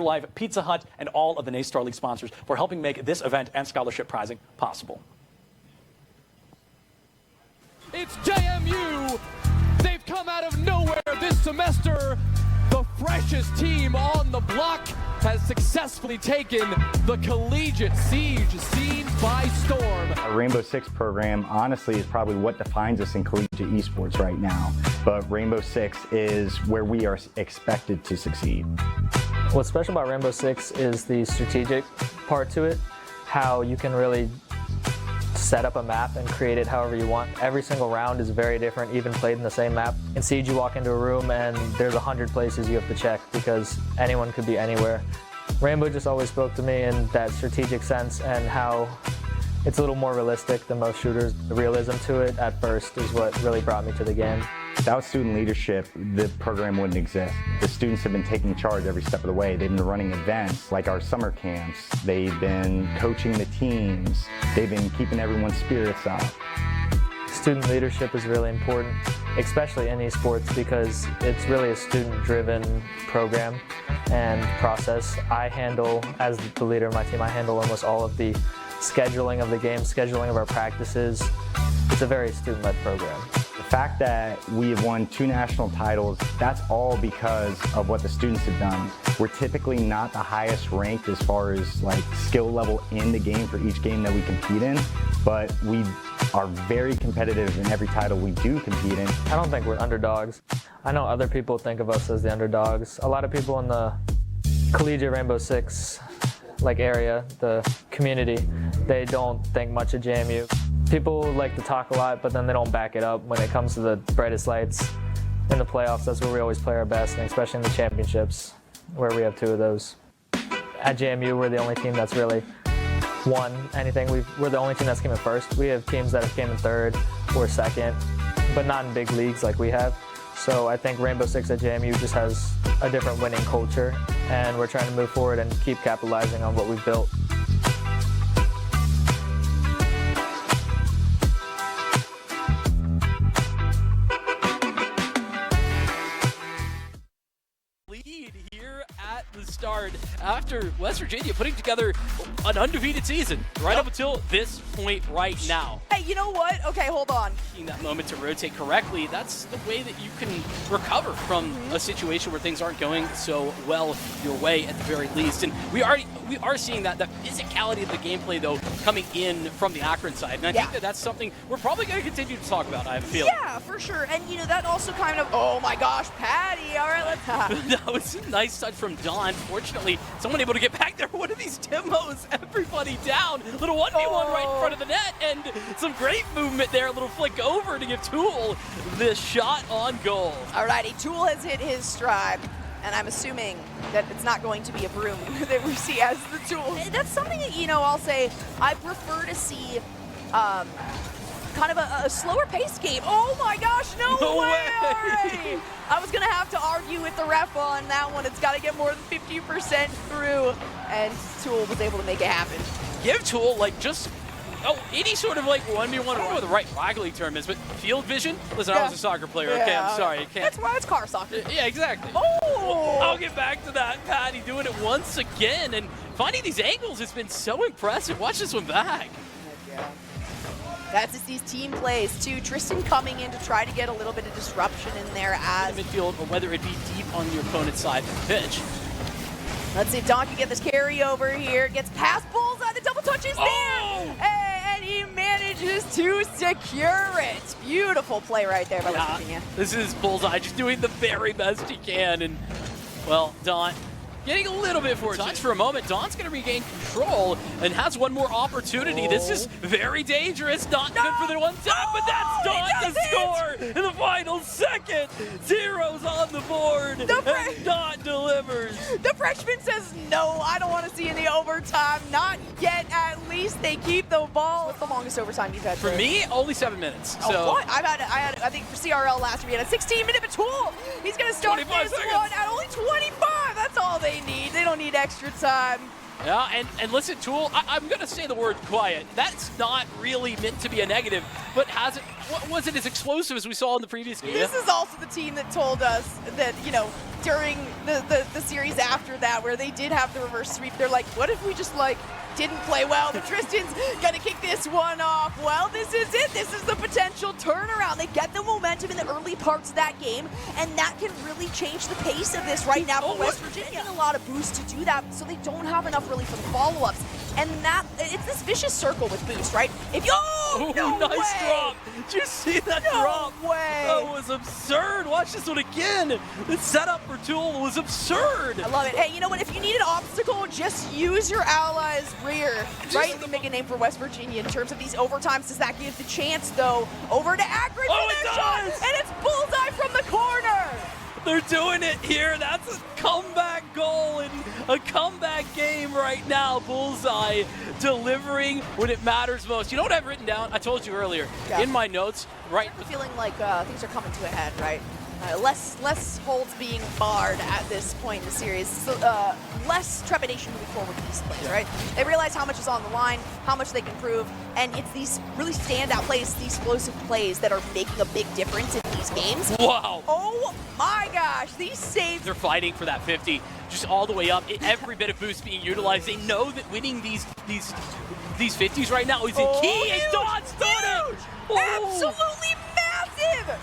Live, Pizza Hut, and all of the NACE Starleague sponsors for helping make this event and scholarship prizing possible. It's JMU. They've come out of nowhere this semester. The freshest team on the block has successfully taken the collegiate siege scene by storm. Our Rainbow Six program, honestly, is probably what defines us in collegiate esports right now. But Rainbow Six is where we are expected to succeed. What's special about Rainbow Six is the strategic part to it, how you can really set up a map and create it however you want. Every single round is very different, even played in the same map. In Siege, you walk into a room and there's 100 places you have to check because anyone could be anywhere. Rainbow just always spoke to me in that strategic sense and how it's a little more realistic than most shooters. The realism to it at first is what really brought me to the game. Without student leadership, the program wouldn't exist. The students have been taking charge every step of the way. They've been running events like our summer camps. They've been coaching the teams. They've been keeping everyone's spirits up. Student leadership is really important, especially in esports, because it's really a student-driven program and process. I handle, as the leader of my team, I handle almost all of the scheduling of the game, scheduling of our practices. It's a very student-led program. The fact that we have won 2 national titles, that's all because of what the students have done. We're typically not the highest ranked as far as like skill level in the game for each game that we compete in, but we are very competitive in every title we do compete in. I don't think we're underdogs. I know other people think of us as the underdogs. A lot of people in the collegiate Rainbow Six area, the community, they don't think much of JMU. People like to talk a lot, but then they don't back it up when it comes to the brightest lights. In the playoffs, that's where we always play our best, and especially in the championships, where we have 2 of those. At JMU, we're the only team that's really won anything. We're the only team that's came in first. We have teams that have came in 3rd or 2nd, but not in big leagues like we have. So I think Rainbow Six at JMU just has a different winning culture, and we're trying to move forward and keep capitalizing on what we've built. Lead here at the start after West Virginia putting together an undefeated season right up until this point right now. Hey, you know what? Okay, hold on. Taking that moment to rotate correctly, that's the way that you can recover from a situation where things aren't going so well your way at the very least. And we are seeing that physicality of the gameplay though coming in from the Akron side. And I think that that's something we're probably going to continue to talk about, I have a feeling. Yeah, for sure. And you know, that also kind of, oh my gosh, Patty. All right, let's That was a nice touch from Don. Fortunately, someone able to get back there. One of these demos, everybody down. Little 1v1 right in front of the net, and some great movement there. A little flick over to give Tool the shot on goal. Alrighty, Tool has hit his stride, and I'm assuming that it's not going to be a broom that we see as the Tool. That's something that, you know, I'll say I prefer to see kind of a slower paced game. Oh my gosh, no way! I was gonna have to argue with the ref on that one. It's gotta get more than 50% through, and Tool was able to make it happen. Give Tool any sort of 1v1, I don't know what the right Rocket League term is, but field vision? Listen, I was a soccer player, okay, I'm sorry, I can't. That's why it's car soccer. Yeah, exactly. Oh! I'll get back to that. Patty doing it once again, and finding these angles has been so impressive. Watch this one back. Yeah. That's just these team plays too. Tristan coming in to try to get a little bit of disruption in there as midfield, or whether it be deep on your opponent's side. Pitch. Let's see if Don can get this carry over here. Gets past Bullseye. The double touch is there. And he manages to secure it. Beautiful play right there by West Virginia. This is Bullseye just doing the very best he can. And, well, Don getting a little bit for a touch for a moment. Don's going to regain control and has one more opportunity. This is very dangerous. Not good for the one tap, but that's Don to score in the final second. Zeros on the board, and Don delivers. The freshman says, no, I don't want to see any overtime. Not yet, at least. They keep the ball. What's the longest overtime you've had? For me, only 7 minutes. So. What? I think for CRL last year, we had a 16-minute, but Tool, he's going to start this one at only 25. That's all they need. They don't need extra time. Yeah, and listen, Tool, I'm going to say the word quiet. That's not really meant to be a negative, but wasn't as explosive as we saw in the previous game. This is also the team that told us that, you know, during the series after that, where they did have the reverse sweep, they're like, what if we just, like, didn't play well, but Tristan's gonna kick this one off. Well, this is it. This is the potential turnaround. They get the momentum in the early parts of that game, and that can really change the pace of this right now for West Virginia. Getting a lot of boost to do that, so they don't have enough really for the follow-ups. And that, it's this vicious circle with boost, right? If you, no nice way! drop. Did you see that drop? No way! That was absurd. Watch this one again. The setup for Tool was absurd. I love it. Hey, you know what? If you need an obstacle, just use your allies' rear, right? To make a name for West Virginia in terms of these overtimes. Does that give the chance, though? Over to Akron for it their shot, does! and it's bullseye from the corner. They're doing it here. That's a comeback goal and a comeback game right now. Bullseye delivering when it matters most. You know what I've written down? I told you earlier in my notes, right? I'm feeling like things are coming to a head, right? Less holds being barred at this point in the series. So, less trepidation moving forward with these plays, right? They realize how much is on the line, how much they can prove, and it's these really standout plays, these explosive plays that are making a big difference in these games. Wow. Oh my gosh, these saves. They're fighting for that 50, just all the way up. Every bit of boost being utilized. They know that winning these 50s right now is a key. And Don's done it. Absolutely massive.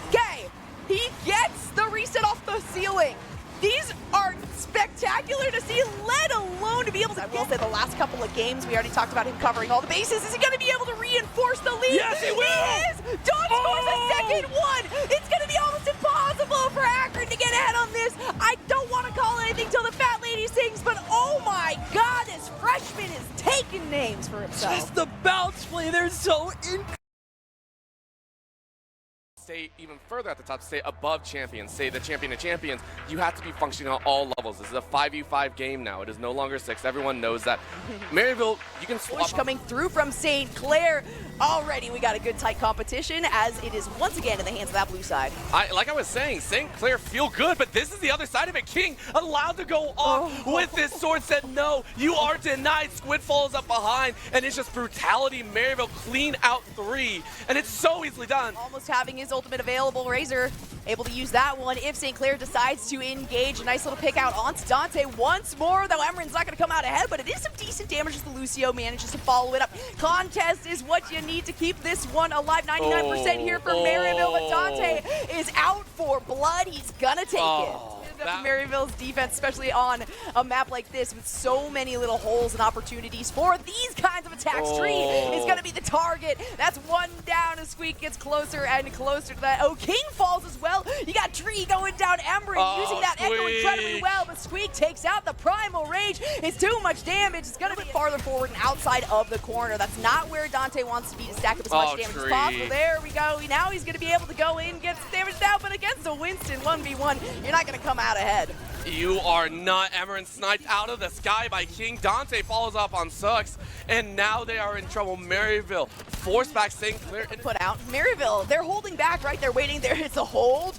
Okay, he gets the reset off the ceiling. These are spectacular to see, let alone to be able to get the last couple of games. We already talked about him covering all the bases. Is he going to be able to reinforce the lead? Yes, he will. He is. Don scores a second one. It's going to be almost impossible for Akron to get ahead on this. I don't want to call anything till the fat lady sings, but oh my God, this freshman is taking names for himself. Just the bounce play. They're so stay even further at the top, stay above champions, stay the champion of champions, you have to be functioning on all levels. This is a 5v5 game now. It is no longer 6. Everyone knows that. Maryville, you can swap. Push coming through from St. Clair. Already we got a good tight competition as it is once again in the hands of that blue side. Like I was saying, St. Clair feel good, but this is the other side of it. King allowed to go off with this sword, said no, you are denied. Squid falls up behind, and it's just brutality. Maryville clean out 3, and it's so easily done. Almost having his ultimate available. Razor able to use that one if St. Clair decides to engage. A nice little pick out onto Dante once more, though Emeren's not going to come out ahead, but it is some decent damage as the Lucio manages to follow it up. Contest is what you need to keep this one alive. 99% here for Maryville, but Dante is out for blood. He's going to take it. Maryville's defense, especially on a map like this with so many little holes and opportunities for these kinds of attacks. Tree is going to be the target. That's one down as Squeak gets closer and closer to that. Oh, King falls as well. You got Tree going down. Emeren using that echo incredibly well, but Squeak takes out the Primal Rage. It's too much damage. It's going to be farther forward and outside of the corner. That's not where Dante wants to be to stack up as much damage as possible. There we go. Now he's going to be able to go in, get some damage down, but against a Winston 1v1, you're not going to come out ahead. You are not. Emeren sniped out of the sky by King. Dante follows up on Sux, and now they are in trouble. Maryville force back St. Clair. And put out. Maryville, they're holding back, right? They're waiting there. It's a hold,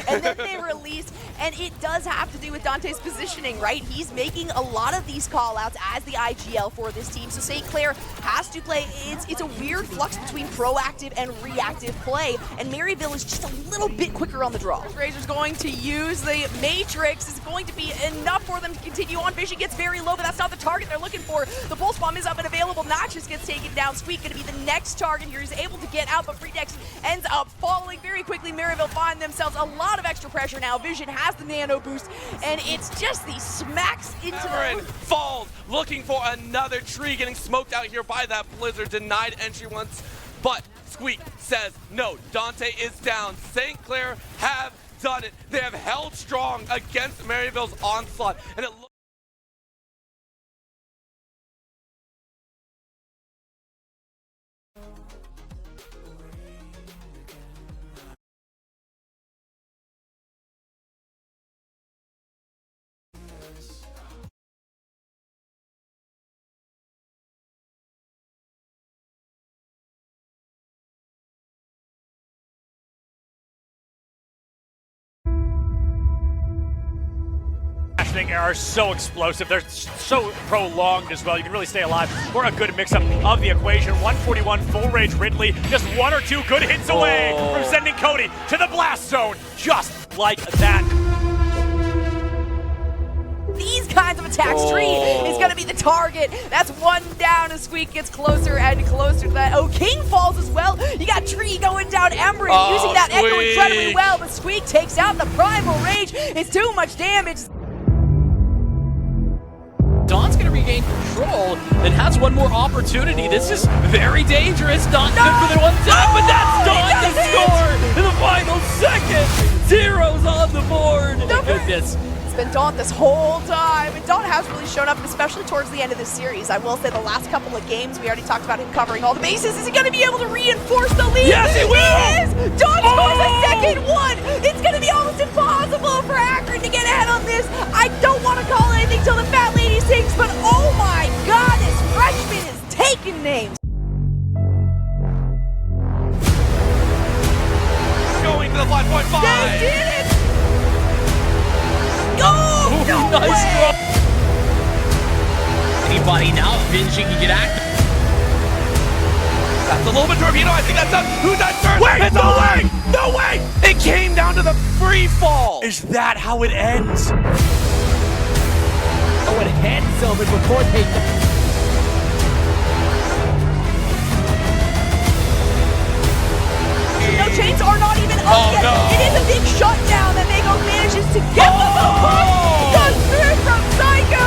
and then they release. And it does have to do with Dante's positioning, right? He's making a lot of these call-outs as the IGL for this team. So St. Clair has to play. It's a weird flux between proactive and reactive play. And Maryville is just a little bit quicker on the draw. Razor's going to use the Matrix. Is going to be enough for them to continue on. Vision gets very low, but that's not the target they're looking for. The Pulse Bomb is up and available. Noxious gets taken down. Squeak going to be the next target here. He's able to get out, but Freedex ends up falling very quickly. Maryville find themselves a lot of extra pressure now. Vision has the nano boost, and it's just these smacks into Emeren the falls, looking for another tree, getting smoked out here by that Blizzard. Denied entry once, but Squeak says no. Dante is down. St. Clair have done it. They have held strong against Maryville's onslaught, and it looks positioning are so explosive. They're so prolonged as well. You can really stay alive for a good mix-up of the equation. 141 full range Ridley, just one or two good hits away from sending Cody to the blast zone, just like that. These kinds of attacks, Tree is going to be the target. That's one down as Squeak gets closer and closer to that. Oh, King falls as well. You got Tree going down Ember and using that Echo incredibly well, but Squeak takes out the Primal Rage. It's too much damage. Don's going to regain control and has one more opportunity. This is very dangerous. Don's good for the one tap, but that's Don to score in the final second. Zeros on the board. Goodness. Been Daunt this whole time, and Daunt has really shown up, especially towards the end of this series. I will say the last couple of games, we already talked about him covering all the bases. Is he going to be able to reinforce the lead? Yes, he will! He is! Daunt scores a second one! It's going to be almost impossible for Akron to get ahead on this. I don't want to call anything till the fat lady sings, but oh my god, this freshman is taking names. Going to the 5.5. They did it! Oh, no Nice way! draw. Anybody now? Vinci can get active. That's a little bit torpedo. I think that's up. Who's that first? Wait, no way! No way! It came down to the free fall. Is that how it ends? Oh, and hands over before they... No, chains are not even up yet. no. It is a big shutdown that Mako manages to get with the push. Goes through from Psycho.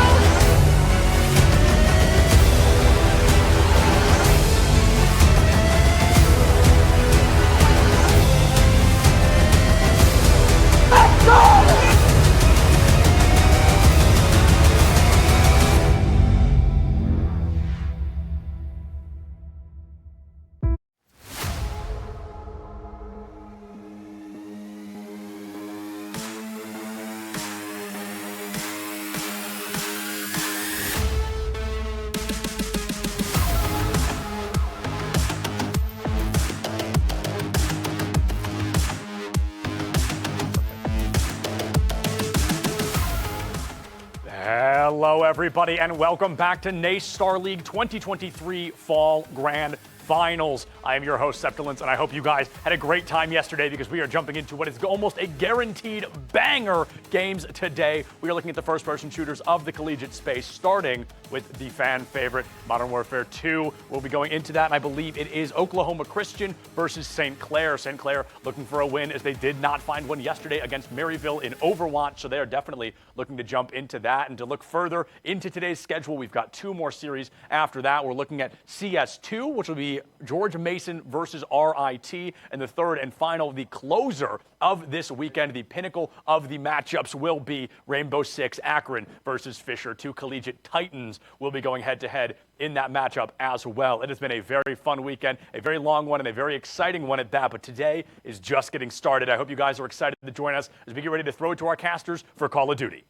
Hello, everybody, and welcome back to NACE Starleague 2023 Fall Grand Finals. I am your host, Septilence, and I hope you guys had a great time yesterday because we are jumping into what is almost a guaranteed banger games today. We are looking at the first-person shooters of the collegiate space, starting with the fan favorite, Modern Warfare 2. We'll be going into that, and I believe it is Oklahoma Christian versus St. Clair. St. Clair looking for a win as they did not find one yesterday against Maryville in Overwatch, so they are definitely looking to jump into that. And to look further into today's schedule, we've got two more series after that. We're looking at CS2, which will be George Mason versus RIT, and the third and final, the closer of this weekend, the pinnacle of the matchups will be Rainbow Six Akron versus Fisher. Two collegiate titans will be going head-to-head in that matchup as well. It has been a very fun weekend, a very long one, and a very exciting one at that, but today is just getting started. I hope you guys are excited to join us as we get ready to throw it to our casters for Call of Duty.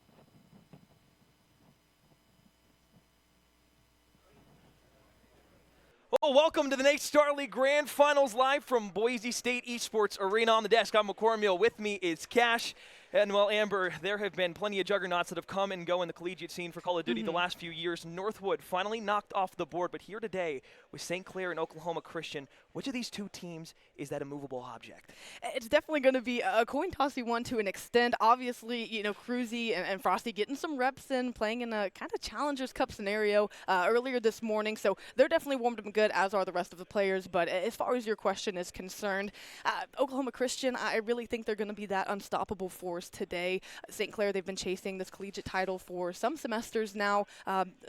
Well, welcome to the NACE Starleague Grand Finals live from Boise State Esports Arena. On the desk, I'm McCormiel. With me is Cash. And, well, Amber, there have been plenty of juggernauts that have come and go in the collegiate scene for Call of Duty the last few years. Northwood finally knocked off the board, but here today with St. Clair and Oklahoma Christian, which of these two teams is that immovable object? It's definitely going to be a coin-tossy one to an extent. Obviously, you know, Cruzy and Frosty getting some reps in, playing in a kind of Challengers Cup scenario earlier this morning, so they're definitely warmed up good, as are the rest of the players. But as far as your question is concerned, Oklahoma Christian, I really think they're going to be that unstoppable force today. St. Clair, they've been chasing this collegiate title for some semesters now.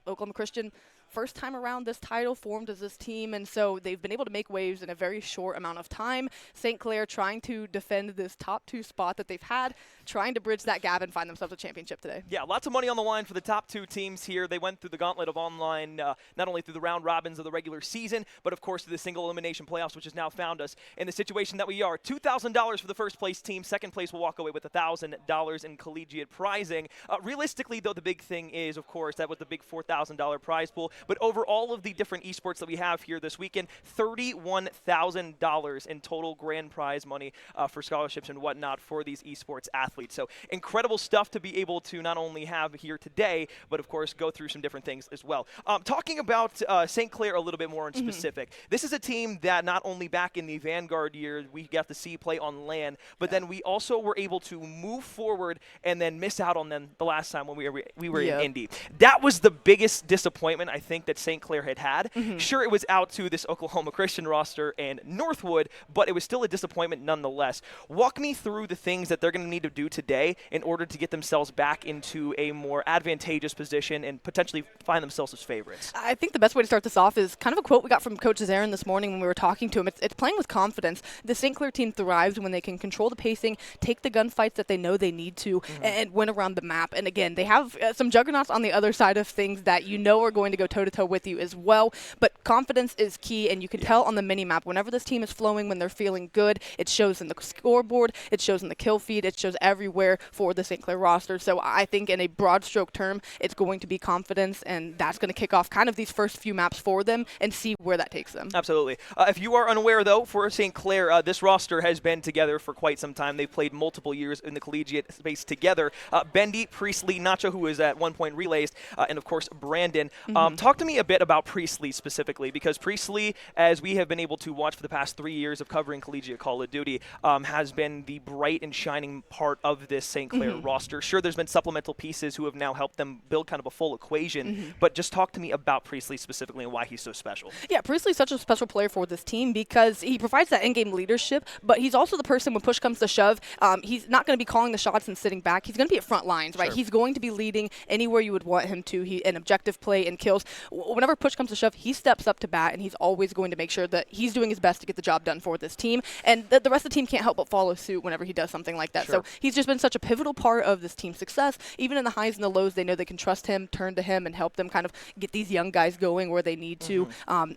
Oklahoma Christian, first time around this title, formed as this team, and so they've been able to make waves in a very short amount of time. St. Clair trying to defend this top two spot that they've had, trying to bridge that gap and find themselves a championship today. Yeah, lots of money on the line for the top two teams here. They went through the gauntlet of online, not only through the round robins of the regular season, but of course through the single elimination playoffs, which has now found us in the situation that we are. $2,000 for the first place team. Second place will walk away with $1,000 in collegiate prizing. Realistically, though, the big thing is, of course, that was the big $4,000 prize pool. But over all of the different esports that we have here this weekend, $31,000 in total grand prize money for scholarships and whatnot for these esports athletes. complete. So incredible stuff to be able to not only have here today, but of course go through some different things as well. Talking about St. Clair a little bit more in specific, this is a team that not only back in the Vanguard year we got to see play on LAN, but then we also were able to move forward and then miss out on them the last time when we were in Indy. That was the biggest disappointment I think that St. Clair had. Sure, it was out to this Oklahoma Christian roster and Northwood, but it was still a disappointment nonetheless. Walk me through the things that they're going to need to do today in order to get themselves back into a more advantageous position and potentially find themselves as favorites. I think the best way to start this off is kind of a quote we got from Coach Aaron this morning when we were talking to him. It's playing with confidence. The St. Clair team thrives when they can control the pacing, take the gunfights that they know they need to, and win around the map. And again, they have some juggernauts on the other side of things that you know are going to go toe-to-toe with you as well. But confidence is key, and you can tell on the mini-map whenever this team is flowing, when they're feeling good, it shows in the scoreboard, it shows in the kill feed, it shows everywhere for the St. Clair roster. So I think in a broad stroke term, it's going to be confidence, and that's going to kick off kind of these first few maps for them and see where that takes them. Absolutely. If you are unaware, though, for St. Clair, this roster has been together for quite some time. They've played multiple years in the collegiate space together. Bendy, Priestley, Nacho, who was at one point relaced, and of course Brandon. Talk to me a bit about Priestley specifically, because Priestley, as we have been able to watch for the past 3 years of covering collegiate Call of Duty, has been the bright and shining part of this St. Clair roster. Sure, there's been supplemental pieces who have now helped them build kind of a full equation, but just talk to me about Priestley specifically and why he's so special. Yeah, Priestley's such a special player for this team because he provides that in-game leadership, but he's also the person when push comes to shove, he's not going to be calling the shots and sitting back. He's going to be at front lines, right? He's going to be leading anywhere you would want him to. An objective play and kills. Whenever push comes to shove, he steps up to bat, and he's always going to make sure that he's doing his best to get the job done for this team, and the rest of the team can't help but follow suit whenever he does something like that. So he's just been such a pivotal part of this team's success. Even in the highs and the lows, they know they can trust him, turn to him, and help them kind of get these young guys going where they need to.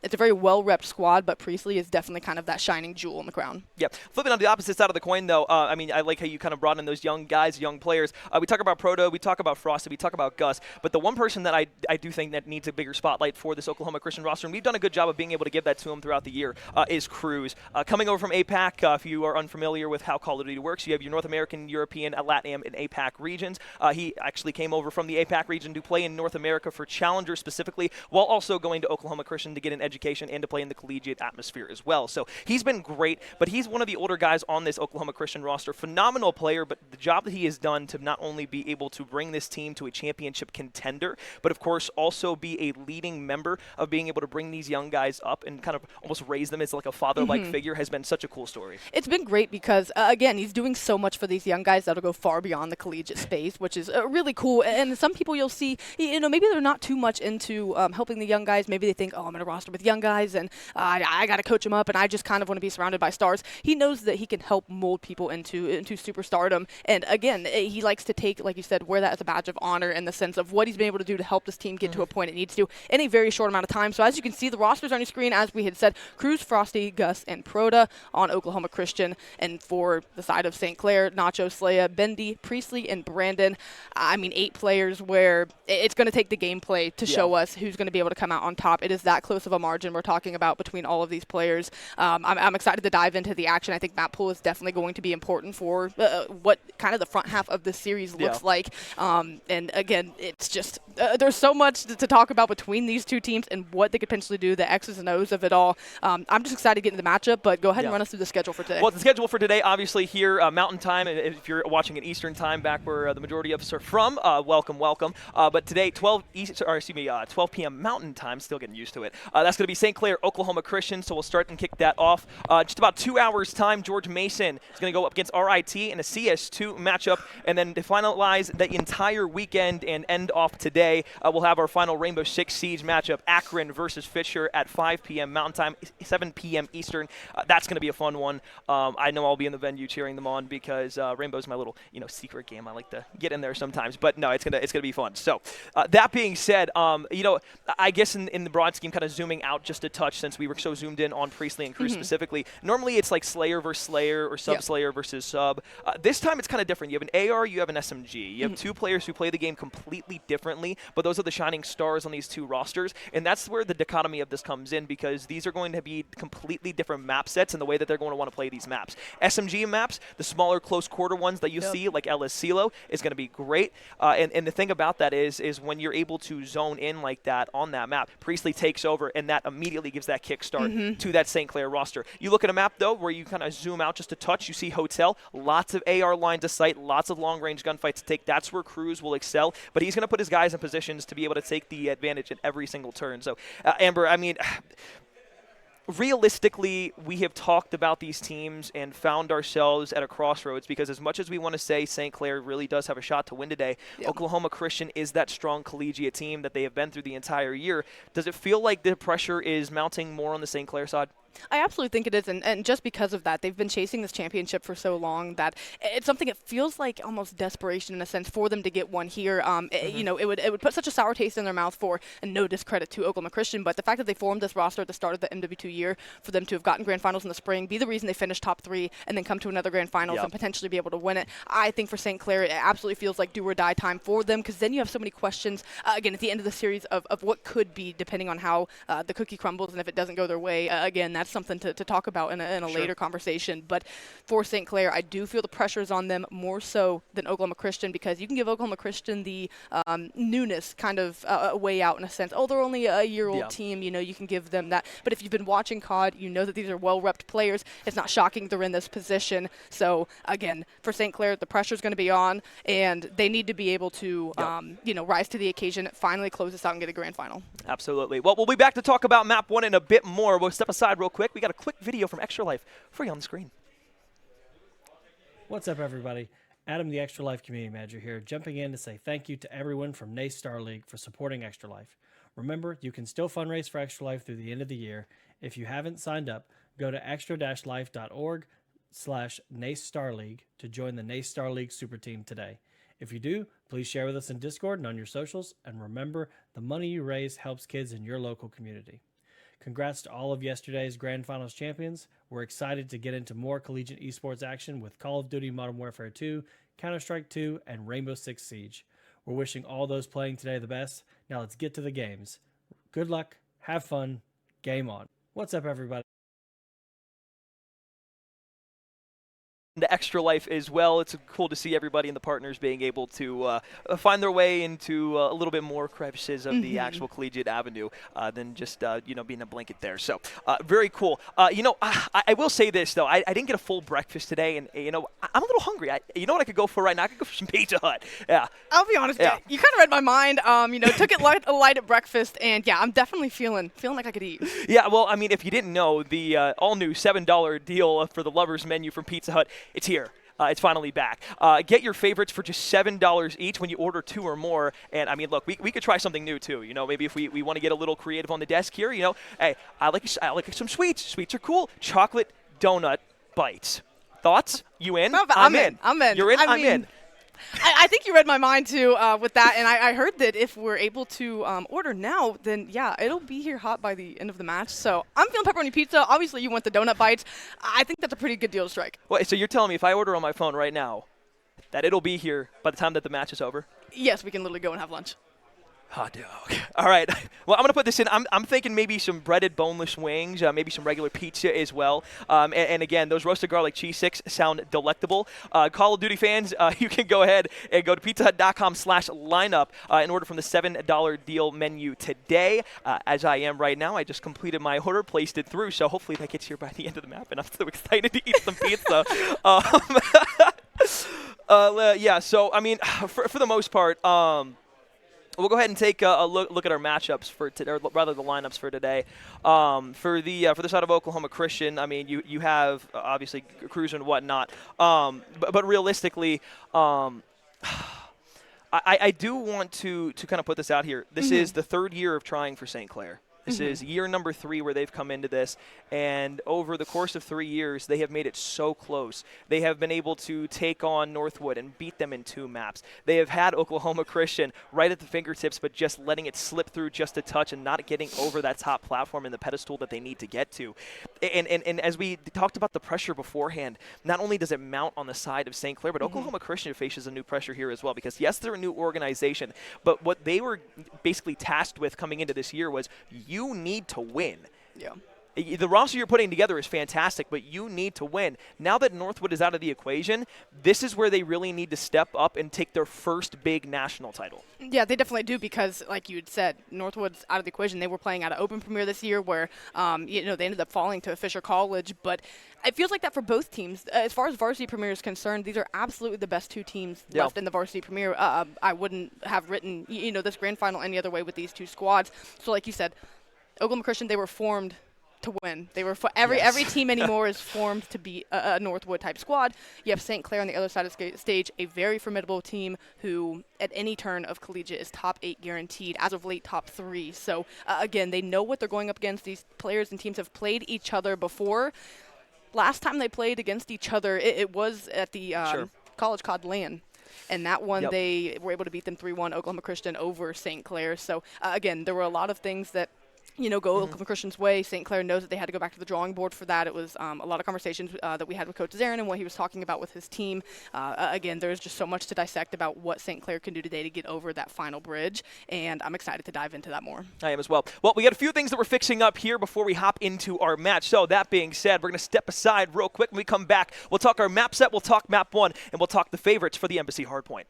It's a very well-repped squad, but Priestley is definitely kind of that shining jewel in the crown. Yeah. Flipping on the opposite side of the coin, though, I mean, I like how you kind of brought in those young guys, young players. We talk about Proto, we talk about Frosty, we talk about Gus, but the one person that I do think that needs a bigger spotlight for this Oklahoma Christian roster, and we've done a good job of being able to give that to him throughout the year, is Cruz. Coming over from APAC, if you are unfamiliar with how Call of Duty works, you have your North American, European, LATAM, and APAC regions. He actually came over from the APAC region to play in North America for Challenger specifically, while also going to Oklahoma Christian to get an education and to play in the collegiate atmosphere as well. So he's been great, but he's one of the older guys on this Oklahoma Christian roster. Phenomenal player, but the job that he has done to not only be able to bring this team to a championship contender, but of course also be a leading member of being able to bring these young guys up and kind of almost raise them as like a father-like figure has been such a cool story. It's been great because, again, he's doing so much for these young guys that'll go far beyond the collegiate space, which is really cool. And some people you'll see, you know, maybe they're not too much into helping the young guys. Maybe they think, oh, I'm in a roster with young guys and I got to coach them up and I just kind of want to be surrounded by stars. He knows that he can help mold people into superstardom. And again, he likes to take, like you said, wear that as a badge of honor in the sense of what he's been able to do to help this team get to a point it needs to in a very short amount of time. So as you can see, the rosters on your screen, as we had said, Cruz, Frosty, Gus, and Proto on Oklahoma Christian. And for the side of St. Clair, Nacho, Slaya, Bendy, Priestley, and Brandon. I mean, 8 players where it's going to take the gameplay to show us who's going to be able to come out on top. It is that close of a margin we're talking about between all of these players. I'm excited to dive into the action. I think map pool is definitely going to be important for what kind of the front half of this series looks like. And again, it's just there's so much to talk about between these two teams and what they could potentially do, the X's and O's of it all. I'm just excited to get into the matchup, but go ahead and run us through the schedule for today. Well, the schedule for today, obviously here, Mountain Time, if you're watching at Eastern Time, back where the majority of us are from, welcome. But today, 12 p.m. Mountain Time, still getting used to it. That's going to be St. Clair, Oklahoma Christian, so we'll start and kick that off. Just about 2 hours time, George Mason is going to go up against RIT in a CS2 matchup, and then to finalize the entire weekend and end off today, we'll have our final Rainbow Six Siege matchup, Akron versus Fisher at 5 p.m. Mountain Time, 7 p.m. Eastern. That's going to be a fun one. I know I'll be in the venue cheering them on because Rainbow's my little secret game. I like to get in there sometimes, but no, it's gonna be fun. So that being said, I guess in the broad scheme, kind of zooming out just a touch since we were so zoomed in on Priestley and Cruz specifically. Normally it's like Slayer versus Slayer or Sub Slayer versus Sub. This time it's kind of different. You have an AR, you have an SMG. You have 2 players who play the game completely differently, but those are the shining stars on these 2 rosters, and that's where the dichotomy of this comes in because these are going to be completely different map sets and the way that they're going to want to play these maps. SMG maps, the smaller close quarter ones that you see, like Ellis Silo, is going to be great. And the thing about that is when you're able to zone in like that on that map, Priestley takes over, and that immediately gives that kickstart to that St. Clair roster. You look at a map, though, where you kind of zoom out just a touch, you see Hotel, lots of AR lines of sight, lots of long-range gunfights to take. That's where Cruz will excel, but he's going to put his guys in positions to be able to take the advantage in every single turn. So, Amber, I mean, realistically, we have talked about these teams and found ourselves at a crossroads because as much as we want to say St. Clair really does have a shot to win today, Oklahoma Christian is that strong collegiate team that they have been through the entire year. Does it feel like the pressure is mounting more on the St. Clair side? I absolutely think it is, and just because of that, they've been chasing this championship for so long that it's something it feels like almost desperation in a sense for them to get one here. You know, it would put such a sour taste in their mouth for, and no discredit to Oklahoma Christian, but the fact that they formed this roster at the start of the MW2 year, for them to have gotten grand finals in the spring, be the reason they finished top 3, and then come to another grand finals and potentially be able to win it. I think for St. Clair, it absolutely feels like do or die time for them, because then you have so many questions, again, at the end of the series of what could be, depending on how the cookie crumbles, and if it doesn't go their way, again, that's something to talk about in a later conversation. But for St. Clair, I do feel the pressure is on them more so than Oklahoma Christian, because you can give Oklahoma Christian the newness kind of way out in a sense. Oh, they're only a year-old team, you know, you can give them that. But if you've been watching COD, you know that these are well-repped players. It's not shocking they're in this position. So, again, for St. Clair, the pressure is going to be on, and they need to be able to, you know, rise to the occasion, finally close this out and get a grand final. Absolutely. Well, we'll be back to talk about Map 1 in a bit more. We'll step aside real quick. We got a quick video from Extra Life for you on the screen. What's up, everybody? Adam, the Extra Life Community Manager here, jumping in to say thank you to everyone from NACE Starleague for supporting Extra Life. Remember, you can still fundraise for Extra Life through the end of the year. If you haven't signed up, go to extra-life.org/NACE Starleague to join the NACE Starleague Super Team today. If you do, please share with us in Discord and on your socials, and remember, the money you raise helps kids in your local community. Congrats to all of yesterday's Grand Finals champions. We're excited to get into more collegiate esports action with Call of Duty Modern Warfare 2, Counter-Strike 2, and Rainbow Six Siege. We're wishing all those playing today the best. Now let's get to the games. Good luck, have fun, game on. What's up, everybody? To Extra Life as well. It's cool to see everybody and the partners being able to find their way into a little bit more crevices of the actual collegiate avenue than just you know, being a blanket there. So very cool. You know, I will say this though, I didn't get a full breakfast today, and you know, I'm a little hungry. You know what I could go for right now? I could go for some Pizza Hut. Yeah. I'll be honest, you kind of read my mind. You know, took it light at breakfast, and yeah, I'm definitely feeling like I could eat. Yeah. Well, I mean, if you didn't know, the all new $7 deal for the lovers menu from Pizza Hut, it's here. It's finally back. Get your favorites for just $7 each when you order 2 or more. And I mean, look, we could try something new too. You know, maybe if we want to get a little creative on the desk here, you know, hey, I like some sweets. Sweets are cool. Chocolate donut bites. Thoughts? You in? I'm in. You're in? I'm in. I think you read my mind too with that, and I heard that if we're able to order now, then yeah, it'll be here hot by the end of the match. So I'm feeling pepperoni pizza. Obviously, you want the donut bites. I think that's a pretty good deal to strike. Wait, so you're telling me if I order on my phone right now, that it'll be here by the time that the match is over? Yes, we can literally go and have lunch. Hot dog. All right. Well, I'm going to put this in. I'm thinking maybe some breaded boneless wings, maybe some regular pizza as well. And again, those roasted garlic cheese sticks sound delectable. Call of Duty fans, you can go ahead and go to pizzahut.com/lineup and order from the $7 deal menu today. As I am right now, I just completed my order, placed it through, so hopefully that gets here by the end of the map, and I'm so excited to eat some pizza. Yeah, so, I mean, for the most part, we'll go ahead and take a look at our matchups for today, or rather the lineups for today. For the side of Oklahoma Christian, I mean, you have obviously Cruz and whatnot, but realistically, I do want to kind of put this out here. This is the 3rd year of trying for St. Clair. This is year number 3 where they've come into this, and over the course of 3 years, they have made it so close. They have been able to take on Northwood and beat them in 2 maps. They have had Oklahoma Christian right at the fingertips, but just letting it slip through just a touch and not getting over that top platform and the pedestal that they need to get to. And as we talked about the pressure beforehand, not only does it mount on the side of St. Clair, but Oklahoma Christian faces a new pressure here as well, because yes, they're a new organization, but what they were basically tasked with coming into this year was you need to win. Yeah. The roster you're putting together is fantastic, but you need to win. Now that Northwood is out of the equation, this is where they really need to step up and take their first big national title. Yeah, they definitely do because, like you had said, Northwood's out of the equation. They were playing out of Open Premier this year where, they ended up falling to Fisher College. But it feels like that for both teams. As far as Varsity Premier is concerned, these are absolutely the best two teams left in the Varsity Premier. I wouldn't have written, this grand final any other way with these two squads. So like you said, Oklahoma Christian, they were formed to win. They were every team anymore is formed to be a Northwood type squad. You have St. Clair on the other side of the stage, a very formidable team who at any turn of collegiate is top 8 guaranteed, as of late top 3. So again, they know what they're going up against. These players and teams have played each other before. Last time they played against each other, it was at the College Cod LAN. And that one, they were able to beat them 3-1, Oklahoma Christian over St. Clair. So again, there were a lot of things that go Oklahoma Christian's way. St. Clair knows that they had to go back to the drawing board for that. It was a lot of conversations that we had with Coach Zarin and what he was talking about with his team. Again, there's just so much to dissect about what St. Clair can do today to get over that final bridge, and I'm excited to dive into that more. I am as well. Well, we got a few things that we're fixing up here before we hop into our match. So that being said, we're going to step aside real quick. When we come back, we'll talk our map set, we'll talk map 1, and we'll talk the favorites for the Embassy Hardpoint.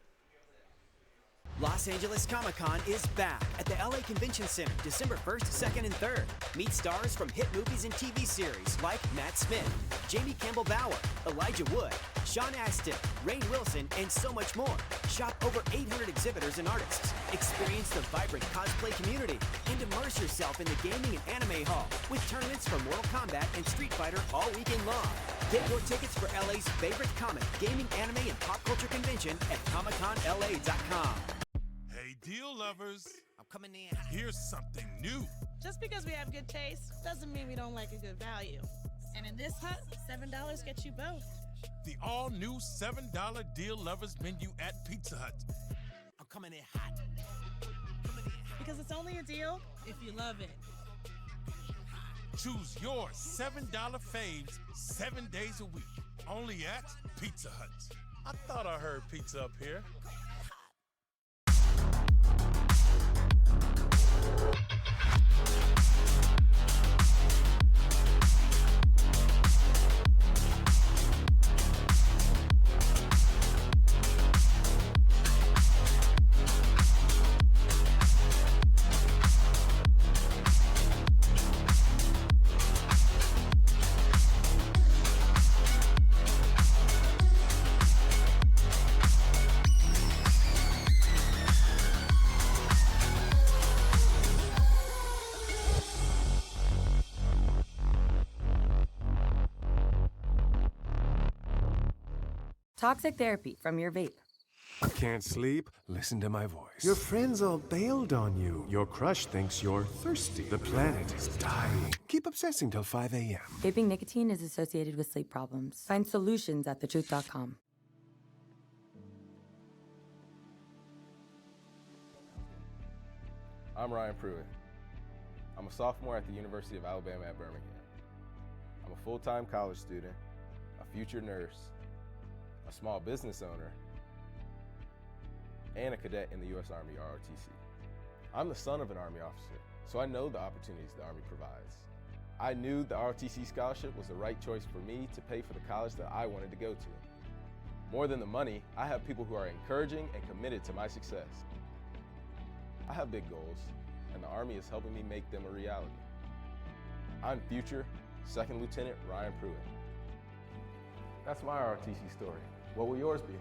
Los Angeles Comic-Con is back at the LA Convention Center December 1st, 2nd, and 3rd. Meet stars from hit movies and TV series like Matt Smith, Jamie Campbell-Bower, Elijah Wood, Sean Astin, Rainn Wilson, and so much more. Shop over 800 exhibitors and artists. Experience the vibrant cosplay community and immerse yourself in the gaming and anime hall with tournaments for Mortal Kombat and Street Fighter all weekend long. Get your tickets for LA's favorite comic, gaming, anime, and pop culture convention at ComicConLA.com. Hey, deal lovers. I'm coming in. Here's something new. Just because we have good taste doesn't mean we don't like a good value. And in this hut, $7 gets you both. The all-new $7 deal lovers menu at Pizza Hut. I'm coming in hot. Because it's only a deal if you love it. Choose your $7 faves 7 days a week. Only at Pizza Hut. I thought I heard pizza up here. Toxic therapy from your vape. I can't sleep? Listen to my voice. Your friends all bailed on you. Your crush thinks you're thirsty. The planet is dying. Keep obsessing till 5 a.m. Vaping nicotine is associated with sleep problems. Find solutions at thetruth.com. I'm Ryan Pruitt. I'm a sophomore at the University of Alabama at Birmingham. I'm a full-time college student, a future nurse, a small business owner, and a cadet in the U.S. Army ROTC. I'm the son of an Army officer, so I know the opportunities the Army provides. I knew the ROTC scholarship was the right choice for me to pay for the college that I wanted to go to. More than the money, I have people who are encouraging and committed to my success. I have big goals, and the Army is helping me make them a reality. I'm future Second Lieutenant Ryan Pruitt. That's my ROTC story. What will yours be?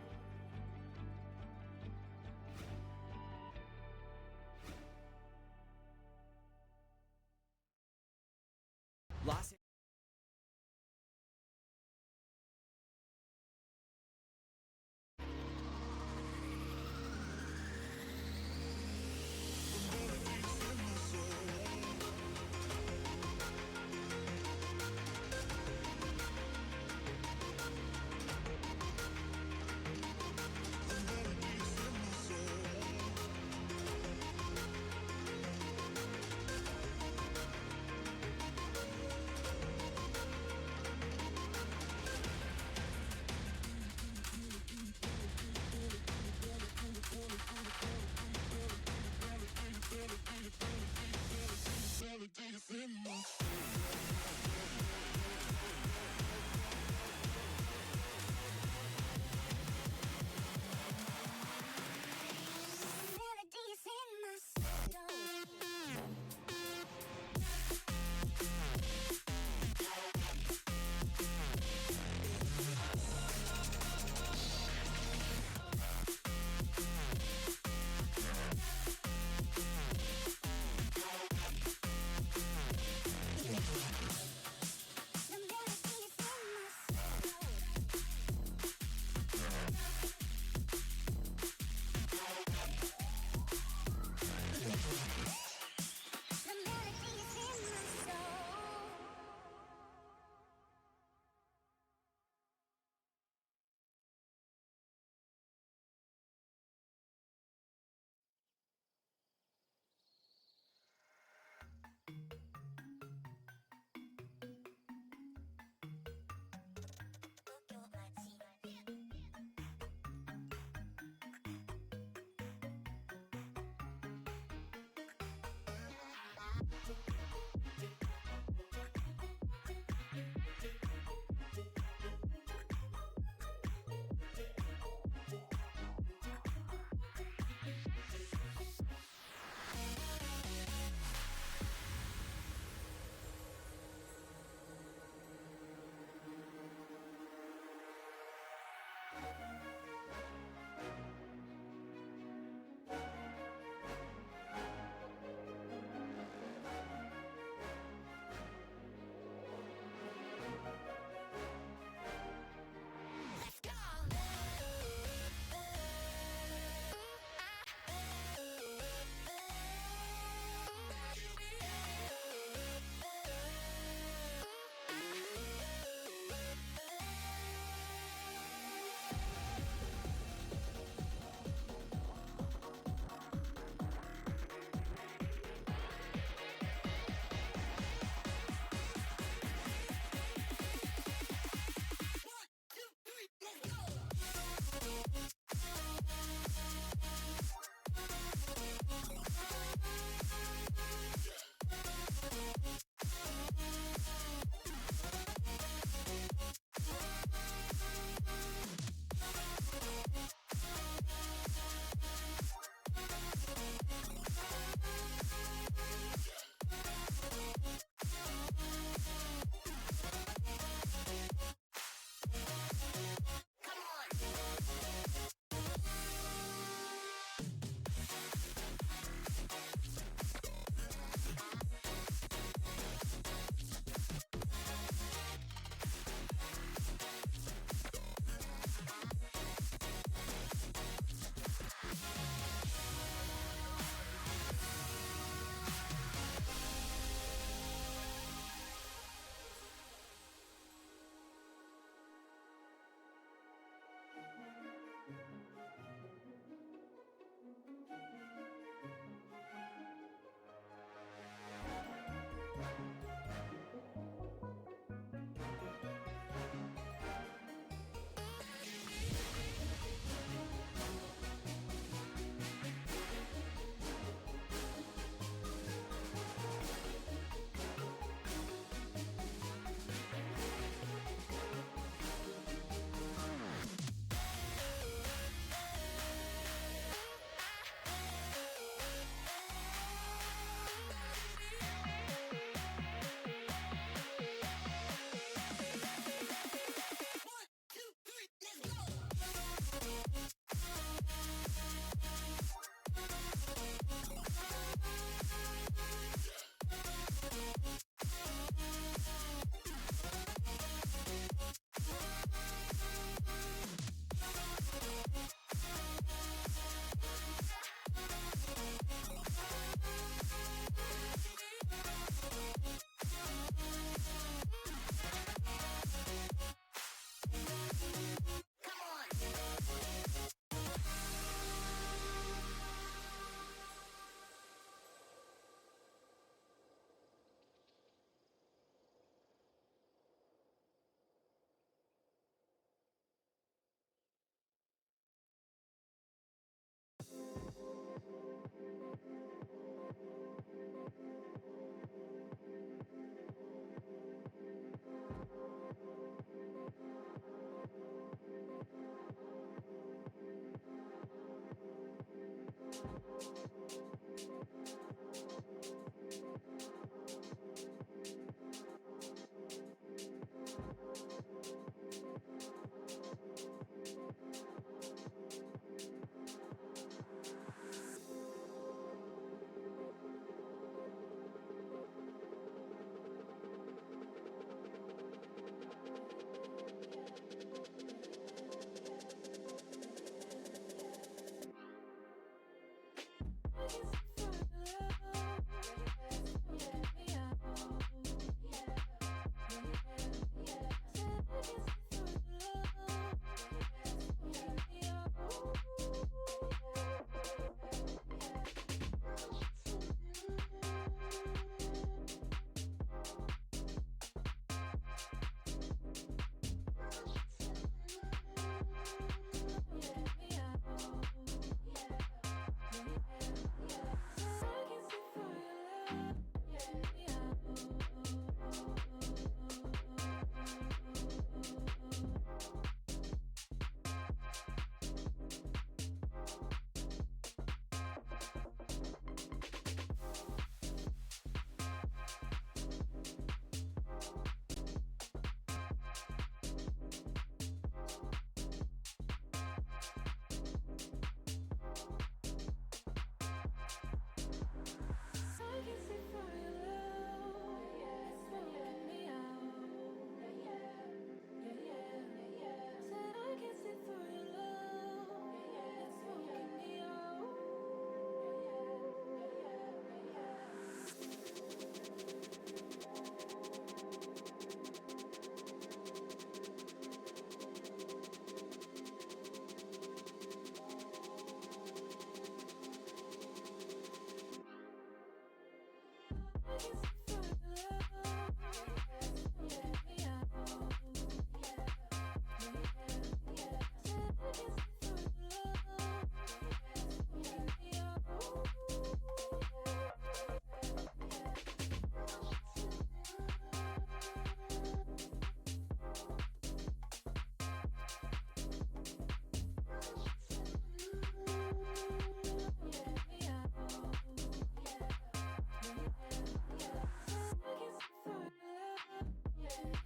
Yeah.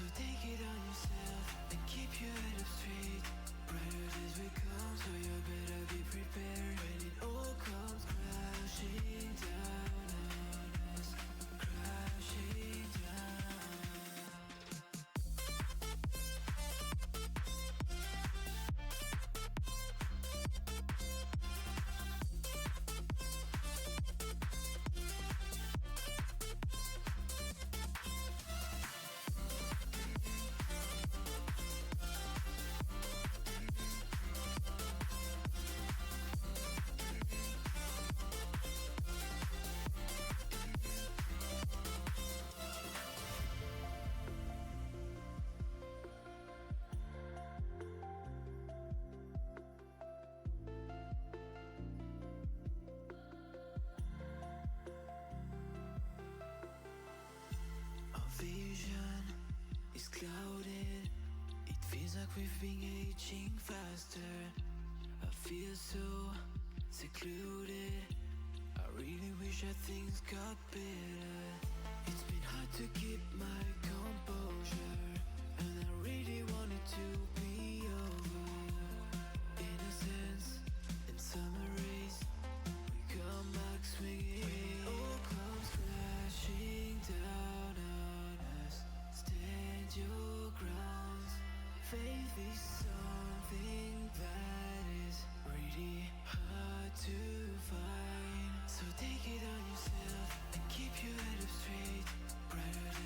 So take it on yourself and keep your head up straight. Brighter days will come, so you better be prepared. When it all comes crashing down on us, crashing down. Vision is clouded. It feels like we've been aging faster. I feel so secluded. I really wish that things got better. It's been hard to keep my composure, and I really want it to be over. In a sense, in summer rays, we come back swinging. When it all comes crashing down on us, stand your ground. Faith is something that is really hard to find. So take it on yourself and keep your head up straight. Brighter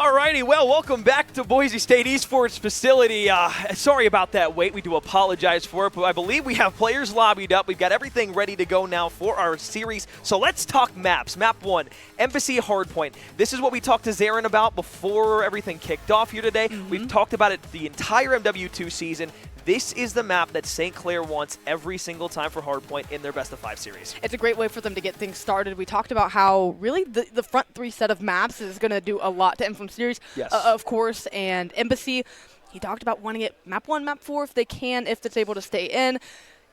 Alrighty, well, welcome back to Boise State Esports facility. Sorry about that wait. We do apologize for it, but I believe we have players lobbied up. We've got everything ready to go now for our series. So let's talk maps. Map 1, Embassy Hardpoint. This is what we talked to Zarin about before everything kicked off here today. We've talked about it the entire MW2 season. This is the map that St. Clair wants every single time for Hardpoint in their best of 5 series. It's a great way for them to get things started. We talked about how really the front 3 set of maps is going to do a lot to Infam series, of course, and Embassy. He talked about wanting it map 1, map 4 if they can, if it's able to stay in.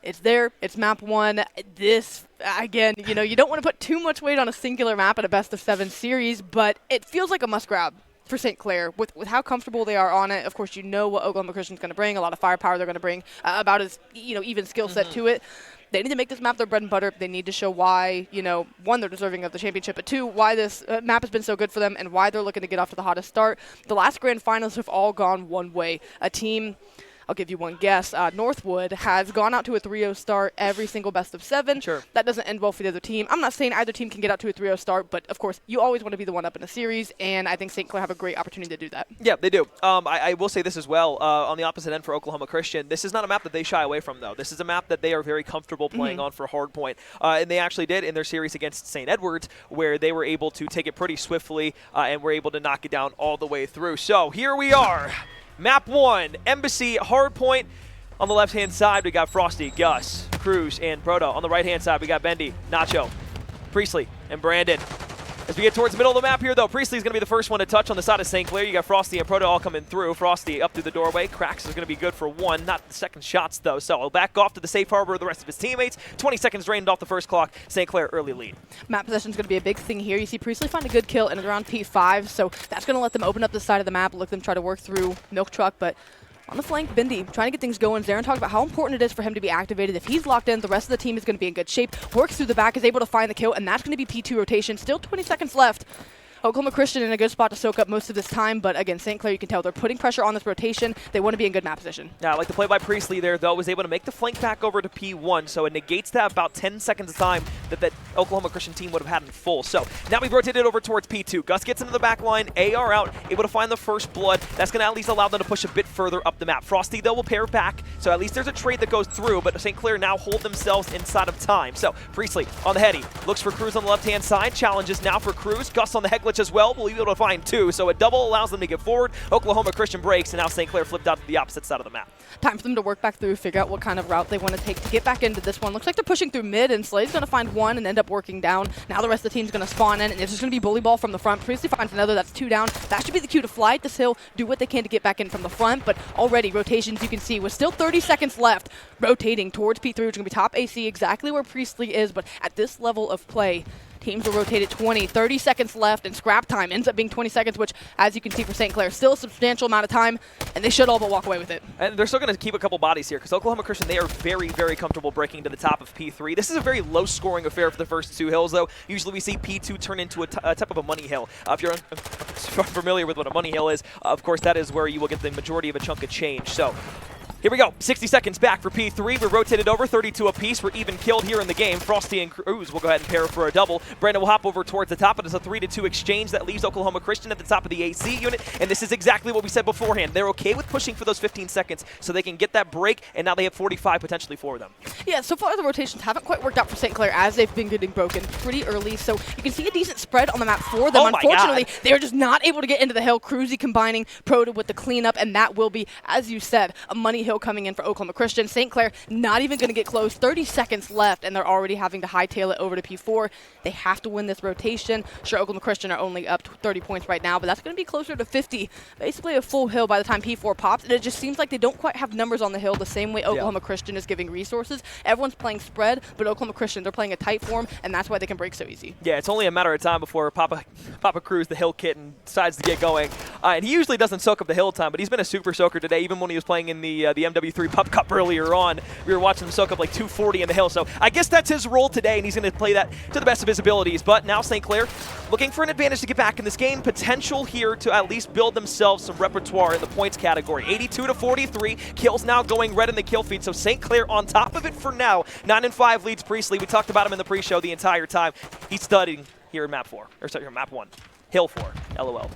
It's there. It's map 1. This, again, you know, you don't want to put too much weight on a singular map at a best of 7 series, but it feels like a must grab for St. Clair, with how comfortable they are on it. Of course, you know what Oklahoma Christian's going to bring, a lot of firepower they're going to bring, about as, even skill set to it. They need to make this map their bread and butter. They need to show why, 1, they're deserving of the championship, but 2, why this map has been so good for them and why they're looking to get off to the hottest start. The last grand finals have all gone one way. A team, I'll give you one guess, Northwood has gone out to a 3-0 start every single best of 7. Sure. That doesn't end well for the other team. I'm not saying either team can get out to a 3-0 start, but of course, you always want to be the one up in a series, and I think St. Clair have a great opportunity to do that. Yeah, they do. I will say this as well, on the opposite end for Oklahoma Christian, this is not a map that they shy away from, though. This is a map that they are very comfortable playing on for Hardpoint, and they actually did in their series against St. Edwards, where they were able to take it pretty swiftly and were able to knock it down all the way through. So here we are, map 1, Embassy Hardpoint. On the left-hand side, we got Frosty, Gus, Cruz, and Proto. On the right-hand side, we got Bendy, Nacho, Priestley, and Brandon. As we get towards the middle of the map here, though, Priestley's going to be the first one to touch on the side of St. Clair. You got Frosty and Proto all coming through. Frosty up through the doorway. Cracks is going to be good for 1, not the second shots, though. So he'll back off to the safe harbor of the rest of his teammates. 20 seconds drained off the first clock. St. Clair early lead. Map possession is going to be a big thing here. You see Priestley find a good kill in around P5, so that's going to let them open up the side of the map, let them try to work through Milk Truck, but on the flank, Bindi trying to get things going. Zarin talked about how important it is for him to be activated. If he's locked in, the rest of the team is going to be in good shape. Works through the back, is able to find the kill, and that's going to be P2 rotation. Still 20 seconds left. Oklahoma Christian in a good spot to soak up most of this time, but again, St. Clair, you can tell they're putting pressure on this rotation. They want to be in good map position. Yeah, I like the play by Priestley there, though, was able to make the flank back over to P1, so it negates that about 10 seconds of time that Oklahoma Christian team would have had in full. So now we've rotated over towards P2. Gus gets into the back line, AR out, able to find the first blood. That's going to at least allow them to push a bit further up the map. Frosty, though, will pair back, so at least there's a trade that goes through, but St. Clair now hold themselves inside of time. So Priestley on the heady, looks for Cruz on the left-hand side, challenges now for Cruz. Gus on the head glitch as well, will be able to find 2, so a double allows them to get forward. Oklahoma Christian breaks, and now St. Clair flipped out to the opposite side of the map. Time for them to work back through, figure out what kind of route they want to take to get back into this one. Looks like they're pushing through mid, and Slay's going to find 1 and end up working down. Now the rest of the team's going to spawn in, and it's just going to be bully ball from the front. Priestley finds another, that's 2 down. That should be the cue to fly at this hill, do what they can to get back in from the front, but already rotations you can see with still 30 seconds left, rotating towards P3, which is going to be top AC, exactly where Priestley is, but at this level of play, teams will rotate at 20, 30 seconds left, and scrap time ends up being 20 seconds, which, as you can see for St. Clair, still a substantial amount of time, and they should all but walk away with it. And they're still going to keep a couple bodies here, because Oklahoma Christian, they are very, very comfortable breaking to the top of P3. This is a very low-scoring affair for the first 2 hills, though. Usually we see P2 turn into a type of a money hill. If you're familiar with what a money hill is, of course, that is where you will get the majority of a chunk of change. So here we go. 60 seconds back for P3. We're rotated over 32 apiece. We're even killed here in the game. Frosty and Cruz will go ahead and pair for a double. Brandon will hop over towards the top, but it's a 3-2 exchange that leaves Oklahoma Christian at the top of the AC unit. And this is exactly what we said beforehand. They're okay with pushing for those 15 seconds so they can get that break, and now they have 45 potentially for them. Yeah, so far the rotations haven't quite worked out for St. Clair as they've been getting broken pretty early. So you can see a decent spread on the map for them. Unfortunately, they are just not able to get into the hill. Cruzy combining Proto with the cleanup, and that will be, as you said, a money hill coming in for Oklahoma Christian. St. Clair not even going to get close. 30 seconds left, and they're already having to hightail it over to P4. They have to win this rotation. Sure, Oklahoma Christian are only up 30 points right now, but that's going to be closer to 50. Basically a full hill by the time P4 pops, and it just seems like they don't quite have numbers on the hill the same way Oklahoma Christian is giving resources. Everyone's playing spread, but Oklahoma Christian, they're playing a tight form, and that's why they can break so easy. Yeah, it's only a matter of time before Papa Cruz, the hill kitten, decides to get going. And he usually doesn't soak up the hill time, but he's been a super soaker today, even when he was playing in the MW3 Pup Cup earlier on. We were watching him soak up like 240 in the hill, so I guess that's his role today, and he's going to play that to the best of his abilities. But now St. Clair looking for an advantage to get back in this game. Potential here to at least build themselves some repertoire in the points category. 82-43, kills now going red in the kill feed, so St. Clair on top of it for now. 9-5 leads Priestley. We talked about him in the pre-show the entire time. He's studying here in map 4, or sorry, here in map 1. Hill 4, LOL.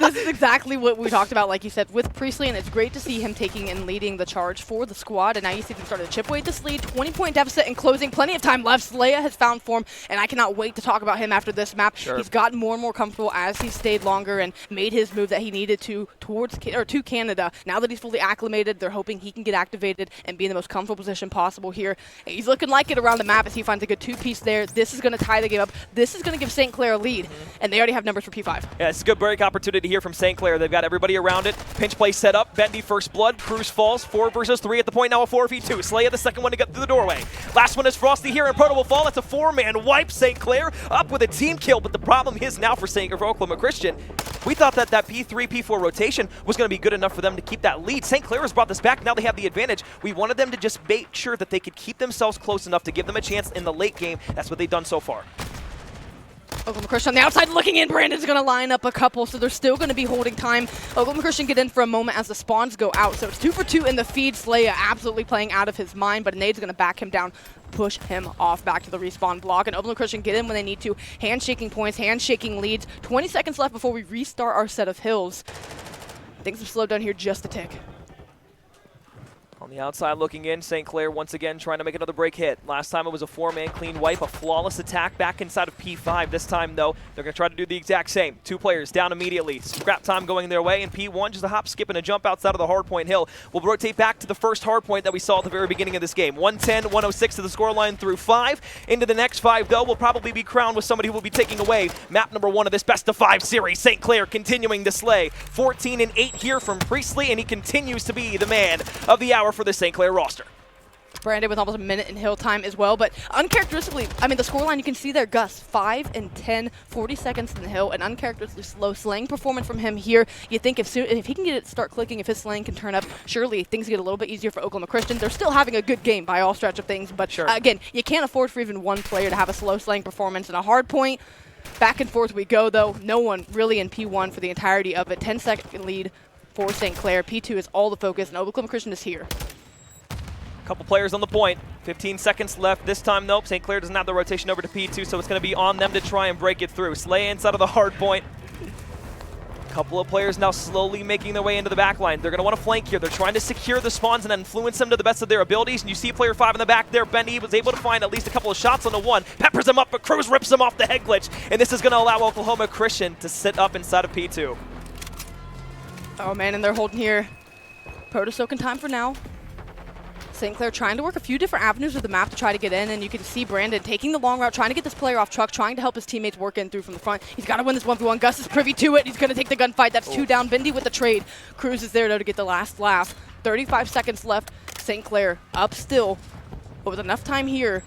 This is exactly what we talked about, like you said, with Priestley, and it's great to see him taking and leading the charge for the squad. And now you see them start to chip away at this lead, 20-point deficit and closing, plenty of time left. Slaya has found form, and I cannot wait to talk about him after this map. Sure. He's gotten more and more comfortable as he stayed longer and made his move that he needed to to Canada. Now that he's fully acclimated, they're hoping he can get activated and be in the most comfortable position possible here. He's looking like it around the map as he finds a good two-piece there. This is going to tie the game up. This is going to give St. Clair a lead, and they already have numbers for P5. Yeah, it's a good break opportunity here from St. Clair. They've got everybody around it. Pinch play set up. Bendy first blood. Cruz falls. 4 versus 3 at the point. Now a 4v2. Slaya the second one to get through the doorway. Last one is Frosty here, and Proto will fall. That's a 4-man wipe. St. Clair up with a team kill, but the problem is now for Oklahoma Christian. We thought that P3, P4 rotation was going to be good enough for them to keep that lead. St. Clair has brought this back. Now they have the advantage. We wanted them to just make sure that they could keep themselves close enough to give them a chance in the late game. That's what they've done so far. Oklahoma Christian on the outside looking in. Brandon's going to line up a couple, so they're still going to be holding time. Oklahoma Christian get in for a moment as the spawns go out. So it's 2 for 2 in the feed. Slaya absolutely playing out of his mind, but Nade's going to back him down, push him off back to the respawn block. And Oklahoma Christian get in when they need to. Handshaking points, handshaking leads. 20 seconds left before we restart our set of hills. Things have slowed down here just a tick. On the outside looking in, St. Clair once again trying to make another break hit. Last time it was a 4-man clean wipe, a flawless attack back inside of P5. This time, though, they're going to try to do the exact same. 2 players down immediately. Scrap time going their way, and P1 just a hop, skip, and a jump outside of the hardpoint hill. We'll rotate back to the first hardpoint that we saw at the very beginning of this game. 110-106 to the scoreline through 5. Into the next 5, though, will probably be crowned with somebody who will be taking away map number 1 of this best-of-5 series. St. Clair continuing to slay. 14-8 here from Priestley, and he continues to be the man of the hour for the St. Clair roster. Brandon with almost a minute in hill time as well, but uncharacteristically, I mean, the scoreline you can see there, Gus, 5 and 10, 40 seconds in the hill, an uncharacteristically slow slaying performance from him here. You think if he can get it start clicking, if his slaying can turn up, surely things get a little bit easier for Oklahoma Christian. They're still having a good game by all stretch of things, but again, you can't afford for even one player to have a slow slaying performance and a hard point. Back and forth we go, though. No one really in P1 for the entirety of it. 10-second lead for St. Clair. P2 is all the focus, and Oklahoma Christian is here. Couple players on the point. 15 seconds left. This time, nope, St. Clair doesn't have the rotation over to P2, so it's going to be on them to try and break it through. Slay inside of the hard point. Couple of players now slowly making their way into the back line. They're going to want to flank here. They're trying to secure the spawns and influence them to the best of their abilities. And you see player 5 in the back there. Bendy was able to find at least a couple of shots on the 1. Peppers him up, but Cruz rips him off the head glitch. And this is going to allow Oklahoma Christian to sit up inside of P2. Oh, man, and they're holding here. Proto soaking time for now. St. Clair trying to work a few different avenues of the map to try to get in, and you can see Brandon taking the long route, trying to get this player off truck, trying to help his teammates work in through from the front. He's got to win this 1v1. Gus is privy to it. He's going to take the gunfight. That's 2 down. Bendy with the trade. Cruz is there, though, to get the last laugh. 35 seconds left. St. Clair up still, but with enough time here,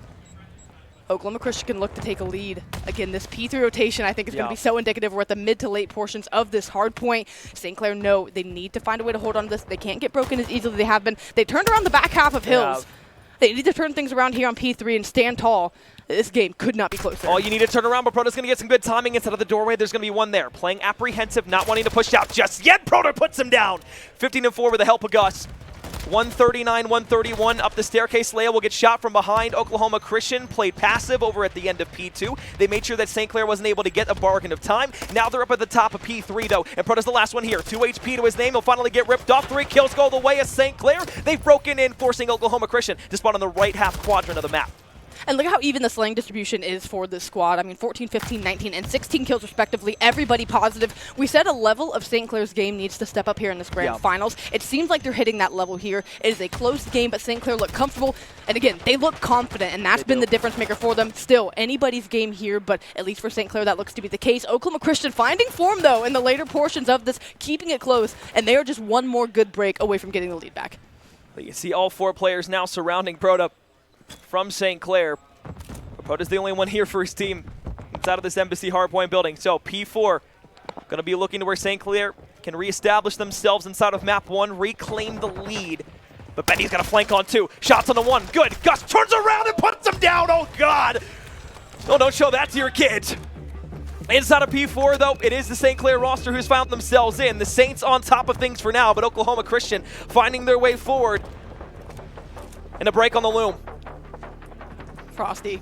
Oklahoma Christian can look to take a lead. Again, this P3 rotation I think is going to be so indicative. We're at the mid to late portions of this hard point. St. Clair know they need to find a way to hold on to this. They can't get broken as easily as they have been. They turned around the back half of hills. They need to turn things around here on P3 and stand tall. This game could not be closer. Oh, you need to turn around, but Proto's going to get some good timing inside of the doorway. There's going to be one there. Playing apprehensive, not wanting to push out just yet. Proto puts him down. 15-4 with the help of Gus. 139-131 up the staircase. Leia will get shot from behind. Oklahoma Christian played passive over at the end of P2. They made sure that St. Clair wasn't able to get a bargain of time. Now they're up at the top of P3, though, and Proto's the last one here. 2 HP to his name. He'll finally get ripped off. 3 kills go the way of St. Clair. They've broken in, forcing Oklahoma Christian to spawn on the right half quadrant of the map. And look how even the slaying distribution is for this squad. I mean, 14, 15, 19, and 16 kills respectively. Everybody positive. We said a level of St. Clair's game needs to step up here in this grand finals. It seems like they're hitting that level here. It is a close game, but St. Clair look comfortable. And again, they look confident, and that's been the difference maker for them. Still, anybody's game here, but at least for St. Clair, that looks to be the case. Oklahoma Christian finding form, though, in the later portions of this, keeping it close, and they are just one more good break away from getting the lead back. But you see all 4 players now surrounding Proto from St. Clair. Proto's the only one here for his team inside of this Embassy Hardpoint building. So P4 going to be looking to where St. Clair can reestablish themselves inside of map 1, reclaim the lead. But Benny's got a flank on 2. Shots on the 1. Good. Gus turns around and puts him down. Oh, God. Oh, don't show that to your kids. Inside of P4, though, it is the St. Clair roster who's found themselves in. The Saints on top of things for now, but Oklahoma Christian finding their way forward. And a break on the loom. Frosty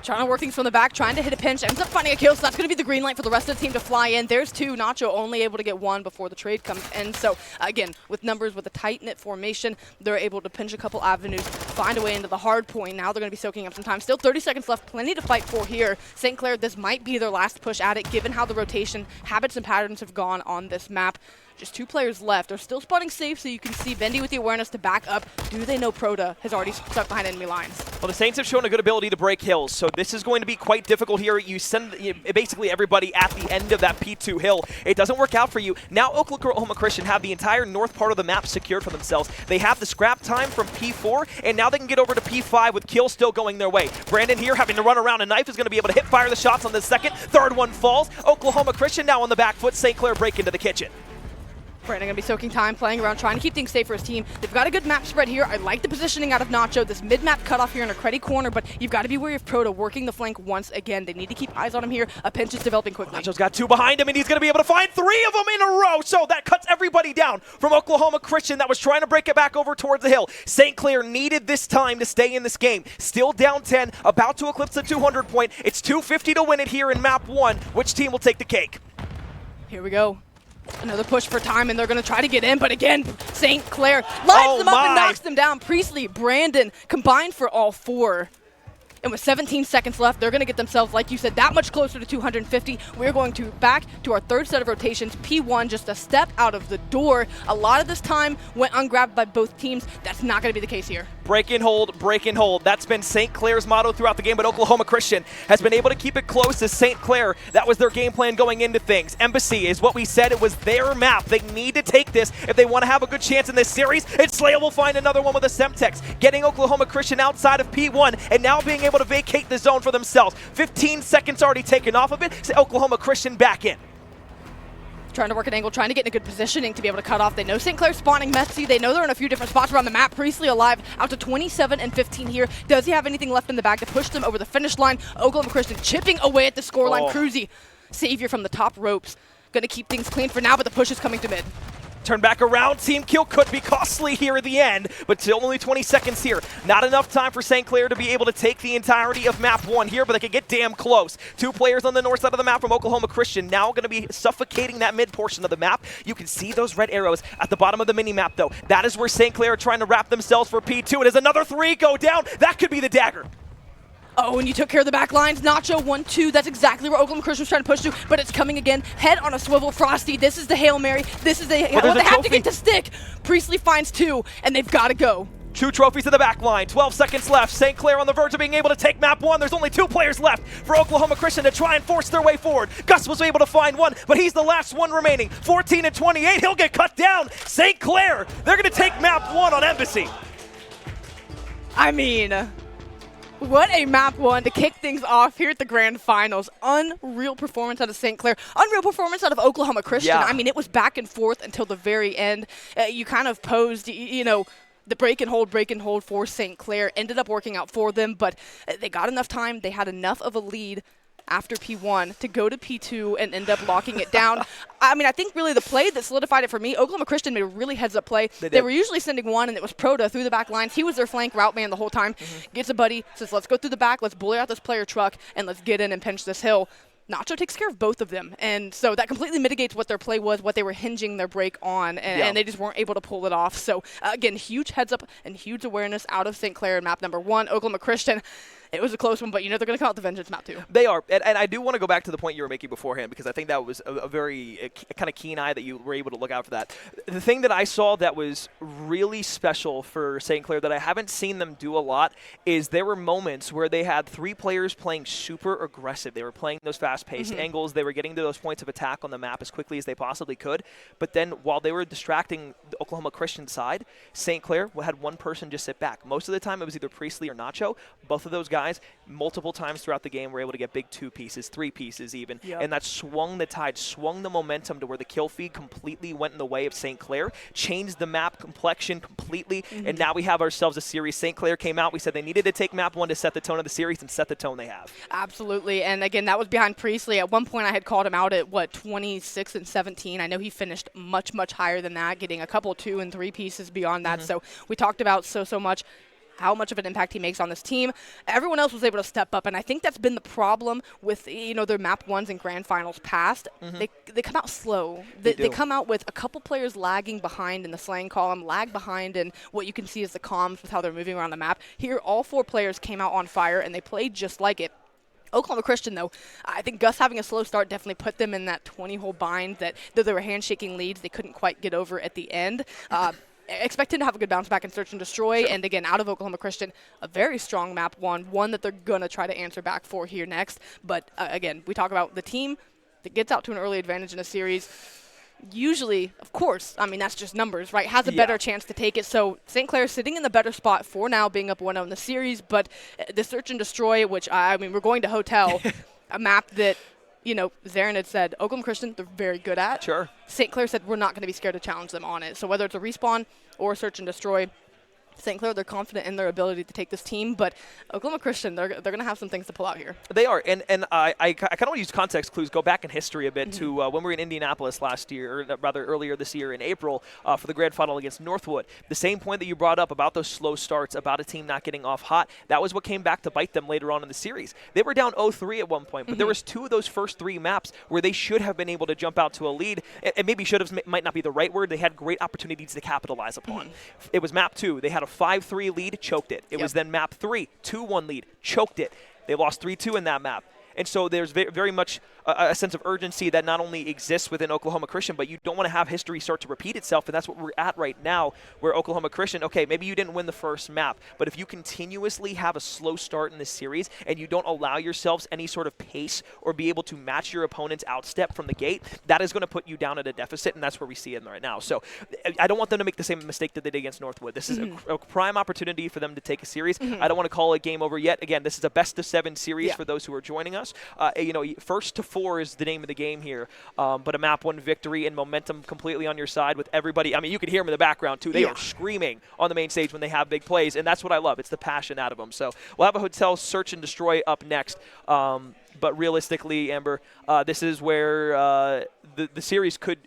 trying to work things from the back, trying to hit a pinch, ends up finding a kill, so that's going to be the green light for the rest of the team to fly in. There's 2, Nacho only able to get 1 before the trade comes in. So again, with numbers, with a tight-knit formation, they're able to pinch a couple avenues, find a way into the hard point. Now they're going to be soaking up some time. Still 30 seconds left, plenty to fight for here. St. Clair, this might be their last push at it, given how the rotation habits and patterns have gone on this map. Just 2 players left. They're still spotting safe, so you can see Bendy with the awareness to back up. Do they know Proto has already stuck behind enemy lines? Well, the Saints have shown a good ability to break hills, so this is going to be quite difficult here. You send basically everybody at the end of that P2 hill. It doesn't work out for you. Now Oklahoma Christian have the entire north part of the map secured for themselves. They have the scrap time from P4, and now they can get over to P5 with kills still going their way. Brandon here having to run around a knife is going to be able to hit fire the shots on the second. Third one falls. Oklahoma Christian now on the back foot. St. Clair break into the kitchen. Brandon going to be soaking time, playing around, trying to keep things safe for his team. They've got a good map spread here. I like the positioning out of Nacho. This mid-map cutoff here in a cruddy corner, but you've got to be wary of Proto working the flank once again. They need to keep eyes on him here. A pinch is developing quickly. Nacho's got 2 behind him, and he's going to be able to find 3 of them in a row. So that cuts everybody down from Oklahoma Christian that was trying to break it back over towards the hill. St. Clair needed this time to stay in this game. Still down 10, about to eclipse the 200 point. It's 250 to win it here in map 1. Which team will take the cake? Here we go. Another push for time, and they're going to try to get in, but again, St. Clair lines them up and knocks them down. Priestley, Brandon combined for all 4. And with 17 seconds left, they're going to get themselves, like you said, that much closer to 250. We're going to back to our 3rd set of rotations. P1 just a step out of the door. A lot of this time went ungrabbed by both teams. That's not going to be the case here. Break and hold, break and hold. That's been St. Clair's motto throughout the game, but Oklahoma Christian has been able to keep it close to St. Clair. That was their game plan going into things. Embassy is what we said. It was their map. They need to take this if they want to have a good chance in this series. And Slayer will find another one with a Semtex, getting Oklahoma Christian outside of P1 and now being able to vacate the zone for themselves. 15 seconds already taken off of it. So Oklahoma Christian back in. Trying to work an angle, trying to get in a good positioning to be able to cut off. They know St. Clair's spawning messy. They know they're in a few different spots around the map. Priestley alive, out to 27 and 15 here. Does he have anything left in the bag to push them over the finish line? Oklahoma Christian chipping away at the scoreline. Cruzy, savior from the top ropes. Going to keep things clean for now, but the push is coming to mid. Turn back around. Team kill could be costly here at the end, but still only 20 seconds here. Not enough time for St. Clair to be able to take the entirety of map 1 here, but they can get damn close. 2 players on the north side of the map from Oklahoma Christian now going to be suffocating that mid portion of the map. You can see those red arrows at the bottom of the mini-map, though. That is where St. Clair are trying to wrap themselves for P2. It is another 3 go down. That could be the dagger. Oh, and you took care of the back lines. Nacho 1-2. That's exactly where Oklahoma Christian was trying to push to, but it's coming again. Head on a swivel. Frosty, this is the Hail Mary. This is the what they have to get to stick. Priestley finds 2, and they've got to go. 2 trophies to the back line. 12 seconds left. St. Clair on the verge of being able to take map 1. There's only 2 players left for Oklahoma Christian to try and force their way forward. Gus was able to find 1, but he's the last one remaining. 14 and 28. He'll get cut down. St. Clair, they're going to take map 1 on Embassy. I mean, what a map 1 to kick things off here at the grand finals. Unreal performance out of St. Clair. Unreal performance out of Oklahoma Christian. Yeah. I mean, it was back and forth until the very end. You kind of posed, you know, the break and hold for St. Clair. Ended up working out for them, but they got enough time. They had enough of a lead after P1 to go to P2 and end up locking it down. I mean, I think really the play that solidified it for me, Oklahoma Christian made a really heads-up play. They were usually sending 1, and it was Proto through the back lines. He was their flank route man the whole time. Gets a buddy, says, let's go through the back, let's bully out this player truck, and let's get in and pinch this hill. Nacho takes care of both of them, and so that completely mitigates what their play was, what they were hinging their break on, and they just weren't able to pull it off. So, again, huge heads-up and huge awareness out of St. Clair in map number 1. Oklahoma Christian, it was a close one, but you know they're going to come out the Vengeance map too. They are, and I do want to go back to the point you were making beforehand, because I think that was a very kind of keen eye that you were able to look out for that. The thing that I saw that was really special for St. Clair that I haven't seen them do a lot is there were moments where they had 3 players playing super aggressive. They were playing those fast-paced angles. They were getting to those points of attack on the map as quickly as they possibly could. But then while they were distracting the Oklahoma Christian side, St. Clair had 1 person just sit back. Most of the time it was either Priestley or Nacho. Both of those guys multiple times throughout the game were able to get big 2 pieces, 3 pieces even, and that swung the tide, swung the momentum to where the kill feed completely went in the way of St. Clair, changed the map complexion completely, and now we have ourselves a series. St. Clair came out, we said they needed to take map 1 to set the tone of the series, and set the tone they have. Absolutely, and again, that was behind Priestley. At one point I had called him out at, 26 and 17. I know he finished much, much higher than that, getting a couple 2 and 3 pieces beyond that, so we talked about so much. how much of an impact he makes on this team. Everyone else was able to step up, and I think that's been the problem with their map 1s and grand finals past. They come out slow. They come out with a couple players lagging behind in the slaying column, lag behind in what you can see as the comms with how they're moving around the map. Here, all 4 players came out on fire, and they played just like it. Oklahoma Christian, though, I think Gus having a slow start definitely put them in that 20-hole bind that, though they were handshaking leads, they couldn't quite get over at the end. Expecting to have a good bounce back in Search and Destroy, and again, out of Oklahoma Christian, a very strong map one that they're going to try to answer back for here next. But again, we talk about the team that gets out to an early advantage in a series. Usually, of course, I mean, that's just numbers, right? Has a better chance to take it. So St. Clair sitting in the better spot for now, being up 1-0 in the series. But the Search and Destroy, which, I mean, we're going to Hotel, a map that, Zarin had said, Oklahoma Christian, they're very good at. Sure. St. Clair said, we're not going to be scared to challenge them on it. So whether it's a respawn or a Search and Destroy, St. Clair, they're confident in their ability to take this team, but Oklahoma Christian, they're going to have some things to pull out here. They are, and I kind of want to use context clues, go back in history a bit to when we were in Indianapolis last year, or rather earlier this year in April, for the grand final against Northwood. The same point that you brought up about those slow starts, about a team not getting off hot, that was what came back to bite them later on in the series. They were down 0-3 at one point, but there was 2 of those first 3 maps where they should have been able to jump out to a lead, and maybe should have might not be the right word. They had great opportunities to capitalize upon. It was map 2. They had a 5-3 lead, choked it. It was then map 3, 2-1 lead, choked it. They lost 3-2 in that map. And so there's very much a sense of urgency that not only exists within Oklahoma Christian, but you don't want to have history start to repeat itself, and that's what we're at right now, where Oklahoma Christian, okay, maybe you didn't win the first map, but if you continuously have a slow start in this series and you don't allow yourselves any sort of pace or be able to match your opponent's outstep from the gate, that is going to put you down at a deficit, and that's where we see it right now. So I don't want them to make the same mistake that they did against Northwood. This is a prime opportunity for them to take a series. I don't want to call it game over yet. Again, this is a best-of-7 series for those who are joining us. First to 4 is the name of the game here, but a map 1 victory and momentum completely on your side with everybody. I mean, you can hear them in the background, too. They are screaming on the main stage when they have big plays, and that's what I love. It's the passion out of them. So we'll have a Hotel Search and Destroy up next, but realistically, Amber, this is where the series could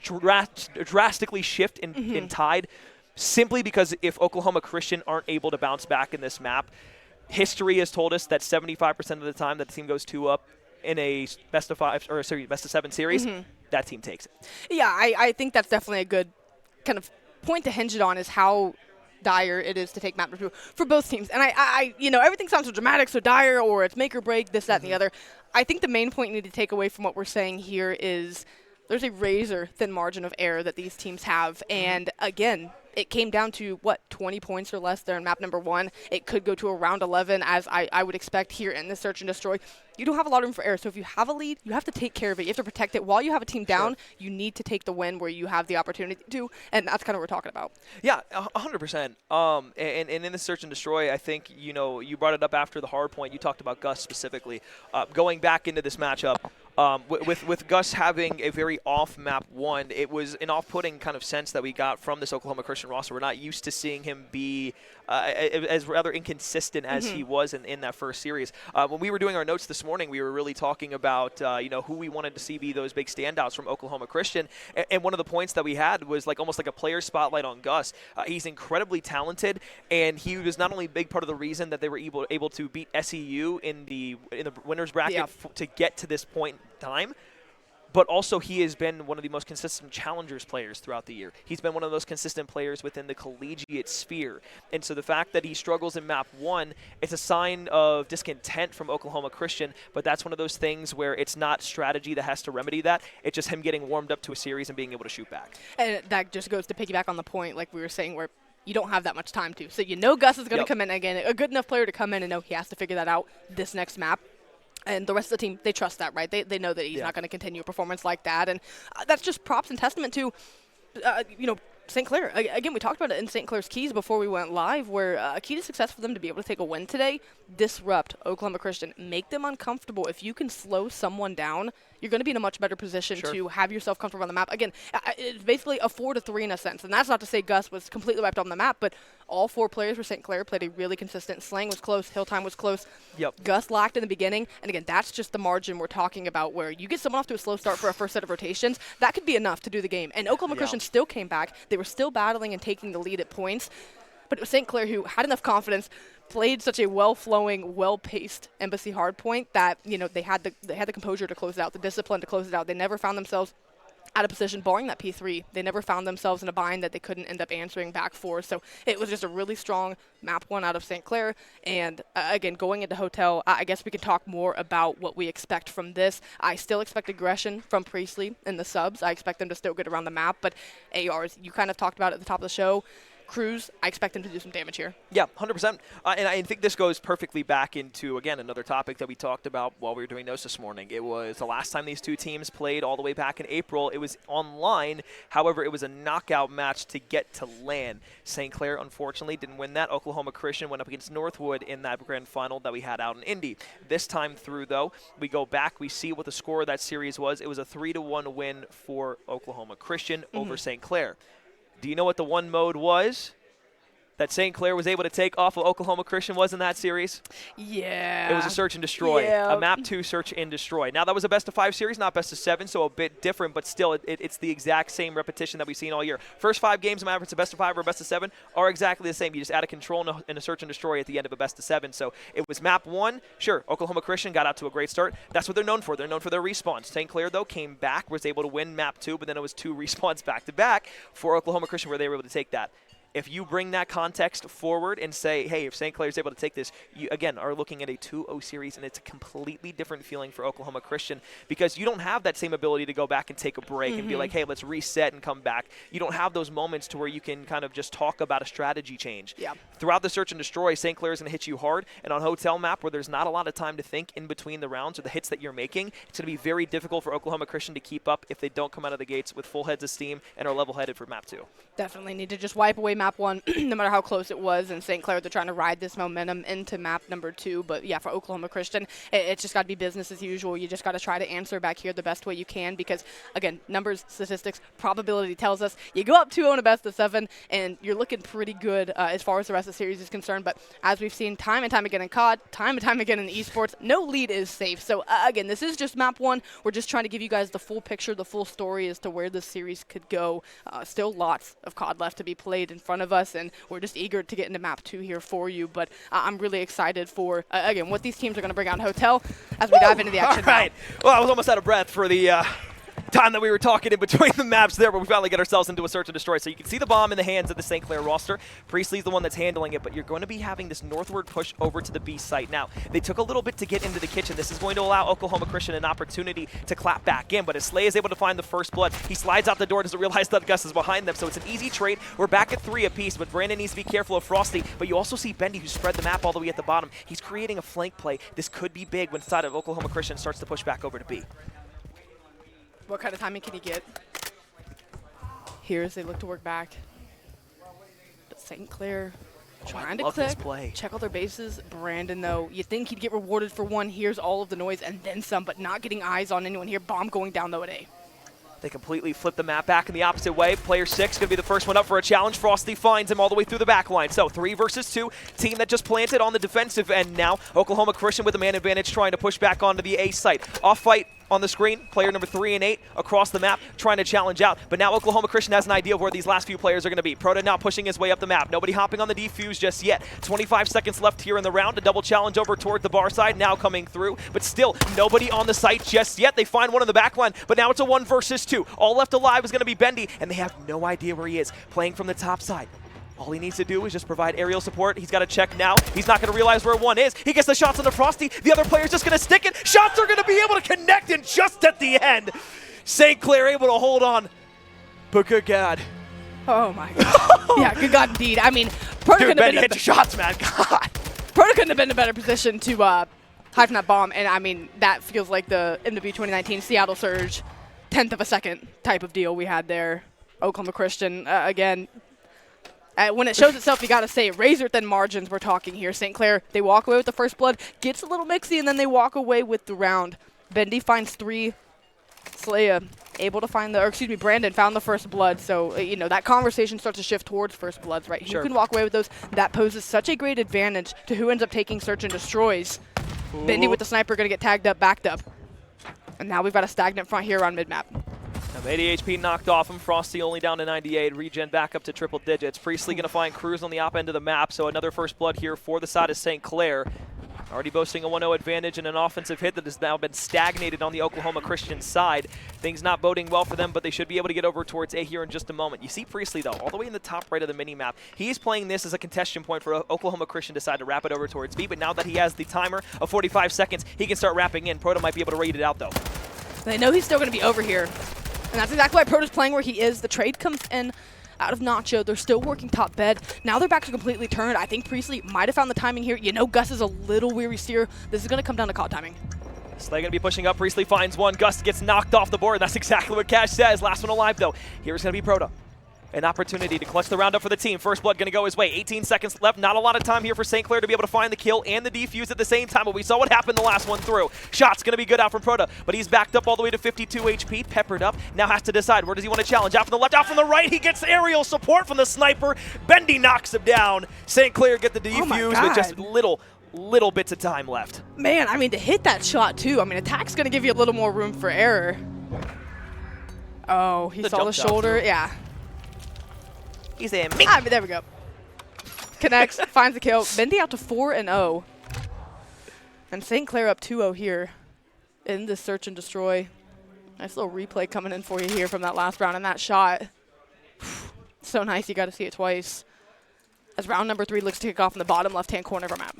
drastically shift in tide, simply because if Oklahoma Christian aren't able to bounce back in this map, history has told us that 75% of the time that the team goes 2 up in a best-of-7 series, that team takes it. Yeah, I think that's definitely a good kind of point to hinge it on, is how dire it is to take map number 2 for both teams. And I everything sounds so dramatic, so dire, or it's make or break, this, that, and the other. I think the main point you need to take away from what we're saying here is there's a razor-thin margin of error that these teams have. And again, it came down to, 20 points or less there in map number 1. It could go to around 11, as I would expect here in the Search and Destroy. You don't have a lot of room for error, so if you have a lead, you have to take care of it. You have to protect it. While you have a team down, you need to take the win where you have the opportunity to, and that's kind of what we're talking about. Yeah, 100%. And in the Search and Destroy, I think, you brought it up after the hard point. You talked about Gus specifically. Going back into this matchup, with Gus having a very off map 1, it was an off-putting kind of sense that we got from this Oklahoma Christian roster. We're not used to seeing him be as rather inconsistent as he was in that first series. When we were doing our notes this morning, we were really talking about who we wanted to see be those big standouts from Oklahoma Christian, and one of the points that we had was almost like a player spotlight on Gus. He's incredibly talented, and he was not only a big part of the reason that they were able to beat SEU in the winners bracket to get to this point in time, but also he has been one of the most consistent challengers players throughout the year. He's been one of the most consistent players within the collegiate sphere. And so the fact that he struggles in map 1, it's a sign of discontent from Oklahoma Christian, but that's one of those things where it's not strategy that has to remedy that. It's just him getting warmed up to a series and being able to shoot back. And that just goes to piggyback on the point, like we were saying, where you don't have that much time to. So Gus is going to come in again, a good enough player to come in and know he has to figure that out this next map. And the rest of the team, they trust that, right? They know that he's not going to continue a performance like that. And that's just props and testament to, St. Clair. Again, we talked about it in St. Clair's keys before we went live, where a key to success for them to be able to take a win today, disrupt Oklahoma Christian, make them uncomfortable. If you can slow someone down, you're going to be in a much better position to have yourself comfortable on the map. Again, it's basically a 4-3 in a sense. And that's not to say Gus was completely wiped on the map, but all 4 players for St. Clair played a really consistent. Slang was close. Hill time was close. Gus lacked in the beginning. And again, that's just the margin we're talking about, where you get someone off to a slow start for a first set of rotations. That could be enough to do the game. And Oklahoma Christian still came back. They were still battling and taking the lead at points. but it was St. Clair who had enough confidence, played such a well-flowing, well-paced Embassy hardpoint that, you know, they had the composure to close it out, the discipline to close it out. They never found themselves out of position, barring that P3. They never found themselves in a bind that they couldn't end up answering back for. So it was just a really strong map 1 out of St. Clair. And again, going into Hotel, I guess we can talk more about what we expect from this. I still expect aggression from Priestley in the subs. I expect them to still get around the map. But ARs, you kind of talked about at the top of the show. Cruz, I expect him to do some damage here. Yeah, 100%. And I think this goes perfectly back into, again, another topic that we talked about while we were doing NOCE this morning. It was the last time these two teams played all the way back in April. It was online. However, it was a knockout match to get to LAN. St. Clair, unfortunately, didn't win that. Oklahoma Christian went up against Northwood in that grand final that we had out in Indy. This time through, though, we go back. We see what the score of that series was. It was a 3-1 win for Oklahoma Christian over St. Clair. Do you know what the one mode was that St. Clair was able to take off of Oklahoma Christian was in that series? Yeah. It was a search and destroy, Yeah. a map 2 search and destroy. Now, that was a best-of-5 series, not best-of-7, so a bit different, but still, it's the exact same repetition that we've seen all year. First 5 games, no matter if it's a best-of-5 or a best-of-7, are exactly the same. You just add a control and a search and destroy at the end of a best-of-7. So it was map 1. Sure, Oklahoma Christian got out to a great start. That's what they're known for. They're known for their respawns. St. Clair, though, came back, was able to win map 2, but then it was 2 respawns back-to-back for Oklahoma Christian where they were able to take that. If you bring that context forward and say, hey, if St. Clair is able to take this, you, again, are looking at a 2-0 series, and it's a completely different feeling for Oklahoma Christian because you don't have that same ability to go back and take a break and be like, hey, let's reset and come back. You don't have those moments to where you can kind of just talk about a strategy change. Yeah. Throughout the search and destroy, St. Clair is going to hit you hard, and on Hotel map where there's not a lot of time to think in between the rounds or the hits that you're making, it's going to be very difficult for Oklahoma Christian to keep up if they don't come out of the gates with full heads of steam and are level-headed for map 2. Definitely need to just wipe away map 1, no matter how close it was. And St. Clair, they're trying to ride this momentum into map number 2. But yeah, for Oklahoma Christian, it's just got to be business as usual. You just got to try to answer back here the best way you can because, again, numbers, statistics, probability tells us you go up 2-0 in a best-of-7, and you're looking pretty good as far as the rest of the series is concerned. But as we've seen time and time again in COD, time and time again in esports, no lead is safe. So again, this is just map 1. We're just trying to give you guys the full picture, the full story as to where this series could go. Still lots of COD left to be played in front of us, and we're just eager to get into map 2 here for you. But I'm really excited for, again, what these teams are going to bring out in Hotel as we dive into the action. All right. Well, I was almost out of breath for the time that we were talking in between the maps there, but we finally get ourselves into a search and destroy. So you can see the bomb in the hands of the St. Clair roster. Priestley's the one that's handling it, but you're going to be having this northward push over to the B site. Now, they took a little bit to get into the kitchen. This is going to allow Oklahoma Christian an opportunity to clap back in, but as Slay is able to find the first blood, he slides out the door, doesn't realize that Gus is behind them, so it's an easy trade. We're back at 3 apiece, but Brandon needs to be careful of Frosty, but you also see Bendy, who spread the map all the way at the bottom. He's creating a flank play. This could be big when side of Oklahoma Christian starts to push back over to B. What kind of timing can he get? Here as they look to work back. But St. Clair trying to click, check all their bases. Brandon, though, you think he'd get rewarded for one. Here's all of the noise and then some, but not getting eyes on anyone here. Bomb going down, though, at A. They completely flip the map back in the opposite way. Player 6 going to be the first one up for a challenge. Frosty finds him all the way through the back line. So 3 versus 2. Team that just planted on the defensive end now. Oklahoma Christian with the man advantage trying to push back onto the A site. Off fight on the screen. Player number 3 and 8 across the map trying to challenge out. But now Oklahoma Christian has an idea of where these last few players are going to be. Proto now pushing his way up the map. Nobody hopping on the defuse just yet. 25 seconds left here in the round. A double challenge over toward the bar side now coming through. But still nobody on the site just yet. They find one in the back line. But now it's a 1 versus 2. All left alive is going to be Bendy. And they have no idea where he is. Playing from the top side. All he needs to do is just provide aerial support. He's got to check now. He's not going to realize where 1 is. He gets the shots on the Frosty. The other player's just going to stick it. Shots are going to be able to connect, and just at the end, St. Clair able to hold on. But good God. Oh, my God. Yeah, good God, indeed. I mean, Proto couldn't have been hit your shots, man. God. Proto couldn't have been in a better position to hide from that bomb. And, I mean, that feels like the MW 2019 Seattle Surge 10th of a second type of deal we had there. Oklahoma Christian, again, when it shows itself, you got to say, razor-thin margins we're talking here. St. Clair, they walk away with the first blood, gets a little mixy, and then they walk away with the round. Bendy finds 3. Slaya able to find Brandon found the first blood. So, you know, that conversation starts to shift towards first bloods, right? Sure. Who can walk away with those? That poses such a great advantage to who ends up taking search and destroys. Bendy with the sniper going to get tagged up, backed up. And now we've got a stagnant front here on mid-map. Now 80 HP knocked off him. Frosty only down to 98. Regen back up to triple digits. Priestley going to find Cruz on the op end of the map, so another first blood here for the side of St. Clair. Already boasting a 1-0 advantage and an offensive hit that has now been stagnated on the Oklahoma Christian side. Things not boding well for them, but they should be able to get over towards A here in just a moment. You see Priestley, though, all the way in the top right of the mini-map. He's playing this as a contention point for Oklahoma Christian to decide to wrap it over towards B, but now that he has the timer of 45 seconds, he can start wrapping in. Proto might be able to read it out, though. They know he's still going to be over here. And that's exactly why Proto's playing where he is. The trade comes in out of Nacho. They're still working top bed. Now they're back to completely turned. I think Priestley might have found the timing here. You know Gus is a little weary steer. This is going to come down to COD timing. Slay going to be pushing up. Priestley finds one. Gus gets knocked off the board. That's exactly what Cash says. Last one alive, though. Here's going to be Proto. An opportunity to clutch the round up for the team. First blood going to go his way. 18 seconds left. Not a lot of time here for St. Clair to be able to find the kill and the defuse at the same time, but we saw what happened the last one through. Shot's going to be good out from Proto, but he's backed up all the way to 52 HP, peppered up. Now has to decide, where does he want to challenge? Out from the left, out from the right. He gets aerial support from the sniper. Bendy knocks him down. St. Clair get the defuse with just little bits of time left. Man, I mean, to hit that shot, too. I mean, attack's going to give you a little more room for error. Oh, he saw the shoulder. Yeah. He's in. There we go. Connects, finds the kill. Bendy out to 4-0. And St. Clair up 2-0 here in this search and destroy. Nice little replay coming in for you here from that last round and that shot. So nice, you got to see it twice. As round number 3 looks to kick off in the bottom left-hand corner of our map.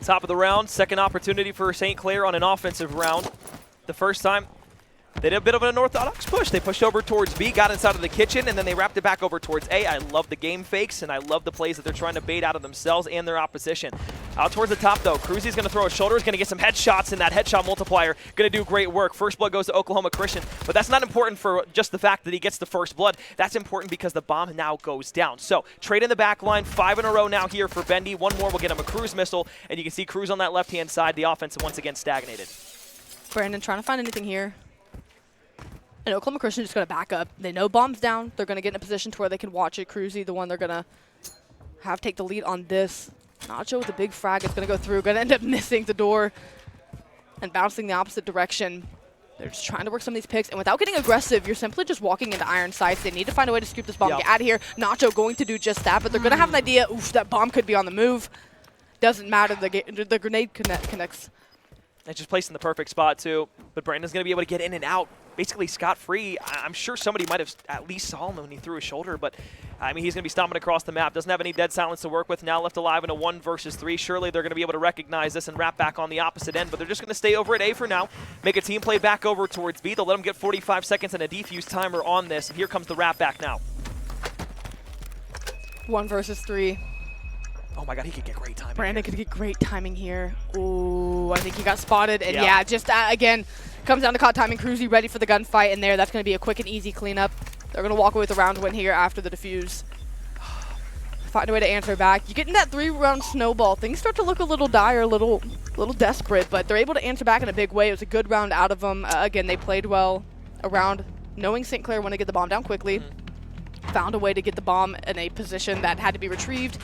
Top of the round, second opportunity for St. Clair on an offensive round. The first time, they did a bit of an unorthodox push. They pushed over towards B, got inside of the kitchen, and then they wrapped it back over towards A. I love the game fakes, and I love the plays that they're trying to bait out of themselves and their opposition. Out towards the top, though, Cruzy's going to throw a shoulder. He's going to get some headshots, and that headshot multiplier going to do great work. First blood goes to Oklahoma Christian, but that's not important for just the fact that he gets the first blood. That's important because the bomb now goes down. So, trade in the back line, 5 in a row now here for Bendy. One more will get him a Cruz missile, and you can see Cruz on that left-hand side. The offense once again stagnated. Brandon trying to find anything here. And Oklahoma Christian just going to back up. They know bomb's down. They're going to get in a position to where they can watch it. Cruzy, the one they're going to have take the lead on this. Nacho with a big frag is going to go through. Going to end up missing the door and bouncing the opposite direction. They're just trying to work some of these picks. And without getting aggressive, you're simply just walking into iron sights. They need to find a way to scoop this bomb, get out of here. Nacho going to do just that, but they're going to have an idea. Oof, that bomb could be on the move. Doesn't matter. The grenade connects. It's just placed in the perfect spot, too. But Brandon's going to be able to get in and out basically scot-free. I'm sure somebody might have at least saw him when he threw his shoulder, but I mean, he's going to be stomping across the map. Doesn't have any dead silence to work with. Now left alive in a 1 versus 3. Surely they're going to be able to recognize this and wrap back on the opposite end, but they're just going to stay over at A for now. Make a team play back over towards B. They'll let them get 45 seconds and a defuse timer on this. And here comes the wrap back now. 1 versus 3. Oh my God, he could get great timing. Brandon could get great timing here. Ooh, I think he got spotted. And yeah, just again, comes down to COD timing. Cruzy ready for the gunfight in there. That's going to be a quick and easy cleanup. They're going to walk away with a round win here after the defuse. Find a way to answer back. You get in that 3-round snowball. Things start to look a little dire, a little desperate, but they're able to answer back in a big way. It was a good round out of them. Again, they played well around, knowing St. Clair wanted to get the bomb down quickly. Found a way to get the bomb in a position that had to be retrieved.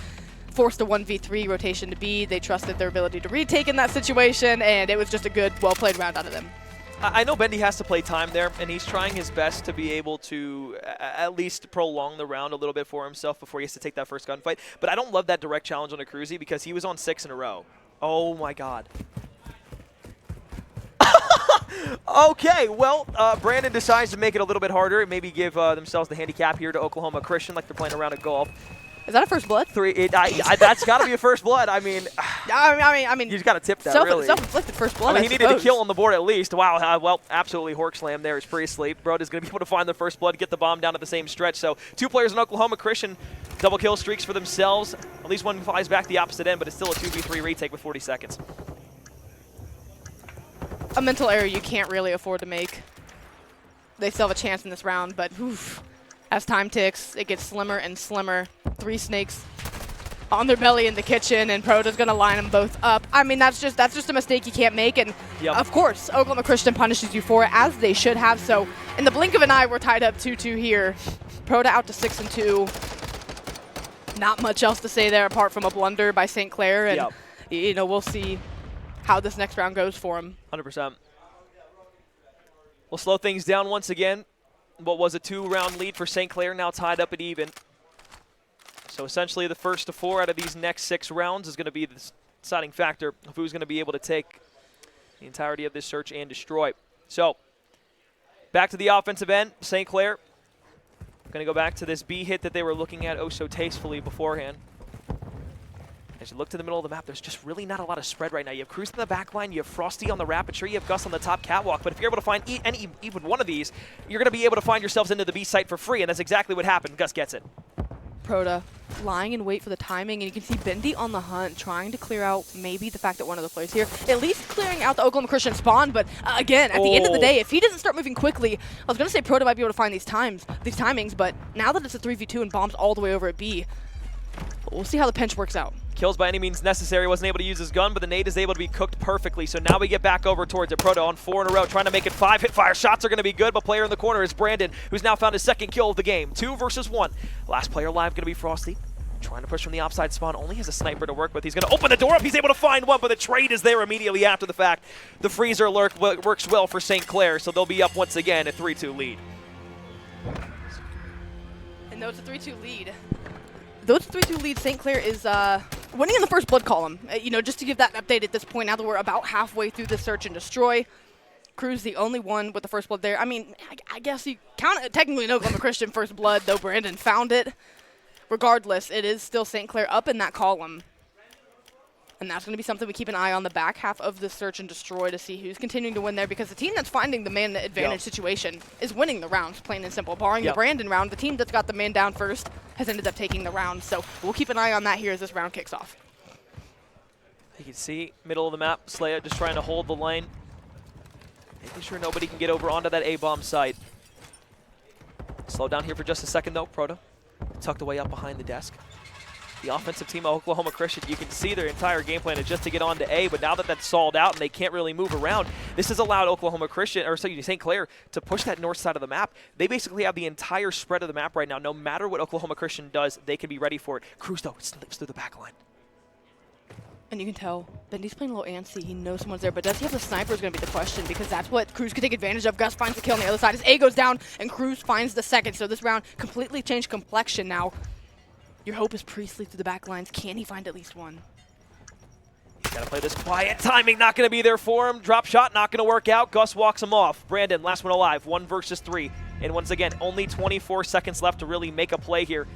Forced a 1v3 rotation to B. They trusted their ability to retake in that situation, and it was just a good, well-played round out of them. I know Bendy has to play time there, and he's trying his best to be able to at least prolong the round a little bit for himself before he has to take that first gunfight. But I don't love that direct challenge on a Cruzy because he was on 6 in a row. Oh, my God. Okay, well, Brandon decides to make it a little bit harder and maybe give themselves the handicap here to Oklahoma Christian like they're playing around at golf. Is that a first blood? 3. That's got to be a first blood. I mean, I mean, you just got to tip that, really. Self-inflicted first blood, I mean, he needed to kill on the board at least. Wow, well, absolutely hork slam there is Priestley. Broad is going to be able to find the first blood, get the bomb down at the same stretch. So 2 players in Oklahoma Christian, double kill streaks for themselves. At least one flies back the opposite end, but it's still a 2v3 retake with 40 seconds. A mental error you can't really afford to make. They still have a chance in this round, but oof. As time ticks, it gets slimmer and slimmer. 3 snakes on their belly in the kitchen, and Proto's going to line them both up. I mean, that's just a mistake you can't make, and of course, Oklahoma Christian punishes you for it, as they should have. So in the blink of an eye, we're tied up 2-2 here. Proto out to 6-2. Not much else to say there apart from a blunder by St. Clair, and you know, we'll see how this next round goes for him. 100%. We'll slow things down once again. What was a 2-round lead for St. Clair, now tied up at even. So essentially the first of 4 out of these next 6 rounds is going to be the deciding factor of who's going to be able to take the entirety of this search and destroy. So back to the offensive end. St. Clair going to go back to this B hit that they were looking at oh so tastefully beforehand. As you look to the middle of the map, there's just really not a lot of spread right now. You have Cruz in the back line, you have Frosty on the rapid, sure you have Gus on the top catwalk, but if you're able to find even one of these, you're going to be able to find yourselves into the B site for free, and that's exactly what happened. Gus gets it. Proto lying in wait for the timing, and you can see Bendy on the hunt, trying to clear out maybe the fact that one of the players here, at least clearing out the Oklahoma Christian spawn, but again, at the end of the day, if he doesn't start moving quickly, I was going to say Proto might be able to find these timings, but now that it's a 3v2 and bombs all the way over at B, we'll see how the pinch works out. Kills by any means necessary, wasn't able to use his gun, but the nade is able to be cooked perfectly. So now we get back over towards it. Proto on 4 in a row, trying to make it 5 hit fire. Shots are going to be good, but player in the corner is Brandon, who's now found his 2nd kill of the game. 2 versus 1. Last player alive going to be Frosty. Trying to push from the outside spawn, only has a sniper to work with. He's going to open the door up, he's able to find one, but the trade is there immediately after the fact. The freezer lurk works well for St. Clair, so they'll be up once again, a 3-2 lead. And though it's a 3-2 lead, St. Clair is winning in the first blood column. You know, just to give that update at this point, now that we're about halfway through the search and destroy, Cruz the only one with the first blood there. I mean, I guess you count it technically an Oklahoma Christian first blood, though Brandon found it. Regardless, it is still St. Clair up in that column. And that's going to be something we keep an eye on the back half of the search and destroy to see who's continuing to win there, because the team that's finding the man advantage situation is winning the rounds, plain and simple. Barring the Brandon round, the team that's got the man down first has ended up taking the round. So we'll keep an eye on that here as this round kicks off. You can see middle of the map, Slaya just trying to hold the lane. Making sure nobody can get over onto that A-bomb site. Slow down here for just a second though, Proto. Tucked away up behind the desk. The offensive team of Oklahoma Christian, you can see their entire game plan is just to get on to A, but now that that's stalled out and they can't really move around, this has allowed Oklahoma Christian, or St. Clair, to push that north side of the map. They basically have the entire spread of the map right now. No matter what Oklahoma Christian does, they can be ready for it. Cruz, though, slips through the back line. And you can tell Bendy's playing a little antsy. He knows someone's there, but does he have the sniper is going to be the question, because that's what Cruz could take advantage of. Gus finds the kill on the other side. His A goes down, and Cruz finds the second. So this round completely changed complexion now. Your hope is Priestley through the back lines. Can he find at least one? He's got to play this quiet. Timing not going to be there for him. Drop shot not going to work out. Gus walks him off. Brandon, last one alive. 1 versus 3. And once again, only 24 seconds left to really make a play here.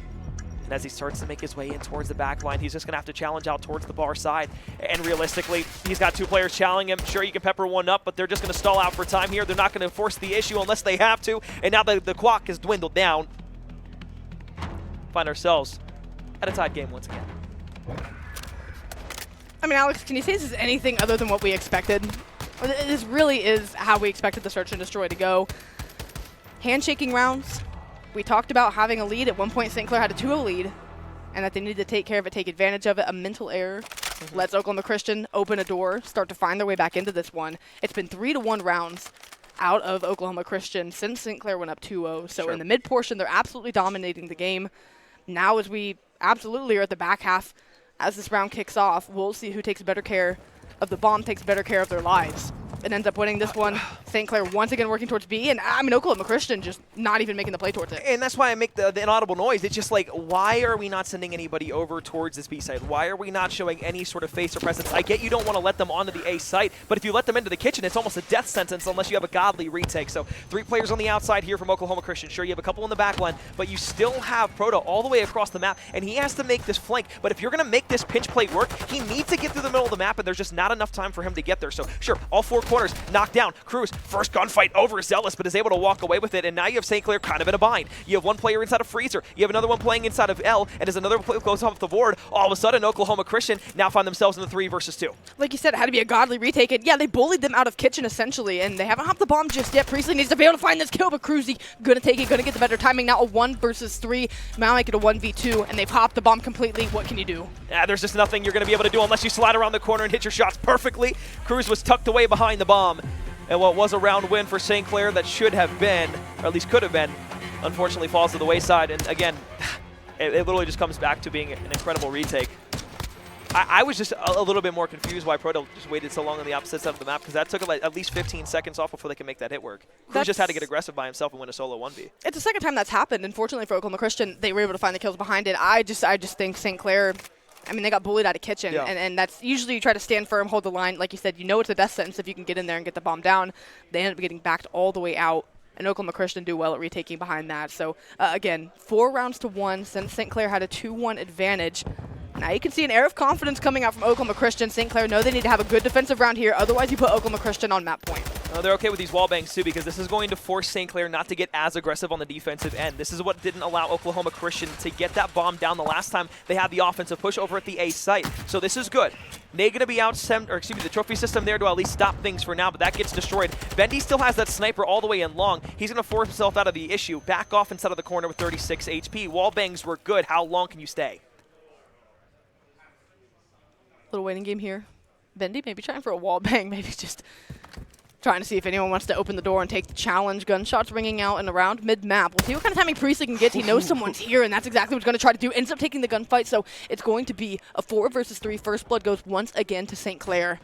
And as he starts to make his way in towards the back line, he's just going to have to challenge out towards the bar side. And realistically, he's got 2 players challenging him. Sure, you can pepper one up, but they're just going to stall out for time here. They're not going to force the issue unless they have to. And now the clock has dwindled down. Find ourselves at a tied game once again. I mean, Alex, can you say this is anything other than what we expected? This really is how we expected the search and destroy to go. Handshaking rounds. We talked about having a lead. At one point, St. Clair had a 2-0 lead, and that they needed to take care of it, take advantage of it. A mental error lets Oklahoma Christian open a door, start to find their way back into this one. It's been 3-1 rounds out of Oklahoma Christian since St. Clair went up 2-0. So in the mid portion, they're absolutely dominating the game. Now as we absolutely are at the back half, as this round kicks off, we'll see who takes better care of the bomb, takes better care of their lives. It ends up winning this one. St. Clair once again working towards B, and I mean, Oklahoma Christian just not even making the play towards it. And that's why I make the inaudible noise. It's just like, why are we not sending anybody over towards this B site? Why are we not showing any sort of face or presence? I get you don't want to let them onto the A site, but if you let them into the kitchen, it's almost a death sentence unless you have a godly retake. So 3 players on the outside here from Oklahoma Christian. Sure, you have a couple in the back line, but you still have Proto all the way across the map, and he has to make this flank. But if you're going to make this pinch play work, he needs to get through the middle of the map, and there's just not enough time for him to get there. So sure, all 4 corners knocked down. Cruz, first gunfight over Zealous, but is able to walk away with it, and now you have St. Clair kind of in a bind. You have 1 player inside of Freezer, you have another one playing inside of L, and as another player goes off the board, all of a sudden Oklahoma Christian now find themselves in the 3 versus 2. Like you said, it had to be a godly retake, and yeah, they bullied them out of kitchen essentially, and they haven't hopped the bomb just yet. Priestley needs to be able to find this kill, but Cruzy gonna take it, gonna get the better timing. Now a 1 versus 3, now make it a 1v2, and they've hopped the bomb completely. What can you do? Yeah, there's just nothing you're gonna be able to do unless you slide around the corner and hit your shots perfectly. Cruz was tucked away behind the bomb. And what was a round win for St. Clair that should have been, or at least could have been, unfortunately falls to the wayside. And again, it literally just comes back to being an incredible retake. I was just a little bit more confused why Proto just waited so long on the opposite side of the map, because that took like at least 15 seconds off before they could make that hit work. Cruz just had to get aggressive by himself and win a solo 1v. It's the second time that's happened. Unfortunately for Oklahoma Christian, they were able to find the kills behind it. I just think St. Clair, I mean, they got bullied out of kitchen, and that's usually you try to stand firm, hold the line. Like you said, you know it's the death sentence if you can get in there and get the bomb down. They end up getting backed all the way out, and Oklahoma Christian do well at retaking behind that. So, again, 4 rounds to 1 since St. Clair had a 2-1 advantage. Now you can see an air of confidence coming out from Oklahoma Christian. St. Clair know they need to have a good defensive round here, otherwise you put Oklahoma Christian on map point. They're okay with these wall bangs too, because this is going to force St. Clair not to get as aggressive on the defensive end. This is what didn't allow Oklahoma Christian to get that bomb down the last time they had the offensive push over at the A site. So this is good. They're going to be the trophy system there to at least stop things for now, but that gets destroyed. Bendy still has that sniper all the way in long. He's going to force himself out of the issue. Back off inside of the corner with 36 HP. Wall bangs were good. How long can you stay? Little waiting game here. Bendy maybe trying for a wall bang, maybe just trying to see if anyone wants to open the door and take the challenge. Gunshots ringing out and around mid-map. We'll see what kind of timing Priestley can get. He knows someone's here, and that's exactly what he's going to try to do. Ends up taking the gunfight, so it's going to be a 4 versus 3. First blood goes once again to St. Clair.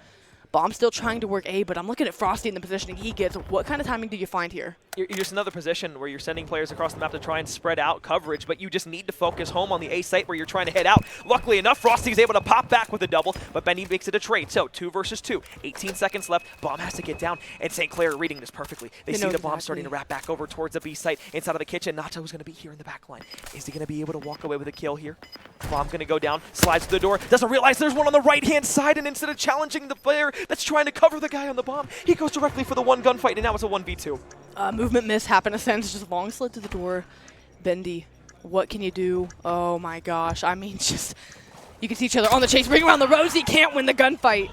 Bomb still trying to work A, but I'm looking at Frosty and the positioning he gets. What kind of timing do you find here? You're just another position where you're sending players across the map to try and spread out coverage, but you just need to focus home on the A site where you're trying to head out. Luckily enough, Frosty's able to pop back with a double, but Benny makes it a trade. So 2 versus 2, 18 seconds left. Bomb has to get down, and St. Clair are reading this perfectly. They see the bomb starting to wrap back over towards the B site inside of the kitchen. Nacho's going to be here in the back line. Is he going to be able to walk away with a kill here? Bomb going to go down, slides to the door, doesn't realize there's one on the right-hand side, and instead of challenging the player that's trying to cover the guy on the bomb, he goes directly for the 1 gunfight, and now it's a 1v2. Movement miss happened to sense, just long slid to the door. Bendy, what can you do? Oh my gosh, I mean, just, you can see each other on the chase, ring around the rosy, can't win the gunfight.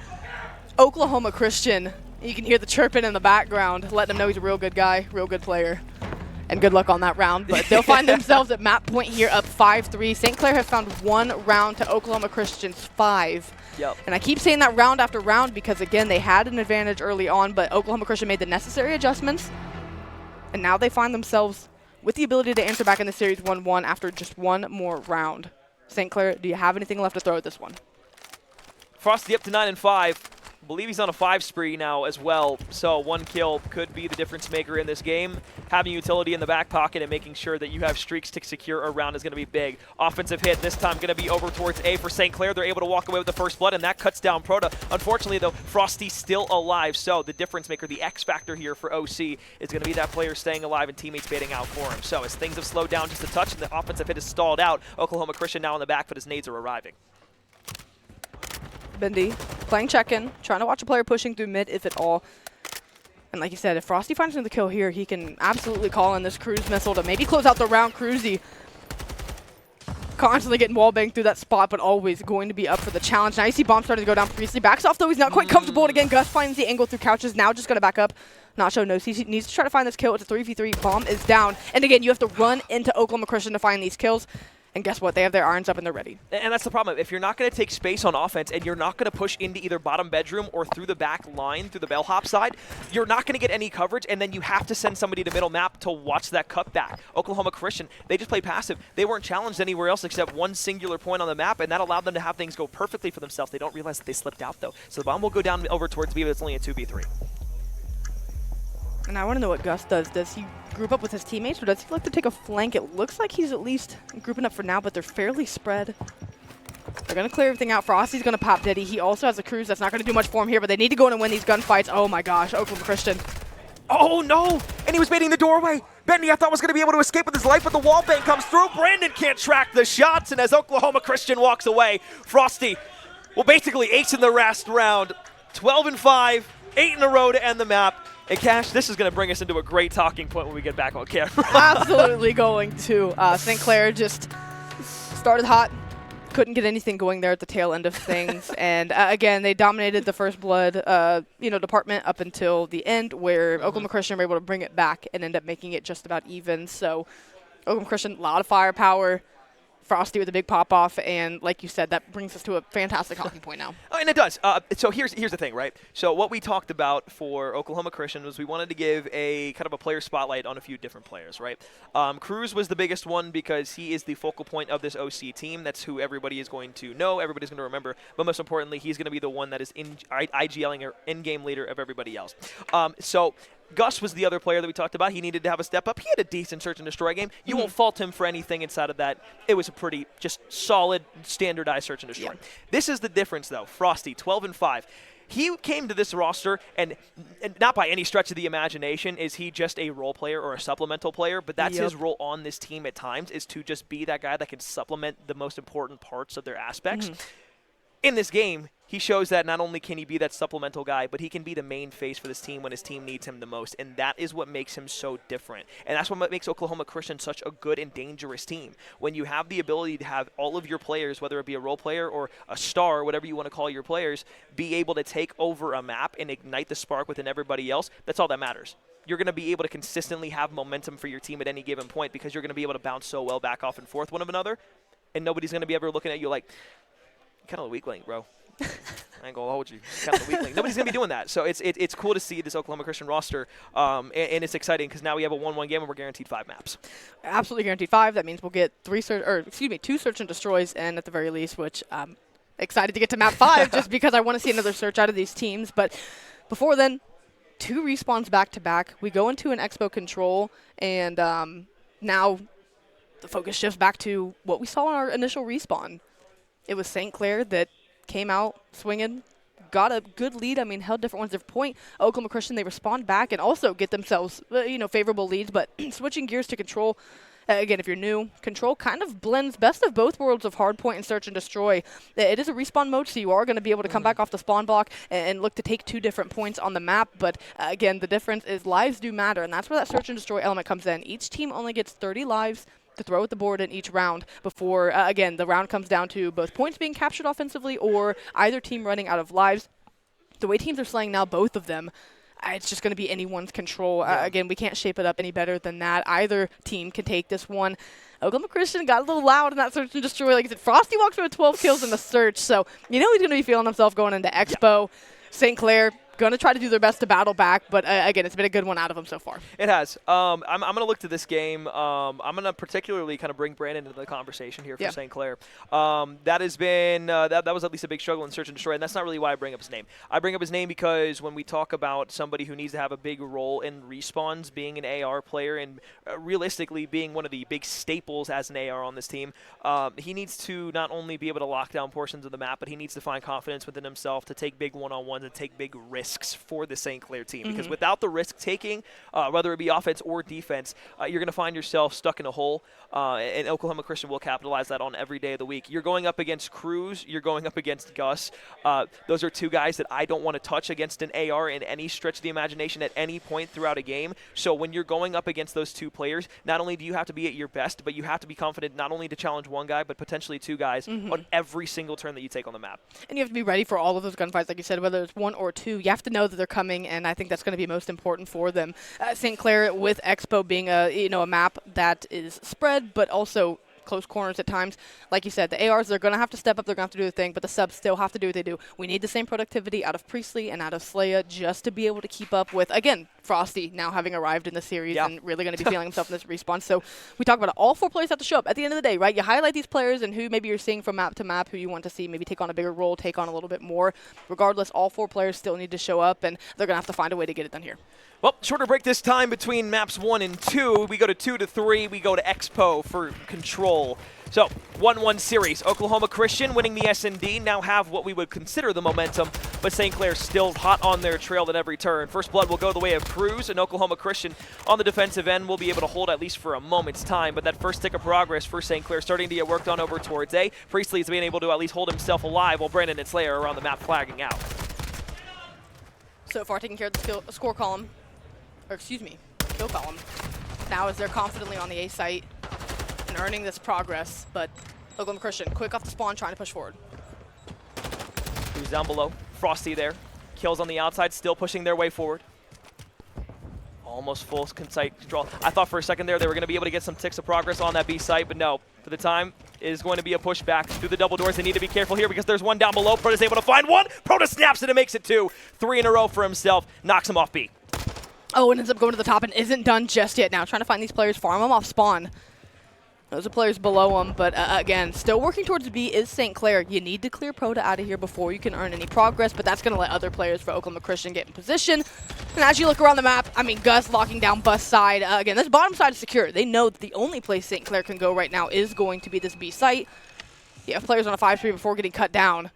Oklahoma Christian, you can hear the chirping in the background, letting him know he's a real good guy, real good player. And good luck on that round, but they'll find themselves at map point here up 5-3. St. Clair have found 1 round to Oklahoma Christian's 5. Yep. And I keep saying that round after round because, again, they had an advantage early on, but Oklahoma Christian made the necessary adjustments. And now they find themselves with the ability to answer back in the series 1-1 after just 1 more round. St. Clair, do you have anything left to throw at this one? Frosty up to 9-5. I believe he's on a 5 spree now as well, so 1 kill could be the difference maker in this game. Having utility in the back pocket and making sure that you have streaks to secure a round is going to be big. Offensive hit this time going to be over towards A for St. Clair. They're able to walk away with the first blood, and that cuts down Proto. Unfortunately, though, Frosty's still alive, so the difference maker, the X factor here for OC, is going to be that player staying alive and teammates baiting out for him. So as things have slowed down just a touch and the offensive hit is stalled out, Oklahoma Christian now on the back foot as nades are arriving. Bendy playing check-in, trying to watch a player pushing through mid, if at all. And like you said, if Frosty finds him the kill here, he can absolutely call in this cruise missile to maybe close out the round. Cruzy constantly getting wallbanged through that spot, but always going to be up for the challenge. Now you see bomb starting to go down. Priestley backs off, though. He's not quite comfortable. And again, Gus finds the angle through couches. Now just going to back up. Nacho knows he needs to try to find this kill. It's a 3v3. Bomb is down. And again, you have to run into Oklahoma Christian to find these kills. And guess what? They have their irons up and they're ready. And that's the problem. If you're not going to take space on offense and you're not going to push into either bottom bedroom or through the back line, through the bellhop side, you're not going to get any coverage, and then you have to send somebody to middle map to watch that cutback. Oklahoma Christian, they just play passive. They weren't challenged anywhere else except one singular point on the map, and that allowed them to have things go perfectly for themselves. They don't realize that they slipped out, though. So the bomb will go down over towards B, but it's only a 2v3. And I want to know what Gus does. Does he group up with his teammates, or does he like to take a flank? It looks like he's at least grouping up for now, but they're fairly spread. They're going to clear everything out. Frosty's going to pop Diddy. He also has a cruise that's not going to do much for him here, but they need to go in and win these gunfights. Oh my gosh, Oklahoma Christian. Oh no! And he was baiting the doorway. Bendy, I thought, was going to be able to escape with his life, but the wall bang comes through. Brandon can't track the shots, and as Oklahoma Christian walks away, Frosty will basically ace in the last round. 12-5, 8 in a row to end the map. And Cash, this is going to bring us into a great talking point when we get back on camera. Absolutely going to. St. Clair just started hot. Couldn't get anything going there at the tail end of things. And again, they dominated the first blood department up until the end, where Oklahoma Christian were able to bring it back and end up making it just about even. So Oklahoma Christian, a lot of firepower. Frosty with a big pop-off, and like you said, that brings us to a fantastic talking point now. And it does. So here's the thing, right? So what we talked about for Oklahoma Christian was we wanted to give a kind of a player spotlight on a few different players, right? Cruz was the biggest one because he is the focal point of this OC team. That's who everybody is going to know, everybody's going to remember. But most importantly, he's going to be the one that is IGLing or in-game leader of everybody else. So Gus was the other player that we talked about. He needed to have a step up. He had a decent search and destroy game. You won't fault him for anything inside of that. It was a pretty just solid, standardized search and destroy. Yeah. This is the difference, though. Frosty, 12-5. He came to this roster, and not by any stretch of the imagination is he just a role player or a supplemental player, but that's his role on this team at times, is to just be that guy that can supplement the most important parts of their aspects. In this game, he shows that not only can he be that supplemental guy, but he can be the main face for this team when his team needs him the most, and that is what makes him so different. And that's what makes Oklahoma Christian such a good and dangerous team. When you have the ability to have all of your players, whether it be a role player or a star, whatever you want to call your players, be able to take over a map and ignite the spark within everybody else, that's all that matters. You're going to be able to consistently have momentum for your team at any given point because you're going to be able to bounce so well back off and forth one of another, and nobody's going to be ever looking at you like, kind of a weak link, bro. I ain't gonna hold you. Kind of a weak link. Nobody's gonna be doing that. So it's cool to see this Oklahoma Christian roster, and it's exciting because now we have a 1-1 game and we're guaranteed 5 maps. Absolutely guaranteed 5. That means we'll get 2 search and destroys, and at the very least, which I'm excited to get to map 5 just because I want to see another search out of these teams. But before then, 2 respawns back to back. We go into an Expo control, and now the focus shifts back to what we saw in our initial respawn. It was St. Clair that came out swinging, got a good lead. I mean, held different ones at point. Oklahoma Christian, they respond back and also get themselves, favorable leads. But switching gears to control, again, if you're new, control kind of blends best of both worlds of hardpoint and search and destroy. It is a respawn mode, so you are going to be able to come back off the spawn block and look to take 2 different points on the map. But again, the difference is lives do matter, and that's where that search and destroy element comes in. Each team only gets 30 lives to throw at the board in each round before, again, the round comes down to both points being captured offensively or either team running out of lives. The way teams are slaying now, both of them, it's just going to be anyone's control. Again, we can't shape it up any better than that. Either team can take this one. Oklahoma Christian got a little loud in that search and destroy. Like I said, Frosty walks away with 12 kills in the search, so he's going to be feeling himself going into Expo. St. Clair going to try to do their best to battle back, but again, it's been a good one out of them so far. It has. I'm going to look to this game. I'm going to particularly kind of bring Brandon into the conversation here for St. Clair. That has been that was at least a big struggle in search and destroy, and that's not really why I bring up his name. I bring up his name because when we talk about somebody who needs to have a big role in respawns, being an AR player and realistically being one of the big staples as an AR on this team, he needs to not only be able to lock down portions of the map, but he needs to find confidence within himself to take big one-on-ones and take big risks for the St. Clair team. Because without the risk taking, whether it be offense or defense, you're going to find yourself stuck in a hole, and Oklahoma Christian will capitalize that on every day of the week. You're going up against Cruz, you're going up against Gus. Those are 2 guys that I don't want to touch against an AR in any stretch of the imagination at any point throughout a game. So when you're going up against those 2 players, not only do you have to be at your best, but you have to be confident not only to challenge one guy, but potentially 2 guys on every single turn that you take on the map. And you have to be ready for all of those gunfights, like you said, whether it's 1 or 2. You have to know that they're coming, and I think that's going to be most important for them. St. Clair, with Expo being a map that is spread, but also close corners at times. Like you said, the ARs, they're going to have to step up. They're going to have to do the thing, but the subs still have to do what they do. We need the same productivity out of Priestley and out of Slaya just to be able to keep up with, again, Frosty now having arrived in the series and really going to be feeling himself in this respawn. So we talk about it. All 4 players have to show up at the end of the day, right? You highlight these players and who maybe you're seeing from map to map, who you want to see maybe take on a bigger role, take on a little bit more. Regardless, all 4 players still need to show up, and they're going to have to find a way to get it done here. Well, shorter break this time between maps 1 and 2. We go to 2 to 3. We go to Expo for control. So, 1-1 series. Oklahoma Christian winning the S&D, now have what we would consider the momentum, but St. Clair still hot on their trail at every turn. First blood will go the way of Cruz, and Oklahoma Christian on the defensive end will be able to hold at least for a moment's time, but that first tick of progress for St. Clair starting to get worked on over towards A. Priestley is being able to at least hold himself alive while Brandon and Slayer are on the map flagging out. So far taking care of the score column, or excuse me, kill column. Now as they're confidently on the A site and earning this progress, but Oklahoma Christian quick off the spawn trying to push forward. Who's down below? Frosty there. Kills on the outside, still pushing their way forward. Almost full concise control. I thought for a second there they were going to be able to get some ticks of progress on that B site, but no. For the time, is going to be a pushback through the double doors. They need to be careful here because there's one down below. Proto's able to find one. Proto snaps it and makes it 2. 3 in a row for himself. Knocks him off B. Oh, and ends up going to the top and isn't done just yet now. Trying to find these players, farm them off spawn. Those are players below him, but again, still working towards B is St. Clair. You need to clear Proto out of here before you can earn any progress, but that's going to let other players for Oklahoma Christian get in position. And as you look around the map, I mean, Gus locking down bus side. Again, this bottom side is secure. They know that the only place St. Clair can go right now is going to be this B site. You have players on a 5-3 before getting cut down.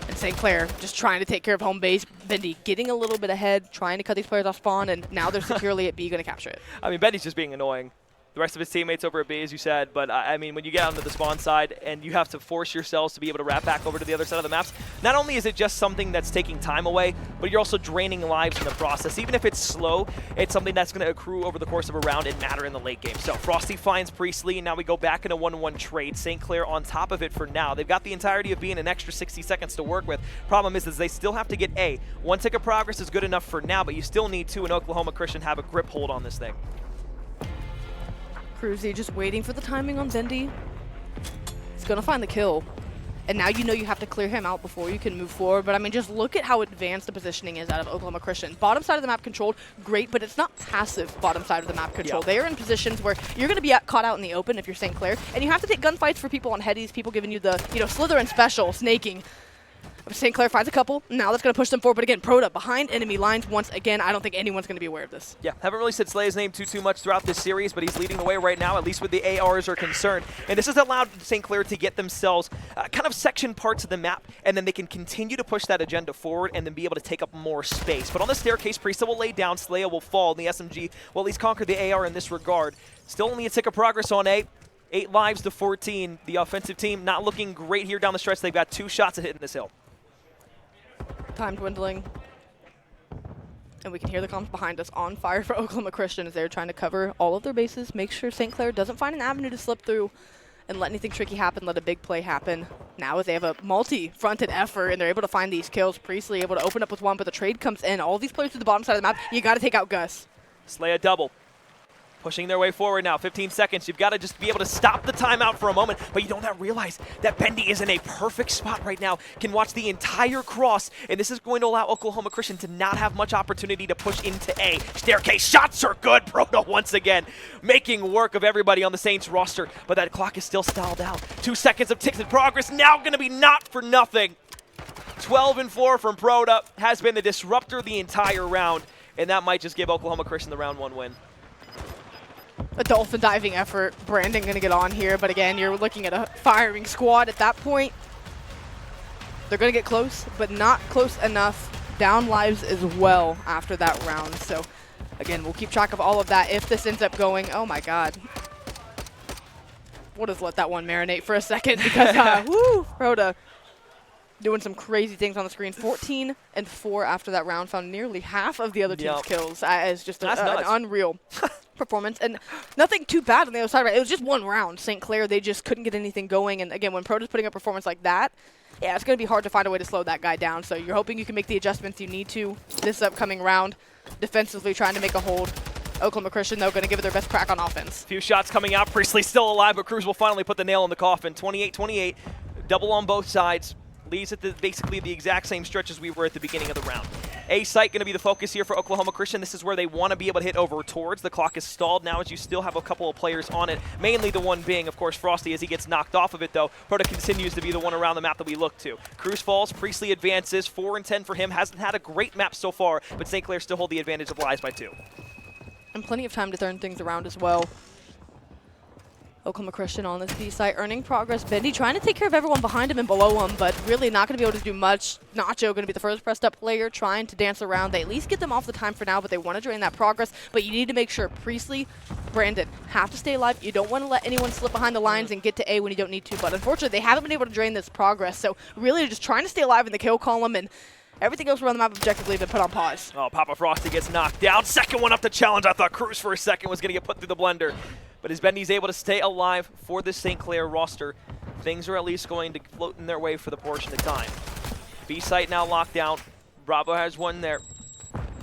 And St. Clair just trying to take care of home base. Bendy getting a little bit ahead, trying to cut these players off spawn, and now they're securely at B going to capture it. I mean, Bendy's just being annoying. The rest of his teammates over at B, as you said, but I mean, when you get onto the spawn side and you have to force yourselves to be able to wrap back over to the other side of the maps, not only is it just something that's taking time away, but you're also draining lives in the process. Even if it's slow, it's something that's going to accrue over the course of a round and matter in the late game. So Frosty finds Priestley, and now we go back in a 1-1 trade. St. Clair on top of it for now. They've got the entirety of B and an extra 60 seconds to work with. Problem is they still have to get A. 1 tick of progress is good enough for now, but you still need 2, and Oklahoma Christian have a grip hold on this thing. Cruzy just waiting for the timing on Bendy. He's going to find the kill. And now you know you have to clear him out before you can move forward. But I mean, just look at how advanced the positioning is out of Oklahoma Christian. Bottom side of the map controlled, great, but it's not passive bottom side of the map control. Yeah. They are in positions where you're going to be caught out in the open if you're St. Clair. And you have to take gunfights for people on headies, people giving you the, slither and special, snaking. St. Clair finds a couple. Now that's going to push them forward. But again, Proto behind enemy lines once again. I don't think anyone's going to be aware of this. Yeah, haven't really said Slay's name too much throughout this series, but he's leading the way right now, at least with the ARs are concerned. And this has allowed St. Clair to get themselves kind of section parts of the map, and then they can continue to push that agenda forward and then be able to take up more space. But on the staircase, Priesta will lay down, Slaya will fall, and the SMG will at least conquer the AR in this regard. Still only a tick of progress on A. 8 lives to 14. The offensive team not looking great here down the stretch. They've got 2 shots at hitting this hill. Time dwindling. And we can hear the comms behind us on fire for Oklahoma Christian as they're trying to cover all of their bases, make sure St. Clair doesn't find an avenue to slip through and let anything tricky happen, let a big play happen. Now as they have a multi-fronted effort and they're able to find these kills, Priestley able to open up with one, but the trade comes in. All these players to the bottom side of the map, you got to take out Gus. Slay a double. Pushing their way forward now, 15 seconds. You've got to just be able to stop the timeout for a moment, but you don't realize that Bendy is in a perfect spot right now, can watch the entire cross, and this is going to allow Oklahoma Christian to not have much opportunity to push into A. Staircase shots are good. Proto once again making work of everybody on the Saints roster, but that clock is still stalled out. 2 seconds of ticks in progress, now going to be not for nothing. 12-4 from Proto has been the disruptor the entire round, and that might just give Oklahoma Christian the round 1 win. A dolphin diving effort. Brandon going to get on here, but again, you're looking at a firing squad at that point. They're going to get close, but not close enough. Down lives as well after that round. So again, we'll keep track of all of that if this ends up going. Oh my God. We'll just let that one marinate for a second because woo, Proto doing some crazy things on the screen. 14-4 after that round, found nearly half of the other team's kills as just an unreal performance, and nothing too bad on the other side. Right? It was just one round. St. Clair, they just couldn't get anything going, and again, when Proto's putting up performance like that, yeah, it's going to be hard to find a way to slow that guy down, so you're hoping you can make the adjustments you need to this upcoming round, defensively trying to make a hold. Oklahoma Christian, though, going to give it their best crack on offense. Few shots coming out. Priestley still alive, but Cruz will finally put the nail in the coffin. 28-28, double on both sides. Leaves at basically the exact same stretch as we were at the beginning of the round. A site going to be the focus here for Oklahoma Christian. This is where they want to be able to hit over towards. The clock is stalled now as you still have a couple of players on it. Mainly the one being, of course, Frosty as he gets knocked off of it, though. Proto continues to be the one around the map that we look to. Cruz falls. Priestley advances. 4-10 for him. Hasn't had a great map so far, but St. Clair still hold the advantage of lives by 2. And plenty of time to turn things around as well. Oklahoma Christian on this B site, earning progress. Bendy trying to take care of everyone behind him and below him, but really not going to be able to do much. Nacho going to be the first pressed up player, trying to dance around. They at least get them off the time for now, but they want to drain that progress. But you need to make sure Priestley, Brandon have to stay alive. You don't want to let anyone slip behind the lines and get to A when you don't need to. But unfortunately, they haven't been able to drain this progress. So really just trying to stay alive in the kill column, and everything else around the map objectively has been put on pause. Oh, Papa Frosty gets knocked down. Second one up to challenge. I thought Cruz for a second was going to get put through the blender. But as Bendy's able to stay alive for this St. Clair roster, things are at least going to float in their way for the portion of time. B site now locked down. Bravo has one there.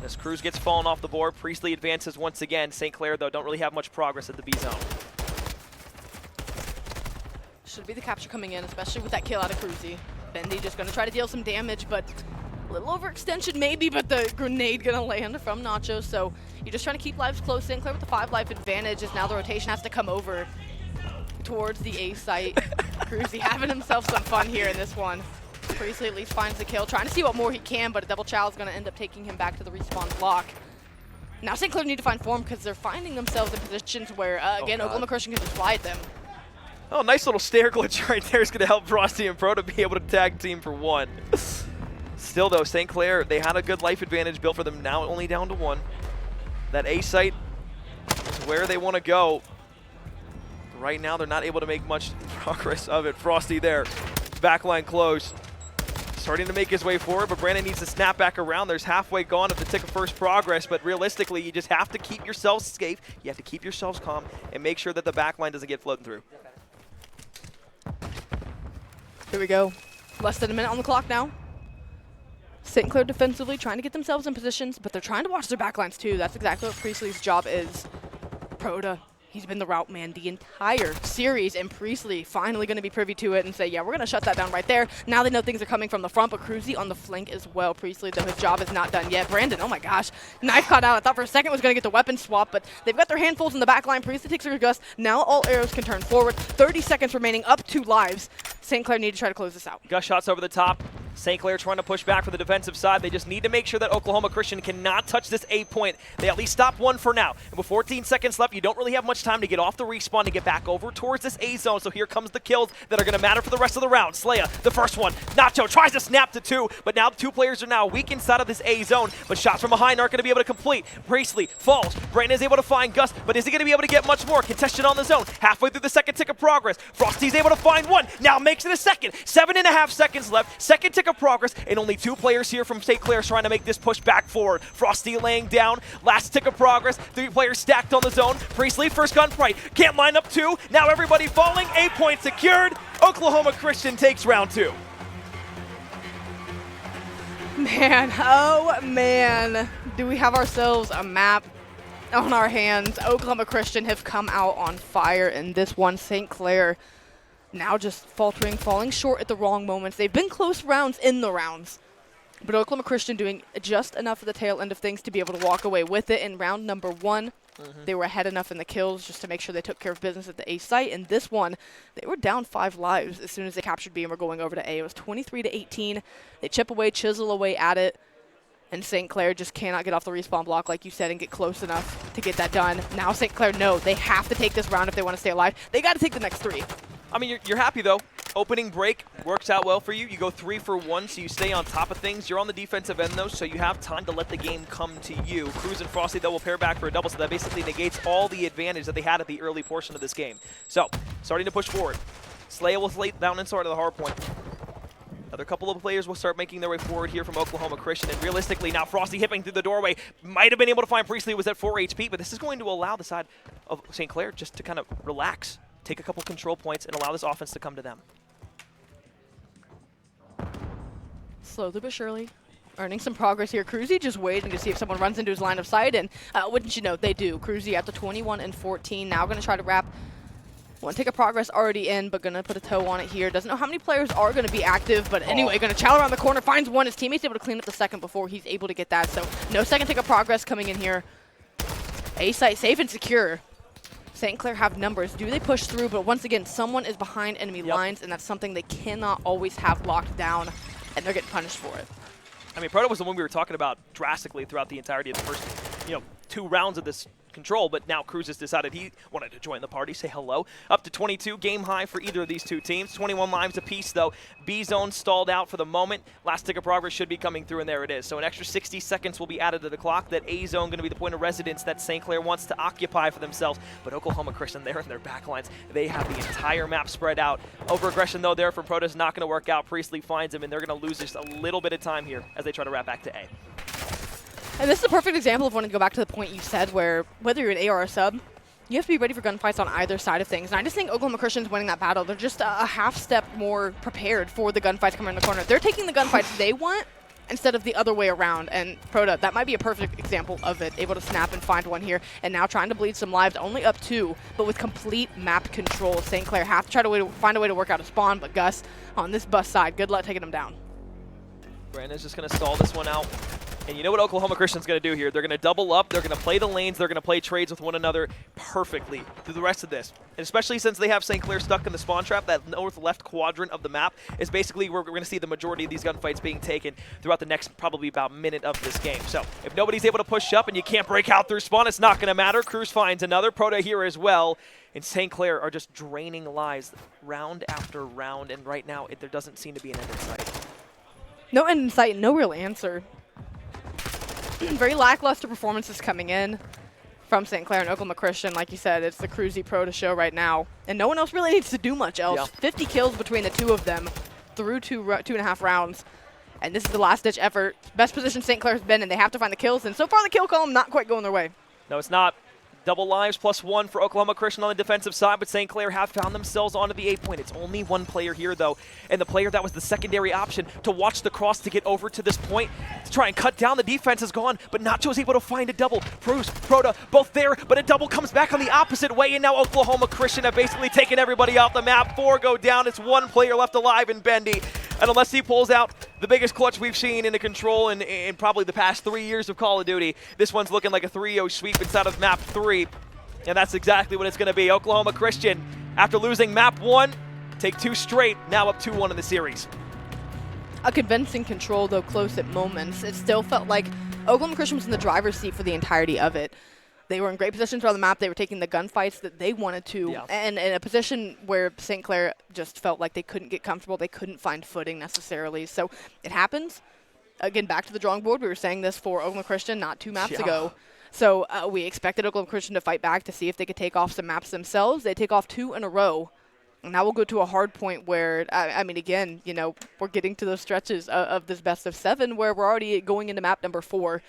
As Cruz gets fallen off the board, Priestley advances once again. St. Clair, though, don't really have much progress at the B zone. Should be the capture coming in, especially with that kill out of Cruzy. Bendy just going to try to deal some damage, but a little overextension maybe, but the grenade going to land from Nacho. So you're just trying to keep lives close. Sinclair with the 5 life advantage as now the rotation has to come over towards the A site. Cruzy having himself some fun here in this one. Priestley at least finds the kill, trying to see what more he can, but a double chow is going to end up taking him back to the respawn block. Now St. Clair need to find form because they're finding themselves in positions where, again, Oklahoma Christian can just slide them. Oh, nice little stair glitch right there is going to help Frosty and Pro to be able to tag team for 1. Still, though, St. Clair, they had a good life advantage built for them, now only down to 1. That A site is where they want to go. Right now, they're not able to make much progress of it. Frosty there, backline close. Starting to make his way forward, but Brandon needs to snap back around. There's halfway gone of the tick of first progress, but realistically, you just have to keep yourselves safe. You have to keep yourselves calm and make sure that the backline doesn't get floating through. Here we go. Less than a minute on the clock now. St. Clair defensively trying to get themselves in positions, but they're trying to watch their backlines too. That's exactly what Priestley's job is. Proda, he's been the route man the entire series, and Priestley finally going to be privy to it and say, yeah, we're going to shut that down right there. Now they know things are coming from the front, but Cruzy on the flank as well. Priestley, though, his job is not done yet. Brandon, oh my gosh, knife caught out. I thought for a second was going to get the weapon swap, but they've got their handfuls in the back line. Priestley takes a gust. Now all arrows can turn forward. 30 seconds remaining, up 2 lives. St. Clair need to try to close this out. Gus shots over the top. St. Clair trying to push back for the defensive side. They just need to make sure that Oklahoma Christian cannot touch this A point. They at least stop 1 for now. And with 14 seconds left, you don't really have much time to get off the respawn to get back over towards this A zone. So here comes the kills that are going to matter for the rest of the round. Slaya, the first one. Nacho tries to snap to 2, but now 2 players are now weak inside of this A zone. But shots from behind aren't going to be able to complete. Priestley falls. Brandon is able to find Gus, but is he going to be able to get much more? Contested on the zone. Halfway through the second tick of progress. Frosty's able to find 1. Now makes it a second. 7.5 seconds left. Second tick of progress, and only 2 players here from St. Clair trying to make this push back forward. Frosty laying down. Last tick of progress. 3 players stacked on the zone. Priestley, first gunfight. Can't line up 2. Now everybody falling. A point secured. Oklahoma Christian takes round 2. Man, oh man. Do we have ourselves a map on our hands? Oklahoma Christian have come out on fire in this one. St. Clair now just faltering, falling short at the wrong moments. They've been close rounds in the rounds, but Oklahoma Christian doing just enough of the tail end of things to be able to walk away with it in round number 1. They were ahead enough in the kills just to make sure they took care of business at the A site. In this one, they were down 5 lives as soon as they captured B and were going over to A. It was 23-18. They chip away, chisel away at it, and St. Clair just cannot get off the respawn block, like you said, and get close enough to get that done. Now St. Clair know they have to take this round if they want to stay alive. They got to take the next 3. I mean, you're happy, though. Opening break works out well for you. You go 3 for 1, so you stay on top of things. You're on the defensive end, though, so you have time to let the game come to you. Cruz and Frosty, though, will pair back for a double, so that basically negates all the advantage that they had at the early portion of this game. So, starting to push forward. Slaya will lay down inside of the hard point. Another couple of players will start making their way forward here from Oklahoma Christian, and realistically, now Frosty hipping through the doorway. Might have been able to find Priestley, who was at 4 HP, but this is going to allow the side of St. Clair just to kind of relax, take a couple control points, and allow this offense to come to them. Slowly but surely, earning some progress here. Cruzy just waiting to see if someone runs into his line of sight, and wouldn't you know, they do. Cruzy at the 21-14, now going to try to wrap. One tick of progress already in, but going to put a toe on it here. Doesn't know how many players are going to be active, but anyway, going to chow around the corner, finds one. His teammate's able to clean up the second before he's able to get that, so no second tick of progress coming in here. A site safe and secure. St. Clair have numbers. Do they push through? But once again, someone is behind enemy lines, and that's something they cannot always have locked down, and they're getting punished for it. I mean, Proto was the one we were talking about drastically throughout the entirety of the first, 2 rounds of this control, but now Cruz has decided he wanted to join the party, say hello. Up to 22, game high for either of these 2 teams. 21 lives apiece, though. B zone stalled out for the moment. Last tick of progress should be coming through, and there it is. So an extra 60 seconds will be added to the clock. That A zone going to be the point of residence that St. Clair wants to occupy for themselves. But Oklahoma Christian, they're in their backlines. They have the entire map spread out. Over-aggression, though, there from Proto is not going to work out. Priestley finds him, and they're going to lose just a little bit of time here as they try to wrap back to A. And this is a perfect example of wanting to go back to the point you said where whether you're an A or a sub, you have to be ready for gunfights on either side of things. And I just think Oklahoma Christian's winning that battle. They're just a half step more prepared for the gunfights coming in the corner. They're taking the gunfights they want, instead of the other way around. And Proto, that might be a perfect example of it, able to snap and find one here, and now trying to bleed some lives, only up 2, but with complete map control. St. Clair have to try to find a way to work out a spawn, but Gus on this bus side, good luck taking him down. Brandon's just going to stall this one out. And you know what Oklahoma Christian's going to do here? They're going to double up. They're going to play the lanes. They're going to play trades with one another perfectly through the rest of this. And especially since they have St. Clair stuck in the spawn trap, that north-left quadrant of the map is basically where we're going to see the majority of these gunfights being taken throughout the next probably about minute of this game. So if nobody's able to push up and you can't break out through spawn, it's not going to matter. Cruz finds another. Proto here as well. And St. Clair are just draining lives round after round. And right now, there doesn't seem to be an end in sight. No end in sight, no real answer. Very lackluster performances coming in from St. Clair and Oklahoma Christian. Like you said, it's the Cruzy Proto show right now. And no one else really needs to do much else. Yeah. 50 kills between the two of them through 2.5 rounds. And this is the last-ditch effort. Best position St. Clair's been in. They have to find the kills. And so far, the kill column not quite going their way. No, it's not. Double lives +1 for Oklahoma Christian on the defensive side, but St. Clair have found themselves onto the 8-point. It's only one player here, though, and the player that was the secondary option to watch the cross to get over to this point to try and cut down the defense is gone, but Nacho is able to find a double. Cruz, Proto, both there, but a double comes back on the opposite way, and now Oklahoma Christian have basically taken everybody off the map. 4 go down. It's one player left alive in Bendy. And unless he pulls out the biggest clutch we've seen in the control in probably the past 3 years of Call of Duty, this one's looking like a 3-0 sweep inside of map 3. And that's exactly what it's going to be. Oklahoma Christian, after losing map 1, take 2 straight, now up 2-1 in the series. A convincing control, though close at moments. It still felt like Oklahoma Christian was in the driver's seat for the entirety of it. They were in great positions around the map. They were taking the gunfights that they wanted to. Yeah. And in a position where St. Clair just felt like they couldn't get comfortable. They couldn't find footing necessarily. So it happens. Again, back to the drawing board. We were saying this for Oklahoma Christian not 2 maps ago. So we expected Oklahoma Christian to fight back to see if they could take off some maps themselves. They take off 2 in a row. And now we'll go to a hard point where, I mean, again, you know, we're getting to those stretches of this best of 7 where we're already going into map number 4.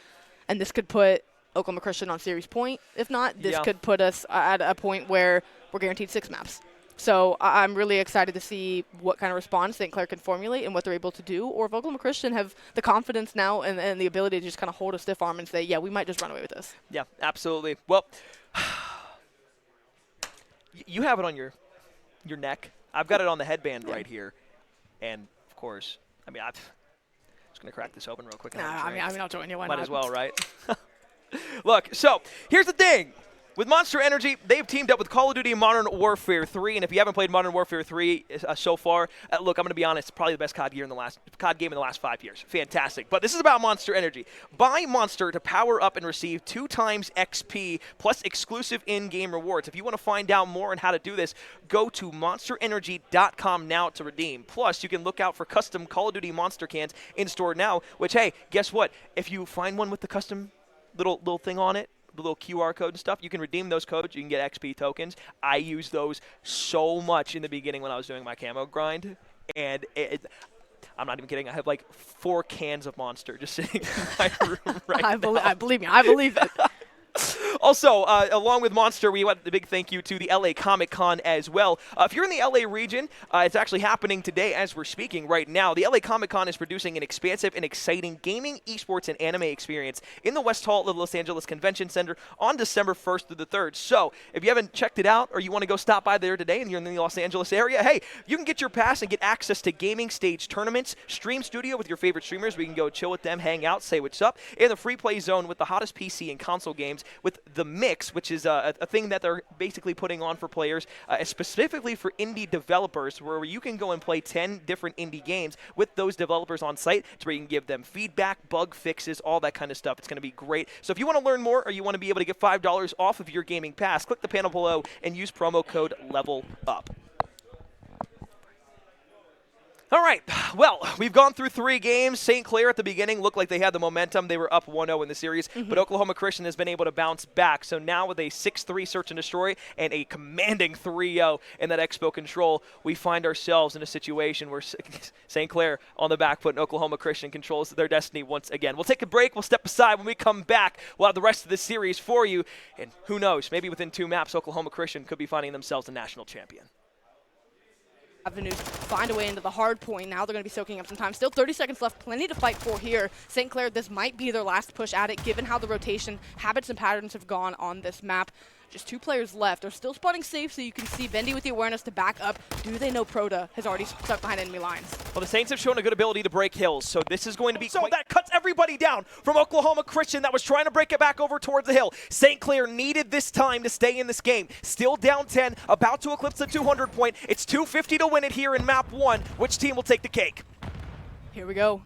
And this could put Oklahoma Christian on series point. If not, this could put us at a point where we're guaranteed 6 maps. So I'm really excited to see what kind of response St. Clair can formulate and what they're able to do, or if Oklahoma Christian have the confidence now and the ability to just kind of hold a stiff arm and say, yeah, we might just run away with this. Yeah, absolutely. Well, you have it on your neck. I've got it on the headband right here. And, of course, I mean, I'm just going to crack this open real quick. I mean, I'll join you. Why Might not? as well, right? Look, so here's the thing. With Monster Energy, they've teamed up with Call of Duty Modern Warfare 3, and if you haven't played Modern Warfare 3 so far, look, I'm going to be honest, it's probably the best COD game in the last 5 years. Fantastic. But this is about Monster Energy. Buy Monster to power up and receive 2 times XP plus exclusive in-game rewards. If you want to find out more on how to do this, go to monsterenergy.com now to redeem. Plus, you can look out for custom Call of Duty Monster cans in store now, which, hey, guess what? If you find one with the custom little thing on it, the little QR code and stuff, you can redeem those codes. You can get XP tokens. I use those so much in the beginning when I was doing my camo grind, and I'm not even kidding. I have like 4 cans of Monster just sitting in my room right now. I believe it. Also, along with Monster, we want a big thank you to the LA Comic Con as well. If you're in the LA region, it's actually happening today as we're speaking right now. The LA Comic Con is producing an expansive and exciting gaming, esports, and anime experience in the West Hall of the Los Angeles Convention Center on December 1st through the 3rd. So if you haven't checked it out or you want to go stop by there today and you're in the Los Angeles area, hey, you can get your pass and get access to gaming stage tournaments, stream studio with your favorite streamers. We can go chill with them, hang out, say what's up, and the free play zone with the hottest PC and console games with The Mix, which is a thing that they're basically putting on for players, specifically for indie developers, where you can go and play 10 different indie games with those developers on site, to where you can give them feedback, bug fixes, all that kind of stuff. It's going to be great. So if you want to learn more or you want to be able to get $5 off of your gaming pass, click the panel below and use promo code LEVELUP. All right, well, we've gone through 3 games. St. Clair at the beginning looked like they had the momentum. They were up 1-0 in the series, but Oklahoma Christian has been able to bounce back. So now with a 6-3 search and destroy and a commanding 3-0 in that Expo control, we find ourselves in a situation where St. Clair on the back foot and Oklahoma Christian controls their destiny once again. We'll take a break. We'll step aside. When we come back, we'll have the rest of the series for you. And who knows, maybe within 2 maps, Oklahoma Christian could be finding themselves a national champion. avenues, find a way into the hard point. Now they're going to be soaking up some time. Still 30 seconds left, plenty to fight for here. St. Clair, this might be their last push at it, given how the rotation habits and patterns have gone on this map. Just 2 players left. They're still spotting safe, so you can see Bendy with the awareness to back up. Do they know Proda has already stuck behind enemy lines? Well, the Saints have shown a good ability to break hills, so this is going to be that cuts everybody down from Oklahoma Christian that was trying to break it back over towards the hill. St. Clair needed this time to stay in this game. Still down 10, about to eclipse the 200 point. It's 250 to win it here in map 1. Which team will take the cake? Here we go.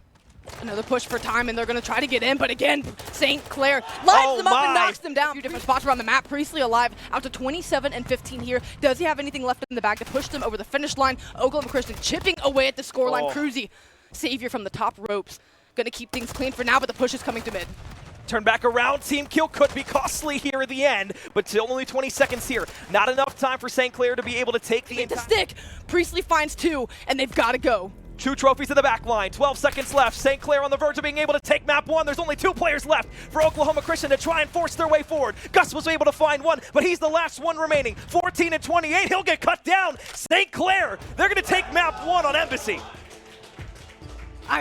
Another push for time, and they're going to try to get in, but again, St. Clair lines them up and knocks them down. A few different spots around the map. Priestley alive, out to 27 and 15 here. Does he have anything left in the bag to push them over the finish line? Oklahoma Christian chipping away at the scoreline. Cruzy, savior from the top ropes. Going to keep things clean for now, but the push is coming to mid. Turn back around, team kill could be costly here at the end, but still only 20 seconds here. Not enough time for St. Clair to be able to take the stick. Priestley finds 2, and they've got to go. 2 trophies in the back line, 12 seconds left. St. Clair on the verge of being able to take map 1. There's only 2 players left for Oklahoma Christian to try and force their way forward. Gus was able to find 1, but he's the last one remaining. 14 and 28, he'll get cut down. St. Clair, they're going to take map 1 on Embassy.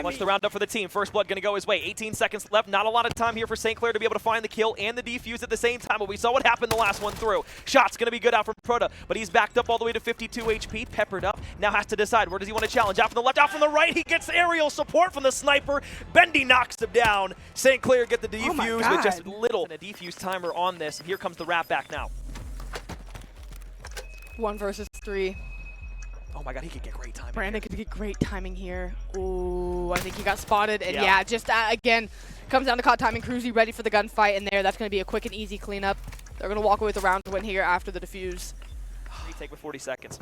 What's the roundup for the team? First blood going to go his way. 18 seconds left. Not a lot of time here for St. Clair to be able to find the kill and the defuse at the same time, but we saw what happened the last one through. Shot's going to be good out from Proda, but he's backed up all the way to 52 HP, peppered up. Now has to decide, where does he want to challenge? Out from the left, out from the right. He gets aerial support from the sniper. Bendy knocks him down. St. Clair get the defuse with just little. And a defuse timer on this. Here comes the wrap back now. 1 versus 3. Oh my god, he could get great timing. Brandon could get great timing here. Ooh, I think he got spotted. And yeah, just again, comes down to caught timing. Cruzy ready for the gunfight in there. That's going to be a quick and easy cleanup. They're going to walk away with a round win here after the defuse. Retake with 40 seconds.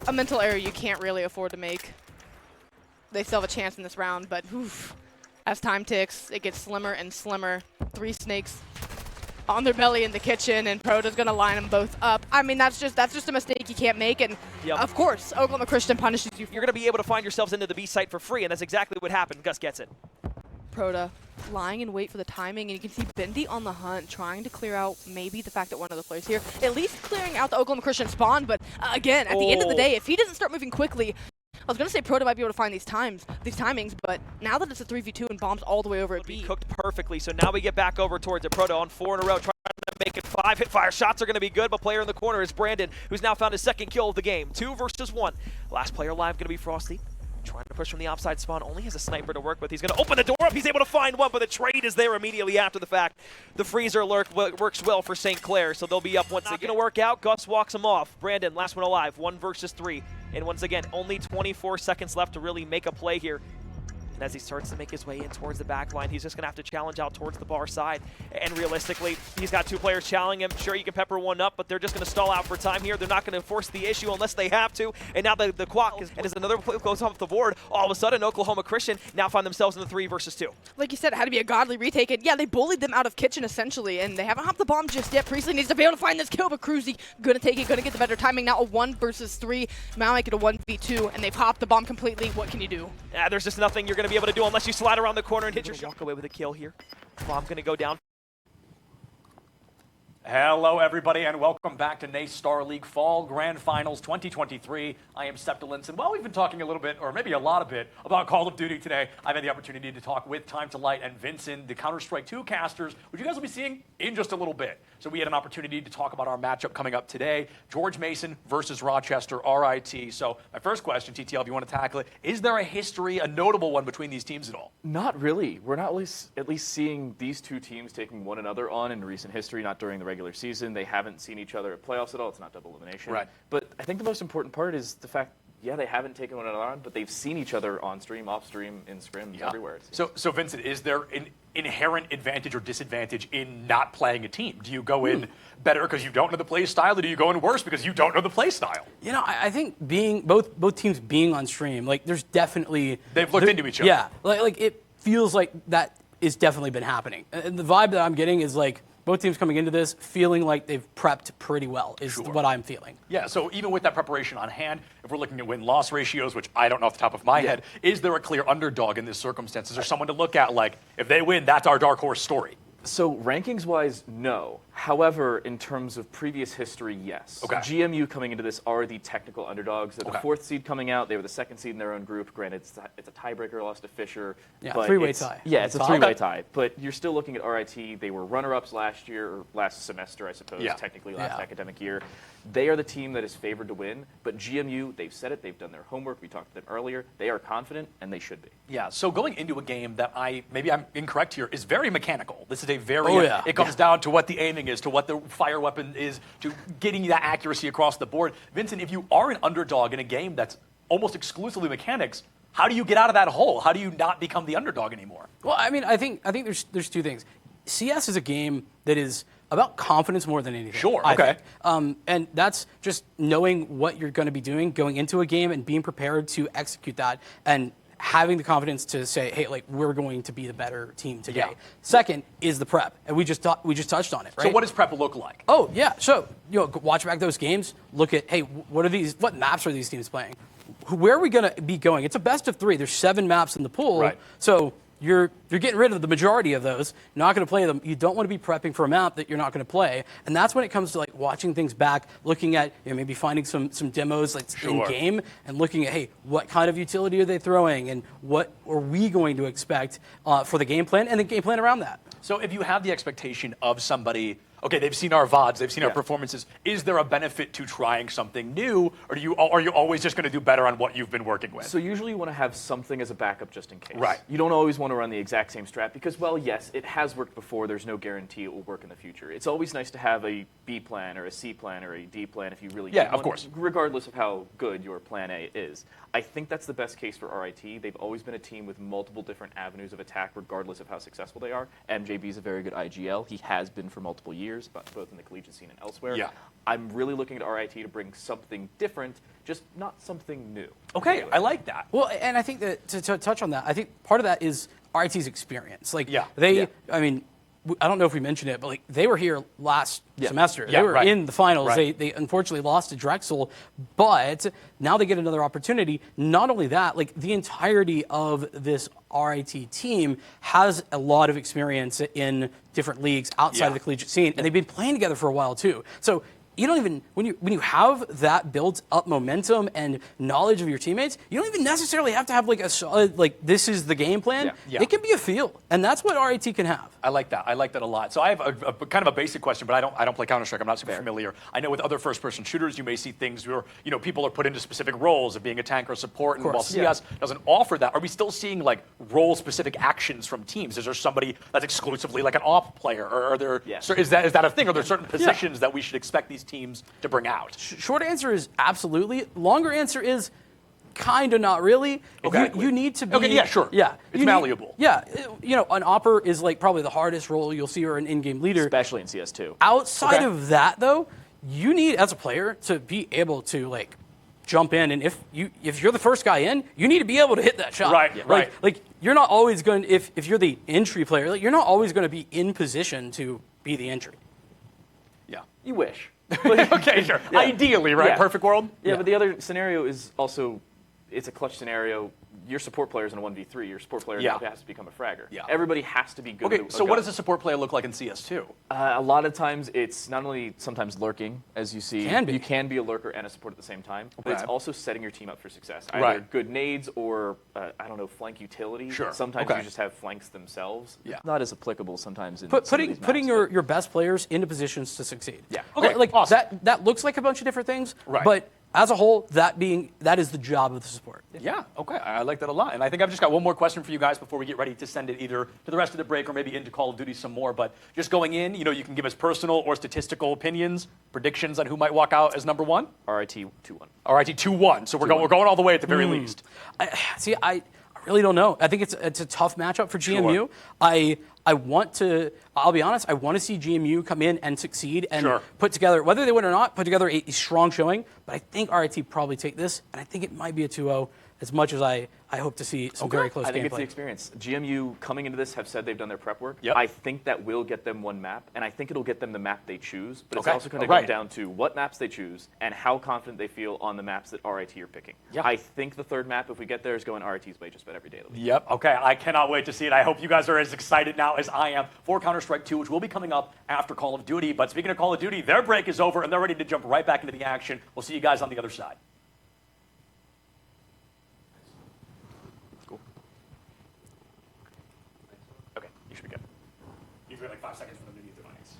A mental error you can't really afford to make. They still have a chance in this round, but oof, as time ticks, it gets slimmer and slimmer. 3 snakes on their belly in the kitchen, and Proda's going to line them both up. I mean, that's just a mistake you can't make, and of course, Oklahoma Christian punishes you. You're going to be able to find yourselves into the B site for free, and that's exactly what happened. Gus gets it. Proda lying in wait for the timing, and you can see Bendy on the hunt, trying to clear out maybe the fact that one of the players here, at least clearing out the Oklahoma Christian spawn, but again, at the end of the day, if he doesn't start moving quickly, I was going to say Proda might be able to find these timings, but now that it's a 3v2 and bombs all the way over at B. Cooked perfectly, so now we get back over towards it. Proda on 4 in a row, trying to make it 5. Hit fire shots are going to be good, but player in the corner is Brandon, who's now found his 2nd kill of the game. 2 versus 1. Last player alive going to be Frosty. Trying to push from the outside spawn, only has a sniper to work with. He's going to open the door up. He's able to find 1, but the trade is there immediately after the fact. The freezer works well for St. Clair, so they'll be up once again. Going to work out. Gus walks him off. Brandon, last one alive. 1 versus 3. And once again, only 24 seconds left to really make a play here. And as he starts to make his way in towards the back line, he's just going to have to challenge out towards the bar side. And realistically, he's got 2 players challenging him. Sure, you can pepper 1 up, but they're just going to stall out for time here. They're not going to force the issue unless they have to. And now the clock is, and as another play goes off the board, all of a sudden, Oklahoma Christian now find themselves in the 3 versus 2. Like you said, it had to be a godly retake. And yeah, they bullied them out of kitchen, essentially, and they haven't hopped the bomb just yet. Priestley needs to be able to find this kill, but Cruzy going to take it, going to get the better timing. Now a 1 versus 3. Now make it a 1v2, and they've hopped the bomb completely. What can you do? Yeah, there's just nothing you're going to be able to do unless you slide around the corner and hit your shot. Walk away with a kill here. Bomb going to go down. Hello, everybody, and welcome back to NACE Starleague Fall Grand Finals 2023. I am Septilence, and while we've been talking a little bit, or maybe a lot of bit, about Call of Duty today, I've had the opportunity to talk with Time to Light and Vincent, the Counter-Strike 2 casters, which you guys will be seeing in just a little bit. So we had an opportunity to talk about our matchup coming up today, George Mason versus Rochester, RIT. So my first question, TTL, if you want to tackle it, is there a history, a notable one between these teams at all? Not really. We're not at least seeing these 2 teams taking one another on in recent history, not during the regular season. They haven't seen each other at playoffs at all. It's not double elimination. Right. But I think the most important part is the fact, yeah, they haven't taken one another on, but they've seen each other on stream, off stream, in scrims, everywhere. So Vincent, is there an inherent advantage or disadvantage in not playing a team? Do you go in better because you don't know the play style, or do you go in worse because you don't know the play style? You know, I think being both teams being on stream, like there's definitely they've looked into each other. Yeah, like it feels like that has definitely been happening. And the vibe that I'm getting is like both teams coming into this feeling like they've prepped pretty well is what I'm feeling. Yeah, so even with that preparation on hand, if we're looking at win-loss ratios, which I don't know off the top of my head, is there a clear underdog in this circumstance? Is there someone to look at, like, if they win, that's our dark horse story? So rankings-wise, no. However, in terms of previous history, yes. Okay. GMU coming into this are the technical underdogs. They're the 4th seed coming out. They were the 2nd seed in their own group. Granted, it's a tiebreaker, lost to Fisher. Yeah, but three-way tie. Yeah, it's a three-way tie. But you're still looking at RIT. They were runner-ups last year, or last semester, I suppose, technically last academic year. They are the team that is favored to win. But GMU, they've said it. They've done their homework. We talked to them earlier. They are confident, and they should be. Yeah, so going into a game that maybe I'm incorrect here, is very mechanical. This is a very, it comes down to what the aiming is, to what the fire weapon is, to getting that accuracy across the board. Vincent, if you are an underdog in a game that's almost exclusively mechanics, how do you get out of that hole? How do you not become the underdog anymore? Well, I mean, I think there's two things. CS is a game that is about confidence more than anything. Sure, I okay. think. And that's just knowing what you're going to be doing going into a game and being prepared to execute that and having the confidence to say, hey, like, we're going to be the better team today. Yeah. Second is the prep, and we just touched on it, right? So what does prep look like? Oh, yeah. So, watch back those games, look at, hey, what maps are these teams playing? Where are we going to be going? It's a best of 3. There's 7 maps in the pool. Right. So you're getting rid of the majority of those. You're not going to play them. You don't want to be prepping for a map that you're not going to play. And that's when it comes to like watching things back, looking at maybe finding some demos like in game and looking at, hey, what kind of utility are they throwing and what are we going to expect for the game plan and the game plan around that. So if you have the expectation of somebody, okay, they've seen our VODs, they've seen our performances, is there a benefit to trying something new, or are you always just going to do better on what you've been working with? So usually you want to have something as a backup just in case. Right. You don't always want to run the exact same strat because, well, yes, it has worked before. There's no guarantee it will work in the future. It's always nice to have a B plan or a C plan or a D plan if you really need one, of course, regardless of how good your plan A is. I think that's the best case for RIT. They've always been a team with multiple different avenues of attack, regardless of how successful they are. MJB is a very good IGL. He has been for multiple years, but both in the collegiate scene and elsewhere. Yeah. I'm really looking at RIT to bring something different, just not something new. Okay, I like that. Well, and I think that to touch on that, I think part of that is RIT's experience. Like, I mean, I don't know if we mentioned it, but like they were here last semester. They were in the finals. They unfortunately lost to Drexel, but now they get another opportunity. Not only that, like the entirety of this RIT team has a lot of experience in different leagues outside of the collegiate scene, and they've been playing together for a while too. So you don't even, when you have that built up momentum and knowledge of your teammates, you don't even necessarily have to have like a solid, like this is the game plan. It can be a feel, and that's what RIT can have. I like that. I like that a lot. So I have a kind of a basic question, but I don't play Counter-Strike. I'm not super familiar. I know with other first-person shooters, you may see things where people are put into specific roles of being a tank or support, and while CS doesn't offer that, are we still seeing like role-specific actions from teams? Is there somebody that's exclusively like an off player, or are there? Is that a thing? Are there certain positions that we should expect these teams to bring out? Short answer is absolutely. Longer answer is kind of not really. Okay. You need to be. Okay, yeah, sure. Yeah. It's malleable. An opper is like probably the hardest role you'll see, or an in-game leader. Especially in CS2. Outside of that, though, you need, as a player, to be able to, like, jump in, and if you're the first guy in, you need to be able to hit that shot. Right. Like you're not always going, if you're the entry player, like, you're not always going to be in position to be the entry. Yeah. You wish. Okay, sure. Yeah. Ideally, right? Yeah. Perfect world? Yeah, but the other scenario is also, it's a clutch scenario. Your support player is in a 1v3. Your support player has to become a fragger. Yeah. Everybody has to be good. Okay, so what does a support player look like in CS2? A lot of times it's not only sometimes lurking, as you see. You can be a lurker and a support at the same time, but it's also setting your team up for success. Either good nades or, flank utility. Sure. Sometimes you just have flanks themselves. Yeah. Not as applicable sometimes in putting your best players into positions to succeed. Yeah. Okay, like awesome. that looks like a bunch of different things, right. But as a whole, that is the job of the support. Yeah, okay, I like that a lot. And I think I've just got one more question for you guys before we get ready to send it either to the rest of the break or maybe into Call of Duty some more. But just going in, you can give us personal or statistical opinions, predictions on who might walk out as number one. RIT 2-1. RIT 2-1. So we're going all the way at the very least. I really don't know. I think it's a tough matchup for GMU. Sure. I'll be honest, I want to see GMU come in and succeed and put together, whether they win or not, put together a strong showing. But I think RIT probably take this, and I think it might be a 2-0. as much as I hope to see some very close gameplay. I think it's the experience. GMU coming into this have said they've done their prep work. I think that will get them one map, and I think it'll get them the map they choose. But it's also going to come down to what maps they choose and how confident they feel on the maps that RIT are picking. I think the third map, if we get there, is going RIT's way just about every day of the week. Okay, I cannot wait to see it. I hope you guys are as excited now as I am for Counter-Strike 2, which will be coming up after Call of Duty. But speaking of Call of Duty, their break is over, and they're ready to jump right back into the action. We'll see you guys on the other side. Like 5 seconds for them to mute their mics.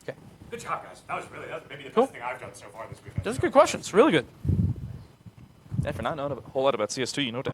Okay. Good job, guys. That was maybe the best thing I've done so far this weekend. Those are good questions. Really good. Yeah, for not knowing a whole lot about CS2, you know that.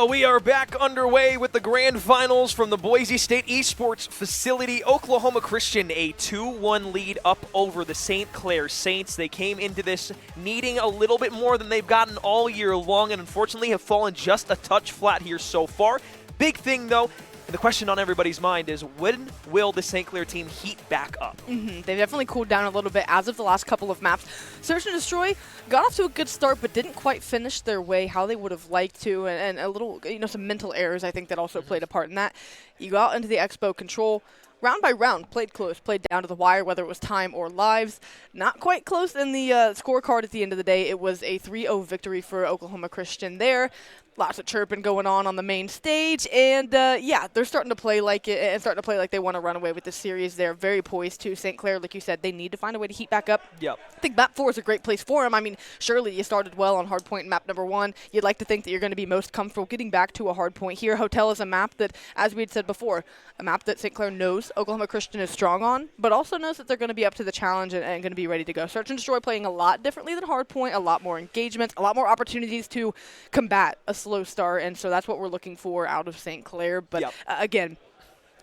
We are back underway with the grand finals from the Boise State Esports facility. Oklahoma Christian, a 2-1 lead up over the St. Clair Saints. They came into this needing a little bit more than they've gotten all year long, and unfortunately have fallen just a touch flat here so far. Big thing, though, the question on everybody's mind is, when will the St. Clair team heat back up? They've definitely cooled down a little bit as of the last couple of maps. Search and Destroy got off to a good start, but didn't quite finish their way how they would have liked to, and a little, some mental errors I think that also played a part in that. You go out into the Expo Control. Round by round, played close, played down to the wire, whether it was time or lives. Not quite close in the scorecard at the end of the day. It was a 3-0 victory for Oklahoma Christian there. Lots of chirping going on the main stage, and yeah, they're starting to play like it and starting to play like they want to run away with this series. They're very poised to. St. Clair, like you said, they need to find a way to heat back up. Yep. I think map 4 is a great place for them. I mean, surely you started well on hardpoint in map number 1. You'd like to think that you're going to be most comfortable getting back to a hardpoint here. Hotel is a map that, as we had said before, a map that St. Clair knows Oklahoma Christian is strong on, but also knows that they're going to be up to the challenge and going to be ready to go. Search and Destroy playing a lot differently than hardpoint, a lot more engagements, a lot more opportunities to combat a slow start, and so that's what we're looking for out of St. Clair. But again,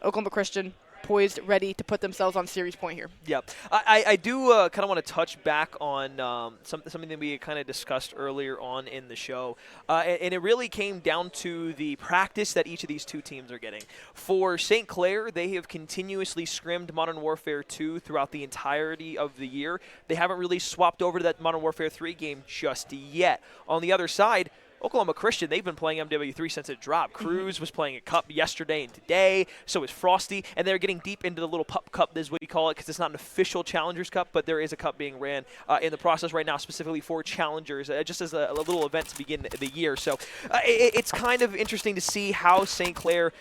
Oklahoma Christian, poised, ready to put themselves on series point here. Yep. I do kind of want to touch back on something that we kind of discussed earlier on in the show, and it really came down to the practice that each of these two teams are getting. For St. Clair, they have continuously scrimmed Modern Warfare 2 throughout the entirety of the year. They haven't really swapped over to that Modern Warfare 3 game just yet. On the other side, Oklahoma Christian, they've been playing MW3 since it dropped. Cruz was playing a cup yesterday and today, so is Frosty, and they're getting deep into the little pup cup is what you call it, because it's not an official Challengers Cup, but there is a cup being ran in the process right now specifically for Challengers, just as a little event to begin the year. So it's kind of interesting to see how St. Clair,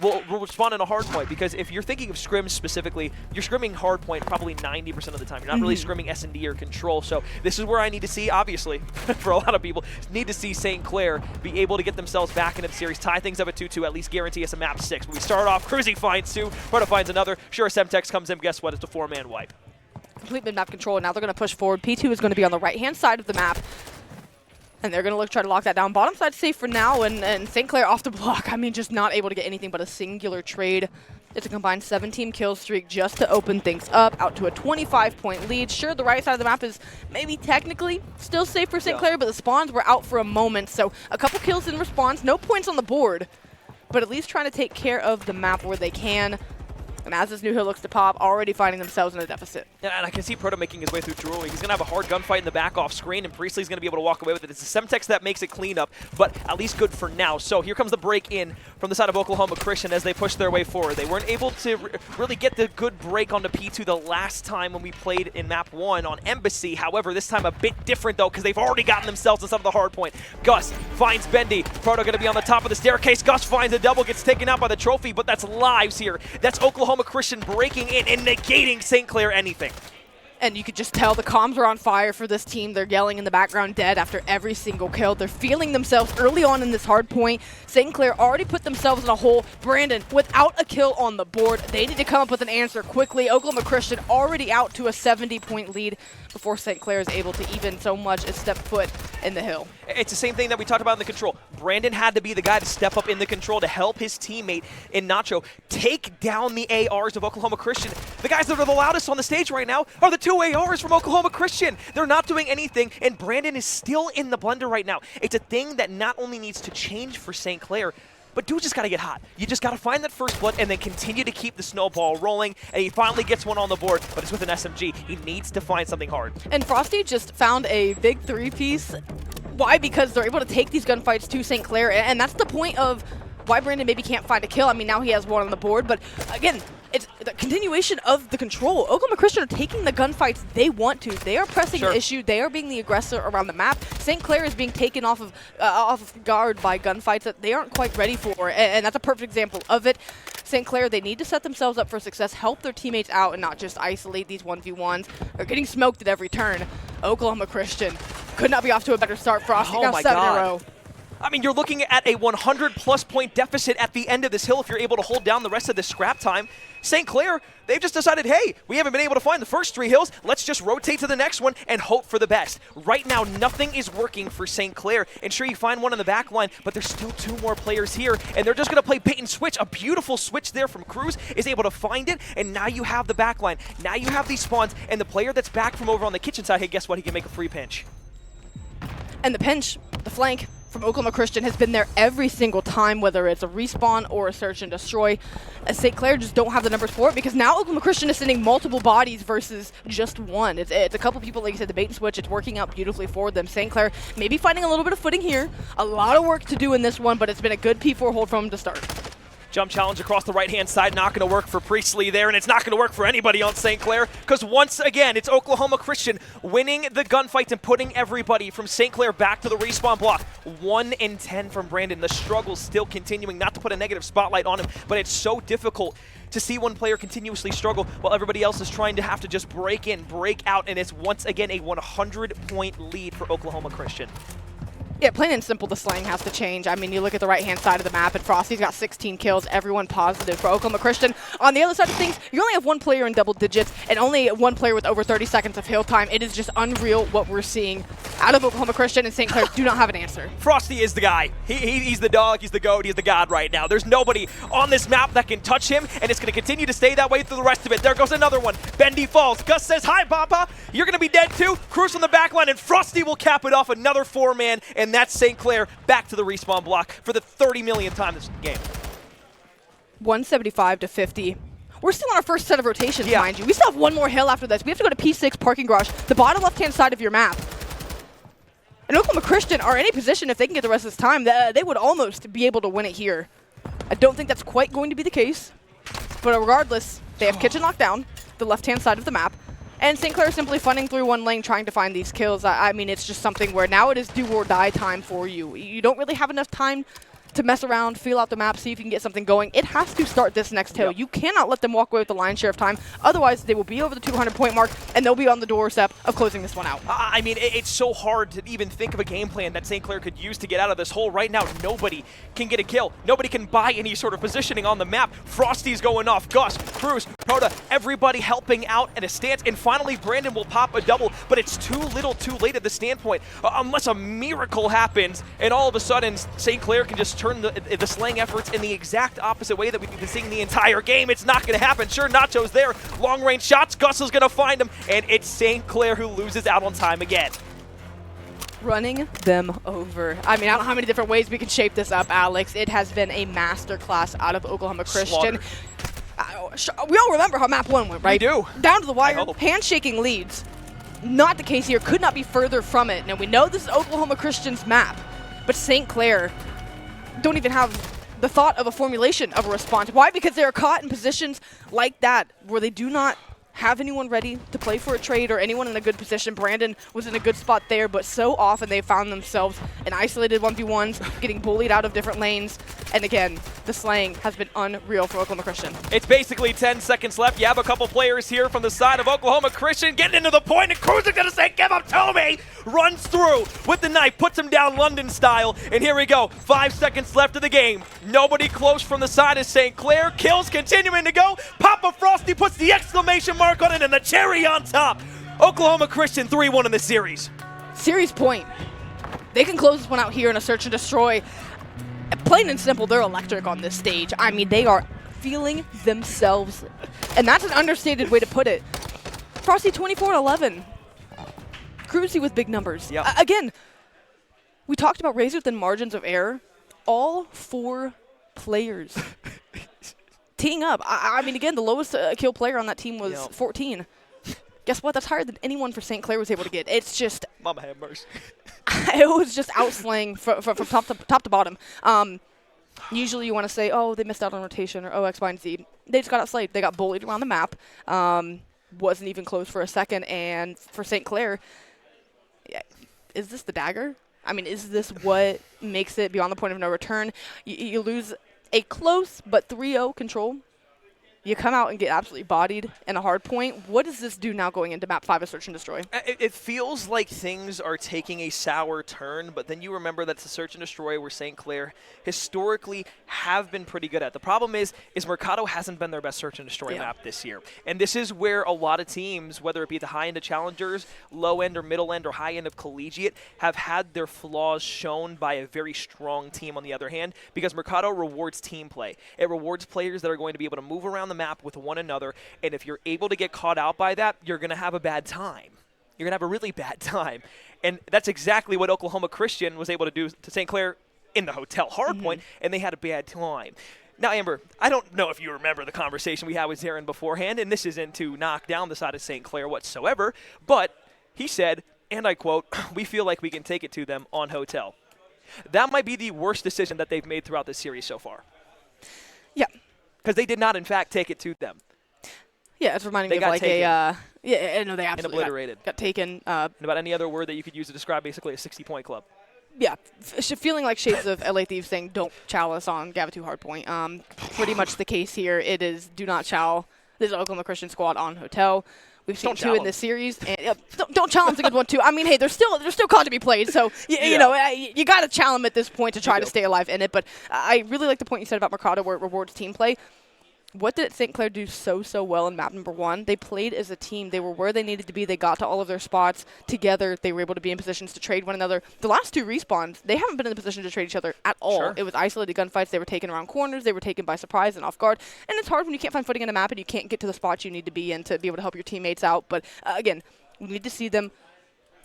will respond in a hard point, because if you're thinking of scrims specifically, you're scrimming hard point probably 90% of the time. You're not really scrimming S&D or control. So this is where I need to see, obviously, for a lot of people, need to see St. Clair be able to get themselves back into the series, tie things up at 2-2, at least guarantee us a map 6. When we start off, Cruzy finds 2, Proto finds another. Sure, Semtex comes in, guess what? It's a 4-man wipe. Complete mid-map control, and now they're going to push forward. P2 is going to be on the right-hand side of the map. And they're going to try to lock that down. Bottom side safe for now, and St. Clair off the block. I mean, just not able to get anything but a singular trade. It's a combined 17 kill streak just to open things up, out to a 25-point lead. Sure, the right side of the map is maybe technically still safe for St. Clair, but the spawns were out for a moment. So a couple kills in response, no points on the board, but at least trying to take care of the map where they can. And as this new hill looks to pop, already finding themselves in a deficit. And I can see Proto making his way through Jewelry. He's going to have a hard gunfight in the back off screen, and Priestley's going to be able to walk away with it. It's the Semtex that makes it clean up, but at least good for now. So here comes the break in from the side of Oklahoma Christian as they push their way forward. They weren't able to really get the good break onto P2 the last time when we played in map 1 on Embassy. However, this time a bit different, though, because they've already gotten themselves inside of the hard point. Gus finds Bendy. Proto going to be on the top of the staircase. Gus finds a double, gets taken out by the trophy, but that's lives here. That's Oklahoma Christian breaking in and negating St. Clair anything. And you could just tell the comms are on fire for this team. They're yelling in the background dead after every single kill. They're feeling themselves early on in this hard point. St. Clair already put themselves in a hole. Brandon, without a kill on the board, they need to come up with an answer quickly. Oklahoma Christian already out to a 70-point lead before St. Clair is able to even so much as step foot in the hill. It's the same thing that we talked about in the control. Brandon had to be the guy to step up in the control to help his teammate in Nacho take down the ARs of Oklahoma Christian. The guys that are the loudest on the stage right now are the 2 ARs from Oklahoma Christian. They're not doing anything, and Brandon is still in the blender right now. It's a thing that not only needs to change for St. Clair, but dude just got to get hot. You just got to find that first blood and then continue to keep the snowball rolling, and he finally gets one on the board, but it's with an SMG. He needs to find something hard. And Frosty just found a big 3-piece. Why? Because they're able to take these gunfights to St. Clair, and that's the point of why Brandon maybe can't find a kill. I mean, now he has one on the board, but again, it's the continuation of the control. Oklahoma Christian are taking the gunfights they want to. They are pressing the issue. They are being the aggressor around the map. St. Clair is being taken off of guard by gunfights that they aren't quite ready for, and that's a perfect example of it. St. Clair, they need to set themselves up for success, help their teammates out, and not just isolate these 1v1s. They're getting smoked at every turn. Oklahoma Christian could not be off to a better start. Frosty now 7 in a row. I mean, you're looking at a 100-plus point deficit at the end of this hill if you're able to hold down the rest of this scrap time. St. Clair, they've just decided, hey, we haven't been able to find the first 3 hills. Let's just rotate to the next one and hope for the best. Right now, nothing is working for St. Clair. And sure, you find one in the back line, but there's still 2 more players here, and they're just going to play bait and switch. A beautiful switch there from Cruz is able to find it, and now you have the back line. Now you have these spawns, and the player that's back from over on the kitchen side, hey, guess what? He can make a free pinch. And the pinch, the flank from Oklahoma Christian has been there every single time, whether it's a respawn or a search and destroy. St. Clair just don't have the numbers for it, because now Oklahoma Christian is sending multiple bodies versus just one. It's a couple people, like you said, the bait and switch. It's working out beautifully for them. St. Clair maybe finding a little bit of footing here. A lot of work to do in this one, but it's been a good P4 hold from them to start. Jump challenge across the right-hand side, not going to work for Priestley there, and it's not going to work for anybody on St. Clair, because once again, it's Oklahoma Christian winning the gunfight and putting everybody from St. Clair back to the respawn block. 1 in 10 from Brandon. The struggle's still continuing, not to put a negative spotlight on him, but it's so difficult to see one player continuously struggle while everybody else is trying to have to just break in, break out, and it's once again a 100-point lead for Oklahoma Christian. Yeah, plain and simple, the slang has to change. I mean, you look at the right-hand side of the map, and Frosty's got 16 kills, everyone positive for Oklahoma Christian. On the other side of things, you only have one player in double digits and only one player with over 30 seconds of heal time. It is just unreal what we're seeing out of Oklahoma Christian, and St. Clair do not have an answer. Frosty is the guy. He's the dog, he's the goat, he's the god right now. There's nobody on this map that can touch him, and it's going to continue to stay that way through the rest of it. There goes another one. Bendy falls. Gus says, hi, Papa. You're going to be dead too. Cruz on the back line, and Frosty will cap it off. Another 4-man, and that's St. Clair back to the respawn block for the 30 millionth time this game. 175 to 50. We're still on our first set of rotations, mind you. We still have one more hill after this. We have to go to P6 parking garage, the bottom left-hand side of your map. And Oklahoma Christian are in a position, if they can get the rest of this time, they would almost be able to win it here. I don't think that's quite going to be the case. But regardless, they have kitchen locked down, the left-hand side of the map. And St. Clair simply funning through one lane trying to find these kills. I mean, it's just something where now it is do or die time for you. You don't really have enough time to mess around, feel out the map, see if you can get something going. It has to start this next hill. You cannot let them walk away with the lion's share of time. Otherwise, they will be over the 200-point mark, and they'll be on the doorstep of closing this one out. I mean, it's so hard to even think of a game plan that St. Clair could use to get out of this hole. Right now, nobody can get a kill. Nobody can buy any sort of positioning on the map. Frosty's going off. Gus, Cruz, Proda, everybody helping out at a stance. And finally, Brandon will pop a double, but it's too little too late at the standpoint. Unless a miracle happens, and all of a sudden, St. Clair can just turn the slang efforts in the exact opposite way that we've been seeing the entire game. It's not going to happen. Sure, Nacho's there. Long-range shots. Gus is going to find him, and it's St. Clair who loses out on time again. Running them over. I mean, I don't know how many different ways we can shape this up, Alex. It has been a masterclass out of Oklahoma Christian. We all remember how map 1 went, right? We do. Down to the wire, handshaking leads. Not the case here. Could not be further from it. Now, we know this is Oklahoma Christian's map, but St. Clair don't even have the thought of a formulation of a response. Why? Because they are caught in positions like that where they do not have anyone ready to play for a trade or anyone in a good position. Brandon was in a good spot there, but so often they found themselves in isolated 1v1s, getting bullied out of different lanes. And again, the slaying has been unreal for Oklahoma Christian. It's basically 10 seconds left. You have a couple players here from the side of Oklahoma Christian getting into the point, and Cruz is going to say, give him to me! Runs through with the knife, puts him down London style, and here we go. 5 seconds left of the game. Nobody close from the side of St. Clair. Kills continuing to go. Papa Frosty puts the exclamation mark on it, and the cherry on top. Oklahoma Christian 3-1 in the series. Series point. They can close this one out here in a search and destroy. Plain and simple, they're electric on this stage. I mean, they are feeling themselves, and that's an understated way to put it. Frosty 24-11. Cruzy with big numbers. Yep. Again, we talked about razor thin margins of error. All 4 players teeing up. I mean, again, the lowest kill player on that team was 14. Guess what? That's higher than anyone for St. Clair was able to get. It's just... Mama have mercy. It was just outslaying from top to bottom. Usually you want to say, oh, they missed out on rotation or X, Y, and Z. They just got outslayed. They got bullied around the map. Wasn't even close for a second. And for St. Clair, is this the dagger? I mean, is this what makes it beyond the point of no return? You lose a close but 3-0 control. You come out and get absolutely bodied in a hard point. What does this do now going into map 5 of Search and Destroy? It feels like things are taking a sour turn, but then you remember that's the Search and Destroy where St. Clair historically have been pretty good at. The problem is Mercado hasn't been their best Search and Destroy map this year. And this is where a lot of teams, whether it be the high end of Challengers, low end or middle end or high end of Collegiate, have had their flaws shown by a very strong team on the other hand, because Mercado rewards team play. It rewards players that are going to be able to move around the map with one another, and if you're able to get caught out by that, you're going to have a bad time. You're going to have a really bad time. And that's exactly what Oklahoma Christian was able to do to St. Clair in the hotel hardpoint, and they had a bad time. Now, Amber, I don't know if you remember the conversation we had with Zarin beforehand, and this isn't to knock down the side of St. Clair whatsoever, but he said, and I quote, "We feel like we can take it to them on hotel." That might be the worst decision that they've made throughout this series so far. Yeah. Because they did not, in fact, take it to them. Yeah, it's reminding me of like taken. Yeah, no, they absolutely obliterated. Got taken. And about any other word that you could use to describe basically a 60-point club. Yeah, feeling like shades of LA Thieves saying don't chow us on Gavitu Hardpoint. Pretty much the case here. It is do not chow this Oklahoma Christian squad on hotel. We've seen 2 in this series, and don't challenge a good one too. I mean, hey, they're still called to be played, so you know you got to challenge them at this point to try to stay alive in it. But I really like the point you said about Mercado, where it rewards team play. What did St. Clair do so well in map number 1? They played as a team. They were where they needed to be. They got to all of their spots together. They were able to be in positions to trade one another. The last 2 respawns, they haven't been in a position to trade each other at all. Sure. It was isolated gunfights. They were taken around corners. They were taken by surprise and off guard. And it's hard when you can't find footing in a map and you can't get to the spots you need to be in to be able to help your teammates out. But again, we need to see them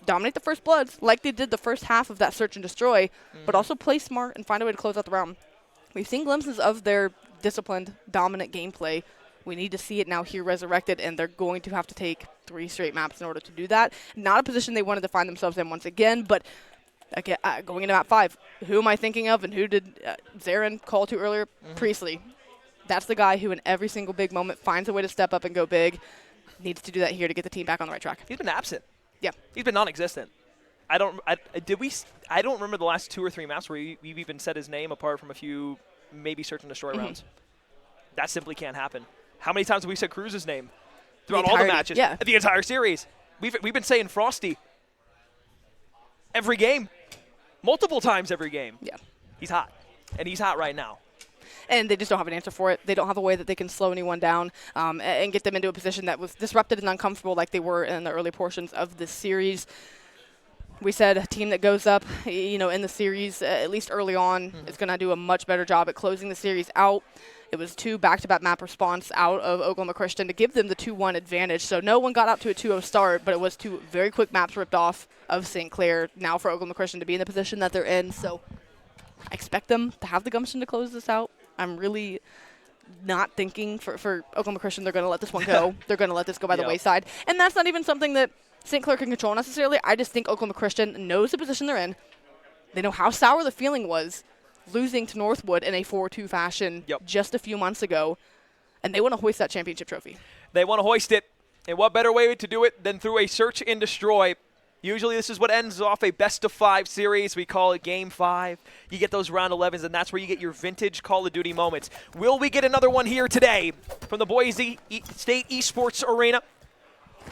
dominate the first bloods like they did the first half of that search and destroy, but also play smart and find a way to close out the round. We've seen glimpses of their disciplined, dominant gameplay. We need to see it now here resurrected, and they're going to have to take 3 straight maps in order to do that. Not a position they wanted to find themselves in once again, but again, going into map 5, who am I thinking of and who did Zarin call to earlier? Priestley. That's the guy who in every single big moment finds a way to step up and go big. Needs to do that here to get the team back on the right track. He's been absent. Yeah. He's been non-existent. I don't remember the last 2 or 3 maps where we've even said his name apart from a few maybe search and destroy rounds. That simply can't happen. How many times have we said Cruz's name throughout all the matches? Yeah. The entire series. We've been saying Frosty every game. Multiple times every game. Yeah. He's hot. And he's hot right now. And they just don't have an answer for it. They don't have a way that they can slow anyone down and get them into a position that was disrupted and uncomfortable like they were in the early portions of this series. We said a team that goes up, in the series, at least early on, is going to do a much better job at closing the series out. It was 2 back-to-back map response out of Oklahoma Christian to give them the 2-1 advantage. So no one got out to a 2-0 start, but it was 2 very quick maps ripped off of St. Clair now for Oklahoma Christian to be in the position that they're in. So I expect them to have the gumption to close this out. I'm really not thinking for Oklahoma Christian they're going to let this one go. They're going to let this go by the wayside. And that's not even something that St. Clair can control necessarily. I just think Oklahoma Christian knows the position they're in. They know how sour the feeling was losing to Northwood in a 4-2 fashion just a few months ago, and they want to hoist that championship trophy. They want to hoist it, and what better way to do it than through a search and destroy? Usually this is what ends off a best-of-5 series. We call it Game 5. You get those round 11s, and that's where you get your vintage Call of Duty moments. Will we get another one here today from the Boise State Esports Arena?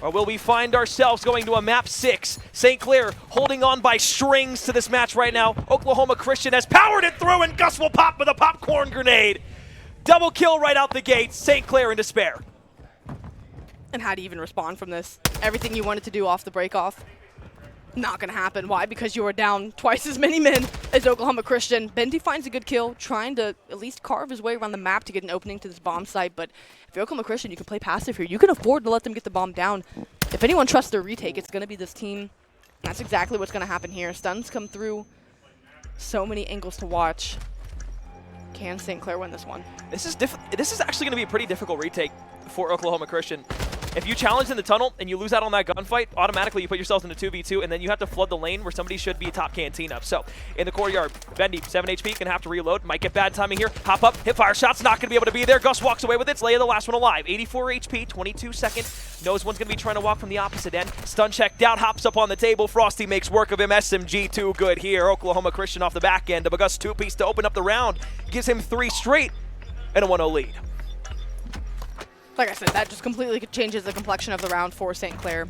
Or will we find ourselves going to a map 6? St. Clair holding on by strings to this match right now. Oklahoma Christian has powered it through, and Gus will pop with a popcorn grenade. Double kill right out the gate. St. Clair in despair. And how do you even respond from this? Everything you wanted to do off the break-off, not going to happen. Why? Because you are down twice as many men as Oklahoma Christian. Bendy finds a good kill, trying to at least carve his way around the map to get an opening to this bomb site. But if you're Oklahoma Christian, you can play passive here. You can afford to let them get the bomb down. If anyone trusts their retake, it's going to be this team. That's exactly what's going to happen here. Stuns come through. So many angles to watch. Can St. Clair win this one? This is actually going to be a pretty difficult retake for Oklahoma Christian. If you challenge in the tunnel and you lose out on that gunfight, automatically you put yourselves into 2v2, and then you have to flood the lane where somebody should be top canteen up. So, in the courtyard, Bendy, 7 HP, gonna have to reload. Might get bad timing here. Hop up, hip fire shot's not gonna be able to be there. Gus walks away with it. Leia, the last one alive. 84 HP, 22 seconds. Knows one's gonna be trying to walk from the opposite end. Stun check down, hops up on the table. Frosty makes work of him. SMG too good here. Oklahoma Christian off the back end of a Gus 2-piece to open up the round. Gives him 3 straight and a 1-0 lead. Like I said, that just completely changes the complexion of the round for St. Clair.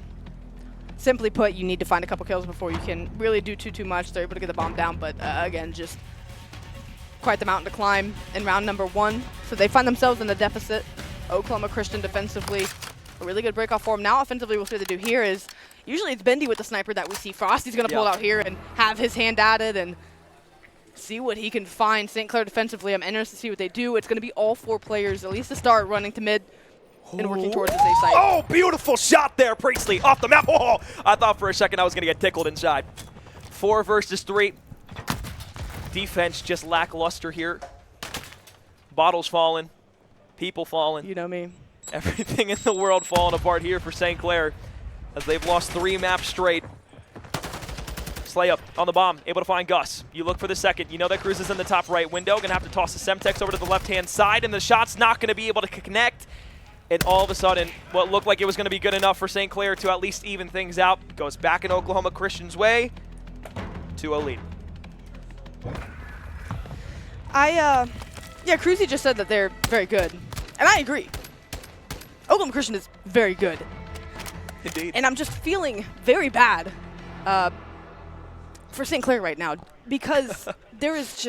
Simply put, you need to find a couple kills before you can really do too much. They're able to get the bomb down, but again, just quite the mountain to climb in round number 1. So they find themselves in a deficit. Oklahoma Christian defensively, a really good breakoff for them. Now offensively, what they do here is, usually it's Bendy with the sniper that we see. Frosty's going to pull out here and have his hand at it and see what he can find. St. Clair defensively, I'm interested to see what they do. It's going to be all 4 players, at least to start, running to mid and working towards the safe site. Oh, beautiful shot there, Priestley, off the map. Oh, I thought for a second I was going to get tickled inside. 4 versus 3. Defense just lackluster here. Bottles falling. People falling. You know me. Everything in the world falling apart here for St. Clair as they've lost 3 maps straight. Slay up on the bomb, able to find Gus. You look for the second. You know that Cruz is in the top right window. Going to have to toss the Semtex over to the left-hand side, and the shot's not going to be able to connect. And all of a sudden, what looked like it was going to be good enough for St. Clair to at least even things out goes back in Oklahoma Christian's way. 2-0 lead. Yeah, Cruzy just said that they're very good, and I agree. Oklahoma Christian is very good. Indeed. And I'm just feeling very bad for St. Clair right now because there's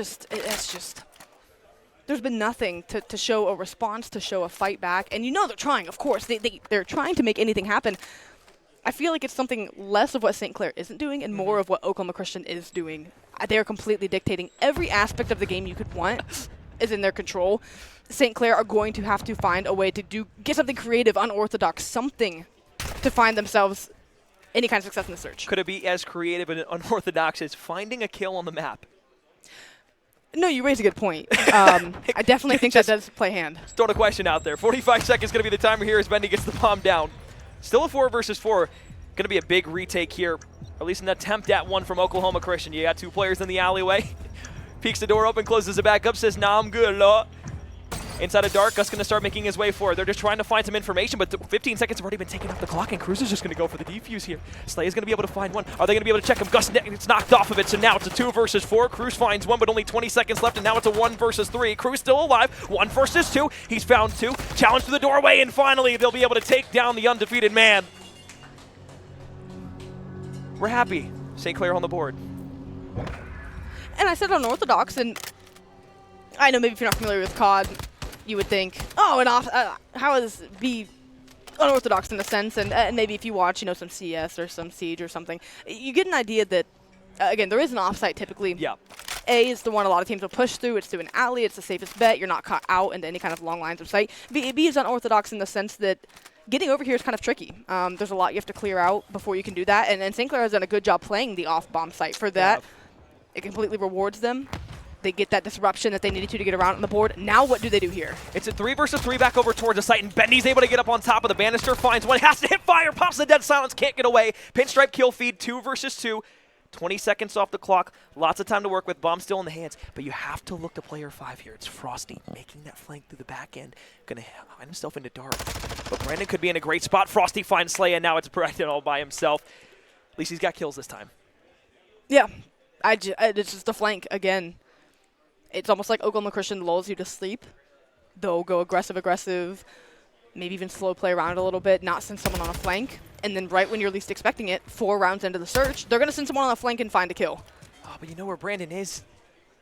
been nothing to show a response, to show a fight back. And you know they're trying, of course. They're trying to make anything happen. I feel like it's something less of what St. Clair isn't doing and more of what Oklahoma Christian is doing. They're completely dictating every aspect of the game you could want is in their control. St. Clair are going to have to find a way to get something creative, unorthodox, something to find themselves any kind of success in the search. Could it be as creative and unorthodox as finding a kill on the map? No, you raise a good point. I definitely think that does play hand. Just throwing a question out there. 45 seconds going to be the timer here as Bendy gets the bomb down. Still a 4 versus 4. Going to be a big retake here, at least an attempt at one from Oklahoma Christian. You got 2 players in the alleyway. Peeks the door open, closes it back up, says, nah, I'm good, Law. Inside of dark, Gus going to start making his way forward. They're just trying to find some information, but 15 seconds have already been taken off the clock, and Cruz is just going to go for the defuse here. Slay is going to be able to find one. Are they going to be able to check him? Gus gets knocked off of it, so now it's a 2 versus 4. Cruz finds one, but only 20 seconds left, and now it's a 1 versus 3. Cruz still alive. 1 versus 2. He's found 2. Challenge to the doorway, and finally they'll be able to take down the undefeated man. We're happy. St. Clair on the board. And I said unorthodox, and I know maybe if you're not familiar with COD, you would think, oh, how is B unorthodox in a sense? And maybe if you watch, some CS or some Siege or something, you get an idea that, again, there is an offsite typically. Yeah. A is the one a lot of teams will push through. It's through an alley. It's the safest bet. You're not caught out into any kind of long lines of sight. B is unorthodox in the sense that getting over here is kind of tricky. There's a lot you have to clear out before you can do that. And St. Clair has done a good job playing the off-bomb site. For that, it completely rewards them. They get that disruption that they needed to get around on the board. Now what do they do here? It's a 3 versus 3 back over towards the site, and Bendy's able to get up on top of the banister, finds one, has to hit fire, pops the dead silence, can't get away. Pinstripe kill feed, 2 versus 2. 20 seconds off the clock, lots of time to work with, bomb still in the hands, but you have to look to player 5 here. It's Frosty making that flank through the back end, gonna hide himself into dark. But Brandon could be in a great spot. Frosty finds Slay, and now it's Brandon all by himself. At least he's got kills this time. Yeah, it's just a flank again. It's almost like Oklahoma Christian lulls you to sleep. They'll go aggressive, maybe even slow play around a little bit, not send someone on a flank. And then right when you're least expecting it, 4 rounds into the search, they're going to send someone on a flank and find a kill. Oh, but you know where Brandon is?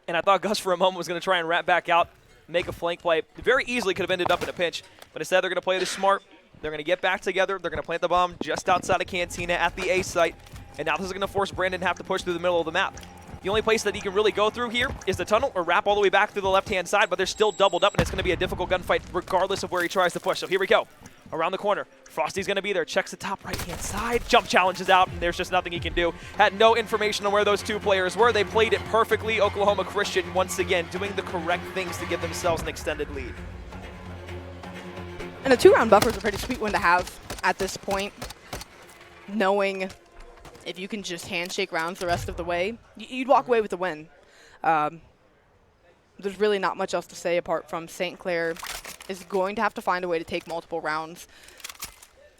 And I thought Gus for a moment was going to try and wrap back out, make a flank play. Very easily could have ended up in a pinch. But instead, they're going to play this smart. They're going to get back together. They're going to plant the bomb just outside of Cantina at the A site. And now this is going to force Brandon to have to push through the middle of the map. The only place that he can really go through here is the tunnel or wrap all the way back through the left-hand side, but they're still doubled up, and it's going to be a difficult gunfight regardless of where he tries to push. So here we go. Around the corner. Frosty's going to be there. Checks the top right-hand side. Jump challenges out, and there's just nothing he can do. Had no information on where those 2 players were. They played it perfectly. Oklahoma Christian, once again, doing the correct things to give themselves an extended lead. And a 2-round buffer is a pretty sweet one to have at this point, knowing if you can just handshake rounds the rest of the way, you'd walk away with the win. There's really not much else to say apart from St. Clair is going to have to find a way to take multiple rounds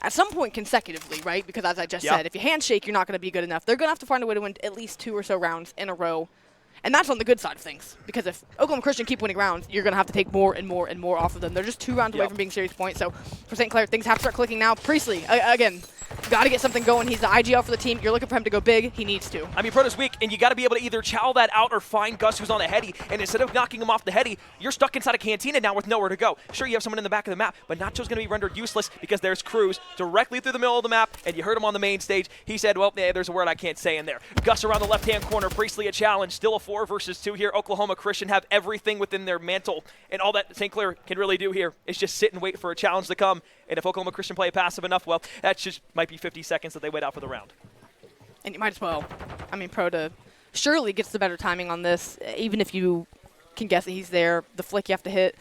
at some point consecutively, right? Because as I just said, if you handshake, you're not going to be good enough. They're going to have to find a way to win at least 2 or so rounds in a row. And that's on the good side of things. Because if Oklahoma Christian keep winning rounds, you're going to have to take more and more and more off of them. They're just 2 rounds away from being serious points. So for St. Clair, things have to start clicking now. Priestley, again, got to get something going. He's the IGL for the team. You're looking for him to go big. He needs to. I mean, Proto's weak, and you got to be able to either chow that out or find Gus, who's on the heady. And instead of knocking him off the heady, you're stuck inside a Cantina now with nowhere to go. Sure, you have someone in the back of the map, but Nacho's going to be rendered useless because there's Cruz directly through the middle of the map, and you heard him on the main stage. He said, well, there's a word I can't say in there. Gus around the left-hand corner. Priestley a challenge. Still a 4 versus 2 here. Oklahoma Christian have everything within their mantle, and all that St. Clair can really do here is just sit and wait for a challenge to come. And if Oklahoma Christian play passive enough, well, that just might be 50 seconds that they wait out for the round. And you might as well. I mean, Prota surely gets the better timing on this, even if you can guess that he's there. The flick you have to hit,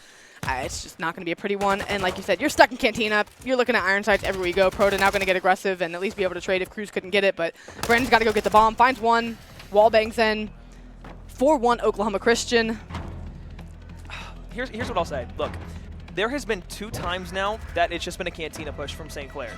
it's just not going to be a pretty one. And like you said, you're stuck in Cantina. You're looking at iron sights everywhere you go. Prota now going to get aggressive and at least be able to trade if Cruz couldn't get it. But Brandon's got to go get the bomb. Finds one. Wall bangs in. 4-1 Oklahoma Christian. Here's what I'll say. Look, there has been 2 times now that it's just been a Cantina push from St. Clair.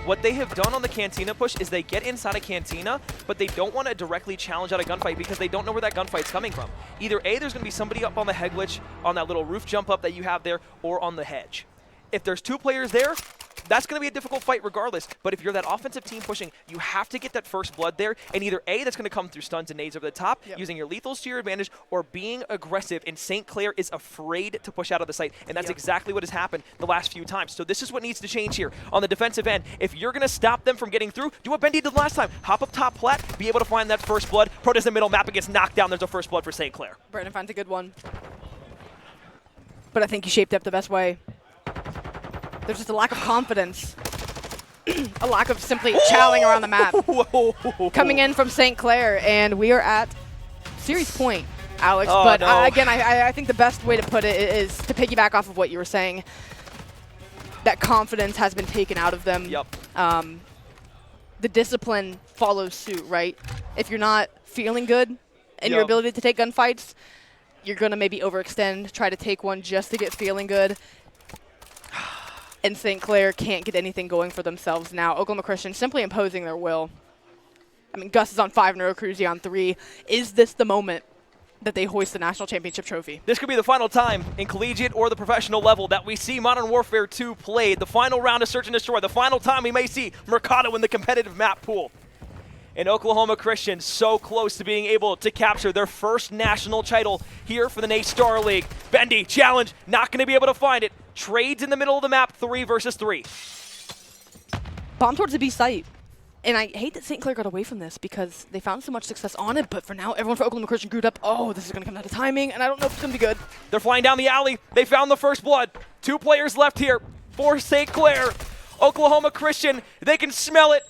What they have done on the Cantina push is they get inside a Cantina, but they don't want to directly challenge out a gunfight because they don't know where that gunfight's coming from. Either A, there's going to be somebody up on the head glitch, on that little roof jump up that you have there, or on the hedge. If there's 2 players there, that's going to be a difficult fight regardless. But if you're that offensive team pushing, you have to get that first blood there. And either A, that's going to come through stuns and nades over the top, using your lethals to your advantage, or being aggressive. And St. Clair is afraid to push out of the site. And that's exactly what has happened the last few times. So this is what needs to change here on the defensive end. If you're going to stop them from getting through, do what Bendy did last time. Hop up top plat, be able to find that first blood. Protoss in the middle, map gets knocked down. There's a first blood for St. Clair. Brandon finds a good one. But I think he shaped up the best way. There's just a lack of confidence. A lack of simply chowing around the map. Coming in from St. Clair, and we are at series point, Alex. Oh, but no. again, I think the best way to put it is to piggyback off of what you were saying. That confidence has been taken out of them. Yep. The discipline follows suit, right? If you're not feeling good in your ability to take gunfights, you're going to maybe overextend, try to take one just to get feeling good. And St. Clair can't get anything going for themselves now. Oklahoma Christian simply imposing their will. I mean, Gus is on 5, Neurocruzy on 3. Is this the moment that they hoist the national championship trophy? This could be the final time in collegiate or the professional level that we see Modern Warfare 2 played. The final round of Search and Destroy. The final time we may see Mercado in the competitive map pool. And Oklahoma Christian so close to being able to capture their first national title here for the NACE Starleague. Bendy, challenge, not going to be able to find it. Trades in the middle of the map, 3 versus 3. Bomb towards the B site. And I hate that St. Clair got away from this because they found so much success on it, but for now, everyone for Oklahoma Christian grew up, oh, this is going to come down to timing, and I don't know if it's going to be good. They're flying down the alley. They found the first blood. 2 players left here for St. Clair. Oklahoma Christian, they can smell it.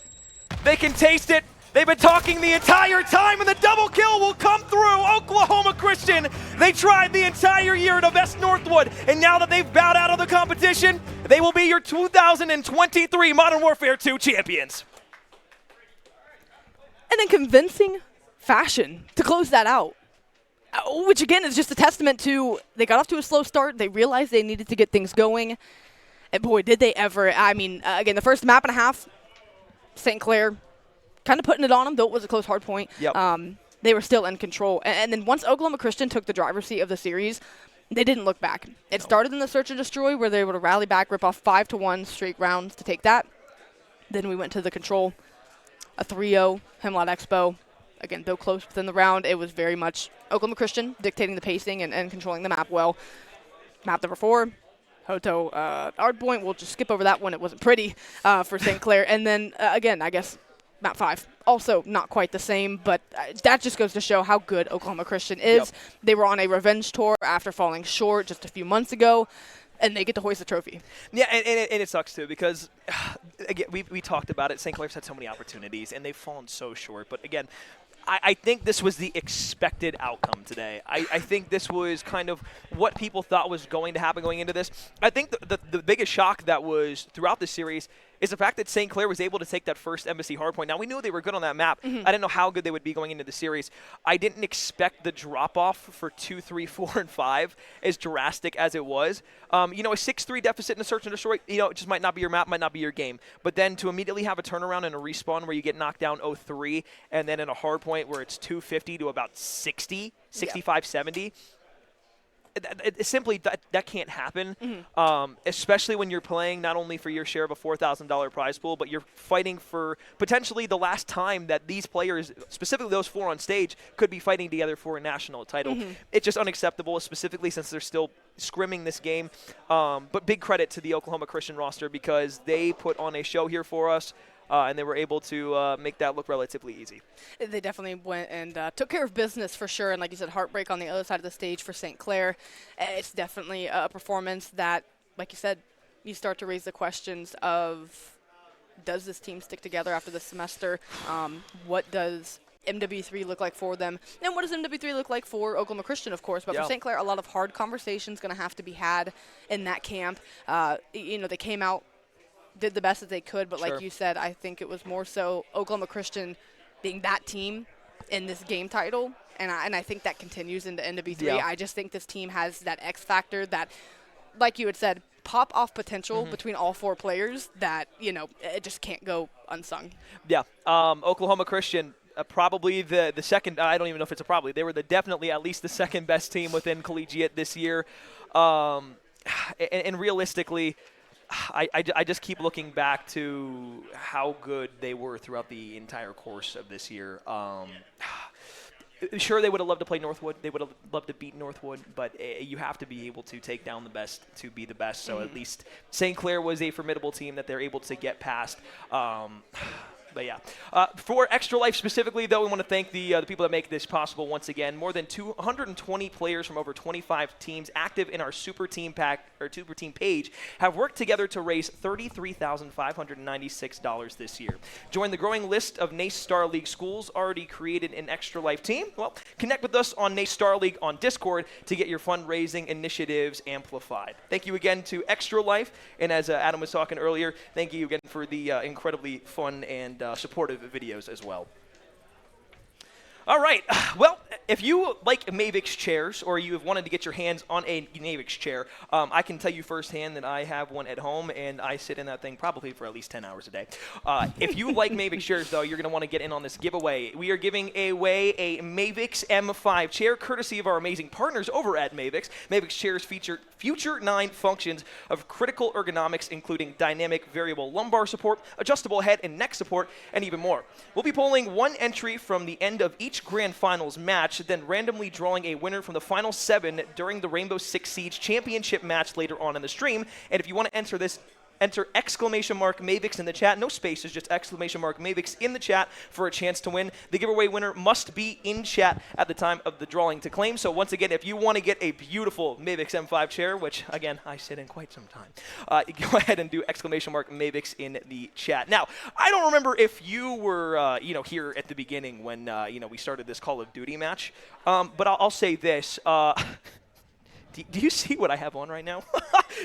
They can taste it. They've been talking the entire time, and the double kill will come through. Oklahoma Christian, they tried the entire year to best Northwood, and now that they've bowed out of the competition, they will be your 2023 Modern Warfare 2 champions. And in convincing fashion to close that out, which again is just a testament to they got off to a slow start. They realized they needed to get things going, and boy, did they ever. I mean, again, the first map and a half, St. Clair kind of putting it on them, though it was a close hard point. Yep. They were still in control. And then once Oklahoma Christian took the driver's seat of the series, they didn't look back. It started in the Search and Destroy, where they were able to rally back, rip off 5-1 straight rounds to take that. Then we went to the control, a 3-0 Hemlock Expo. Again, though close within the round, it was very much Oklahoma Christian dictating the pacing and controlling the map well. Map number 4, Hoto Hardpoint. We'll just skip over that one. It wasn't pretty for St. Clair. And then, again, I guess map 5, also not quite the same, but that just goes to show how good Oklahoma Christian is. Yep. They were on a revenge tour after falling short just a few months ago, and they get to hoist the trophy. Yeah, and it sucks too because, again, we talked about it. St. Clair's had so many opportunities, and they've fallen so short. But again, I think this was the expected outcome today. I think this was kind of what people thought was going to happen going into this. I think the biggest shock that was throughout the series is the fact that St. Clair was able to take that first Embassy hardpoint. Now, we knew they were good on that map. I didn't know how good they would be going into the series. I didn't expect the drop-off for 2, 3, 4, and 5 as drastic as it was. You know, a 6-3 deficit in a Search and Destroy, you know, it just might not be your map, might not be your game. But then to immediately have a turnaround and a respawn where you get knocked down 0-3, and then in a hardpoint where it's 250 to about 60, 65, 70, simply that can't happen, especially when you're playing not only for your share of a $4,000 prize pool, but you're fighting for potentially the last time that these players, specifically those 4 on stage, could be fighting together for a national title. It's just unacceptable, specifically since they're still scrimming this game. But big credit to the Oklahoma Christian roster because they put on a show here for us. And they were able to make that look relatively easy. They definitely went and took care of business for sure. And like you said, heartbreak on the other side of the stage for St. Clair. It's definitely a performance that, like you said, you start to raise the questions of, does this team stick together after this semester? What does MW3 look like for them? And what does MW3 look like for Oklahoma Christian, of course? But for St. Clair, a lot of hard conversations going to have to be had in that camp. You know, they came out, did the best that they could, but like you said, I think it was more so Oklahoma Christian being that team in this game title, and I think that continues into NW3. I just think this team has that X factor that, like you had said, pop-off potential between all 4 players that, you know, it just can't go unsung. Yeah, Oklahoma Christian, probably the second, I don't even know if it's a probably, they were definitely at least the second best team within collegiate this year. And realistically, I just keep looking back to how good they were throughout the entire course of this year. Sure, they would have loved to play Northwood. They would have loved to beat Northwood, but you have to be able to take down the best to be the best. So at least St. Clair was a formidable team that they're able to get past. But yeah, for Extra Life specifically, though, we want to thank the people that make this possible once again. More than 220 players from over 25 teams active in our Super Team page have worked together to raise $33,596 this year. Join the growing list of NACE Starleague schools already created an Extra Life team. Well, connect with us on NACE Starleague on Discord to get your fundraising initiatives amplified. Thank you again to Extra Life, and as Adam was talking earlier, thank you again for the incredibly fun and supportive videos as well. All right. Well, if you like Mavix chairs or you have wanted to get your hands on a Mavix chair, I can tell you firsthand that I have one at home, and I sit in that thing probably for at least 10 hours a day. If you like Mavix chairs, though, you're going to want to get in on this giveaway. We are giving away a Mavix M5 chair, courtesy of our amazing partners over at Mavix. Mavix chairs feature Future 9 functions of critical ergonomics, including dynamic variable lumbar support, adjustable head and neck support, and even more. We'll be pulling one entry from the end of each Grand Finals match, then randomly drawing a winner from the Final 7 during the Rainbow Six Siege Championship match later on in the stream. And if you want to enter this, enter !Mavix in the chat. No spaces, just !Mavix in the chat for a chance to win. The giveaway winner must be in chat at the time of the drawing to claim. So once again, if you want to get a beautiful Mavix M5 chair, which again, I sit in quite some time, go ahead and do !Mavix in the chat. Now, I don't remember if you were, here at the beginning when, we started this Call of Duty match, but I'll say this. Do you see what I have on right now?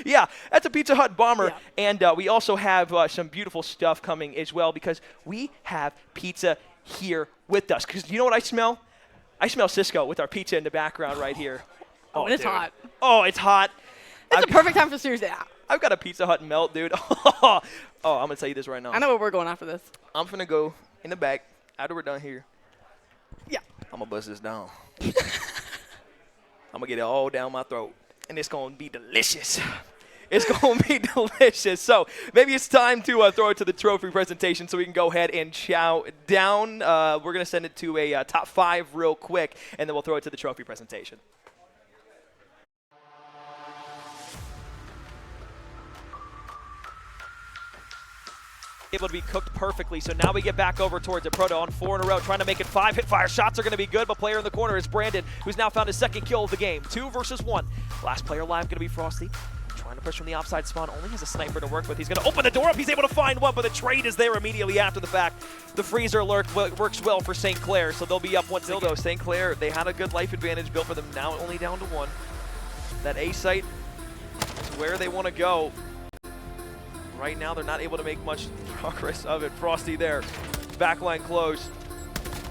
Yeah, that's a Pizza Hut bomber. Yeah. And we also have some beautiful stuff coming as well because we have pizza here with us. Because you know what I smell? I smell Cisco with our pizza in the background right here. Oh, and it's hot. Oh, it's hot. It's a perfect time for Series A. I've got a Pizza Hut melt, dude. Oh, I'm going to tell you this right now. I know where we're going after this. I'm going to go in the back after we're done here. Yeah. I'm going to bust this down. I'm going to get it all down my throat, and it's going to be delicious. It's going to be delicious. So maybe it's time to throw it to the trophy presentation so we can go ahead and chow down. We're going to send it to a top 5 real quick, and then we'll throw it to the trophy presentation. Able to be cooked perfectly, so now we get back over towards it. Proto on 4 in a row, trying to make it 5. Hit fire shots are going to be good, but player in the corner is Brandon, who's now found his second kill of the game. 2 versus 1. Last player alive going to be Frosty. Trying to push from the offside spawn, only has a sniper to work with. He's going to open the door up, he's able to find one, but the trade is there immediately after the fact. The freezer alert works well for St. Clair, so they'll be up once again. St. Clair, they had a good life advantage built for them, now only down to 1. That A site is where they want to go. Right now, they're not able to make much progress of it. Frosty there, backline closed.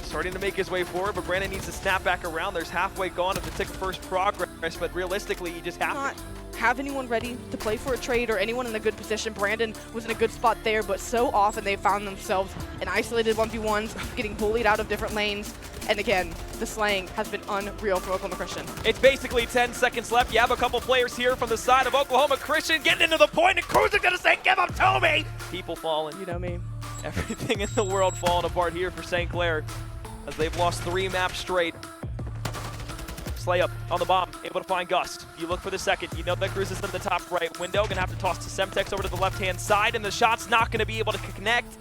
Starting to make his way forward, but Brandon needs to snap back around. There's halfway gone if it took first progress, but realistically, you just have to have anyone ready to play for a trade or anyone in a good position. Brandon was in a good spot there, but so often they found themselves in isolated 1v1s, getting bullied out of different lanes. And again, the slaying has been unreal for Oklahoma Christian. It's basically 10 seconds left. You have a couple players here from the side of Oklahoma Christian getting into the point, and Cruz is going to say, give them to me! People falling. You know me. Everything in the world falling apart here for St. Clair as they've lost 3 maps straight. Slay up on the bomb, able to find Gust. You look for the second. You know that Cruz is in the top right window. Gonna have to toss to Semtex over to the left-hand side, and the shot's not gonna be able to connect.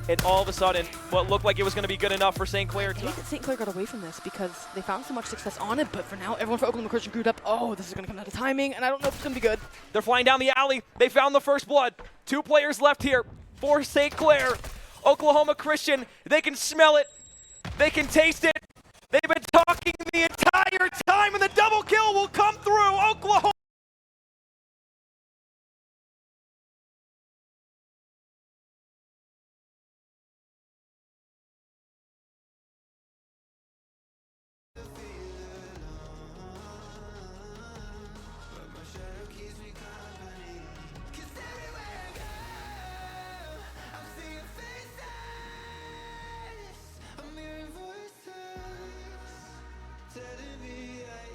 And all of a sudden, what looked like it was gonna be good enough for St. Clair. I hate that St. Clair got away from this because they found so much success on it, but for now, everyone for Oklahoma Christian screwed up. Oh, this is gonna come down to timing, and I don't know if it's gonna be good. They're flying down the alley. They found the first blood. 2 players left here for St. Clair. Oklahoma Christian, they can smell it. They can taste it. They've been talking the entire time, and the double kill will come through. Oklahoma. Telling me I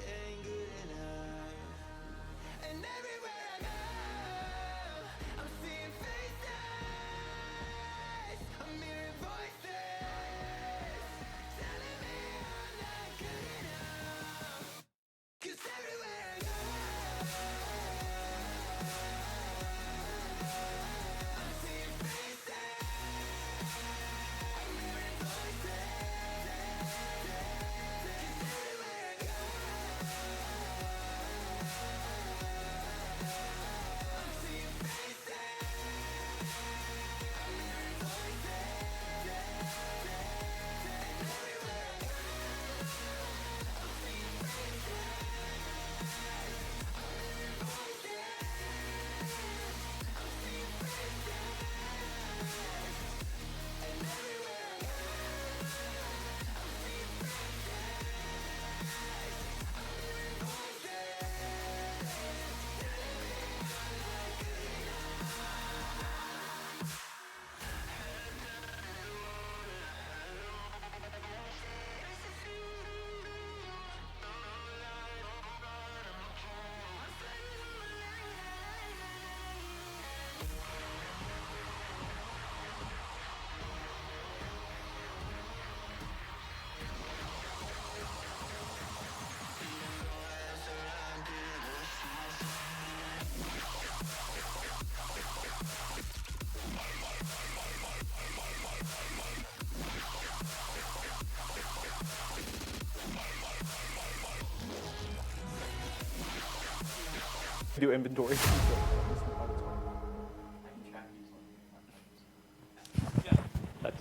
Do inventory.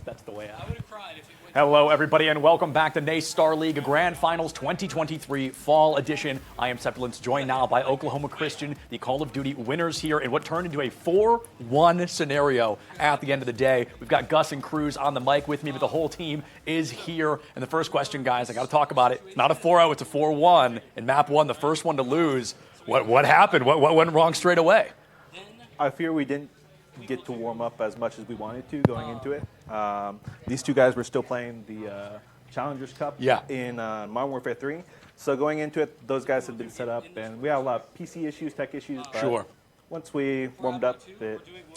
That's the way out. Hello, everybody, and welcome back to NACE Starleague Grand Finals 2023 Fall Edition. I am Sepulence, joined now by Oklahoma Christian, the Call of Duty winners here in what turned into a 4-1 scenario at the end of the day. We've got Gus and Cruz on the mic with me, but the whole team is here. And the first question, guys, I got to talk about it. It's not a 4-0, it's a 4-1. In map 1, the first one to lose. What happened? What went wrong straight away? I fear we didn't get to warm up as much as we wanted to going into it. These two guys were still playing the Challengers Cup in Modern Warfare 3. So going into it, those guys had been set up, and we had a lot of PC issues, tech issues. But once we warmed up,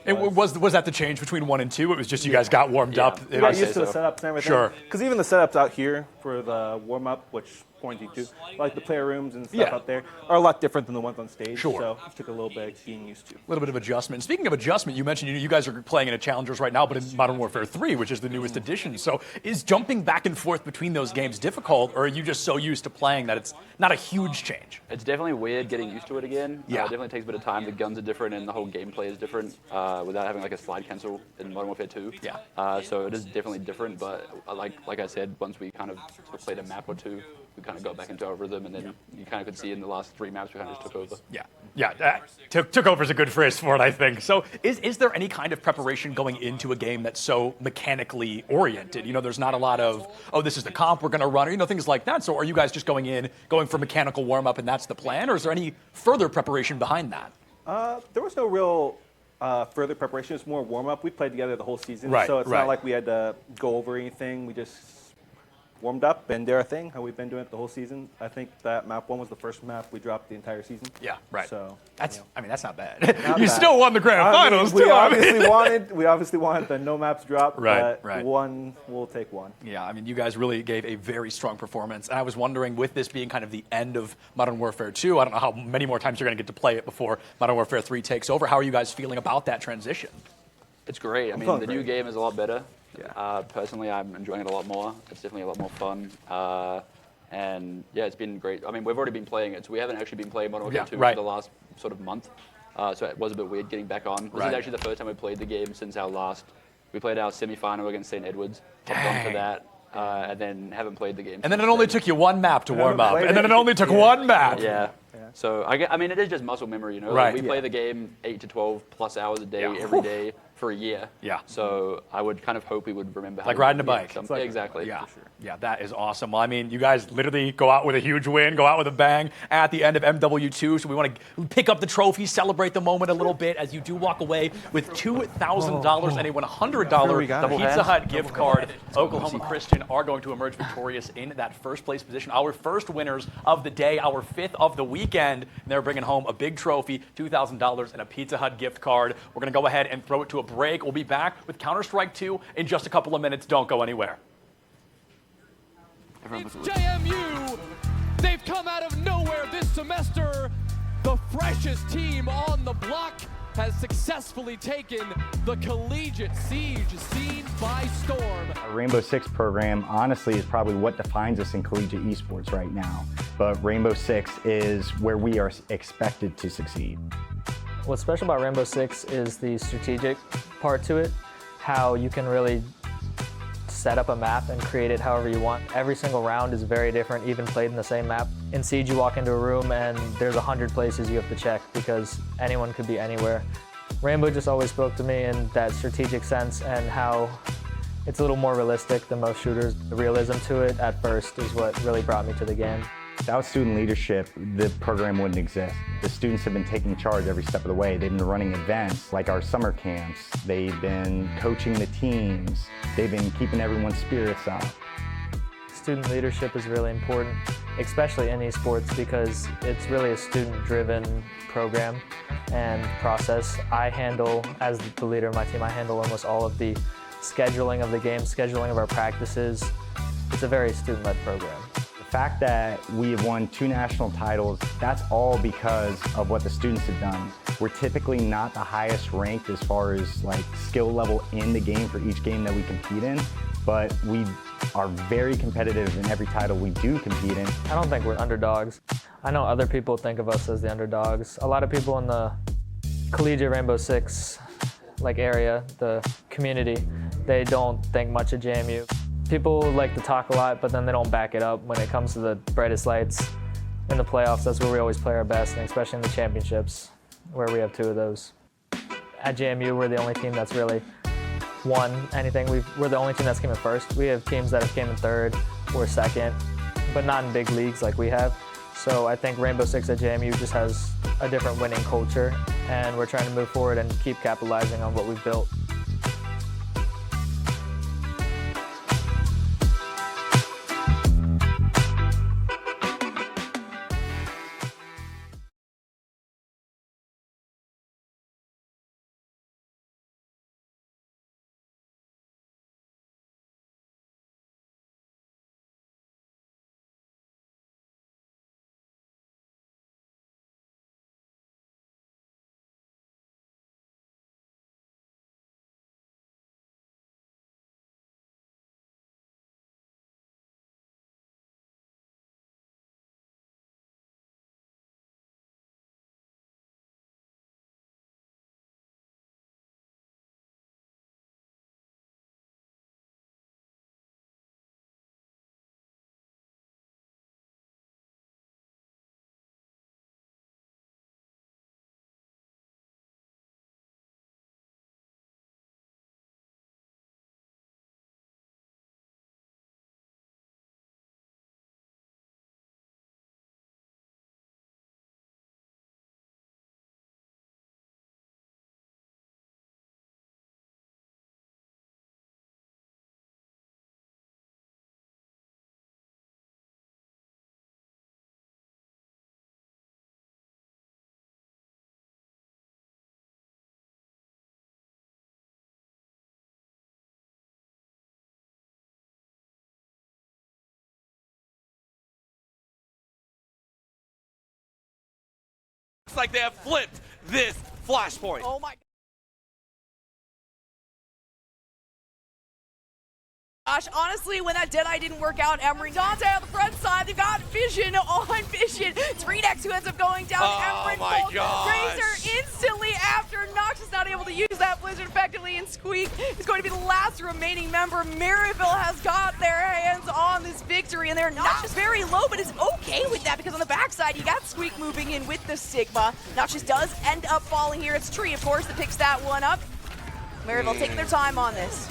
was that the change between 1 and 2? It was just you guys got warmed up. We got used to the setups and everything. Sure. Because even the setups out here for the warm up, which quarantine too, like the player rooms and stuff out there, are a lot different than the ones on stage. Sure. So it took a little bit getting used to. A little bit of adjustment. Speaking of adjustment, you mentioned you guys are playing in a Challengers right now, but in Modern Warfare 3, which is the newest edition. So is jumping back and forth between those games difficult, or are you just so used to playing that it's not a huge change? It's definitely weird getting used to it again. Yeah. It definitely takes a bit of time. The guns are different and the whole gameplay is different without having like a slide cancel in Modern Warfare 2. Yeah. So it is definitely different, but like I said, once we kind of played a map or two, we kind of got back into our rhythm, and then you kind of could see in the last 3 maps we kind of just took over. Yeah, took over is a good phrase for it, I think. So is there any kind of preparation going into a game that's so mechanically oriented? You know, there's not a lot of, oh, this is the comp we're going to run, or, you know, things like that. So are you guys just going for mechanical warm-up and that's the plan, or is there any further preparation behind that? There was no real further preparation. It's more warm-up. We played together the whole season, Right, so it's right. not like we had to go over anything. We just warmed up and did our thing, how we've been doing it the whole season. I think that map 1 was the first map we dropped the entire season. Yeah, right. So that's, I mean, that's not bad. Not You bad. still won the Grand Finals, we too. obviously wanted the no maps drop, Right, but right. one, we'll take one. Yeah, I mean, you guys really gave a very strong performance. And I was wondering, with this being kind of the end of Modern Warfare 2, I don't know how many more times you're going to get to play it before Modern Warfare 3 takes over. How are you guys feeling about that transition? It's great. I I'm mean, feeling the great. new game is a lot better. Personally, I'm enjoying it a lot more. It's definitely a lot more fun. And yeah, it's been great. I mean, we've already been playing it, so we haven't actually been playing Modern Warfare 2 for the last sort of month. So it was a bit weird getting back on. This is actually the first time we played the game since our last. We played our semi-final against St. Edwards. Hopped on for that. And then haven't played the game. And then it only took you 1 map to warm up. And then it only took 1 map. Yeah. So I mean, it is just muscle memory, you know. Right. Like, we play the game 8 to 12 plus hours a day, every day for a year. Yeah. So I would kind of hope we would remember how Like to riding a do bike. something. Exactly. Yeah. Yeah, that is awesome. Well, I mean, you guys literally go out with a huge win, go out with a bang at the end of MW2. So we want to pick up the trophy, celebrate the moment a little bit as you do walk away with $2,000 and a $100 Pizza Hut gift card. Oklahoma Christian are going to emerge victorious in that first place position. Our first winners of the day, our 5th of the weekend. And they're bringing home a big trophy, $2,000 and a Pizza Hut gift card. We're going to go ahead and throw it to a break. We'll be back with Counter-Strike 2 in just a couple of minutes. Don't go anywhere. It's JMU. They've come out of nowhere this semester. The freshest team on the block has successfully taken the collegiate siege scene by storm. Our Rainbow Six program, honestly, is probably what defines us in collegiate esports right now. But Rainbow Six is where we are expected to succeed. What's special about Rainbow Six is the strategic part to it, how you can really set up a map and create it however you want. Every single round is very different, even played in the same map. In Siege, you walk into a room and there's 100 places you have to check because anyone could be anywhere. Rainbow just always spoke to me in that strategic sense and how it's a little more realistic than most shooters. The realism to it at first is what really brought me to the game. Without student leadership, the program wouldn't exist. The students have been taking charge every step of the way. They've been running events like our summer camps. They've been coaching the teams. They've been keeping everyone's spirits up. Student leadership is really important, especially in esports, because it's really a student-driven program and process. I handle, as the leader of my team, I handle almost all of the scheduling of the game, scheduling of our practices. It's a very student-led program. The fact that we have won 2 national titles, that's all because of what the students have done. We're typically not the highest ranked as far as like skill level in the game for each game that we compete in, but we are very competitive in every title we do compete in. I don't think we're underdogs. I know other people think of us as the underdogs. A lot of people in the collegiate Rainbow Six area, the community, they don't think much of JMU. People like to talk a lot, but then they don't back it up when it comes to the brightest lights. In the playoffs, that's where we always play our best, and especially in the championships, where we have 2 of those. At JMU, we're the only team that's really won anything. We're the only team that's came in first. We have teams that have came in third or second, but not in big leagues like we have. So I think Rainbow Six at JMU just has a different winning culture, and we're trying to move forward and keep capitalizing on what we've built. Looks like they have flipped this flashpoint. Oh my gosh, honestly, when that Deadeye didn't work out, Emery, Dante on the front side, they've got Vision on Vision. It's Redex who ends up going down. Oh my gosh. Razor instantly after. Nox is not able to use that Blizzard effectively, and Squeak is going to be the last remaining member. Maryville has got their hands on this victory, and they're not just very low, but is okay with that because on the backside, you got Squeak moving in with the Sigma. Noxious does end up falling here. It's Tree, of course, that picks that one up. Maryville taking their time on this.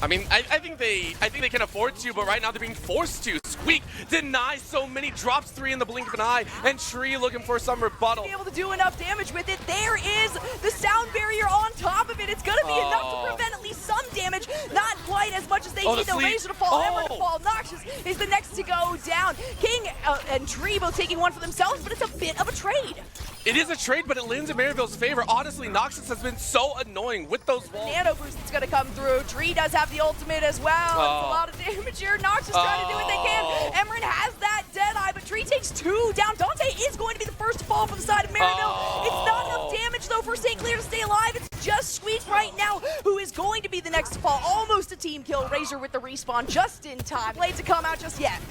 I mean, I think they can afford to, but right now they're being forced to. Squeak denies so many, drops 3 in the blink of an eye, and Tree looking for some rebuttal. Be able to do enough damage with it. There is the sound barrier on top of it. It's gonna be enough to prevent at least some damage. Not quite as much as they need. The Razor to fall, Ember to fall. Noxious is the next to go down. King and Tree both taking one for themselves, but it's a bit of a trade. It is a trade, but it lands in Maryville's favor. Honestly, Noxious has been so annoying with those walls. Nano boost that's going to come through. Tree does have the ultimate as well. It's a lot of damage here. Noxious trying to do what they can. Emerin has that Deadeye, but Tree takes 2 down. Dante is going to be the first to fall from the side of Maryville. It's not enough damage, though, for St. Clair to stay alive. It's just Squeak right now who is going to be the next to fall. Almost a team kill. Razor with the respawn just in time. Late to come out just yet.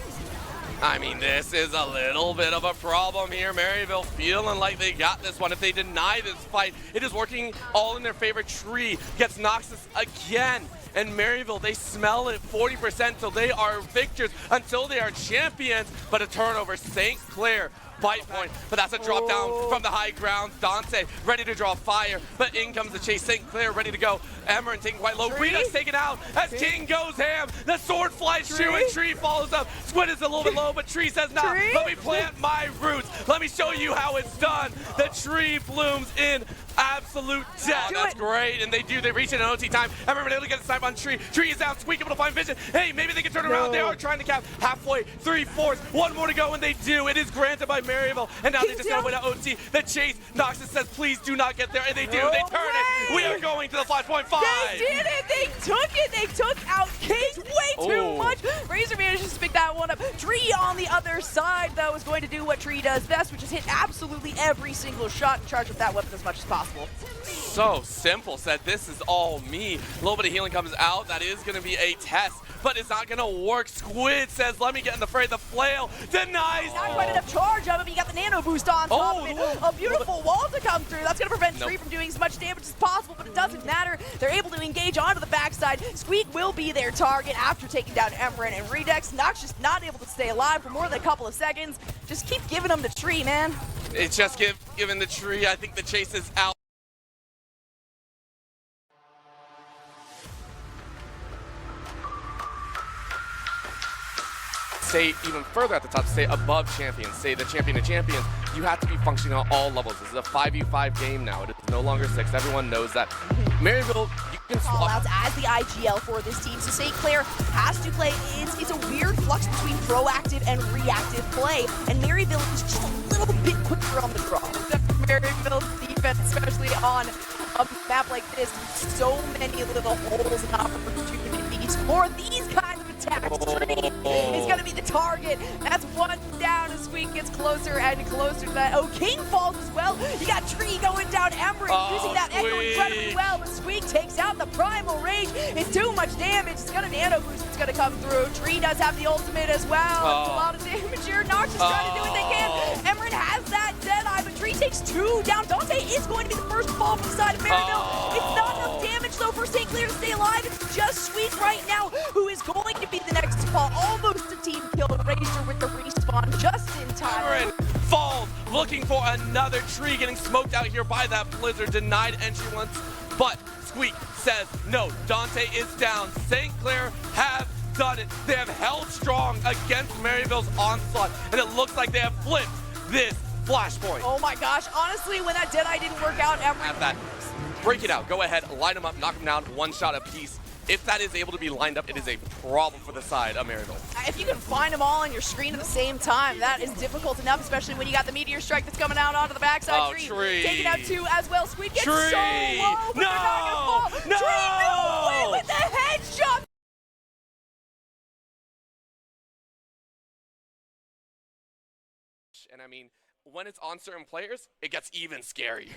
I mean, this is a little bit of a problem here. Maryville feeling like they got this one. If they deny this fight, it is working all in their favor. Tree gets Noxious again. And Maryville, they smell it 40%, so they are victors until they are champions. But a turnover, St. Clair. Fight point, but that's a drop down from the high ground. Dante ready to draw fire, but in comes the chase. St. Clair ready to go. Emerin taking quite low. Reda's taken out as King goes ham. The sword flies true, and Tree follows up. Squid is a little bit low, but Tree says, nah, let me plant my roots. Let me show you how it's done. The Tree blooms in absolute death. That's great, and they do. They reach it in OT time. Emerin able to get a snipe on Tree. Tree is down. Squeak able to find Vision. Hey, maybe they can turn around. They are trying to cap halfway, 3/4. One more to go, and they do. It is granted by Maryville, and now they just gotta win to OT. The chase, Noxious says, please do not get there, and they do. They turn it. We are going to the flashpoint 5. They did it. They took it. They took out King way too much. Razor manages to pick that one up. Tree on the other side, though, is going to do what Tree does best, which is hit absolutely every single shot and charge with that weapon as much as possible. possible. So simple, said this is all me. A little bit of healing comes out. That is going to be a test, but it's not going to work. Squid says, let me get in the fray. The flail denies. Not quite enough charge of it, but you got the nano boost on top of it. A beautiful wall to come through. That's going to prevent Tree from doing as much damage as possible, but it doesn't matter. They're able to engage onto the backside. Squeak will be their target after taking down Emran and Redux. Nox just not able to stay alive for more than a couple of seconds. Just keep giving them the Tree, man. It's just given the Tree. I think the chase is out. Stay even further at the top, stay above champions, stay the champion of champions, you have to be functioning on all levels. This is a 5v5 game now. It is no longer 6. Everyone knows that. Maryville, you can swap. Callouts as the IGL for this team. So St. Clair has to play. It's a weird flux between proactive and reactive play. And Maryville is just a little bit quicker on the draw. Maryville's defense, especially on a map like this, so many little holes and opportunities for these kinds of attacks. Tree is going to be the target. That's one down as Squeak gets closer and closer to that. Oh, King falls as well. You got Tree going down. Emran using that echo incredibly well, but Squeak takes out the Primal Rage. It's too much damage. It's got a nano boost that's going to come through. Tree does have the ultimate as well. It's a lot of damage here. Nox is trying to do what they can. Emran has that Deadeye, but Tree takes 2 down. Dante is going to be the first to fall from the side of Maryville. It's not enough damage though for St. Clair to stay alive. It's just Squeak right now who is going to be the next to fall. Almost a team kill. Razor with the respawn just in time. Emran falls, looking for another Tree, getting smoked out here by that Blizzard. Denied entry once, but Squeak says no. Dante is down. St. Clair have done it. They have held strong against Maryville's onslaught, and it looks like they have flipped this flashpoint. Oh my gosh, honestly, when that Deadeye didn't work out, At that, break it out. Go ahead, line them up, knock them down, one shot apiece. If that is able to be lined up, it is a problem for the side of Maryville. If you can find them all on your screen at the same time, that is difficult enough, especially when you got the Meteor Strike that's coming out onto the backside. Oh, Tree. Taking out 2 as well. Squeak gets so Tree. low, but they're not gonna fall. No. Tree, no way with the headshot. And I mean, when it's on certain players, it gets even scarier.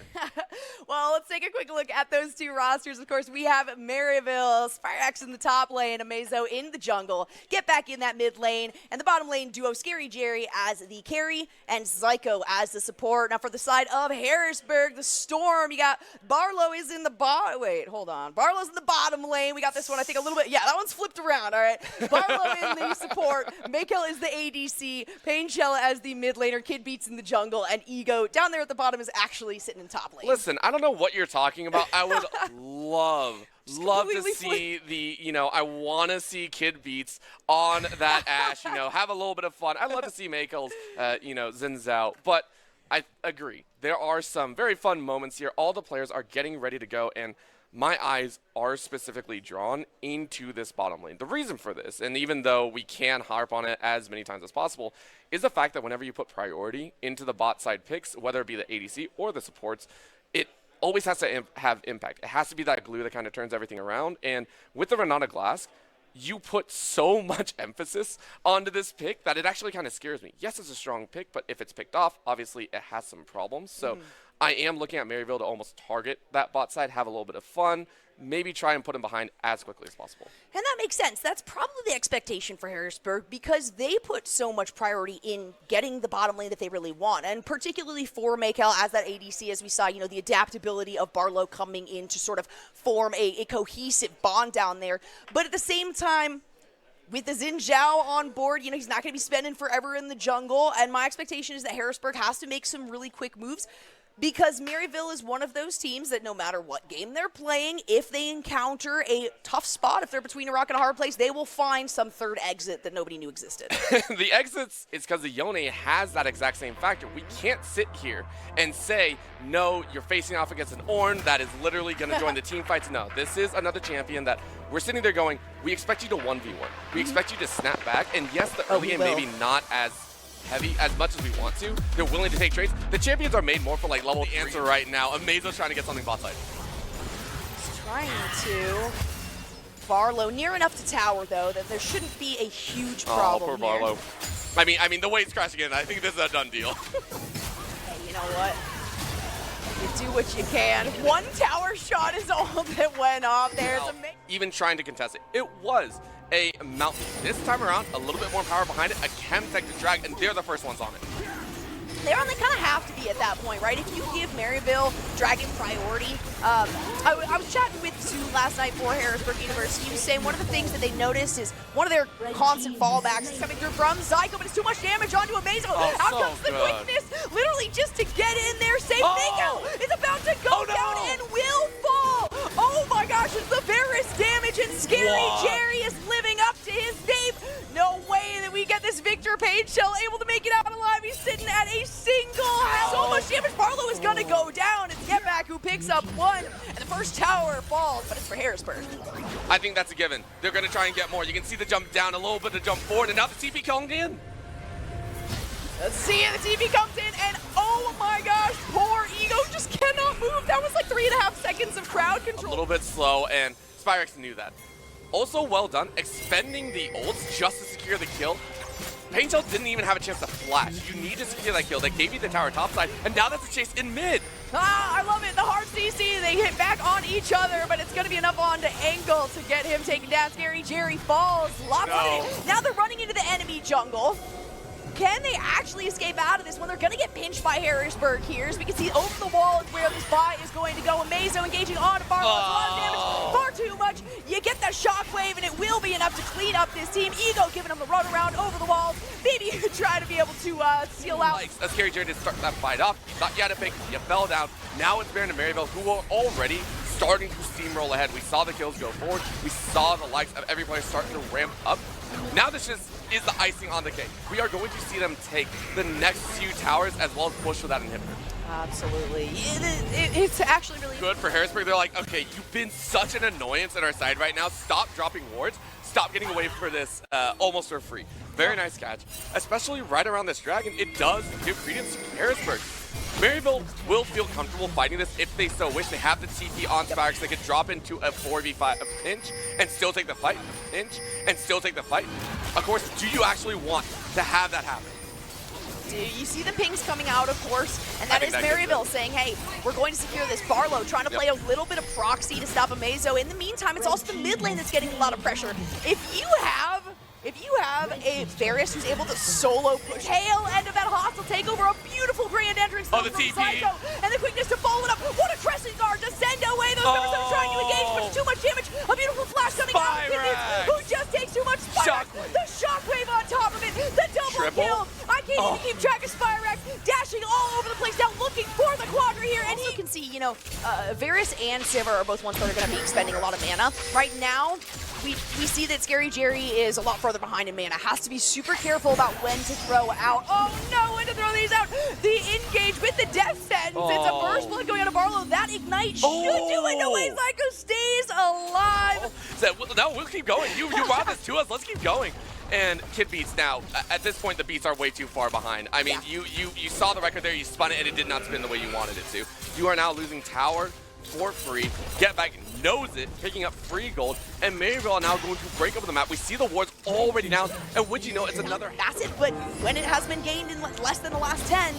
Well, let's take a quick look at those 2 rosters. Of course, we have Maryville, Spirex in the top lane, Amazo in the jungle, Get Back in that mid lane, and the bottom lane duo, Scary Jerry as the carry and Zyko as the support. Now for the side of Harrisburg, the Storm, you got Barlow is in the bottom. Wait, hold on. Barlow's in the bottom lane. We got this one, I think, a little bit. Yeah, that one's flipped around, all right. Barlow in the support, Makel is the ADC, Painchella as the mid laner, Kid Beats in the jungle, and Ego down there at the bottom is actually sitting in top lane. Listen, I don't know what you're talking about. I would love to see the, I want to see Kid Beats on that Ashe, have a little bit of fun. I'd love to see Makel's, Zins out. But I agree. There are some very fun moments here. All the players are getting ready to go, and my eyes are specifically drawn into this bottom lane. The reason for this, and even though we can harp on it as many times as possible, is the fact that whenever you put priority into the bot side picks, whether it be the ADC or the supports, it always has to have impact. It has to be that glue that kind of turns everything around. And with the Renata Glass, you put so much emphasis onto this pick that it actually kind of scares me. Yes, it's a strong pick, but if it's picked off, obviously it has some problems. So I am looking at Maryville to almost target that bot side, have a little bit of fun, maybe try and put him behind as quickly as possible. And that makes sense. That's probably the expectation for Harrisburg because they put so much priority in getting the bottom lane that they really want. And particularly for Makel as that ADC, as we saw, the adaptability of Barlow coming in to sort of form a cohesive bond down there. But at the same time, with the Xin Zhao on board, he's not going to be spending forever in the jungle. And my expectation is that Harrisburg has to make some really quick moves. Because Maryville is one of those teams that no matter what game they're playing, if they encounter a tough spot, if they're between a rock and a hard place, they will find some third exit that nobody knew existed. The exits is because the Yone has that exact same factor. We can't sit here and say, no, you're facing off against an Ornn that is literally going to join the team fights. No, this is another champion that we're sitting there going, we expect you to 1v1. We expect you to snap back. And yes, the early game maybe not as heavy as much as we want to. They're willing to take trades. The champions are made more for like level 3. Answer right now. Amazo's trying to get something bot side. He's trying to. Barlow near enough to tower though that there shouldn't be a huge problem. Oh, poor Barlow. I mean the way it's crashing in, I think this is a done deal. Hey, you know what? You do what you can. One tower shot is all that went off. There's a even trying to contest it. It was a mountain. This time around, a little bit more power behind it, a Chemtech to drag, and they're the first ones on it. They kind of have to be at that point, right? If you give Maryville Dragon priority, I was chatting with Zoo last night for Harrisburg University. He was saying one of the things that they noticed is one of their constant fallbacks is coming through from Zyko, but it's too much damage onto Amazo. Out comes the quickness, literally just to get in there. Save Mako is about to go down and will fall. Oh my gosh, it's the Varus damage, and Scary Jerry is living up to his name. No way that we get this Victor Page Shell able to make it out alive. He's sitting at a single health. So much damage. Barlow is going to go down. It's Getback who picks up one, and the first tower falls, but it's for Harrisburg. I think that's a given. They're going to try and get more. You can see the jump down, a little bit of jump forward, and now the TP coming in. Let's see it. The TP comes in, and oh my gosh, poor Ego just cannot move. That was like 3.5 seconds of crowd control. A little bit slow, and Spyrex knew that. Also well done, expending the ults just to secure the kill. Paintel didn't even have a chance to flash. You need to secure that kill. They gave you the tower topside, and now that's a chase in mid. I love it. The hard CC, they hit back on each other, but it's going to be enough on to Angle to get him taken down. Scary Jerry falls. Lots of it. Now they're running into the enemy jungle. Can they actually escape out of this one? They're going to get pinched by Harrisburg here. As we can see, over the wall is where this buy is going to go. Amazo engaging on Barlow. A lot of damage. Far too much. You get that shockwave, and it will be enough to clean up this team. Ego giving them the run around over the walls. Maybe you could try to be able to seal out. A Scary Jerry to start that fight off. You thought you had a pick. You fell down. Now it's Baron and Maryville, who are already starting to steamroll ahead. We saw the kills go forward. We saw the likes of every player starting to ramp up. Now this is the icing on the cake. We are going to see them take the next few towers as well as push without inhibitor. Absolutely. It's actually really good for Harrisburg. They're like, okay, you've been such an annoyance on our side right now. Stop dropping wards. Stop getting away for this almost for free. Very nice catch. Especially right around this dragon. It does give credence to Harrisburg. Maryville will feel comfortable fighting this if they so wish. They have the TP on Spyrex. They could drop into a 4v5, a pinch, and still take the fight. Pinch, and still take the fight. Of course, do you actually want to have that happen? You see the pings coming out, of course, and that is Maryville saying, hey, we're going to secure this. Barlow trying to play a little bit of proxy to stop Amazo. In the meantime, it's also the mid lane that's getting a lot of pressure. If you have a Varus who's able to solo push tail end of that hostile takeover, a beautiful grand entrance from Psycho, and the quickness to follow it up. What a crescent guard to send away those members that are trying to engage, but too much damage. A beautiful flash coming out of Kidneys, who just takes too much Spyrex. The shockwave on top of it, the double kill. I can't even keep track of Spyrex, dashing all over the place now, looking for the quadra here, and he can see, you know, Varus and Sivir are both ones that are going to be expending a lot of mana. Right now, we see that Scary Jerry is a lot further behind in mana. Has to be super careful about when to throw out. Oh no, when to throw these out. The engage with the death sentence. It's a burst blood going out of Barlow. That ignite should do it. No way, Psycho stays alive. No, we'll keep going. You brought this to us. Let's keep going. And Kid beats now. At this point, the beats are way too far behind. I mean, you saw the record there. You spun it, and it did not spin the way you wanted it to. You are now losing tower for free. Getback knows it, picking up free gold, and Maryville are now going to break up the map. We see the wards already down, and would you know, it's another massive, but when it has been gained in less than the last 10,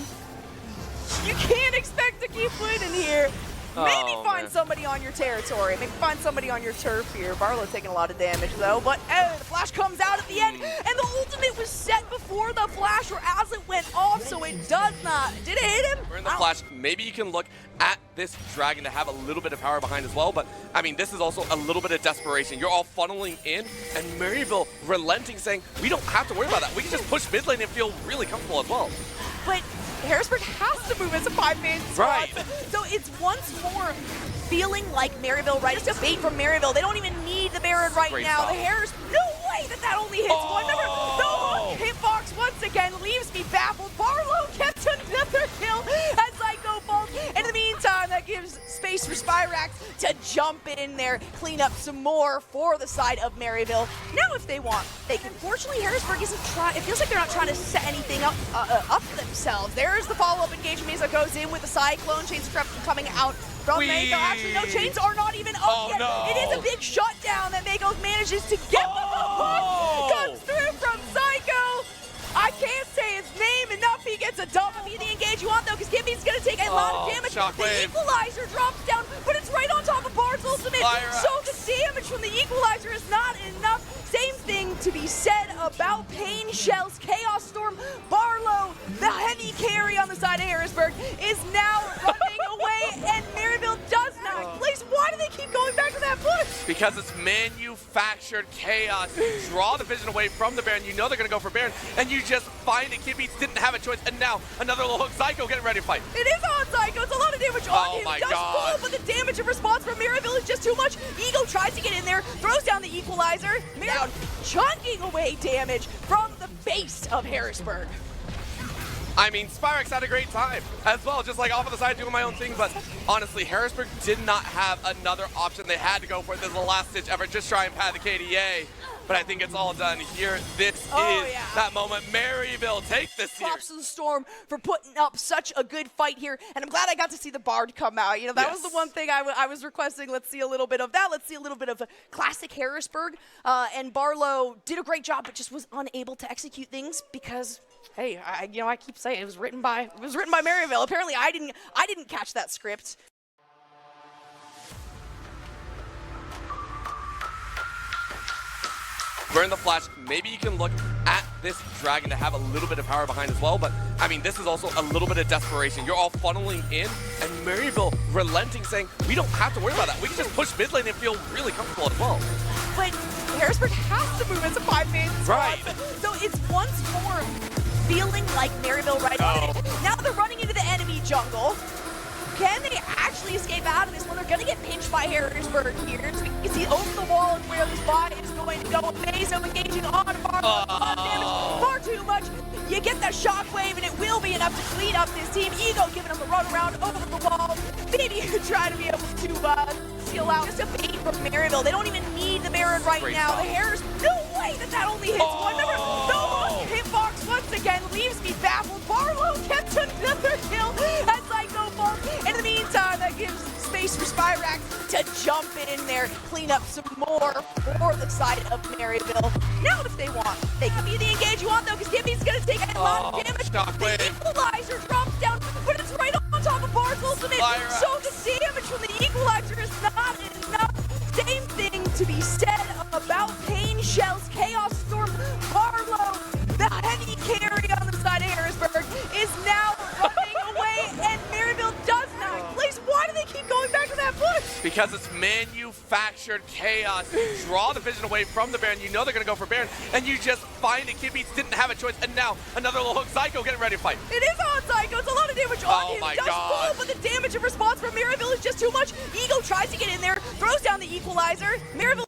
you can't expect to keep winning here. Maybe find somebody on your territory. Maybe find somebody on your turf here. Barlow taking a lot of damage, though. But the flash comes out at the end, and the ultimate was set before the flash, or as it went off, so it does not. Did it hit him? We're in the flash. Maybe you can look at this dragon to have a little bit of power behind as well, but I mean, this is also a little bit of desperation. You're all funneling in, and Maryville relenting, saying, we don't have to worry about that. We can just push mid lane and feel really comfortable as well. But Harrisburg has to move as a 5-man squad. Right. So it's once more feeling like Maryville, right? It's a bait from Maryville. They don't even need the Baron right now. The Harris, no way that only hits one. Remember, the hitbox once again leaves me baffled. Barlow gets another kill as Psycho falls. In the meantime, that gives space for Spyrex to jump in there, clean up some more for the side of Maryville. Now, if they want, they can. Fortunately, Harrisburg isn't trying. It feels like they're not trying to set anything up themselves. There's the follow-up engagement. Mesa goes in with the Cyclone. Chains of Corruption coming out from Mako. Actually, no, chains are not even up yet. No. It is a big shutdown that Mako manages to get the hook. Comes through from Psycho. I can't say his name enough. He gets a double. The engagement engage you want, though, because Gibby's going to take a lot of damage. The equalizer drops down, but it's right on top of Bard's ultimate. So the damage from the equalizer is not enough. Same thing to be said about Pain Shells, Chaos Storm, Barlow, the heavy carry on the side of Harrisburg, is now running away, and Maryville does not place. Why do they keep going back to that push? Because it's manufactured chaos. You draw the vision away from the Baron. You know they're going to go for Baron, and you just find it. Kid Beats didn't have a choice, and now another little hook. Psycho getting ready to fight. It is on Psycho. It's a lot of damage on him. Does pull, but the damage and response from Maryville is just too much. Ego tries to get in there, throws down the equalizer. Now chunking away damage from the base of Harrisburg. I mean, Spyrex had a great time as well, just like off on the side doing my own thing, but honestly, Harrisburg did not have another option. They had to go for it. This is a last-ditch effort, just try and pad the KDA. But I think it's all done here. This is that moment. Maryville take this series. Props to the Storm for putting up such a good fight here, and I'm glad I got to see the Bard come out. You know, that was the one thing I was requesting. Let's see a little bit of that. Let's see a little bit of a classic Harrisburg. And Barlow did a great job, but just was unable to execute things because, hey, I keep saying it was written by Maryville. Apparently, I didn't catch that script. Burn the flash. Maybe you can look at this dragon to have a little bit of power behind as well, but I mean, this is also a little bit of desperation. You're all funneling in, and Maryville relenting, saying, we don't have to worry about that. We can just push mid lane and feel really comfortable as well. But Harrisburg has to move into 5-man spots. So it's once more feeling like Maryville right on it. Now they're running into the enemy jungle. Can they actually escape out of this one? They're going to get pinched by Harrisburg here. So you can see over the wall and where this bot is going to go. Mazo engaging on Bar. A lot of damage. Far too much. You get that shockwave, and it will be enough to clean up this team. Ego giving them the run around over the wall. Maybe you try to be able to seal out. Just a bait from Maryville. They don't even need the Baron right now. The Harris, no way that only hits one. Remember, no hitbox once again leaves me baffled. Barlow gets another kill as Psycho falls. In the meantime, that gives space for Spyrex to jump in there, clean up some more for the side of Maryville. Now if they want, they can be the engage you want, though, because Gibby's going to take a lot of damage. The equalizer drops down, but it's right on top of Bard's ultimate. So the damage from the equalizer is not enough. Same thing to be said about Pain Shells, Chaos Storm, Barlow. The heavy carry on the side of Harrisburg is now running away, and Maryville does not place. Why do they keep going back to that push? Because it's manufactured chaos. You draw the vision away from the Baron. You know they're going to go for Baron, and you just find it. Kid Beats didn't have a choice, and now another little hook. Psycho getting ready to fight. It is on Psycho. It's a lot of damage on him. Does pull, but the damage and response from Maryville is just too much. Ego tries to get in there, throws down the equalizer. Maryville.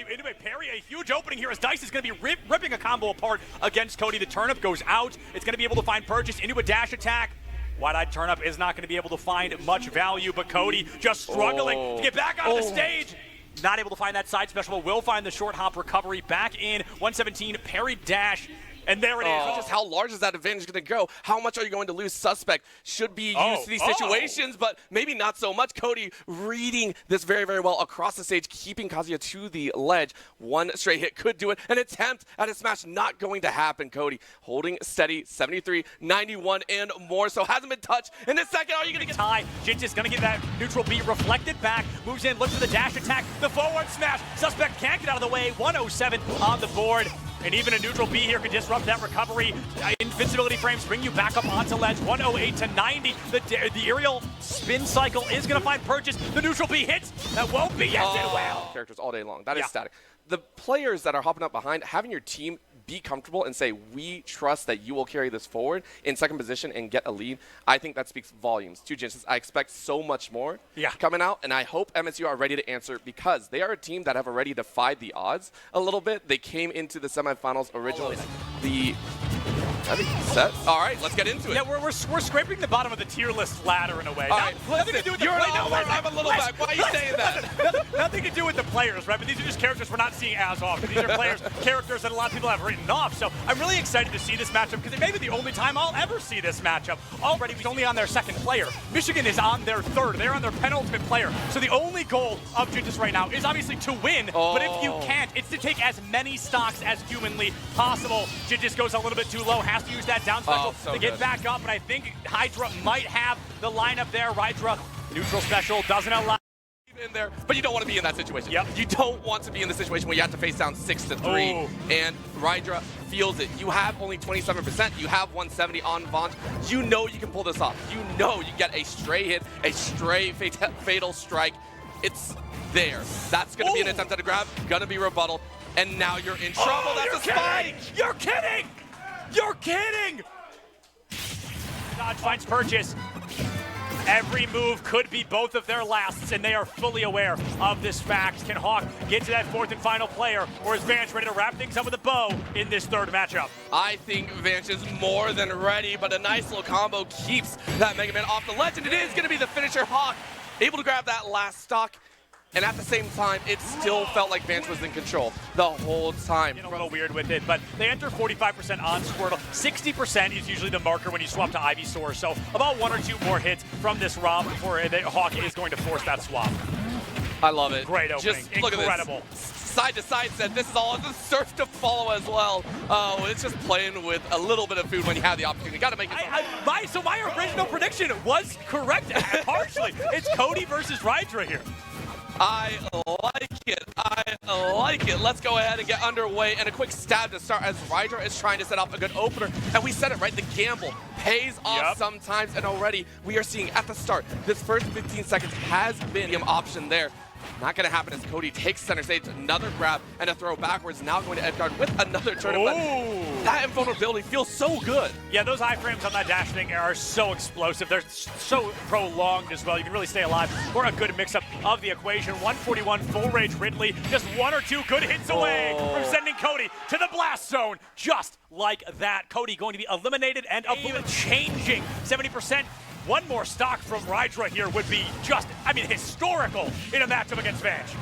Anyway, Perry, a huge opening here as Dice is going to be ripping a combo apart against Cody. The turnip goes out. It's going to be able to find purchase into a dash attack. Wide-eyed turnip is not going to be able to find much value, but Cody just struggling to get back on the stage. Not able to find that side special, but will find the short hop recovery back in. 117, parry dash. And there it is. Just how large is that advantage going to go? How much are you going to lose? Suspect should be used to these situations, but maybe not so much. Cody reading this very, very well across the stage, keeping Kazuya to the ledge. One straight hit could do it. An attempt at a smash not going to happen. Cody holding steady, 73, 91, and more. So hasn't been touched. In this second, are you going to get tie? Jinx is going to get that neutral B reflected back. Moves in, looks for the dash attack. The forward smash. Suspect can't get out of the way. 107 on the board. And even a neutral B here could disrupt that recovery. Invincibility frames bring you back up onto ledge. 108 to 90. The aerial spin cycle is going to find purchase. The neutral B hits. That won't be. Yes, it will. Characters all day long. That is static. The players that are hopping up behind, having your team be comfortable and say, we trust that you will carry this forward in second position and get a lead, I think that speaks volumes to Genesis. I expect so much more coming out, and I hope MSU are ready to answer because they are a team that have already defied the odds a little bit. They came into the semifinals originally. Set. All right, let's get into it. Yeah, we're scraping the bottom of the tier list ladder in a way. All right, nothing to do with the players. I'm a little back. Why are you saying that? Nothing to do with the players, right? But these are just characters we're not seeing as often. These are characters that a lot of people have written enough. So I'm really excited to see this matchup because it may be the only time I'll ever see this matchup. Already, he's only on their second player. Michigan is on their third. They're on their penultimate player. So the only goal of Gintis right now is obviously to win. But if you can't, it's to take as many stocks as humanly possible. Gintis goes a little bit too low, has to use that down special to get back up. And I think Hydra might have the lineup there. Hydra, neutral special, doesn't allow in there, but you don't want to be in that situation. Yep. You don't want to be in the situation where you have to face down 6-3, and Hydra feels it. You have only 27%. You have 170 on Vaughn. You know you can pull this off. You know you get a stray hit, a stray fatal strike. It's there. That's going to be an attempt at a grab, going to be rebuttal, and now you're in trouble. That's a spike. You're kidding! You're kidding! Dodge finds purchase. Every move could be both of their lasts, and they are fully aware of this fact. Can Hawk get to that fourth and final player, or is Vance ready to wrap things up with a bow in this third matchup? I think Vance is more than ready, but a nice little combo keeps that Mega Man off the ledge, and it is going to be the finisher. Hawk able to grab that last stock. And at the same time, it still felt like Vance was in control the whole time. A little weird with it, but they enter 45% on Squirtle. 60% is usually the marker when you swap to Ivysaur. So about 1 or 2 more hits from this ROM before Hawk is going to force that swap. I love it. Great opening. Just look incredible. At this. Side to side set, this is all the surf to follow as well. Oh, it's just playing with a little bit of food when you have the opportunity. Got to make it. So my original prediction was correct partially. It's Cody versus Hydra here. I like it. I like it. Let's go ahead and get underway. And a quick stab to start as Hydra is trying to set up a good opener. And we said it, right? The gamble pays off sometimes. And already we are seeing at the start, this first 15 seconds has been an option there. Not going to happen as Cody takes center stage, another grab, and a throw backwards. Now going to Edgard with another turn. But that invulnerability feels so good. Yeah, those iframes on that dash thing are so explosive. They're so prolonged as well. You can really stay alive for a good mix-up of the equation. 141 full rage Ridley, just 1 or 2 good hits away from sending Cody to the blast zone. Just like that. Cody going to be eliminated and even changing 70%. One more stock from Hydra here would be just, historical in a matchup against Vance.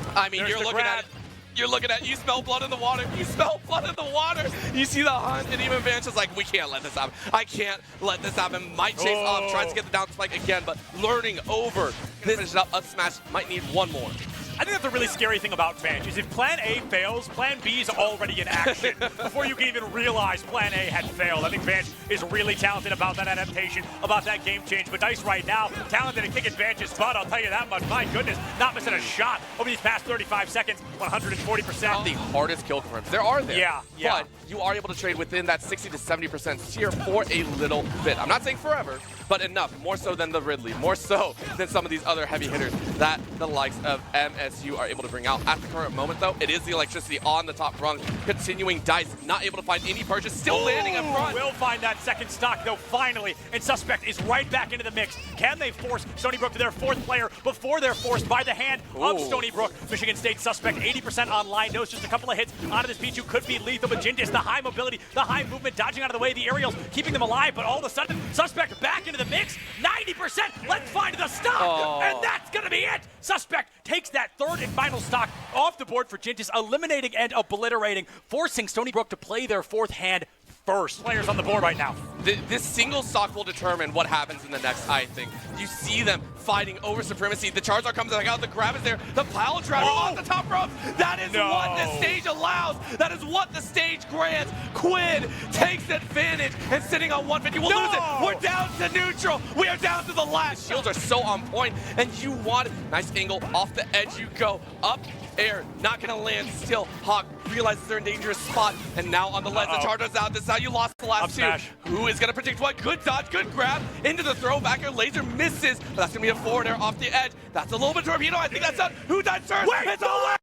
You're looking at, you smell blood in the water. You smell blood in the water. You see the hunt, and even Vance is like, we can't let this happen. I can't let this happen. Might chase off, tries to get the down spike again, but learning over. Finish it up, up smash, might need one more. I think that's a really scary thing about Vance is if Plan A fails, Plan B is already in action before you can even realize Plan A had failed. I think Vance is really talented about that adaptation, about that game change. But Dice right now, talented at kicking Vance's butt, I'll tell you that much. My goodness, not missing a shot over these past 35 seconds, 140%. The hardest kill confirms. There are there. Yeah. But you are able to trade within that 60 to 70% tier for a little bit. I'm not saying forever, but enough. More so than the Ridley, more so than some of these other heavy hitters that the likes of MSU are able to bring out. At the current moment, though, it is the electricity on the top rung. Continuing Dice, not able to find any purchase, still landing in front. Will find that second stock, though, finally, and Suspect is right back into the mix. Can they force Stony Brook to their fourth player before they're forced by the hand of Stony Brook? Michigan State Suspect 80% online, knows just a couple of hits onto this Pichu could be lethal, but Gintis, the high mobility, the high movement, dodging out of the way, the aerials, keeping them alive, but all of a sudden, Suspect back into the mix, 90%, let's find the stock, and that's gonna be it! Suspect takes that third and final stock off the board for Gintis, eliminating and obliterating, forcing Stony Brook to play their fourth hand first. Players on the board right now. This single stock will determine what happens in the next, I think. You see them fighting over supremacy. The Charizard comes back out, the grab is there, the pile driver off the top ropes. That is what the stage allows. That is what the stage grants. Quinn takes advantage and sitting on 150. We'll lose it. We're down to neutral. We are down to the last. Shields are so on point, and you want it. Nice angle off the edge you go. Up air, not gonna land still. Hawk realizes they're in a dangerous spot, and now on the ledge, the Charizard's out. This is how you lost the last two. Who is gonna predict what? Good dodge, good grab into the throw. Back air laser misses, but that's gonna be a forward air off the edge. That's a little bit torpedo. I think that's done. Who died first? It's over.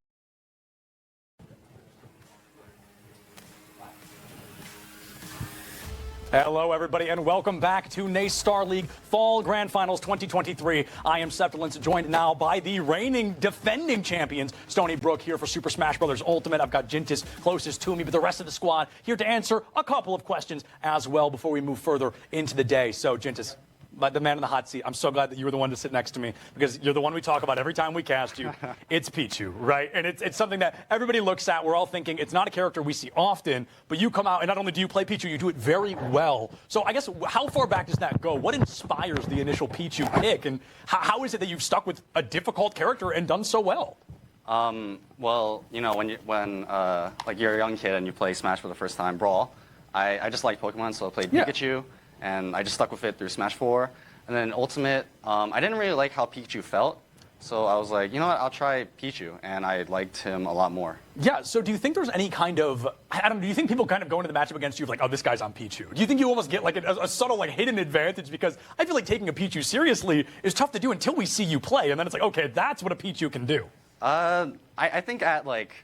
Hello, everybody, and welcome back to NACE Starleague Fall Grand Finals 2023. I am Septilence, joined now by the reigning defending champions, Stony Brook, here for Super Smash Bros. Ultimate. I've got Gintis closest to me, but the rest of the squad here to answer a couple of questions as well before we move further into the day. So, Gintis, the man in the hot seat. I'm so glad that you were the one to sit next to me because you're the one we talk about every time we cast you. It's Pichu, right? And it's something that everybody looks at. We're all thinking it's not a character we see often, but you come out and not only do you play Pichu, you do it very well. So I guess how far back does that go? What inspires the initial Pichu pick, and how is it that you've stuck with a difficult character and done so well? Well, you know, when like you're a young kid and you play Smash for the first time, Brawl, I just like Pokemon, so I played Pikachu, and I just stuck with it through Smash 4. And then Ultimate, I didn't really like how Pikachu felt, so I was like, you know what, I'll try Pichu, and I liked him a lot more. Yeah, so do you think there's any kind of, I don't know, do you think people kind of go into the matchup against you like, oh, this guy's on Pichu? Do you think you almost get like a subtle like hidden advantage? Because I feel like taking a Pichu seriously is tough to do until we see you play, and then it's like, okay, that's what a Pichu can do. I think at like,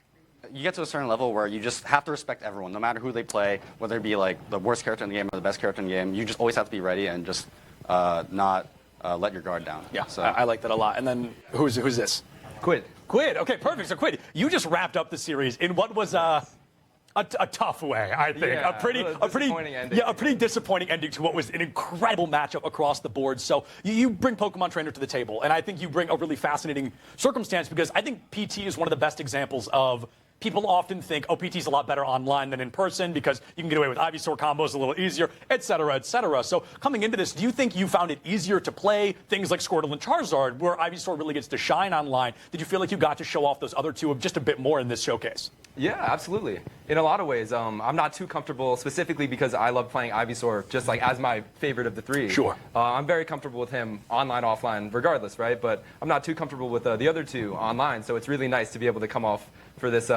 you get to a certain level where you just have to respect everyone, no matter who they play, whether it be like the worst character in the game or the best character in the game. You just always have to be ready and just not let your guard down. Yeah, so I like that a lot. And then who's this? Quid. Quid. Okay, perfect. So Quid, you just wrapped up the series in what was a tough way, I think. Yeah, a pretty disappointing ending to what was an incredible matchup across the board. So you bring Pokemon Trainer to the table, and I think you bring a really fascinating circumstance because I think PT is one of the best examples of people often think, oh, PT's a lot better online than in person because you can get away with Ivysaur combos a little easier, et cetera, et cetera. So coming into this, do you think you found it easier to play things like Squirtle and Charizard where Ivysaur really gets to shine online? Did you feel like you got to show off those other two just a bit more in this showcase? Yeah, absolutely. In a lot of ways, I'm not too comfortable, specifically because I love playing Ivysaur just like as my favorite of the three. Sure. I'm very comfortable with him online, offline, regardless, right? But I'm not too comfortable with the other two online, so it's really nice to be able to come off for this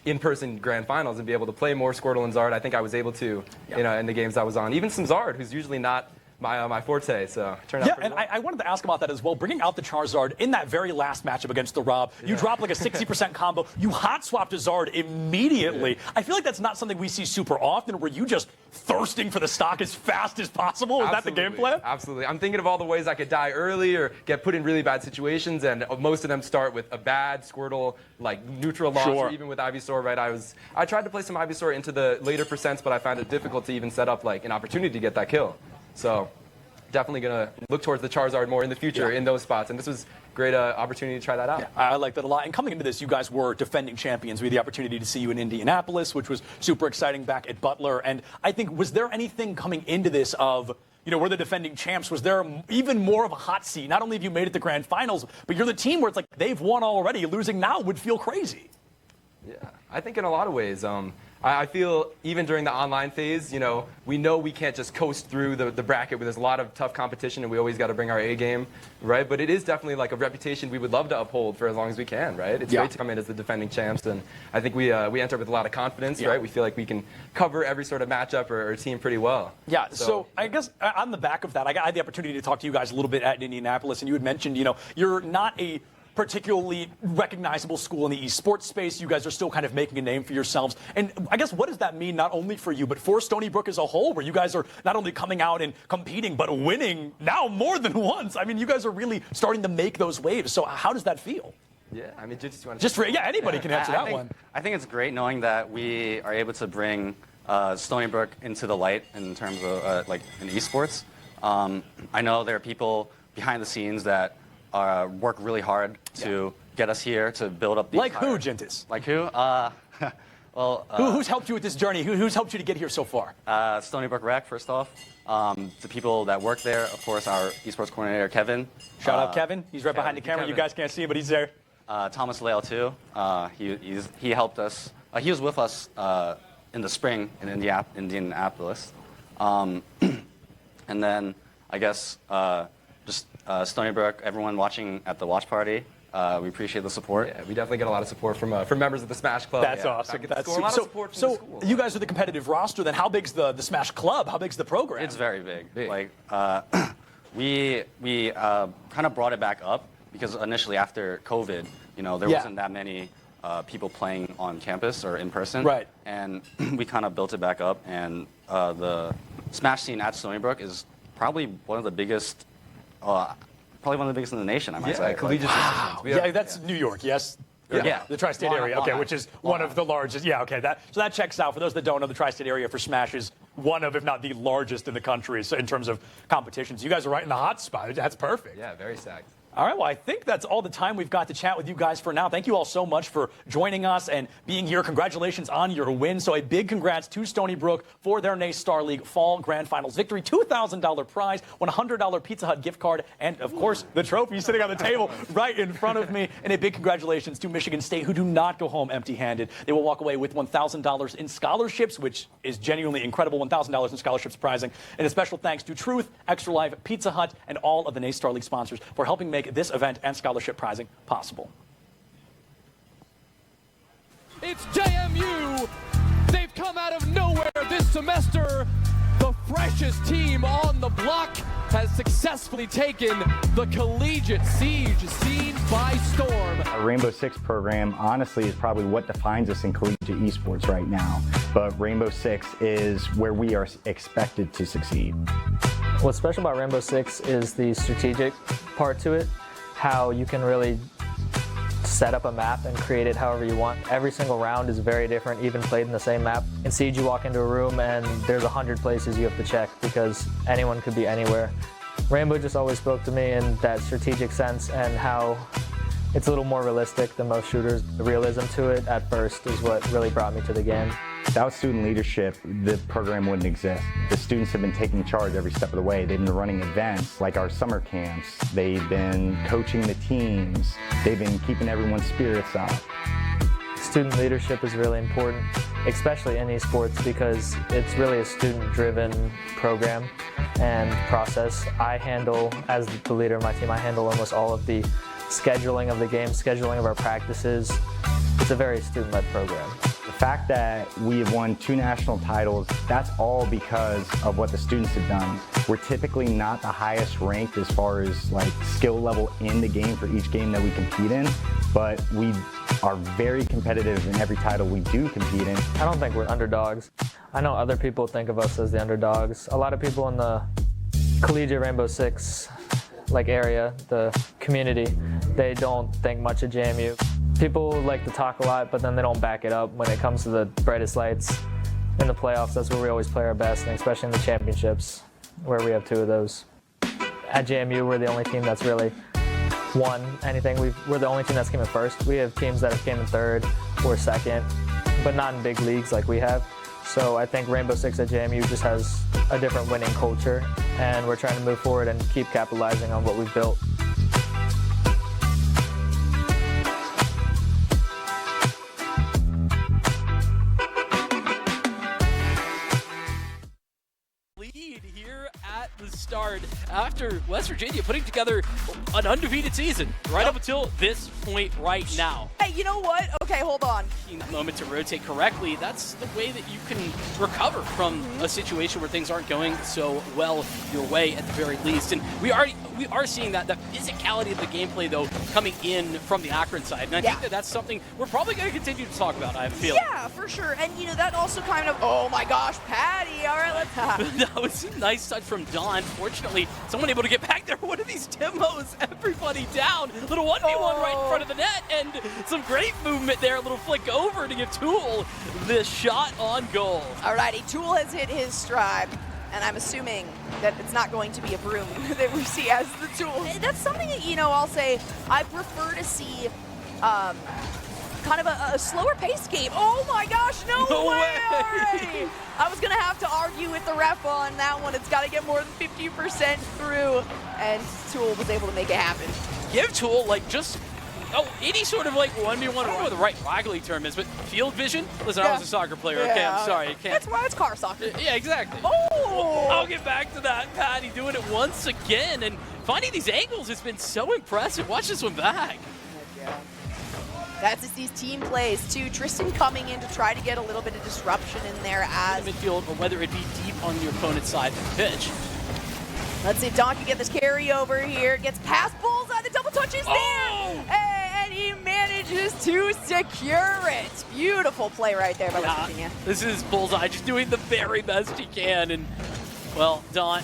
in-person grand finals and be able to play more Squirtle and Zard. I think I was able to, you know, in the games I was on. Even some Zard, who's usually not my forte, so it turned out pretty well. I wanted to ask about that as well. Bringing out the Charizard in that very last matchup against the Rob, you dropped like a 60% combo. You hot swapped a Zard immediately. I feel like that's not something we see super often. Were you just thirsting for the stock as fast as possible? Is that the game plan? Absolutely. I'm thinking of all the ways I could die early or get put in really bad situations, and most of them start with a bad Squirtle, like neutral launch, or even with Ivysaur, right? I tried to play some Ivysaur into the later percents, but I found it difficult to even set up like an opportunity to get that kill. So definitely going to look towards the Charizard more in the future in those spots. And this was a great opportunity to try that out. Yeah, I like that a lot. And coming into this, you guys were defending champions. We had the opportunity to see you in Indianapolis, which was super exciting back at Butler. And I think, was there anything coming into this of, you know, we're the defending champs, was there even more of a hot seat? Not only have you made it to grand finals, but you're the team where it's like they've won already. Losing now would feel crazy. Yeah, I think in a lot of ways. I feel even during the online phase, you know we can't just coast through the bracket where there's a lot of tough competition and we always got to bring our A game, right? But it is definitely like a reputation we would love to uphold for as long as we can, right? It's great to come in as the defending champs, and I think we enter with a lot of confidence, right? We feel like we can cover every sort of matchup or team pretty well. Yeah, so I guess on the back of that, I had the opportunity to talk to you guys a little bit at Indianapolis, and you had mentioned, you know, you're not a particularly recognizable school in the esports space. You guys are still kind of making a name for yourselves. And I guess what does that mean not only for you, but for Stony Brook as a whole, where you guys are not only coming out and competing, but winning now more than once? I mean, you guys are really starting to make those waves. So how does that feel? Yeah, I mean, anybody can answer that one. I think it's great knowing that we are able to bring Stony Brook into the light in terms of like in esports. I know there are people behind the scenes that work really hard to get us here, to build up the Like who, Gentis? Like who? Well, who's helped you with this journey? Who's helped you to get here so far? Stony Brook Rec, first off. The people that work there, of course, our esports coordinator, Kevin. Shout out Kevin. He's right behind the camera. You guys can't see him, but he's there. Thomas Lale, too. He helped us. He was with us in the spring in Indianapolis. And then, I guess, just Stony Brook, everyone watching at the watch party. We appreciate the support. Yeah, we definitely get a lot of support from members of the Smash Club. That's awesome. That's a lot of support from the school. You guys are the competitive roster. Then how big's the Smash Club? How big's the program? It's very big. Like we kind of brought it back up because initially after COVID, you know, there wasn't that many people playing on campus or in person. Right. And we kind of built it back up, and the Smash scene at Stony Brook is probably one of the biggest. Probably one of the biggest in the nation, I might say. Collegiate wow. Yeah, that's New York, yes? Yeah. The tri-state area, okay, which is one of the largest. Yeah, okay. So that checks out. For those that don't know, the tri-state area for Smash is one of, if not the largest in the country in terms of competitions. You guys are right in the hot spot. That's perfect. Yeah, very stacked. All right, well, I think that's all the time we've got to chat with you guys for now. Thank you all so much for joining us and being here. Congratulations on your win. So a big congrats to Stony Brook for their NACE Starleague Fall Grand Finals victory. $2,000 prize, $100 Pizza Hut gift card, and, of course, the trophy sitting on the table right in front of me. And a big congratulations to Michigan State, who do not go home empty-handed. They will walk away with $1,000 in scholarships, which is genuinely incredible, $1,000 in scholarships prizing. And a special thanks to Truth, Extra Life, Pizza Hut, and all of the NACE Starleague sponsors for helping make this event and scholarship prizing possible. It's JMU. They've come out of nowhere this semester. The freshest team on the block has successfully taken the collegiate siege scene by storm. Our Rainbow Six program, honestly, is probably what defines us in collegiate esports right now. But Rainbow Six is where we are expected to succeed. What's special about Rainbow Six is the strategic part to it, how you can really set up a map and create it however you want. Every single round is very different, even played in the same map. In Siege, you walk into a room and there's 100 places you have to check because anyone could be anywhere. Rainbow just always spoke to me in that strategic sense and how it's a little more realistic than most shooters. The realism to it at first is what really brought me to the game. Without student leadership, the program wouldn't exist. The students have been taking charge every step of the way. They've been running events like our summer camps. They've been coaching the teams. They've been keeping everyone's spirits up. Student leadership is really important, especially in esports, because it's really a student-driven program and process. I handle, as the leader of my team, I handle almost all of the scheduling of the game, scheduling of our practices. It's a very student-led program. The fact that we have won 2 national titles, that's all because of what the students have done. We're typically not the highest ranked as far as like skill level in the game for each game that we compete in, but we are very competitive in every title we do compete in. I don't think we're underdogs. I know other people think of us as the underdogs. A lot of people in the collegiate Rainbow Six area, the community, they don't think much of JMU. People like to talk a lot, but then they don't back it up when it comes to the brightest lights. In the playoffs, that's where we always play our best, and especially in the championships, where we have 2 of those. At JMU, we're the only team that's really won anything. We're the only team that's came in first. We have teams that have came in third or second, but not in big leagues like we have. So I think Rainbow Six at JMU just has a different winning culture, and we're trying to move forward and keep capitalizing on what we've built. Start after West Virginia putting together an undefeated season right up until this point right now. Hey, you know what? Okay, hold on. That moment to rotate correctly, that's the way that you can recover from a situation where things aren't going so well your way at the very least. And we are seeing that physicality of the gameplay though coming in from the Akron side. And I think that that's something we're probably going to continue to talk about, I have a feeling. Yeah, for sure. And you know, that also kind of, oh my gosh, Patty. All right, let's That was a nice touch from Don. Fortunately, someone able to get back there. One of these demos, everybody down. Little 1v1 right in front of the net, and some great movement there. A little flick over to give Tool the shot on goal. Alrighty, Tool has hit his stride, and I'm assuming that it's not going to be a broom that we see as the Tool. That's something that, you know, I'll say I prefer to see kind of a slower pace game. Oh my gosh, no way! Alright. I was gonna have to argue with the ref on that one. It's gotta get more than 50% through, and Tool was able to make it happen. Give Tool any sort of 1v1, I don't know what the right Raggly term is, but field vision? Listen, I was a soccer player, okay? I'm sorry, I can't. That's why it's car soccer. Yeah, exactly. Oh! I'll get back to that. Patty doing it once again, and finding these angles has been so impressive. Watch this one back. Yeah. That's just these team plays too. Tristan coming in to try to get a little bit of disruption in there as midfield, or whether it be deep on your opponent's side. Pitch. Let's see if Don can get this carry over here. Gets past Bullseye. The double touch is there, and he manages to secure it. Beautiful play right there by West Virginia. This is Bullseye just doing the very best he can, and well, Don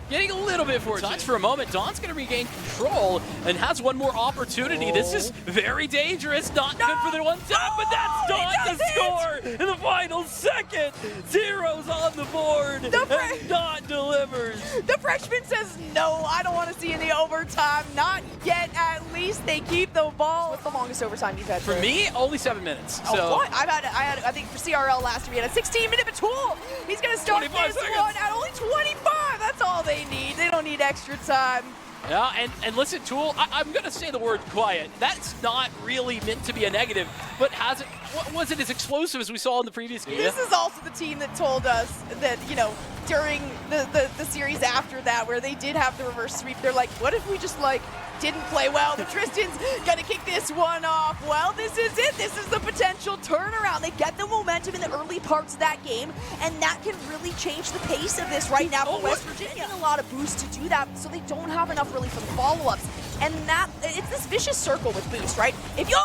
getting a little bit for a touch for a moment. Dawn's going to regain control and has one more opportunity. This is very dangerous. Not good for the one tap, but that's Dawn to score in the final second. Zero's on the board, and Dawn delivers. The freshman says, no, I don't want to see any overtime. Not yet, at least. They keep the ball. What's the longest overtime you've had? For me, only 7 minutes. Oh, So what? I think for CRL last year, we had a 16-minute Batul. He's going to start this one at only 25. That's all they need. They don't need extra time. Yeah, and listen, Tool, I'm going to say the word quiet. That's not really meant to be a negative, but wasn't as explosive as we saw in the previous game. This is also the team that told us that, you know, during the series after that, where they did have the reverse sweep, they're like, what if we just, like, didn't play well? The Tristan's gonna kick this one off. Well, this is it. This is the potential turnaround. They get the momentum in the early parts of that game, and that can really change the pace of this right now for West Virginia. Getting a lot of boost to do that, so they don't have enough really for the follow-ups. And that, it's this vicious circle with boost, right? If you,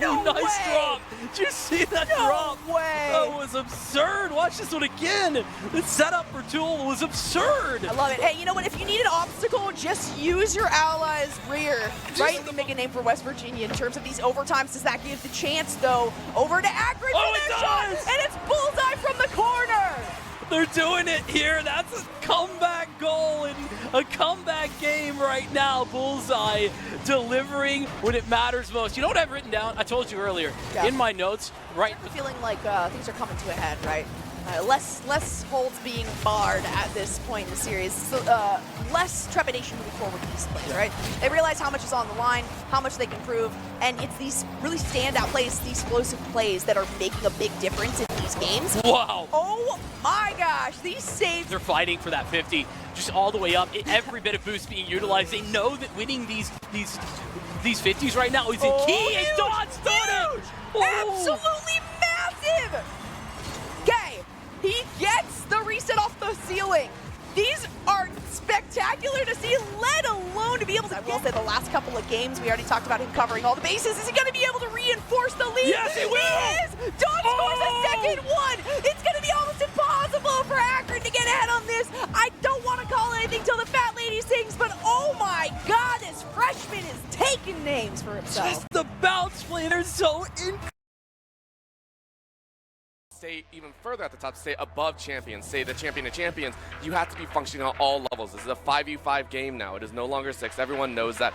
nice drop. Did you see that drop? No way. That was absurd. Watch this one again. The setup for Tool was absurd. I love it. Hey, you know what? If you need an obstacle, just use your allies' rear, right? To make a name for West Virginia in terms of these overtimes. Does that give the chance, though? Over to Akron for their shot, and it's bullseye from the corner. They're doing it here. That's a comeback goal and a comeback game right now. Bullseye delivering when it matters most. You know what I've written down? I told you earlier in my notes, right? I'm feeling like things are coming to a head, right? Less holds being barred at this point in the series. So, less trepidation moving forward with these plays, right? They realize how much is on the line, how much they can prove, and it's these really standout plays, these explosive plays that are making a big difference in these games. Wow. Oh my gosh, these saves. They're fighting for that 50, just all the way up. Every bit of boost being utilized. They know that winning these 50s right now is a key. And Dawn's done it. Absolutely massive. Okay. He gets the reset off the ceiling. These are spectacular to see, let alone to be able to get the last couple of games. We already talked about him covering all the bases. Is he going to be able to reinforce the lead? Yes, he will. He is. Dawn scores a second one. It's going to be almost impossible for Akron to get ahead on this. I don't want to call anything till the fat lady sings, but oh my God, this freshman is taking names for himself. Just the bounce play, they're so incredible. Stay even further at the top, stay above champions, stay the champion of champions, you have to be functioning on all levels. This is a 5v5 game now. It is no longer 6. Everyone knows that.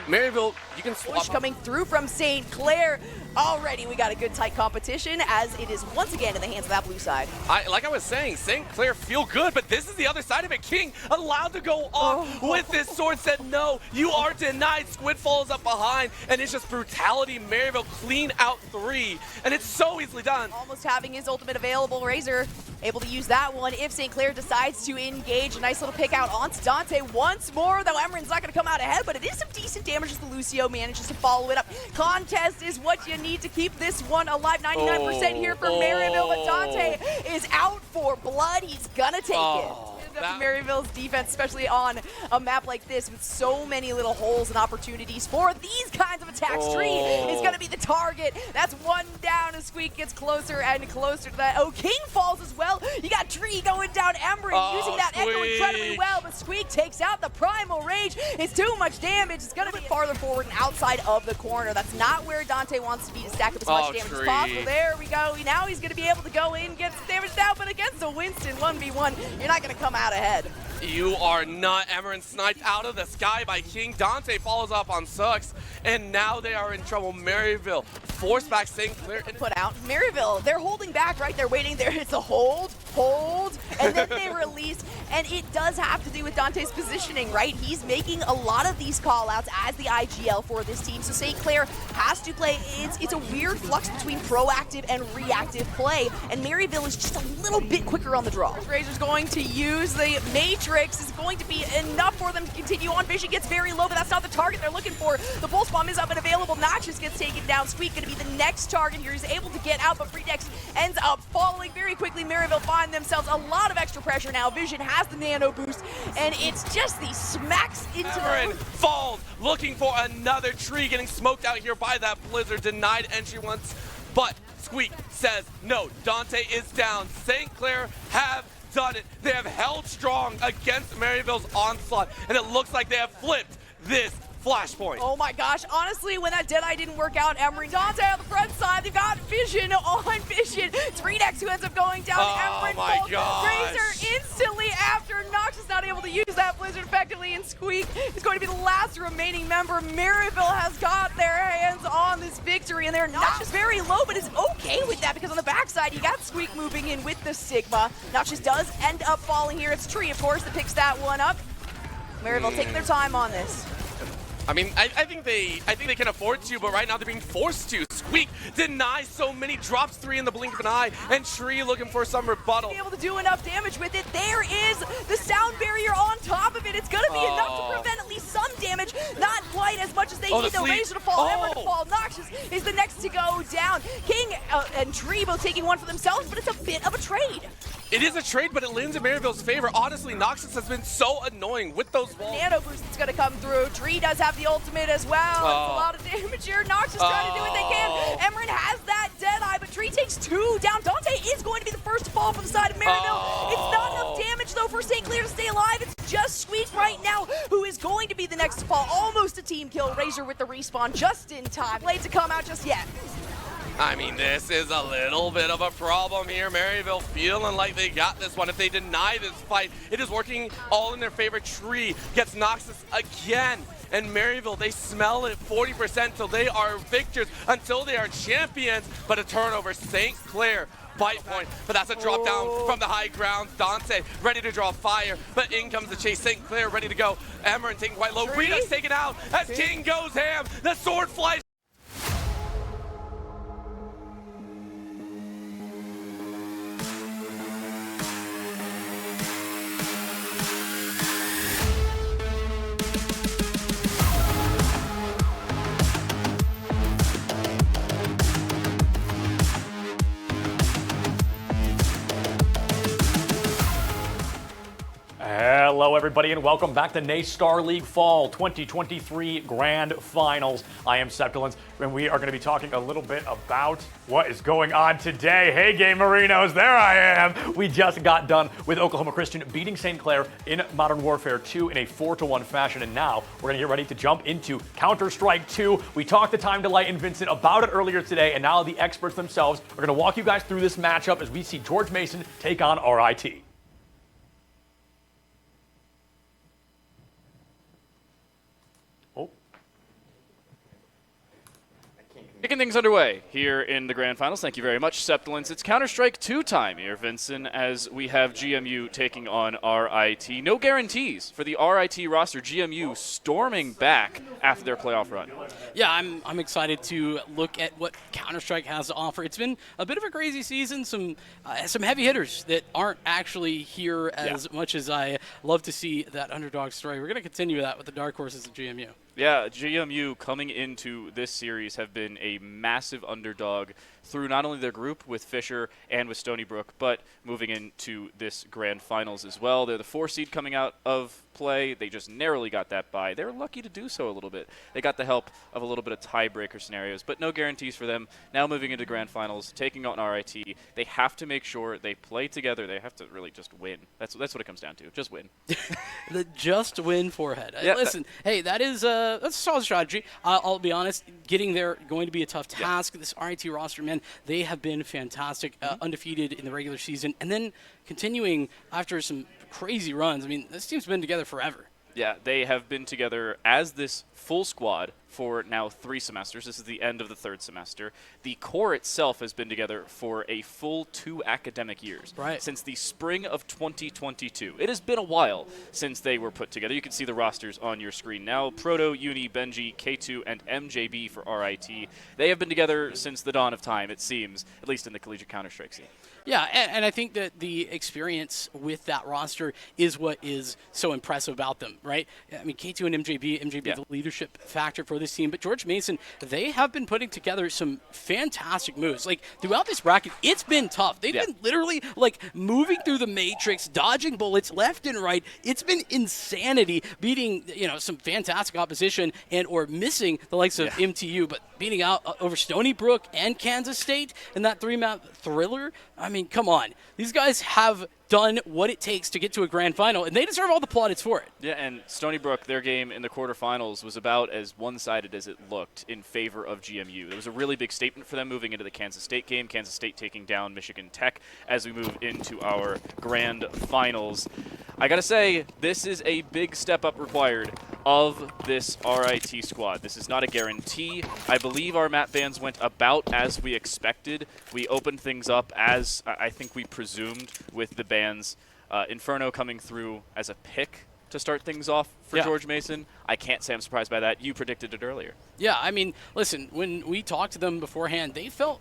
Maryville, you can swap. Push coming through from St. Clair. Already we got a good tight competition as it is once again in the hands of that blue side. Like I was saying, St. Clair feel good, but this is the other side of it. King allowed to go off with this sword, said no, you are denied. Squid falls up behind, and it's just brutality. Maryville clean out 3, and it's so easily done. Almost having his ultimate available. Razor able to use that one if St. Clair decides to engage. A nice little pick out onto Dante once more, though Emeren's not going to come out ahead, but it is some decent damage as the Lucio manages to follow it up. Contest is what you need to keep this one alive. 99% here for Maryville, but Dante is out for blood. He's going to take it. Maryville's defense, especially on a map like this with so many little holes and opportunities for these kinds of attacks. Tree is going to be the target. That's one down as Squeak gets closer and closer to that. Oh, King falls as well. You got Tree going down. Emeren using that echo incredibly well, but Squeak takes out the Primal Rage. It's too much damage. It's going to be farther forward and outside of the corner. That's not where Dante wants to be to stack up as much damage as possible. There we go. Now he's going to be able to go in, get some damage down, but against a Winston 1v1, you're not going to come out ahead. You are not. Emeren sniped out of the sky by King. Dante follows up on Sux, and now they are in trouble. Maryville forced back St. Clair. And put out. Maryville, they're holding back, right? They're waiting there. It's a hold, and then they release. And it does have to do with Dante's positioning, right? He's making a lot of these call-outs as the IGL for this team. So St. Clair has to play. It's a weird flux between proactive and reactive play, and Maryville is just a little bit quicker on the draw. Razor's going to use the Matrix. Is going to be enough for them to continue on. Vision gets very low, but that's not the target they're looking for. The Pulse Bomb is up and available. Noxious gets taken down. Squeak going to be the next target here. He's able to get out, but Freedex ends up falling very quickly. Maryville find themselves a lot of extra pressure now. Vision has the nano boost, and it's just these smacks into Emeren the falls, looking for another tree, getting smoked out here by that Blizzard. Denied entry once, but Squeak says no. Dante is down. St. Clair have done it. They have held strong against Maryville's onslaught, and it looks like they have flipped this flashpoint. Oh my gosh, honestly, when that Deadeye didn't work out, Emery Dante on the front side, they've got Vision on Vision. 3next who ends up going down. Oh my gosh. Razor instantly after. Nox is not able to use that Blizzard effectively, and Squeak is going to be the last remaining member. Maryville has got their hands on this victory, and they're not just very low, but it's okay with that because on the backside, you got Squeak moving in with the Sigma. Noxious does end up falling here. It's Tree, of course, that picks that one up. Maryville taking their time on this. I mean, I think they can afford to, but right now they're being forced to. Squeak denies so many, drops 3 in the blink of an eye, and Tree looking for some rebuttal. Be able to do enough damage with it. There is the sound barrier on top of it. It's gonna be enough to prevent at least some damage. Not quite as much as they need. The Razor to fall, Ember to fall. Noxious is the next to go down. King and Tree both taking one for themselves, but it's a bit of a trade. It is a trade, but it lands in Maryville's favor. Honestly, Noxious has been so annoying with those walls. Nano boost that's gonna come through. Tree does have the ultimate as well. It's a lot of damage here. Noxious trying to do what they can. Emerin has that Deadeye, but Tree takes 2 down. Dante is going to be the first to fall from the side of Maryville. It's not enough damage though for St. Clair to stay alive. It's just Squeak right now who is going to be the next to fall. Almost a team kill. Razor with the respawn just in time. Late to come out just yet. I mean, this is a little bit of a problem here. Maryville feeling like they got this one. If they deny this fight, it is working all in their favor. Tree gets Noxus again. And Maryville, they smell it 40% till they are victors, until they are champions. But a turnover, St. Clair. Bite point, but that's a drop down from the high ground. Dante ready to draw fire, but in comes the chase. St. Clair ready to go. Emerin taking quite low. Redux taken out as King goes ham. The sword flies. Hello, everybody, and welcome back to NACE Starleague Fall 2023 Grand Finals. I am Septilence, and we are going to be talking a little bit about what is going on today. Hey, Game Marinos, there I am. We just got done with Oklahoma Christian beating St. Clair in Modern Warfare 2 in a 4-1 fashion, and now we're going to get ready to jump into Counter-Strike 2. We talked to Time Delight and Vincent about it earlier today, and now the experts themselves are going to walk you guys through this matchup as we see George Mason take on RIT. Kicking things underway here in the Grand Finals. Thank you very much, Septilence. It's Counter-Strike 2 time here, Vincent, as we have GMU taking on RIT. No guarantees for the RIT roster. GMU storming back after their playoff run. Yeah, I'm excited to look at what Counter-Strike has to offer. It's been a bit of a crazy season, some heavy hitters that aren't actually here as much as I love to see that underdog story. We're going to continue that with the dark horses of GMU. Yeah, GMU coming into this series have been a massive underdog through not only their group with Fisher and with Stony Brook, but moving into this Grand Finals as well. They're the 4 seed coming out of play. They just narrowly got that bye. They're lucky to do so a little bit. They got the help of a little bit of tiebreaker scenarios, but no guarantees for them. Now moving into Grand Finals, taking on RIT, they have to make sure they play together. They have to really just win. That's what it comes down to. Just win. The just win forehead. Yeah, listen, hey, that's a solid strategy. I'll be honest, getting there going to be a tough task. This RIT roster, man, they have been fantastic, undefeated in the regular season, and then continuing after some crazy runs. I mean, this team's been together forever. Yeah, they have been together as this full squad for now 3 semesters. This is the end of the 3rd semester. The core itself has been together for a full 2 academic years. Right. Since the spring of 2022. It has been a while since they were put together. You can see the rosters on your screen now. Proto, Uni, Benji, K2, and MJB for RIT. They have been together since the dawn of time, it seems, at least in the collegiate Counter-Strike scene. Yeah, and I think that the experience with that roster is what is so impressive about them, right? I mean, K2 and MJB, the leadership factor for this team, but George Mason, they have been putting together some fantastic moves. Like, throughout this bracket, it's been tough. They've been literally, like, moving through the matrix, dodging bullets left and right. It's been insanity, beating, some fantastic opposition and or missing the likes of MTU, but beating out over Stony Brook and Kansas State in that 3-map thriller. I mean, come on. These guys have done what it takes to get to a grand final, and they deserve all the plaudits for it. Yeah, and Stony Brook, their game in the quarterfinals was about as one-sided as it looked in favor of GMU. It was a really big statement for them moving into the Kansas State game, Kansas State taking down Michigan Tech as we move into our grand finals. I gotta say, this is a big step up required of this RIT squad. This is not a guarantee. I believe our map bans went about as we expected. We opened things up as I think we presumed with the bans. Inferno coming through as a pick to start things off for George Mason. I can't say I'm surprised by that. You predicted it earlier. Yeah, I mean, listen, when we talked to them beforehand, they felt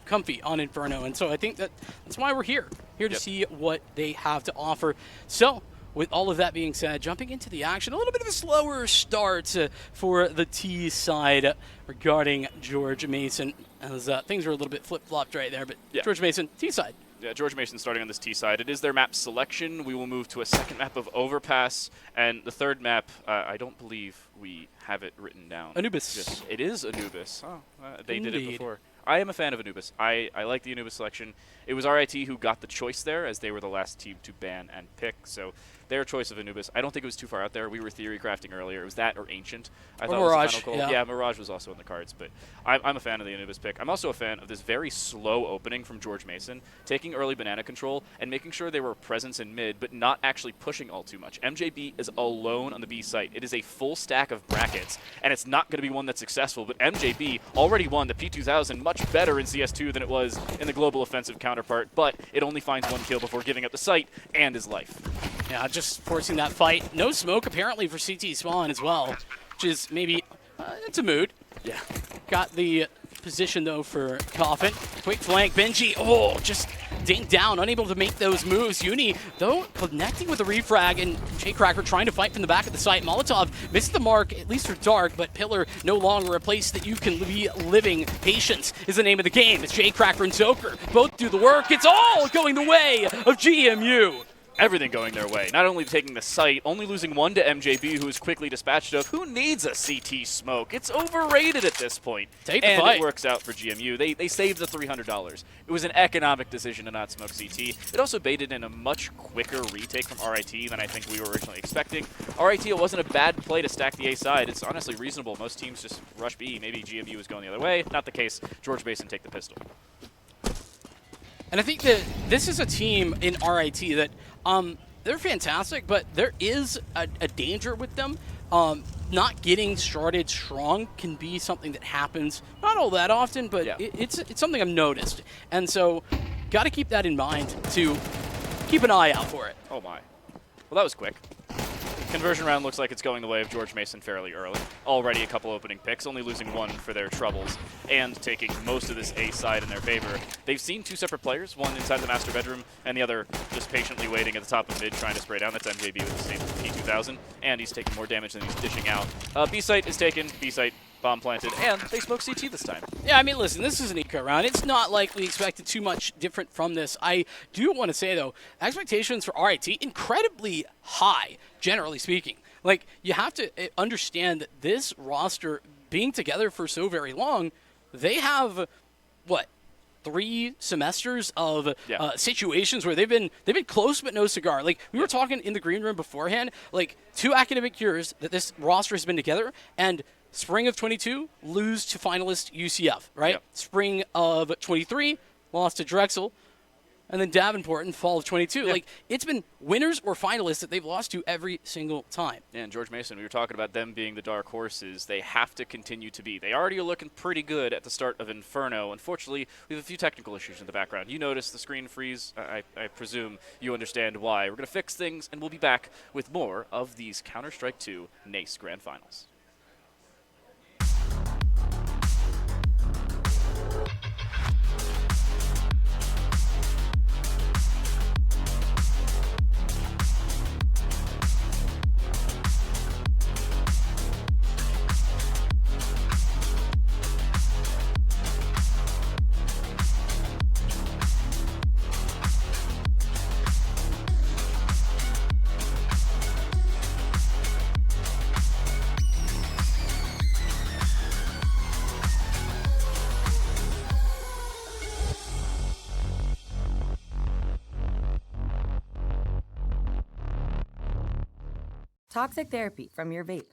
comfy on Inferno, and so I think that's why we're here to see what they have to offer. So, with all of that being said, jumping into the action, a little bit of a slower start for the T side regarding George Mason, as things are a little bit flip-flopped right there, but George Mason, T side. Yeah, George Mason starting on this T side. It is their map selection. We will move to a second map of Overpass, and the third map, I don't believe we have it written down. Anubis. It is Anubis. Oh, they did it before. I am a fan of Anubis. I like the Anubis selection. It was RIT who got the choice there, as they were the last team to ban and pick, so their choice of Anubis. I don't think it was too far out there. We were theory crafting earlier. It was that or Ancient. I thought Mirage, it was the final call. Yeah, Mirage was also in the cards, but I'm a fan of the Anubis pick. I'm also a fan of this very slow opening from George Mason, taking early banana control and making sure they were a presence in mid, but not actually pushing all too much. MJB is alone on the B site. It is a full stack of brackets, and it's not going to be one that's successful, but MJB already won the P2000 much better in CS2 than it was in the global offensive counterpart, but it only finds one kill before giving up the site and his life. Yeah, just forcing that fight. No smoke, apparently, for CT Spawn as well, which is maybe, it's a mood. Yeah. Got the position, though, for Coffin. Quick flank, Benji, just dinked down, unable to make those moves. Uni, though, connecting with the refrag, and J-Cracker trying to fight from the back of the site. Molotov missed the mark, at least for Dark, but Pillar no longer a place that you can be living. Patience is the name of the game. It's J-Cracker and Zoker both do the work. It's all going the way of GMU. Everything going their way. Not only taking the site, only losing one to MJB, who is quickly dispatched of. Who needs a CT smoke? It's overrated at this point. Take the fight. fight. It works out for GMU. They saved the $300. It was an economic decision to not smoke CT. It also baited in a much quicker retake from RIT than I think we were originally expecting. RIT, it wasn't a bad play to stack the A side. It's honestly reasonable. Most teams just rush B. Maybe GMU was going the other way. Not the case. George Mason take the pistol. And I think that this is a team in RIT that they're fantastic, but there is a danger with them. Not getting started strong can be something that happens not all that often, but it's something I've noticed. And so got to keep that in mind to keep an eye out for it. Oh my. Well, that was quick. Conversion round looks like it's going the way of George Mason fairly early. Already a couple opening picks, only losing one for their troubles, and taking most of this A side in their favor. They've seen two separate players, one inside the master bedroom, and the other just patiently waiting at the top of mid, trying to spray down. That's MJB with the same P2000, and he's taking more damage than he's dishing out. B site is taken, B site bomb planted, and they smoke CT this time. Yeah, I mean, listen, this is an eco round. It's not like we expected too much different from this. I do want to say, though, expectations for RIT incredibly high, generally speaking. Like, you have to understand that this roster being together for so very long, they have, what, 3 semesters of situations where they've been close but no cigar. Like, we were talking in the green room beforehand, like 2 academic years that this roster has been together, and spring of 22, lose to finalist UCF, right? Yep. Spring of 23, lost to Drexel, and then Davenport in fall of 22. Yep. Like, it's been winners or finalists that they've lost to every single time. Yeah, and George Mason, we were talking about them being the dark horses. They have to continue to be. They already are looking pretty good at the start of Inferno. Unfortunately, we have a few technical issues in the background. You noticed the screen freeze. I presume you understand why. We're going to fix things, and we'll be back with more of these Counter-Strike 2 NACE Grand Finals. Toxic therapy from your vape.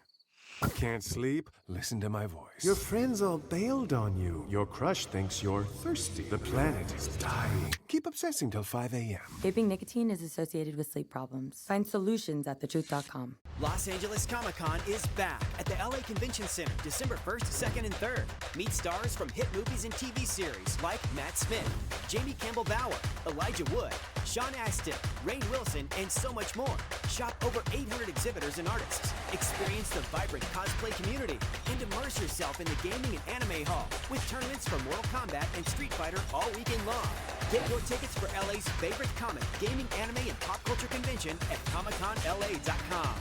Can't sleep? Listen to my voice. Your friends all bailed on you. Your crush thinks you're thirsty. The planet is dying. Keep obsessing till 5 a.m. Vaping nicotine is associated with sleep problems. Find solutions at thetruth.com. Los Angeles Comic-Con is back at the LA Convention Center December 1st, 2nd, and 3rd. Meet stars from hit movies and TV series like Matt Smith, Jamie Campbell Bower, Elijah Wood, Sean Astin, Rainn Wilson, and so much more. Shop over 800 exhibitors and artists. Experience the vibrant cosplay community and immerse yourself in the gaming and anime hall with tournaments from Mortal Kombat and Street Fighter all weekend long. Get your tickets for LA's favorite comic, gaming, anime, and pop culture convention at ComicConLA.com.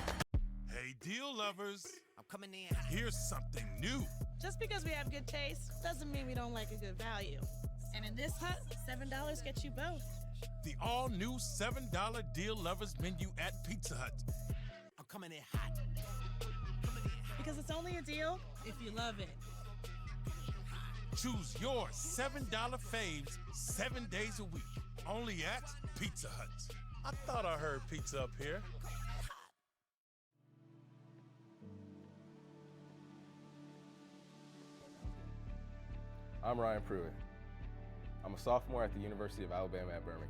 Hey, deal lovers. I'm coming in. Here's something new. Just because we have good taste doesn't mean we don't like a good value. And in this hut, $7 gets you both. The all-new $7 deal lovers menu at Pizza Hut. I'm coming in hot. Because it's only a deal if you love it. Choose your $7 faves 7 days a week. Only at Pizza Hut. I thought I heard pizza up here. I'm Ryan Pruitt. I'm a sophomore at the University of Alabama at Birmingham.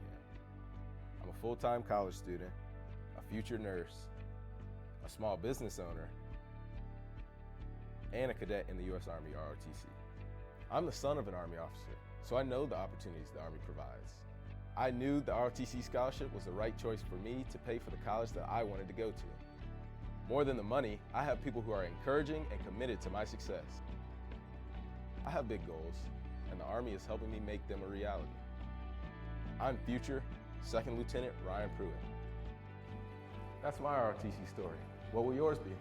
I'm a full-time college student, a future nurse, a small business owner, and a cadet in the U.S. Army ROTC. I'm the son of an Army officer, so I know the opportunities the Army provides. I knew the ROTC scholarship was the right choice for me to pay for the college that I wanted to go to. More than the money, I have people who are encouraging and committed to my success. I have big goals, and the Army is helping me make them a reality. I'm future Second Lieutenant Ryan Pruitt. That's my ROTC story. What will yours be?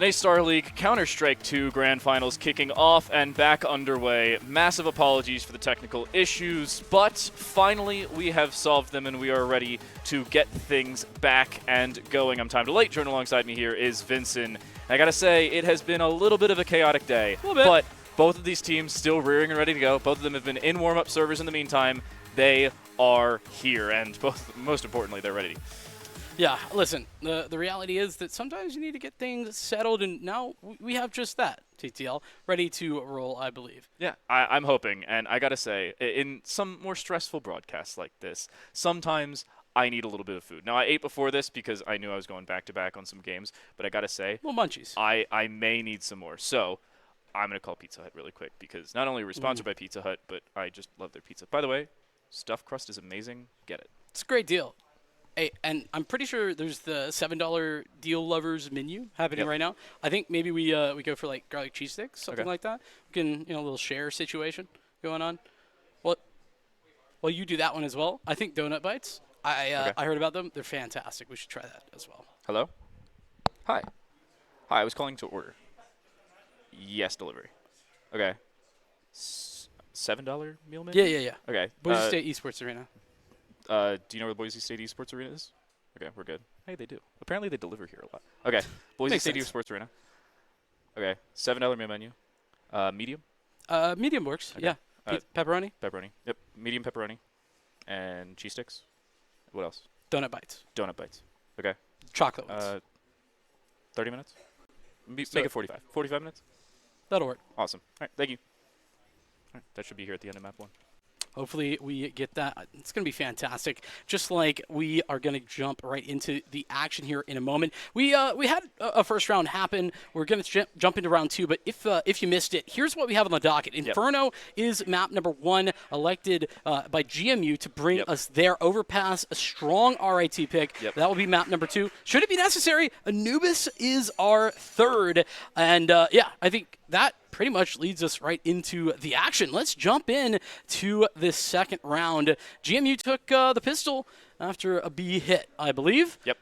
NACE Starleague Counter-Strike 2 Grand Finals kicking off and back underway. Massive apologies for the technical issues, but finally we have solved them and we are ready to get things back and going. I'm Time to Late. Joining alongside me here is Vincent. I gotta say, it has been a little bit of a chaotic day, but both of these teams still rearing and ready to go. Both of them have been in warm-up servers in the meantime. They are here, and most importantly, they're ready. Yeah, listen, the reality is that sometimes you need to get things settled, and now we have just that, TTL, ready to roll, I believe. Yeah, I'm hoping, and I gotta say, in some more stressful broadcasts like this, sometimes I need a little bit of food. Now, I ate before this because I knew I was going back-to-back on some games, but I gotta say, well, munchies. I may need some more, so I'm gonna call Pizza Hut really quick, because not only are we sponsored by Pizza Hut, but I just love their pizza. By the way, stuffed crust is amazing. Get it. It's a great deal. Hey, and I'm pretty sure there's the $7 deal lovers menu happening right now. I think maybe we go for like garlic cheese sticks, something like that. We can, a little share situation going on. Well, you do that one as well. I think donut bites. I heard about them. They're fantastic. We should try that as well. Hello? Hi. Hi, I was calling to order. Yes, delivery. Okay. $7 meal menu? Yeah. Okay. Boise State Esports Arena. Do you know where the Boise State Esports Arena is? Okay, we're good. Hey, they do. Apparently they deliver here a lot. Okay, Boise State Esports Arena. Okay, $7 meal menu. Medium? Medium works, yeah. Pepperoni? Pepperoni. Yep, medium pepperoni. And cheese sticks. What else? Donut bites. Donut bites. Okay. Chocolate ones. 30 minutes? Make it 45. 45 minutes? That'll work. Awesome. All right, thank you. All right, that should be here at the end of map 1. Hopefully we get that. It's going to be fantastic. Just like we are going to jump right into the action here in a moment. We had a first round happen. We're going to jump into round 2. But if you missed it, here's what we have on the docket. Inferno is map number 1, elected by GMU to bring us there. Overpass, a strong RIT pick. That will be map number 2. Should it be necessary, Anubis is our 3rd. And I think that pretty much leads us right into the action. Let's jump in to this second round. GMU took the pistol after a B hit, I believe. Yep.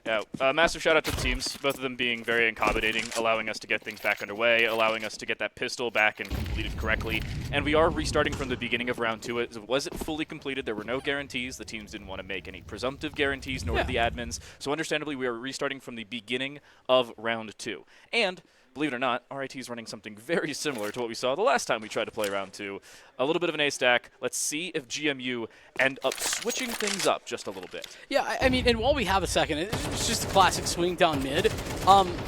Yeah, massive shout out to the teams, both of them being very accommodating, allowing us to get things back underway, allowing us to get that pistol back and completed correctly. And we are restarting from the beginning of round 2. It wasn't fully completed. There were no guarantees. The teams didn't want to make any presumptive guarantees, nor did the admins. So understandably, we are restarting from the beginning of round 2. And believe it or not, RIT is running something very similar to what we saw the last time we tried to play round 2. A little bit of an A stack. Let's see if GMU end up switching things up just a little bit. Yeah, I mean, and while we have a second, it's just a classic swing down mid.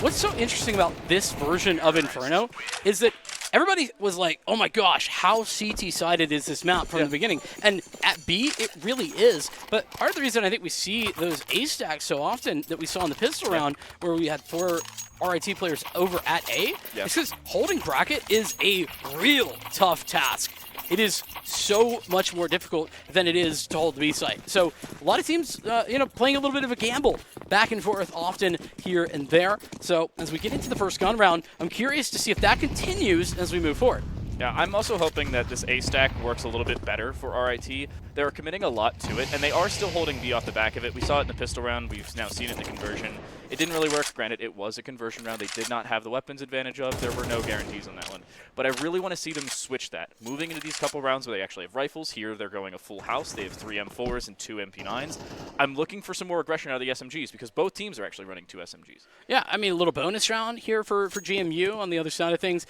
What's so interesting about this version of Inferno is that everybody was like, oh my gosh, how CT-sided is this map from the beginning? And at B, it really is. But part of the reason I think we see those A stacks so often that we saw in the pistol round, where we had 4 RIT players over at A, is because holding bracket is a real tough task. It is so much more difficult than it is to hold the B site. So a lot of teams, playing a little bit of a gamble back and forth often here and there. So as we get into the first gun round, I'm curious to see if that continues as we move forward. Yeah, I'm also hoping that this A stack works a little bit better for RIT. They're committing a lot to it, and they are still holding B off the back of it. We saw it in the pistol round. We've now seen it in the conversion. It didn't really work. Granted, it was a conversion round. They did not have the weapons advantage of. There were no guarantees on that one. But I really want to see them switch that. Moving into these couple rounds where they actually have rifles. Here, they're going a full house. They have 3 M4s and 2 MP9s. I'm looking for some more aggression out of the SMGs because both teams are actually running 2 SMGs. Yeah, I mean, a little bonus round here for GMU on the other side of things.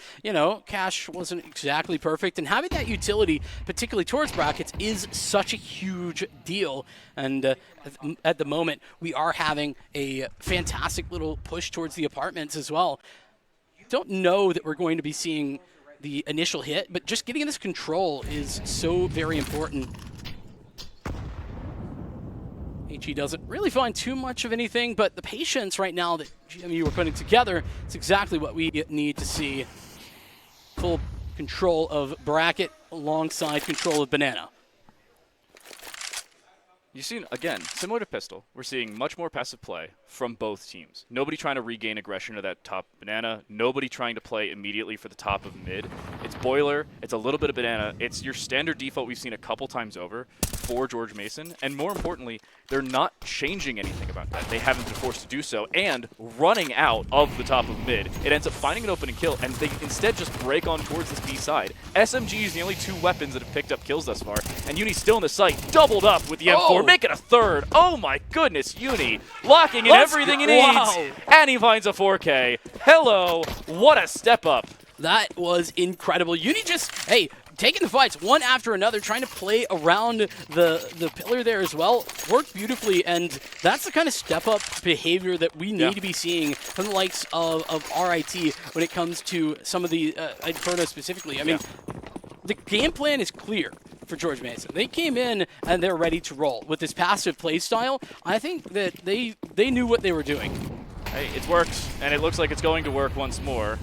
Cash wasn't exactly perfect, and having that utility, particularly towards brackets, is such a huge deal. And at the moment, we are having a fantastic little push towards the apartments as well. Don't know that we're going to be seeing the initial hit, but just getting this control is so very important. HE doesn't really find too much of anything, but the patience right now that GMU are putting together is exactly what we need to see. Full control of bracket alongside control of banana. You've seen, again, similar to pistol, we're seeing much more passive play from both teams. Nobody trying to regain aggression to that top banana. Nobody trying to play immediately for the top of mid. It's boiler. It's a little bit of banana. It's your standard default we've seen a couple times over. for George Mason, and more importantly, they're not changing anything about that. They haven't been forced to do so, and running out of the top of mid, it ends up finding an opening kill, and they instead just break on towards this B side. SMG is the only 2 weapons that have picked up kills thus far, and Uni's still in the site, doubled up with the M4, making a third. Oh my goodness, Uni locking in everything he needs, and he finds a 4K. Hello, what a step up. That was incredible. Uni just, hey, taking the fights one after another, trying to play around the pillar there as well. Worked beautifully, and that's the kind of step-up behavior that we need to be seeing from the likes of RIT when it comes to some of the Inferno specifically. I mean, the game plan is clear for George Mason. They came in and they're ready to roll. With this passive play style, I think that they knew what they were doing. Hey, it's worked, and it looks like it's going to work once more.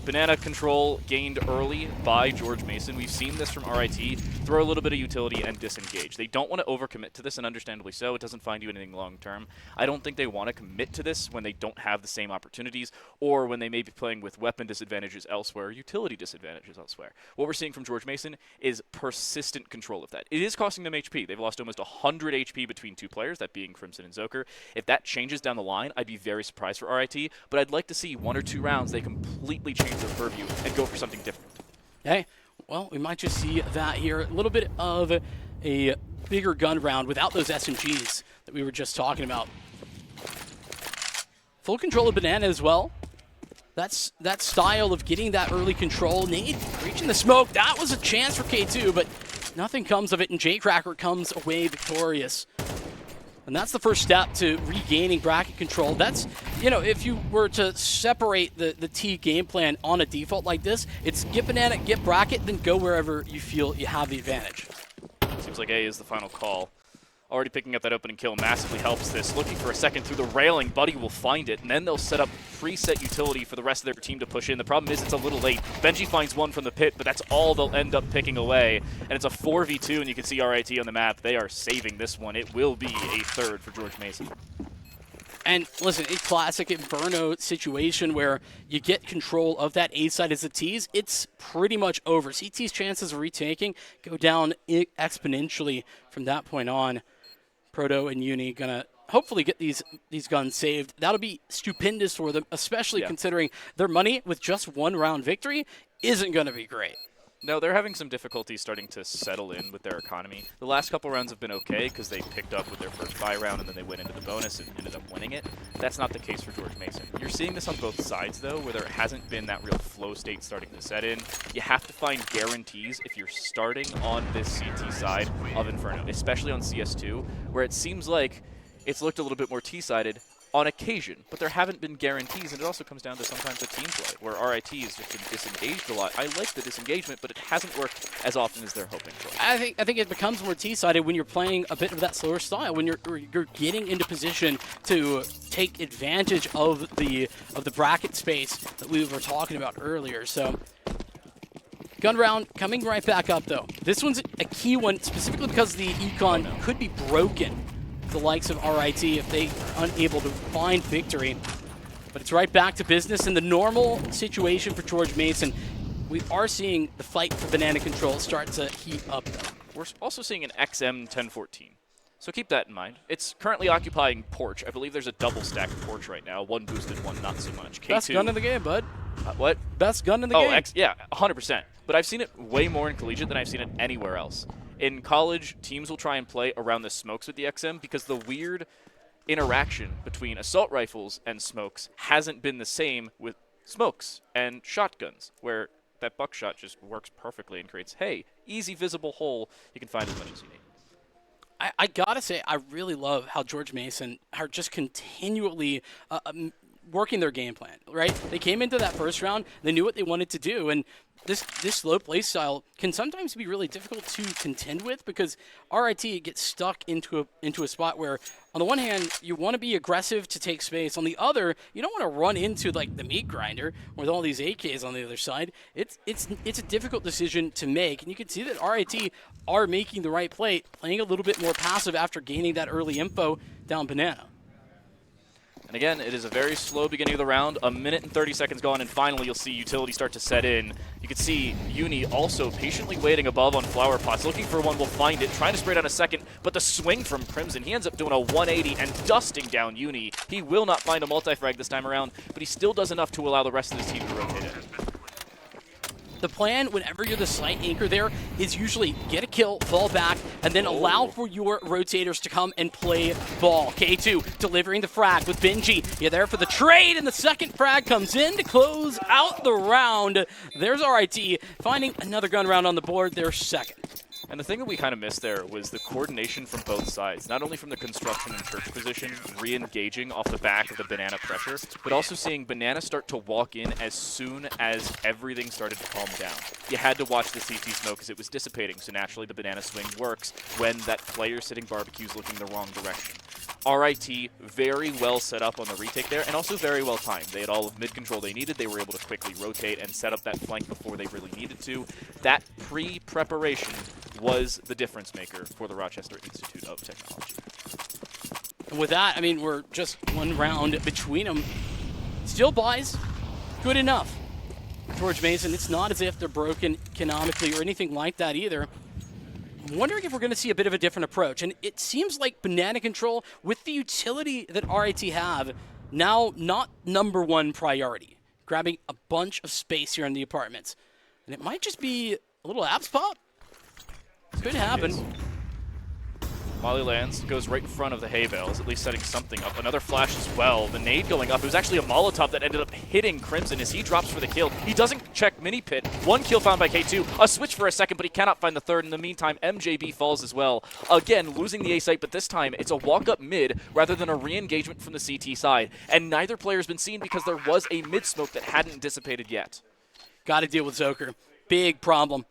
Banana control gained early by George Mason. We've seen this from RIT, throw a little bit of utility and disengage. They don't want to overcommit to this, and understandably so. It doesn't find you anything long term. I don't think they want to commit to this when they don't have the same opportunities, or when they may be playing with weapon disadvantages elsewhere, utility disadvantages elsewhere. What we're seeing from George Mason is persistent control of that. It is costing them HP. They've lost almost 100 HP between 2 players, that being Crimson and Zoker. If that changes down the line, I'd be very surprised for RIT, but I'd like to see 1 or 2 rounds they completely change their purview and go for something different. Okay, well, we might just see that here. A little bit of a bigger gun round without those SMGs that we were just talking about. Full control of Banana as well. That's that style of getting that early control. Nade reaching the smoke. That was a chance for K2, but nothing comes of it, and J-Cracker comes away victorious. And that's the first step to regaining bracket control. That's, you know, if you were to separate the T game plan on a default like this, it's get Banana, get bracket, then go wherever you feel you have the advantage. Seems like A is the final call. Already picking up that opening kill massively helps this. Looking for a second through the railing, Buddy will find it, and then they'll set up preset utility for the rest of their team to push in. The problem is it's a little late. Benji finds one from the pit, but that's all they'll end up picking away. And it's a 4v2, and you can see RIT on the map. They are saving this one. It will be a third for George Mason. And listen, a classic Inferno situation where you get control of that A side as a T's, it's pretty much over. CT's chances of retaking go down exponentially from that point on. Proto and Uni gonna hopefully get these guns saved. That'll be stupendous for them, especially considering their money with just 1 round victory isn't gonna be great. No, they're having some difficulty starting to settle in with their economy. The last couple rounds have been okay because they picked up with their first buy round and then they went into the bonus and ended up winning it. That's not the case for George Mason. You're seeing this on both sides, though, where there hasn't been that real flow state starting to set in. You have to find guarantees if you're starting on this CT side of Inferno, especially on CS2, where it seems like it's looked a little bit more T-sided on occasion, but there haven't been guarantees, and it also comes down to sometimes the team play, where RIT has just been disengaged a lot. I like the disengagement, but it hasn't worked as often as they're hoping for. I think it becomes more T-sided when you're playing a bit of that slower style, when you're getting into position to take advantage of the bracket space that we were talking about earlier. So gun round coming right back up, though. This one's a key one, specifically because the econ could be broken. The likes of RIT if they are unable to find victory. But it's right back to business in the normal situation for George Mason. We are seeing the fight for banana control start to heat up, though. We're also seeing an XM 1014. So keep that in mind. It's currently occupying Porch. I believe there's a double stack Porch right now. 1 boosted, 1 not so much. K2, best gun in the game, bud. What? Best gun in the game. Yeah, 100%. But I've seen it way more in Collegiate than I've seen it anywhere else. In college, teams will try and play around the smokes with the XM because the weird interaction between assault rifles and smokes hasn't been the same with smokes and shotguns, where that buckshot just works perfectly and creates, hey, easy visible hole. You can find as much as you need. I gotta say, I really love how George Mason are just continually working their game plan, right? They came into that first round, they knew what they wanted to do, and this slow play style can sometimes be really difficult to contend with because RIT gets stuck into a spot where, on the one hand, you want to be aggressive to take space. On the other, you don't want to run into like the meat grinder with all these AKs on the other side. It's a difficult decision to make, and you can see that RIT are making the right play, playing a little bit more passive after gaining that early info down banana. And again, it is a very slow beginning of the round. A minute and 30 seconds gone, and finally you'll see utility start to set in. You can see Uni also patiently waiting above on Flower Pots, looking for one, will find it, trying to spray down a second, but the swing from Crimson, he ends up doing a 180 and dusting down Uni. He will not find a multi-frag this time around, but he still does enough to allow the rest of his team to rotate it. The plan, whenever you're the site anchor there, is usually get a kill, fall back, and then allow for your rotators to come and play ball. K2 delivering the frag with Benji. You're there for the trade, and the second frag comes in to close out the round. There's RIT finding another gun round on the board, their second. And the thing that we kind of missed there was the coordination from both sides, not only from the construction and church position, re-engaging off the back of the Banana pressure, but also seeing Banana start to walk in as soon as everything started to calm down. You had to watch the CT smoke as it was dissipating, so naturally the Banana swing works when that player sitting barbecue is looking the wrong direction. RIT very well set up on the retake there, and also very well timed. They had all of mid-control they needed. They were able to quickly rotate and set up that flank before they really needed to. That pre-preparation was the difference maker for the Rochester Institute of Technology. And with that, I mean, we're just one round between them. Still buys, good enough. George Mason, it's not as if they're broken canonically or anything like that either. I'm wondering if we're going to see a bit of a different approach. And it seems like Banana Control, with the utility that RIT have, now not #1 priority. Grabbing a bunch of space here in the apartments. And it might just be a little abs pop. Could happen. Molly lands, goes right in front of the hay bales, at least setting something up. Another flash as well. The nade going up. It was actually a Molotov that ended up hitting Crimson as he drops for the kill. He doesn't check mini pit. One kill found by K2. A switch for a second, but he cannot find the third. In the meantime, MJB falls as well. Again, losing the A site, but this time it's a walk up mid rather than a re-engagement from the CT side. And neither player has been seen because there was a mid smoke that hadn't dissipated yet. Got to deal with Zoker. Big problem.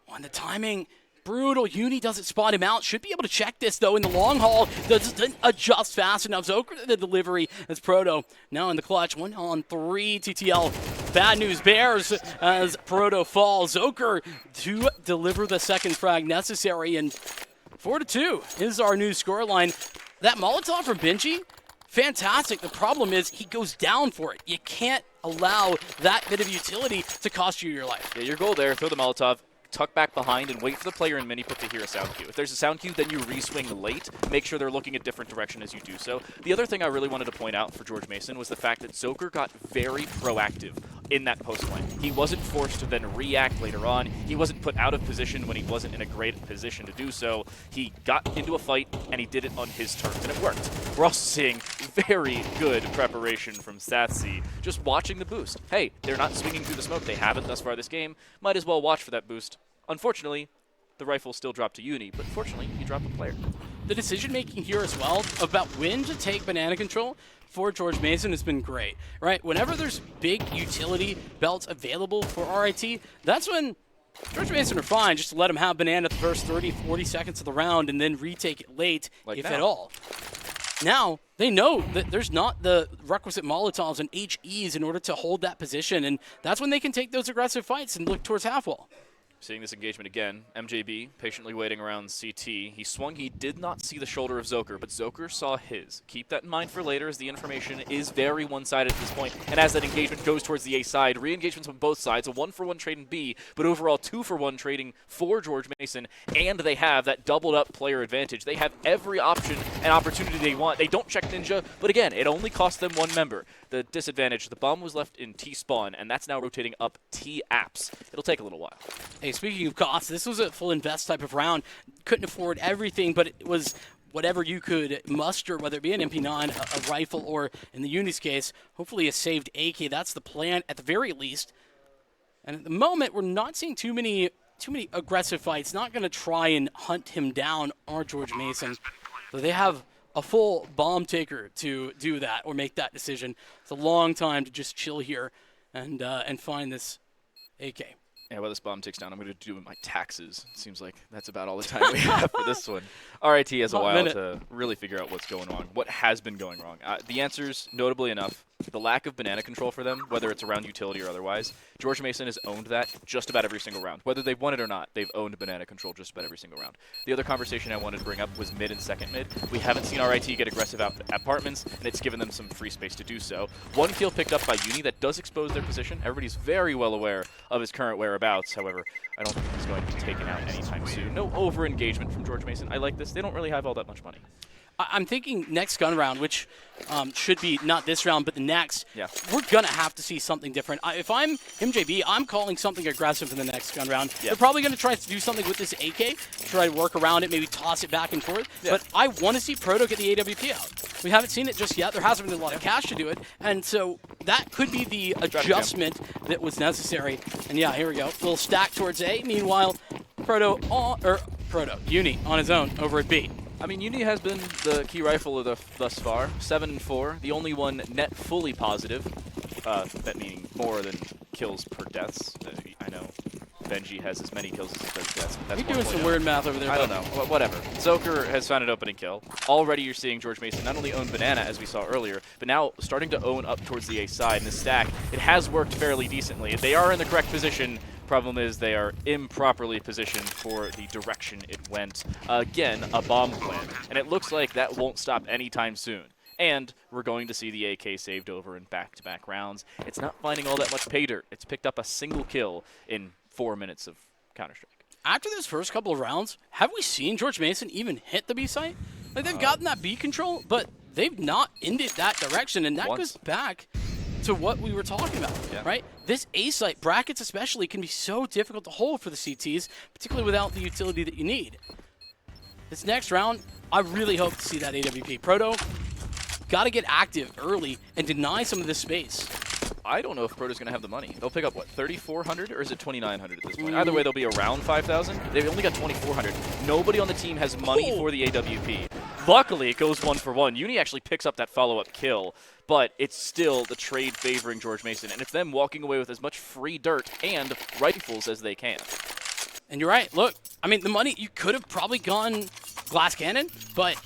On the timing, brutal. Uni doesn't spot him out. Should be able to check this, though, in the long haul. Doesn't adjust fast enough. Zoker to the delivery as Proto now in the clutch. 1-on-3 TTL. Bad news bears as Proto falls. Zoker to deliver the second frag necessary, and 4-2 is our new scoreline. That Molotov from Benji, fantastic. The problem is he goes down for it. You can't allow that bit of utility to cost you your life. Yeah, your goal there, throw the Molotov, tuck back behind, and wait for the player in mini put to hear a sound cue. If there's a sound cue, then you re-swing late. Make sure they're looking a different direction as you do so. The other thing I really wanted to point out for George Mason was the fact that Zoker got very proactive in that post lane. He wasn't forced to then react later on. He wasn't put out of position when he wasn't in a great position to do so. He got into a fight, and he did it on his terms, and it worked. We're also seeing very good preparation from Satsy, just watching the boost. Hey, they're not swinging through the smoke. They haven't thus far this game. Might as well watch for that boost. Unfortunately, the rifle still dropped to Uni, but fortunately, he dropped a player. The decision-making here as well about when to take Banana Control for George Mason has been great, right? Whenever there's big utility belts available for RIT, that's when George Mason are fine just to let him have Banana the first 30, 40 seconds of the round and then retake it late, if at all. Now, they know that there's not the requisite Molotovs and HEs in order to hold that position, and that's when they can take those aggressive fights and look towards half wall. Seeing this engagement again, MJB patiently waiting around CT. He swung, he did not see the shoulder of Zoker, but Zoker saw his. Keep that in mind for later, as the information is very one-sided at this point. And as that engagement goes towards the A side, re-engagements on both sides, a 1-for-1 trade in B, but overall 2-for-1 trading for George Mason, and they have that doubled-up player advantage. They have every option and opportunity they want. They don't check Ninja, but again, it only cost them one member. The disadvantage, the bomb was left in T-spawn, and that's now rotating up T-apps. It'll take a little while. Hey, speaking of costs, this was a full invest type of round. Couldn't afford everything, but it was whatever you could muster, whether it be an MP9, a rifle, or in the Uni's case, hopefully a saved AK. That's the plan at the very least. And at the moment, we're not seeing too many aggressive fights. Not going to try and hunt him down or George Mason. So they have a full bomb taker to do that or make that decision. It's a long time to just chill here and find this AK. Yeah, while this bomb takes down, I'm going to do my taxes. Seems like that's about all the time we have for this one. RIT has a while to really figure out what's going on, what has been going wrong. The answers, notably enough, the lack of banana control for them, whether it's around utility or otherwise, George Mason has owned that just about every single round. Whether they've won it or not, they've owned banana control just about every single round. The other conversation I wanted to bring up was mid and second mid. We haven't seen RIT get aggressive at apartments, and it's given them some free space to do so. One kill picked up by Uni that does expose their position. Everybody's very well aware of his current whereabouts. However, I don't think he's going to be taken out anytime soon. No over-engagement from George Mason. I like this. They don't really have all that much money. I'm thinking next gun round, which should be not this round, but the next. Yeah. We're going to have to see something different. If I'm MJB, I'm calling something aggressive in the next gun round. Yeah. They're probably going to try to do something with this AK, try to work around it, maybe toss it back and forth. Yeah. But I want to see Proto get the AWP out. We haven't seen it just yet. There hasn't been a lot of cash to do it. And so that could be the adjustment that was necessary. And yeah, here we go. A little stack towards A. Meanwhile, Uni on his own over at B. I mean, Uni has been the key rifle thus far. 7-4, the only one net fully positive. That meaning more than kills per deaths. I know Benji has as many kills as he does deaths. But that's You're doing some weird math over there. I don't know. Whatever. Zoker has found an opening kill. Already you're seeing George Mason not only own Banana, as we saw earlier, but now starting to own up towards the A side. And the stack, it has worked fairly decently. They are in the correct position. Problem is they are improperly positioned for the direction it went. Again, a bomb plant. And it looks like that won't stop anytime soon. And we're going to see the AK saved over in back-to-back rounds. It's not finding all that much pay dirt. It's picked up a single kill in 4 minutes of Counter-Strike. After this first couple of rounds, have we seen George Mason even hit the B site? Like, they've gotten that B control, but they've not ended that direction, and that goes back to what we were talking about, right? This A site, brackets especially, can be so difficult to hold for the CTs, particularly without the utility that you need. This next round, I really hope to see that AWP. Proto, got to get active early and deny some of this space. I don't know if Proto's going to have the money. They'll pick up, what, 3,400 or is it 2,900 at this point? Either way, they'll be around 5,000. They've only got 2,400. Nobody on the team has money for the AWP. Luckily, it goes 1 for 1. Uni actually picks up that follow-up kill, but it's still the trade favoring George Mason, and it's them walking away with as much free dirt and rifles as they can. And you're right. Look, I mean, the money, you could have probably gone glass cannon, but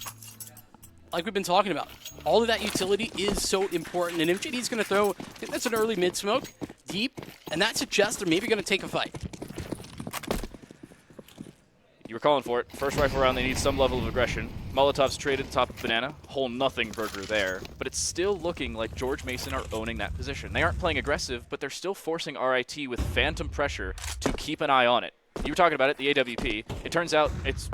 like we've been talking about, all of that utility is so important, and MJD's going to throw, I think that's an early mid-smoke, deep, and that suggests they're maybe going to take a fight. You were calling for it. First rifle round, they need some level of aggression. Molotov's traded top of Banana. Whole nothing burger there. But it's still looking like George Mason are owning that position. They aren't playing aggressive, but they're still forcing RIT with phantom pressure to keep an eye on it. You were talking about it, the AWP. It turns out it's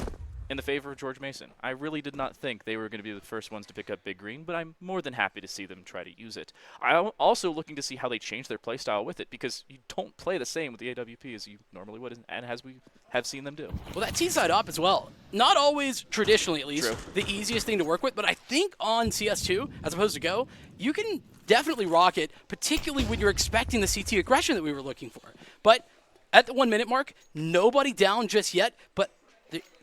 in the favor of George Mason. I really did not think they were going to be the first ones to pick up Big Green, but I'm more than happy to see them try to use it. I'm also looking to see how they change their playstyle with it, because you don't play the same with the AWP as you normally would, and as we have seen them do. Well, that T-side up as well. Not always, traditionally at least, True. the easiest thing to work with, but I think on CS2, as opposed to Go, you can definitely rock it, particularly when you're expecting the CT aggression that we were looking for. But at the 1 minute mark, nobody down just yet, but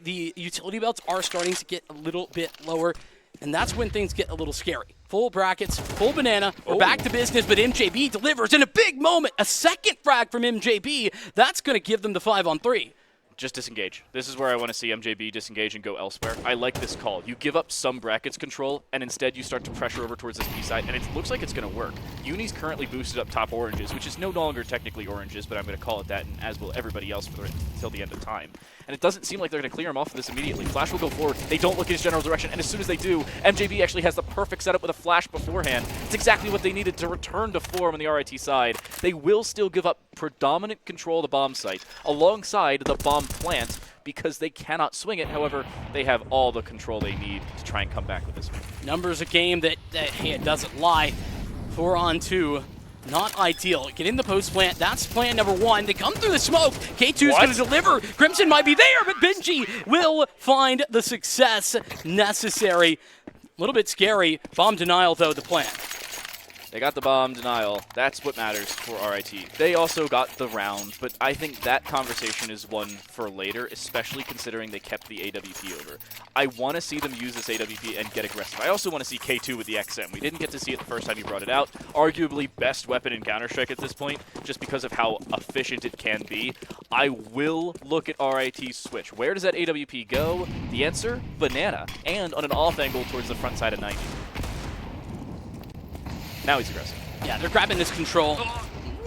the utility belts are starting to get a little bit lower, and that's when things get a little scary. Full brackets, full Banana, we're back to business, but MJB delivers in a big moment. A second frag from MJB, that's going to give them the 5-on-3. Just disengage. This is where I want to see MJB disengage and go elsewhere. I like this call. You give up some brackets control, and instead you start to pressure over towards this B side, and it looks like it's going to work. Uni's currently boosted up top oranges, which is no longer technically oranges, but I'm going to call it that, and as will everybody else until the end of time. And it doesn't seem like they're going to clear him off of this immediately. Flash will go forward. They don't look in his general direction, and as soon as they do, MJB actually has the perfect setup with a flash beforehand. It's exactly what they needed to return to form on the RIT side. They will still give up predominant control of the bomb site alongside the bomb plant because they cannot swing it. However, they have all the control they need to try and come back with this one. Numbers a game that hey, it doesn't lie. 4-on-2. Not ideal. Get in the post plant. That's plan number 1. They come through the smoke. K2's going to deliver. Crimson might be there, but Benji will find the success necessary. A little bit scary. Bomb denial, though, the plan. They got the bomb denial. That's what matters for RIT. They also got the round, but I think that conversation is one for later, especially considering they kept the AWP over. I want to see them use this AWP and get aggressive. I also want to see K2 with the XM. We didn't get to see it the first time he brought it out. Arguably best weapon in Counter-Strike at this point, just because of how efficient it can be. I will look at RIT's switch. Where does that AWP go? The answer, Banana, and on an off angle towards the front side of 90. Now he's aggressive. Yeah, they're grabbing this control.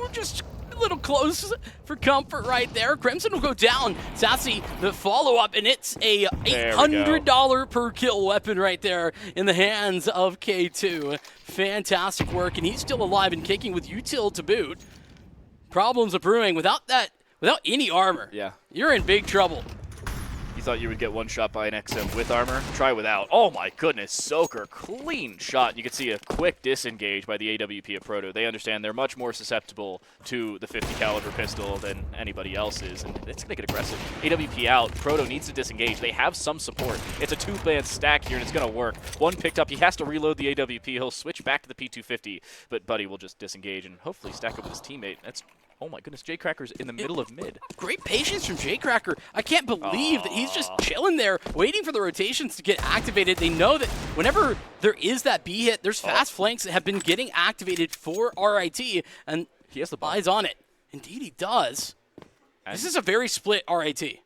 We're just a little close for comfort right there. Crimson will go down. Sassy, the follow-up, and it's a $800 per kill weapon right there in the hands of K2. Fantastic work, and he's still alive and kicking with util to boot. Problems are brewing. Without any armor, you're in big trouble. You thought you would get one shot by an XM with armor? Try without. Oh my goodness, Soaker, clean shot. You can see a quick disengage by the AWP of Proto. They understand they're much more susceptible to the 50 caliber pistol than anybody else is, and it's gonna get aggressive. AWP out, Proto needs to disengage. They have some support. It's a two-man stack here, and it's gonna work. One picked up, he has to reload the AWP. He'll switch back to the P250, but Buddy will just disengage and hopefully stack up with his teammate. That's oh my goodness, J-Cracker's in the middle of mid. Great patience from J-Cracker. I can't believe that he's just chilling there, waiting for the rotations to get activated. They know that whenever there is that B hit, there's fast flanks that have been getting activated for RIT, and he has the ball. Eyes on it. Indeed he does. And this is a very split RIT.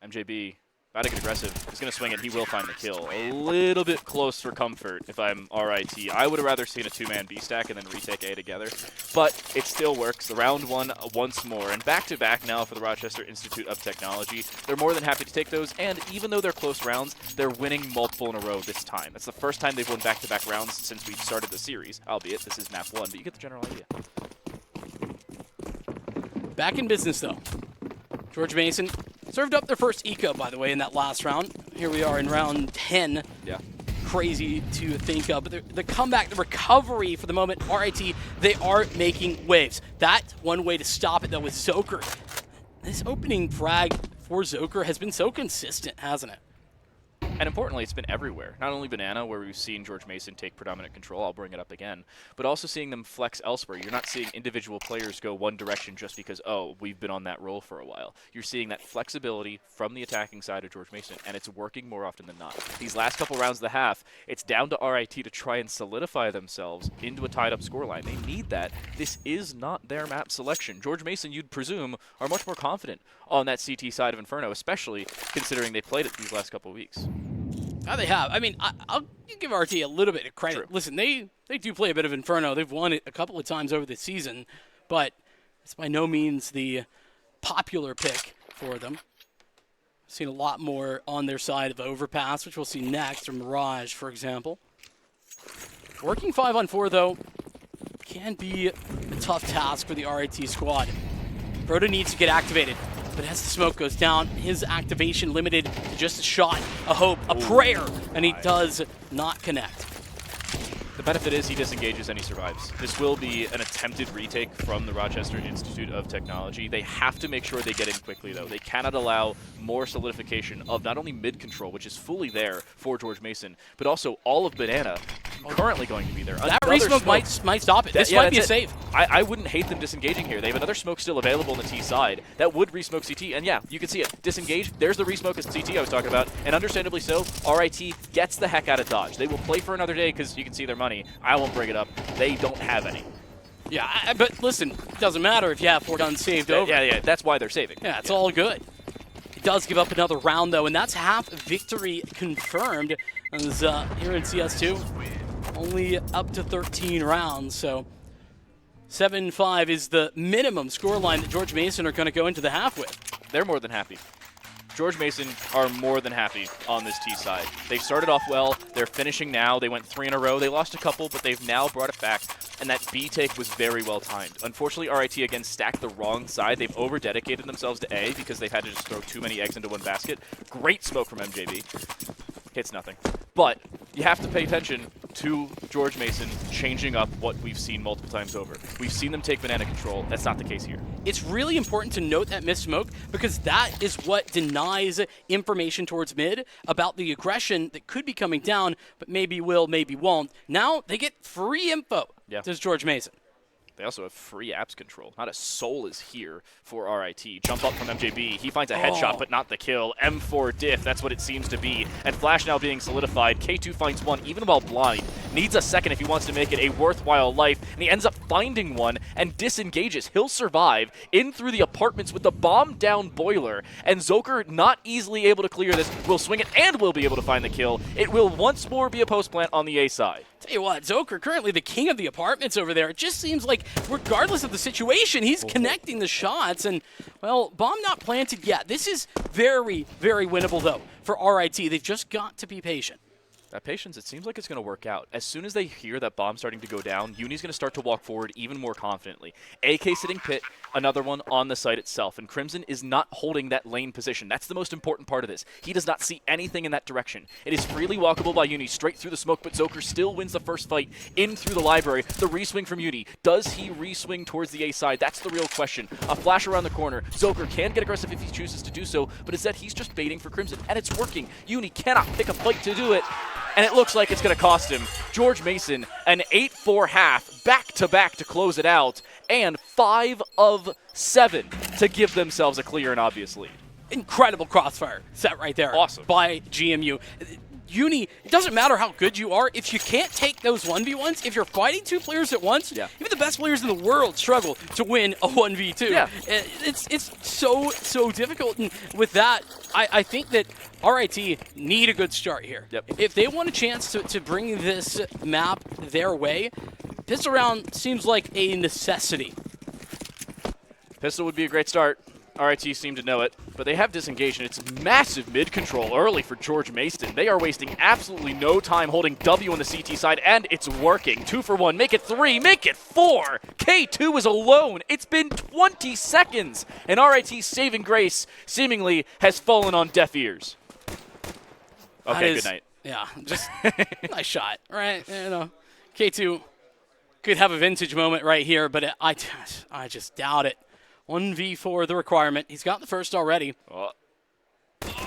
MJB about to get aggressive. He's going to swing it. He will find the kill. A little bit close for comfort if I'm RIT. I would have rather seen a two-man B stack and then retake A together. But it still works. The round one once more. And back-to-back now for the Rochester Institute of Technology. They're more than happy to take those. And even though they're close rounds, they're winning multiple in a row this time. That's the first time they've won back-to-back rounds since we started the series. Albeit this is map 1, but you get the general idea. Back in business, though. George Mason served up their first eco, by the way, in that last round. Here we are in round 10. Yeah. Crazy to think of. But the comeback, the recovery for the moment, RIT, they are making waves. That's one way to stop it, though, with Zoker. This opening frag for Zoker has been so consistent, hasn't it? And importantly, it's been everywhere. Not only Banana, where we've seen George Mason take predominant control, I'll bring it up again, but also seeing them flex elsewhere. You're not seeing individual players go one direction just because, oh, we've been on that roll for a while. You're seeing that flexibility from the attacking side of George Mason, and it's working more often than not. These last couple rounds of the half, it's down to RIT to try and solidify themselves into a tied-up scoreline. They need that. This is not their map selection. George Mason, you'd presume, are much more confident on that CT side of Inferno, especially considering they played it these last couple of weeks. Oh, they have. I mean, I'll give RT a little bit of credit. True. Listen, they do play a bit of Inferno. They've won it a couple of times over the season, but it's by no means the popular pick for them. Seen a lot more on their side of Overpass, which we'll see next, or Mirage, for example. Working 5-on-4, though, can be a tough task for the RIT squad. Proto needs to get activated. But as the smoke goes down, his activation limited to just a shot, a hope, a prayer, and he does not connect. The benefit is he disengages and he survives. This will be an attempted retake from the Rochester Institute of Technology. They have to make sure they get in quickly, though. They cannot allow more solidification of not only mid control, which is fully there for George Mason, but also all of Banana currently going to be there. That re-smoke might stop it. This might be a save. I wouldn't hate them disengaging here. They have another smoke still available on the T side. That would re-smoke CT, and yeah, you can see it. Disengage. There's the re-smoke as CT I was talking about, and understandably so, RIT gets the heck out of dodge. They will play for another day because you can see their money. I won't bring it up. They don't have any. Yeah, but listen, it doesn't matter if you have 4 guns saved over. Yeah, that's why they're saving. Yeah, it's all good. He does give up another round, though, and that's half victory confirmed. As here in CS2, only up to 13 rounds, so 7-5 is the minimum scoreline that George Mason are going to go into the half with. They're more than happy. George Mason are more than happy on this T side. They've started off well. They're finishing now. They went 3 in a row. They lost a couple, but they've now brought it back. And that B take was very well timed. Unfortunately, RIT again stacked the wrong side. They've over-dedicated themselves to A because they've had to just throw too many eggs into one basket. Great smoke from MJB. Hits nothing. But you have to pay attention to George Mason changing up what we've seen multiple times over. We've seen them take banana control. That's not the case here. It's really important to note that missed smoke because that is what denies information towards mid about the aggression that could be coming down, but maybe will, maybe won't. Now they get free info. Yeah. Does George Mason. They also have free apps control. Not a soul is here for RIT. Jump up from MJB. He finds a headshot, but not the kill. M4 diff, that's what it seems to be. And Flash now being solidified. K2 finds one, even while blind. Needs a second if he wants to make it a worthwhile life. And he ends up finding one and disengages. He'll survive in through the apartments with the bomb-down boiler. And Zoker, not easily able to clear this, will swing it and will be able to find the kill. It will once more be a post plant on the A side. Tell you what, Zoker, currently the king of the apartments over there. It just seems like, regardless of the situation, he's connecting the shots. And, well, bomb not planted yet. This is very, very winnable, though, for RIT. They've just got to be patient. That patience, it seems like it's going to work out. As soon as they hear that bomb's starting to go down, Uni's going to start to walk forward even more confidently. AK sitting pit, another one on the site itself. And Crimson is not holding that lane position. That's the most important part of this. He does not see anything in that direction. It is freely walkable by Uni, straight through the smoke, but Zoker still wins the first fight in through the library. The reswing from Uni. Does he reswing towards the A side? That's the real question. A flash around the corner. Zoker can get aggressive if he chooses to do so, but instead he's just baiting for Crimson, and it's working. Uni cannot pick a fight to do it. And it looks like it's going to cost him. George Mason, an 8-4 half, back-to-back to close it out, and 5 of 7 to give themselves a clear and obvious lead. Incredible crossfire set right there. Awesome. By GMU. Uni, it doesn't matter how good you are. If you can't take those 1v1s, if you're fighting 2 players at once, even the best players in the world struggle to win a 1v2. Yeah. It's so difficult. And with that, I think that RIT need a good start here. Yep. If they want a chance to bring this map their way, pistol round seems like a necessity. Pistol would be a great start. RIT seem to know it, but they have disengaged, and it's massive mid-control early for George Mason. They are wasting absolutely no time holding W on the CT side, and it's working. 2 for 1, make it 3, make it 4! K2 is alone. It's been 20 seconds, and RIT's saving grace seemingly has fallen on deaf ears. Okay, good night. Yeah, just nice shot, right? You know, K2 could have a vintage moment right here, but I just doubt it. 1v4 the requirement. He's got the first already.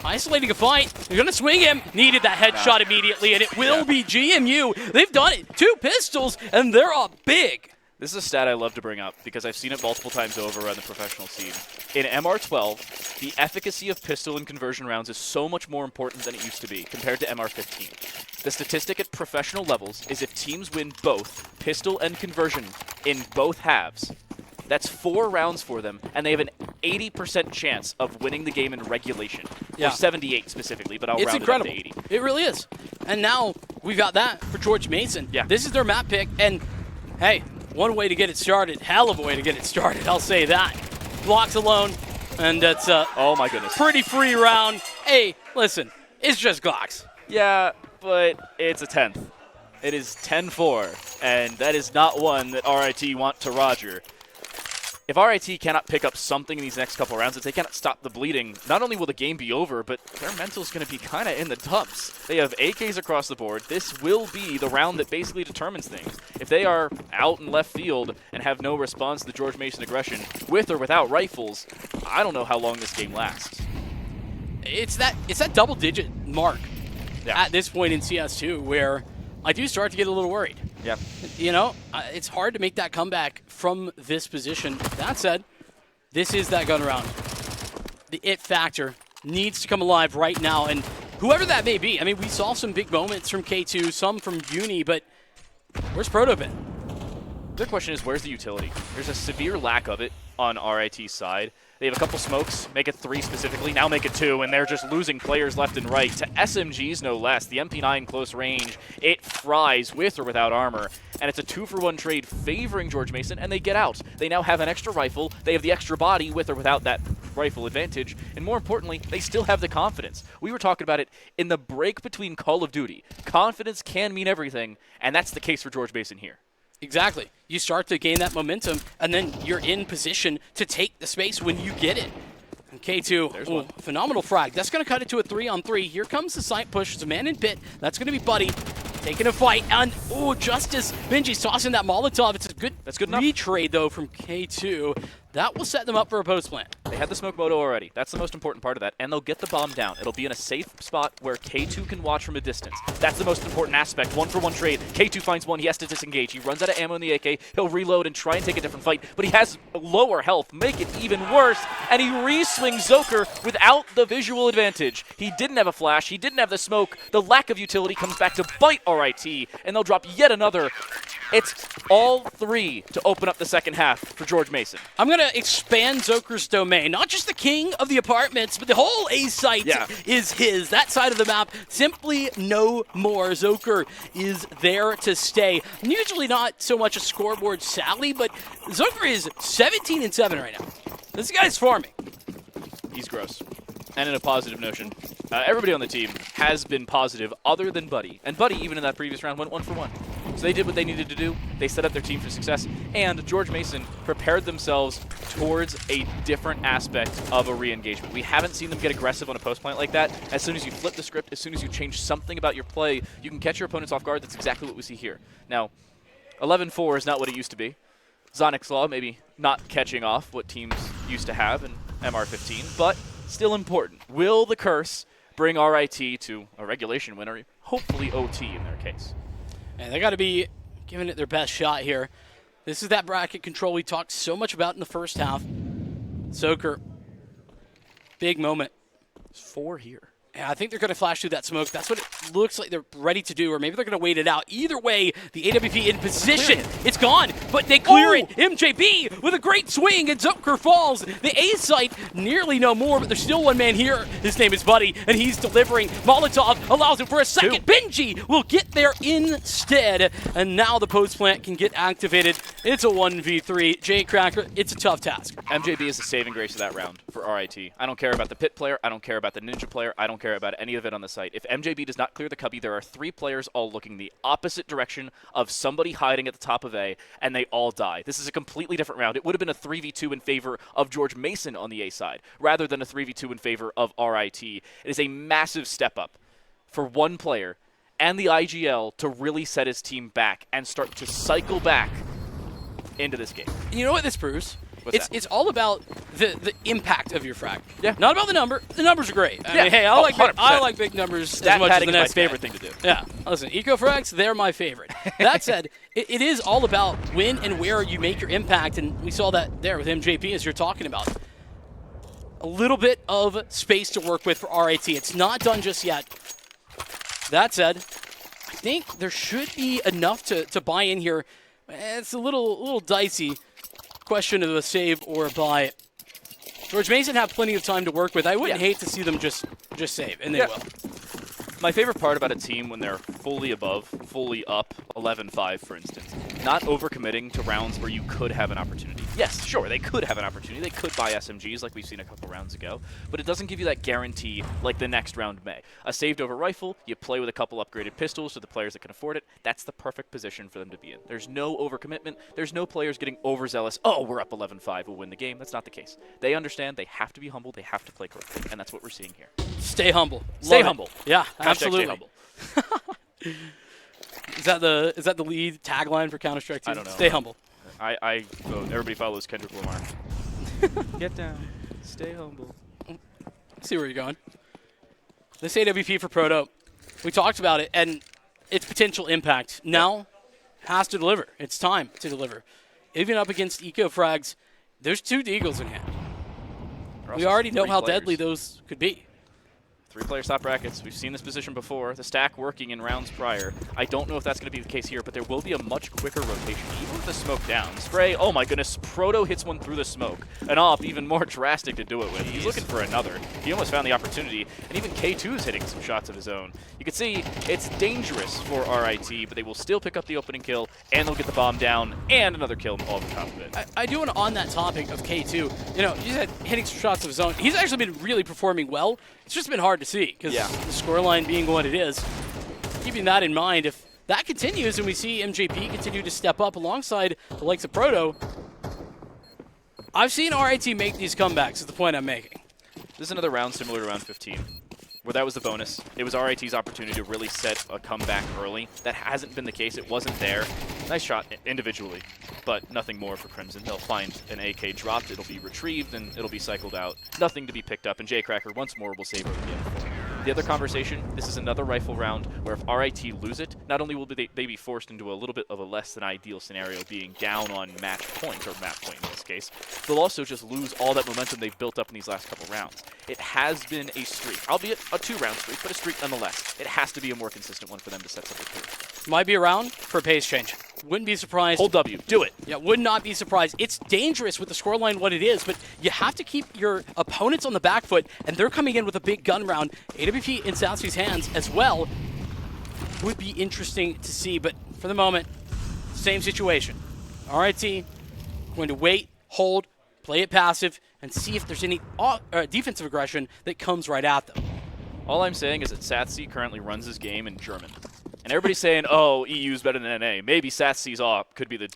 Isolating a fight. You're going to swing him. Needed that headshot immediately, and it will be GMU. They've done it. 2 pistols, and they're up big. This is a stat I love to bring up because I've seen it multiple times over around the professional scene. In MR12, the efficacy of pistol and conversion rounds is so much more important than it used to be compared to MR15. The statistic at professional levels is if teams win both pistol and conversion in both halves, that's 4 rounds for them, and they have an 80% chance of winning the game in regulation. Or 78 specifically, but I'll round it up to 80. It really is. And now we've got that for George Mason. Yeah. This is their map pick, and hey, one way to get it started, hell of a way to get it started, I'll say that. Blocks alone, and it's a oh my goodness, pretty free round. Hey, listen, it's just Glocks. Yeah, but it's a 10th. It is 10-4, and that is not one that RIT want to Roger. If RIT cannot pick up something in these next couple rounds, if they cannot stop the bleeding, not only will the game be over, but their mental's going to be kind of in the dumps. They have AKs across the board. This will be the round that basically determines things. If they are out in left field and have no response to the George Mason aggression, with or without rifles, I don't know how long this game lasts. It's that double-digit mark at this point in CS2 where I do start to get a little worried. Yeah. You know, it's hard to make that comeback from this position. That said, this is that gun round. The it factor needs to come alive right now, and whoever that may be. I mean, we saw some big moments from K2, some from Uni, but where's Proto been? The question is, where's the utility? There's a severe lack of it on RIT's side. They have a couple smokes, make it 3 specifically, now make it 2, and they're just losing players left and right to SMGs no less. The MP9 close range, it fries with or without armor, and it's a 2-for-1 trade favoring George Mason, and they get out. They now have an extra rifle, they have the extra body with or without that rifle advantage, and more importantly, they still have the confidence. We were talking about it in the break between Call of Duty. Confidence can mean everything, and that's the case for George Mason here. Exactly. You start to gain that momentum, and then you're in position to take the space when you get it. And K2, phenomenal frag. That's going to cut it to a 3-on-3. Here comes the site push. There's a man in pit. That's going to be Buddy taking a fight. And, just as Benji's tossing that Molotov. It's a good retrade, though, from K2. That will set them up for a post plant. They had the smoke moto already. That's the most important part of that. And they'll get the bomb down. It'll be in a safe spot where K2 can watch from a distance. That's the most important aspect. 1-for-1 trade. K2 finds one. He has to disengage. He runs out of ammo in the AK. He'll reload and try and take a different fight. But he has lower health. Make it even worse. And he re-swings Zoker without the visual advantage. He didn't have a flash. He didn't have the smoke. The lack of utility comes back to bite RIT. And they'll drop yet another It's all 3 to open up the second half for George Mason. I'm going to expand Zoker's domain. Not just the king of the apartments, but the whole A site is his. That side of the map, simply no more. Zoker is there to stay. Usually not so much a scoreboard Sally, but Zoker is 17-7 right now. This guy's farming. He's gross. And in a positive notion, everybody on the team has been positive other than Buddy. And Buddy, even in that previous round, went 1 for 1. So they did what they needed to do. They set up their team for success. And George Mason prepared themselves towards a different aspect of a re-engagement. We haven't seen them get aggressive on a post plant like that. As soon as you flip the script, as soon as you change something about your play, you can catch your opponents off guard. That's exactly what we see here. Now, 11-4 is not what it used to be. Zonic's Law maybe not catching off what teams used to have in MR15, but still important. Will the curse bring RIT to a regulation win, or hopefully OT in their case? And they got to be giving it their best shot here. This is that bracket control we talked so much about in the first half. Zoker, big moment. There's 4 here. Yeah, I think they're going to flash through that smoke. That's what it looks like they're ready to do, or maybe they're going to wait it out. Either way, the AWP in position. It's gone, but they clear it. MJB with a great swing, and Zoker falls. The A site nearly no more, but there's still one man here. His name is Buddy, and he's delivering. Molotov allows him for a second. Benji will get there instead, and now the post plant can get activated. It's a 1v3. Jay Cracker, it's a tough task. MJB is the saving grace of that round for RIT. I don't care about the Pit player. I don't care about the Ninja player. I don't care about any of it on the site. If MJB does not clear the cubby, there are 3 players all looking the opposite direction of somebody hiding at the top of A, and they all die. This is a completely different round. It would have been a 3v2 in favor of George Mason on the A side, rather than a 3v2 in favor of RIT. It is a massive step up for one player and the IGL to really set his team back and start to cycle back into this game. You know what this proves? What's that? It's all about the impact of your frag. Yeah. Not about the number. The numbers are great. I Yeah. mean, hey, I like big numbers Stat as much as padding the is my next favorite guy. thing to do. Yeah. Listen, eco frags, they're my favorite. That said, it is all about when and where you make your impact, and we saw that there with MJP as you're talking about. A little bit of space to work with for RIT. It's not done just yet. That said, I think there should be enough to buy in here. It's a little dicey. Question of a save or a buy. George Mason have plenty of time to work with. I wouldn't hate to see them just save, and they will. My favorite part about a team when they're fully above, fully up, 11-5 for instance, not overcommitting to rounds where you could have an opportunity. Yes, sure, they could have an opportunity. They could buy SMGs like we've seen a couple rounds ago, but it doesn't give you that guarantee like the next round may. A saved over rifle, you play with a couple upgraded pistols to the players that can afford it. That's the perfect position for them to be in. There's no overcommitment. There's no players getting overzealous. Oh, we're up 11-5, we'll win the game. That's not the case. They understand they have to be humble. They have to play correctly, and that's what we're seeing here. Stay humble. Stay humble. Yeah, Hashtag absolutely. Stay humble. Is that the lead tagline for Counter-Strike 2? I don't know. Stay humble. I vote. Everybody follows Kendrick Lamar. Get down. Stay humble. See where you're going. This AWP for Proto, we talked about it and its potential impact. Now has to deliver. It's time to deliver. Even up against Eco Frags, there's 2 Deagles in hand. We already know how deadly those could be. 3-player stop brackets. We've seen this position before. The stack working in rounds prior. I don't know if that's going to be the case here, but there will be a much quicker rotation, even with the smoke down. Spray, oh my goodness, Proto hits one through the smoke. An op, even more drastic to do it with. He's looking for another. He almost found the opportunity, and even K2 is hitting some shots of his own. You can see it's dangerous for RIT, but they will still pick up the opening kill, and they'll get the bomb down, and another kill all the top of it. I do want to, on that topic of K2, you know, he said hitting some shots of his own. He's actually been really performing well. It's just been hard to see because the scoreline being what it is. Keeping that in mind, if that continues and we see MJP continue to step up alongside the likes of Proto, I've seen RIT make these comebacks is the point I'm making. This is another round similar to round 15, where that was the bonus. It was RIT's opportunity to really set a comeback early. That hasn't been the case. It wasn't there. Nice shot individually, but nothing more for Crimson. They'll find an AK dropped, it'll be retrieved, and it'll be cycled out. Nothing to be picked up, and Jaycracker once more will save over the M4. The other conversation, this is another rifle round where if RIT lose it, not only will they be forced into a little bit of a less than ideal scenario, being down on match point, or map point in this case, they'll also just lose all that momentum they've built up in these last couple rounds. It has been a streak, albeit a 2-round streak, but a streak nonetheless. It has to be a more consistent one for them to set something through. might be around for a pace change. Wouldn't be surprised. Hold W. Do it. Yeah, would not be surprised. It's dangerous with the scoreline what it is, but you have to keep your opponents on the back foot, and they're coming in with a big gun round. AWP in Satsu's hands as well. Would be interesting to see, but for the moment, same situation. RIT going to wait, hold, play it passive, and see if there's any defensive aggression that comes right at them. All I'm saying is that Satsi currently runs his game in German. And everybody's saying, oh, EU's better than NA. Maybe Satsi's op could be the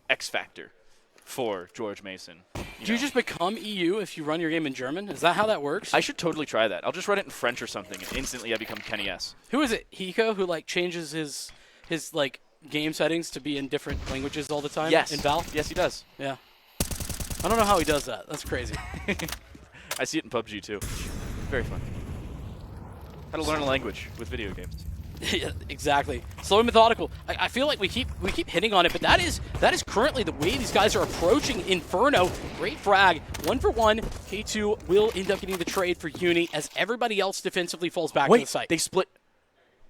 X factor for George Mason. Do you just become EU if you run your game in German? Is that how that works? I should totally try that. I'll just run it in French or something, and instantly I become Kenny S. Who is it? Hiko, who like changes his like game settings to be in different languages all the time? Yes. In Val? Yes, he does. Yeah. I don't know how he does that. That's crazy. I see it in PUBG too. Very fun. How to learn a language with video games. Yeah, exactly. Slow and methodical. I feel like we keep hitting on it, but that is currently the way these guys are approaching Inferno. Great frag. 1-for-1. K2 will end up getting the trade for Uni as everybody else defensively falls back to the site. They split.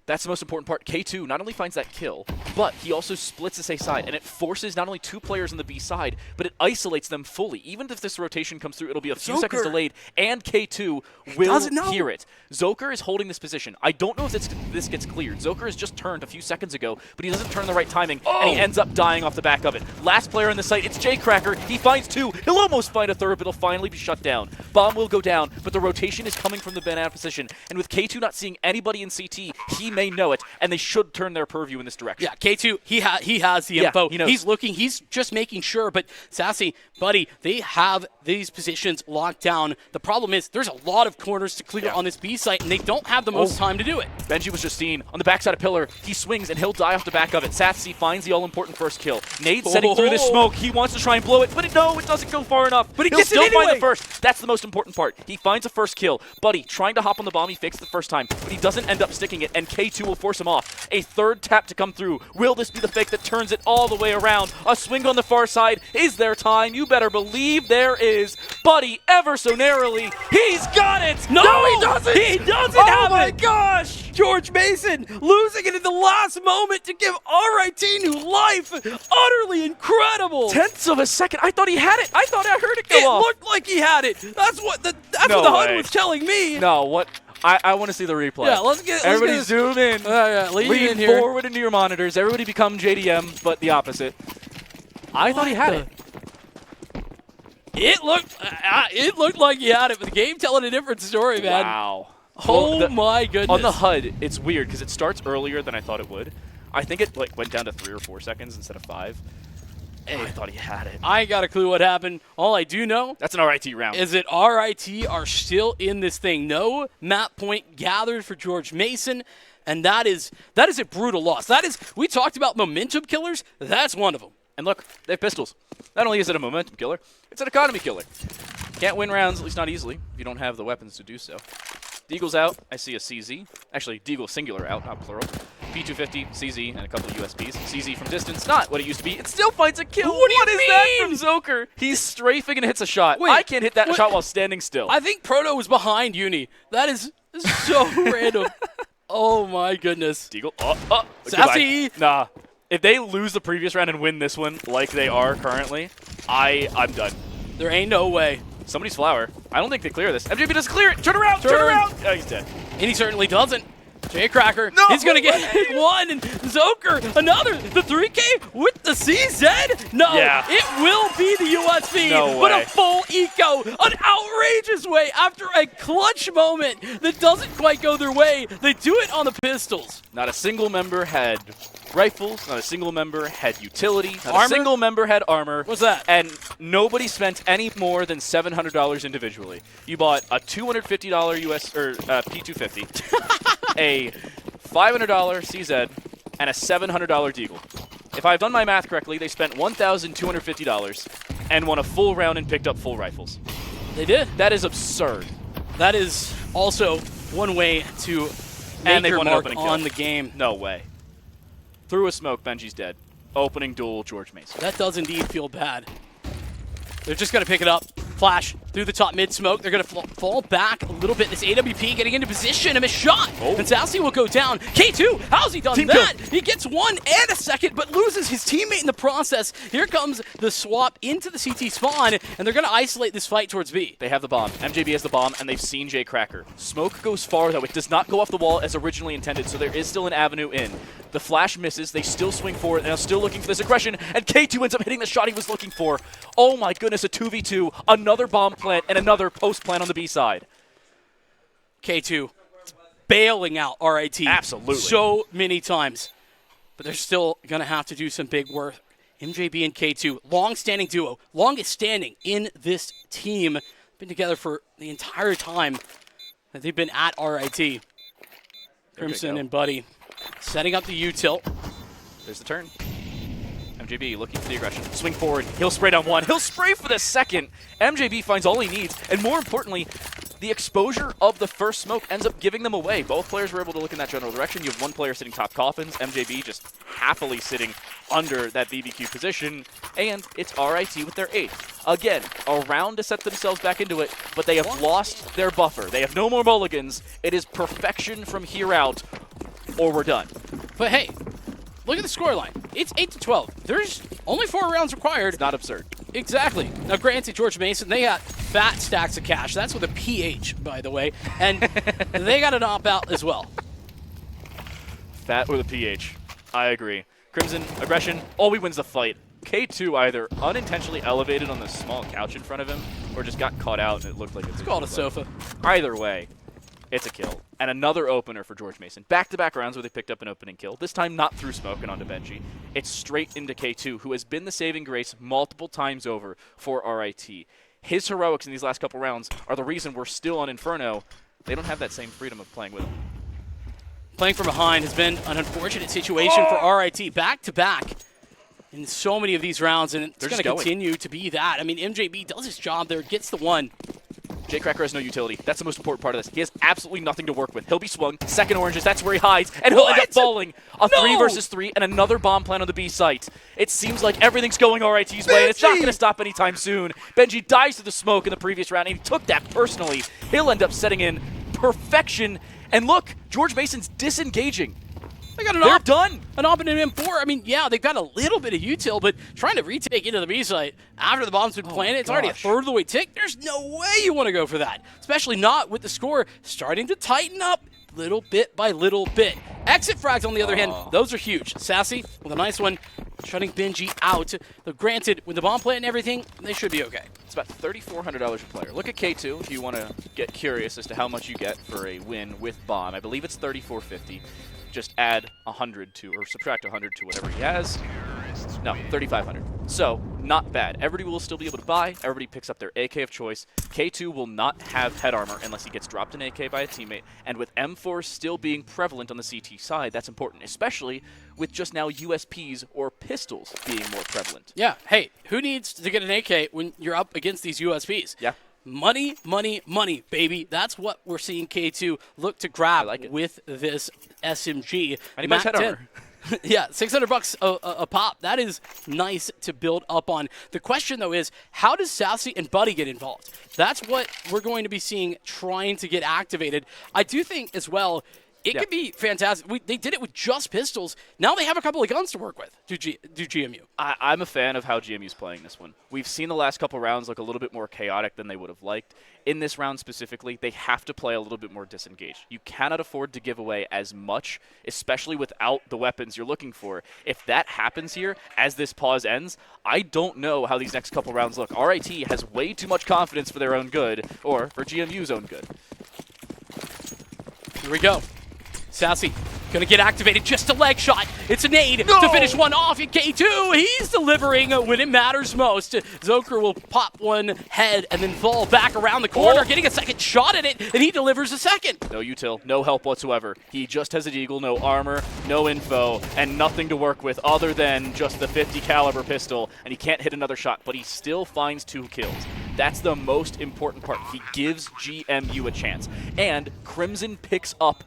That's the most important part. K2 not only finds that kill, but he also splits this A side, and it forces not only 2 players on the B side, but it isolates them fully. Even if this rotation comes through, it'll be a few seconds delayed, and K2 will hear it. Zoker is holding this position. I don't know if this gets cleared. Zoker has just turned a few seconds ago, but he doesn't turn the right timing, and he ends up dying off the back of it. Last player on the site, it's J-Cracker. He finds 2. He'll almost find a 3rd, but it'll finally be shut down. Bomb will go down, but the rotation is coming from the banana position, and with K2 not seeing anybody in CT, he may know it, and they should turn their purview in this direction. Yeah, K2, he has the info. He knows. He's looking, he's just making sure, but Sassy, buddy, they have these positions locked down. The problem is there's a lot of corners to clear on this B site, and they don't have the most time to do it. Benji was just seen on the backside of Pillar. He swings, and he'll die off the back of it. Sassy finds the all-important first kill. Nade setting through the smoke. He wants to try and blow it, but no, it doesn't go far enough. But he'll gets still it anyway. find the first. That's the most important part. He finds a first kill. Buddy trying to hop on the bomb. He fakes the first time, but he doesn't end up sticking it, and K2 will force him off. A 3rd tap to come through. Will this be the fake that turns it all the way around? A swing on the far side. Is there time? You better believe there is. Buddy, ever so narrowly, he's got it! No, he doesn't! He doesn't have it! Oh my gosh! George Mason losing it in the last moment to give RIT new life. Utterly incredible! Tenths of a second. I thought he had it. I thought I heard it go off. It looked like he had it. That's what the HUD was telling me. No, what? I want to see the replay. Yeah, let's get everybody zoom in. Lean in here. Forward into your monitors. Everybody become JDM, but the opposite. I thought he had it. It looked like he had it, but the game telling a different story, man. Wow. Oh my goodness. On the HUD, it's weird because it starts earlier than I thought it would. I think it went down to 3 or 4 seconds instead of 5. Hey, I thought he had it. I ain't got a clue what happened. All I do know that's an RIT round. Is that RIT are still in this thing. No map point gathered for George Mason, and that is a brutal loss. We talked about momentum killers. That's one of them. And look, they have pistols. Not only is it a momentum killer, it's an economy killer. Can't win rounds, at least not easily, if you don't have the weapons to do so. Deagle's out. I see a CZ. Actually, Deagle singular out, not plural. P250, CZ, and a couple of USPs. CZ from distance, not what it used to be. It still finds a kill. What is that from Zoker? He's strafing and hits a shot. Wait, I can't hit that shot while standing still. I think Proto was behind Uni. That is so random. Oh my goodness. Deagle. Sassy. Goodbye. Nah. If they lose the previous round and win this one like they are currently, I'm done. There ain't no way. Somebody's flower. I don't think they clear this. MJB doesn't clear it. Turn around. Turn around. Oh, he's dead. And he certainly doesn't. J-Cracker, he's going to get one, and Zoker, another, the 3K with the CZ? No, it will be the USP, but a full eco, an outrageous way after a clutch moment that doesn't quite go their way. They do it on the pistols. Not a single member had rifles, not a single member had utility, not a single member had armor. What's that? And nobody spent any more than $700 individually. You bought a $250 US or P250. A $500 CZ, and a $700 Deagle. If I've done my math correctly, they spent $1,250 and won a full round and picked up full rifles. They did. That is absurd. That is also one way to make your mark on the game. No way. Through a smoke, Benji's dead. Opening duel, George Mason. That does indeed feel bad. They're just going to pick it up. Flash through the top mid smoke. They're going to fall back a little bit. This AWP getting into position. A missed shot. And Sassy will go down. K2, how's he done that? He gets 1 and a second, but loses his teammate in the process. Here comes the swap into the CT spawn, and they're going to isolate this fight towards B. They have the bomb. MJB has the bomb, and they've seen Jay Cracker. Smoke goes far, though. It does not go off the wall as originally intended, so there is still an avenue in. The flash misses. They still swing forward, and are still looking for this aggression, and K2 ends up hitting the shot he was looking for. Oh my goodness, a 2v2, another bomb plant, and another post plant on the B side. K2 bailing out RIT. Absolutely. So many times. But they're still going to have to do some big work. MJB and K2, long-standing duo, longest standing in this team. Been together for the entire time that they've been at RIT. Crimson and Buddy setting up the U-tilt. There's the turn. MJB looking for the aggression. Swing forward. He'll spray down 1. He'll spray for the second. MJB finds all he needs. And more importantly, the exposure of the first smoke ends up giving them away. Both players were able to look in that general direction. You have one player sitting top coffins. MJB just happily sitting under that BBQ position. And it's RIT with their 8th. Again, a round to set themselves back into it, but they have lost their buffer. They have no more mulligans. It is perfection from here out, or we're done. But hey, look at the scoreline. It's 8-12. There's only 4 rounds required. It's not absurd. Exactly. Now, granted, George Mason, they got fat stacks of cash. That's with a PH, by the way. And they got an opt-out as well. Fat with a PH. I agree. Crimson, aggression, always wins the fight. K2 either unintentionally elevated on the small couch in front of him or just got caught out and it looked like it's called a sofa. Either way, it's a kill. And another opener for George Mason. Back-to-back rounds where they picked up an opening kill. This time not through smoke and onto Benji. It's straight into K2, who has been the saving grace multiple times over for RIT. His heroics in these last couple rounds are the reason we're still on Inferno. They don't have that same freedom of playing with him. Playing from behind has been an unfortunate situation for RIT. Back-to-back in so many of these rounds, and it's going to continue to be that. I mean, MJB does his job there, gets the 1. Jay Cracker has no utility. That's the most important part of this. He has absolutely nothing to work with. He'll be swung. Second oranges, that's where he hides. And he'll end up falling. A 3 versus 3 and another bomb plant on the B site. It seems like everything's going RIT's way, and it's not going to stop anytime soon. Benji dies to the smoke in the previous round, and he took that personally. He'll end up setting in perfection. And look, George Mason's disengaging. They got They're done. An op in an M4. I mean, yeah, they've got a little bit of util, but trying to retake into the B site after the bomb's been planted, it's already a third of the way ticked. There's no way you want to go for that, especially not with the score starting to tighten up little bit by little bit. Exit frags, on the other hand, those are huge. Sassy with a nice one, shutting Benji out. Though granted, with the bomb plant and everything, they should be okay. It's about $3,400 a player. Look at K2 if you want to get curious as to how much you get for a win with bomb. I believe it's $3,450. Just add 100 to, or subtract 100 to whatever he has. No, 3,500. So, not bad. Everybody will still be able to buy. Everybody picks up their AK of choice. K2 will not have head armor unless he gets dropped an AK by a teammate. And with M4 still being prevalent on the CT side, that's important, especially with just now USPs or pistols being more prevalent. Yeah, hey, who needs to get an AK when you're up against these USPs? Yeah. Money, money, money, baby. That's what we're seeing K2 look to grab with this SMG. And he buys head armor. Yeah, $600 a pop. That is nice to build up on. The question, though, is how does Sassy and Buddy get involved? That's what we're going to be seeing trying to get activated. I do think, as well, it could be fantastic. They did it with just pistols. Now they have a couple of guns to work with. Do GMU. I'm a fan of how GMU's playing this one. We've seen the last couple rounds look a little bit more chaotic than they would have liked. In this round specifically, they have to play a little bit more disengaged. You cannot afford to give away as much, especially without the weapons you're looking for. If that happens here, as this pause ends, I don't know how these next couple rounds look. RIT has way too much confidence for their own good, or for GMU's own good. Here we go. Sassy gonna get activated, just a leg shot. It's a nade to finish one off in K2. He's delivering when it matters most. Zoker will pop one head and then fall back around the corner, getting a second shot at it, and he delivers a second. No util, no help whatsoever. He just has a deagle, no armor, no info, and nothing to work with other than just the 50 caliber pistol, and he can't hit another shot, but he still finds 2 kills. That's the most important part. He gives GMU a chance. And Crimson picks up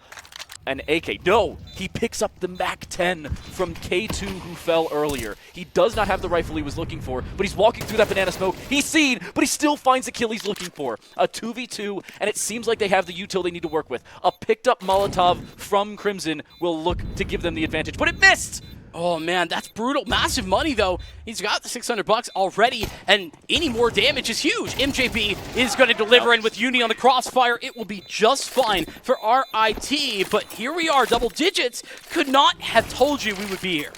an AK. No, he picks up the MAC-10 from K2 who fell earlier. He does not have the rifle he was looking for, but he's walking through that banana smoke. He's seen, but he still finds the kill he's looking for. A 2v2, and it seems like they have the util they need to work with. A picked up Molotov from Crimson will look to give them the advantage, but it missed! Oh, man, that's brutal. Massive money, though. He's got the $600 already, and any more damage is huge. MJB is going to deliver, and with Uni on the crossfire, it will be just fine for RIT. But here we are, double digits. Could not have told you we would be here.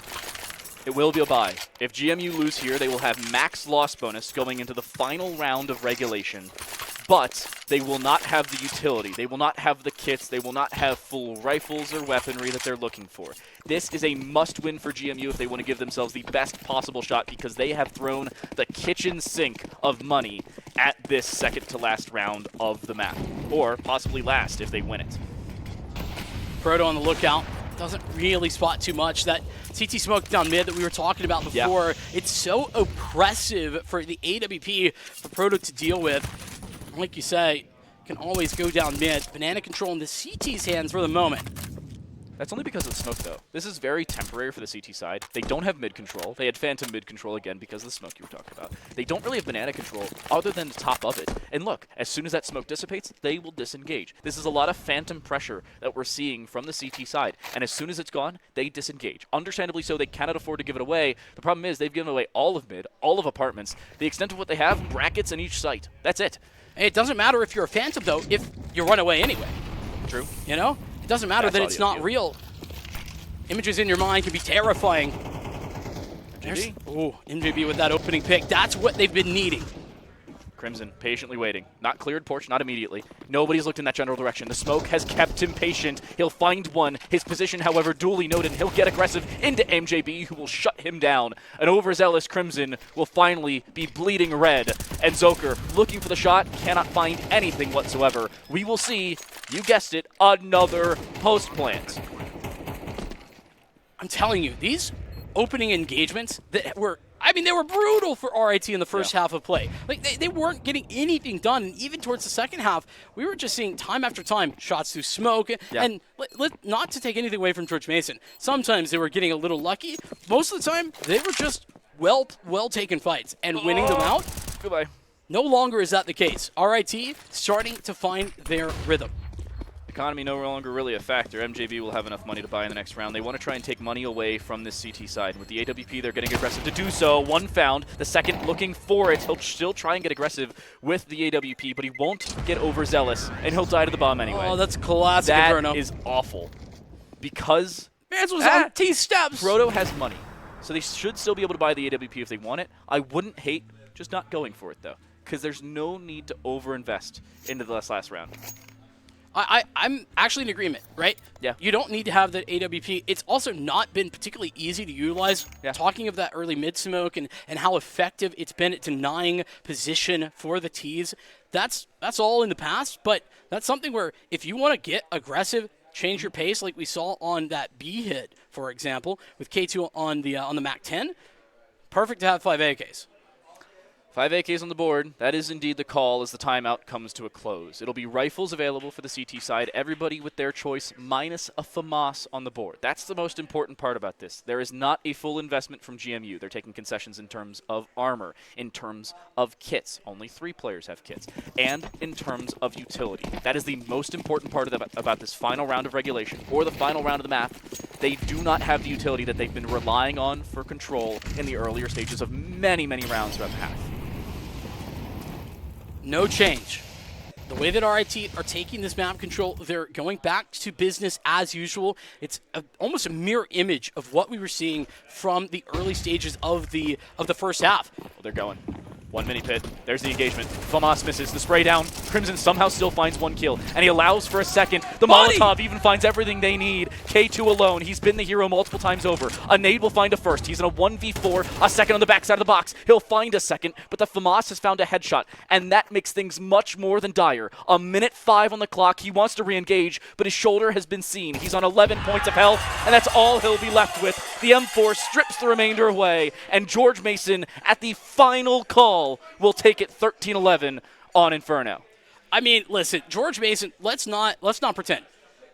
It will be a bye. If GMU lose here, they will have max loss bonus going into the final round of regulation. But they will not have the utility. They will not have the kits. They will not have full rifles or weaponry that they're looking for. This is a must-win for GMU if they want to give themselves the best possible shot because they have thrown the kitchen sink of money at this second-to-last round of the map. Or possibly last if they win it. Proto on the lookout. Doesn't really spot too much. That CT smoke down mid that we were talking about before, it's so oppressive for the AWP for Proto to deal with. Like you say, can always go down mid. Banana control in the CT's hands for the moment. That's only because of the smoke, though. This is very temporary for the CT side. They don't have mid control. They had phantom mid control again because of the smoke you were talking about. They don't really have banana control other than the top of it. And look, as soon as that smoke dissipates, they will disengage. This is a lot of phantom pressure that we're seeing from the CT side. And as soon as it's gone, they disengage. Understandably so, they cannot afford to give it away. The problem is they've given away all of mid, all of apartments. The extent of what they have, brackets in each site. That's it. It doesn't matter if you're a phantom, though, if you run away anyway. True. You know? It doesn't matter that it's not real. Images in your mind can be terrifying. MJB with that opening pick. That's what they've been needing. Crimson patiently waiting. Not cleared porch, not immediately. Nobody's looked in that general direction. The smoke has kept him patient. He'll find one. His position, however, duly noted. He'll get aggressive into MJB, who will shut him down. An overzealous Crimson will finally be bleeding red. And Zoker, looking for the shot, cannot find anything whatsoever. We will see, you guessed it, another post plant. I'm telling you, these opening engagements that were, I mean, they were brutal for RIT in the first half of play. Like, they weren't getting anything done, and even towards the second half, we were just seeing time after time shots through smoke. And not to take anything away from George Mason, sometimes they were getting a little lucky. Most of the time, they were just well-taken fights and winning them out. Goodbye. No longer is that the case. RIT starting to find their rhythm. Economy no longer really a factor. MJB will have enough money to buy in the next round. They want to try and take money away from this CT side. With the AWP, they're getting aggressive to do so. One found, the second looking for it. He'll still try and get aggressive with the AWP, but he won't get overzealous, and he'll die to the bomb anyway. Oh, that's classic That Inferno. is awful. Because Mans was on T-steps. Proto has money, so they should still be able to buy the AWP if they want it. I wouldn't hate just not going for it, though, because there's no need to overinvest into this last round. I'm actually in agreement, right? Yeah. You don't need to have the AWP. It's also not been particularly easy to utilize. Yeah. Talking of that early mid-smoke and how effective it's been at denying position for the Ts, that's all in the past, but that's something where if you want to get aggressive, change your pace like we saw on that B hit, for example, with K2 on the MAC-10, perfect to have 5 AKs. 5 AKs on the board. That is indeed the call as the timeout comes to a close. It'll be rifles available for the CT side, everybody with their choice, minus a FAMAS on the board. That's the most important part about this. There is not a full investment from GMU. They're taking concessions in terms of armor, in terms of kits. Only 3 players have kits. And in terms of utility. That is the most important part about this final round of regulation, or the final round of the map. They do not have the utility that they've been relying on for control in the earlier stages of many, many rounds throughout the half. No change. The way that RIT are taking this map control, they're going back to business as usual. It's almost a mirror image of what we were seeing from the early stages of the first half. Well, they're going. 1 mini pit. There's the engagement. FAMAS misses. The spray down. Crimson somehow still finds 1 kill. And he allows for a second. The Molotov even finds everything they need. K2 alone. He's been the hero multiple times over. A nade will find a first. He's in a 1v4. A second on the backside of the box. He'll find a second. But the FAMAS has found a headshot. And that makes things much more than dire. A minute 5 on the clock. He wants to re-engage. But his shoulder has been seen. He's on 11 points of health. And that's all he'll be left with. The M4 strips the remainder away. And George Mason, at the final call, will take it 13-11 on Inferno. I mean, listen, George Mason, let's not pretend.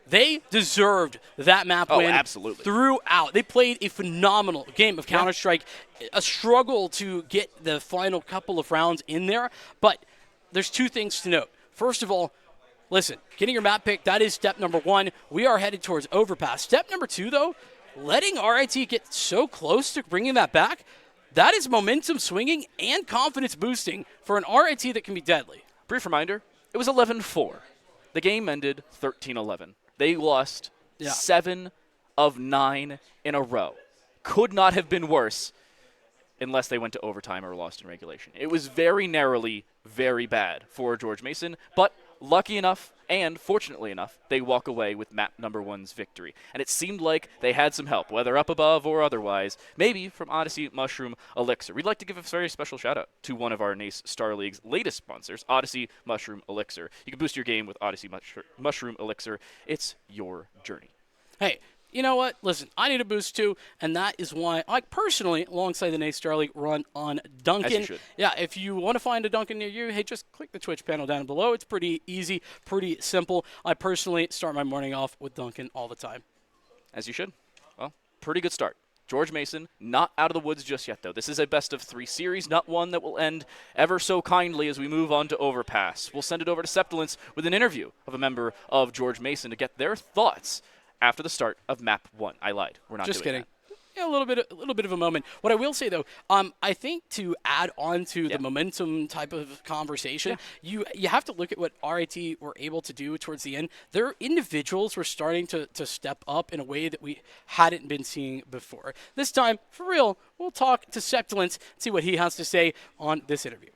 They deserved that map win absolutely. throughout. They played a phenomenal game of Counter-Strike, a struggle to get the final couple of rounds in there. But there's two things to note. First of all, listen, getting your map pick, that is step number one. We are headed towards Overpass. Step number two, though, letting RIT get so close to bringing that back, that is momentum swinging and confidence boosting for an RIT that can be deadly. Brief reminder, it was 11-4. The game ended 13-11. They lost 7 of 9 in a row. Could not have been worse unless they went to overtime or lost in regulation. It was very narrowly very bad for George Mason, but lucky enough and fortunately enough, they walk away with map number 1's victory. And it seemed like they had some help, whether up above or otherwise, maybe from Odyssey Mushroom Elixir. We'd like to give a very special shout out to one of our NACE Starleague's latest sponsors, Odyssey Mushroom Elixir. You can boost your game with Odyssey Mushroom Elixir. It's your journey. Hey, you know what? Listen, I need a boost too, and that is why I personally, alongside the NACE Starleague, run on Duncan. As you should. Yeah, if you want to find a Duncan near you, hey, just click the Twitch panel down below. It's pretty easy, pretty simple. I personally start my morning off with Duncan all the time. As you should. Well, pretty good start. George Mason, not out of the woods just yet, though. This is a best-of-3 series, not one that will end ever so kindly as we move on to Overpass. We'll send it over to Septilence with an interview of a member of George Mason to get their thoughts after the start of map 1. I lied. We're not Just doing kidding. Yeah, a little bit of a moment. What I will say though, I think to add on to the momentum type of conversation, you have to look at what RIT were able to do towards the end. Their individuals were starting to step up in a way that we hadn't been seeing before. This time, for real, we'll talk to Septilence, see what he has to say on this interview.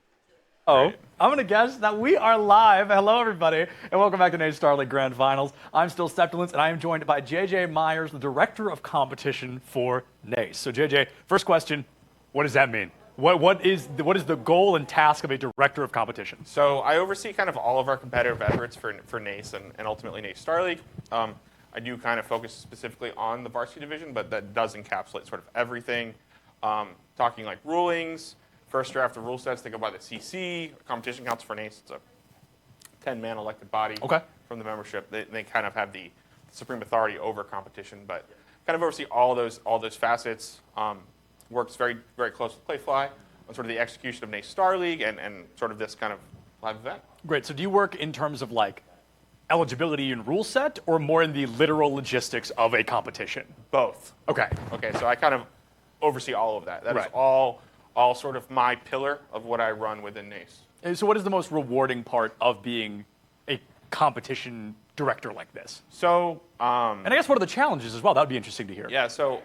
Oh, I'm going to guess that we are live. Hello, everybody, and welcome back to NACE Starleague Grand Finals. I'm still Septilence, and I am joined by JJ Myers, the Director of Competition for NACE. So, JJ, first question, what does that mean? What is the goal and task of a Director of Competition? So, I oversee kind of all of our competitive efforts for NACE and ultimately NACE Starleague. I do kind of focus specifically on the varsity division, but that does encapsulate sort of everything, talking like rulings. First draft of rule sets, they go by the CC, Competition Council for NACE. It's a 10-man elected body from the membership. They kind of have the supreme authority over competition, but kind of oversee all those facets. Works very, very close with Playfly on sort of the execution of NACE Starleague and sort of this kind of live event. Great. So do you work in terms of like eligibility and rule set, or more in the literal logistics of a competition? Both. Okay. Okay, so I kind of oversee all of that. That is all sort of my pillar of what I run within NACE. And so what is the most rewarding part of being a competition director like this? So, and I guess what are the challenges as well? That would be interesting to hear. Yeah, so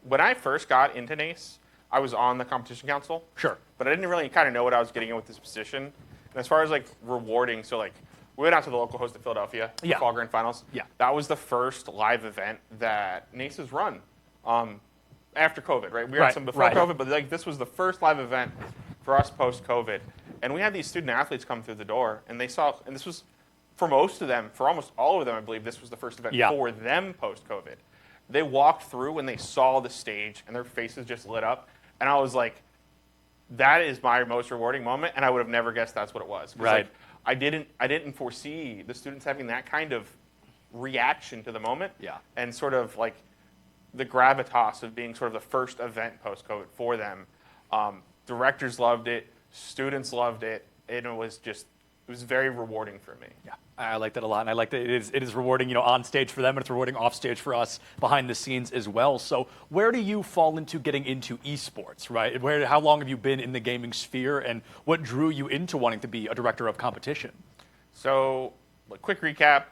when I first got into NACE, I was on the competition council. Sure. But I didn't really kind of know what I was getting in with this position. And as far as like rewarding, so like we went out to the local host of Philadelphia, the Fall Grand Finals. Yeah. That was the first live event that NACE has run. After COVID, right? We had some before COVID, but like this was the first live event for us post-COVID. And we had these student athletes come through the door, and they saw, and this was, for most of them, for almost all of them, I believe, this was the first event for them post-COVID. They walked through and they saw the stage, and their faces just lit up. And I was like, that is my most rewarding moment, and I would have never guessed that's what it was. Right. Like, I didn't foresee the students having that kind of reaction to the moment. Yeah. And sort of like, the gravitas of being sort of the first event post-COVID for them. Directors loved it. Students loved it. And it was very rewarding for me. Yeah, I like that a lot. And I like that it is rewarding, on stage for them, and it's rewarding off stage for us behind the scenes as well. So where do you fall into getting into esports, right? How long have you been in the gaming sphere, and what drew you into wanting to be a director of competition? So, quick recap.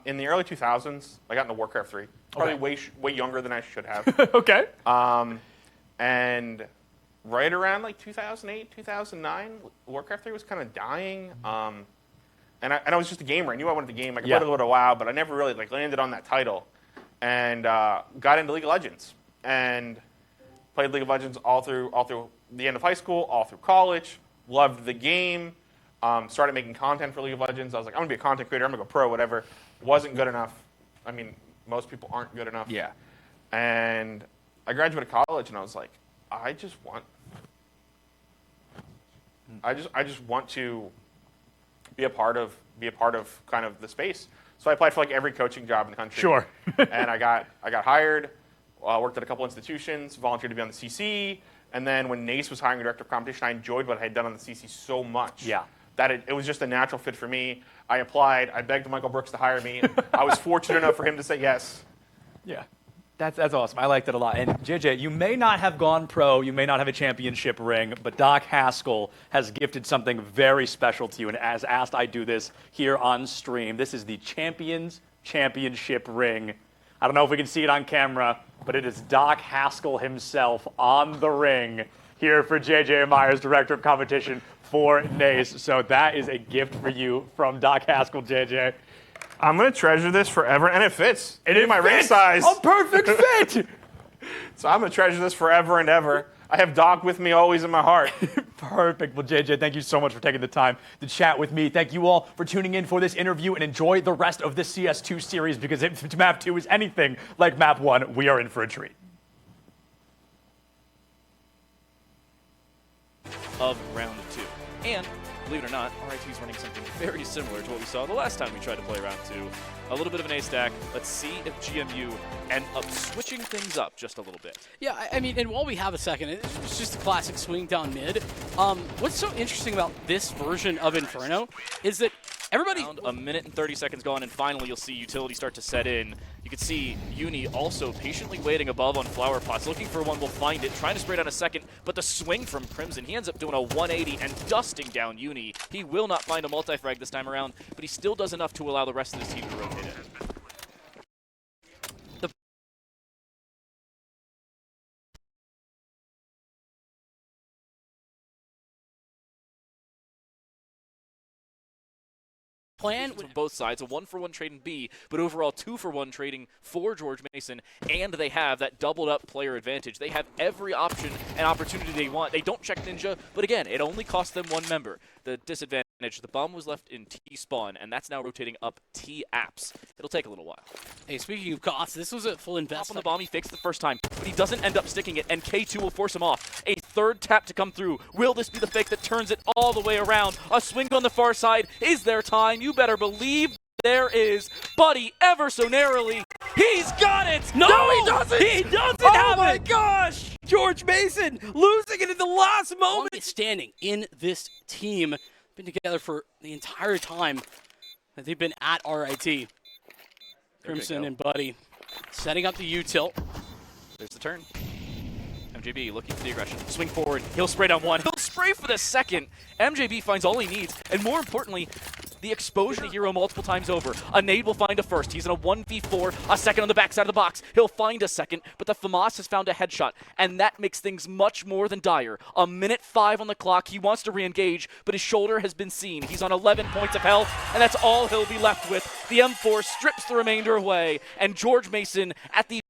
In the early 2000s, I got into Warcraft 3. Probably way younger than I should have. Okay. And right around like 2008, 2009, Warcraft 3 was kind of dying. And I was just a gamer. I knew I wanted to game. I could play a little bit of WoW, but I never really landed on that title. And got into League of Legends and played League of Legends all through the end of high school, all through college. Loved the game. Started making content for League of Legends. I was like, I'm going to be a content creator. I'm going to go pro, whatever. Wasn't good enough. I mean, most people aren't good enough. Yeah. And I graduated college, and I was like, I just want to be a part of kind of the space. So I applied for like every coaching job in the country. Sure. And I got hired. Worked at a couple institutions. Volunteered to be on the CC. And then when NACE was hiring a director of competition, I enjoyed what I had done on the CC so much. Yeah. That it was just a natural fit for me. I applied. I begged Michael Brooks to hire me. I was fortunate enough for him to say yes. Yeah. That's awesome. I liked it a lot. And JJ, you may not have gone pro, you may not have a championship ring, but Doc Haskell has gifted something very special to you. And as asked, I do this here on stream. This is the Champions Championship ring. I don't know if we can see it on camera, but it is Doc Haskell himself on the ring here for JJ Myers, Director of Competition for NACE. So that is a gift for you from Doc Haskell, JJ. I'm going to treasure this forever, and it fits. It is my ring size. A perfect fit. So I'm going to treasure this forever and ever. I have Doc with me always in my heart. Perfect. Well, JJ, thank you so much for taking the time to chat with me. Thank you all for tuning in for this interview, and enjoy the rest of this CS2 series, because if Map 2 is anything like Map 1, we are in for a treat. Of round 2. And believe it or not, RIT is running something very similar to what we saw the last time we tried to play round 2. A little bit of an A stack. Let's see if GMU end up switching things up just a little bit. Yeah, I mean, and while we have a second, it's just a classic swing down mid. What's so interesting about this version of Inferno is that everybody... Around a minute and 30 seconds gone, and finally you'll see utility start to set in. You can see Uni also patiently waiting above on flower pots, looking for one, will find it, trying to spray down a second, but the swing from Crimson, he ends up doing a 180 and dusting down Uni. He will not find a multi-frag this time around, but he still does enough to allow the rest of his team to rotate in. Plan from both sides, a 1-for-1 trade in B, but overall 2-for-1 trading for George Mason, and they have that doubled up player advantage. They have every option and opportunity they want. They don't check Ninja, but again, it only cost them 1 member. The disadvantage, the bomb was left in T-spawn, and that's now rotating up T-apps. It'll take a little while. Hey, speaking of costs, this was a full investment. On the bomb, he fixed the first time, but he doesn't end up sticking it, and K2 will force him off. A third tap to come through. Will this be the fake that turns it all the way around? A swing on the far side. Is there time? You better believe there is. Buddy, ever so narrowly, he's got it! No, he doesn't! He doesn't have have it! it! Oh my gosh! George Mason losing it at the last moment! Standing in this team, been together for the entire time that they've been at RIT. Crimson and Buddy setting up the U-tilt. There's the turn. MJB looking for the aggression. Swing forward. He'll spray down 1. He'll spray for the second. MJB finds all he needs, and more importantly, the exposure to hero multiple times over. A nade will find a first. He's in a 1v4, a second on the backside of the box. He'll find a second, but the FAMAS has found a headshot, and that makes things much more than dire. A minute 5 on the clock. He wants to re-engage, but his shoulder has been seen. He's on 11 points of health, and that's all he'll be left with. The M4 strips the remainder away, and George Mason at the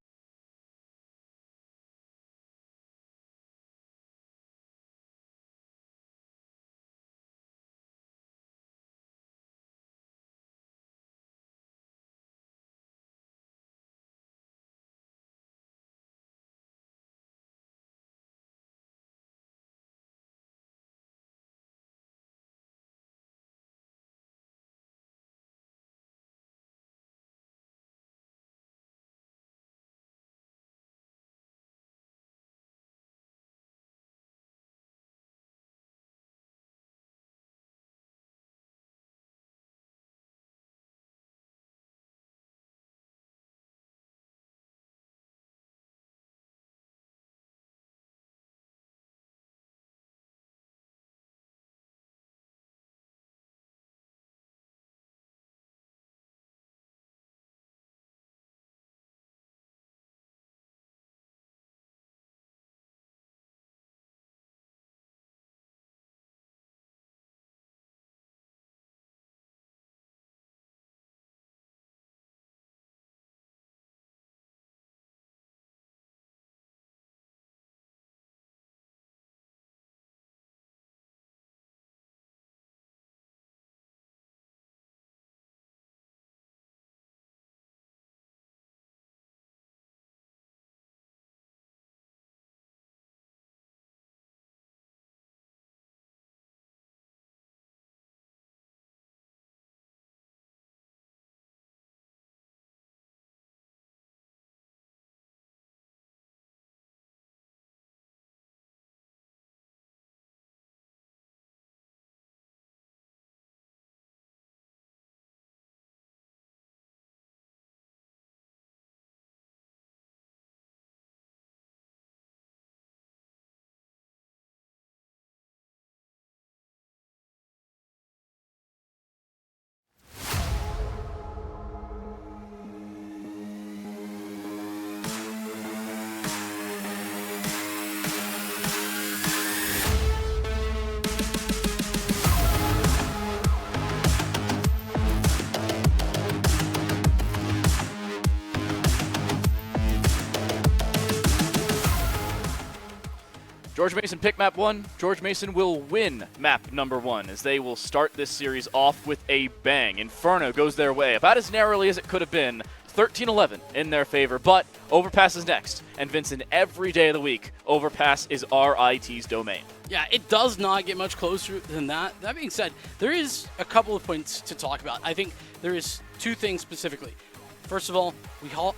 George Mason pick map 1. George Mason will win map number 1 as they will start this series off with a bang. Inferno goes their way about as narrowly as it could have been. 13-11 in their favor, but Overpass is next. And Vincent, every day of the week, Overpass is RIT's domain. Yeah, it does not get much closer than that. That being said, there is a couple of points to talk about. I think there is 2 things specifically. First of all,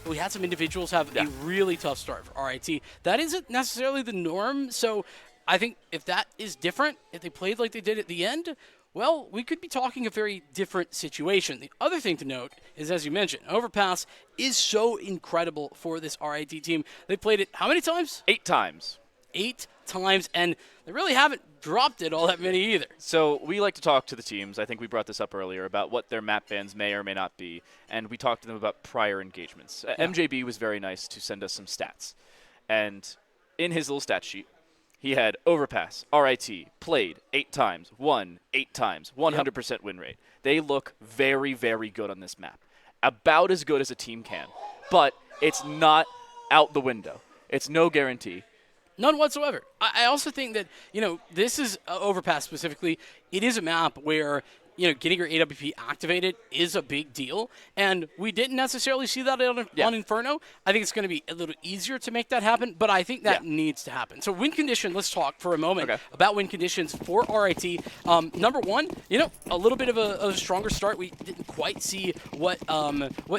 we had some individuals have a really tough start for RIT. That isn't necessarily the norm, so I think if that is different, if they played like they did at the end, well, we could be talking a very different situation. The other thing to note is, as you mentioned, Overpass is so incredible for this RIT team. They played it how many times? 8 times. 8 times, and they really haven't dropped it all that many either. So we like to talk to the teams. I think we brought this up earlier about what their map bans may or may not be, and we talked to them about prior engagements. MJB was very nice to send us some stats, and in his little stat sheet, he had Overpass, RIT, played 8 times, won 8 times, 100% win rate. They look very, very good on this map. About as good as a team can, but it's not out the window. It's no guarantee. None whatsoever. I also think that, this is Overpass specifically. It is a map where, getting your AWP activated is a big deal, and we didn't necessarily see that on Inferno. I think it's going to be a little easier to make that happen, but I think that needs to happen. So win condition, let's talk for a moment about win conditions for RIT. Number 1, a little bit of a stronger start. We didn't quite see what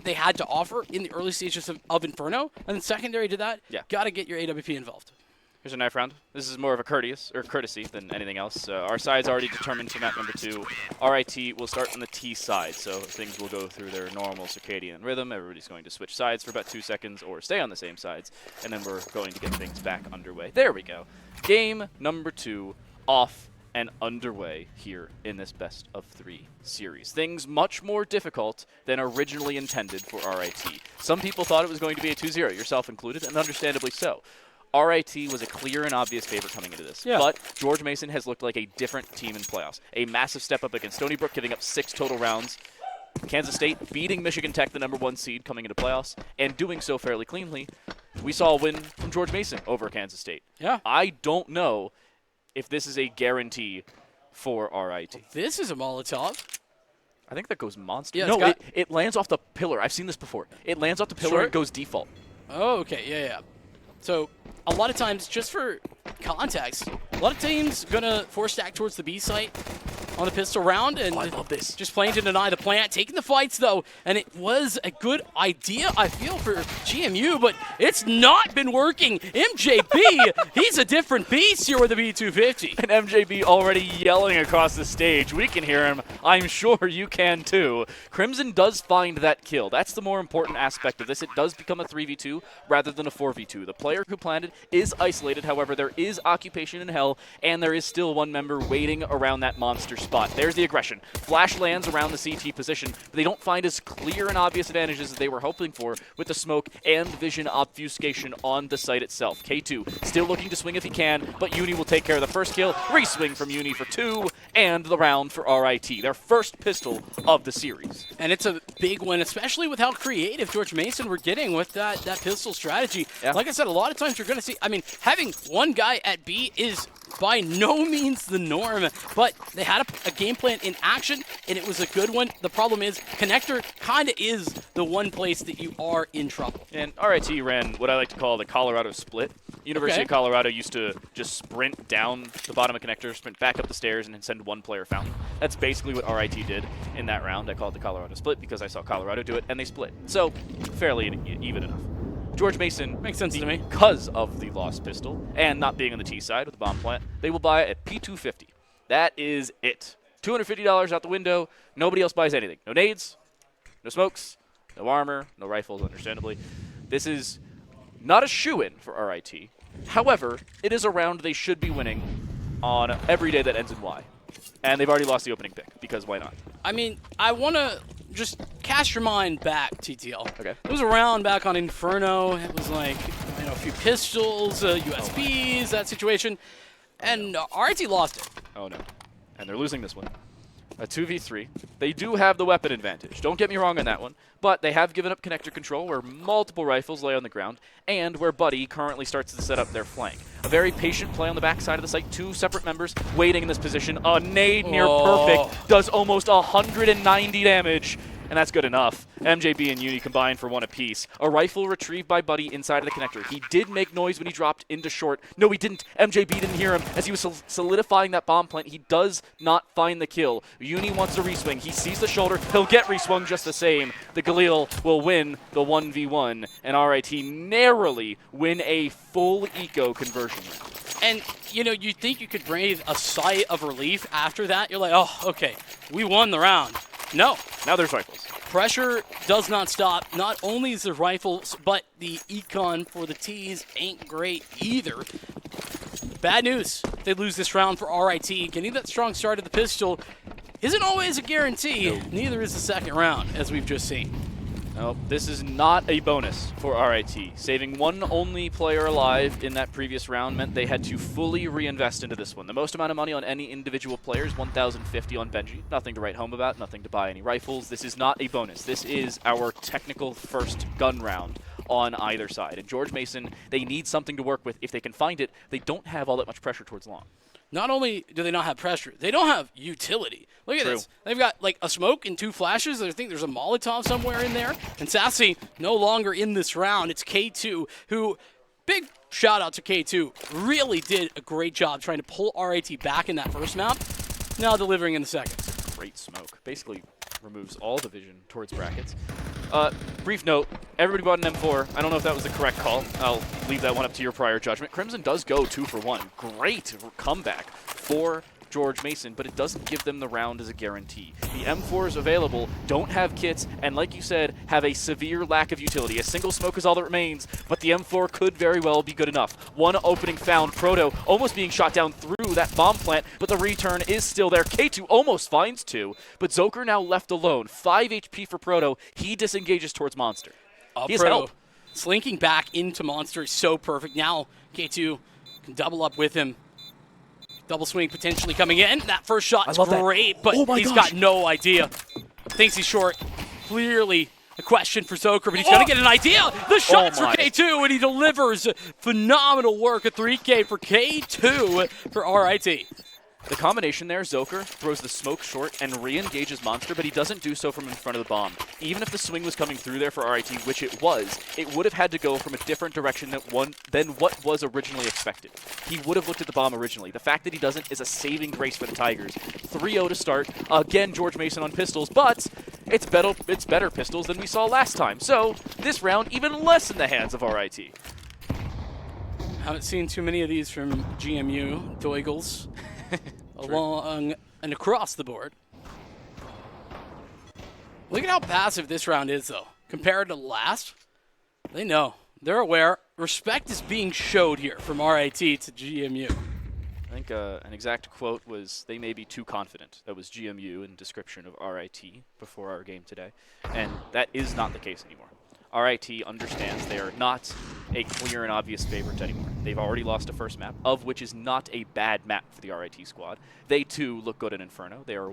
they had to offer in the early stages of Inferno, and then secondary to that, got to get your AWP involved. Here's a knife round. This is more of a courtesy than anything else. Our side's already determined for map number 2. RIT will start on the T side, so things will go through their normal circadian rhythm. Everybody's going to switch sides for about 2 seconds or stay on the same sides, and then we're going to get things back underway. There we go. Game number 2 off and underway here in this best of 3 series. Things much more difficult than originally intended for RIT. Some people thought it was going to be a 2-0, yourself included, and understandably so. RIT was a clear and obvious favorite coming into this. But George Mason has looked like a different team in playoffs. A massive step up against Stony Brook, giving up 6 total rounds. Kansas State beating Michigan Tech, the number 1 seed, coming into playoffs, and doing so fairly cleanly. We saw a win from George Mason over Kansas State. I don't know if this is a guarantee for RIT. This is a Molotov. I think that goes monster. Yeah, no, it lands off the pillar. I've seen this before. It lands off the pillar and goes default. Oh, okay, yeah. So a lot of times, just for context, a lot of teams gonna force stack towards the B site on the pistol round, and I love this. Just playing to deny the plant, taking the fights though, and it was a good idea, I feel, for GMU, but it's not been working. MJB, he's a different beast here with the B250. And MJB already yelling across the stage. We can hear him. I'm sure you can too. Crimson does find that kill. That's the more important aspect of this. It does become a 3v2 rather than a 4v2. The player who planted is isolated. However, there is occupation in hell, and there is still one member waiting around that monster spot. There's the aggression. Flash lands around the CT position, but they don't find as clear and obvious advantages as they were hoping for with the smoke and vision obfuscation on the site itself. K2 still looking to swing if he can, but Uni will take care of the first kill. Re-swing from Uni for 2, and the round for RIT. Their first pistol of the series. And it's a big win, especially with how creative George Mason were getting with that pistol strategy. Like I said, a lot of times you're going to see, having one guy at B is by no means the norm, but they had a game plan in action, and it was a good one. The problem is, connector kind of is the one place that you are in trouble. And RIT ran what I like to call the Colorado split. University of Colorado used to just sprint down the bottom of connector, sprint back up the stairs, and then send one player fountain. That's basically what RIT did in that round. I call it the Colorado split because I saw Colorado do it, and they split. So, fairly even enough. George Mason, makes sense to me, because of the lost pistol and not being on the T side with the bomb plant, they will buy it at P250. That is it. $250 out the window. Nobody else buys anything. No nades, no smokes, no armor, no rifles, understandably. This is not a shoo-in for RIT. However, it is a round they should be winning on every day that ends in Y. And they've already lost the opening pick, because why not? I want to just cast your mind back, TTL. Okay. It was a round back on Inferno. It was like, a few pistols, USBs, that situation. And RIT lost it. Oh, no. And they're losing this one. a 2v3. They do have the weapon advantage. Don't get me wrong on that one. But they have given up connector control where multiple rifles lay on the ground and where Buddy currently starts to set up their flank. A very patient play on the backside of the site. 2 separate members waiting in this position. A nade near perfect does almost 190 damage. And that's good enough. MJB and Uni combined for 1 apiece. A rifle retrieved by Buddy inside of the connector. He did make noise when he dropped into short. No, he didn't. MJB didn't hear him as he was solidifying that bomb plant. He does not find the kill. Uni wants to reswing. He sees the shoulder. He'll get reswung just the same. The Galil will win the 1v1, and RIT narrowly win a full eco conversion. And, you know, you think you could breathe a sigh of relief after that. You're like, oh, okay, we won the round. No. Now there's rifles. Pressure does not stop. Not only is there rifles, but the econ for the T's ain't great either. Bad news. They lose this round for RIT. Getting that strong start of the pistol isn't always a guarantee. No. Neither is the second round, as we've just seen. No, this is not a bonus for RIT. Saving one only player alive in that previous round meant they had to fully reinvest into this one. The most amount of money on any individual player is 1,050 on Benji. Nothing to write home about, nothing to buy any rifles. This is not a bonus. This is our technical first gun round on either side. And George Mason, they need something to work with. If they can find it, they don't have all that much pressure towards long. Not only do they not have pressure, they don't have utility. Look at this. They've got like a smoke and 2 flashes. I think there's a Molotov somewhere in there. And Sassy no longer in this round. It's K2 who, big shout out to K2, really did a great job trying to pull RIT back in that first map. Now delivering in the second. Great smoke. Basically removes all the vision towards brackets. Brief note, everybody bought an M4. I don't know if that was the correct call. I'll leave that one up to your prior judgment. Crimson does go 2 for 1. Great comeback for George Mason, but it doesn't give them the round as a guarantee. The M4s available don't have kits, and like you said, have a severe lack of utility. A single smoke is all that remains, but the M4 could very well be good enough. One opening found, Proto almost being shot down through that bomb plant, but the return is still there. K2 almost finds 2, but Zoker now left alone. 5 HP for Proto. He disengages towards Monster. He has help. Slinking back into Monster is so perfect. Now K2 can double up with him. Double swing potentially coming in. That first shot is great, but he's got no idea. Thinks he's short. Clearly a question for Zoker, but he's going to get an idea. The shot's for K2, and he delivers phenomenal work. A 3K for K2 for RIT. The combination there, Zoker throws the smoke short and re-engages Monster, but he doesn't do so from in front of the bomb. Even if the swing was coming through there for RIT, which it was, it would have had to go from a different direction than what was originally expected. He would have looked at the bomb originally. The fact that he doesn't is a saving grace for the Tigers. 3-0 to start. Again, George Mason on pistols, but it's better pistols than we saw last time. So this round, even less in the hands of RIT. Haven't seen too many of these from GMU, Doigles. Along and across the board. Look at how passive this round is, though. Compared to last, they know. They're aware. Respect is being showed here from RIT to GMU. I think an exact quote was, "They may be too confident." That was GMU in description of RIT before our game today. And that is not the case anymore. RIT understands they are not a clear and obvious favorite anymore. They've already lost a first map, of which is not a bad map for the RIT squad. They, too, look good in Inferno. They are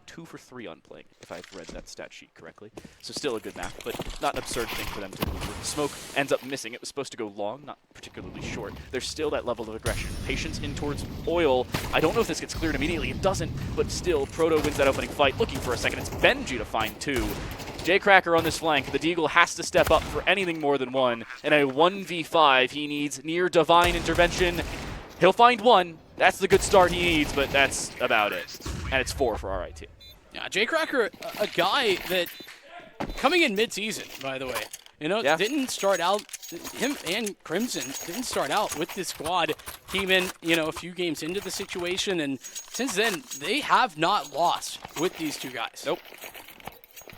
2 for 3 on playing, if I've read that stat sheet correctly. So still a good map, but not an absurd thing for them to lose. The smoke ends up missing. It was supposed to go long, not particularly short. There's still that level of aggression. Patience in towards Oil. I don't know if this gets cleared immediately. It doesn't, but still, Proto wins that opening fight. Looking for a second. It's Benji to find 2. J-Cracker on this flank. The Deagle has to step up for anything more than 1. In a 1v5, he needs near divine intervention. He'll find 1. That's the good start he needs, but that's about it. And it's 4 for RIT. Yeah, J-Cracker, a guy that, coming in mid-season, by the way, you know, didn't start out, him and Crimson didn't start out with this squad. Came in, you know, a few games into the situation, and since then, they have not lost with these 2 guys. Nope.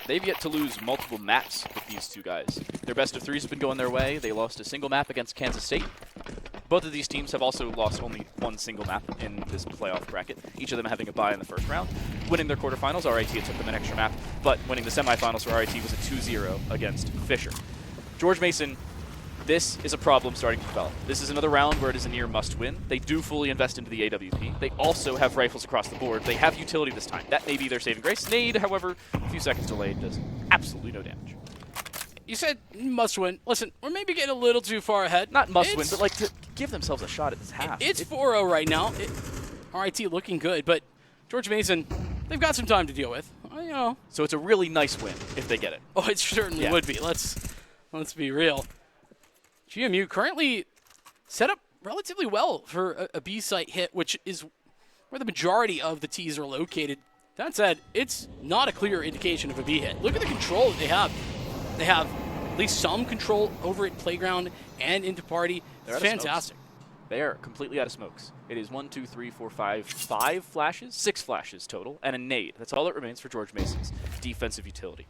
They've yet to lose multiple maps with these 2 guys. Their best of 3s have been going their way. They lost a single map against Kansas State. Both of these teams have also lost only 1 single map in this playoff bracket, each of them having a bye in the first round. Winning their quarterfinals, RIT took them an extra map, but winning the semifinals for RIT was a 2-0 against Fisher. George Mason This is a problem starting to develop. This is another round where it is a near must-win. They do fully invest into the AWP. They also have rifles across the board. They have utility this time. That may be their saving grace. Nade, however, a few seconds delayed does absolutely no damage. You said must-win. Listen, we're maybe getting a little too far ahead. Not must-win, but like to give themselves a shot at this half. It's 4-0 right now. RIT looking good, but George Mason, they've got some time to deal with. You know. So it's a really nice win if they get it. Oh, it certainly would be. Let's be real. GMU currently set up relatively well for a B-site hit, which is where the majority of the Ts are located. That said, it's not a clear indication of a B hit. Look at the control that they have. They have at least some control over at Playground and into Party. It's fantastic. They are completely out of smokes. It is 1, 2, 3, 4, 5 flashes, 6 flashes total, and a nade. That's all that remains for George Mason's defensive utility.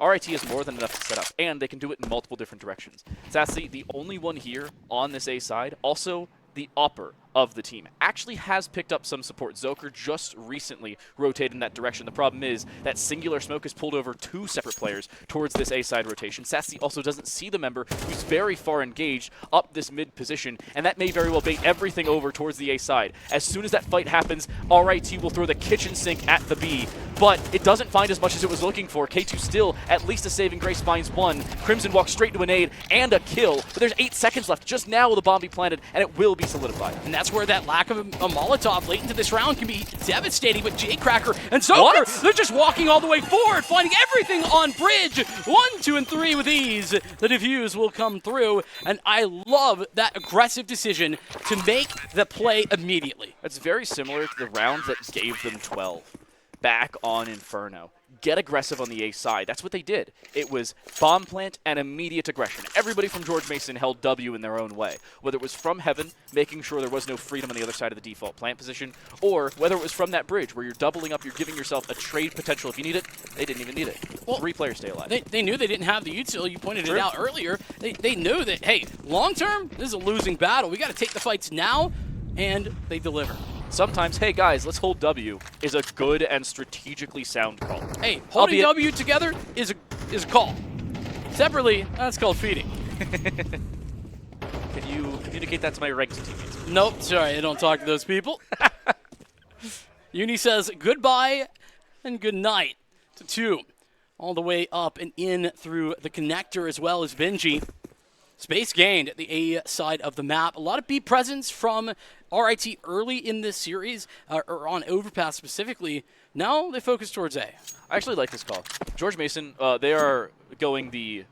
RIT is more than enough to set up, and they can do it in multiple different directions. Sassy, the only one here on this A side, also the upper of the team, actually has picked up some support. Zoker just recently rotated in that direction. The problem is that singular smoke has pulled over 2 separate players towards this A-side rotation. Sassy also doesn't see the member who's very far engaged up this mid position, and that may very well bait everything over towards the A-side. As soon as that fight happens, RIT will throw the kitchen sink at the B, but it doesn't find as much as it was looking for. K2 still, at least a saving grace, finds 1. Crimson walks straight to a nade and a kill, but there's 8 seconds left. Just now will the bomb be planted, and it will be solidified. And that's where that lack of a Molotov late into this round can be devastating. But J-Cracker and Zoker, they're just walking all the way forward, finding everything on bridge. 1, 2, and 3 with ease. The defuse will come through, and I love that aggressive decision to make the play immediately. That's very similar to the round that gave them 12 back on Inferno. Get aggressive on the A side. That's what they did. It was bomb plant and immediate aggression. Everybody from George Mason held W in their own way. Whether it was from heaven, making sure there was no freedom on the other side of the default plant position, or whether it was from that bridge where you're doubling up, you're giving yourself a trade potential if you need it. They didn't even need it. Well, 3 players stay alive. They knew they didn't have the util. You pointed it out earlier. They knew that, hey, long term, this is a losing battle. We got to take the fights now, and they deliver. Sometimes, hey guys, let's hold W is a good and strategically sound call. Hey, holding W together is a call. Separately, that's called feeding. Can you communicate that to my ranked teammates? Nope, sorry, I don't talk to those people. Uni says goodbye and good night to 2. All the way up and in through the connector as well as Benji. Space gained at the A side of the map. A lot of B presence from RIT early in this series, or on Overpass specifically. Now they focus towards A. I actually like this call. George Mason, they are going the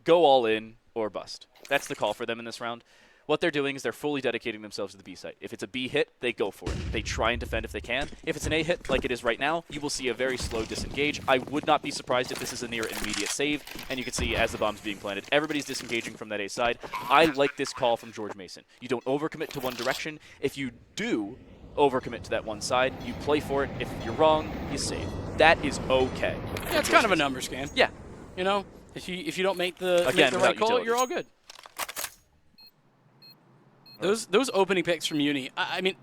go all in or bust. That's the call for them in this round. What they're doing is they're fully dedicating themselves to the B site. If it's a B hit, they go for it. They try and defend if they can. If it's an A hit, like it is right now, you will see a very slow disengage. I would not be surprised if this is a near immediate save, and you can see as the bomb's being planted, everybody's disengaging from that A side. I like this call from George Mason. You don't overcommit to one direction. If you do overcommit to that one side, you play for it. If you're wrong, you save. That is okay. Yeah, it's kind of a numbers game. Yeah. You know, if you don't make the right call, utility. You're all good. Those opening picks from Uni, I mean,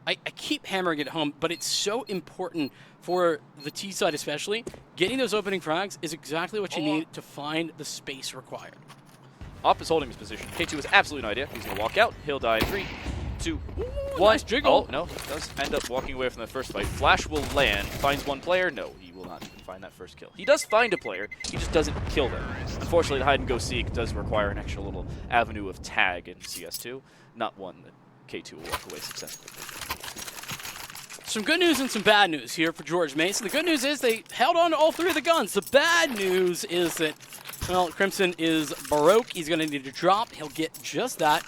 I keep hammering it home, but it's so important for the T side especially. Getting those opening frags is exactly what you need to find the space required. Op is holding his position. K2 has absolutely no idea. He's going to walk out. He'll die in 3, 2, 1. Nice jiggle. Oh, no. He does end up walking away from the first fight. Flash will land. Finds 1 player. No, he will not find that first kill. He does find a player. He just doesn't kill them. Unfortunately, the hide-and-go seek does require an extra little avenue of tag in CS2. Not one that K2 will walk away successfully. Some good news and some bad news here for George Mason. The good news is they held on to all 3 of the guns. The bad news is that, well, Crimson is Baroque. He's going to need to drop. He'll get just that.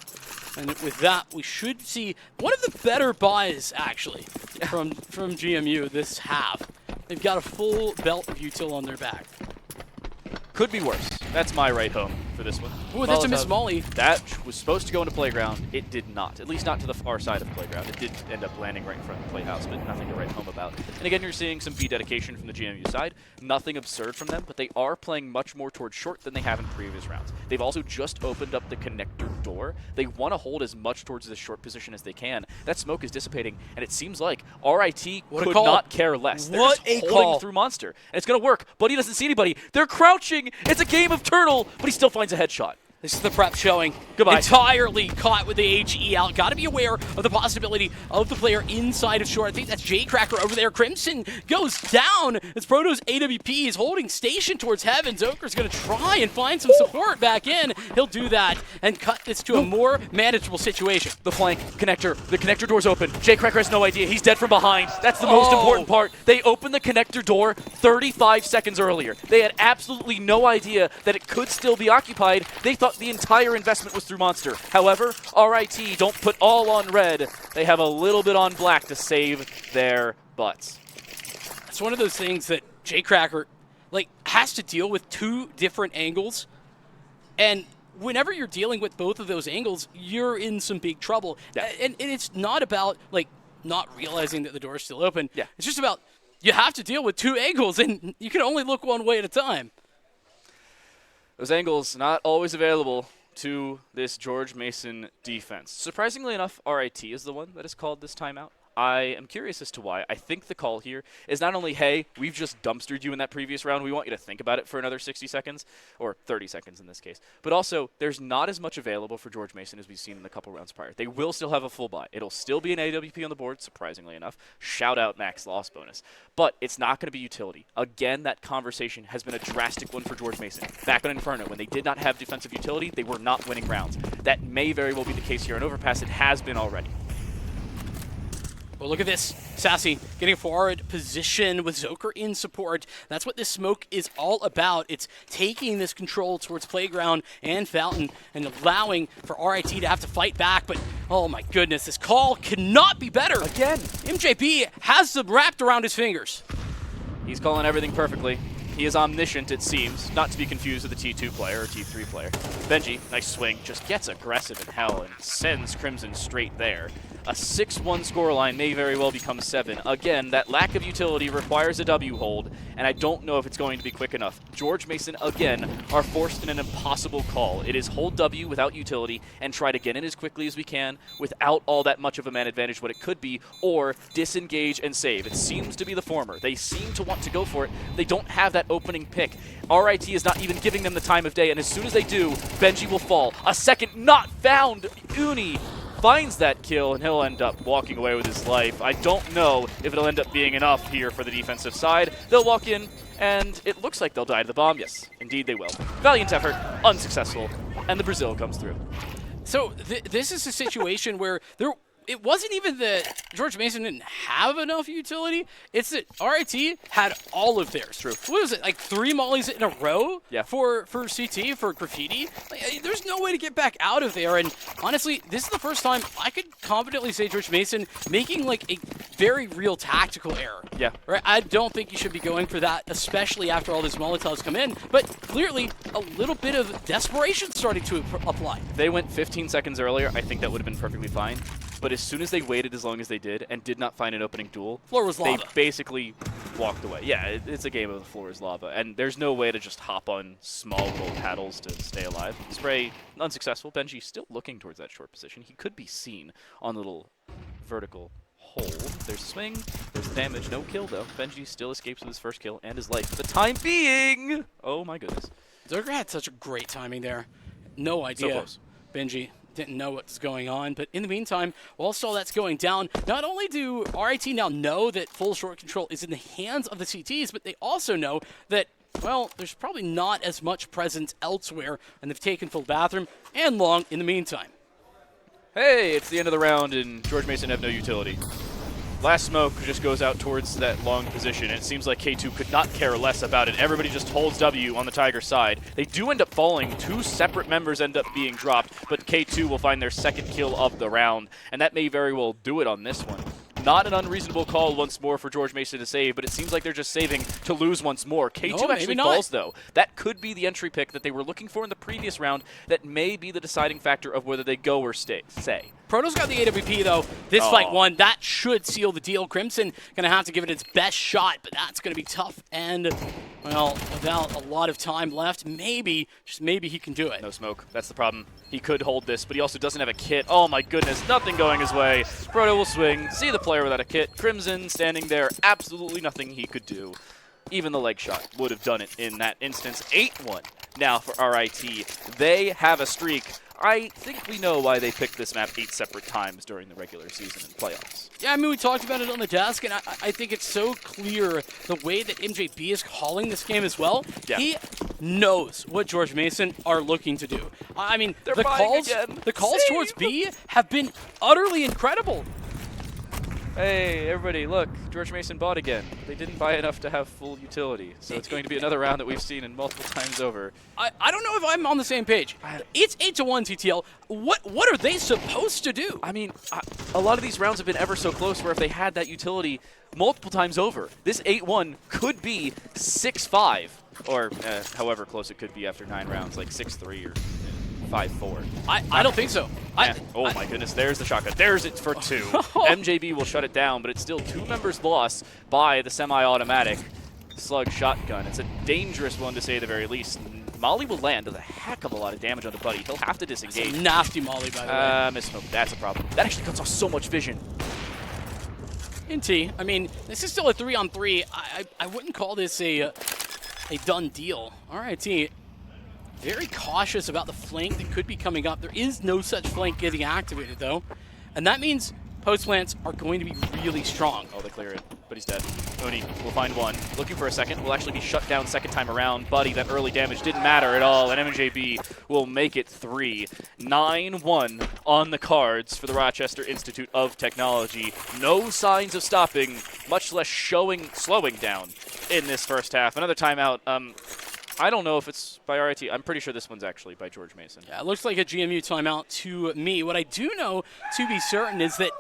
And with that, we should see one of the better buys, actually, from GMU this half. They've got a full belt of util on their back. Could be worse. That's my right home for this one. Ooh, that's a Miss Molly. That was supposed to go into Playground. It did not. At least not to the far side of Playground. It did end up landing right in front of the Playhouse, but nothing to write home about. And again, you're seeing some B dedication from the GMU side. Nothing absurd from them, but they are playing much more towards short than they have in previous rounds. They've also just opened up the connector door. They want to hold as much towards the short position as they can. That smoke is dissipating, and it seems like RIT could not care less. They're just holding through Monster. And it's going to work, but he doesn't see anybody. They're crouching. It's a game of Turtle, but he still finds a headshot. This is the prep showing. Goodbye. Entirely caught with the HE out. Got to be aware of the possibility of the player inside of short. I think that's J-Cracker over there. Crimson goes down as Proto's AWP is holding station towards heaven. Zoker's going to try and find some support back in. He'll do that and cut this to a more manageable situation. The flank connector. The connector door's open. J-Cracker has no idea. He's dead from behind. That's the most important part. They opened the connector door 35 seconds earlier. They had absolutely no idea that it could still be occupied. They thought the entire investment was through Monster. However, RIT don't put all on red. They have a little bit on black to save their butts. It's one of those things that J-Cracker has to deal with two different angles. And whenever you're dealing with both of those angles, you're in some big trouble. Yeah. And it's not about not realizing that the door is still open. Yeah. It's just about you have to deal with two angles, and you can only look one way at a time. Those angles not always available to this George Mason defense. Surprisingly enough, RIT is the one that has called this timeout. I am curious as to why. I think the call here is not only, hey, we've just dumpstered you in that previous round, we want you to think about it for another 60 seconds, or 30 seconds in this case, but also there's not as much available for George Mason as we've seen in the couple rounds prior. They will still have a full buy. It'll still be an AWP on the board, surprisingly enough. Shout out max loss bonus. But it's not going to be utility. Again, that conversation has been a drastic one for George Mason. Back on Inferno, when they did not have defensive utility, they were not winning rounds. That may very well be the case here in Overpass. It has been already. Well, look at this. Sassy getting a forward position with Zoker in support. That's what this smoke is all about. It's taking this control towards Playground and Fountain and allowing for RIT to have to fight back. But, oh my goodness, this call cannot be better. Again, MJB has them wrapped around his fingers. He's calling everything perfectly. He is omniscient, it seems, not to be confused with a T2 player or T3 player. Benji, nice swing, just gets aggressive in hell and sends Crimson straight there. A 6-1 scoreline may very well become 7. Again, that lack of utility requires a W hold, and I don't know if it's going to be quick enough. George Mason, again, are forced in an impossible call. It is hold W without utility and try to get in as quickly as we can without all that much of a man advantage what it could be, or disengage and save. It seems to be the former. They seem to want to go for it. They don't have that opening pick. RIT is not even giving them the time of day, and as soon as they do, Benji will fall. A second not found. Uni finds that kill, and he'll end up walking away with his life. I don't know if it'll end up being enough here for the defensive side. They'll walk in, and it looks like they'll die to the bomb. Yes, indeed they will. Valiant effort, unsuccessful, and the Brazil comes through. So this is a situation where it wasn't even that George Mason didn't have enough utility. It's that RIT had all of theirs. True. What was it, like 3 mollies in a row yeah. for CT, for Graffiti? There's no way to get back out of there. And honestly, this is the first time I could confidently say George Mason making like a very real tactical error. Yeah. Right? I don't think you should be going for that, especially after all these Molotovs come in. But clearly, a little bit of desperation starting to apply. They went 15 seconds earlier. I think that would have been perfectly fine. But as soon as they waited as long as they did and did not find an opening duel, floor was lava. They basically walked away. Yeah, it's a game of the floor is lava. And there's no way to just hop on small little paddles to stay alive. Spray, unsuccessful. Benji still looking towards that short position. He could be seen on the little vertical hold. There's swing, there's damage, no kill though. Benji still escapes with his first kill and his life for the time being. Oh my goodness. Zoker had such a great timing there. No idea. So close. Benji didn't know what's going on, but in the meantime, whilst all that's going down, not only do RIT now know that full short control is in the hands of the CTs, but they also know that, well, there's probably not as much presence elsewhere, and they've taken full bathroom and long in the meantime. Hey, it's the end of the round, and George Mason have no utility. Last smoke just goes out towards that long position, and it seems like K2 could not care less about it. Everybody just holds W on the Tiger side. They do end up falling. 2 separate members end up being dropped, but K2 will find their second kill of the round, and that may very well do it on this one. Not an unreasonable call once more for George Mason to save, but it seems like they're just saving to lose once more. K2 actually falls, though. That could be the entry pick that they were looking for in the previous round. That may be the deciding factor of whether they go or stay. Proto's got the AWP, though. This fight won. That should seal the deal. Crimson going to have to give it its best shot, but that's going to be tough. And, well, without a lot of time left, maybe, just maybe he can do it. No smoke. That's the problem. He could hold this, but he also doesn't have a kit. Oh, my goodness. Nothing going his way. Proto will swing. See the player without a kit. Crimson standing there. Absolutely nothing he could do. Even the leg shot would have done it in that instance. 8-1. now for RIT. They have a streak. I think we know why they picked this map 8 separate times during the regular season and playoffs. Yeah, I mean, we talked about it on the desk, and I think it's so clear the way that MJB is calling this game as well. Yeah. He knows what George Mason are looking to do. I mean, the calls towards B have been utterly incredible. Hey, everybody, look, George Mason bought again. They didn't buy enough to have full utility, so it's going to be another round that we've seen in multiple times over. I don't know if I'm on the same page. It's 8-1 TTL. What are they supposed to do? I mean, a lot of these rounds have been ever so close where if they had that utility multiple times over, this 8-1 could be 6-5, or however close it could be after 9 rounds, like 6-3 or 5-4. I don't think so. Oh my goodness, there's the shotgun. There's it for 2. MJB will shut it down, but it's still 2 members lost by the semi-automatic slug shotgun. It's a dangerous one to say the very least. Molly will land, does a heck of a lot of damage on the buddy. He'll have to disengage. That's a nasty Molly, by the way. Misspoke. That's a problem. That actually cuts off so much vision. In T, I mean, this is still a 3-on-3. I wouldn't call this a done deal. All right, T. Very cautious about the flank that could be coming up. There is no such flank getting activated, though. And that means post plants are going to be really strong. Oh, they clear it, but he's dead. Oni will find one. Looking for a second. Will actually be shut down second time around. Buddy, that early damage didn't matter at all, and MJB will make it 3. 9-1 on the cards for the Rochester Institute of Technology. No signs of stopping, much less slowing down in this first half. Another timeout. I don't know if it's by RIT. I'm pretty sure this one's actually by George Mason. Yeah, it looks like a GMU timeout to me. What I do know to be certain is that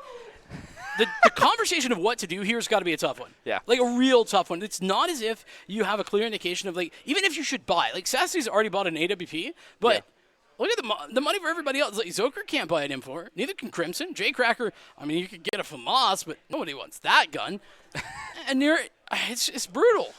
the conversation of what to do here has got to be a tough one. Yeah. Like a real tough one. It's not as if you have a clear indication of, like, even if you should buy. Like, Sassy's already bought an AWP, but look at the money for everybody else. Like, Zoker can't buy an M4. Neither can Crimson. J-Cracker, I mean, you could get a FAMAS, but nobody wants that gun. And it's brutal.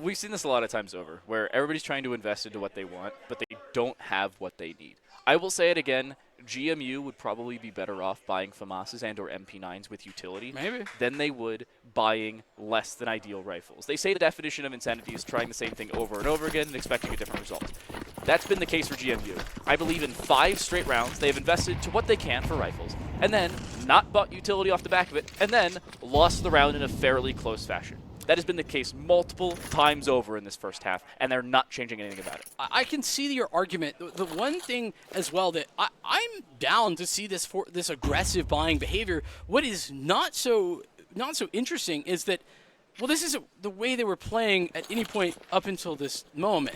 We've seen this a lot of times over, where everybody's trying to invest into what they want, but they don't have what they need. I will say it again, GMU would probably be better off buying FAMASs and or MP9s with utility than they would buying less than ideal rifles. They say the definition of insanity is trying the same thing over and over again and expecting a different result. That's been the case for GMU. I believe in 5 straight rounds, they've invested to what they can for rifles, and then not bought utility off the back of it, and then lost the round in a fairly close fashion. That has been the case multiple times over in this first half, and they're not changing anything about it. I can see your argument. The one thing as well that I'm down to see this aggressive buying behavior. What is not so interesting is that, well, this is the way they were playing at any point up until this moment.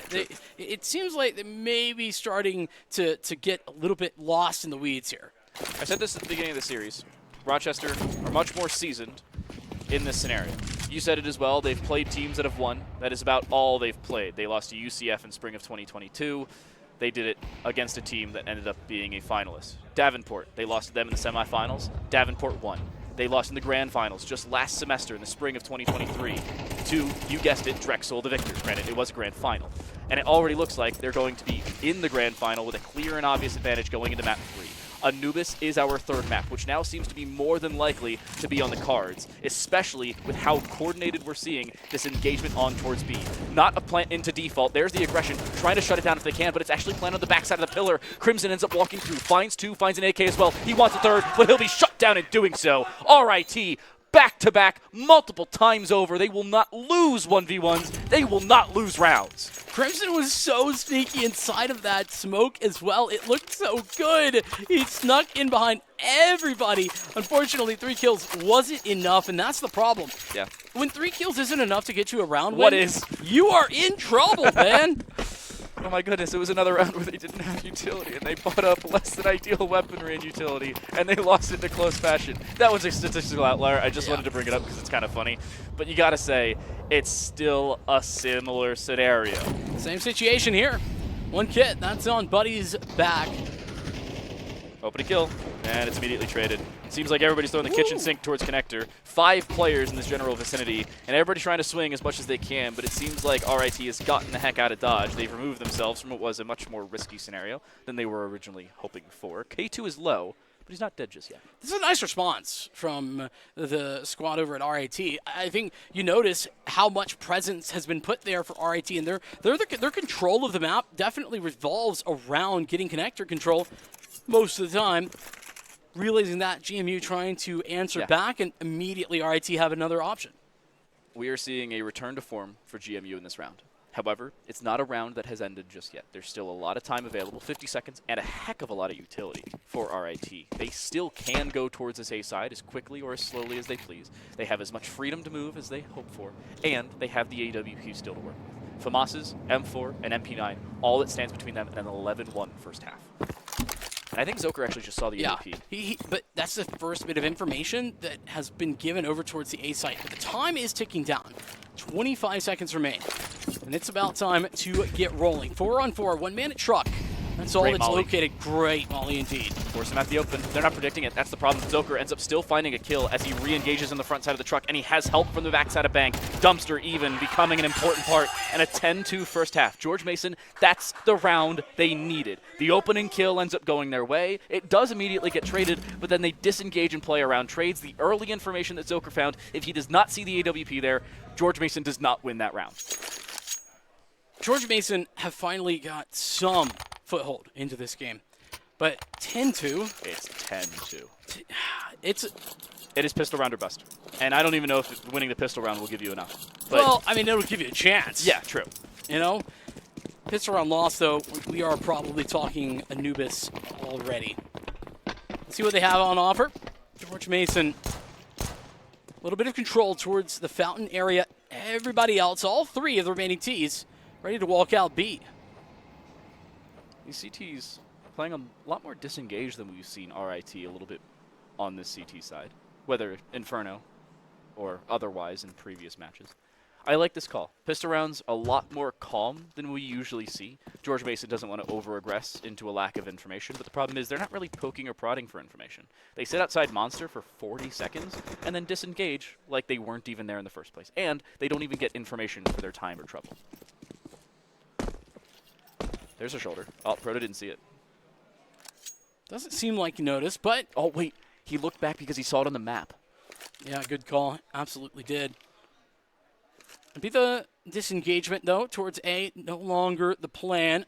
It seems like they may be starting to get a little bit lost in the weeds here. I said this at the beginning of the series. Rochester are much more seasoned in this scenario. You said it as well. They've played teams that have won. That is about all they've played. They lost to UCF in spring of 2022. They did it against a team that ended up being a finalist. Davenport, they lost to them in the semifinals. Davenport won. They lost in the grand finals just last semester in the spring of 2023 to, you guessed it, Drexel, the victors. Granted, it was a grand final. And it already looks like they're going to be in the grand final with a clear and obvious advantage going into map 3. Anubis is our 3rd map, which now seems to be more than likely to be on the cards, especially with how coordinated we're seeing this engagement on towards B. Not a plant into default. There's the aggression, trying to shut it down if they can, but it's actually planted on the backside of the pillar. Crimson ends up walking through, finds 2, finds an AK as well. He wants a 3rd, but he'll be shut down in doing so. RIT, back-to-back, multiple times over. They will not lose 1v1s. They will not lose rounds. Crimson was so sneaky inside of that smoke as well. It looked so good. He snuck in behind everybody. Unfortunately, 3 kills wasn't enough, and that's the problem. Yeah. When 3 kills isn't enough to get you a round what win, is? You are in trouble, man. Oh my goodness, it was another round where they didn't have utility, and they bought up less than ideal weaponry and utility, and they lost it in a close fashion. That was a statistical outlier. I just wanted to bring it up because it's kind of funny. But you gotta say, it's still a similar scenario. Same situation here. 1 kit, that's on Buddy's back. Open a kill, and it's immediately traded. Seems like everybody's throwing the kitchen sink towards connector. 5 players in this general vicinity, and everybody's trying to swing as much as they can, but it seems like RIT has gotten the heck out of dodge. They've removed themselves from what was a much more risky scenario than they were originally hoping for. K2 is low, but he's not dead just yet. This is a nice response from the squad over at RIT. I think you notice how much presence has been put there for RIT, and their control of the map definitely revolves around getting connector control most of the time. Realizing that, GMU trying to answer back, and immediately RIT have another option. We are seeing a return to form for GMU in this round. However, it's not a round that has ended just yet. There's still a lot of time available, 50 seconds, and a heck of a lot of utility for RIT. They still can go towards this A side as quickly or as slowly as they please. They have as much freedom to move as they hope for, and they have the AWP still to work with. FAMAS's, M4, and MP9, all that stands between them, and an 11-1 first half. And I think Zoker actually just saw the AWP. But that's the first bit of information that has been given over towards the A site. But the time is ticking down. 25 seconds remain. And it's about time to get rolling. 4-on-4, one-man truck. That's all that's located. Great Molly indeed. Force him at the open. They're not predicting it. That's the problem. Zoker ends up still finding a kill as he re-engages on the front side of the truck, and he has help from the backside of Bank. Dumpster even becoming an important part, and a 10-2 first half. George Mason, that's the round they needed. The opening kill ends up going their way. It does immediately get traded, but then they disengage and play around trades. The early information that Zoker found, if he does not see the AWP there, George Mason does not win that round. George Mason have finally got some foothold into this game. But 10-2. It's 10-2. It is pistol round or bust. And I don't even know if winning the pistol round will give you enough. But well, I mean, it'll give you a chance. Yeah, true. You know? Pistol round loss, though, we are probably talking Anubis already. Let's see what they have on offer. George Mason, a little bit of control towards the fountain area. Everybody else, all three of the remaining Ts, ready to walk out B. These CTs playing a lot more disengaged than we've seen RIT a little bit on this CT side, whether Inferno or otherwise in previous matches. I like this call. Pistol rounds a lot more calm than we usually see. George Mason doesn't want to over-aggress into a lack of information, but the problem is they're not really poking or prodding for information. They sit outside Monster for 40 seconds and then disengage like they weren't even there in the first place. And they don't even get information for their time or trouble. There's a shoulder. Oh, Proto didn't see it. Doesn't seem like you noticed, but... Oh, wait. He looked back because he saw it on the map. Yeah, good call. Absolutely did. It'd be the disengagement, though, towards A. No longer the plan.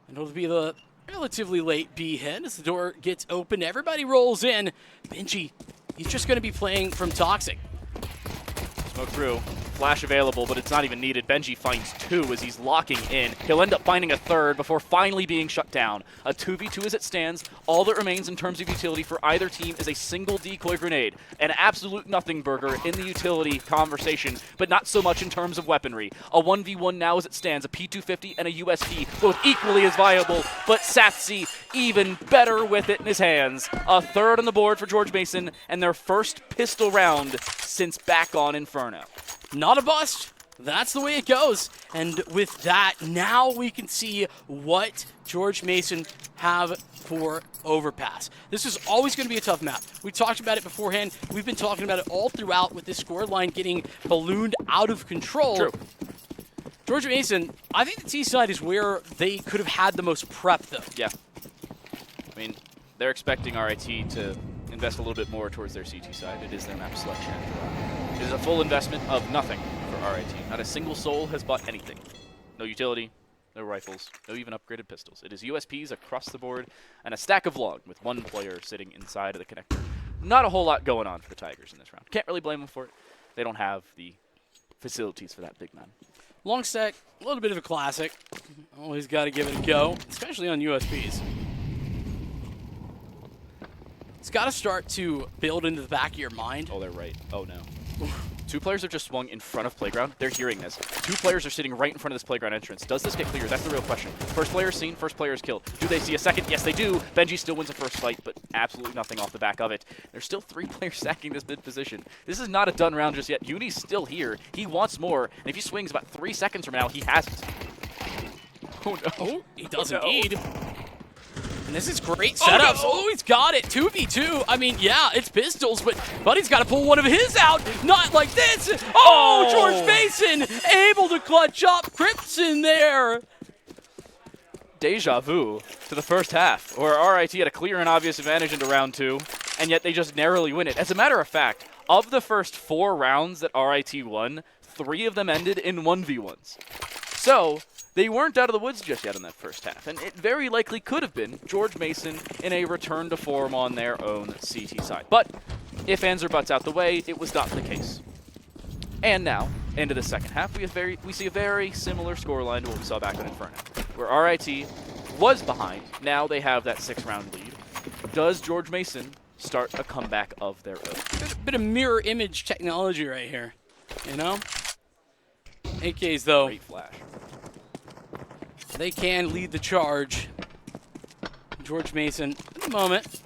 And it'll be the relatively late B hit as the door gets open. Everybody rolls in. Benji, he's just going to be playing from Toxic. Smoke through. Flash available, but it's not even needed. Benji finds two as he's locking in. He'll end up finding a third before finally being shut down. A 2v2 as it stands. All that remains in terms of utility for either team is a single decoy grenade. An absolute nothing burger in the utility conversation, but not so much in terms of weaponry. A 1v1 now as it stands. A P250 and a USP, both equally as viable, but Satsy even better with it in his hands. A third on the board for George Mason, and their first pistol round since back on Inferno. Not a bust. That's the way it goes. And with that, now we can see what George Mason have for Overpass. This is always going to be a tough map. We talked about it beforehand. We've been talking about it all throughout with this score line getting ballooned out of control. True. George Mason, I think the T side is where they could have had the most prep, though. Yeah. I mean, they're expecting RIT to invest a little bit more towards their CT side. It is their map selection. It is a full investment of nothing for RIT. Not a single soul has bought anything. No utility, no rifles, no even upgraded pistols. It is USPs across the board and a stack of log with one player sitting inside of the connector. Not a whole lot going on for the Tigers in this round. Can't really blame them for it. They don't have the facilities for that big man. Long stack, a little bit of a classic. Always got to give it a go, especially on USPs. It's got to start to build into the back of your mind. Oh, they're right. Oh, no. Two players have just swung in front of Playground. They're hearing this. Two players are sitting right in front of this Playground entrance. Does this get clear? That's the real question. First player is seen, first player is killed. Do they see a second? Yes, they do. Benji still wins the first fight, but absolutely nothing off the back of it. There's still three players stacking this mid position. This is not a done round just yet. Uni's still here. He wants more, and if he swings about 3 seconds from now, he has it. Oh, no. Oh, he does indeed. And this is great setups. Oh, he's got it. 2v2. I mean, yeah, it's pistols, but Buddy's got to pull one of his out. Not like this. Oh, George Mason able to clutch up. Crips in there. deja vu to the first half, where RIT had a clear and obvious advantage into round 2, and yet they just narrowly win it. As a matter of fact, of the first 4 rounds that RIT won, 3 of them ended in 1v1s. So they weren't out of the woods just yet in that first half, and it very likely could have been George Mason in a return to form on their own CT side. But if ands or buts out the way, it was not the case. And now, into the second half, we see a very similar scoreline to what we saw back on Inferno, where RIT was behind. Now they have that 6-round lead. Does George Mason start a comeback of their own? Bit of mirror image technology right here, you know? AKs, though. Great flash. They can lead the charge. George Mason, at the moment,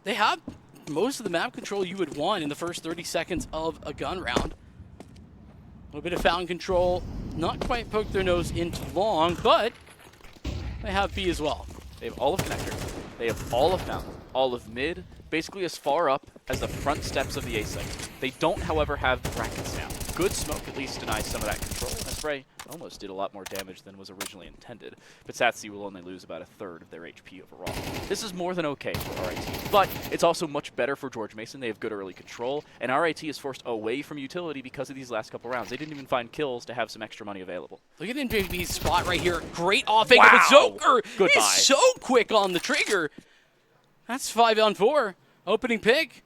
they have most of the map control you would want in the first 30 seconds of a gun round. A little bit of fountain control, not quite poked their nose into long, but they have B as well. They have all of connector. They have all of fountain, all of mid, basically as far up as the front steps of the A site. They don't, however, have brackets now. Good smoke at least denies some of that control. And spray almost did a lot more damage than was originally intended, but Satsi will only lose about 1/3 of their HP overall. This is more than okay for RIT, but it's also much better for George Mason. They have good early control, and RIT is forced away from utility because of these last couple rounds. They didn't even find kills to have some extra money available. Look at NJB's spot right here. Great off angle, but Zoker Goodbye. is so quick on the trigger. That's 5-on-4. Opening pick.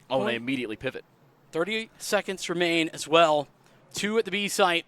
Oh, and they immediately pivot. 30 seconds remain as well. 2 at the B site.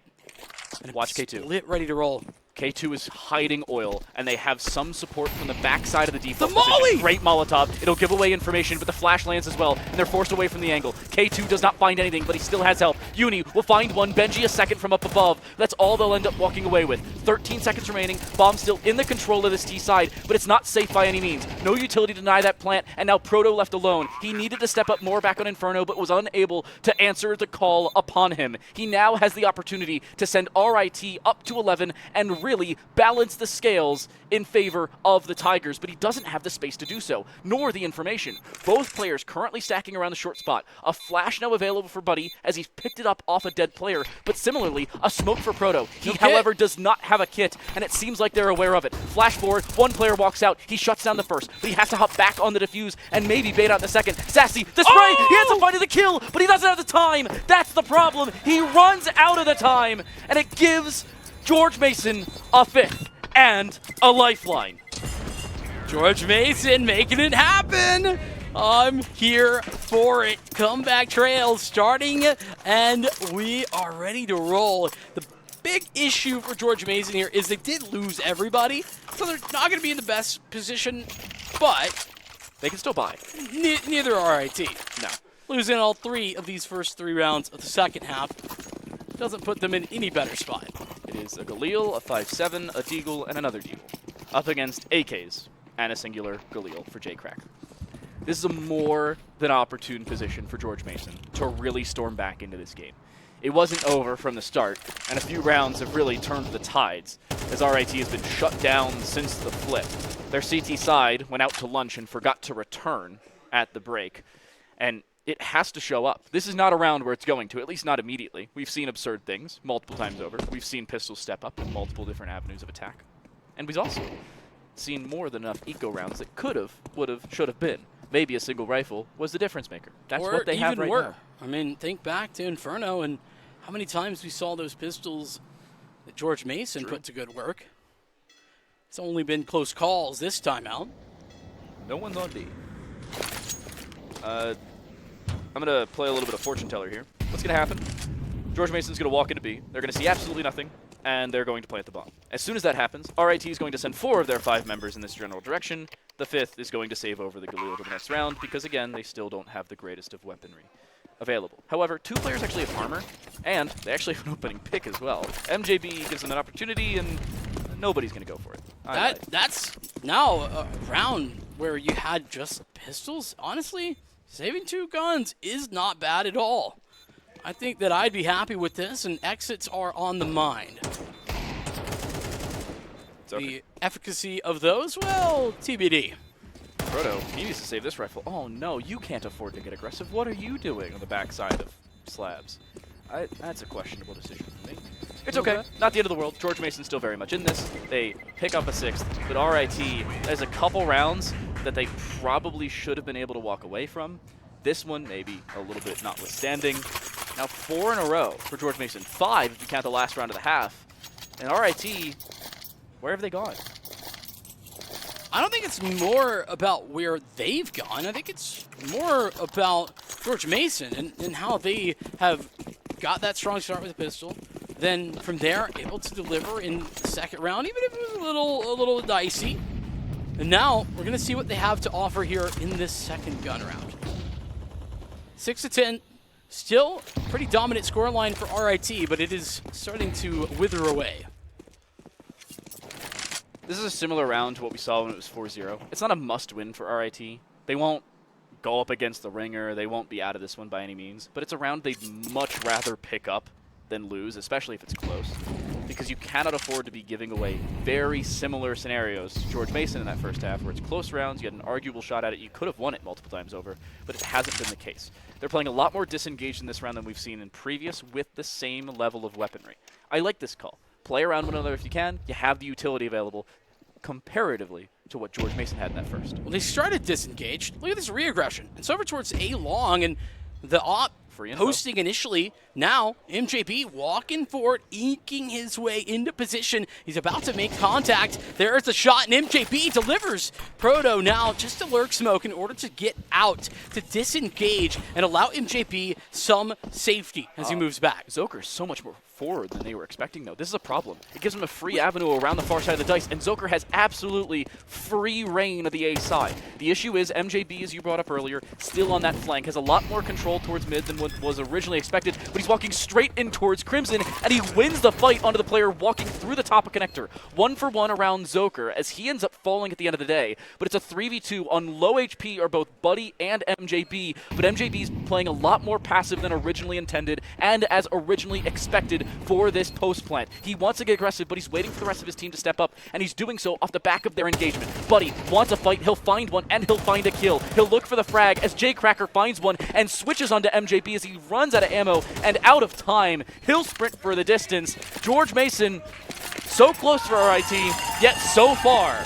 And watch K2. Lit, ready to roll. K2 is hiding oil, and they have some support from the backside of the default The molly! position. Great Molotov. It'll give away information, but the flash lands as well, and they're forced away from the angle. K2 does not find anything, but he still has help. Uni will find one. Benji a second from up above. That's all they'll end up walking away with. 13 seconds remaining. Bomb still in the control of this T side, but it's not safe by any means. No utility to deny that plant, and now Proto left alone. He needed to step up more back on Inferno, but was unable to answer the call upon him. He now has the opportunity to send RIT up to 11 and really balance the scales in favor of the Tigers, but he doesn't have the space to do so, nor the information. Both players currently stacking around the short spot. A flash now available for Buddy as he's picked it up off a dead player, but similarly, a smoke for Proto. He, however, does not have a kit, and it seems like they're aware of it. Flash forward, one player walks out, he shuts down the first, but he has to hop back on the defuse and maybe bait out the second. Sassy, the spray, he ends up finding the kill, but he doesn't have the time. That's the problem. He runs out of the time, and it gives George Mason a 5th and a lifeline. George Mason making it happen. I'm here for it. Comeback trail starting, and we are ready to roll. The big issue for George Mason here is they did lose everybody, so they're not going to be in the best position, but they can still buy. Neither are RIT. No. Losing all 3 of these first 3 rounds of the second half doesn't put them in any better spot. It is a Galil, a 5-7, a Deagle, and another Deagle, up against AKs and a singular Galil for J-Crack. This is a more than opportune position for George Mason to really storm back into this game. It wasn't over from the start, and a few rounds have really turned the tides, as RIT has been shut down since the flip. Their CT side went out to lunch and forgot to return at the break, and it has to show up. This is not a round where it's going to, at least not immediately. We've seen absurd things multiple times over. We've seen pistols step up in multiple different avenues of attack. And we've also seen more than enough eco rounds that could have, would have, should have been. Maybe a single rifle was the difference maker. That's what they have right now. I mean, think back to Inferno and how many times we saw those pistols that George Mason put to good work. It's only been close calls this time out. No one's on D. I'm going to play a little bit of fortune teller here. What's going to happen? George Mason's going to walk into B. They're going to see absolutely nothing, and they're going to plant the bomb. As soon as that happens, RIT is going to send 4 of their 5 members in this general direction. The 5th is going to save over the Galil to the next round because, again, they still don't have the greatest of weaponry available. However, 2 players actually have armor, and they actually have an opening pick as well. MJB gives them an opportunity, and nobody's going to go for it. That's now a round where you had just pistols. Honestly, saving 2 guns is not bad at all. I think that I'd be happy with this, and exits are on the mind. The efficacy of those, well, TBD. Proto, he needs to save this rifle. Oh no, you can't afford to get aggressive. What are you doing on the backside of slabs? That's a questionable decision for me. It's okay. Not the end of the world. George Mason's still very much in this. They pick up a 6th, but RIT, there's a couple rounds that they probably should have been able to walk away from. This one, maybe a little bit notwithstanding. Now 4 in a row for George Mason. 5 if you count the last round of the half. And RIT, where have they gone? I don't think it's more about where they've gone. I think it's more about George Mason and how they have got that strong start with a pistol. Then from there, able to deliver in the second round, even if it was a little dicey. And now we're going to see what they have to offer here in this second gun round. 6-10, still pretty dominant scoreline for RIT, but it is starting to wither away. This is a similar round to what we saw when it was 4-0. It's not a must-win for RIT. They won't go up against the ringer. They won't be out of this one by any means. But it's a round they'd much rather pick up than lose, especially if it's close. Because you cannot afford to be giving away very similar scenarios to George Mason in that first half, where it's close rounds, you had an arguable shot at it, you could have won it multiple times over, but it hasn't been the case. They're playing a lot more disengaged in this round than we've seen in previous with the same level of weaponry. I like this call. Play around one another if you can. You have the utility available comparatively to what George Mason had in that first. Well, they started disengaged. Look at this re-aggression. It's over towards A long, and the op posting initially. Now, MJB walking forward, inking his way into position. He's about to make contact. There's the shot, and MJB delivers. Proto now just to lurk smoke in order to get out, to disengage, and allow MJB some safety as he moves back. Zoker is so much more forward than they were expecting, though. This is a problem. It gives him a free avenue around the far side of the dice, and Zoker has absolutely free reign of the A side. The issue is MJB, as you brought up earlier, still on that flank, has a lot more control towards mid than what was originally expected, but he's walking straight in towards Crimson, and he wins the fight onto the player walking through the top of connector. 1-for-1 around Zoker, as he ends up falling at the end of the day, but it's a 3v2 on low HP are both Buddy and MJB, but MJB's playing a lot more passive than originally intended, and as originally expected for this post plant. He wants to get aggressive, but he's waiting for the rest of his team to step up, and he's doing so off the back of their engagement. Buddy wants a fight, he'll find one, and he'll find a kill. He'll look for the frag as Jay Cracker finds one and switches onto MJB as he runs out of ammo and out of time. He'll sprint for the distance. George Mason, so close for RIT, yet so far,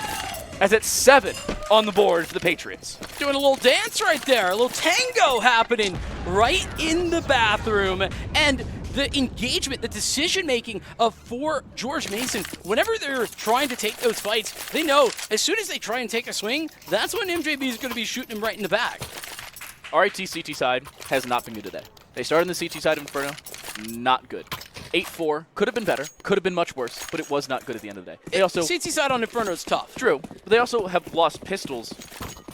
as it's 7 on the board for the Patriots. Doing a little dance right there, a little tango happening right in the bathroom, and the engagement, the decision-making for George Mason, whenever they're trying to take those fights, they know as soon as they try and take a swing, that's when MJB is going to be shooting him right in the back. RIT CT side has not been good today. They started on the CT side of Inferno, not good. 8-4, could have been better, could have been much worse, but it was not good at the end of the day. They also CT side on Inferno is tough. True, but they also have lost pistols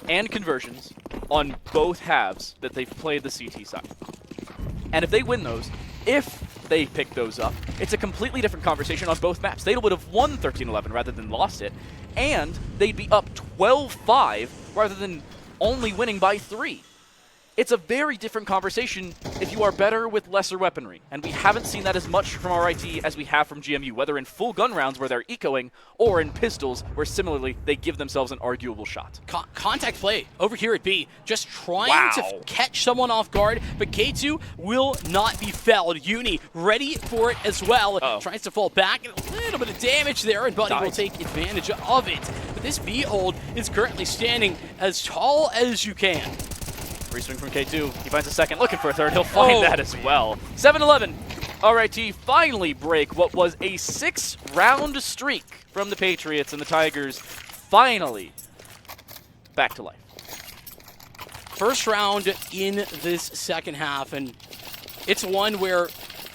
and conversions on both halves that they've played the CT side. And if they win those, if they pick those up, it's a completely different conversation on both maps. They would have won 13-11 rather than lost it, and they'd be up 12-5 rather than only winning by 3. It's a very different conversation if you are better with lesser weaponry, and we haven't seen that as much from RIT as we have from GMU, whether in full gun rounds where they're ecoing, or in pistols where similarly they give themselves an arguable shot. Contact play over here at B, just trying to catch someone off guard, but K2 will not be felled. Uni ready for it as well. Tries to fall back, and a little bit of damage there, and Buddy will take advantage of it. But this B hold is currently standing as tall as you can. Free swing from K2. He finds a second, looking for a third. He'll find that as well. 7-11. RIT finally break what was a 6-round streak from the Patriots, and the Tigers finally back to life. First round in this second half, and it's one where,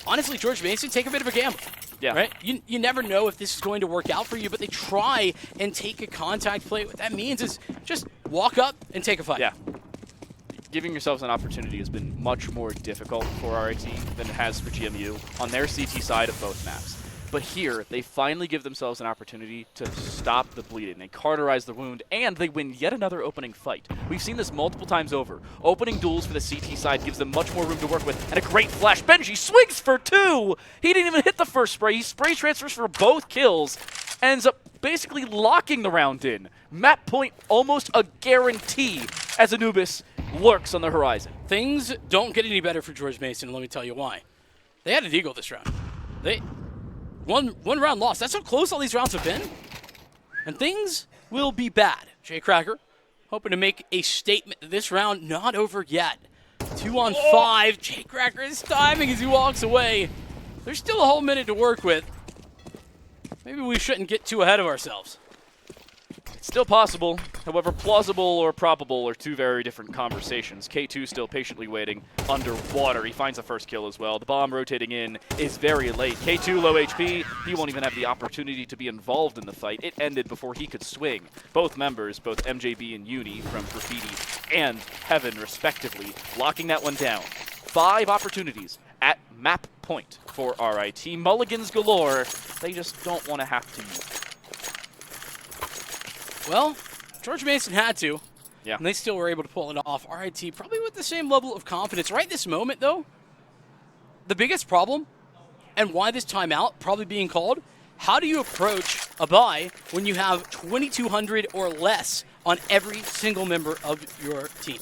honestly, George Mason take a bit of a gamble. Yeah. Right? You never know if this is going to work out for you, but they try and take a contact play. What that means is just walk up and take a fight. Yeah. Giving yourselves an opportunity has been much more difficult for RIT than it has for GMU on their CT side of both maps. But here, they finally give themselves an opportunity to stop the bleeding. They cauterize the wound, and they win yet another opening fight. We've seen this multiple times over. Opening duels for the CT side gives them much more room to work with, and a great flash. Benji swings for 2! He didn't even hit the first spray. He spray transfers for both kills, ends up basically locking the round in. Map point almost a guarantee as Anubis lurks on the horizon. Things don't get any better for George Mason, and let me tell you why. They had a deagle this round. one round loss. That's how close all these rounds have been. And things will be bad. Jay Cracker hoping to make a statement this round, not over yet. 2 on 5. Jay Cracker is timing as he walks away. There's still a whole minute to work with. Maybe we shouldn't get too ahead of ourselves. It's still possible. However, plausible or probable are two very different conversations. K2 still patiently waiting underwater. He finds the first kill as well. The bomb rotating in is very late. K2 low HP. He won't even have the opportunity to be involved in the fight. It ended before he could swing. Both members, both MJB and Uni from Graffiti and Heaven respectively, locking that one down. 5 opportunities at map point for RIT. Mulligans galore. They just don't want to have to use it. Well, George Mason had to. Yeah. And they still were able to pull it off. RIT probably with the same level of confidence. Right this moment, though, the biggest problem and why this timeout probably being called, how do you approach a buy when you have 2,200 or less on every single member of your team?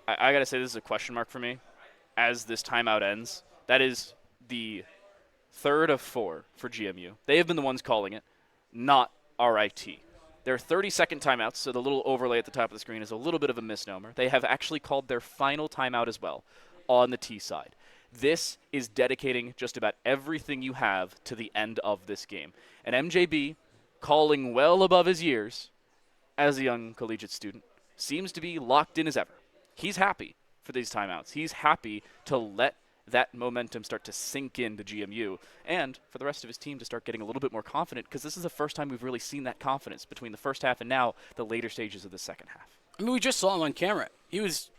I got to say this is a question mark for me as this timeout ends. That is the 3rd of 4 for GMU. They have been the ones calling it, not RIT. Their 30-second timeouts, so the little overlay at the top of the screen is a little bit of a misnomer. They have actually called their final timeout as well on the T side. This is dedicating just about everything you have to the end of this game. And MJB, calling well above his years as a young collegiate student, seems to be locked in as ever. He's happy for these timeouts. He's happy to let that momentum start to sink into GMU and for the rest of his team to start getting a little bit more confident, because this is the first time we've really seen that confidence between the first half and now the later stages of the second half. I mean, we just saw him on camera. He was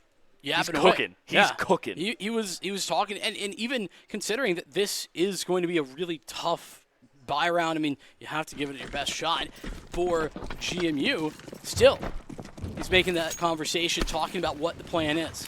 yapping He's cooking. away. He's cooking. He was talking, and even considering that this is going to be a really tough buy round, I mean, you have to give it your best shot for GMU. Still, he's making that conversation, talking about what the plan is.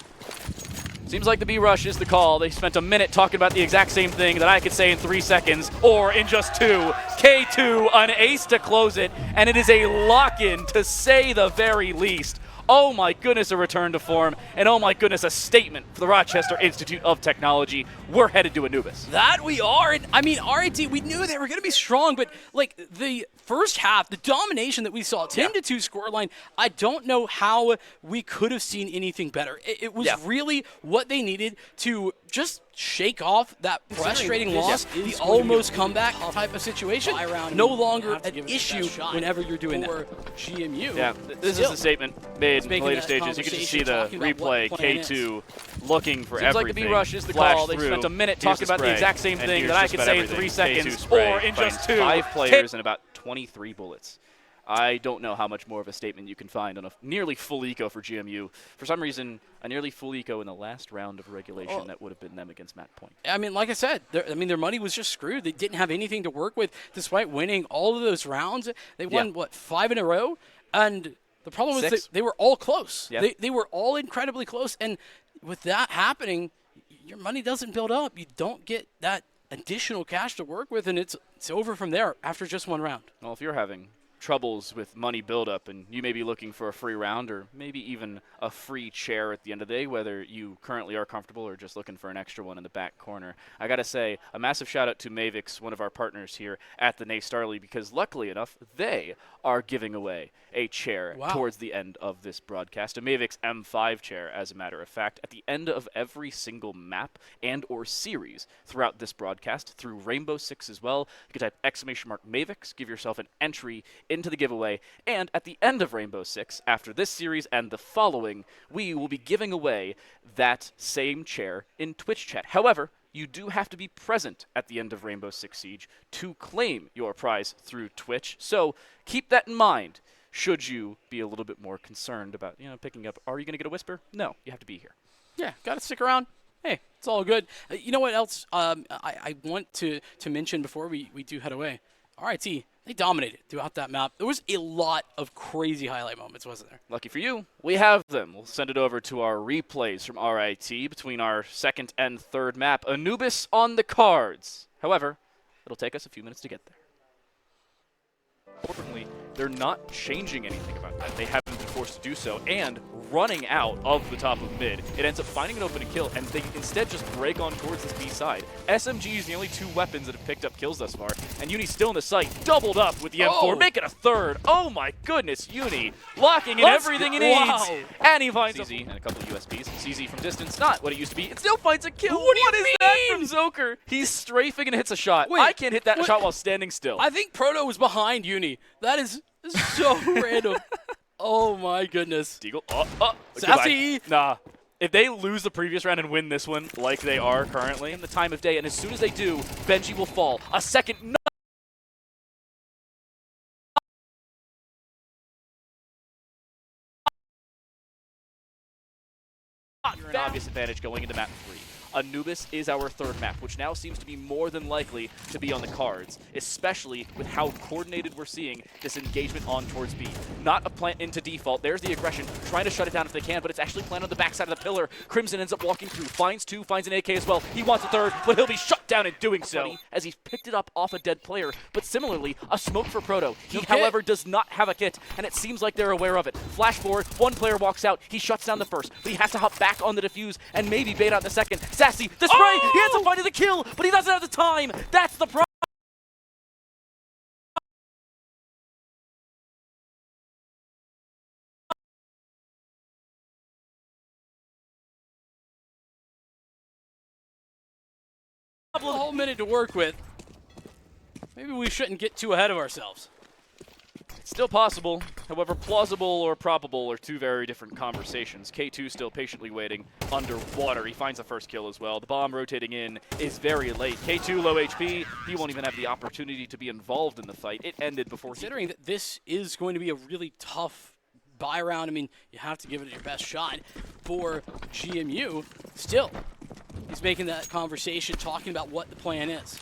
Seems like the B-Rush is the call. They spent a minute talking about the exact same thing that I could say in 3 seconds or in just 2. K2, an ace to close it, and it is a lock-in to say the very least. Oh my goodness, a return to form, and oh my goodness, a statement for the Rochester Institute of Technology. We're headed to Anubis. That we are. And, I mean, RIT, we knew they were going to be strong, but like the first half, the domination that we saw, 10-2 scoreline, I don't know how we could have seen anything better. It was really what they needed to just shake off that frustrating loss, the almost comeback type of situation. No longer an issue whenever you're doing that. GMU. Yeah, this is the statement made in the later stages. You can just see the replay. K2 looking for everything. Seems like the B-Rush is the call. They spent a minute talking about the exact same thing that I could say in 3 seconds or in just 2. 5 players and about 23 bullets. I don't know how much more of a statement you can find on a nearly full eco for GMU. For some reason, a nearly full eco in the last round of regulation, that would have been them against Matt Point. I mean, like I said, their money was just screwed. They didn't have anything to work with despite winning all of those rounds. They won, 5 in a row? And the problem was they were all close. Yeah. They were all incredibly close. And with that happening, your money doesn't build up. You don't get that additional cash to work with, and it's over from there after just 1 round. Well, if you're having troubles with money buildup and you may be looking for a free round or maybe even a free chair at the end of the day, whether you currently are comfortable or just looking for an extra one in the back corner, I gotta say a massive shout out to Mavix, one of our partners here at the NACE Starleague, because luckily enough they are giving away a chair towards the end of this broadcast, a Mavix M5 chair, as a matter of fact, at the end of every single map and or series throughout this broadcast through Rainbow Six as well. You can type !Mavix, give yourself an entry into the giveaway, and at the end of Rainbow Six, after this series and the following, we will be giving away that same chair in Twitch chat. However, you do have to be present at the end of Rainbow Six Siege to claim your prize through Twitch, so keep that in mind should you be a little bit more concerned about, picking up, are you going to get a Whisper? No, you have to be here. Yeah, got to stick around. Hey, it's all good. You know what else I want to mention before we do head away? RIT, they dominated throughout that map. There was a lot of crazy highlight moments, wasn't there? Lucky for you, we have them. We'll send it over to our replays from RIT between our 2nd and 3rd map. Anubis on the cards. However, it'll take us a few minutes to get there. Importantly, they're not changing anything about that. They haven't been forced to do so, and running out of the top of mid, it ends up finding an open kill, and they instead just break on towards this B side. SMG is the only 2 weapons that have picked up kills thus far, and Uni's still in the site, doubled up with the M4, make it a third. Oh my goodness, Uni locking in everything he needs, and he finds CZ and a couple of USPs. CZ from distance, not what it used to be. It still finds a kill. What is that from Zoker? He's strafing and hits a shot. Wait, I can't hit that shot while standing still. I think Proto was behind Uni. That is so random. Oh my goodness. Deagle. Sassy. Nah. If they lose the previous round and win this one, like they are currently, in the time of day, and as soon as they do, Benji will fall. A second. You're an obvious advantage going into map 3. Anubis is our third map, which now seems to be more than likely to be on the cards, especially with how coordinated we're seeing this engagement on towards B. Not a plant into default. There's the aggression, trying to shut it down if they can, but it's actually planted on the backside of the pillar. Crimson ends up walking through, finds 2, finds an AK as well. He wants a third, but he'll be shut down in doing so, as he's picked it up off a dead player. But similarly, a smoke for Proto. He, however, does not have a kit, and it seems like they're aware of it. Flash forward, 1 player walks out, he shuts down the first, but he has to hop back on the defuse and maybe bait out the second. Sassy, the spray! He ends up finding the kill, but he doesn't have the time! That's the problem! A whole minute to work with. Maybe we shouldn't get too ahead of ourselves. It's still possible. However, plausible or probable are 2 very different conversations. K2 still patiently waiting underwater. He finds the first kill as well. The bomb rotating in is very late. K2 low HP. He won't even have the opportunity to be involved in the fight. It ended before Considering that this is going to be a really tough buy round, I mean, you have to give it your best shot for GMU. Still, he's making that conversation, talking about what the plan is.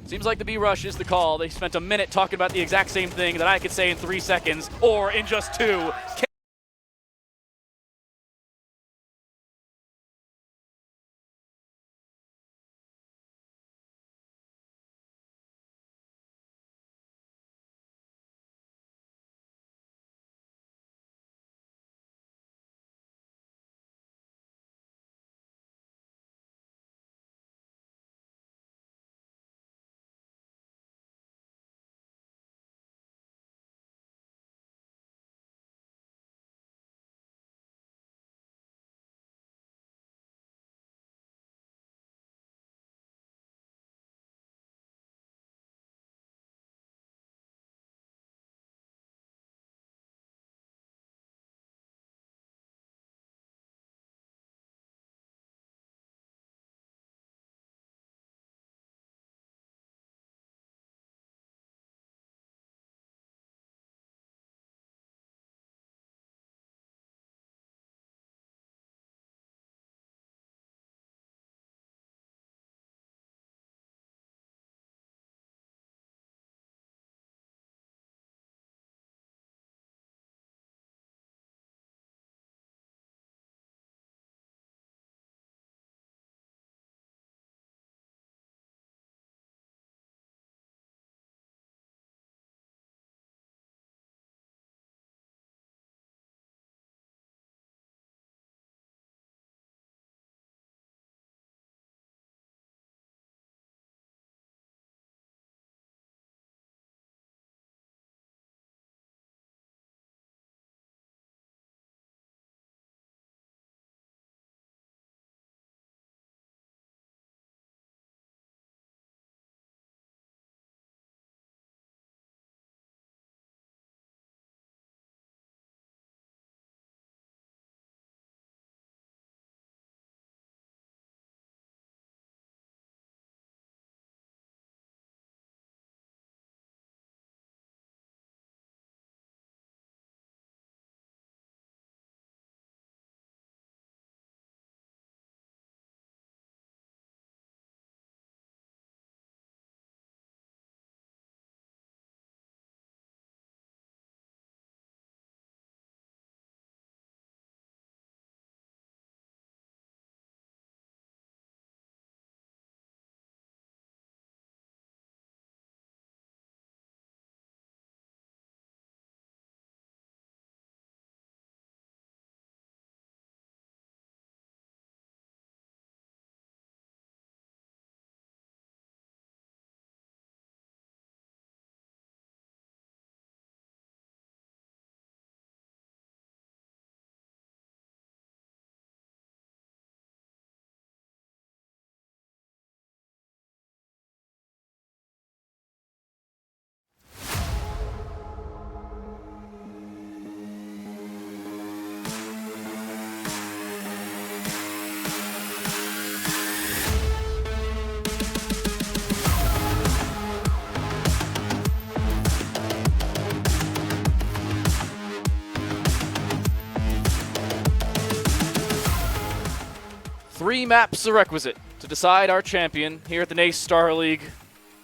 Seems like the B-Rush is the call. They spent a minute talking about the exact same thing that I could say in 3 seconds, or in just 2. 3 maps are requisite to decide our champion here at the NACE Starleague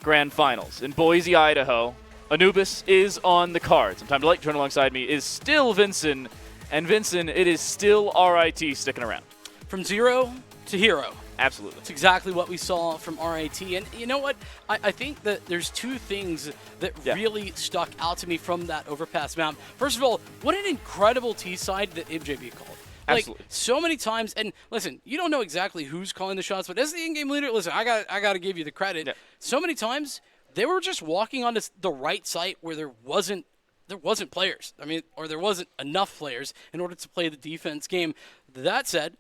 Grand Finals. In Boise, Idaho, Anubis is on the cards. And Time to Light, join alongside me, is still Vincent. And Vincent, it is still RIT sticking around. From 0 to hero. Absolutely. That's exactly what we saw from RIT. And you know what? I think that there's 2 things that really stuck out to me from that overpass map. First of all, what an incredible T-side that MJB called. Absolutely. Like, so many times, and listen, you don't know exactly who's calling the shots, but as the in-game leader, listen, I got to give you the credit. Yeah. So many times, they were just walking onto the right site where there wasn't players. I mean, or there wasn't enough players in order to play the defense game. That said,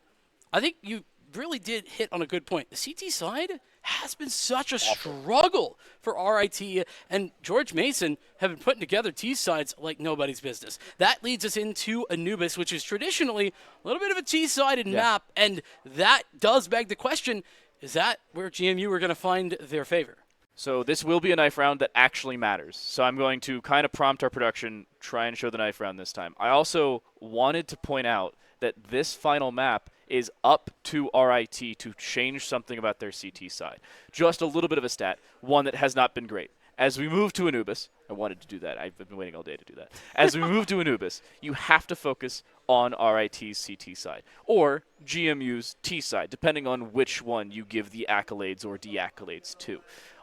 I think you really did hit on a good point. The CT side has been such a struggle for RIT, and George Mason have been putting together T-sides like nobody's business. That leads us into Anubis, which is traditionally a little bit of a T-sided map, and that does beg the question, is that where GMU are going to find their favor? So this will be a knife round that actually matters. So I'm going to kind of prompt our production, try and show the knife round this time. I also wanted to point out that this final map is up to RIT to change something about their CT side. Just a little bit of a stat, one that has not been great. As we move to Anubis, I wanted to do that. I've been waiting all day to do that. As we move to Anubis, you have to focus on RIT's CT side or GMU's T side, depending on which one you give the accolades or de-accolades to.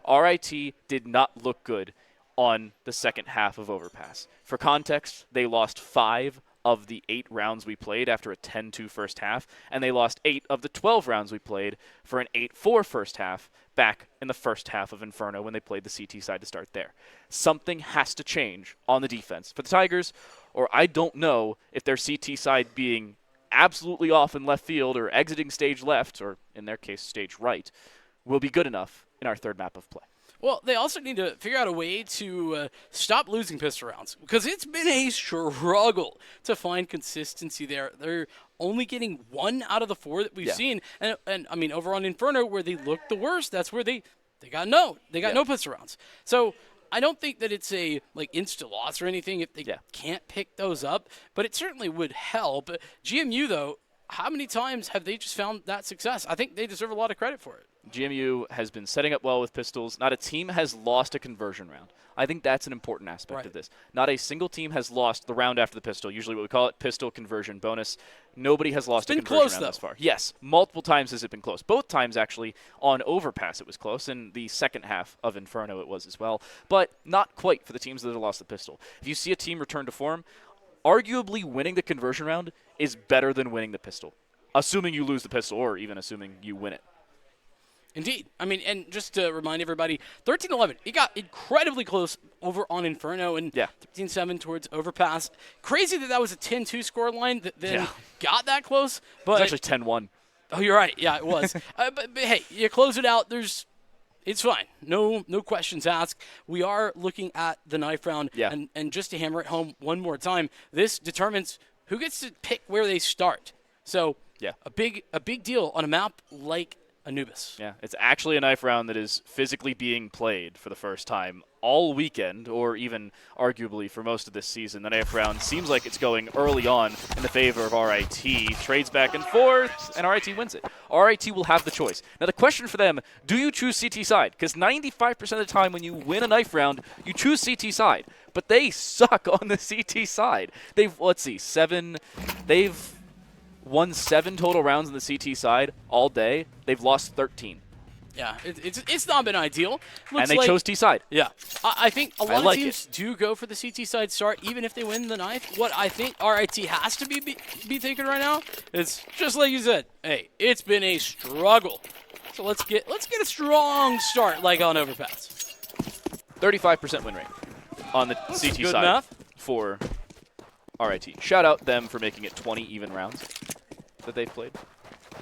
RIT did not look good on the second half of Overpass. For context, they lost 5 of the 8 rounds we played after a 10-2 first half, and they lost 8 of the 12 rounds we played for an 8-4 first half back in the first half of Inferno when they played the CT side to start there. Something has to change on the defense for the Tigers, or I don't know if their CT side being absolutely off in left field or exiting stage left, or in their case stage right, will be good enough in our third map of play. Well, they also need to figure out a way to stop losing pistol rounds because it's been a struggle to find consistency there. They're only getting 1 out of the 4 that we've seen. And I mean, over on Inferno, where they looked the worst, that's where they got no pistol rounds. So I don't think that it's a instant loss or anything if they can't pick those up, but it certainly would help. GMU, though, how many times have they just found that success? I think they deserve a lot of credit for it. GMU has been setting up well with pistols. Not a team has lost a conversion round. I think that's an important aspect of this. Not a single team has lost the round after the pistol, usually what we call it pistol conversion bonus. Nobody has lost a conversion round thus far. Yes, multiple times has it been close. Both times, actually, on Overpass it was close. In the second half of Inferno it was as well. But not quite for the teams that have lost the pistol. If you see a team return to form, arguably winning the conversion round is better than winning the pistol, assuming you lose the pistol or even assuming you win it. Indeed. I mean, and just to remind everybody, 13-11, it got incredibly close over on Inferno and 13-7 towards Overpass. Crazy that was a 10-2 score line that then got that close. But it's actually 10-1. Oh, you're right. Yeah, it was. But hey, you close it out. It's fine. No questions asked. We are looking at the knife round. Yeah. And just to hammer it home one more time, this determines who gets to pick where they start. So a big deal on a map like Anubis. Yeah, it's actually a knife round that is physically being played for the first time all weekend, or even arguably for most of this season. The knife round seems like it's going early on in the favor of RIT. Trades back and forth, and RIT wins it. RIT will have the choice. Now the question for them, do you choose CT side? Because 95% of the time when you win a knife round, you choose CT side. But they suck on the CT side. They've won 7 total rounds on the CT side all day. They've lost 13. Yeah, it's not been ideal. And they chose T side. Yeah. I think a lot of teams do go for the CT side start, even if they win the knife. What I think RIT has to be thinking right now is just like you said. Hey, it's been a struggle. So let's get a strong start like on Overpass. 35% win rate on the CT side enough for RIT. Shout out them for making it 20 even rounds that they've played.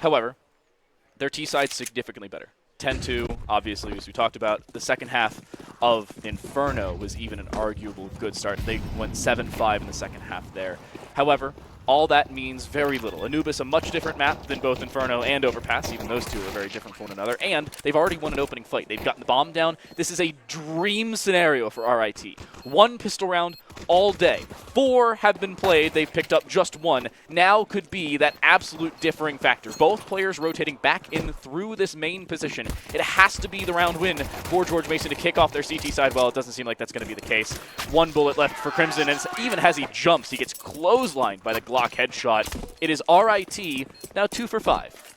However, their T side's significantly better. 10-2, obviously, as we talked about. The second half of Inferno was even an arguable good start. They went 7-5 in the second half there. However, all that means very little. Anubis, a much different map than both Inferno and Overpass, even those two are very different from one another, and they've already won an opening fight. They've gotten the bomb down. This is a dream scenario for RIT. 1 pistol round all day. 4 have been played. They've picked up just 1. Now could be that absolute differing factor. Both players rotating back in through this main position. It has to be the round win for George Mason to kick off their CT side. Well, it doesn't seem like that's going to be the case. 1 bullet left for Crimson, and even as he jumps, he gets clotheslined by the Glock headshot. It is RIT, now 2 for 5.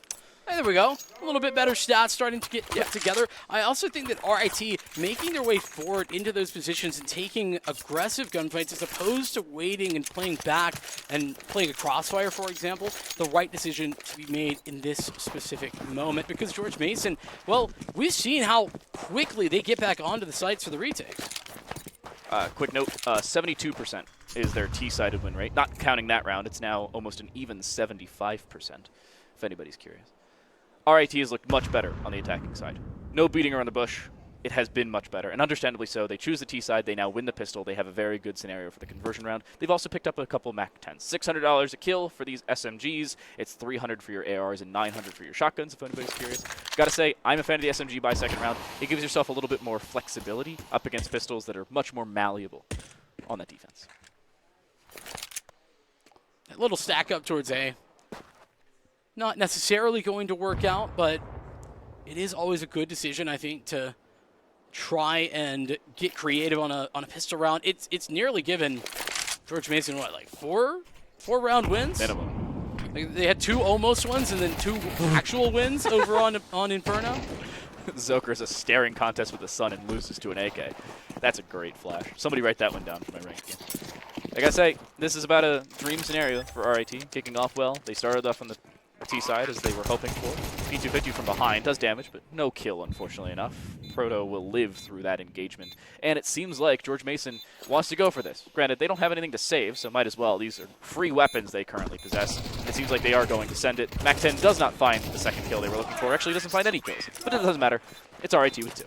Hey, there we go. A little bit better stats starting to get put together. I also think that RIT making their way forward into those positions and taking aggressive gunfights as opposed to waiting and playing back and playing a crossfire, for example, the right decision to be made in this specific moment. Because George Mason, well, we've seen how quickly they get back onto the sites for the retake. Quick note, 72% is their T-sided win rate. Not counting that round, it's now almost an even 75%, if anybody's curious. RIT has looked much better on the attacking side. No beating around the bush. It has been much better, and understandably so. They choose the T side. They now win the pistol. They have a very good scenario for the conversion round. They've also picked up a couple MAC-10s. $600 a kill for these SMGs. It's $300 for your ARs and $900 for your shotguns, if anybody's curious. Gotta say, I'm a fan of the SMG by second round. It gives yourself a little bit more flexibility up against pistols that are much more malleable on that defense. A little stack up towards A. Not necessarily going to work out, but it is always a good decision, I think, to try and get creative on a pistol round. It's nearly given George Mason, what, like four round wins? Minimum. They had 2 almost ones and then 2 actual wins over on Inferno. Zoker's a staring contest with the sun and loses to an AK. That's a great flash. Somebody write that one down for my ranked game. I gotta say, this is about a dream scenario for RIT. Kicking off well. They started off on the T side as they were hoping for. P250 from behind does damage, but no kill, unfortunately enough. Proto will live through that engagement. And it seems like George Mason wants to go for this. Granted, they don't have anything to save, so might as well. These are free weapons they currently possess. It seems like they are going to send it. MAC-10 does not find the second kill they were looking for. Actually, doesn't find any kills. But it doesn't matter. It's RIT with 2.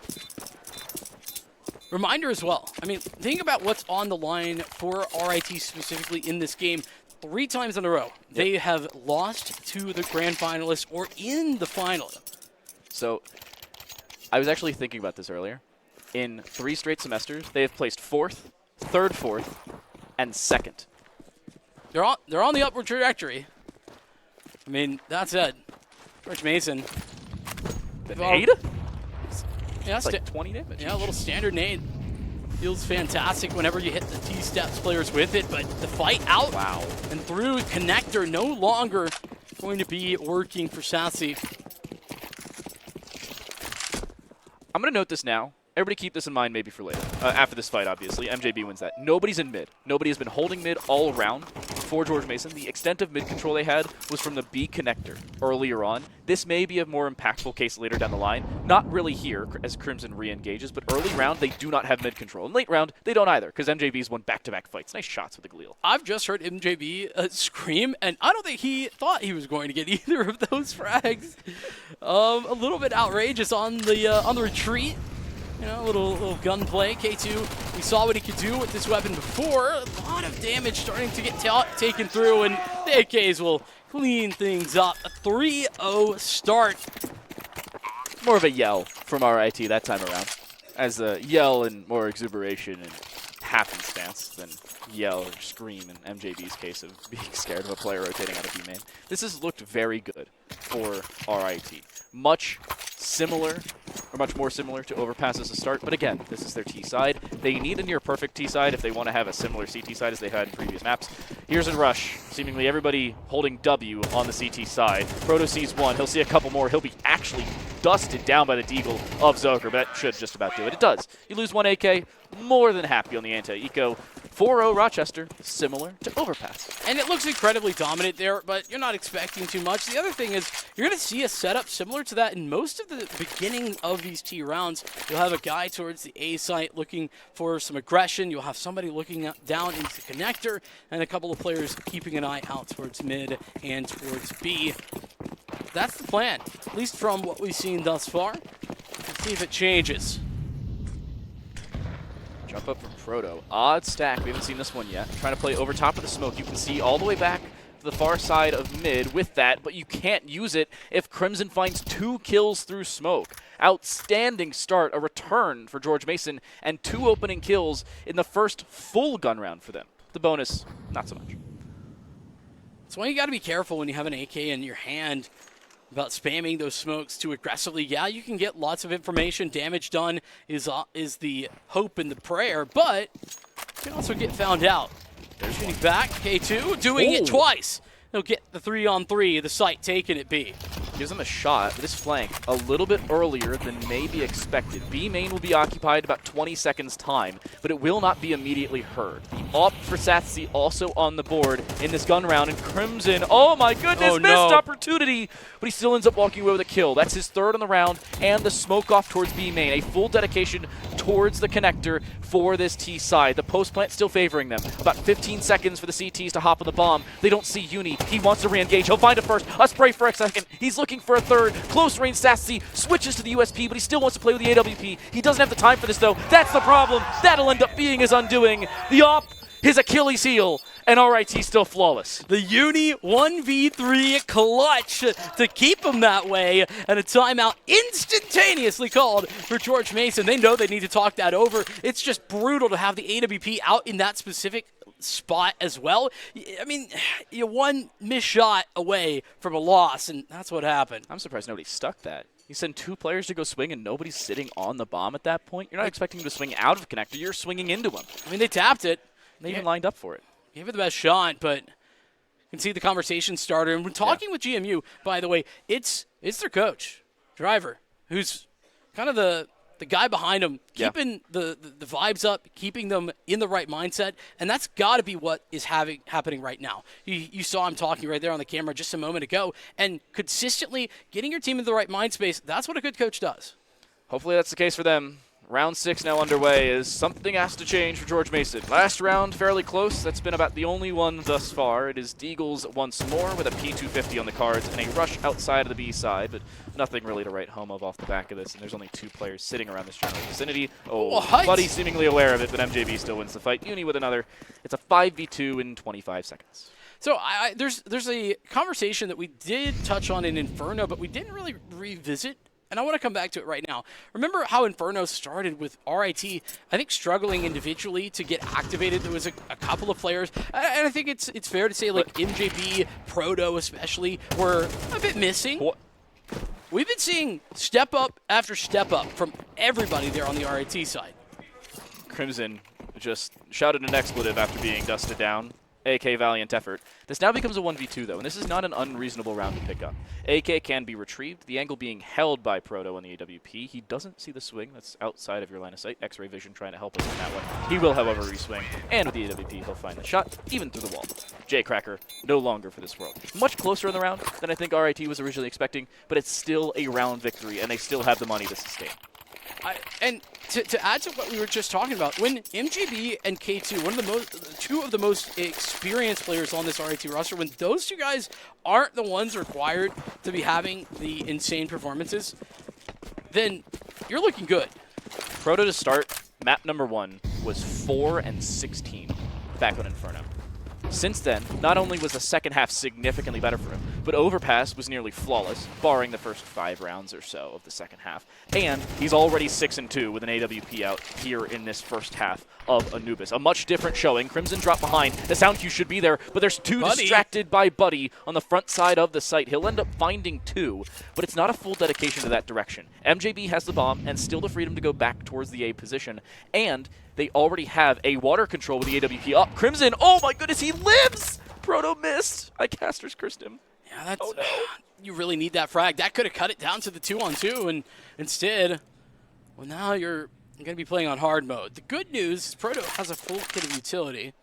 Reminder as well. I mean, think about what's on the line for RIT specifically in this game. 3 times in a row, they have lost to the grand finalists or in the final. So, I was actually thinking about this earlier. In 3 straight semesters, they have placed 4th, 3rd, 4th, and 2nd. They're on the upward trajectory. I mean, that said, George Mason. The nade? Yeah, it's like 20 damage. Yeah, a little standard nade. Feels fantastic whenever you hit the T-steps players with it, but the fight out and through connector no longer going to be working for Sassy. I'm going to note this now. Everybody keep this in mind maybe for later. After this fight, obviously. MJB wins that. Nobody's in mid. Nobody has been holding mid all around for George Mason. The extent of mid control they had was from the B connector earlier on. This may be a more impactful case later down the line. Not really here as Crimson re-engages, but early round they do not have mid control. And late round, they don't either, because MJB's won back-to-back fights. Nice shots with the Galil. I've just heard MJB scream, and I don't think he thought he was going to get either of those frags. A little bit outrageous on the retreat. You know, a little gunplay. K2, we saw what he could do with this weapon before. A lot of damage starting to get taken through, and the AKs will clean things up. A 3-0 start. More of a yell from RIT that time around. As a yell and more exuberation and happenstance than yell or scream in MJB's case of being scared of a player rotating out of B-main. This has looked very good for RIT. Much more similar to Overpass as a start, but again, this is their T side. They need a near perfect T side if they want to have a similar CT side as they had in previous maps. Here's a rush. Seemingly everybody holding W on the CT side. Proto sees 1. He'll see a couple more. He'll be actually dusted down by the deagle of Zoker, but that should just about do it. It does. You lose 1 AK, more than happy on the anti-eco. 4-0 Rochester, similar to Overpass. And it looks incredibly dominant there, but you're not expecting too much. The other thing is you're going to see a setup similar to that in most of the beginning of these T rounds. You'll have a guy towards the A site looking for some aggression. You'll have somebody looking down into the connector, and a couple of players keeping an eye out towards mid and towards B. That's the plan, at least from what we've seen thus far. Let's see if it changes. Jump up from Proto. Odd stack. We haven't seen this one yet. Trying to play over top of the smoke. You can see all the way back the far side of mid with that, but you can't use it if Crimson finds 2 kills through smoke. Outstanding start, a return for George Mason, and 2 opening kills in the first full gun round for them. The bonus, not so much. That's why you got to be careful when you have an AK in your hand about spamming those smokes too aggressively. Yeah, you can get lots of information. Damage done is the hope and the prayer, but you can also get found out. They're shooting back. K2 doing it twice. He'll get the 3-on-3, the site taken at B. Gives him a shot, but this flank a little bit earlier than may be expected. B main will be occupied about 20 seconds time, but it will not be immediately heard. The AWP for Satsy also on the board in this gun round, and Crimson, oh my goodness, missed opportunity, but he still ends up walking away with a kill. That's his 3rd on the round, and the smoke off towards B main. A full dedication towards the connector for this T side. The post plant still favoring them. About 15 seconds for the CTs to hop on the bomb. They don't see Uni. He wants to re-engage. He'll find a first, a spray for a second. He's looking for a 3rd. Close range Sassy switches to the USP, but he still wants to play with the AWP. He doesn't have the time for this, though. That's the problem. That'll end up being his undoing. The AWP, his Achilles heel, and RIT still flawless. The Uni 1v3 clutch to keep him that way, and a timeout instantaneously called for George Mason. They know they need to talk that over. It's just brutal to have the AWP out in that specific spot as well. I mean, you're one missed shot away from a loss, and that's what happened. I'm surprised nobody stuck that. You send 2 players to go swing and nobody's sitting on the bomb at that point. You're not expecting him to swing out of connector. You're swinging into him. I mean, they tapped it. They even lined up for it. Gave it the best shot, but you can see the conversation started. And when talking with GMU, by the way, it's their coach, Driver, who's kind of the guy behind them, keeping the vibes up, keeping them in the right mindset, and that's got to be what is happening right now. You saw him talking right there on the camera just a moment ago, and consistently getting your team in the right mind space, that's what a good coach does. Hopefully that's the case for them. Round 6 now underway as something has to change for George Mason. Last round, fairly close. That's been about the only one thus far. It is Deagles once more with a P250 on the cards and a rush outside of the B side, but nothing really to write home of off the back of this, and there's only 2 players sitting around this general vicinity. Buddy seemingly aware of it, but MJB still wins the fight. Uni with another. It's a 5v2 in 25 seconds. So there's a conversation that we did touch on in Inferno, but we didn't really revisit. And I want to come back to it right now. Remember how Inferno started with RIT, I think, struggling individually to get activated. There was a couple of players, and I think it's fair to say, like, MJB, Proto especially, were a bit missing. We've been seeing step up after step up from everybody there on the RIT side. Crimson just shouted an expletive after being dusted down. AK valiant effort. This now becomes a 1v2 though, and this is not an unreasonable round to pick up. AK can be retrieved, the angle being held by Proto on the AWP. He doesn't see the swing, that's outside of your line of sight. X-ray vision trying to help us in that one. He will, however, reswing, and with the AWP he'll find the shot, even through the wall. J-Cracker, no longer for this world. Much closer in the round than I think RIT was originally expecting, but it's still a round victory, and they still have the money to sustain. And to add to what we were just talking about, when MJB and K2, two of the most experienced players on this RIT roster, when those 2 guys aren't the ones required to be having the insane performances, then you're looking good. Proto to start, map number 1 was 4-16 back on Inferno. Since then, not only was the second half significantly better for him, but Overpass was nearly flawless, barring the first 5 rounds or so of the second half. And he's already 6-2 with an AWP out here in this first half of Anubis. A much different showing. Crimson dropped behind. The sound cue should be there, but there's 2 distracted by Buddy on the front side of the site. He'll end up finding 2, but it's not a full dedication to that direction. MJB has the bomb and still the freedom to go back towards the A position, and they already have a water control with the AWP up. Crimson, oh my goodness, he lives! Proto missed. Caster's cursed him. Yeah, that's you really need that frag. That could have cut it down to the 2-on-2, and instead, well, now you're going to be playing on hard mode. The good news is Proto has a full kit of utility.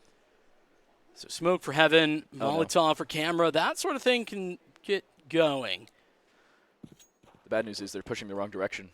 So smoke for heaven, Molotov for camera, that sort of thing can get going. The bad news is they're pushing the wrong direction.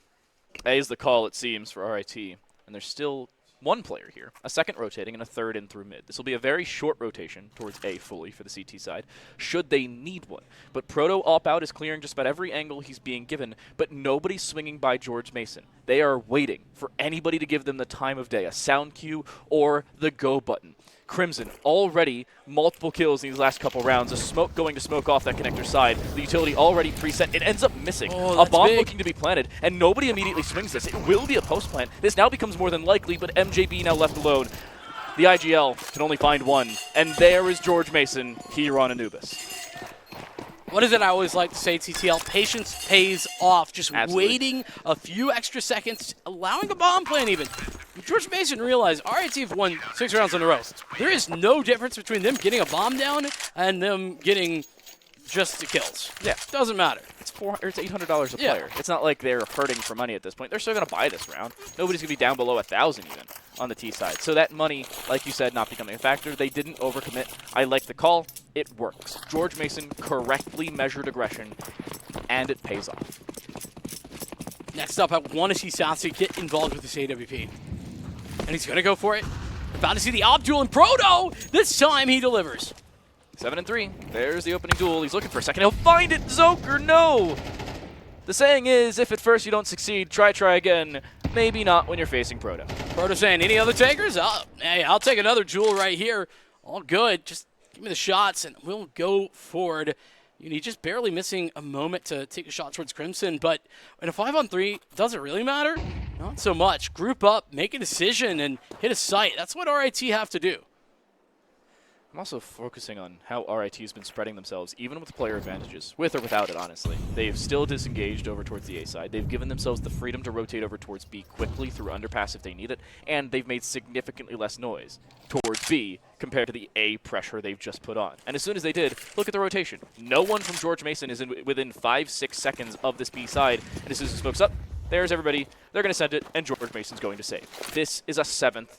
A is the call, it seems, for RIT, and there's still 1 player here, a second rotating, and a third in through mid. This will be a very short rotation towards A fully for the CT side, should they need one. But Proto AWP out is clearing just about every angle he's being given, but nobody's swinging by George Mason. They are waiting for anybody to give them the time of day, a sound cue or the go button. Crimson already multiple kills in these last couple rounds. A smoke going to smoke off that connector side. The utility already preset. It ends up missing. A bomb looking to be planted, and nobody immediately swings this. It will be a post plant. This now becomes more than likely, but MJB now left alone. The IGL can only find one, and there is George Mason here on Anubis. What is it I always like to say, TTL? Patience pays off. Just waiting a few extra seconds, allowing a bomb plant even. George Mason realized RIT have won 6 rounds in a row. There is no difference between them getting a bomb down and them getting just the kills. Yeah. Doesn't matter. It's $800 a player. It's not like they're hurting for money at this point. They're still going to buy this round. Nobody's going to be down below 1,000 even on the T side. So that money, like you said, not becoming a factor. They didn't overcommit. I like the call. It works. George Mason correctly measured aggression, and it pays off. Next up, I want to see Southsea get involved with this AWP. And he's going to go for it. About to see the op duel in Proto. This time he delivers. 7-3. There's the opening duel. He's looking for a second. He'll find it. Zoker, no! The saying is, if at first you don't succeed, try again. Maybe not when you're facing Proto. Proto saying, any other takers? Hey, I'll take another duel right here. All good. Just give me the shots, and we'll go forward. He's just barely missing a moment to take a shot towards Crimson, but in a 5-on-3, does it really matter? Not so much. Group up, make a decision, and hit a site. That's what RIT have to do. I'm also focusing on how RIT has been spreading themselves, even with player advantages, with or without it, honestly. They've still disengaged over towards the A side. They've given themselves the freedom to rotate over towards B quickly through underpass if they need it, and they've made significantly less noise towards B compared to the A pressure they've just put on. And as soon as they did, look at the rotation. No one from George Mason is within 5-6 seconds of this B side, and as soon as it smokes up, there's everybody. They're going to send it, and George Mason's going to save. This is a 7th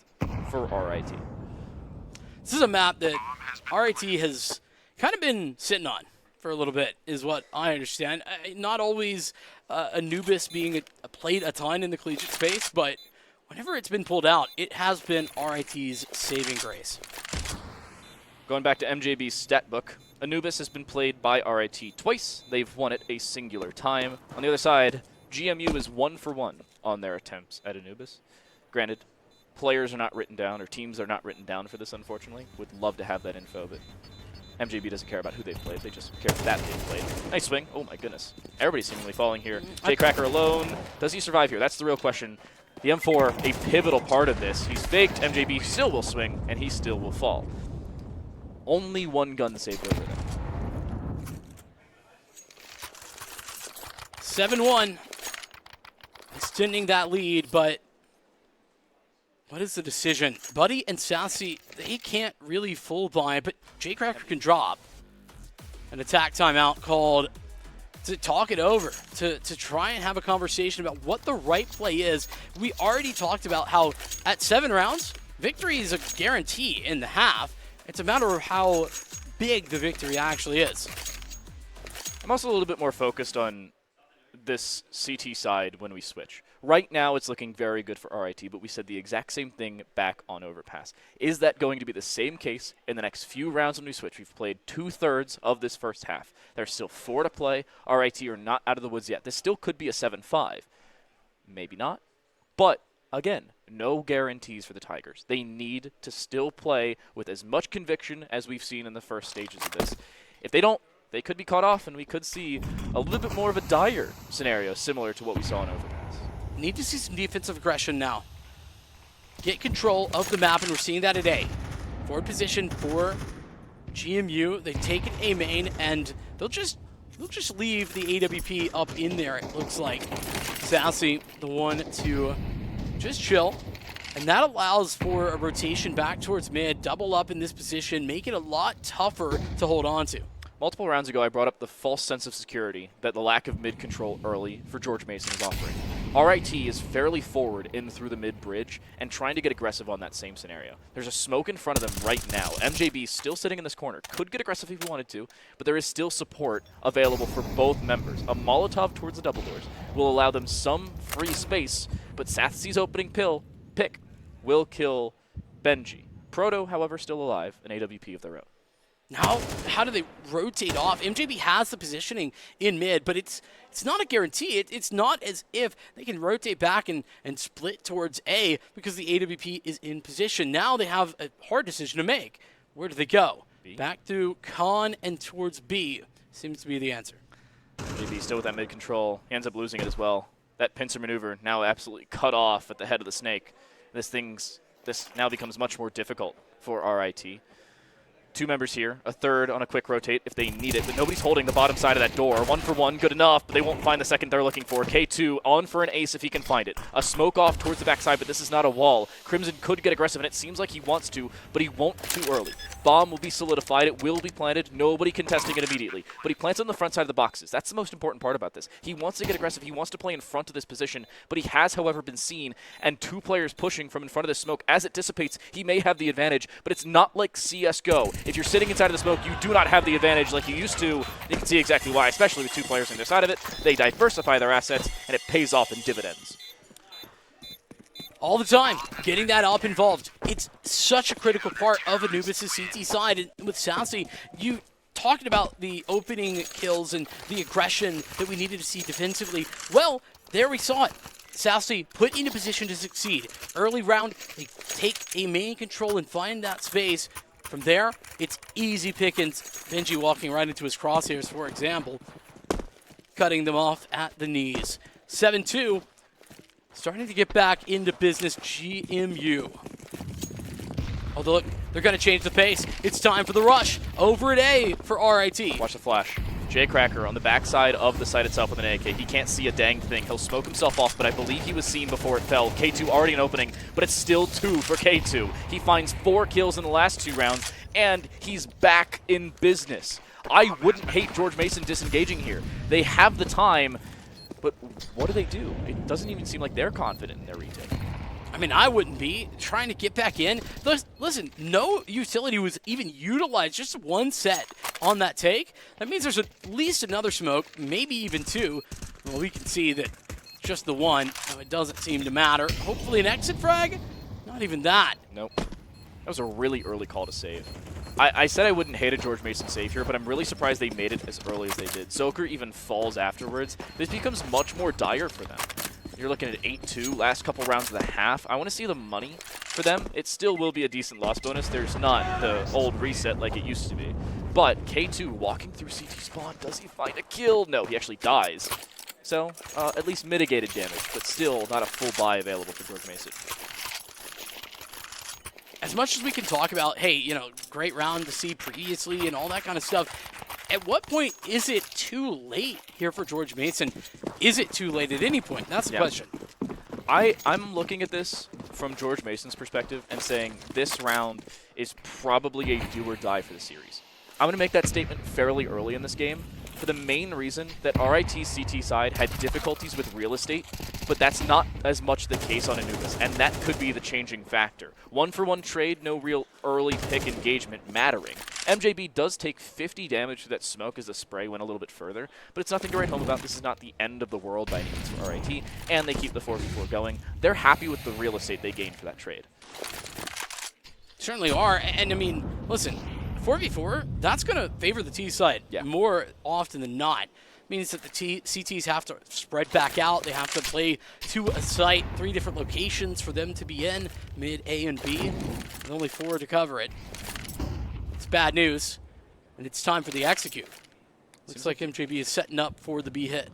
for RIT. This is a map that RIT has kind of been sitting on for a little bit, is what I understand. Not always Anubis being played a ton in the collegiate space, but whenever it's been pulled out, it has been RIT's saving grace. Going back to MJB's stat book, Anubis has been played by RIT twice. They've won it a singular time. On the other side, GMU is 1 for 1 on their attempts at Anubis. Granted, players are not written down, or teams are not written down for this, unfortunately. Would love to have that info, but MJB doesn't care about who they've played. They just care that they've played. Nice swing. Oh, my goodness. Everybody's seemingly falling here. J-Cracker alone. Does he survive here? That's the real question. The M4, a pivotal part of this. He's faked. MJB still will swing, and he still will fall. Only one gun saved over there. 7-1. Extending that lead, but what is the decision? Buddy and Southsea, they can't really full blind, but J-Cracker can drop. An attack timeout called to talk it over, to try and have a conversation about what the right play is. We already talked about how at 7 rounds, victory is a guarantee in the half. It's a matter of how big the victory actually is. I'm also a little bit more focused on this CT side when we switch. Right now, it's looking very good for RIT, but we said the exact same thing back on Overpass. Is that going to be the same case in the next few rounds when we switch? We've played 2/3 of this first half. There's still 4 to play. RIT are not out of the woods yet. This still could be a 7-5. Maybe not. But, again, no guarantees for the Tigers. They need to still play with as much conviction as we've seen in the first stages of this. If they don't, they could be caught off, and we could see a little bit more of a dire scenario similar to what we saw in Overpass. Need to see some defensive aggression now. Get control of the map, and we're seeing that today. Forward position for GMU. They've taken A main, and they'll just leave the AWP up in there, it looks like. Southsea, the one to just chill. And that allows for a rotation back towards mid, double up in this position, make it a lot tougher to hold on to. Multiple rounds ago, I brought up the false sense of security that the lack of mid control early for George Mason is offering. RIT is fairly forward in through the mid bridge and trying to get aggressive on that same scenario. There's a smoke in front of them right now. MJB is still sitting in this corner. Could get aggressive if he wanted to, but there is still support available for both members. A Molotov towards the double doors will allow them some free space, but Southsea's opening pick will kill Benji. Proto, however, still alive, an AWP of their own. Now, how do they rotate off? MJB has the positioning in mid, but it's not a guarantee. It's not as if they can rotate back and split towards A because the AWP is in position. Now they have a hard decision to make. Where do they go? B? Back through Con and towards B seems to be the answer. MJB still with that mid control. He ends up losing it as well. That pincer maneuver now absolutely cut off at the head of the snake. This now becomes much more difficult for RIT. 2 members here, a third on a quick rotate if they need it, but nobody's holding the bottom side of that door. 1 for 1, good enough, but they won't find the second they're looking for. K2 on for an ace if he can find it. A smoke off towards the backside, but this is not a wall. Crimson could get aggressive, and it seems like he wants to, but he won't too early. Bomb will be solidified, it will be planted, nobody contesting it immediately. But he plants on the front side of the boxes. That's the most important part about this. He wants to get aggressive, he wants to play in front of this position, but he has, however, been seen, and 2 players pushing from in front of the smoke. As it dissipates, he may have the advantage, but it's not like CSGO. If you're sitting inside of the smoke, you do not have the advantage like you used to. You can see exactly why, especially with 2 players on their side of it. They diversify their assets, and it pays off in dividends. All the time, getting that up involved. It's such a critical part of Anubis' CT side. And with Sassy, you talking about the opening kills and the aggression that we needed to see defensively. Well, there we saw it. Sassy put into position to succeed. Early round, they take a main control and find that space. From there, it's easy pickings. Benji walking right into his crosshairs, for example, cutting them off at the knees. 7-2, starting to get back into business, GMU. Although, look, they're going to change the pace. It's time for the rush. Over at A for RIT. Watch the flash. Jay Cracker on the backside of the site itself with an AK. He can't see a dang thing. He'll smoke himself off, but I believe he was seen before it fell. K2 already an opening, but it's still 2 for K2. He finds 4 kills in the last 2 rounds, and he's back in business. I wouldn't hate George Mason disengaging here. They have the time, but what do they do? It doesn't even seem like they're confident in their retake. I mean, I wouldn't be trying to get back in. Listen, no utility was even utilized, just 1 set on that take. That means there's at least another smoke, maybe even 2. Well, we can see that just the 1, it doesn't seem to matter. Hopefully an exit frag? Not even that. Nope. That was a really early call to save. I said I wouldn't hate a George Mason save here, but I'm really surprised they made it as early as they did. Zoker even falls afterwards. This becomes much more dire for them. You're looking at 8-2, last couple rounds of the half. I want to see the money for them. It still will be a decent loss bonus. There's not the old reset like it used to be. But K2 walking through CT spawn, does he find a kill? No, he actually dies. So, at least mitigated damage, but still not a full buy available for George Mason. As much as we can talk about, hey, you know, great round to see previously and all that kind of stuff, at what point is it too late here for George Mason? Is it too late at any point? That's the question. I'm looking at this from George Mason's perspective and saying this round is probably a do or die for the series. I'm going to make that statement fairly early in this game for the main reason that RIT's CT side had difficulties with real estate, but that's not as much the case on Anubis, and that could be the changing factor. 1-for-1 trade, no real early pick engagement mattering. MJB does take 50 damage through that smoke as the spray went a little bit further, but it's nothing to write home about. This is not the end of the world by any means for RIT, and they keep the 4v4 going. They're happy with the real estate they gained for that trade. Certainly are, and I mean, listen, 4v4, that's going to favor the T side more often than not. Means that the CTs have to spread back out. They have to play to a site, 3 different locations for them to be in, mid A and B, and only 4 to cover it. It's bad news, and it's time for the execute. Looks like MJB is setting up for the B hit.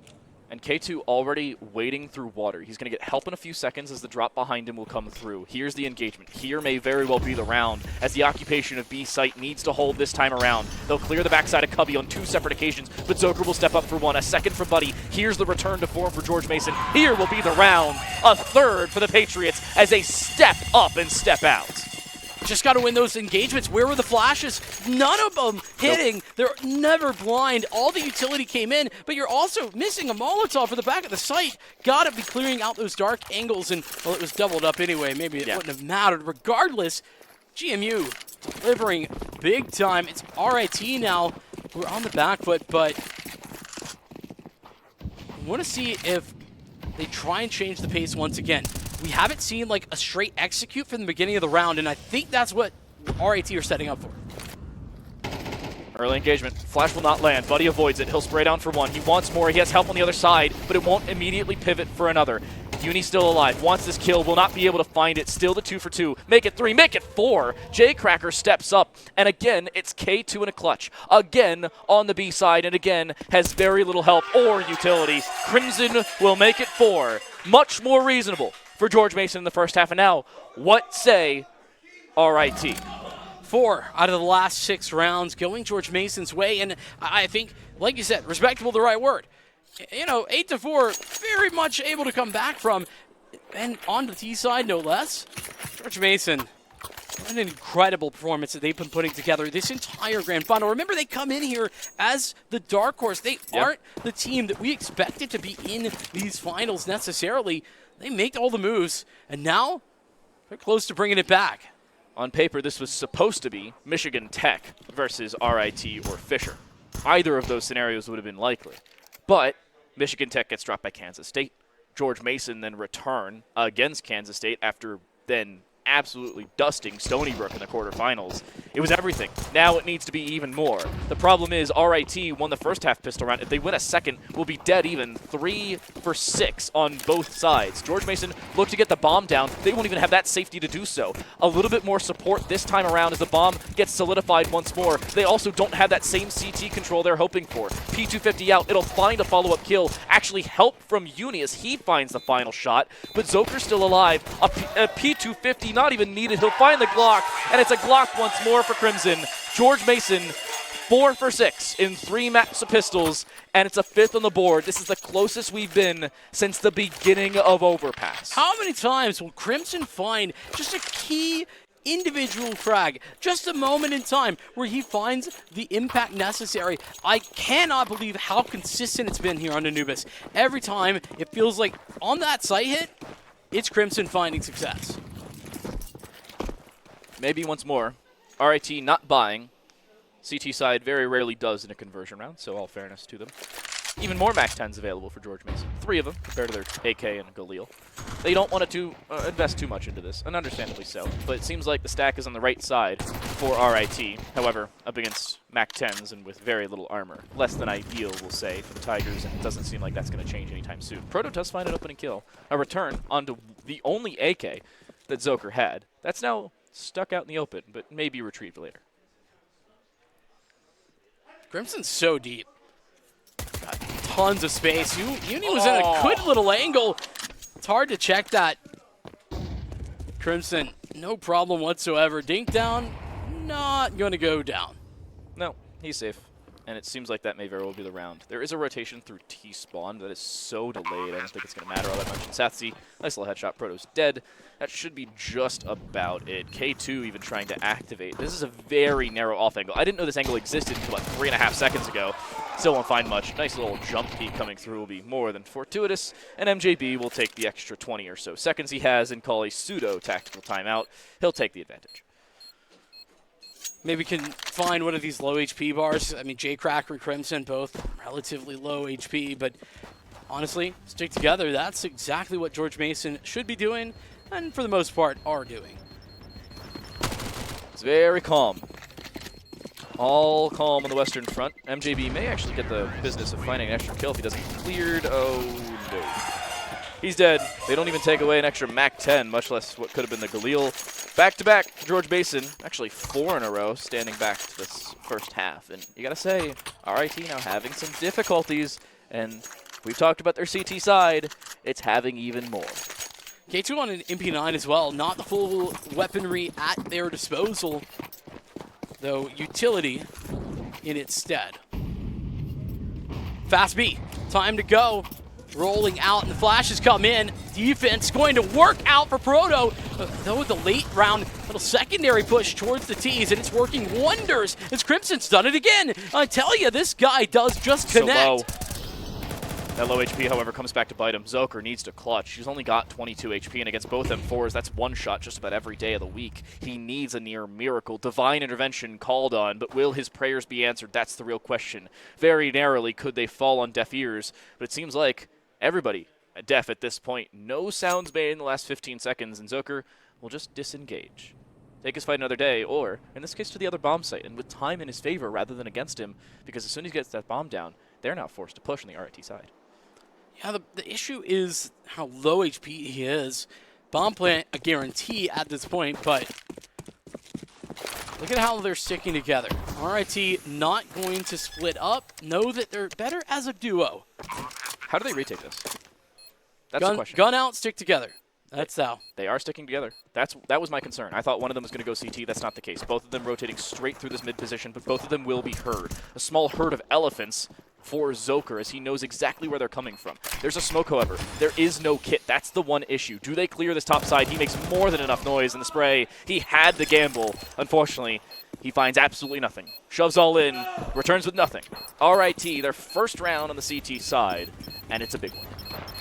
And K2 already wading through water. He's going to get help in a few seconds as the drop behind him will come through. Here's the engagement. Here may very well be the round as the occupation of B site needs to hold this time around. They'll clear the backside of Cubby on 2 separate occasions, but Zoker will step up for 1. A second for Buddy. Here's the return to form for George Mason. Here will be the round. A third for the Patriots as they step up and step out. Just got to win those engagements. Where were the flashes? None of them hitting. Nope. They're never blind. All the utility came in, but you're also missing a Molotov for the back of the site. Got to be clearing out those dark angles, and, well, it was doubled up anyway. Maybe it wouldn't have mattered. Regardless, GMU delivering big time. It's RIT now. We're on the back foot, but I want to see if they try and change the pace once again. We haven't seen like a straight execute from the beginning of the round, and I think that's what RIT are setting up for. Early engagement. Flash will not land. Buddy avoids it. He'll spray down for one. He wants more. He has help on the other side, but it won't immediately pivot for another. Uni still alive. Wants this kill. Will not be able to find it. Still the 2 for 2. Make it 3. Make it 4. J-Cracker steps up. And again, it's K2 in a clutch. Again on the B side. And again, has very little help or utility. Crimson will make it 4. Much more reasonable for George Mason in the first half. And now, what say RIT? 4 out of the last 6 rounds going George Mason's way, and I think, like you said, respectable the right word. 8-4, very much able to come back from, and on the T side, no less. George Mason, what an incredible performance that they've been putting together this entire grand final. Remember, they come in here as the dark horse. They aren't the team that we expected to be in these finals necessarily. They make all the moves, and now they're close to bringing it back. On paper, this was supposed to be Michigan Tech versus RIT or Fisher. Either of those scenarios would have been likely. But Michigan Tech gets dropped by Kansas State. George Mason then return against Kansas State after then absolutely dusting Stony Brook in the quarterfinals. It was everything. Now it needs to be even more. The problem is RIT won the first half pistol round. If they win a second, we'll be dead even. 3 for 6 on both sides. George Mason looked to get the bomb down. They won't even have that safety to do so. A little bit more support this time around as the bomb gets solidified once more. They also don't have that same CT control they're hoping for. P250 out. It'll find a follow-up kill. Actually help from Uni as he finds the final shot. But Zoker's still alive. A P250 not even needed. He'll find the Glock, and it's a Glock once more for Crimson. George Mason, 4 for 6 in 3 maps of pistols, and it's a 5th on the board. This is the closest we've been since the beginning of Overpass. How many times will Crimson find just a key individual frag, just a moment in time where he finds the impact necessary? I cannot believe how consistent it's been here on Anubis. Every time it feels like on that site hit, it's Crimson finding success. Maybe once more. RIT not buying. CT side very rarely does in a conversion round, so all fairness to them. Even more Mac 10s available for George Mason. 3 of them compared to their AK and Galil. They don't want to invest too much into this, and understandably so, but it seems like the stack is on the right side for RIT. However, up against Mac 10s and with very little armor. Less than ideal, we'll say, from Tigers, and it doesn't seem like that's going to change anytime soon. Proto does find an opening kill. A return onto the only AK that Zoker had. That's now stuck out in the open, but maybe retrieved later. Crimson's so deep. Got tons of space. Uni was in a good little angle. It's hard to check that. Crimson, no problem whatsoever. Dink down, not going to go down. No, he's safe. And it seems like that may very well be the round. There is a rotation through T-spawn that is so delayed, I don't think it's going to matter all that much. And Sathzi, nice little headshot. Proto's dead. That should be just about it. K2 even trying to activate. This is a very narrow off angle. I didn't know this angle existed until about 3.5 seconds ago. Still won't find much. Nice little jump peek coming through will be more than fortuitous. And MJB will take the extra 20 or so seconds he has and call a pseudo-tactical timeout. He'll take the advantage. Maybe can find one of these low HP bars. I mean, J-Cracker and Crimson, both relatively low HP, but honestly, stick together. That's exactly what George Mason should be doing, and for the most part, are doing. It's very calm. All calm on the Western Front. MJB may actually get the business of finding an extra kill if he doesn't get cleared. Oh, no. He's dead. They don't even take away an extra Mac 10, much less what could have been the Galil. Back-to-back, George Mason, actually 4 in a row, standing back to this first half. And you got to say, RIT now having some difficulties, and we've talked about their CT side. It's having even more. K2 on an MP9 as well. Not the full weaponry at their disposal, though utility in its stead. Fast B, time to go. Rolling out, and the flashes come in. Defense going to work out for Proto. Though the late round, little secondary push towards the T's, and it's working wonders as Crimson's done it again. I tell you, this guy does just connect. So low. That low HP, however, comes back to bite him. Zoker needs to clutch. He's only got 22 HP, and against both M4s, that's one shot just about every day of the week. He needs a near miracle. Divine intervention called on, but will his prayers be answered? That's the real question. Very narrowly could they fall on deaf ears, but it seems like everybody deaf at this point. No sounds made in the last 15 seconds, and Zoker will just disengage. take his fight another day, or, in this case, to the other bomb site, and with time in his favor rather than against him, because as soon as he gets that bomb down, they're now forced to push on the RIT side. Yeah, the issue is how low HP he is. Bomb plant a guarantee at this point, but look at how they're sticking together. RIT not going to split up. Know that they're better as a duo. How do they retake this? That's the question. Gun out, stick together. That's how. They are sticking together. That was my concern. I thought one of them was going to go CT. That's not the case. Both of them rotating straight through this mid position, but both of them will be herd. A small herd of elephants for Zoker, as he knows exactly where they're coming from. There's a smoke, however. There is no kit. That's the one issue. Do they clear this top side? He makes more than enough noise in the spray. He had the gamble. Unfortunately, he finds absolutely nothing. Shoves all in, returns with nothing. RIT, their first round on the CT side, and it's a big one.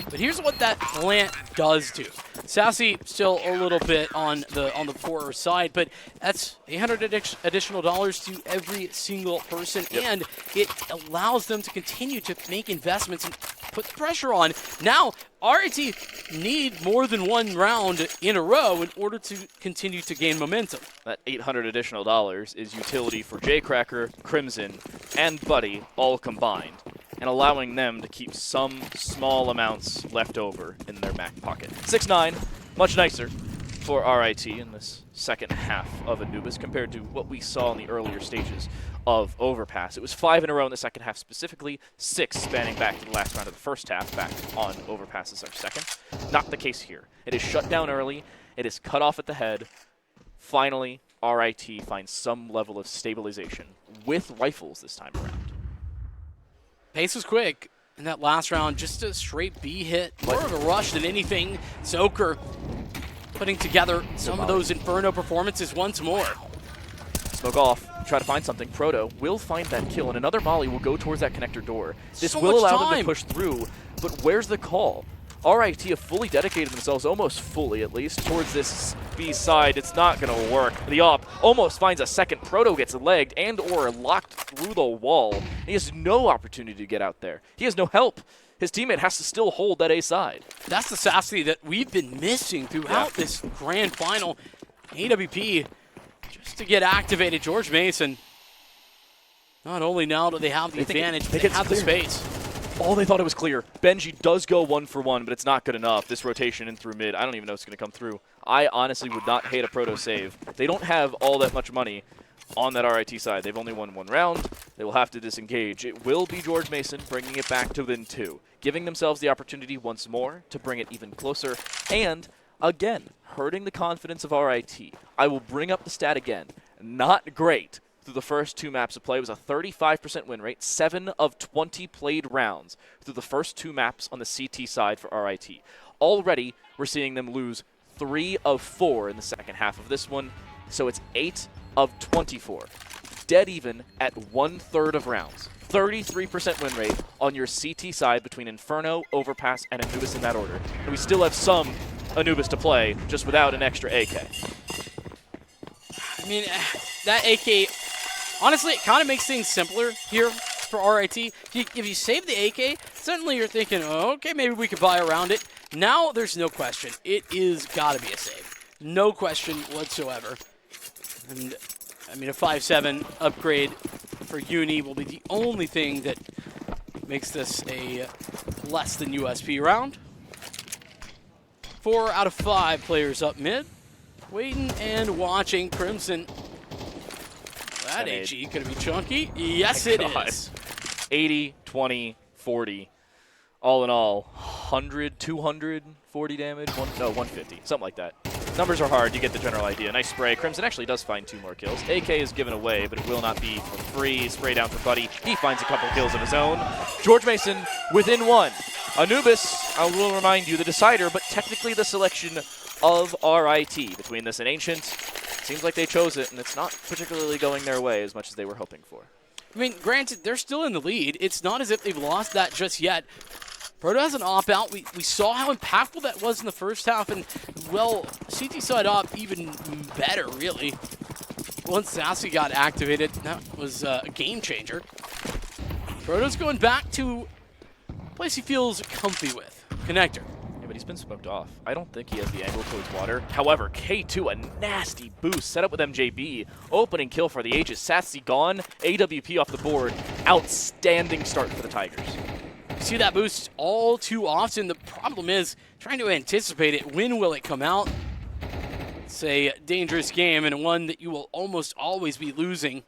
But here's what that plant does to. Sassy still a little bit on the poorer side, but that's $800 additional to every single person, and it allows them to continue to make investments and put the pressure on. Now, RIT need more than one round in a row in order to continue to gain momentum. That $800 additional is utility for Jaycracker, Crimson, and Buddy all combined, and allowing them to keep some small amounts left over in their back pocket. 6-9, much nicer for RIT in this second half of Anubis compared to what we saw in the earlier stages of Overpass. It was 5 in a row in the second half specifically, 6 spanning back to the last round of the first half, back on Overpass as our second. Not the case here. It is shut down early, it is cut off at the head. Finally, RIT finds some level of stabilization with rifles this time around. Pace was quick in that last round, just a straight B hit, more of a rush than anything. Zoker putting together some of those Inferno performances once more. Smoke off, try to find something. Proto will find that kill, and another volley will go towards that connector door. This So will much allow them time. to push through, but where's the call? RIT have fully dedicated themselves, almost fully at least, towards this B side. It's not going to work. The op almost finds a second. Proto gets legged and or locked through the wall. He has no opportunity to get out there. He has no help. His teammate has to still hold that A side. That's the Sassy that we've been missing throughout this grand final. AWP just to get activated. George Mason, not only now do they have the advantage, but they have the space. Oh, they thought it was clear. Benji does go 1 for 1, but it's not good enough. This rotation in through mid, I don't even know if it's going to come through. I honestly would not hate a Proto save. They don't have all that much money on that RIT side. They've only won 1 round. They will have to disengage. It will be George Mason bringing it back to win 2, giving themselves the opportunity once more to bring it even closer, and, again, hurting the confidence of RIT. I will bring up the stat again. Not great. Through the first 2 maps of play, it was a 35% win rate, 7 of 20 played rounds through the first 2 maps on the CT side for RIT. Already, we're seeing them lose 3 of 4 in the second half of this one, so it's 8 of 24. Dead even at 1/3 of rounds. 33% win rate on your CT side between Inferno, Overpass, and Anubis in that order. And we still have some Anubis to play, just without an extra AK. I mean, that AK, honestly, it kind of makes things simpler here for RIT. If you save the AK, suddenly you're thinking, oh, okay, maybe we could buy around it. Now there's no question. It is got to be a save. No question whatsoever. And, I mean, a 5-7 upgrade for Uni will be the only thing that makes this a less than USP round. 4 out of 5 players up mid. Waiting and watching. Crimson. That HE could be chunky. Yes, it is. 80, 20, 40. All in all, 100, 240 damage? 150. Something like that. Numbers are hard. You get the general idea. Nice spray. Crimson actually does find 2 more kills. AK is given away, but it will not be for free. Spray down for Buddy. He finds a couple kills of his own. George Mason within 1. Anubis, I will remind you, the decider, but technically the selection of RIT. Between this and Ancient, seems like they chose it, and it's not particularly going their way as much as they were hoping for. I mean, granted, they're still in the lead. It's not as if they've lost that just yet. Proto has an op-out. We saw how impactful that was in the first half, and, well, CT side op even better, really. Once Sassy got activated, that was a game changer. Proto's going back to a place he feels comfy with, Connector. Yeah, but but he's been smoked off. I don't think he has the angle towards water. However, K2, a nasty boost set up with MJB. Opening kill for the Aegis. Sassy gone. AWP off the board. Outstanding start for the Tigers. You see that boost all too often. The problem is trying to anticipate it. When will it come out? It's a dangerous game and one that you will almost always be losing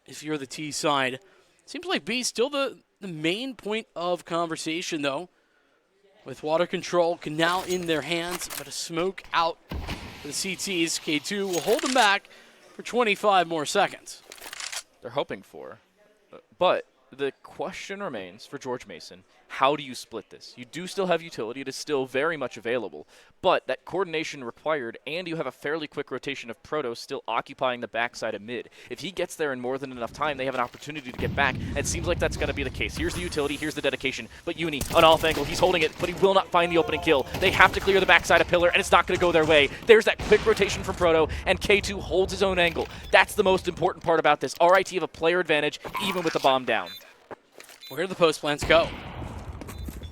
if you're the T side. Seems like B still the main point of conversation, though, with water control now in their hands, but a smoke out for the CTs. K2 will hold them back for 25 more seconds. They're hoping for. But the question remains for George Mason, how do you split this? You do still have utility. It is still very much available. But that coordination required, and you have a fairly quick rotation of Proto still occupying the backside of mid. If he gets there in more than enough time, they have an opportunity to get back, and it seems like that's going to be the case. Here's the utility, here's the dedication, but Uni, on off angle, he's holding it, but he will not find the opening kill. They have to clear the backside of Pillar, and it's not going to go their way. There's that quick rotation from Proto, and K2 holds his own angle. That's the most important part about this. RIT have a player advantage, even with the bomb down. Where do the post plants go?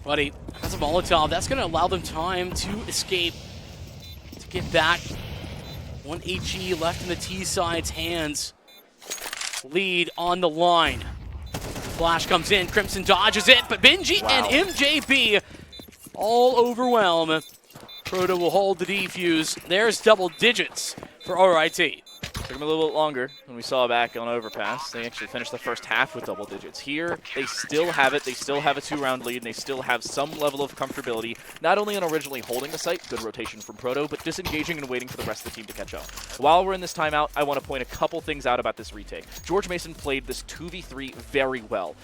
Buddy, that's a Molotov. That's going to allow them time to escape, to get back. 1 HE left in the T-side's hands. Lead on the line. Flash comes in. Crimson dodges it, but Benji and MJB all overwhelm. Proto will hold the defuse. There's double digits for RIT. Took them a little bit longer when we saw back on Overpass. They actually finished the first half with double digits. Here, they still have it. They still have a 2-round lead, and they still have some level of comfortability, not only on originally holding the site, good rotation from Proto, but disengaging and waiting for the rest of the team to catch up. While we're in this timeout, I want to point a couple things out about this retake. George Mason played this 2v3 very well,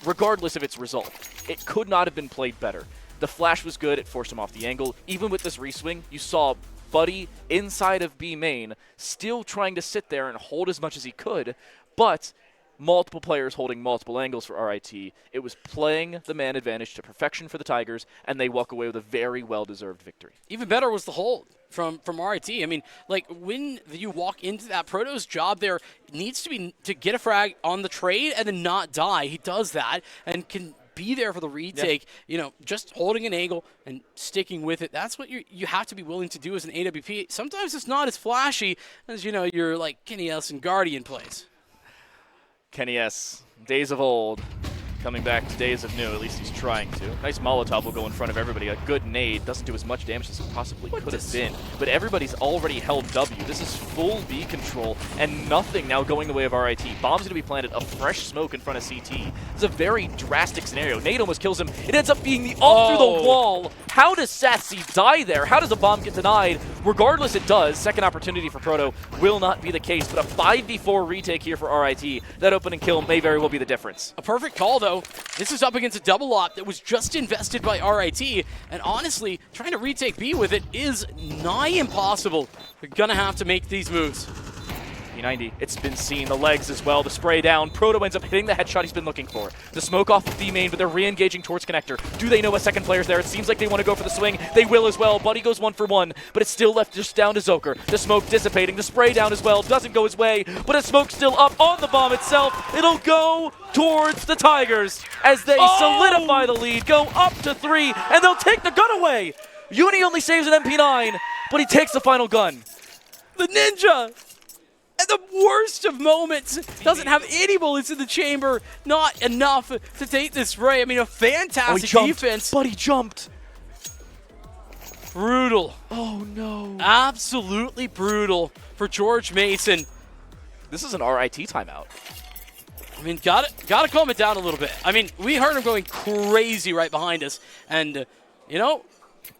regardless of its result. It could not have been played better. The flash was good. It forced him off the angle. Even with this reswing, you saw Buddy inside of B main, still trying to sit there and hold as much as he could, but multiple players holding multiple angles for RIT. It was playing the man advantage to perfection for the Tigers, and they walk away with a very well-deserved victory. Even better was the hold from RIT. I mean, like, when you walk into that, Proto's job there needs to be to get a frag on the trade and then not die. He does that and can be there for the retake, you know, just holding an angle and sticking with it. That's what you have to be willing to do as an AWP. Sometimes it's not as flashy as, you know, your, like, Kenny S and Guardian plays. Kenny S, days of old, coming back to days of new. At least he's trying to. Nice Molotov will go in front of everybody. A good nade doesn't do as much damage as it possibly could have been. But everybody's already held W. This is full B control and nothing now going the way of RIT. Bomb's going to be planted. A fresh smoke in front of CT. This is a very drastic scenario. Nade almost kills him. It ends up being the up through the wall. How does Sassy die there? How does a bomb get denied? Regardless, it does. Second opportunity for Proto will not be the case. But a 5v4 retake here for RIT. That opening kill may very well be the difference. A perfect call, though. This is up against a double op that was just invested by RIT, and honestly, trying to retake B with it is nigh impossible. You're gonna have to make these moves. P90, it's been seen, the legs as well, the spray down. Proto ends up hitting the headshot he's been looking for. The smoke off of B main, but they're re-engaging towards connector. Do they know a second player's there? It seems like they want to go for the swing. They will as well. Buddy goes 1 for 1, but it's still left just down to Zoker. The smoke dissipating, the spray down as well, doesn't go his way, but a smoke's still up on the bomb itself. It'll go towards the Tigers as they solidify the lead, go up to 3, and they'll take the gun away. Uni only saves an MP9, but he takes the final gun. The Ninja! At the worst of moments, doesn't have any bullets in the chamber. Not enough to take this spray. I mean, a fantastic defense. But he jumped. Brutal. Oh, no. Absolutely brutal for George Mason. This is an RIT timeout. I mean, gotta calm it down a little bit. I mean, we heard him going crazy right behind us. And, you know,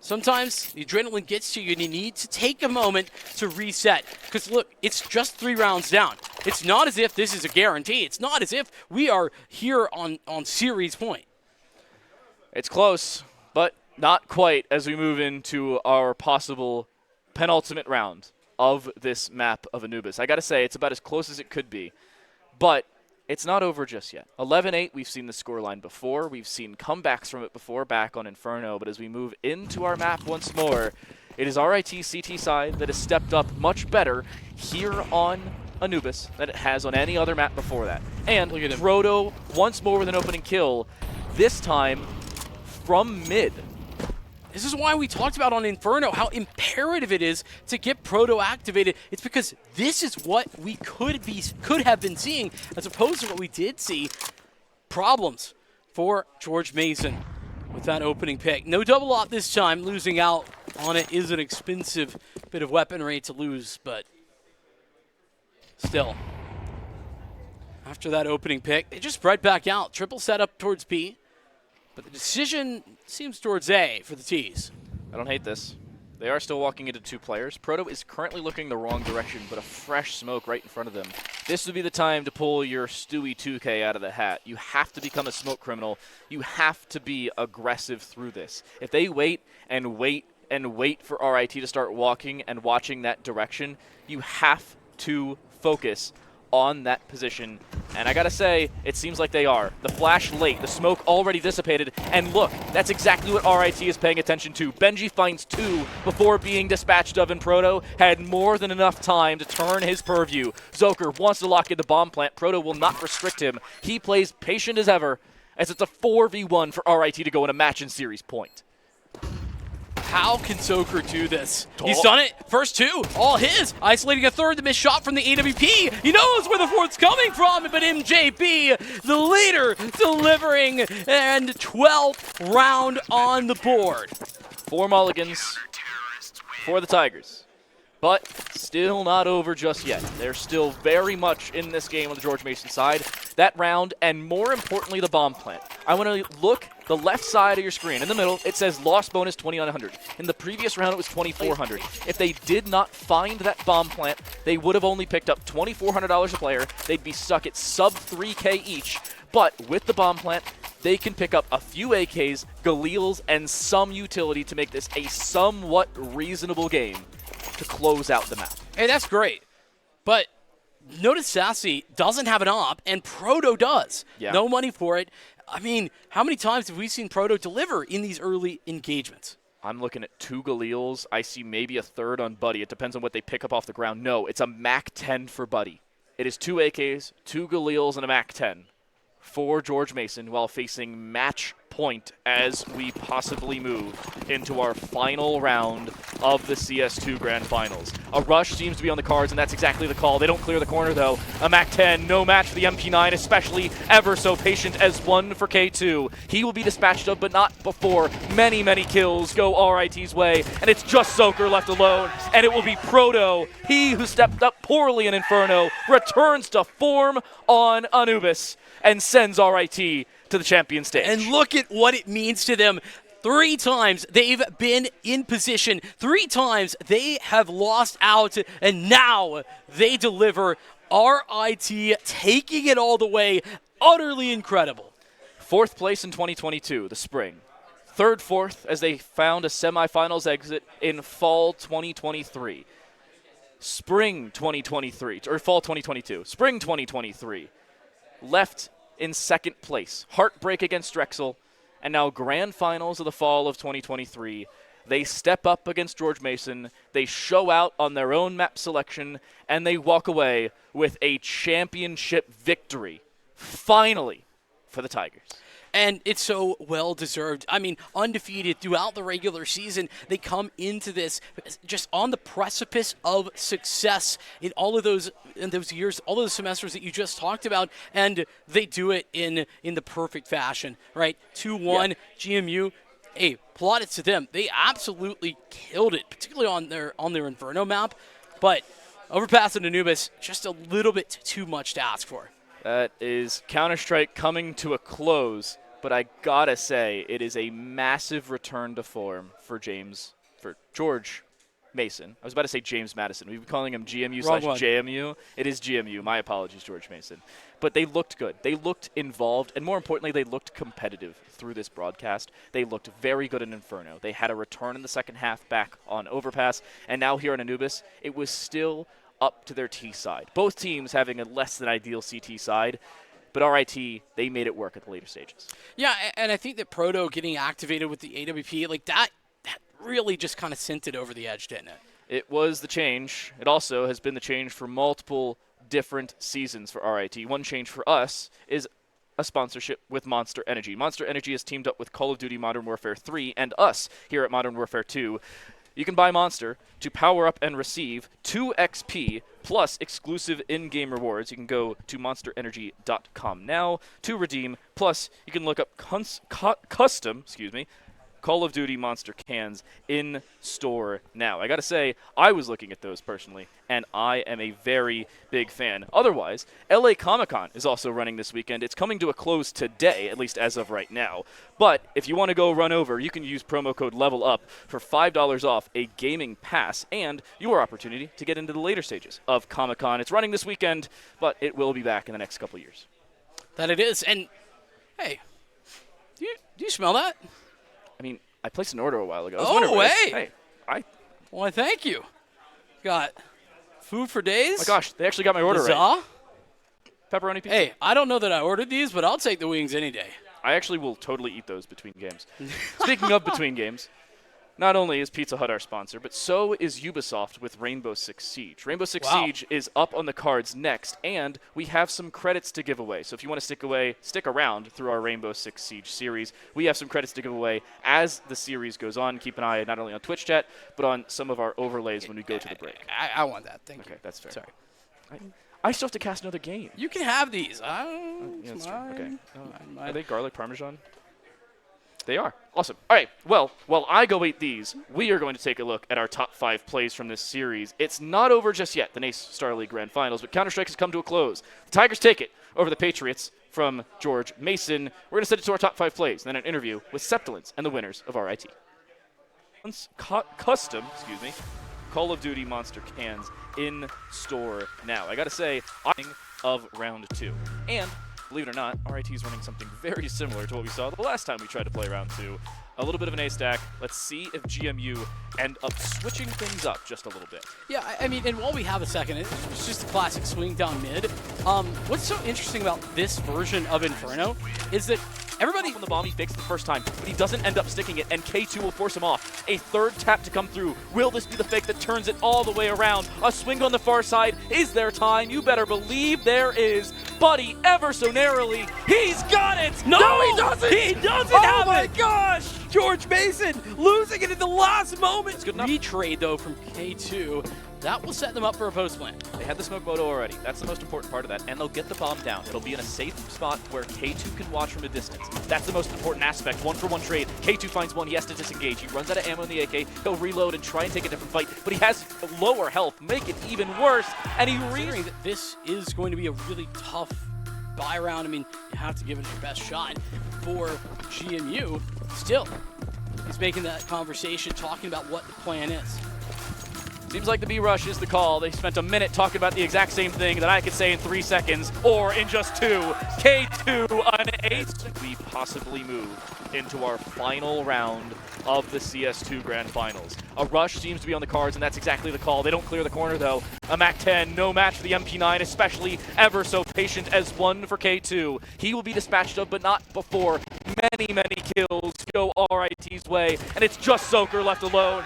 sometimes the adrenaline gets to you and you need to take a moment to reset. Because, look, it's just 3 rounds down. It's not as if this is a guarantee. It's not as if we are here on series point. It's close, but not quite as we move into our possible penultimate round of this map of Anubis. I got to say, it's about as close as it could be. But it's not over just yet. 11-8, we've seen the scoreline before. We've seen comebacks from it before back on Inferno. But as we move into our map once more, it is RIT CT side that has stepped up much better here on Anubis than it has on any other map before that. And Proto once more with an opening kill, this time from mid. This is why we talked about on Inferno how imperative it is to get Proto activated. It's because this is what we could have been seeing, as opposed to what we did see. Problems for George Mason with that opening pick. No double op this time. Losing out on it is an expensive bit of weaponry to lose, but still. After that opening pick, they just spread back out. Triple setup towards B. But the decision seems towards A for the T's. I don't hate this. They are still walking into 2 players. Proto is currently looking the wrong direction, but a fresh smoke right in front of them. This would be the time to pull your Stewie 2K out of the hat. You have to become a smoke criminal. You have to be aggressive through this. If they wait and wait and wait for RIT to start walking and watching that direction, you have to focus on that position, and I gotta say, it seems like they are. The flash late, the smoke already dissipated, and look, that's exactly what RIT is paying attention to. Benji finds 2 before being dispatched of, and Proto had more than enough time to turn his purview. Zoker wants to lock in the bomb plant. Proto will not restrict him. He plays patient as ever, as it's a 4v1 for RIT to go in a match and series point. How can Zoker do this? He's done it. First 2, all his. Isolating a third, the missed shot from the AWP. He knows where the fourth's coming from, but MJB, the leader, delivering, and 12th round on the board. 4 mulligans for the Tigers. But still not over just yet. They're still very much in this game on the George Mason side. That round, and more importantly, the bomb plant. I want to look the left side of your screen. In the middle, it says loss bonus 2,900. In the previous round, it was 2,400. If they did not find that bomb plant, they would have only picked up $2,400 a player. They'd be stuck at sub 3K each. But with the bomb plant, they can pick up a few AKs, Galils, and some utility to make this a somewhat reasonable game to close out the map. Hey, that's great. But notice Sassy doesn't have an op, and Proto does. Yeah. No money for it. I mean, how many times have we seen Proto deliver in these early engagements? I'm looking at 2 Galils. I see maybe a third on Buddy. It depends on what they pick up off the ground. No, it's a Mac 10 for Buddy. It is 2 AKs, 2 Galils, and a Mac 10 for George Mason while facing match point as we possibly move into our final round of the CS2 Grand Finals. A rush seems to be on the cards, and that's exactly the call. They don't clear the corner, though. A Mac 10, no match for the MP9, especially ever so patient as 1 for K2. He will be dispatched of, but not before many, many kills go RIT's way, and it's just Zoker left alone, and it will be Proto. He who stepped up poorly in Inferno returns to form on Anubis and sends RIT to the champion stage. And look at what it means to them. 3 times they've been in position. 3 times they have lost out, and now they deliver. RIT taking it all the way. Utterly incredible. 4th place in 2022, the spring. 3rd, 4th, as they found a semifinals exit in fall 2023. Spring 2023, or fall 2022. Spring 2023. Left in 2nd place. Heartbreak against Drexel, and now grand finals of the fall of 2023. They step up against George Mason, they show out on their own map selection, and they walk away with a championship victory, finally, for the Tigers. And it's so well-deserved. I mean, undefeated throughout the regular season. They come into this just on the precipice of success in all of those years, all of those semesters that you just talked about, and they do it in the perfect fashion, right? 2-1, yeah. GMU. Hey, plaudits to them. They absolutely killed it, particularly on their Inferno map. But overpassing Anubis, just a little bit too much to ask for. That is Counter-Strike coming to a close. But I gotta say, it is a massive return to form for George Mason. I was about to say James Madison. We've been calling him GMU/JMU. It is GMU. My apologies, George Mason. But they looked good. They looked involved, and more importantly, they looked competitive through this broadcast. They looked very good in Inferno. They had a return in the second half back on Overpass, and now here on Anubis, it was still up to their T side. Both teams having a less than ideal CT side. But RIT, they made it work at the later stages. Yeah, and I think that Proto getting activated with the AWP, like that really just kind of sent it over the edge, didn't it? It was the change. It also has been the change for multiple different seasons for RIT. One change for us is a sponsorship with Monster Energy. Monster Energy has teamed up with Call of Duty Modern Warfare 3 and us here at Modern Warfare 2. You can buy Monster to power up and receive 2 XP plus exclusive in-game rewards. You can go to monsterenergy.com now to redeem. Plus, you can look up custom, Call of Duty Monster cans in store now. I gotta say, I was looking at those personally, and I am a very big fan. Otherwise, LA Comic-Con is also running this weekend. It's coming to a close today, at least as of right now. But if you want to go run over, you can use promo code LEVELUP for $5 off a gaming pass and your opportunity to get into the later stages of Comic-Con. It's running this weekend, but it will be back in the next couple of years. That it is. And, hey, do you smell that? I mean, I placed an order a while ago. Hey. Hey, Well, thank you. Got food for days. Oh my gosh, they actually got my order right. Pepperoni pizza. Hey, I don't know that I ordered these, but I'll take the wings any day. I actually will totally eat those between games. Speaking of between games, not only is Pizza Hut our sponsor, but so is Ubisoft with Rainbow Six Siege. Rainbow Six Siege is up on the cards next, and we have some credits to give away. So if you want to stick around through our Rainbow Six Siege series, we have some credits to give away as the series goes on. Keep an eye not only on Twitch chat, but on some of our overlays when we go to the break. I want that. Thank you. Okay, that's fair. Sorry. I still have to cast another game. You can have these. Yeah, that's true. Okay. Mine. Are they garlic parmesan? They are. Awesome. All right. Well, while I go eat these, we are going to take a look at our top 5 plays from this series. It's not over just yet, the NACE Starleague Grand Finals, but Counter-Strike has come to a close. The Tigers take it over the Patriots from George Mason. We're going to send it to our top 5 plays, and then an interview with Septilence and the winners of RIT. Custom, Call of Duty Monster cans in store now. I got to say, of round 2. And believe it or not, RIT is running something very similar to what we saw the last time we tried to play round 2. A little bit of an A stack. Let's see if GMU end up switching things up just a little bit. Yeah, I mean, and while we have a second, it's just a classic swing down mid. What's so interesting about this version of Inferno is that everybody on the bomb he fakes the first time, but he doesn't end up sticking it, and K2 will force him off. A third tap to come through. Will this be the fake that turns it all the way around? A swing on the far side. Is there time? You better believe there is. Buddy, ever so narrowly, he's got it! No, he doesn't! He doesn't have it! Oh my gosh! George Mason losing it at the last moment. Good enough. Retrade, though, from K2. That will set them up for a post plant. They had the smoke moto already. That's the most important part of that. And they'll get the bomb down. It'll be in a safe spot where K2 can watch from a distance. That's the most important aspect. 1-for-1 trade. K2 finds one. He has to disengage. He runs out of ammo in the AK. He'll reload and try and take a different fight. But he has lower health. Make it even worse. And he that this is going to be a really tough buy round. I mean, you have to give it your best shot for GMU. Still, he's making that conversation, talking about what the plan is. Seems like the B-Rush is the call. They spent a minute talking about the exact same thing that I could say in 3 seconds, or in just 2. K2, an ace. We possibly move into our final round of the CS2 Grand Finals. A rush seems to be on the cards, and that's exactly the call. They don't clear the corner, though. A MAC-10, no match for the MP9, especially ever so patient as 1 for K2. He will be dispatched of, but not before many kills go RIT's way, and it's just Soaker left alone.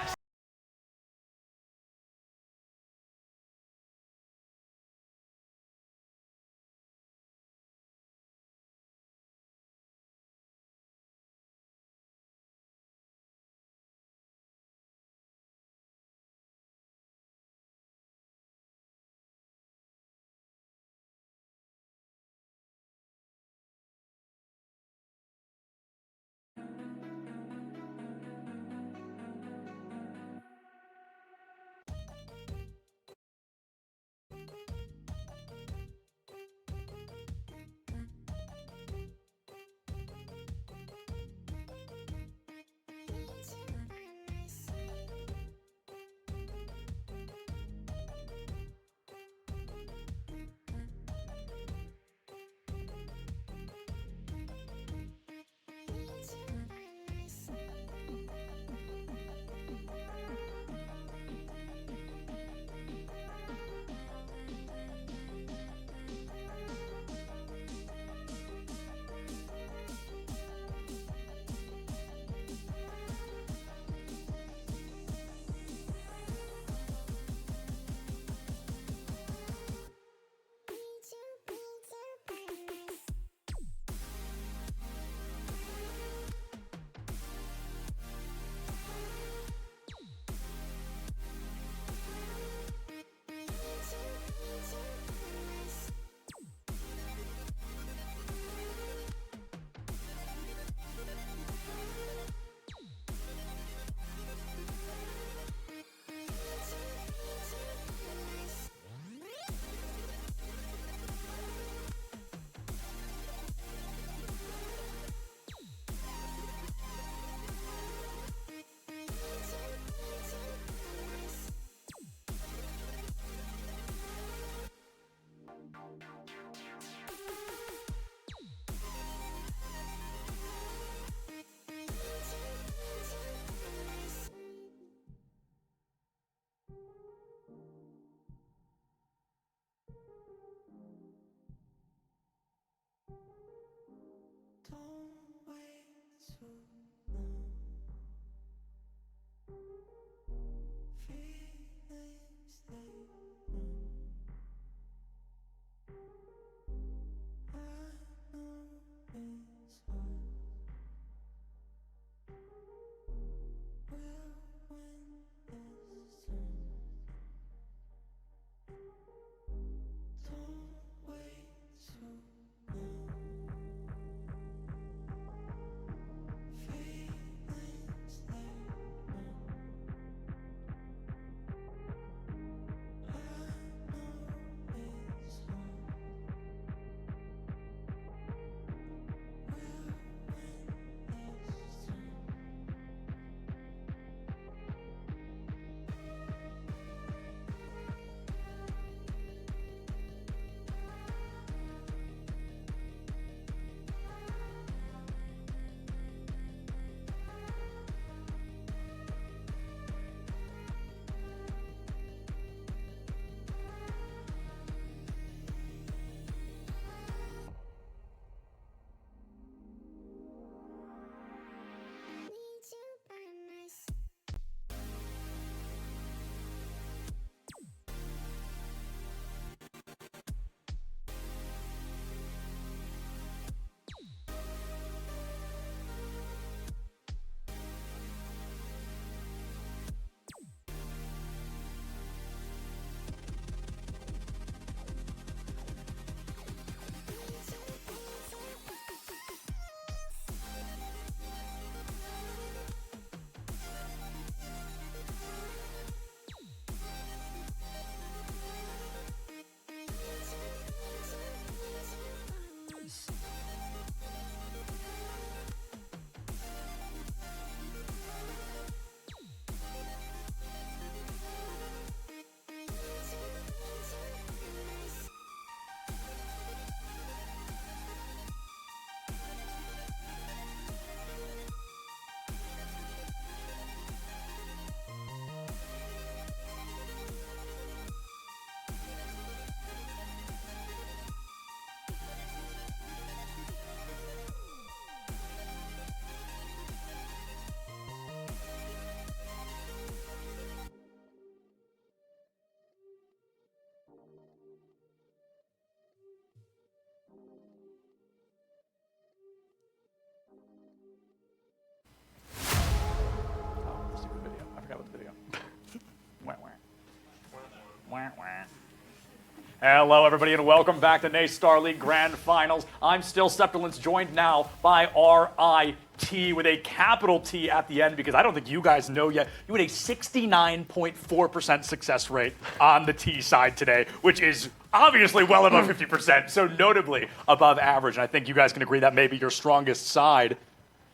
Hello, everybody, and welcome back to NACE Starleague Grand Finals. I'm still Septilence, joined now by RIT with a capital T at the end, because I don't think you guys know yet. You had a 69.4% success rate on the T side today, which is obviously well above 50%, so notably above average. And I think you guys can agree that may be your strongest side.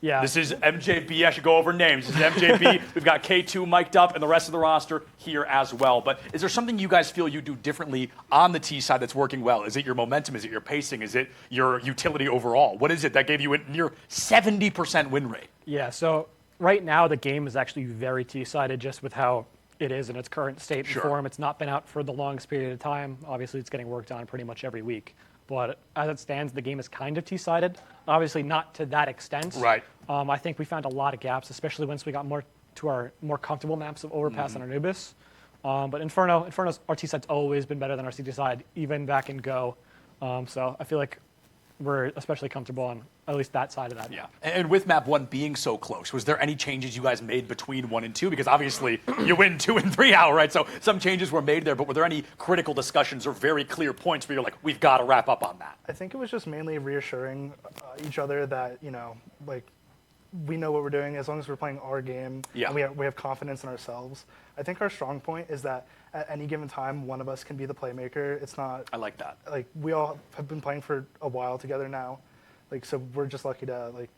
Yeah. This is MJB. I should go over names. This is MJB. We've got K2 mic'd up and the rest of the roster here as well. But is there something you guys feel you do differently on the T side that's working well? Is it your momentum? Is it your pacing? Is it your utility overall? What is it that gave you a near 70% win rate? Yeah, so right now the game is actually very T-sided just with how it is in its current state and form. It's not been out for the longest period of time. Obviously, it's getting worked on pretty much every week. But as it stands, the game is kind of T-sided. Obviously, not to that extent. Right. I think we found a lot of gaps, especially once we got more to our more comfortable maps of Overpass and Anubis. But Inferno's our T-side's always been better than our CT side, even back in Go. So I feel like we're especially comfortable on at least that side of that. Yeah. And with map 1 being so close, was there any changes you guys made between 1 and 2? Because obviously you win 2 and 3 out, right? So some changes were made there, but were there any critical discussions or very clear points where you're like, we've got to wrap up on that? I think it was just mainly reassuring each other that, like, we know what we're doing as long as we're playing our game and we have confidence in ourselves. I think our strong point is that at any given time, one of us can be the playmaker. It's not... I like that. Like, we all have been playing for a while together now. Like, so we're just lucky to, like,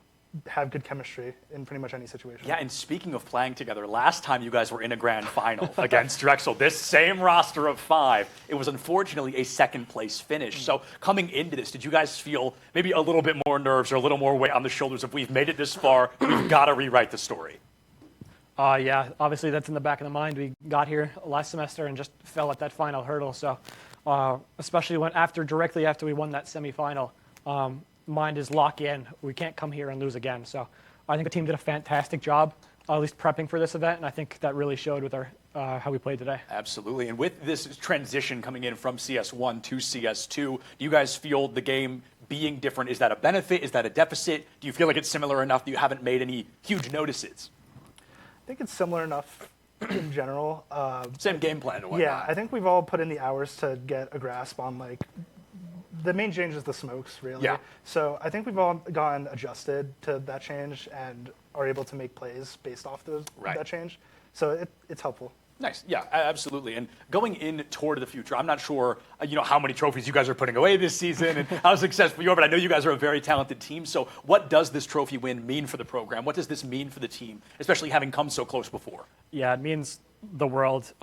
have good chemistry in pretty much any situation. Yeah, and speaking of playing together, last time you guys were in a grand final against Drexel, this same roster of 5, it was unfortunately a second-place finish. So coming into this, did you guys feel maybe a little bit more nerves or a little more weight on the shoulders? If we've made it this far, we've got to rewrite the story. Yeah, obviously that's in the back of the mind. We got here last semester and just fell at that final hurdle. So especially directly after we won that semifinal, mind is lock in. We can't come here and lose again. So I think the team did a fantastic job, at least prepping for this event, and I think that really showed with our how we played today. Absolutely. And with this transition coming in from CS1 to CS2, do you guys feel the game being different, is that a benefit? Is that a deficit? Do you feel like it's similar enough that you haven't made any huge notices? I think it's similar enough in general. Same game plan and whatnot. Yeah, I think we've all put in the hours to get a grasp on, like, the main change is the smokes, really. Yeah. So I think we've all gotten adjusted to that change and are able to make plays based off that change. So it's helpful. Nice. Yeah, absolutely. And going in toward the future, I'm not sure, how many trophies you guys are putting away this season and how successful you are, but I know you guys are a very talented team. So what does this trophy win mean for the program? What does this mean for the team, especially having come so close before? Yeah, it means the world.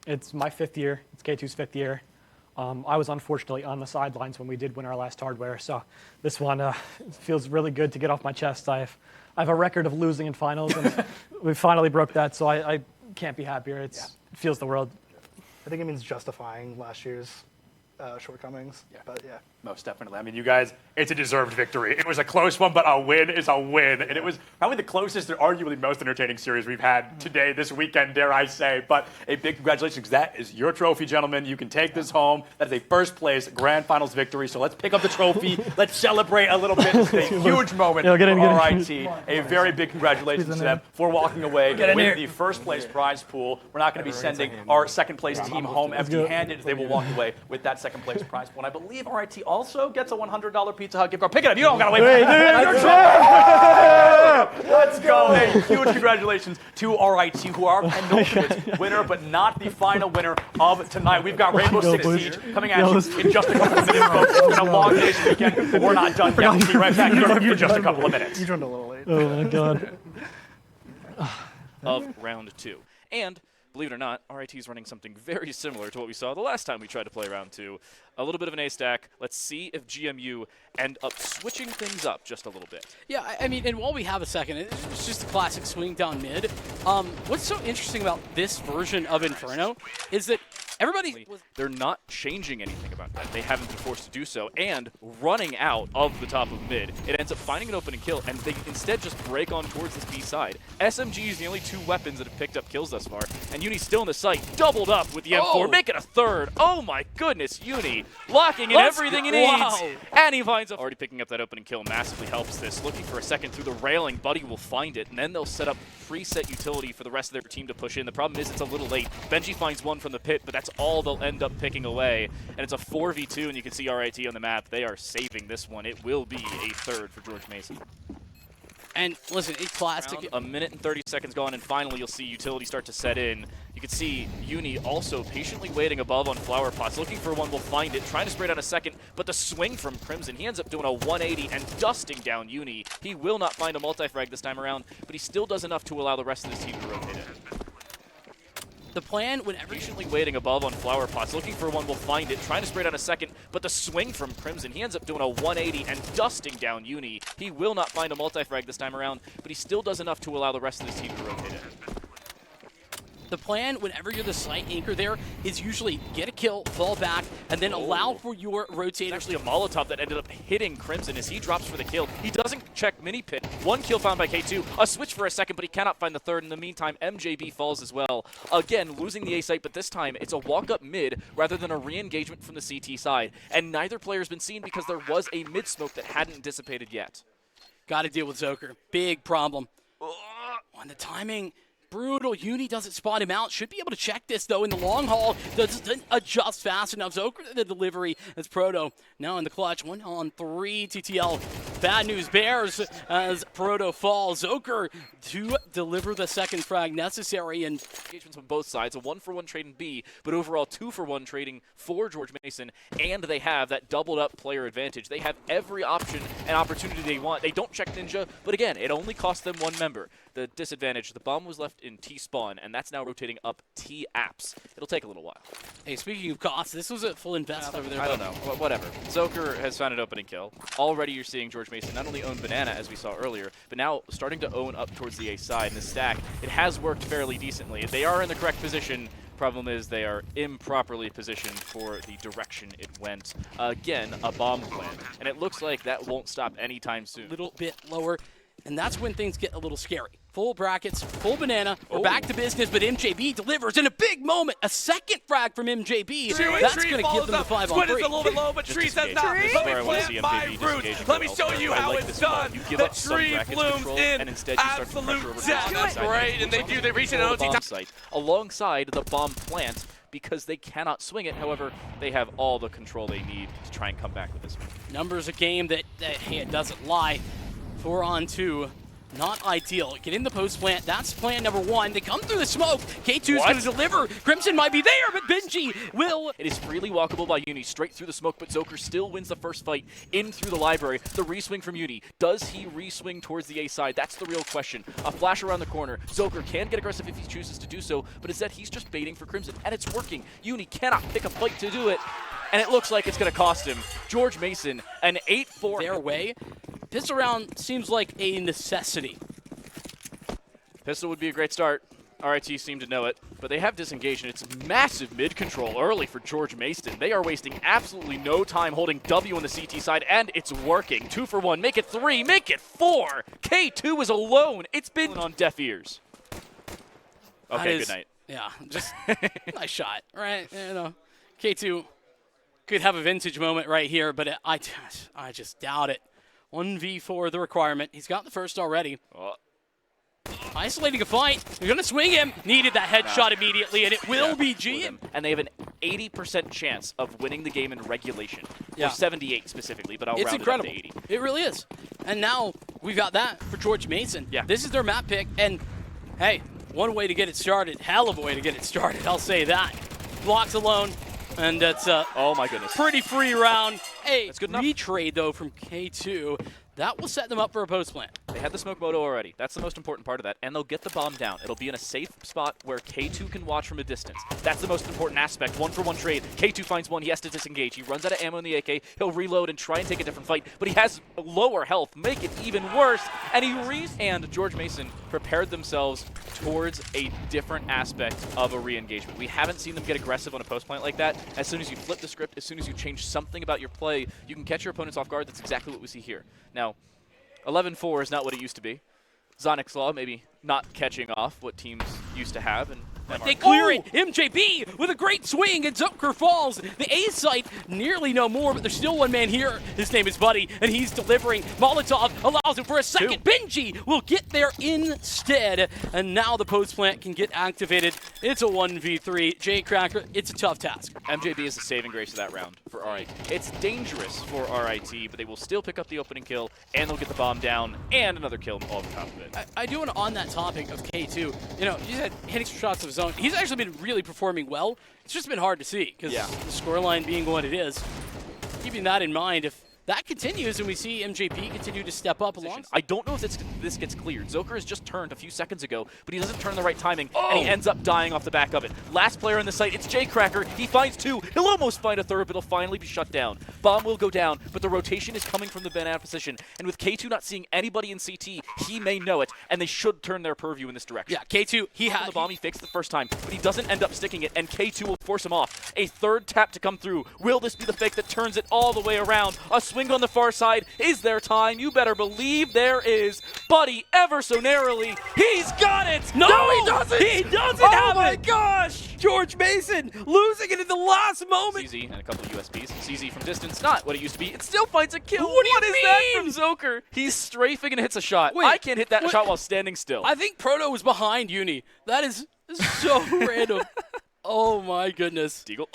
It's my 5th year. It's K2's 5th year. I was unfortunately on the sidelines when we did win our last hardware, so this one feels really good to get off my chest. I have a record of losing in finals, and we finally broke that, so I can't be happier. It feels the world. I think it means justifying last year's shortcomings. Yeah. But yeah. Most definitely. I mean, you guys, it's a deserved victory. It was a close one, but a win is a win. And it was probably the closest and arguably most entertaining series we've had today, this weekend, dare I say. But a big congratulations, because that is your trophy, gentlemen. You can take this home. That is a first place grand finals victory. So let's pick up the trophy. Let's celebrate a little bit. It's a huge moment for RIT. A very big congratulations to them for walking away with the first place prize pool. We're not going to be sending our second place team home empty-handed. They will walk away with that second place prize pool. And I believe RIT also gets a $100 Pizza Hut gift card. Pick it up. You don't got to wait. Let's go. A huge congratulations to RIT, who are penultimate winner, but not the final winner of tonight. We've got Rainbow Six Siege coming at you in just a couple of minutes, folks. It's been a long day this weekend, but we're not done yet. We'll be right back in just a couple of minutes. You joined a little late. Oh, my God. Of round 2. And believe it or not, RIT is running something very similar to what we saw the last time we tried to play round 2. A little bit of an A stack. Let's see if GMU end up switching things up just a little bit. Yeah, I mean, and while we have a second, it's just a classic swing down mid. What's so interesting about this version of Inferno is that they're not changing anything about that. They haven't been forced to do so, and running out of the top of mid, it ends up finding an open and kill, and they instead just break on towards this B side. SMG is the only 2 weapons that have picked up kills thus far, and Uni's still in the site, doubled up with the M4, make it a 3rd. Oh my goodness, Uni locking in everything he needs, and he finds already picking up that open and kill massively helps this. Looking for a second through the railing, Buddy will find it, and then they'll set up preset utility for the rest of their team to push in. The problem is it's a little late. Benji finds one from the pit, but that's That's all they'll end up picking away. And it's a 4v2, and you can see RIT on the map. They are saving this one. It will be a third for George Mason. And listen, it's classic. A minute and 30 seconds gone, and finally you'll see utility start to set in. You can see Uni also patiently waiting above on Flower Pots, looking for one, will find it, trying to spray down a second, but the swing from Crimson, he ends up doing a 180 and dusting down Uni. He will not find a multi-frag this time around, but he still does enough to allow the rest of his team to rotate it. The plan, whenever patiently waiting above on Flower Pots, looking for one, will find it, trying to spray down a second, but the swing from Crimson, he ends up doing a 180 and dusting down Uni. He will not find a multi-frag this time around, but he still does enough to allow the rest of his team to rotate it. The plan, whenever you're the slight anchor there, is usually get a kill, fall back, and then allow for your rotator. Actually, a Molotov that ended up hitting Crimson as he drops for the kill. He doesn't check mini pit. One kill found by K2. A switch for a second, but he cannot find the third. In the meantime, MJB falls as well. Again, losing the A site, but this time it's a walk up mid rather than a re-engagement from the CT side. And neither player has been seen because there was a mid smoke that hadn't dissipated yet. Got to deal with Zoker. Big problem. On the timing. Brutal. Uni doesn't spot him out. Should be able to check this, though, in the long haul. Doesn't adjust fast enough. Zoker to the delivery as Proto now in the clutch. 1-on-3 TTL. Bad news bears as Proto falls. Zoker to deliver the second frag necessary. And engagements on both sides. A 1-for-1 trade in B, but overall 2-for-1 trading for George Mason. And they have that doubled up player advantage. They have every option and opportunity they want. They don't check Ninja, but again, it only cost them one member. The disadvantage, the bomb was left in T-spawn, and that's now rotating up T-apps. It'll take a little while. Hey, speaking of costs, this was a full invest over there. I don't know. Whatever. Zoker has found an opening kill. Already you're seeing George Mason not only own Banana, as we saw earlier, but now starting to own up towards the A side. In the stack, it has worked fairly decently. They are in the correct position. Problem is they are improperly positioned for the direction it went. Again, a bomb plant. And it looks like that won't stop anytime soon. A little bit lower, and that's when things get a little scary. Full brackets, full Banana, we're back to business, but MJB delivers in a big moment. A second frag from MJB. That's going to give them the 5-on-3. Squid is a little bit low, but Tree says not. Let me plant my roots. Let me show you how it's done. The tree blooms in absolute death. That's right, and they do. They reach it on OT site alongside the bomb plant because they cannot swing it. However, they have all the control they need to try and come back with this one. Numbers a game that hey, it doesn't lie. 4-on-2. Not ideal. Get in the post plant. That's plan number one. They come through the smoke. K2 is going to deliver. Crimson might be there, but Benji will. It is freely walkable by Uni straight through the smoke, but Zoker still wins the first fight in through the library. The re-swing from Uni. Does he re-swing towards the A side? That's the real question. A flash around the corner. Zoker can get aggressive if he chooses to do so, but instead he's just baiting for Crimson, and it's working. Uni cannot pick a fight to do it, and it looks like it's going to cost him. George Mason, an 8-4. Their way. Pistol round seems like a necessity. Pistol would be a great start. RIT seem to know it, but they have disengaged, and it's massive mid-control early for George Mason. They are wasting absolutely no time holding W on the CT side, and it's working. 2-for-1, make it 3, make it 4! K2 is alone. It's been on deaf ears. Okay, good night. Yeah, just nice shot, right? You know, K2 could have a vintage moment right here, but I just doubt it. 1v4 the requirement. He's got the first already. Isolating a fight. You're going to swing him. Needed that headshot immediately, and it will be G. And they have an 80% chance of winning the game in regulation. Or 78 specifically, but I'll round incredible. it up to 80. It really is. And now we've got that for George Mason. Yeah. This is their map pick, and hey, one way to get it started. Hell of a way to get it started, I'll say that. Blocks alone. And that's oh my goodness, pretty free round. Hey, that's good enough. Retrade though from K2. That will set them up for a post plant. They had the smoke moto already. That's the most important part of that. And they'll get the bomb down. It'll be in a safe spot where K2 can watch from a distance. That's the most important aspect. 1-for-1 trade. K2 finds one. He has to disengage. He runs out of ammo in the AK. He'll reload and try and take a different fight. But he has lower health. Make it even worse. And and George Mason prepared themselves towards a different aspect of a re-engagement. We haven't seen them get aggressive on a post plant like that. As soon as you flip the script, as soon as you change something about your play, you can catch your opponents off guard. That's exactly what we see here. Now, 11-4 is not what it used to be. Zonic's Law maybe not catching off what teams used to have, and But they clear it. MJB with a great swing, and Zucker falls. The A site nearly no more, but there's still one man here. His name is Buddy, and he's delivering. Molotov allows him for a second. Benji will get there instead, and now the post plant can get activated. It's a 1v3. Jay Cracker, it's a tough task. MJB is the saving grace of that round for RIT. It's dangerous for RIT, but they will still pick up the opening kill, and they'll get the bomb down, and another kill over top of it. I do want to, on that topic of K2, you know, he had hitting shots of his own. He's actually been really performing well. It's just been hard to see because the scoreline being what it is. Keeping that in mind, if that continues and we see MJP continue to step up along. I don't know if this gets cleared. Zoker has just turned a few seconds ago, but he doesn't turn the right timing, and he ends up dying off the back of it. Last player on the site, it's Jay Cracker. He finds two. He'll almost find a third, but he'll finally be shut down. Bomb will go down, but the rotation is coming from the banana position, and with K2 not seeing anybody in CT, he may know it, and they should turn their purview in this direction. Yeah, K2, he had the bomb he fakes the first time, but he doesn't end up sticking it, and K2 will force him off. A third tap to come through. Will this be the fake that turns it all the way around? A swing on the far side. Is there time? You better believe there is. Buddy, ever so narrowly, he's got it! No, he doesn't! He doesn't have it! Oh my gosh! George Mason losing it at the last moment! CZ and a couple of USPs. CZ from distance, not what it used to be. It still finds a kill. What is that from Zoker? He's strafing and hits a shot. Wait, I can't hit that shot while standing still. I think Proto was behind Uni. That is so random. Oh my goodness. Deagle.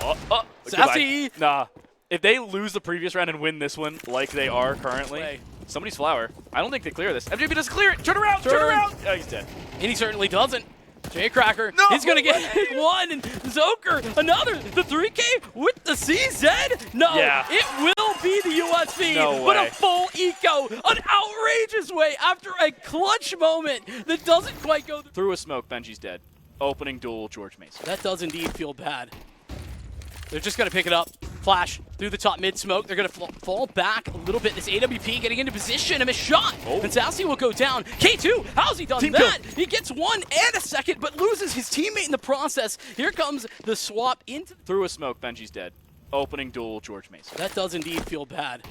Sassy! Nah. If they lose the previous round and win this one like they are currently, somebody's flower. I don't think they clear this. MJB doesn't clear it. Turn around. Turn around. Oh, he's dead. And he certainly doesn't. Jay Cracker, he's going to get one. And Zoker, another. The 3K with the CZ? No, it will be the USP. No but way. a full eco. An outrageous way after a clutch moment that doesn't quite go through a smoke. Benji's dead. Opening duel, George Mason. That does indeed feel bad. They're just going to pick it up. Flash through the top mid smoke. They're going to fall back a little bit. This AWP getting into position. A missed shot. And Sassy will go down. K2, how's he done that? He gets one and a second, but loses his teammate in the process. Here comes the swap into... Through a smoke, Benji's dead. Opening duel, George Mason. That does indeed feel bad.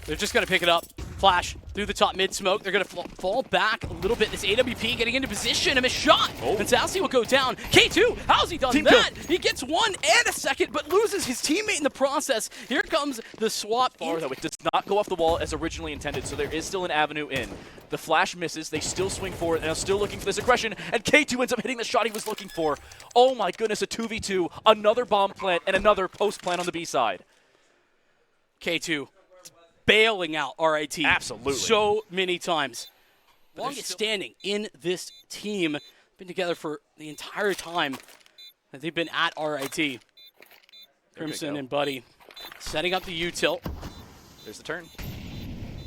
They're just going to pick it up. Flash through the top mid smoke. They're going to fall back a little bit. This AWP getting into position. A missed shot. And Sassy will go down. K2, how's he done that? He gets one and a second, but loses his teammate in the process. Here comes the swap. Though it does not go off the wall as originally intended, so there is still an avenue in. The flash misses. They still swing forward and are still looking for this aggression, and K2 ends up hitting the shot he was looking for. Oh my goodness, a 2v2, another bomb plant, and another post plant on the B side. K2. Bailing out RIT. Absolutely. So many times. Longest standing in this team. Been together for the entire time that they've been at RIT. Crimson and Buddy setting up the U-tilt. There's the turn.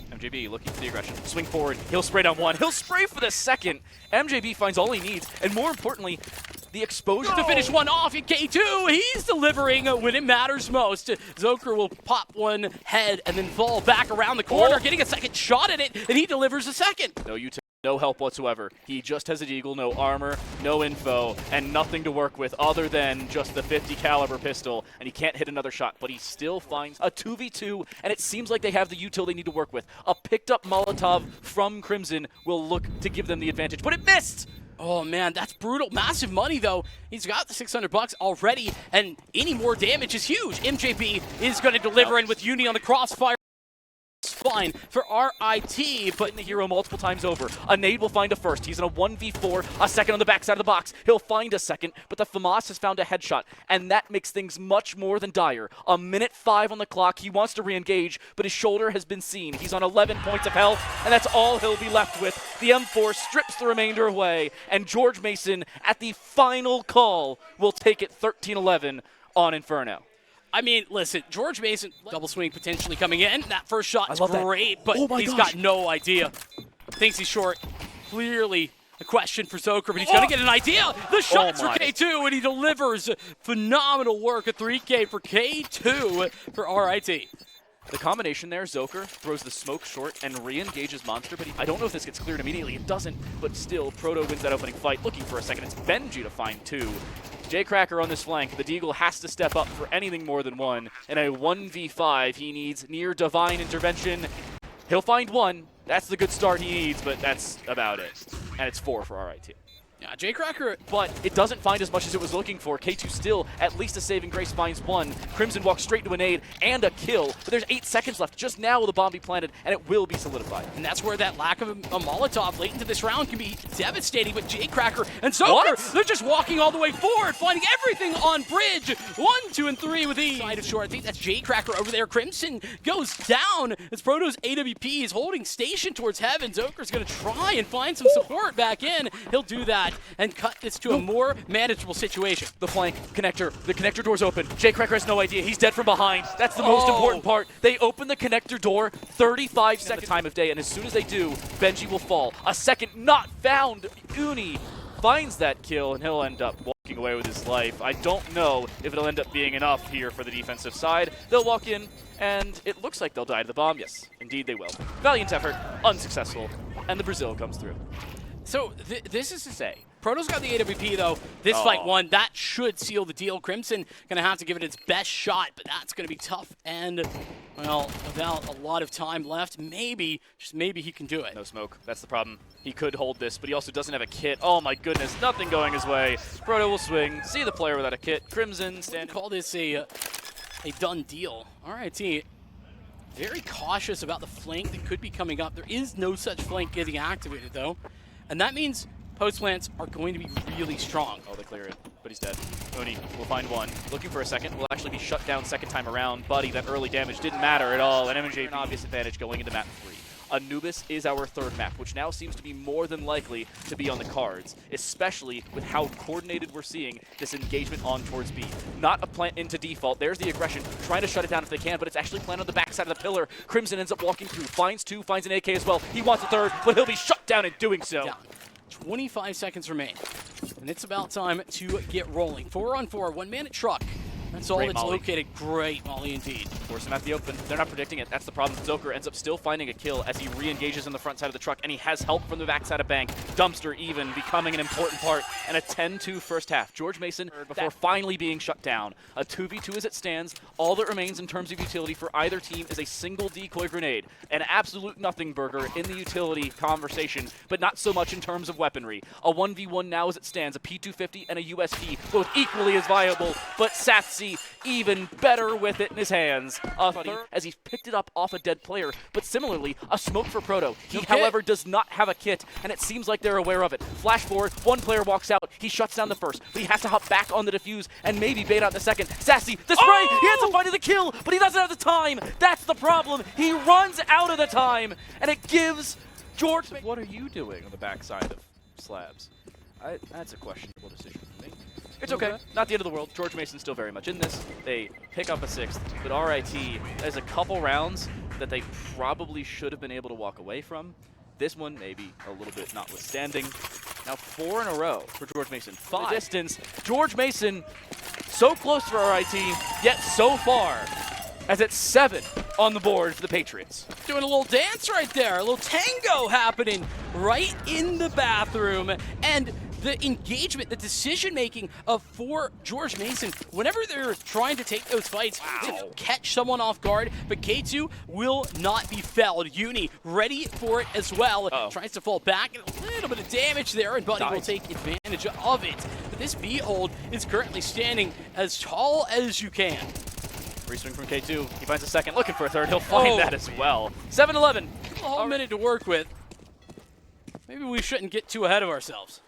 MJB looking for the aggression. Swing forward. He'll spray down one. He'll spray for the second. MJB finds all he needs, and more importantly, the exposure to finish one off in K2. He's delivering when it matters most. Zoker will pop one head and then fall back around the corner, getting a second shot at it, and he delivers a second. No help whatsoever. He just has a deagle, no armor, no info, and nothing to work with other than just the 50 caliber pistol, and he can't hit another shot, but he still finds a 2v2, and it seems like they have the util they need to work with. A picked up Molotov from Crimson will look to give them the advantage, but it missed! Oh man, that's brutal. Massive money though. He's got the $600 already, and any more damage is huge. MJB is going to deliver in with Uni on the crossfire. Fine for RIT, but the hero multiple times over. A nade will find a first. He's in a 1v4, a second on the backside of the box. He'll find a second, but the FAMAS has found a headshot, and that makes things much more than dire. A minute 5 on the clock. He wants to re-engage, but his shoulder has been seen. He's on 11 points of health, and that's all he'll be left with. The M4 strips the remainder away, and George Mason, at the final call, will take it 13-11 on Inferno. I mean, listen, George Mason, double swing potentially coming in. That first shot is great, but he's got no idea. Thinks he's short. Clearly a question for Zoker, but he's going to get an idea. The shot's for K2, and he delivers phenomenal work. A 3K for K2 for RIT. The combination there, Zoker throws the smoke short and re-engages Monster, but I don't know if this gets cleared immediately. It doesn't, but still, Proto wins that opening fight. Looking for a second, it's Benji to find two. Jay Cracker on this flank. The Deagle has to step up for anything more than one. In a 1v5, he needs near divine intervention. He'll find one. That's the good start he needs, but that's about it. And it's 4 for RIT. Yeah, J-Cracker. But it doesn't find as much as it was looking for. K2 still, at least a saving grace, finds one. Crimson walks straight to a nade and a kill. But there's 8 seconds left. Just now will the bomb be planted, and it will be solidified. And that's where that lack of a Molotov late into this round can be devastating. But J-Cracker and Zoker, they're just walking all the way forward, finding everything on bridge. 1, 2, and 3 with ease. Side of short, I think that's J-Cracker over there. Crimson goes down as Proto's AWP is holding station towards heaven. Zoker's going to try and find some support back in. He'll do that and cut this to a more manageable situation. The flank connector, the connector door's open. J-Cracker has no idea. He's dead from behind. That's the most important part. They open the connector door 35 seconds time of day, and as soon as they do, Benji will fall. A second not found. Uni finds that kill, and he'll end up walking away with his life. I don't know if it'll end up being enough here for the defensive side. They'll walk in, and it looks like they'll die to the bomb. Yes, indeed they will. Valiant effort, unsuccessful, and the Brazil comes through. So this is to say, Proto's got the AWP though. This fight won. That should seal the deal. Crimson gonna have to give it its best shot, but that's gonna be tough. And well, without a lot of time left, maybe, just maybe he can do it. No smoke. That's the problem. He could hold this, but he also doesn't have a kit. Oh my goodness, nothing going his way. Proto will swing. See the player without a kit. Crimson stand. Call this a done deal. All right, team. Very cautious about the flank that could be coming up. There is no such flank getting activated though. And that means post plants are going to be really strong. Oh, they clear it, but he's dead. Oni will find one. Looking for a second. Will actually be shut down second time around. Buddy, that early damage didn't matter at all. And MJ an obvious advantage going into map 3. Anubis is our third map, which now seems to be more than likely to be on the cards, especially with how coordinated we're seeing this engagement on towards B. Not a plant into default. There's the aggression, trying to shut it down if they can, but it's actually planted on the backside of the pillar. Crimson ends up walking through, finds 2, finds an AK as well. He wants a third, but he'll be shut down in doing so. Down. 25 seconds remain, and it's about time to get rolling. 4-on-4, 1-man truck. That's all that's located. Great molly indeed. Force him at the open. They're not predicting it. That's the problem. Zoker ends up still finding a kill as he re-engages on the front side of the truck, and he has help from the backside of Bank. Dumpster even becoming an important part, and a 10-2 first half. George Mason before finally being shut down. A 2v2 as it stands. All that remains in terms of utility for either team is a single decoy grenade. An absolute nothing burger in the utility conversation, but not so much in terms of weaponry. A 1v1 now as it stands. A P250 and a USP, both equally as viable, but Satsy even better with it in his hands. As he's picked it up off a dead player, but similarly, a smoke for Proto. He, however, does not have a kit, and it seems like they're aware of it. Flash forward, one player walks out, he shuts down the first, but he has to hop back on the defuse and maybe bait out the second. Sassy, the spray, he ends up finding the kill, but he doesn't have the time. That's the problem. He runs out of the time, and it gives George... What are you doing on the backside of Slabs? That's a questionable decision for me. It's okay. Not the end of the world. George Mason's still very much in this. They pick up a 6th, but RIT has a couple rounds that they probably should have been able to walk away from. This one, maybe a little bit notwithstanding. Now 4 in a row for George Mason. 5. The distance. George Mason so close for RIT, yet so far as it's 7 on the board for the Patriots. Doing a little dance right there. A little tango happening right in the bathroom. And the engagement, the decision-making for George Mason, whenever they're trying to take those fights, to catch someone off guard, but K2 will not be felled. Uni ready for it as well. Tries to fall back, a little bit of damage there, and Buddy will take advantage of it. But this B hold is currently standing as tall as you can. Free swing from K2. He finds a second, looking for a third. He'll find that as well. 7-11. A whole minute to work with. Maybe we shouldn't get too ahead of ourselves.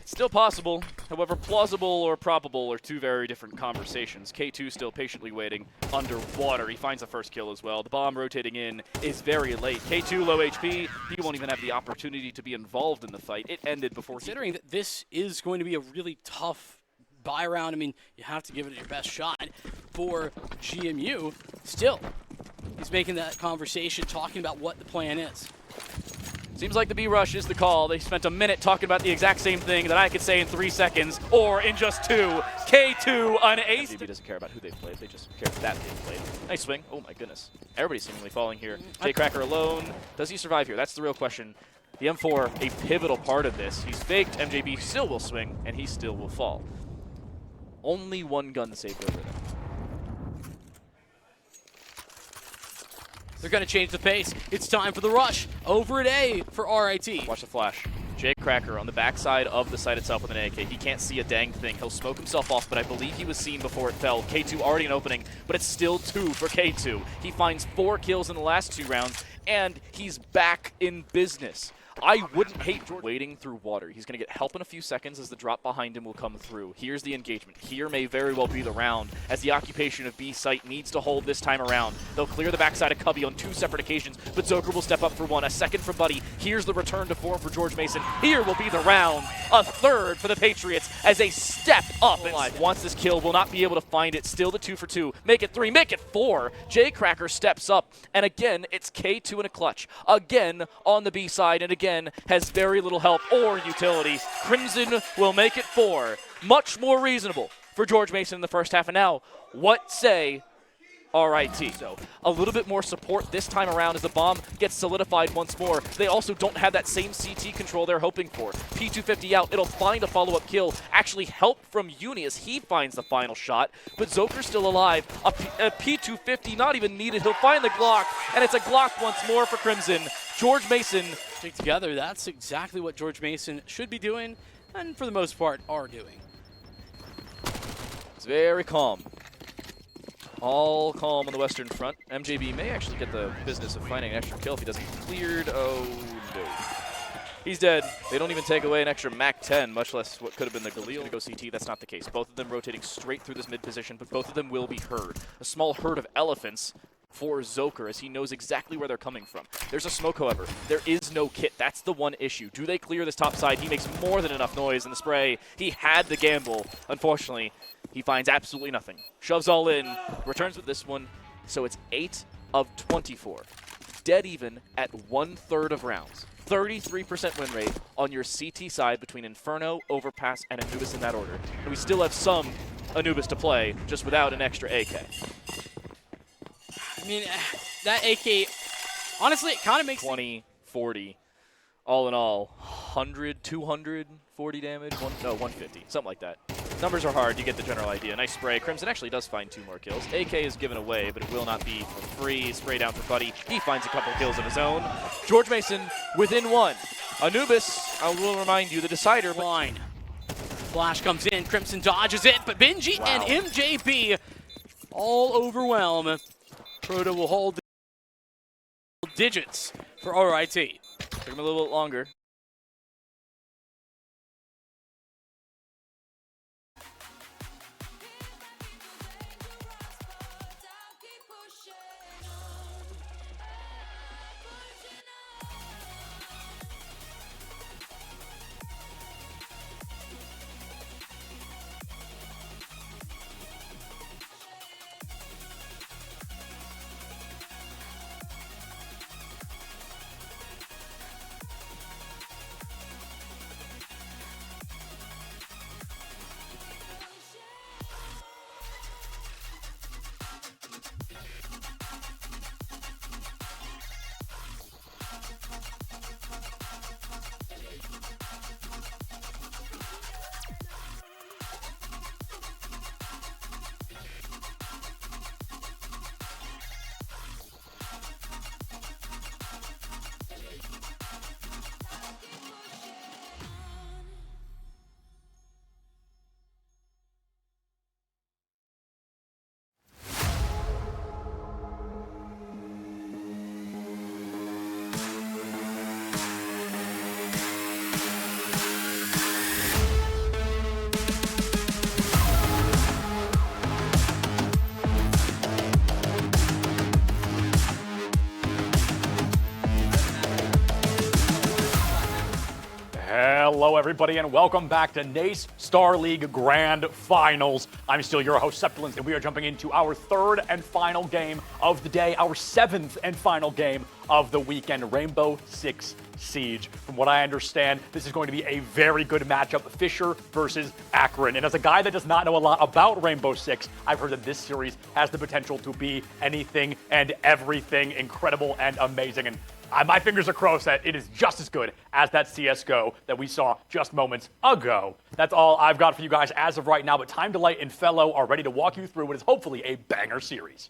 Still possible, however, plausible or probable are two very different conversations. K2 still patiently waiting underwater. He finds the first kill as well. The bomb rotating in is very late. K2 low HP. He won't even have the opportunity to be involved in the fight. It ended before Considering that this is going to be a really tough buy round, I mean, you have to give it your best shot for GMU. Still, he's making that conversation, talking about what the plan is. Seems like the B-Rush is the call. They spent a minute talking about the exact same thing that I could say in 3 seconds, or in just 2. K2 on ace. JB doesn't care about who they've played. They just care that they've played. Nice swing. Oh my goodness. Everybody's seemingly falling here. J-Cracker alone. Does he survive here? That's the real question. The M4, a pivotal part of this. He's faked. MJB still will swing, and he still will fall. Only one gun saved over them. They're going to change the pace. It's time for the rush. Over at A for RIT. Watch the flash. Jake Cracker on the backside of the site itself with an AK. He can't see a dang thing. He'll smoke himself off, but I believe he was seen before it fell. K2 already an opening, but it's still 2 for K2. He finds 4 kills in the last 2 rounds, and he's back in business. I wouldn't hate George wading through water. He's going to get help in a few seconds as the drop behind him will come through. Here's the engagement. Here may very well be the round as the occupation of B site needs to hold this time around. They'll clear the backside of Cubby on 2 separate occasions, but Zoker will step up for 1. A second for Buddy. Here's the return to form for George Mason. Here will be the round. A 3rd for the Patriots as they step up. And wants this kill, will not be able to find it. Still the 2 for 2. Make it 3, make it 4. Jay Cracker steps up, and again, it's K2 in a clutch. Again on the B side, and again, has very little help or utility. Crimson will make it 4. Much more reasonable for George Mason in the first half. And now, what say RIT? So a little bit more support this time around as the bomb gets solidified once more. They also don't have that same CT control they're hoping for. P250 out. It'll find a follow-up kill. Actually help from Uni as he finds the final shot. But Zoker's still alive. A P250 not even needed. He'll find the Glock. And it's a Glock once more for Crimson. George Mason stick together. That's exactly what George Mason should be doing, and for the most part are doing. It's very calm. All calm on the Western Front. MJB may actually get the business of finding an extra kill if he doesn't cleared. Oh, no. He's dead. They don't even take away an extra MAC-10, much less what could have been the Galil to go CT. That's not the case. Both of them rotating straight through this mid position, but both of them will be herd. A small herd of elephants for Zoker as he knows exactly where they're coming from. There's a smoke, however. There is no kit. That's the one issue. Do they clear this top side? He makes more than enough noise in the spray. He had the gamble. Unfortunately, he finds absolutely nothing. Shoves all in, returns with this one, so it's 8 of 24. Dead even at 1/3 of rounds. 33% win rate on your CT side between Inferno, Overpass, and Anubis in that order. And we still have some Anubis to play, just without an extra AK. I mean, that AK, honestly, it kind of makes 20, 40, all in all, 100, 240 damage, 150, something like that. Numbers are hard, you get the general idea. Nice spray. Crimson actually does find 2 more kills. AK is given away, but it will not be for free. Spray down for Buddy. He finds a couple kills of his own. George Mason within 1. Anubis, I will remind you, the decider. Line. Flash comes in, Crimson dodges it, but Benji and MJB all overwhelm. Proto will hold digits for RIT. Took him a little bit longer. Hello, everybody, and welcome back to NACE Starleague Grand Finals. I'm still your host, Septilence, and we are jumping into our 3rd and final game of the day, our 7th and final game of the weekend, Rainbow Six Siege. From what I understand, this is going to be a very good matchup, Fisher versus Akron. And as a guy that does not know a lot about Rainbow Six, I've heard that this series has the potential to be anything and everything incredible and amazing. And my fingers are crossed that it is just as good as that CSGO that we saw just moments ago. That's all I've got for you guys as of right now, but Time Delight and Fellow are ready to walk you through what is hopefully a banger series.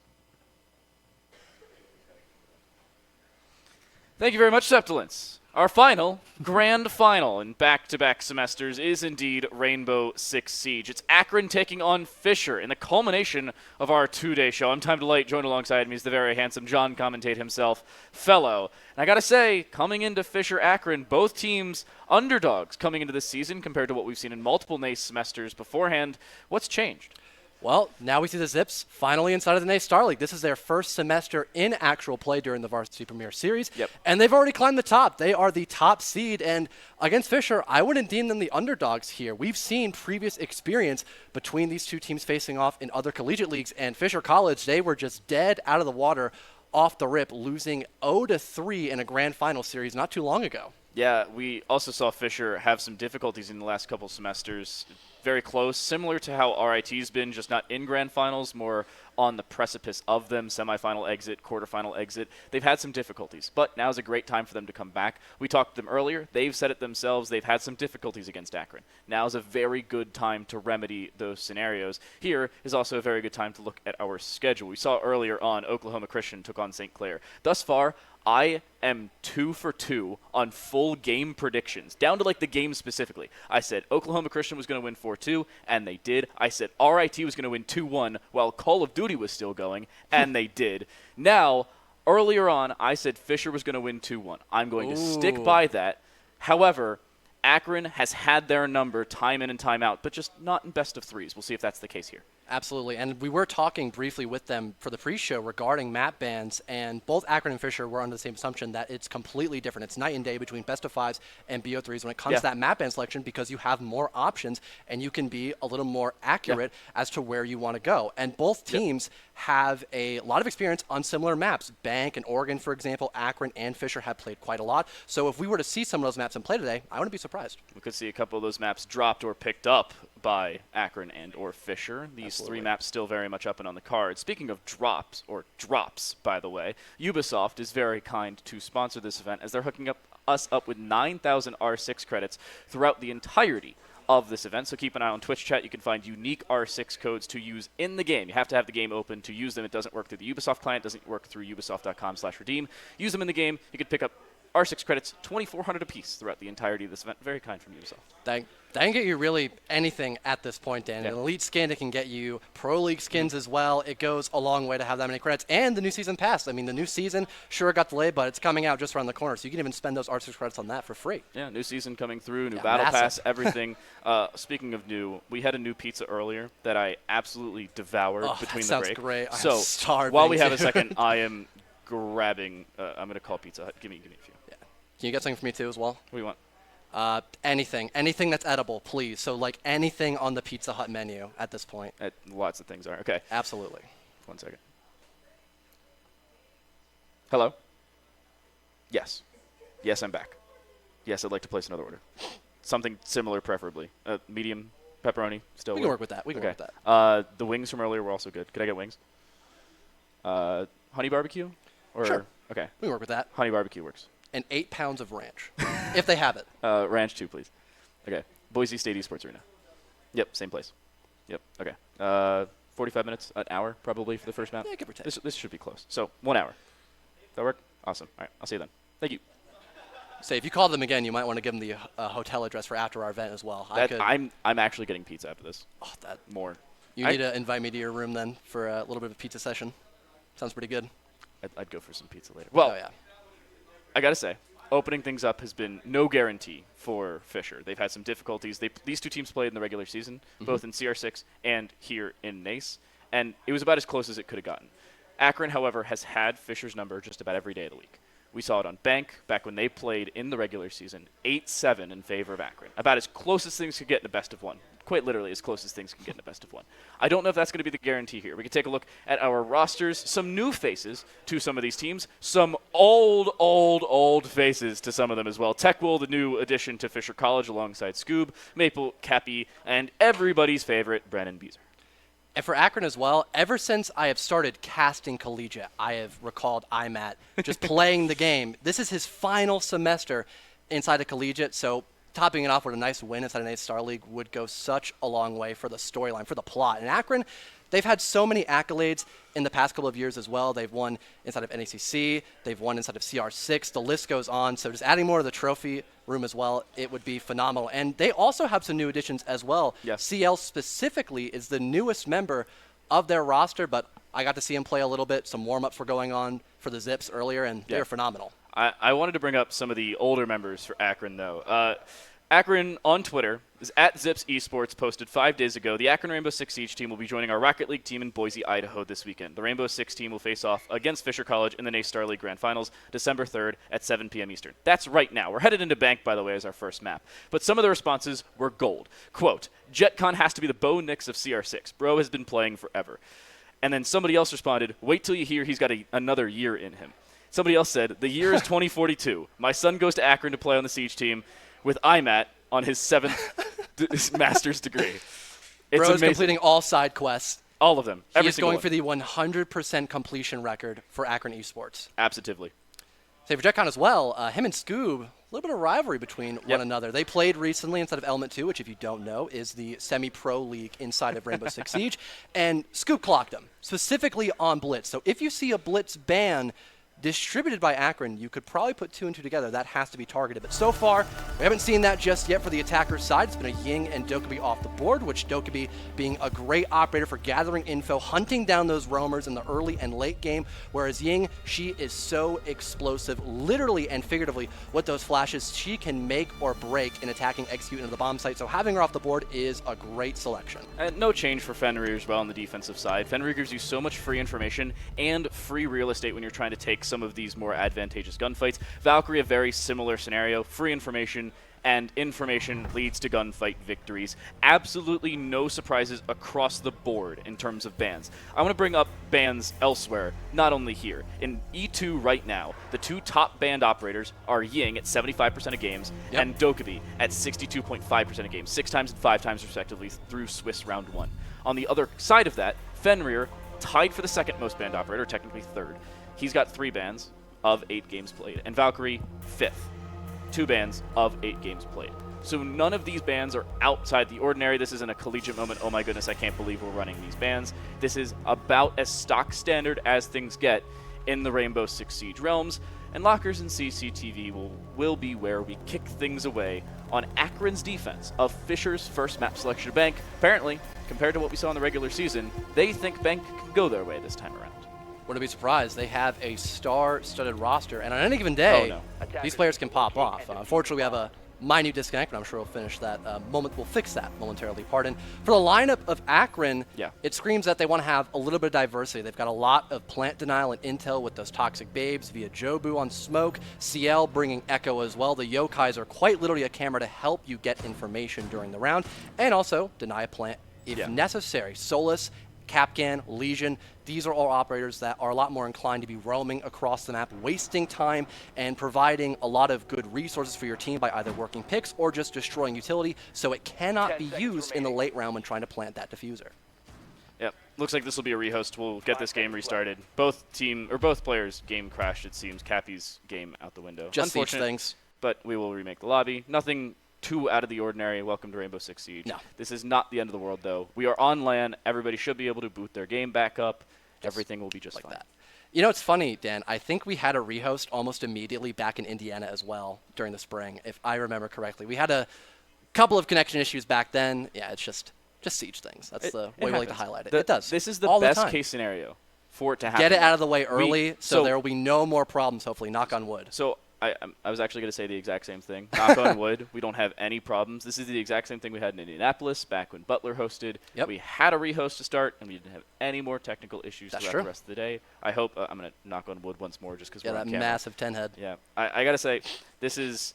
Thank you very much, Septilence. Our final, grand final in back-to-back semesters is indeed Rainbow Six Siege. It's Akron taking on Fisher in the culmination of our two-day show. I'm Time Delight, joined alongside me is the very handsome John Commentate himself, Fellow. And I gotta say, coming into Fisher Akron, both teams underdogs coming into this season compared to what we've seen in multiple NACE semesters beforehand. What's changed? Well, now we see the Zips finally inside of the NACE Starleague. This is their first semester in actual play during the Varsity Premier Series. Yep. And they've already climbed the top. They are the top seed. And against Fisher, I wouldn't deem them the underdogs here. We've seen previous experience between these two teams facing off in other collegiate leagues. And Fisher College, they were just dead out of the water off the rip, losing 0-3 in a grand final series not too long ago. Yeah, we also saw Fisher have some difficulties in the last couple semesters. Very close, similar to how RIT's been, just not in grand finals, more on the precipice of them, semifinal exit, quarterfinal exit. They've had some difficulties, but now's a great time for them to come back. We talked to them earlier. They've said it themselves. They've had some difficulties against Akron. Now's a very good time to remedy those scenarios. Here is also a very good time to look at our schedule. We saw earlier on Oklahoma Christian took on St. Clair. Thus far, I am 2 for 2 on full game predictions, down to like the game specifically. I said Oklahoma Christian was going to win 4-2, and they did. I said RIT was going to win 2-1 while Call of Duty was still going, and they did. Now, earlier on, I said Fisher was going to win 2-1. I'm going to stick by that. However, Akron has had their number time in and time out, but just not in best of threes. We'll see if that's the case here. Absolutely, and we were talking briefly with them for the pre-show regarding map bans, and both Akron and Fisher were under the same assumption that it's completely different. It's night and day between best of fives and BO3s when it comes to that map ban selection, because you have more options and you can be a little more accurate as to where you want to go. And both teams have a lot of experience on similar maps. Bank and Oregon, for example, Akron and Fisher have played quite a lot. So if we were to see some of those maps in play today, I wouldn't be surprised. We could see a couple of those maps dropped or picked up by Akron and or Fisher. These three maps still very much up and on the card. Speaking of drops, by the way, Ubisoft is very kind to sponsor this event as they're hooking us up with 9,000 R6 credits throughout the entirety of this event. So keep an eye on Twitch chat. You can find unique R6 codes to use in the game. You have to have the game open to use them. It doesn't work through the Ubisoft client. It doesn't work through ubisoft.com/redeem. Use them in the game. You can pick up R6 credits, 2,400 apiece throughout the entirety of this event. Very kind from Ubisoft. That can get you really anything at this point, Dan. An elite skin, it can get you Pro League skins as well. It goes a long way to have that many credits. And the new season pass. I mean, the new season sure got delayed, but it's coming out just around the corner. So you can even spend those R6 credits on that for free. Yeah, new season coming through, new battle pass, everything. Speaking of new, we had a new pizza earlier that I absolutely devoured between the break. Sounds great. So I'm starving. While we have a second, I am grabbing. I'm going to call Pizza Hut. Give me a few. Yeah. Can you get something for me too as well? What do you want? Anything that's edible, please. So like anything on the Pizza Hut menu at this point. Lots of things are. Okay. Absolutely. 1 second. Hello? Yes. Yes, I'm back. Yes, I'd like to place another order. Something similar, preferably. Medium pepperoni. Still. We can work with that. We can work with that. The wings from earlier were also good. Could I get wings? Honey barbecue? Or, sure. Okay. We can work with that. Honey barbecue works. And 8 pounds of ranch, if they have it. Ranch 2, please. Okay. Boise State Esports Arena. Yep, same place. Yep, okay. 45 minutes, an hour probably for the first map. Yeah, give or take. This should be close. So 1 hour. That work? Awesome. All right, I'll see you then. Thank you. Say, if you call them again, you might want to give them the hotel address for after our event as well. I'm actually getting pizza after this. Oh, that more. You need to invite me to your room then for a little bit of a pizza session. Sounds pretty good. I'd go for some pizza later. Well, oh, yeah. I got to say, opening things up has been no guarantee for Fisher. They've had some difficulties. These two teams played in the regular season, both in CR6 and here in NACE, and it was about as close as it could have gotten. Akron, however, has had Fisher's number just about every day of the week. We saw it on Bank back when they played in the regular season, 8-7 in favor of Akron. About as close as things could get in a best of one. Quite literally as close as things can get in a best of one. I don't know if that's going to be the guarantee here. We can take a look at our rosters. Some new faces to some of these teams. Some old faces to some of them as well. Techwill, the new addition to Fisher College alongside Scoob, Maple, Cappy, and everybody's favorite, Brennan Beezer. And for Akron as well, ever since I have started casting collegiate, I have recalled IMAT just playing the game. This is his final semester inside a collegiate, so topping it off with a nice win inside a NACE Starleague would go such a long way for the storyline, for the plot. And Akron, they've had so many accolades in the past couple of years as well. They've won inside of NACC. They've won inside of CR6. The list goes on. So just adding more to the trophy room as well, it would be phenomenal. And they also have some new additions as well. Yes. CL specifically is the newest member of their roster, but I got to see him play a little bit. Some warm-ups were going on for the Zips earlier, and they're phenomenal. I wanted to bring up some of the older members for Akron, though. Akron on Twitter is at Zips Esports, posted 5 days ago. The Akron Rainbow Six Siege team will be joining our Rocket League team in Boise, Idaho this weekend. The Rainbow Six team will face off against Fisher College in the NACE Starleague Grand Finals, December 3rd at 7 p.m. Eastern. That's right now. We're headed into Bank, by the way, as our first map. But some of the responses were gold. Quote, JetCon has to be the Bo Nix of CR6. Bro has been playing forever. And then somebody else responded, wait till you hear he's got another year in him. Somebody else said, the year is 2042. My son goes to Akron to play on the Siege team with IMAT on his 7th master's degree. It's Bro's amazing. completing all side quests. All of them. He is going for the 100% completion record for Akron Esports. Absolutely. Say for JetCon as well, him and Scoob, a little bit of rivalry between one another. They played recently inside of Element 2, which if you don't know is the semi-pro league inside of Rainbow Six Siege, and Scoob clocked him, specifically on Blitz. So if you see a Blitz ban distributed by Akron, you could probably put 2 and 2 together. That has to be targeted. But so far, we haven't seen that just yet for the attacker's side. It's been a Ying and Dokkaebi off the board, which Dokkaebi being a great operator for gathering info, hunting down those roamers in the early and late game, whereas Ying, she is so explosive, literally and figuratively, with those flashes. She can make or break in attacking execute into the bomb site, so having her off the board is a great selection. And no change for Fenrir as well on the defensive side. Fenrir gives you so much free information and free real estate when you're trying to take some of these more advantageous gunfights. Valkyrie, a very similar scenario. Free information, and information leads to gunfight victories. Absolutely no surprises across the board in terms of bans. I want to bring up bans elsewhere, not only here. In E2 right now, the 2 top banned operators are Ying at 75% of games and Dokkaebi at 62.5% of games, 6 times and 5 times respectively through Swiss round 1. On the other side of that, Fenrir, tied for the 2nd most banned operator, technically 3rd. He's got 3 bans of 8 games played. And Valkyrie, 5th. 2 bans of 8 games played. So none of these bans are outside the ordinary. This isn't a collegiate moment. Oh my goodness, I can't believe we're running these bans. This is about as stock standard as things get in the Rainbow Six Siege realms. And Lockers and CCTV will be where we kick things away on Akron's defense of Fisher's first map selection of Bank. Apparently, compared to what we saw in the regular season, they think Bank can go their way this time around. Wouldn't be surprised. They have a star-studded roster, and on any given day, these players can pop off. Unfortunately, we have a minute disconnect, but I'm sure we'll finish that moment. We'll fix that momentarily. Pardon. For the lineup of Akron, it screams that they want to have a little bit of diversity. They've got a lot of plant denial and intel with those toxic babes via Jobu on smoke, CL bringing Echo as well. The Yokais are quite literally a camera to help you get information during the round, and also deny a plant if necessary. Solus, Capcan, Legion, these are all operators that are a lot more inclined to be roaming across the map, wasting time and providing a lot of good resources for your team by either working picks or just destroying utility, so it cannot be used in the late round when trying to plant that diffuser. Yep, looks like this will be a rehost. We'll get this game restarted. Both players' game crashed, it seems. Cappy's game out the window. Just Siege things. But we will remake the lobby. Nothing too out of the ordinary. Welcome to Rainbow Six Siege. No. This is not the end of the world, though. We are on LAN. Everybody should be able to boot their game back up. Everything will be just like fine. that. You know, it's funny, Dan. I think we had a rehost almost immediately back in Indiana as well during the spring, if I remember correctly. We had a couple of connection issues back then. Yeah, it's just Siege things. That's the way we like to highlight it. It does. This is the all best the time. case scenario for it to happen. Get it out of the way early so there will be no more problems, hopefully. Knock on wood. So I was actually going to say the exact same thing. Knock on wood. We don't have any problems. This is the exact same thing we had in Indianapolis back when Butler hosted. We had a rehost to start, and we didn't have any more technical issues throughout the rest of the day. I hope I'm going to knock on wood once more just because we're on camera. Massive 10 head. Yeah. I got to say, this is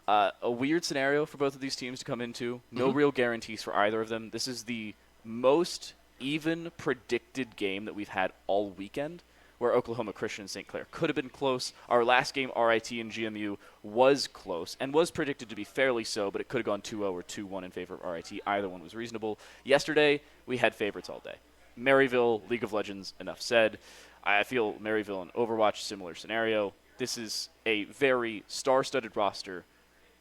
a weird scenario for both of these teams to come into. No real guarantees for either of them. This is the most even predicted game that we've had all weekend, where Oklahoma Christian and St. Clair could have been close. Our last game, RIT and GMU, was close and was predicted to be fairly so, but it could have gone 2-0 or 2-1 in favor of RIT. Either one was reasonable. Yesterday, we had favorites all day. Maryville, League of Legends, enough said. I feel Maryville and Overwatch, similar scenario. This is a very star-studded roster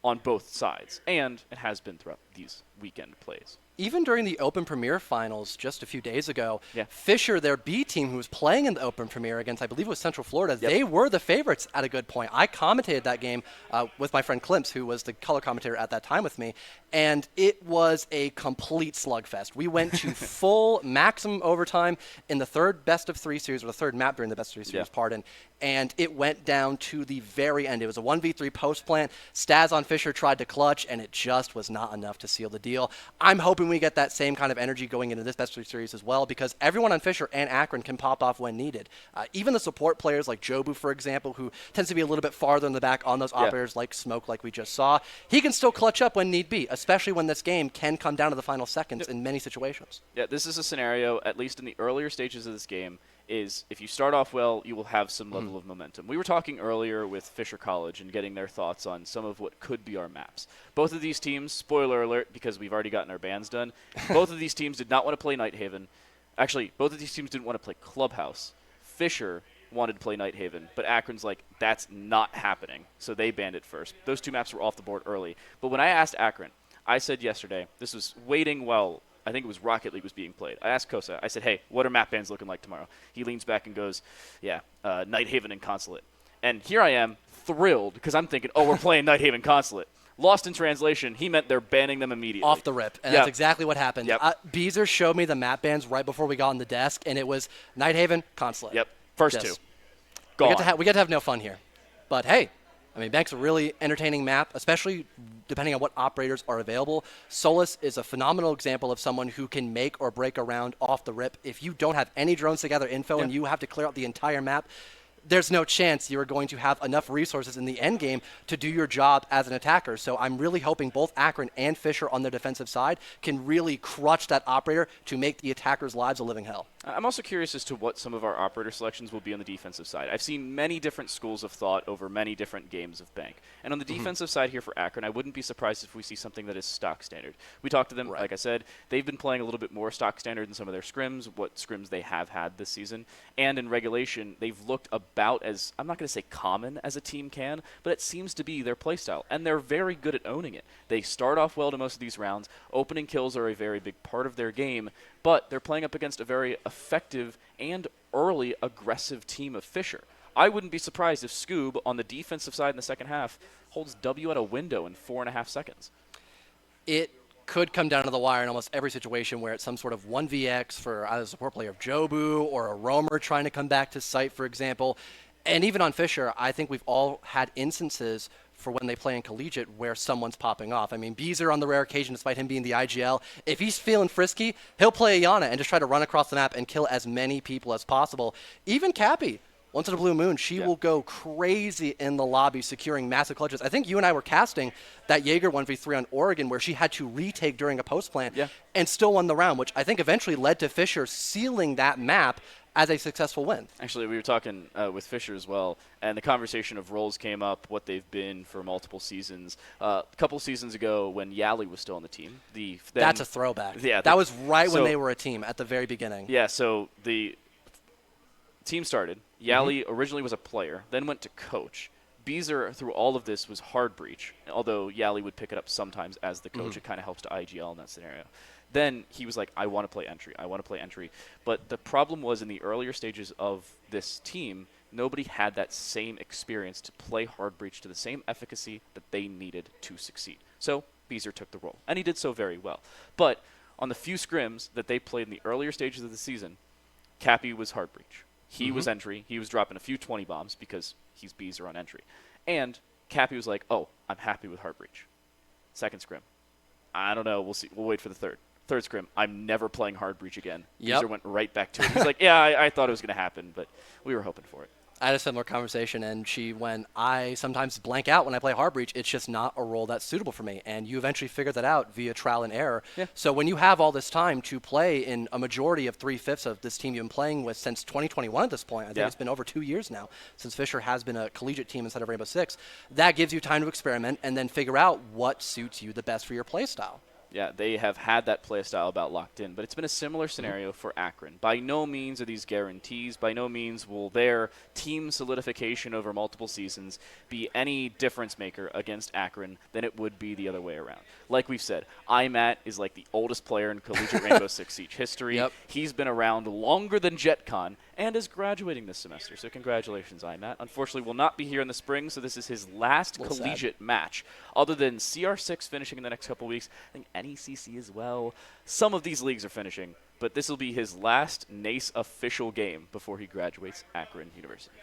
on both sides, and it has been throughout these weekend plays. Even during the Open Premier finals just a few days ago, Fisher, their B team, who was playing in the Open Premier against, I believe it was Central Florida, they were the favorites at a good point. I commentated that game with my friend Klimps, who was the color commentator at that time with me, and it was a complete slugfest. We went to full maximum overtime in the third best-of-3 series, or the third map during the best-of-3 series, pardon, and it went down to the very end. It was a 1v3 post-plant. Staz on Fisher tried to clutch, and it just was not enough to seal the deal. I'm hoping we get that same kind of energy going into this best-of-3 series as well, because everyone on Fisher and Akron can pop off when needed. Even the support players like Jobu, for example, who tends to be a little bit farther in the back on those operators like Smoke, like we just saw, he can still clutch up when need be, especially when this game can come down to the final seconds in many situations. Yeah, this is a scenario, at least in the earlier stages of this game, is if you start off well, you will have some level of momentum. We were talking earlier with Fisher College and getting their thoughts on some of what could be our maps. Both of these teams, spoiler alert, because we've already gotten our bans done, both of these teams did not want to play Nighthaven. Actually, both of these teams didn't want to play Clubhouse. Fisher wanted to play Nighthaven, but Akron's like, that's not happening, so they banned it first. Those two maps were off the board early. But when I asked Akron, I said yesterday, this was waiting while I think it was Rocket League was being played. I asked Kosa, I said, hey, what are map bans looking like tomorrow? He leans back and goes, Nighthaven and Consulate. And here I am, thrilled, because I'm thinking, oh, we're playing Nighthaven Consulate. Lost in translation, he meant they're banning them immediately. Off the rip, and that's exactly what happened. Beezer showed me the map bans right before we got on the desk, and it was Nighthaven, Consulate. Yep, first two. Gone. We get to have no fun here. But hey, I mean, Bank's a really entertaining map, especially depending on what operators are available. Solus is a phenomenal example of someone who can make or break a round off the rip. If you don't have any drones to gather info and you have to clear out the entire map, there's no chance you're going to have enough resources in the end game to do your job as an attacker. So I'm really hoping both Akron and Fisher on their defensive side can really crutch that operator to make the attackers' lives a living hell. I'm also curious as to what some of our operator selections will be on the defensive side. I've seen many different schools of thought over many different games of Bank. And on the defensive side here for Akron, I wouldn't be surprised if we see something that is stock standard. We talked to them, like I said, they've been playing a little bit more stock standard in some of their scrims, what scrims they have had this season. And in regulation, they've looked about as, I'm not going to say common as a team can, but it seems to be their playstyle. And they're very good at owning it. They start off well to most of these rounds. Opening kills are a very big part of their game, but they're playing up against a very effective and early aggressive team of Fisher. I wouldn't be surprised if Scoob on the defensive side in the second half holds W at a window in 4.5 seconds. It could come down to the wire in almost every situation where it's some sort of 1vx for either a support player of Jobu or a roamer trying to come back to site, for example. And even on Fisher, I think we've all had instances for when they play in collegiate where someone's popping off. I mean, Beezer on the rare occasion, despite him being the IGL, if he's feeling frisky, he'll play Ayana and just try to run across the map and kill as many people as possible. Even Cappy, once in a blue moon, she will go crazy in the lobby securing massive clutches. I think you and I were casting that Jaeger 1v3 on Oregon where she had to retake during a post plant and still won the round, which I think eventually led to Fisher sealing that map as a successful win. Actually, we were talking with Fisher as well, and the conversation of roles came up, what they've been for multiple seasons. A couple seasons ago when Yali was still on the team. That's a throwback. Yeah, that was right when they were a team at the very beginning. Yeah, so the team started. Yali originally was a player, then went to coach. Beezer, through all of this, was hard breach, although Yali would pick it up sometimes as the coach. It kind of helps to IGL in that scenario. Then he was like, I want to play entry. I want to play entry. But the problem was in the earlier stages of this team, nobody had that same experience to play hard breach to the same efficacy that they needed to succeed. So Beezer took the role, and he did so very well. But on the few scrims that they played in the earlier stages of the season, Cappy was hard breach. He was entry. He was dropping a few 20 bombs because he's Beezer on entry. And Cappy was like, oh, I'm happy with hard breach. Second scrim, I don't know. We'll see. We'll wait for the third. Third scrim, I'm never playing hard breach again. Beezer went right back to it. He's like, yeah, I thought it was going to happen, but we were hoping for it. I had a similar conversation, and she went, I sometimes blank out when I play hard breach. It's just not a role that's suitable for me. And you eventually figure that out via trial and error. Yeah. So when you have all this time to play in a majority of 3/5 of this team you've been playing with since 2021 at this point, I think it's been over 2 years now since Fisher has been a collegiate team instead of Rainbow Six, that gives you time to experiment and then figure out what suits you the best for your play style. Yeah, they have had that playstyle about locked in, but it's been a similar scenario for Akron. By no means are these guarantees. By no means will their team solidification over multiple seasons be any difference maker against Akron than it would be the other way around. Like we've said, IMAT is like the oldest player in collegiate Rainbow Six Siege history. Yep. He's been around longer than JetCon and is graduating this semester. So congratulations, IMAT. Unfortunately, will not be here in the spring, so this is his last collegiate match. Other than CR6 finishing in the next couple weeks, I think NECC as well. Some of these leagues are finishing, but this will be his last NACE official game before he graduates Akron University.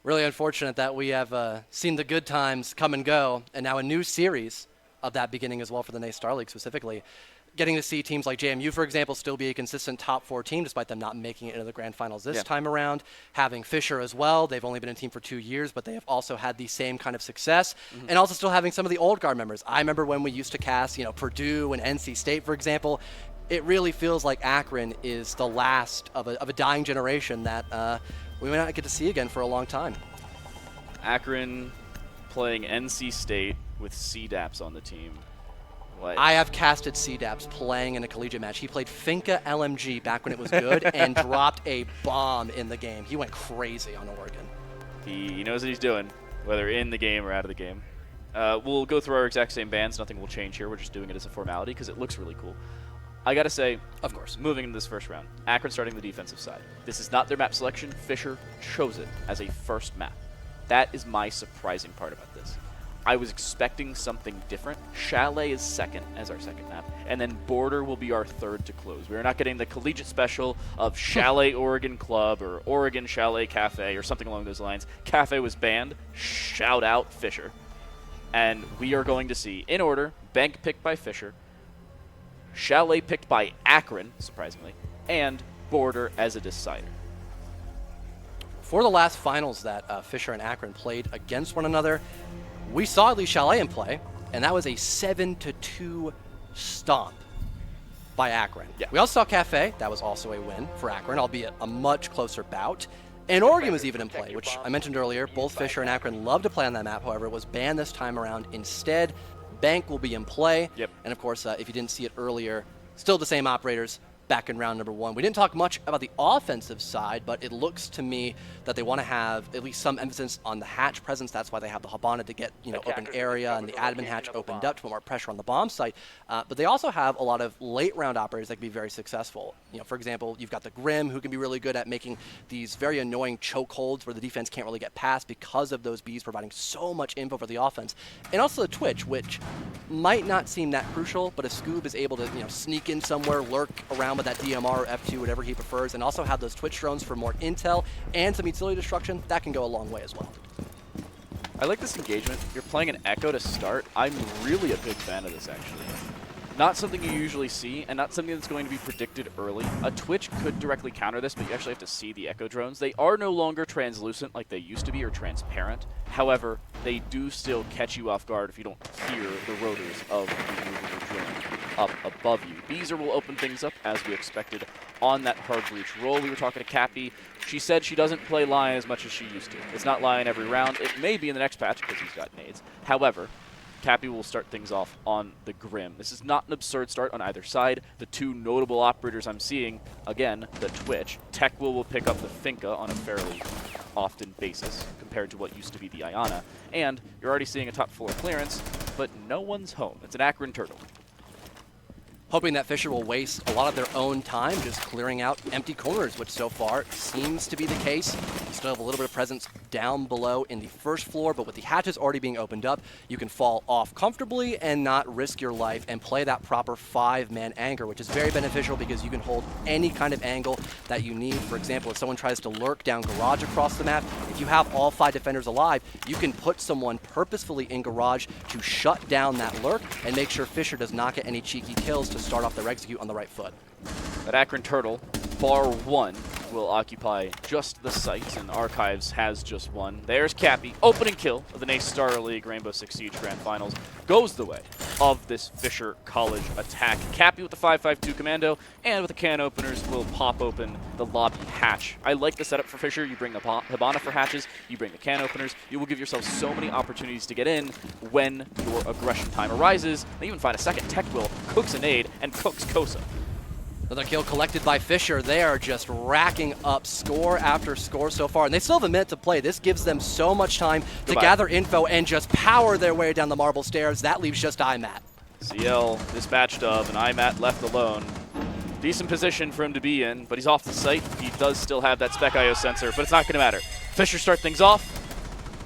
Really unfortunate that we have seen the good times come and go, and now a new series of that beginning as well for the NACE Starleague specifically. Getting to see teams like JMU, for example, still be a consistent top 4 team despite them not making it into the grand finals this time around. Having Fisher as well. They've only been a team for 2 years, but they have also had the same kind of success. And also still having some of the old guard members. I remember when we used to cast, Purdue and NC State, for example. It really feels like Akron is the last of a dying generation that we may not get to see again for a long time. Akron playing NC State with CDAPS on the team. I have casted CDAPS playing in a collegiate match. He played Finca LMG back when it was good and dropped a bomb in the game. He went crazy on Oregon. He knows what he's doing, whether in the game or out of the game. We'll go through our exact same bands. Nothing will change here. We're just doing it as a formality because it looks really cool. I got to say, of course, moving into this first round, Akron starting the defensive side. This is not their map selection. Fisher chose it as a first map. That is my surprising part about this. I was expecting something different. Chalet is second as our second map, and then Border will be our third to close. We're not getting the collegiate special of Chalet Oregon Club or Oregon Chalet Cafe or something along those lines. Cafe was banned. Shout out Fisher. And we are going to see, in order, Bank picked by Fisher, Chalet picked by Akron, surprisingly, and Border as a decider. For the last finals that Fisher and Akron played against one another, we saw at least Chalet in play, and that was a 7-2 stomp by Akron. Yeah. We also saw Cafe. That was also a win for Akron, albeit a much closer bout. And Oregon was even in play, which I mentioned earlier. Both Fisher and Akron love to play on that map. However, it was banned this time around. Instead, Bank will be in play. Yep. And, of course, if you didn't see it earlier, still the same operators back in round number 1. We didn't talk much about the offensive side, but it looks to me that they want to have at least some emphasis on the hatch presence. That's why they have the Habana to get open area and the admin hatch opened up to put more pressure on the bomb site. But they also have a lot of late round operators that can be very successful. For example, you've got the Grim, who can be really good at making these very annoying choke holds where the defense can't really get past because of those Bs providing so much info for the offense. And also the Twitch, which might not seem that crucial, but if Scoob is able to sneak in somewhere, lurk around with that DMR or F2, whatever he prefers, and also have those Twitch drones for more intel and some utility destruction, that can go a long way as well. I like this engagement. You're playing an Echo to start. I'm really a big fan of this, actually. Not something you usually see, and not something that's going to be predicted early. A Twitch could directly counter this, but you actually have to see the Echo drones. They are no longer translucent like they used to be, or transparent. However, they do still catch you off guard if you don't hear the rotors of the moving drone up above you. Beezer will open things up as we expected on that hard breach roll. We were talking to Cappy. She said she doesn't play Lion as much as she used to. It's not Lion every round. It may be in the next patch because he's got nades. However, Cappy will start things off on the Grim. This is not an absurd start on either side. The two notable operators I'm seeing, again, the Twitch. Techwill will pick up the Finca on a fairly often basis compared to what used to be the Iana. And you're already seeing a top floor clearance, but no one's home. It's an Akron Turtle. Hoping that Fisher will waste a lot of their own time just clearing out empty corners, which so far seems to be the case. You still have a little bit of presence down below in the first floor, but with the hatches already being opened up, you can fall off comfortably and not risk your life and play that proper 5-man anchor, which is very beneficial because you can hold any kind of angle that you need. For example, if someone tries to lurk down garage across the map, if you have all 5 defenders alive, you can put someone purposefully in garage to shut down that lurk and make sure Fisher does not get any cheeky kills to start off their execute on the right foot. That Akron Turtle, bar 1, will occupy just the site, and Archives has just one. There's Cappy. Opening kill of the NACE Starleague Rainbow Six Siege Grand Finals goes the way of this Fisher College attack. Cappy with the 5.52 commando, and with the can openers will pop open the lobby hatch. I like the setup for Fisher. You bring the Hibana for hatches, you bring the can openers. You will give yourself so many opportunities to get in when your aggression time arises. They even find a second tech will, cooks a nade, and cooks Kosa. Another kill collected by Fisher. They are just racking up score after score so far, and they still have a minute to play. This gives them so much time to gather info and just power their way down the marble stairs. That leaves just IMAT. CL dispatched of, and IMAT left alone. Decent position for him to be in, but he's off the site. He does still have that Spec IO sensor, but it's not going to matter. Fisher start things off.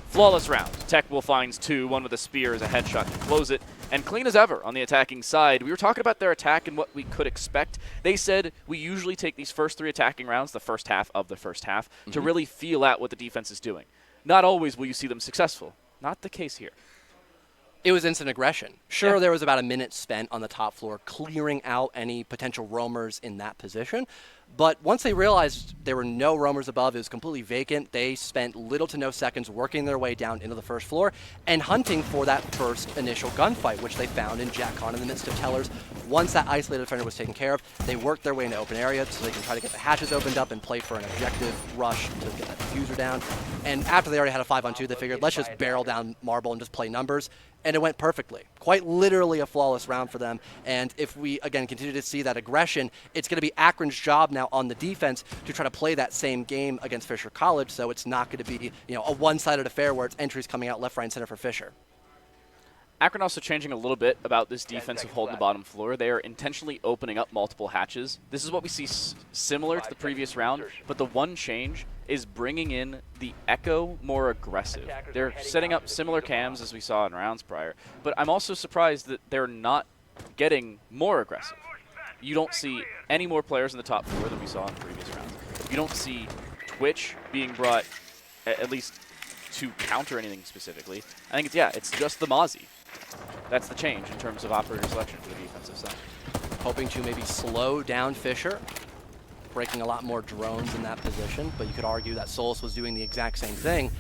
Flawless round. Tech will finds 2, one with a spear as a headshot to close it. And clean as ever on the attacking side. We were talking about their attack and what we could expect. They said we usually take these first 3 attacking rounds, the first half of the first half, to really feel out what the defense is doing. Not always will you see them successful. Not the case here. It was instant aggression. Sure, there was about a minute spent on the top floor clearing out any potential roamers in that position. But once they realized there were no roamers above, it was completely vacant, they spent little to no seconds working their way down into the first floor and hunting for that first initial gunfight, which they found in JackCon in the midst of tellers. Once that isolated defender was taken care of, they worked their way into open area so they can try to get the hatches opened up and play for an objective rush to get that diffuser down. And after they already had a 5-on-2, they figured, let's just barrel down marble and just play numbers. And it went perfectly. Quite literally a flawless round for them. And if we, again, continue to see that aggression, it's going to be Akron's job now on the defense to try to play that same game against Fisher College, so it's not going to be, you know, a one-sided affair where it's entries coming out left, right, and center for Fisher. Akron also changing a little bit about this defensive hold in the bottom floor. They are intentionally opening up multiple hatches. This is what we see similar to the previous round, but the one change is bringing in the Echo more aggressive. They're setting up similar cams as we saw in rounds prior, but I'm also surprised that they're not getting more aggressive. You don't see any more players in the top floor than we saw in previous rounds. You don't see Twitch being brought at least to counter anything specifically. I think it's just the Mozzie. That's the change in terms of operator selection for the defensive side. Hoping to maybe slow down Fisher, breaking a lot more drones in that position, but you could argue that Solus was doing the exact same thing.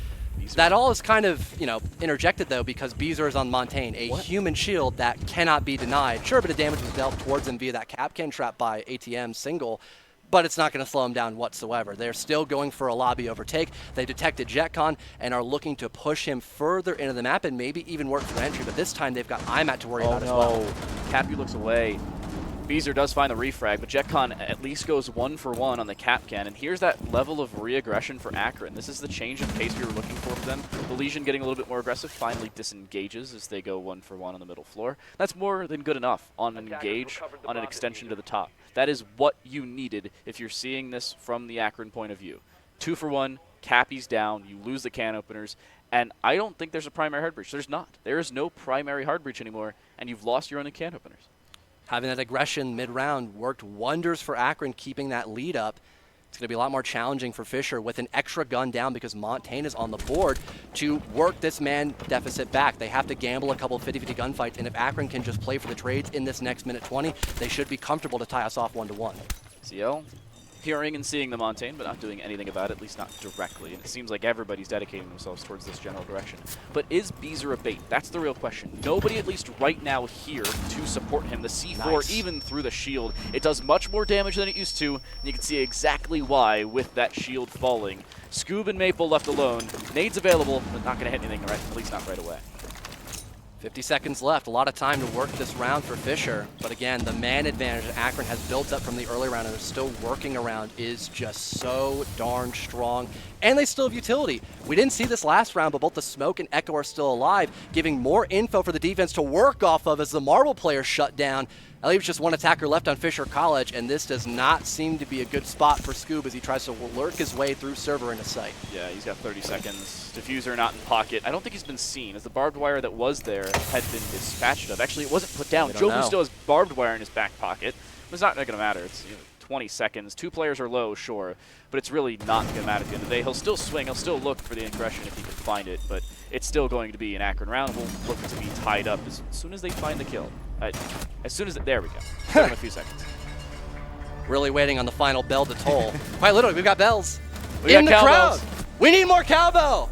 That all is kind of, you know, interjected though, because Beezer is on Montaigne, a human shield that cannot be denied. Sure, a bit of damage was dealt towards him via that Capcan trap by ATM single, but it's not going to slow him down whatsoever. They're still going for a lobby overtake. They detected JetCon and are looking to push him further into the map and maybe even work for entry, but this time they've got IMAT to worry about as well. Cappy looks away. Beezer does find the refrag, but JetCon at least goes 1-for-1 on the Capcan, and here's that level of re-aggression for Akron. This is the change of pace we were looking for them. The Legion getting a little bit more aggressive finally disengages as they go 1-for-1 on the middle floor. That's more than good enough on an engage, on an extension to the top. That is what you needed if you're seeing this from the Akron point of view. 2-for-1, Cappy's down, you lose the can openers, and I don't think there's a primary hard breach. There's not. There is no primary hard breach anymore, and you've lost your only can openers. Having that aggression mid-round worked wonders for Akron, keeping that lead up. It's going to be a lot more challenging for Fisher with an extra gun down because Montaigne is on the board to work this man deficit back. They have to gamble a couple of 50-50 gunfights, and if Akron can just play for the trades in this next minute 20, they should be comfortable to tie us off 1-1. CL hearing and seeing the Montaigne, but not doing anything about it, at least not directly. And it seems like everybody's dedicating themselves towards this general direction. But is Beezer a bait? That's the real question. Nobody, at least right now, here to support him. The C4, even through the shield, it does much more damage than it used to, and you can see exactly why with that shield falling. Scoob and Maple left alone. Nades available, but not going to hit anything, right, at least not right away. 50 seconds left. A lot of time to work this round for Fisher. But again, the man advantage that Akron has built up from the early round and is still working around is just so darn strong. And they still have utility. We didn't see this last round, but both the Smoke and Echo are still alive, giving more info for the defense to work off of as the Marble players shut down. That leaves just one attacker left on Fisher College, and this does not seem to be a good spot for Scoob as he tries to lurk his way through server into sight. Yeah, he's got 30 seconds. Diffuser not in pocket. I don't think he's been seen, as the barbed wire that was there had been dispatched of. Actually, it wasn't put down. Jobu still has barbed wire in his back pocket. It's not going to matter. It's 20 seconds. 2 players are low, sure, but it's really not going to matter at the end of the day. He'll still swing. He'll still look for the aggression if he can find it, but it's still going to be an Akron round. We'll look to be tied up as soon as they find the kill. As soon as there we go. Give him a few seconds. Really waiting on the final bell to toll. Quite literally, we've got bells in the crowd. We need more cowbell.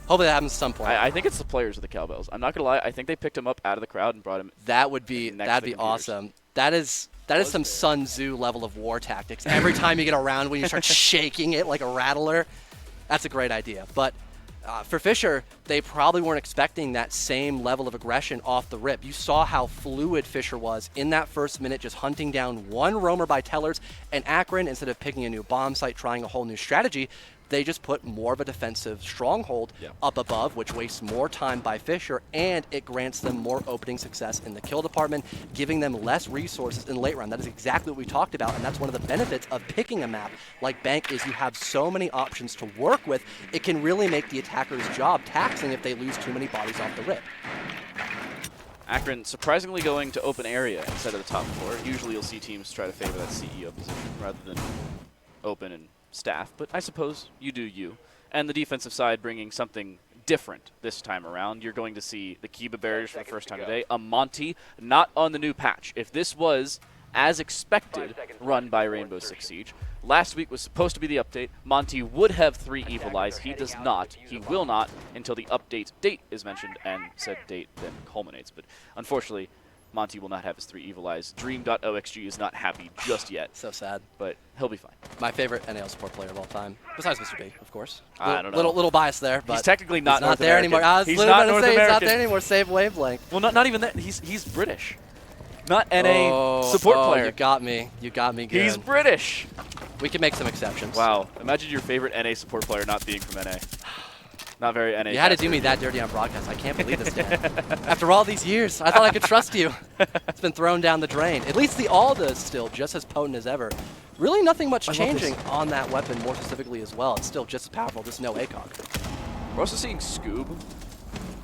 Hopefully that happens at some point. I think it's the players with the cowbells. I'm not gonna lie. I think they picked him up out of the crowd and brought him. That'd be awesome. That is That is some Sun Tzu level of war tactics. Every time you get around when you start shaking it like a rattler, that's a great idea. But for Fisher, they probably weren't expecting that same level of aggression off the rip. You saw how fluid Fisher was in that first minute, just hunting down one roamer by Tellers, and Akron, instead of picking a new bomb site, trying a whole new strategy, they just put more of a defensive stronghold up above, which wastes more time by Fisher, and it grants them more opening success in the kill department, giving them less resources in the late round. That is exactly what we talked about, and that's one of the benefits of picking a map like Bank is you have so many options to work with. It can really make the attacker's job taxing if they lose too many bodies off the rip. Akron surprisingly going to open area instead of the top floor. Usually you'll see teams try to favor that CEO position rather than open and staff, but I suppose you do you. And the defensive side bringing something different this time around. You're going to see the Kiba barriers for the first time today. A Monty not on the new patch. If this was, as expected, run by Rainbow Six Siege, last week was supposed to be the update. Monty would have 3 Evil Eyes. He does not. He will not until the update date is mentioned, and said date then culminates. But unfortunately, Monty will not have his 3 Evil Eyes. Dream.oxg is not happy just yet. So sad. But he'll be fine. My favorite NAL support player of all time, besides Mr. B, of course. I don't know. Little bias there, but he's technically not North there American. anymore. I was He's literally not going to North say American. he's not there anymore. Save wavelength. Well, not even that. He's British. Not NA support player. You got me. You got me good. He's British. We can make some exceptions. Wow. Imagine your favorite NA support player not being from NA. Not very NA. You had to do me that dirty on broadcast. I can't believe this, Dan. After all these years, I thought I could trust you. It's been thrown down the drain. At least the Alda is still just as potent as ever. Really nothing much changing on that weapon, more specifically as well. It's still just as powerful, just no ACOG. We're also seeing Scoob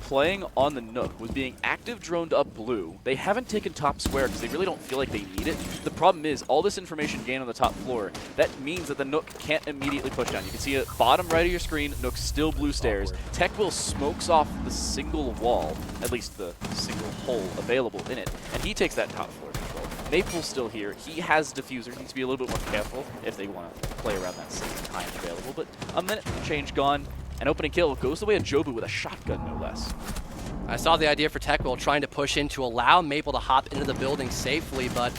playing on the Nook, was being active droned up blue. They haven't taken top square because they really don't feel like they need it. The problem is all this information gained on the top floor, that means that the Nook can't immediately push down. You can see it bottom right of your screen, Nook still blue stairs. Tech will smokes off the single wall, at least the single hole available in it, and he takes that top floor control. Maple's still here. He has diffuser. He needs to be a little bit more careful if they want to play around that same time available. But a minute change gone. An opening kill goes the way of Jobu with a shotgun, no less. I saw the idea for Techwell trying to push in to allow Maple to hop into the building safely, but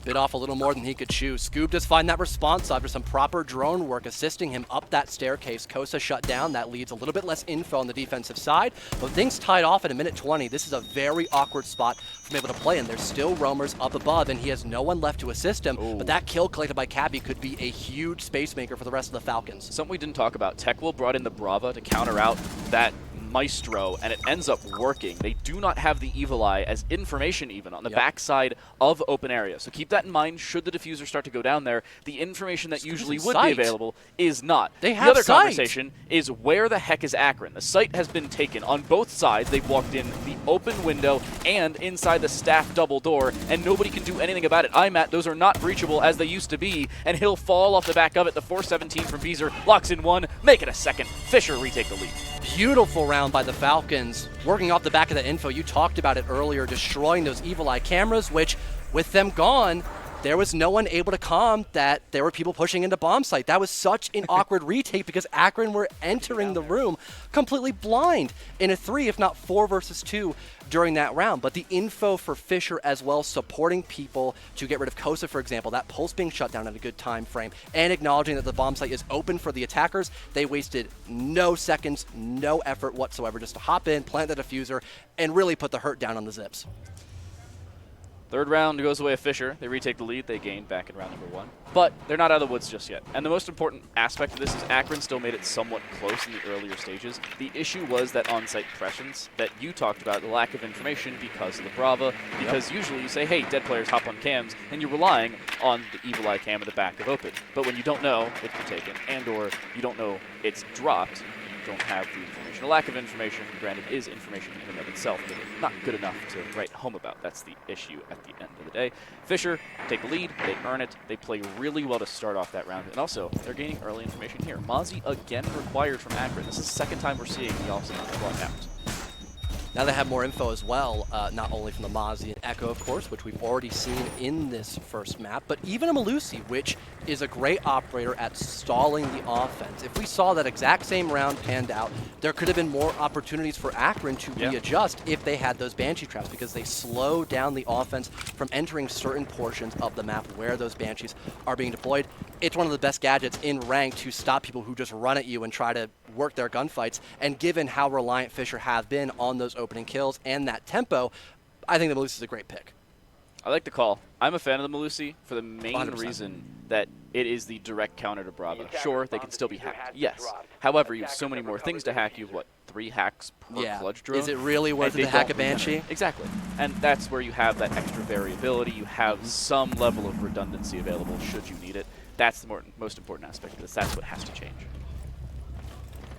bit off a little more than he could chew. Scoob does find that response after some proper drone work, assisting him up that staircase. Kosa shut down. That leaves a little bit less info on the defensive side, but things tied off at a minute 20. This is a very awkward spot for Maple to play in. There's still roamers up above, and he has no one left to assist him, but that kill collected by Cabby could be a huge space maker for the rest of the Falcons. Something we didn't talk about. Techwell brought in the Brava to counter out that Maestro, and it ends up working. They do not have the Evil Eye as information even on the backside of open area. So keep that in mind should the diffuser start to go down there. The information that usually would be available is not. They have the other sight. conversation is where the heck is Akron? The site has been taken on both sides. They've walked in the open window and inside the staff double door, and nobody can do anything about it. I'm at those are not breachable as they used to be, and he'll fall off the back of it. The 417 from Beezer locks in one, make it a second. Fisher retake the lead. Beautiful round by the Falcons, working off the back of the info. You talked about it earlier, destroying those Evil Eye cameras, which, with them gone, there was no one able to calm that there were people pushing into bomb site. That was such an awkward retake because Akron were entering the room completely blind in a 3, if not 4 versus 2 during that round. But the info for Fisher as well, supporting people to get rid of Kosa, for example, that pulse being shut down at a good time frame, and acknowledging that the bomb site is open for the attackers. They wasted no seconds, no effort whatsoever just to hop in, plant the diffuser, and really put the hurt down on the Zips. Third round goes the way of Fisher. They retake the lead. They gain back in round number 1. But they're not out of the woods just yet. And the most important aspect of this is Akron still made it somewhat close in the earlier stages. The issue was that on-site presence that you talked about, the lack of information because of the Brava. Because usually you say, hey, dead players hop on cams, and you're relying on the Evil Eye cam at the back of open. But when you don't know it's been taken and or you don't know it's dropped, don't have the information. A lack of information, granted, is information in and of itself, but not good enough to write home about. That's the issue at the end of the day. Fisher take the lead, they earn it, they play really well to start off that round, and also, they're gaining early information here. Mozzie again required from Akron. This is the second time we're seeing the opposite block out. Now they have more info as well, not only from the Mozzie and Echo, of course, which we've already seen in this first map, but even a Melusi, which is a great operator at stalling the offense. If we saw that exact same round panned out, there could have been more opportunities for Akron to readjust if they had those Banshee traps, because they slow down the offense from entering certain portions of the map where those Banshees are being deployed. It's one of the best gadgets in rank to stop people who just run at you and try to work their gunfights, and given how reliant Fisher have been on those opening kills and that tempo, I think the Melusi is a great pick. I like the call. I'm a fan of the Melusi for the main 100%. reason that it is the direct counter to Bravo. Sure, they can still be hacked, yes. However, you have so many more things to hack. You have, what, 3 hacks per Sludge Drone? Is it really worth it to hack a Banshee? Exactly. And that's where you have that extra variability. You have some level of redundancy available should you need it. That's the most important aspect of this. That's what has to change.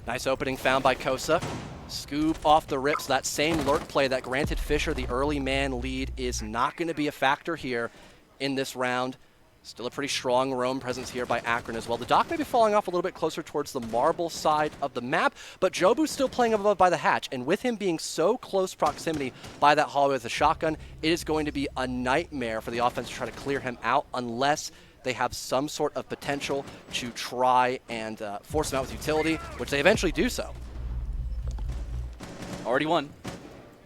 Nice opening found by Kosa. Scoop off the rips. That same lurk play that granted Fisher the early man lead is not going to be a factor here in this round. Still a pretty strong roam presence here by Akron as well. The dock may be falling off a little bit closer towards the marble side of the map, but Jobu's still playing above by the hatch, and with him being so close proximity by that hallway with a shotgun, it is going to be a nightmare for the offense to try to clear him out unless they have some sort of potential to try and force him out with utility, which they eventually do so. Already won.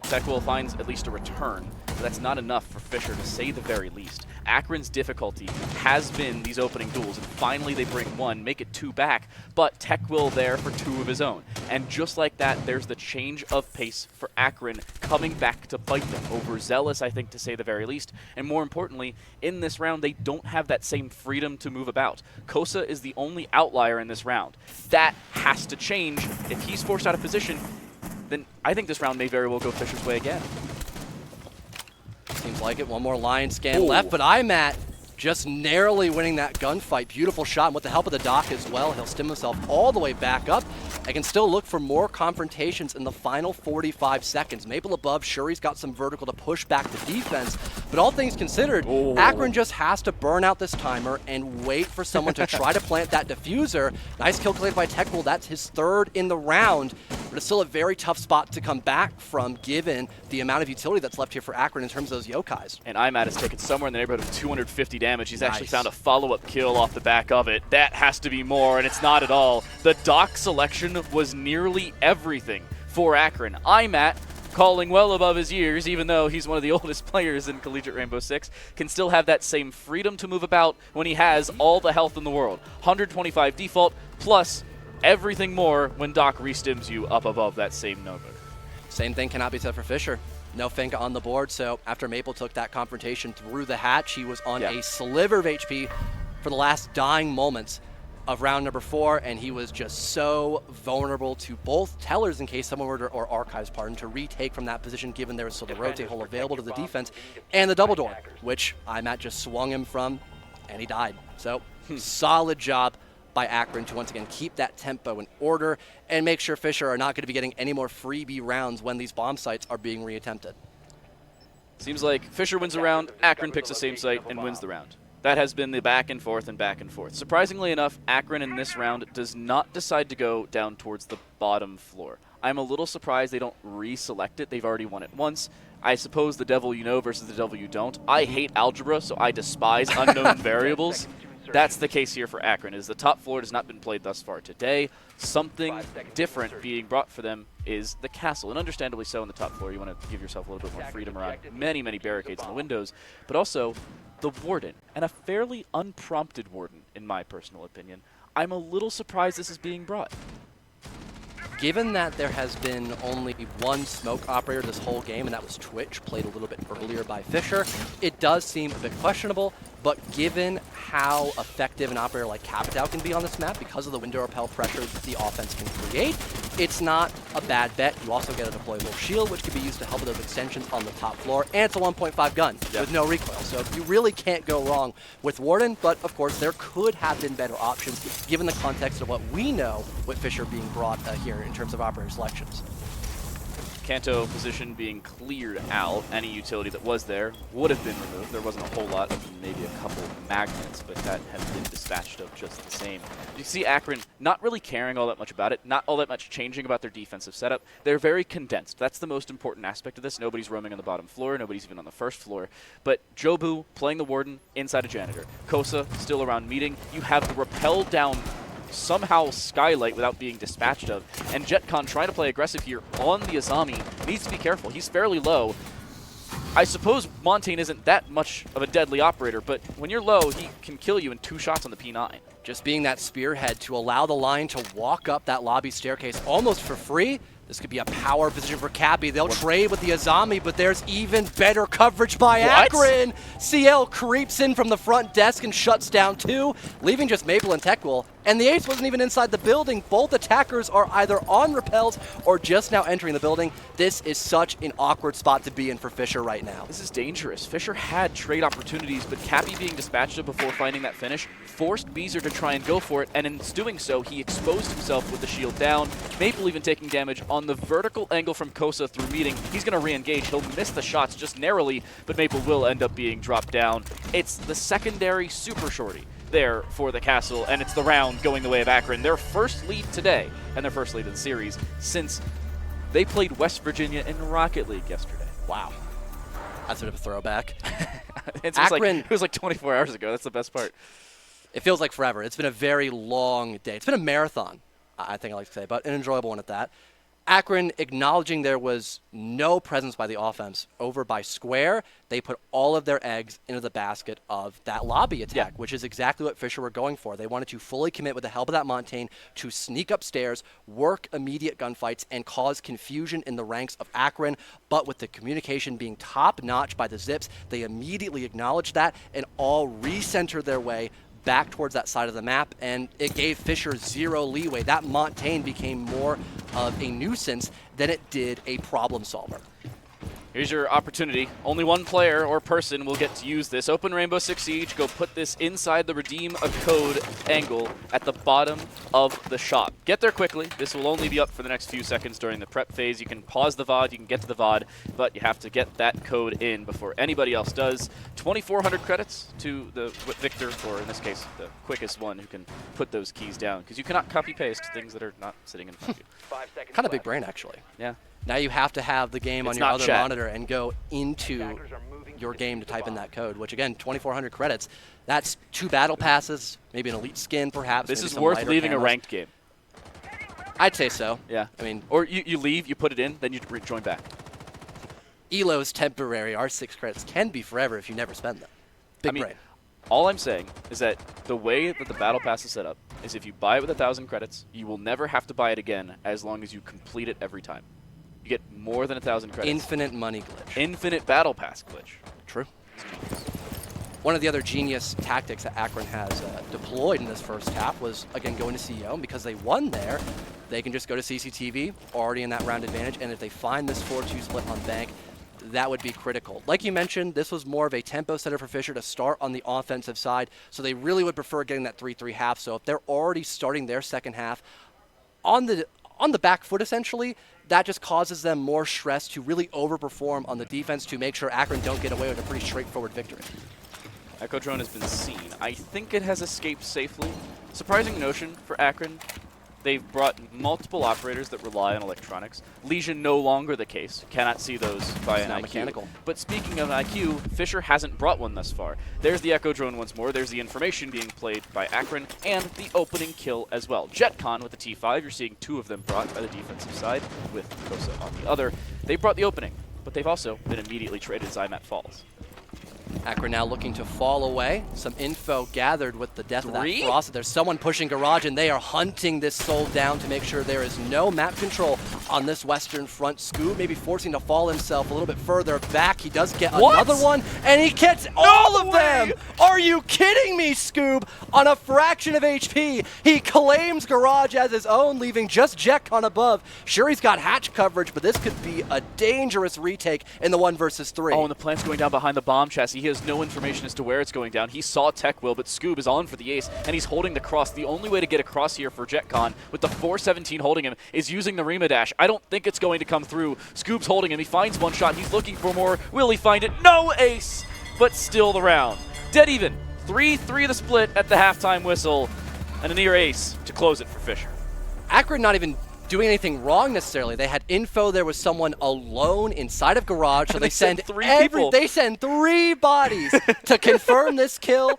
TechWill finds at least a return, but that's not enough for Fisher, to say the very least. Akron's difficulty has been these opening duels, and finally they bring 1, make it 2 back, but TechWill there for 2 of his own. And just like that, there's the change of pace for Akron coming back to fight them. Overzealous, I think, to say the very least. And more importantly, in this round, they don't have that same freedom to move about. Kosa is the only outlier in this round. That has to change. If he's forced out of position, then I think this round may very well go Fisher's way again. Seems like it. One more line scan left, but IMAT just narrowly winning that gunfight. Beautiful shot, and with the help of the dock as well, he'll stem himself all the way back up. I can still look for more confrontations in the final 45 seconds. Maple above, sure, he's got some vertical to push back the defense, but all things considered, Akron just has to burn out this timer and wait for someone to try to plant that diffuser. Nice kill collected by TechWill. That's his 3rd in the round, but it's still a very tough spot to come back from given the amount of utility that's left here for Akron in terms of those yokais. And IMAT has taken somewhere in the neighborhood of 250 damage. He's actually found a follow-up kill off the back of it. That has to be more, and it's not at all. The dock selection was nearly everything for Akron. IMAT, calling well above his years, even though he's one of the oldest players in Collegiate Rainbow Six, can still have that same freedom to move about when he has all the health in the world. 125 default, plus everything more when Doc re-stims you up above that same number. Same thing cannot be said for Fisher. No Finka on the board, so after Maple took that confrontation through the hatch, he was on a sliver of HP for the last dying moments of round number 4, and he was just so vulnerable to both tellers in case someone were to, or archives, pardon, to retake from that position, given there was still the rotate hole available to the defense, and the double door, which IMAT just swung him from, and he died. So solid job by Akron to once again keep that tempo in order and make sure Fisher are not going to be getting any more freebie rounds when these bomb sites are being reattempted. Seems like Fisher wins a round, Akron picks the same site and wins the round. That has been the back and forth and back and forth. Surprisingly enough, Akron in this round does not decide to go down towards the bottom floor. I'm a little surprised they don't reselect it. They've already won it once. I suppose the devil you know versus the devil you don't. I hate algebra, so I despise unknown variables. That's the case here for Akron, is the top floor has not been played thus far today. Something different being brought for them is the castle, and understandably so on the top floor. You want to give yourself a little bit more freedom around many, many barricades in the windows, but also the Warden, and a fairly unprompted Warden, in my personal opinion. I'm a little surprised this is being brought. Given that there has been only one smoke operator this whole game, and that was Twitch, played a little bit earlier by Fisher, it does seem a bit questionable, but given how effective an operator like Capitao can be on this map because of the window repel pressure that the offense can create, it's not a bad bet. You also get a deployable shield, which can be used to help with those extensions on the top floor, and it's a 1.5 gun with no recoil, so you really can't go wrong with Warden, but of course there could have been better options given the context of what we know with Fisher being brought here in terms of operator selections. Kanto position being cleared out. Any utility that was there would have been removed. There wasn't a whole lot of maybe a couple magnets, but that have been dispatched of just the same. You see Akron not really caring all that much about it, not all that much changing about their defensive setup. They're very condensed. That's the most important aspect of this. Nobody's roaming on the bottom floor. Nobody's even on the first floor. But Jobu playing the Warden inside a Janitor. Kosa still around meeting. You have the rappel down somehow Skylight without being dispatched of. And JetCon trying to play aggressive here on the Azami. Needs to be careful. He's fairly low. I suppose Montaigne isn't that much of a deadly operator, but when you're low, he can kill you in 2 shots on the P9. Just being that spearhead to allow the line to walk up that lobby staircase almost for free. This could be a power position for Cappy. They'll trade with the Azami, but there's even better coverage by Akron. CL creeps in from the front desk and shuts down 2, leaving just Maple and Tekwill. And the Ace wasn't even inside the building. Both attackers are either on rappels or just now entering the building. This is such an awkward spot to be in for Fisher right now. This is dangerous. Fisher had trade opportunities, but Cappy being dispatched of before finding that finish forced Beezer to try and go for it, and in doing so, he exposed himself with the shield down. Maple even taking damage on the vertical angle from Kosa through meeting. He's going to re-engage. He'll miss the shots just narrowly, but Maple will end up being dropped down. It's the secondary super shorty there for the castle, and it's the round going the way of Akron. Their first lead today, and their first lead in the series, since they played West Virginia in Rocket League yesterday. Wow. That's a bit of a throwback. It was like 24 hours ago. That's the best part. It feels like forever. It's been a very long day. It's been a marathon, I think I like to say, but an enjoyable one at that. Akron acknowledging there was no presence by the offense over by Square. They put all of their eggs into the basket of that lobby attack, which is exactly what Fisher were going for. They wanted to fully commit with the help of that Montaigne to sneak upstairs, work immediate gunfights, and cause confusion in the ranks of Akron. But with the communication being top-notch by the Zips, they immediately acknowledged that and all recenter their way back towards that side of the map, and it gave Fisher zero leeway. That Montaigne became more of a nuisance than it did a problem solver. Here's your opportunity. Only one player or person will get to use this. Open Rainbow Six Siege, go put this inside the Redeem a Code angle at the bottom of the shop. Get there quickly. This will only be up for the next few seconds during the prep phase. You can pause the VOD, you can get to the VOD, but you have to get that code in before anybody else does. 2,400 credits to the victor, or in this case, the quickest one who can put those keys down, because you cannot copy-paste things that are not sitting in front of you. Kind of big brain, actually. Yeah. Now you have to have the game It's on your not other chat. monitor and go into your game to type in that code, which again, 2,400 credits. That's 2 battle passes, maybe an elite skin perhaps. This maybe is some worth lighter leaving camos. a ranked game. I'd say so. Yeah. I mean, or you leave, you put it in, then you join back. Elo is temporary. Our 6 credits can be forever if you never spend them. Big brain. All I'm saying is that the way that the battle pass is set up is if you buy it with 1,000 credits, you will never have to buy it again as long as you complete it every time. You get more than 1,000 credits. Infinite money glitch. Infinite battle pass glitch. True. One of the other genius tactics that Akron has deployed in this first half was, again, going to CEO. And because they won there, they can just go to CCTV, already in that round advantage. And if they find this 4-2 split on Bank, that would be critical. Like you mentioned, this was more of a tempo setter for Fisher to start on the offensive side. So they really would prefer getting that 3-3 half. So if they're already starting their second half on the back foot, essentially, that just causes them more stress to really overperform on the defense to make sure Akron don't get away with a pretty straightforward victory. Echo Drone has been seen. I think it has escaped safely. Surprising notion for Akron. They've brought multiple operators that rely on electronics. Legion no longer the case. Cannot see those by an IQ. Mechanical. But speaking of IQ, Fisher hasn't brought one thus far. There's the Echo Drone once more. There's the information being played by Akron, and the opening kill as well. JetCon with the T5. You're seeing 2 of them brought by the defensive side, with Kosa on the other. They brought the opening, but they've also been immediately traded as IMAT falls. Akron now looking to fall away. Some info gathered with the death of that 3? Frost. There's someone pushing Garage, and they are hunting this soul down to make sure there is no map control on this western front. Scoot maybe forcing to fall himself a little bit further back. He does get another one, and he gets all of them! Are you kidding me, Scoob? On a fraction of HP, he claims Garage as his own, leaving just Jetcon above. Sure, he's got hatch coverage, but this could be a dangerous retake in the 1 versus 3. Oh, and the plant's going down behind the bomb chassis. He has no information as to where it's going down. He saw Tech Will, but Scoob is on for the ace, and he's holding the cross. The only way to get across here for Jetcon, with the 417 holding him, is using the Rima dash. I don't think it's going to come through. Scoob's holding him. He finds one shot. He's looking for more. Will he find it? No ace, but still the round. Dead even. 3-3 the split at the halftime whistle, and a near ace to close it for Fisher. Akron not even doing anything wrong necessarily. They had info there was someone alone inside of Garage, so they send 3 people. They send 3 bodies to confirm this kill,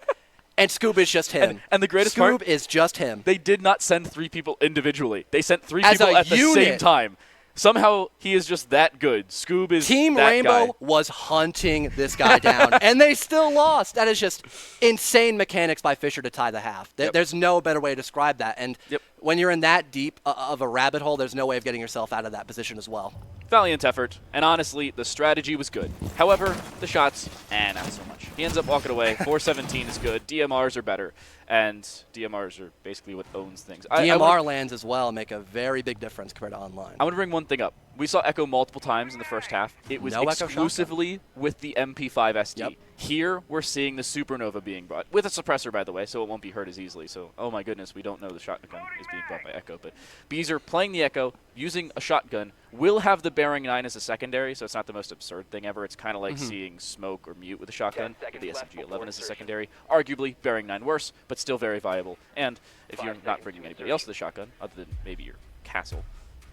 and Scoob is just him. And the greatest Scoob part is just him. They did not send 3 people individually. They sent 3 As people a at the unit. same time. Somehow he is just that good. Scoob is Team that Rainbow guy. was hunting this guy down, and they still lost. That is just insane mechanics by Fisher to tie the half. There's no better way to describe that. And when you're in that deep of a rabbit hole, there's no way of getting yourself out of that position as well. Valiant effort, and honestly, the strategy was good. However, the shots, not so much. He ends up walking away. 417 is good. DMRs are better, and DMRs are basically what owns things. DMR lands as well make a very big difference compared to online. I want to bring one thing up. We saw Echo multiple times in the first half. It was exclusively with the MP5 SD. Here, we're seeing the Supernova being brought, with a suppressor, by the way, so it won't be hurt as easily. So, oh my goodness, we don't know the shotgun is being brought by Echo. But Beezer playing the Echo, using a shotgun, will have the Bearing 9 as a secondary, so it's not the most absurd thing ever. It's kind of like seeing Smoke or Mute with a shotgun. The SMG-11 as a secondary. Arguably, Bearing 9 worse, but still very viable. And if you're not bringing anybody else with a shotgun, other than maybe your Castle,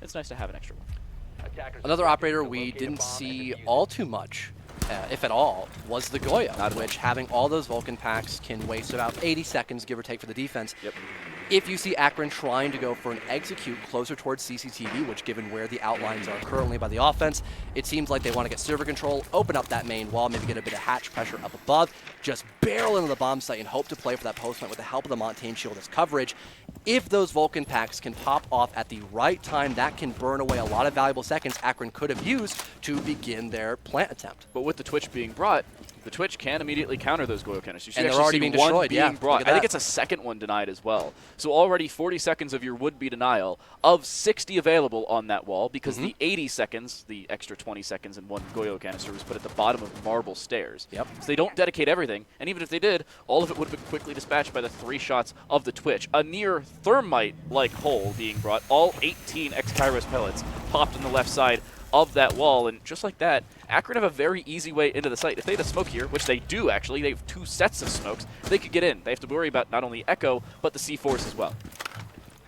it's nice to have an extra one. Another operator we didn't see all too much, if at all, was the Goyo, which having all those Vulcan packs can waste about 80 seconds, give or take, for the defense. If you see Akron trying to go for an execute closer towards CCTV, which given where the outlines are currently by the offense, it seems like they want to get server control, open up that main wall, maybe get a bit of hatch pressure up above, just barrel into the bomb site and hope to play for that post plant with the help of the Montaigne shield as coverage. If those Vulcan packs can pop off at the right time, that can burn away a lot of valuable seconds Akron could have used to begin their plant attempt. But with the Twitch being brought, the Twitch can immediately counter those Goyo cannons. You And they're already being one destroyed, being brought. I think it's a second one denied as well. So already 40 seconds of your would-be denial of 60 available on that wall because the 80 seconds, the extra 20 seconds and 1 Goyo canister was put at the bottom of marble stairs. So they don't dedicate everything, and even if they did, all of it would have been quickly dispatched by the 3 shots of the Twitch. A near thermite-like hole being brought. All 18 X-Kairos pellets popped on the left side of that wall, and just like that, Akron have a very easy way into the site. If they had a smoke here, which they do actually, they have 2 sets of smokes, they could get in. They have to worry about not only Echo, but the C4s as well.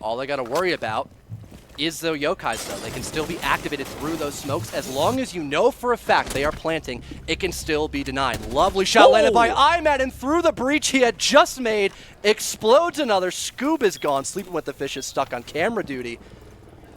All they got to worry about is the Yokais, though. They can still be activated through those smokes. As long as you know for a fact they are planting, it can still be denied. Lovely shot landed by Imad, and through the breach he had just made, explodes another. Scoob is gone. Sleeping with the Fish is stuck on camera duty.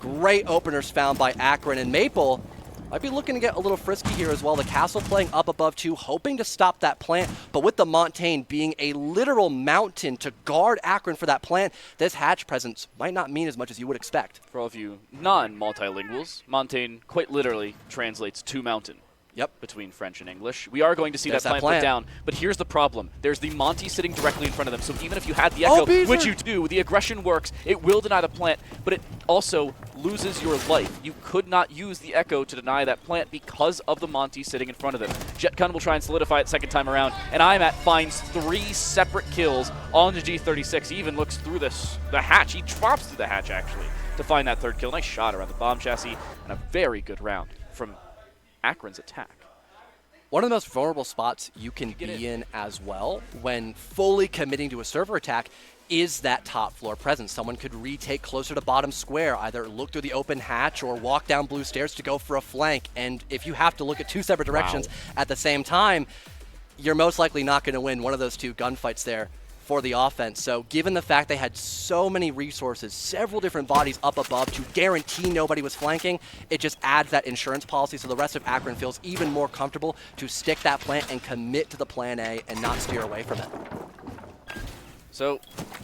Great openers found by Akron, and Maple might be looking to get a little frisky here as well. The Castle playing up above too, hoping to stop that plant, but with the Montaigne being a literal mountain to guard Akron for that plant, this hatch presence might not mean as much as you would expect. For all of you non-multilinguals, Montaigne quite literally translates to mountain. Between French and English. We are going to see that plant put down, but here's the problem. There's the Monty sitting directly in front of them, so even if you had the Echo, which you do, the aggression works, it will deny the plant, but it also loses your life. You could not use the Echo to deny that plant because of the Monty sitting in front of them. Jetcon will try and solidify it second time around, and Imat finds 3 separate kills on the G36. He even looks through the hatch. He drops through the hatch, actually, to find that 3rd kill. Nice shot around the bomb chassis, and a very good round from Akron's attack. One of the most vulnerable spots you can be in as well when fully committing to a server attack is that top floor presence. Someone could retake closer to bottom square, either look through the open hatch or walk down blue stairs to go for a flank. And if you have to look at 2 separate directions at the same time, you're most likely not going to win one of those 2 gunfights there for the offense. So given the fact they had so many resources, several different bodies up above to guarantee nobody was flanking, it just adds that insurance policy so the rest of Akron feels even more comfortable to stick that plant and commit to the plan A and not steer away from it. So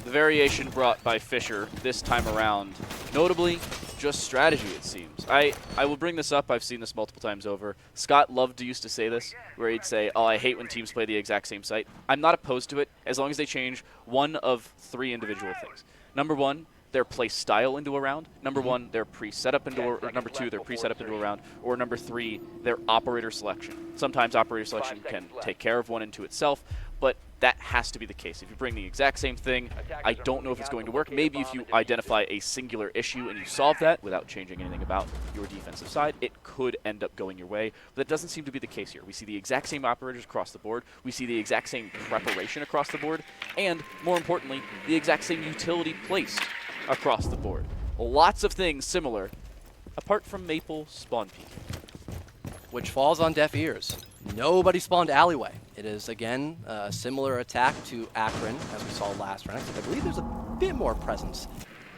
the variation brought by Fisher this time around, notably just strategy, it seems. I will bring this up. I've seen this multiple times over. Scott loved to used to say this, where he'd say, oh, I hate when teams play the exact same site. I'm not opposed to it as long as they change one of 3 individual things. Number 1, their play style into a round. Number 1, their pre-setup into or number 2, their pre-setup into a round. Or number 3, their operator selection. Sometimes operator selection can take care of one into itself, but that has to be the case. If you bring the exact same thing, I don't know if it's going to work. Maybe if you identify a singular issue and you solve that without changing anything about your defensive side, it could end up going your way. But that doesn't seem to be the case here. We see the exact same operators across the board. We see the exact same preparation across the board. And, more importantly, the exact same utility placed across the board. Lots of things similar, apart from Maple spawn peak. Which falls on deaf ears. Nobody spawned alleyway. It is, again, a similar attack to Akron, as we saw last round. I believe there's a bit more presence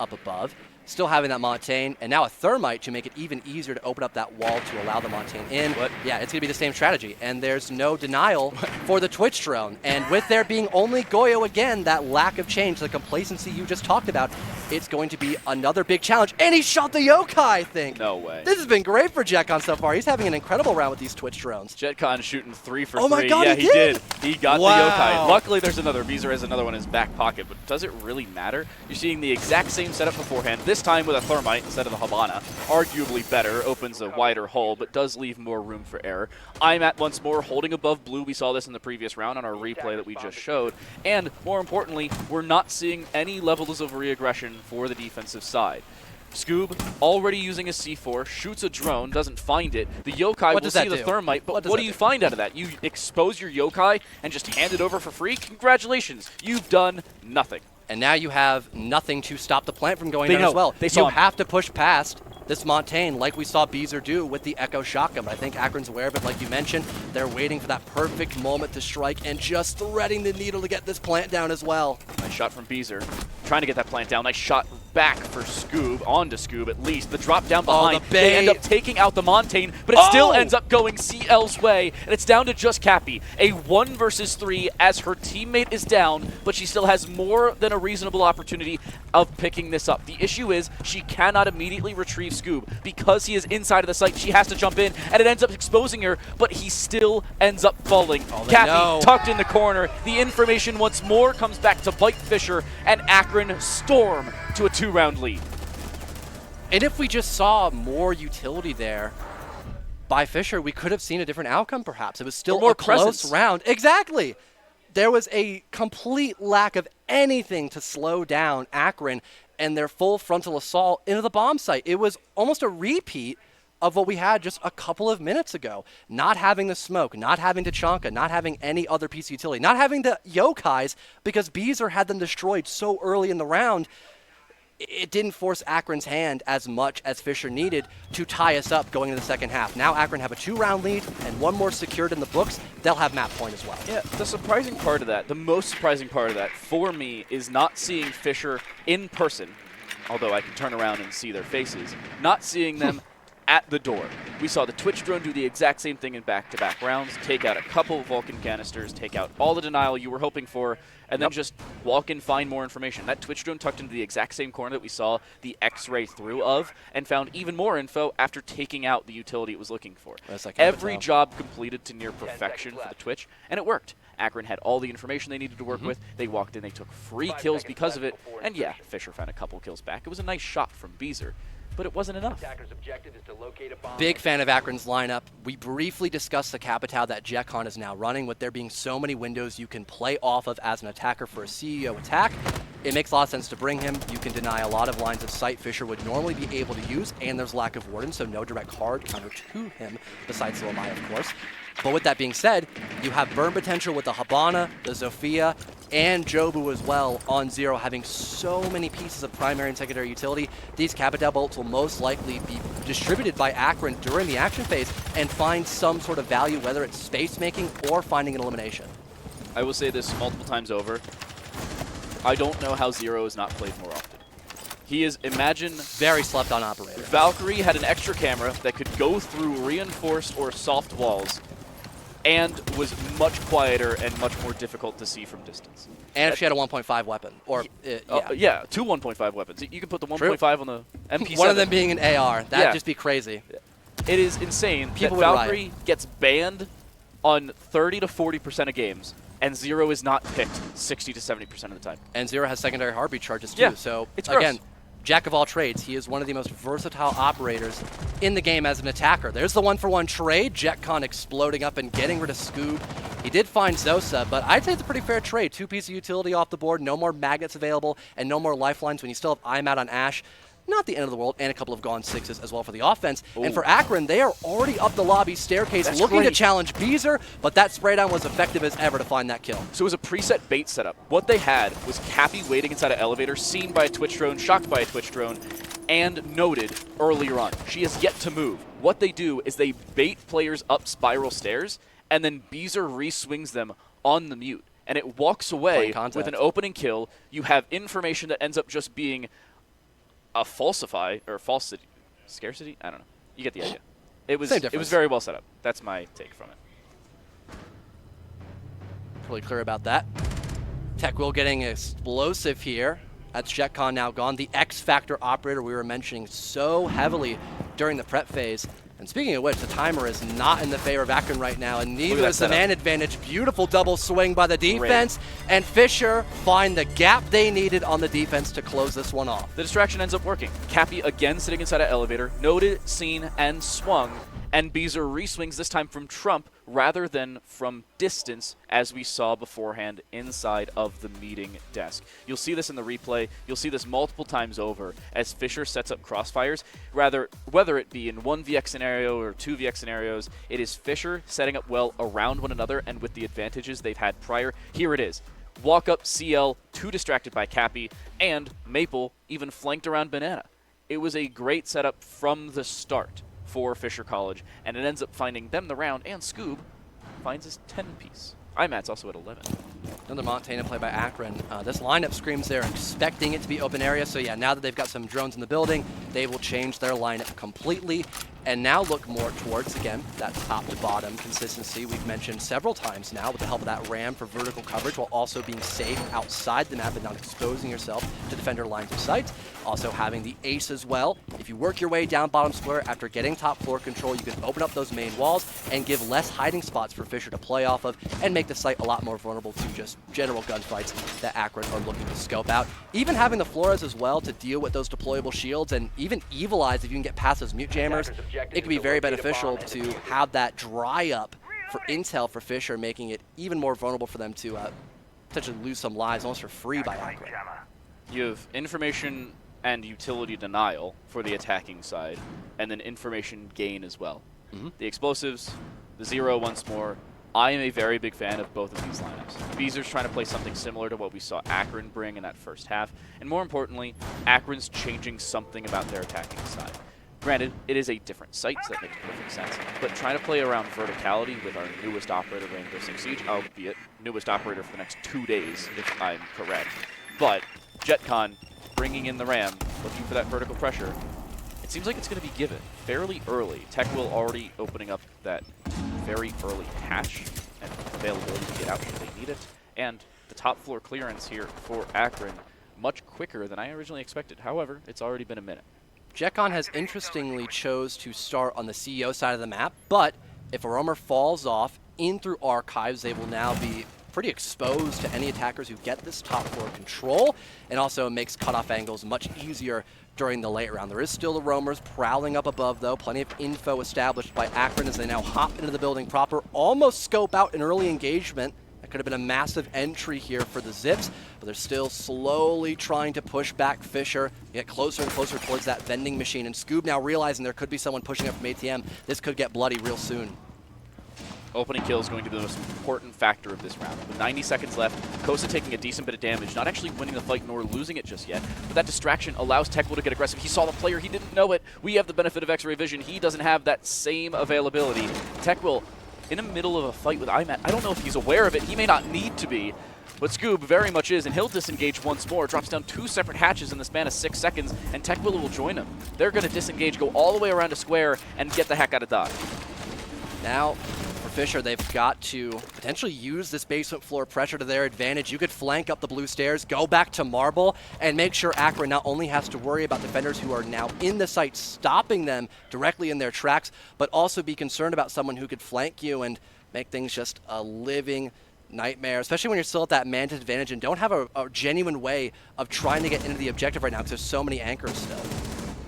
up above. Still having that Montaigne, and now a Thermite to make it even easier to open up that wall to allow the Montaigne in. Yeah, it's going to be the same strategy, and there's no denial for the Twitch drone. And with there being only Goyo again, that lack of change, the complacency you just talked about, it's going to be another big challenge. And he shot the Yokai, I think. No way. This has been great for Jetcon so far. He's having an incredible round with these Twitch drones. Jetcon shooting 3 for 3. Oh my God, yeah, he did. He got Wow. the Yokai. Luckily, there's another. Beezer has another one in his back pocket, but does it really matter? You're seeing the exact same setup beforehand, this time with a Thermite instead of the Habana. Arguably better, opens a wider hole, but does leave more room for error. I'm at once more holding above blue. We saw this in the previous round on our replay that we just showed. And more importantly, we're not seeing any levels of reaggression for the defensive side. Scoob, already using a C4, shoots a drone, doesn't find it. The Yokai will see the Thermite, but what do you find out of that? You expose your Yokai and just hand it over for free? Congratulations, you've done nothing. And now you have nothing to stop the plant from going down as well. They saw him. have to push past this Montaigne like we saw Beezer do with the Echo Shotgun. But I think Akron's aware of it, like you mentioned. They're waiting for that perfect moment to strike and just threading the needle to get this plant down as well. Nice shot from Beezer. Trying to get that plant down. Nice shot back for Scoob, onto Scoob at least. The drop down behind. They end up taking out the Montaigne, but it still ends up going CL's way, and it's down to just Cappy. A 1 versus 3 as her teammate is down, but she still has more than a reasonable opportunity of picking this up. The issue is she cannot immediately retrieve Scoob. Because he is inside of the site, she has to jump in, and it ends up exposing her, but he still ends up falling. Cappy tucked in the corner. The information once more comes back to bite Fisher, and Akron storm to a 2-round lead. And if we just saw more utility there by Fisher, we could have seen a different outcome perhaps. It was still more a close presence. round. Exactly. There was a complete lack of anything to slow down Akron and their full frontal assault into the bomb site. It was almost a repeat of what we had just a couple of minutes ago. Not having the smoke, not having Tachanka, not having any other piece of utility, not having the Yokais because Beezer had them destroyed so early in the round. It didn't force Akron's hand as much as Fisher needed to tie us up going into the second half. Now Akron have a 2-round lead and one more secured in the books. They'll have map point as well. Yeah, the surprising part of that, the most surprising part of that for me is not seeing Fisher in person, although I can turn around and see their faces, not seeing them at the door. We saw the Twitch drone do the exact same thing in back-to-back rounds, take out a couple of Vulcan canisters, take out all the denial you were hoping for, and then just walk and find more information. That Twitch drone tucked into the exact same corner that we saw the X-ray through of, and found even more info after taking out the utility it was looking for. Every job completed to near perfection for the Twitch, and it worked. Akron had all the information they needed to work with. They walked in, they took free kills because of it, and yeah, Fisher found a couple kills back. It was a nice shot from Beezer, but it wasn't enough. Big fan of Akron's lineup. We briefly discussed the Capitao that Jetcon is now running, with there being so many windows you can play off of as an attacker for a CEO attack. It makes a lot of sense to bring him. You can deny a lot of lines of sight Fisher would normally be able to use, and there's lack of Warden, so no direct hard counter to him, besides Lomai, of course. But with that being said, you have burn potential with the Habana, the Zofia, and Jobu as well on 0, having so many pieces of primary and secondary utility. These Capitao bolts will most likely be distributed by Akron during the action phase and find some sort of value, whether it's space making or finding an elimination. I will say this multiple times over. I don't know how 0 is not played more often. He is, imagine... Very slept on operator. Valkyrie had an extra camera that could go through reinforced or soft walls and was much quieter and much more difficult to see from distance. And if she had a 1.5 weapon. Or, yeah, 2 1.5 weapons. You can put the 1.5 on the MP7. One of them being an AR. That'd just be crazy. It is insane People that would Valkyrie riot. gets banned on 30 to 40% of games, and Zero is not picked 60 to 70% of the time. And Zero has secondary heartbeat charges too. Yeah, So it's again, gross. jack of all trades. He is one of the most versatile operators in the game as an attacker. There's the one-for-one trade. JetCon exploding up and getting rid of Scoob. He did find Zosa, but I'd say it's a pretty fair trade. 2 pieces of utility off the board, no more magnets available, and no more lifelines when you still have IMAT on Ashe. Not the end of the world, and a couple of gone 6s as well for the offense. Ooh. And for Akron, they are already up the lobby staircase That's looking to great. challenge Beezer, but that spray down was effective as ever to find that kill. So it was a preset bait setup. What they had was Cappy waiting inside an elevator, seen by a Twitch drone, shocked by a Twitch drone, and noted earlier on. She has yet to move. What they do is they bait players up spiral stairs, and then Beezer re-swings them on the mute. And it walks away with an opening kill. You have information that ends up just being a falsify or falsity, scarcity. I don't know. You get the idea. It was very well set up. That's my take from it. Really clear about that. Tech Will getting explosive here. That's JetCon now gone. The X Factor operator we were mentioning so heavily during the prep phase. And speaking of which, the timer is not in the favor of Akron right now, and neither is the man advantage. Beautiful double swing by the defense, and Fisher find the gap they needed on the defense to close this one off. The distraction ends up working. Cappy again sitting inside an elevator, noted, seen, and swung, and Beezer re-swings this time from Trump rather than from distance, as we saw beforehand inside of the meeting desk. You'll see this in the replay. You'll see this multiple times over as Fisher sets up crossfires. Whether it be in 1vx scenario or 2vx scenarios, it is Fisher setting up well around one another and with the advantages they've had prior. Here it is. Walk up CL, too distracted by Cappy, and Maple even flanked around Banana. It was a great setup from the start for Fisher College, and it ends up finding them the round, and Scoob finds his 10-piece. IMAT's also at 11. Another Montana play by Akron. This lineup screams they're expecting it to be open area, so yeah, now that they've got some drones in the building, they will change their lineup completely and now look more towards, again, that top to bottom consistency we've mentioned several times now with the help of that RAM for vertical coverage while also being safe outside the map and not exposing yourself to defender lines of sight. Also having the ace as well. If you work your way down bottom square after getting top floor control, you can open up those main walls and give less hiding spots for Fisher to play off of and make the site a lot more vulnerable to just general gunfights that Akron are looking to scope out. Even having the Flores as well to deal with those deployable shields and even Evil Eyes if you can get past those mute jammers, it can be very beneficial to have that dry up for intel for Fisher, making it even more vulnerable for them to potentially lose some lives almost for free by Akron. You have information and utility denial for the attacking side, and then information gain as well. The explosives, the Zero once more. I am a very big fan of both of these lineups. Beezer's trying to play something similar to what we saw Akron bring in that first half, and more importantly, Akron's changing something about their attacking side. Granted, it is a different site, so that makes perfect sense, but trying to play around verticality with our newest operator, Rainbow Six Siege, albeit newest operator for the next 2 days, if I'm correct. But JetCon bringing in the RAM, looking for that vertical pressure, it seems like it's going to be given fairly early. Tech will already opening up that very early hatch and availability to get out should they need it, and the top floor clearance here for Akron much quicker than I originally expected. However, it's already been a minute. JetCon has interestingly chose to start on the CEO side of the map, but if a roamer falls off in through archives, they will now be pretty exposed to any attackers who get this top floor control, and also makes cutoff angles much easier during the late round. There is still the roamers prowling up above though, plenty of info established by Akron as they now hop into the building proper, almost scope out an early engagement. That could have been a massive entry here for the Zips, but they're still slowly trying to push back Fisher, get closer and closer towards that vending machine, and Scoob now realizing there could be someone pushing up from ATM. This could get bloody real soon. Opening kill is going to be the most important factor of this round. With 90 seconds left, Kosa taking a decent bit of damage, not actually winning the fight nor losing it just yet, but that distraction allows Tech Will to get aggressive. He saw the player, he didn't know it. We have the benefit of X-ray vision. He doesn't have that same availability. Tech Will in the middle of a fight with IMAT. I don't know if he's aware of it. He may not need to be, but Scoob very much is, and he'll disengage once more. Drops down 2 separate hatches in the span of 6 seconds, and Tech will join him. They're going to disengage, go all the way around a square, and get the heck out of Dodge. Now, for Fisher, they've got to potentially use this basement floor pressure to their advantage. You could flank up the blue stairs, go back to Marble, and make sure Akron not only has to worry about defenders who are now in the site, stopping them directly in their tracks, but also be concerned about someone who could flank you and make things just a living nightmare, especially when you're still at that man advantage and don't have a genuine way of trying to get into the objective right now because there's so many anchors still.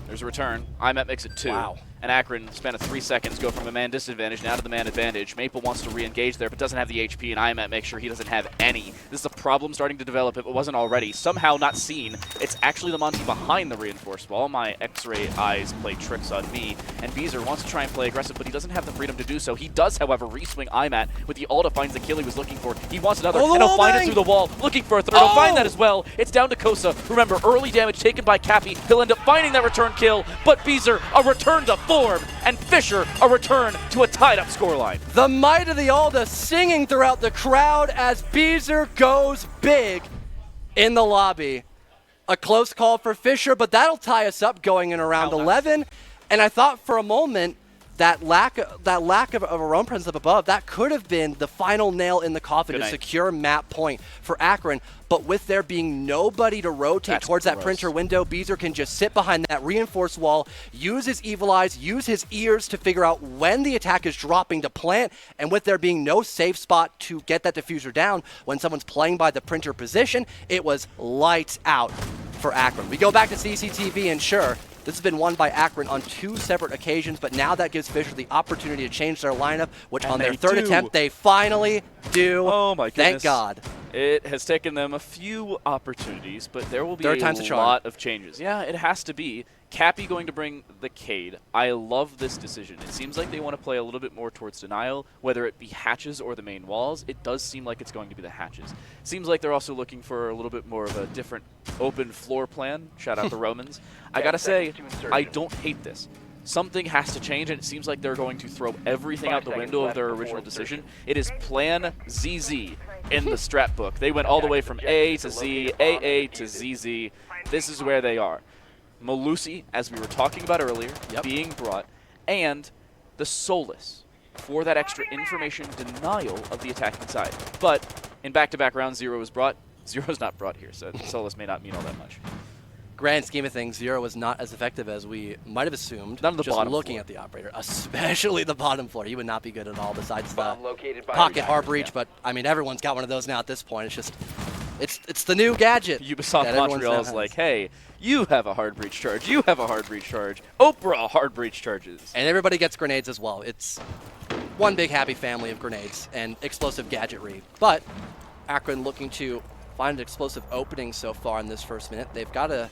There's a return. IMAT makes it 2. Wow. And Akron spent 3 seconds, go from a man disadvantage now to the man advantage. Maple wants to re-engage there, but doesn't have the HP, and IMAT makes sure he doesn't have any. This is a problem starting to develop if it wasn't already. Somehow not seen. It's actually the Monty behind the reinforced wall. My X-ray eyes play tricks on me, and Beezer wants to try and play aggressive, but he doesn't have the freedom to do so. He does, however, re-swing IMAT with the ult, finds the kill he was looking for. He wants another, and he'll find it through the wall, looking for a third. He'll find that as well. It's down to Kosa. Remember, early damage taken by Cappy. He'll end up finding that return kill, but Beezer, a return to form, and Fisher, a return to a tied-up scoreline. The might of the Alda singing throughout the crowd as Beezer goes big in the lobby. A close call for Fisher, but that'll tie us up going in around 11. And I thought for a moment that lack of a roam presence up above, that could have been the final nail in the coffin to secure map point for Akron. But with there being nobody to rotate towards that printer window, Beezer can just sit behind that reinforced wall, use his evil eyes, use his ears to figure out when the attack is dropping to plant, and with there being no safe spot to get that diffuser down when someone's playing by the printer position, it was lights out for Akron. We go back to CCTV, and sure, this has been won by Akron on 2 separate occasions, but now that gives Fisher the opportunity to change their lineup, which on their third attempt, they finally do. Oh my goodness. Thank God. It has taken them a few opportunities, but there will be a lot of changes. Yeah, it has to be. Cappy going to bring the Cade. I love this decision. It seems like they want to play a little bit more towards denial, whether it be hatches or the main walls. It does seem like it's going to be the hatches. Seems like they're also looking for a little bit more of a different open floor plan. Shout out the Romans. I gotta say, I don't hate this. Something has to change, and it seems like they're going to throw everything out the window of their original decision. It is Plan ZZ in the strat book. They went all the way from A to Z, AA to ZZ. This is where they are. Malusi, as we were talking about earlier, being brought, and the Solace for that extra information denial of the attacking side. But in back-to-back rounds, Zero was brought. Zero's not brought here, so Solace may not mean all that much. Grand scheme of things, Zero was not as effective as we might have assumed. None of the just bottom looking floor. at the operator, especially the bottom floor. He would not be good at all besides the pocket hard breach, but I mean, everyone's got one of those now at this point. It's just, it's the new gadget. Ubisoft Montreal is like, hey, you have a hard breach charge. You have a hard breach charge. Oprah hard breach charges. And everybody gets grenades as well. It's one big happy family of grenades and explosive gadgetry. But Akron looking to find an explosive opening so far in this first minute. They've got a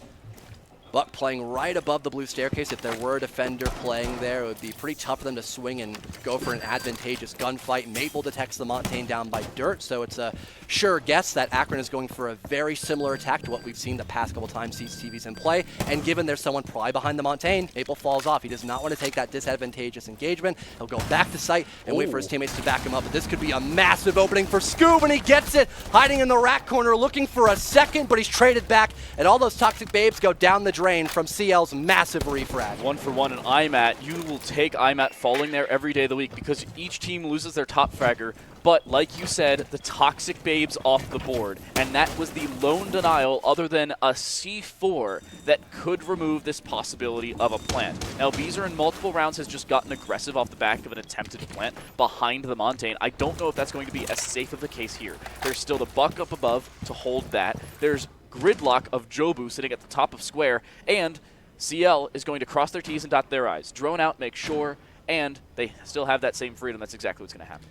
Buck playing right above the blue staircase. If there were a defender playing there, it would be pretty tough for them to swing and go for an advantageous gunfight. Maple detects the Montaigne down by dirt, so it's a sure guess that Akron is going for a very similar attack to what we've seen the past couple times CCTV's in play. And given there's someone probably behind the Montaigne, Maple falls off. He does not want to take that disadvantageous engagement. He'll go back to site and wait for his teammates to back him up. But this could be a massive opening for Scoob, and he gets it, hiding in the rack corner, looking for a second, but he's traded back, and all those toxic babes go down the drain from CL's massive refrag. 1-for-1 in IMAT. You will take IMAT falling there every day of the week because each team loses their top fragger. But like you said, the toxic babes off the board. And that was the lone denial other than a C4 that could remove this possibility of a plant. Now, Beezer in multiple rounds has just gotten aggressive off the back of an attempted plant behind the Montaigne. I don't know if that's going to be as safe of the case here. There's still the Buck up above to hold that. There's gridlock of Jobu sitting at the top of square, and CL is going to cross their T's and dot their I's. Drone out, make sure, and they still have that same freedom. That's exactly what's going to happen.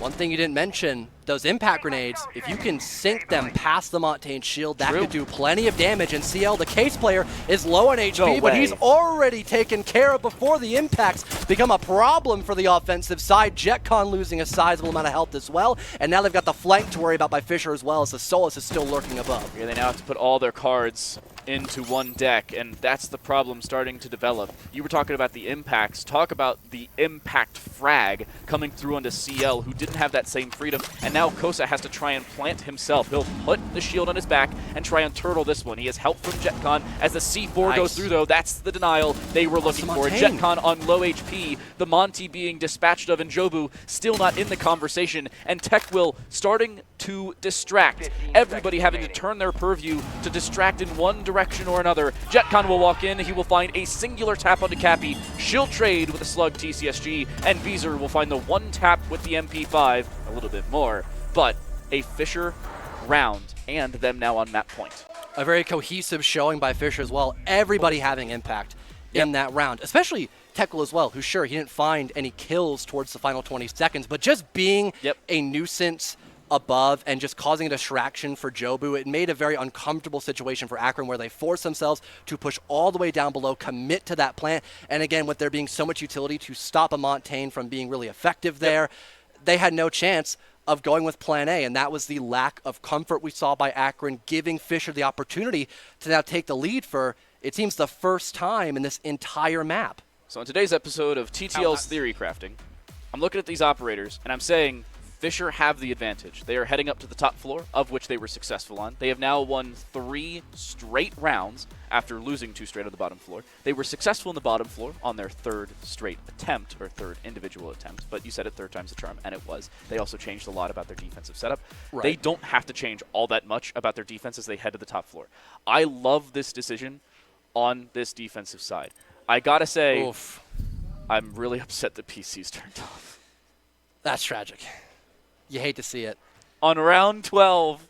One thing you didn't mention, those impact grenades, if you can sink them past the Montaigne shield, that could do plenty of damage. And CL, the case player, is low on HP, but he's already taken care of before the impacts become a problem for the offensive side. JetCon losing a sizable amount of health as well, and now they've got the flank to worry about by Fisher as well, as the Solus is still lurking above. Yeah, they now have to put all their cards into one deck, and that's the problem starting to develop. You were talking about the impacts. Talk about the impact frag coming through onto CL, who didn't have that same freedom, and now Kosa has to try and plant himself. He'll put the shield on his back and try and turtle this one. He has help from JetCon as the C4 goes through, though. That's the denial they were looking for. JetCon on low HP, the Monty being dispatched of, and Jobu still not in the conversation, and Tech Will starting to distract. Everybody having to turn their purview to distract in one direction or another. JetCon will walk in. He will find a singular tap onto Cappy. She'll trade with a slug TCSG, and Beezer will find the one tap with the MP5, a little bit more, but a Fisher round, and them now on map point. A very cohesive showing by Fisher as well. Everybody having impact in that round, especially Tekla as well, who sure, he didn't find any kills towards the final 20 seconds, but just being a nuisance above and just causing a distraction for Jobu, it made a very uncomfortable situation for Akron where they forced themselves to push all the way down below, commit to that plant, and again, with there being so much utility to stop a Montaigne from being really effective there, they had no chance of going with plan A, and that was the lack of comfort we saw by Akron, giving Fisher the opportunity to now take the lead for, it seems, the first time in this entire map. So in today's episode of TTL's Theory Crafting, I'm looking at these operators, and I'm saying Fisher have the advantage. They are heading up to the top floor, of which they were successful on. They have now won 3 straight rounds after losing 2 straight on the bottom floor. They were successful in the bottom floor on their 3rd straight attempt, or 3rd individual attempt, but you said it 3rd time's the charm, and it was. They also changed a lot about their defensive setup. Right. They don't have to change all that much about their defense as they head to the top floor. I love this decision on this defensive side. I gotta say, I'm really upset that PC's turned off. That's tragic. You hate to see it. On round 12.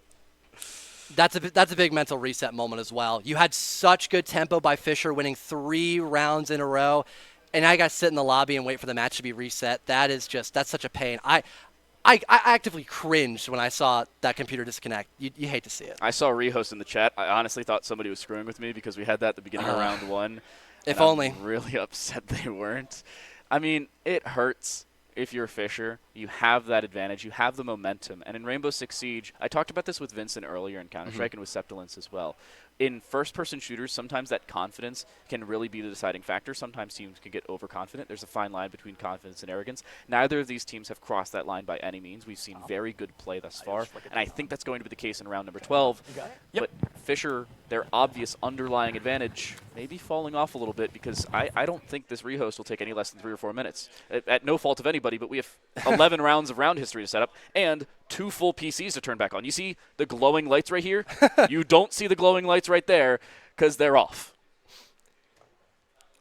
That's a big mental reset moment as well. You had such good tempo by Fisher, winning 3 rounds in a row, and now you got to sit in the lobby and wait for the match to be reset. That's such a pain. I actively cringed when I saw that computer disconnect. You hate to see it. I saw Rehost in the chat. I honestly thought somebody was screwing with me because we had that at the beginning of round 1. If only. I'm really upset they weren't. I mean, it hurts. If you're Fisher, you have that advantage. You have the momentum. And in Rainbow Six Siege, I talked about this with Vincent earlier in Counter-Strike and with Septilence as well. In first-person shooters, sometimes that confidence can really be the deciding factor. Sometimes teams can get overconfident. There's a fine line between confidence and arrogance. Neither of these teams have crossed that line by any means. We've seen very good play thus far, and I think that's going to be the case in round number 12. But Fisher, their obvious underlying advantage, may be falling off a little bit because I don't think this rehost will take any less than 3 or 4 minutes. At no fault of anybody, but we have 11 rounds of round history to set up and 2 full PCs to turn back on. You see the glowing lights right here? You don't see the glowing lights right there because they're off.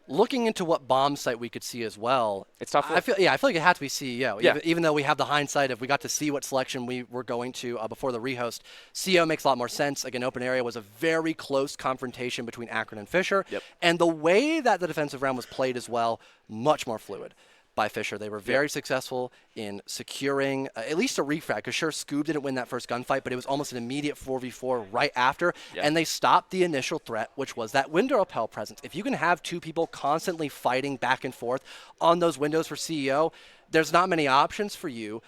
Looking into what bomb site we could see as well, it's tough. I feel like it had to be CEO. Yeah. Even though we have the hindsight of we got to see what selection we were going to before the rehost, CEO makes a lot more sense. Again, open area was a very close confrontation between Akron and Fisher, and the way that the defensive round was played as well, much more fluid by Fisher. They were very successful in securing at least a refrag, because sure, Scoob didn't win that first gunfight, but it was almost an immediate 4v4 right after, and they stopped the initial threat, which was that window repel presence. If you can have 2 people constantly fighting back and forth on those windows for CEO, there's not many options for you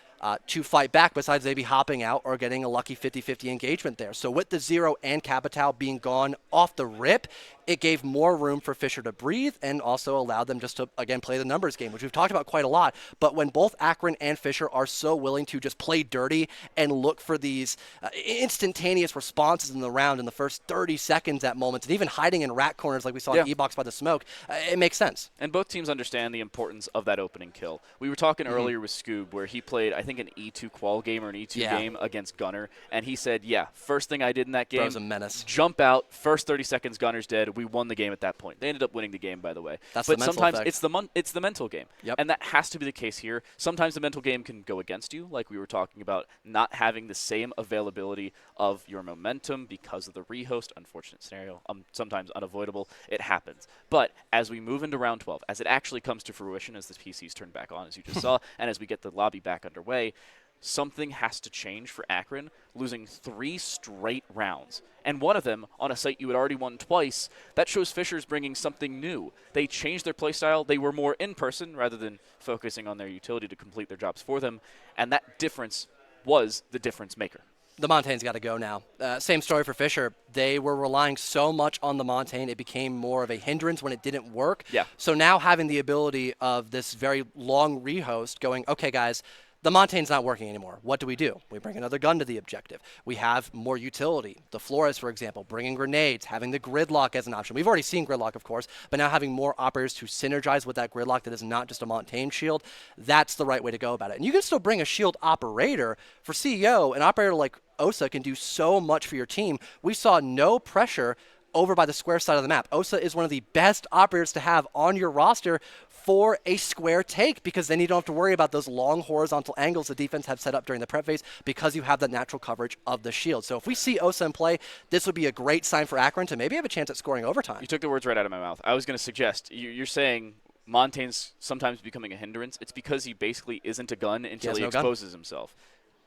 to fight back besides maybe hopping out or getting a lucky 50-50 engagement there. So with the Zero and Capital being gone off the rip, it gave more room for Fisher to breathe and also allowed them just to, again, play the numbers game, which we've talked about quite a lot. But when both Akron and Fisher are so willing to just play dirty and look for these instantaneous responses in the round in the first 30 seconds at moments, and even hiding in rat corners like we saw in E-Box by the smoke, it makes sense. And both teams understand the importance of that opening kill. We were talking earlier with Scoob where he played, I think, an E2 qual game or an E2 game against Gunner, and he said, first thing I did in that game, Bro's a menace. Jump out, first 30 seconds, Gunner's dead. We won the game at that point. They ended up winning the game, by the way. But sometimes effect. it's the mental game, and that has to be the case here. Sometimes the mental game can go against you, like we were talking about, not having the same availability of your momentum because of the rehost. Unfortunate scenario, sometimes unavoidable. It happens. But as we move into round 12, as it actually comes to fruition, as the PCs turn back on, as you just saw, and as we get the lobby back underway, something has to change for Akron, losing 3 straight rounds. And one of them on a site you had already won twice. That shows Fisher's bringing something new. They changed their playstyle. They were more in-person rather than focusing on their utility to complete their jobs for them. And that difference was the difference maker. The Montaigne's got to go now. Same story for Fisher. They were relying so much on the Montaigne, it became more of a hindrance when it didn't work. Yeah. So now having the ability of this very long rehost going, okay, guys, the Montaigne's not working anymore. What do? We bring another gun to the objective. We have more utility. The Flores, for example, bringing grenades, having the gridlock as an option. We've already seen gridlock, of course, but now having more operators to synergize with that gridlock that is not just a Montaigne shield, that's the right way to go about it. And you can still bring a shield operator for CEO. An operator like Osa can do so much for your team. We saw no pressure over by the square side of the map. Osa is one of the best operators to have on your roster for a square take, because then you don't have to worry about those long horizontal angles the defense have set up during the prep phase, because you have the natural coverage of the shield. So if we see Osa in play, this would be a great sign for Akron to maybe have a chance at scoring overtime. You took the words right out of my mouth. I was going to suggest, you're saying Montaigne's sometimes becoming a hindrance. It's because he basically isn't a gun until he exposes himself.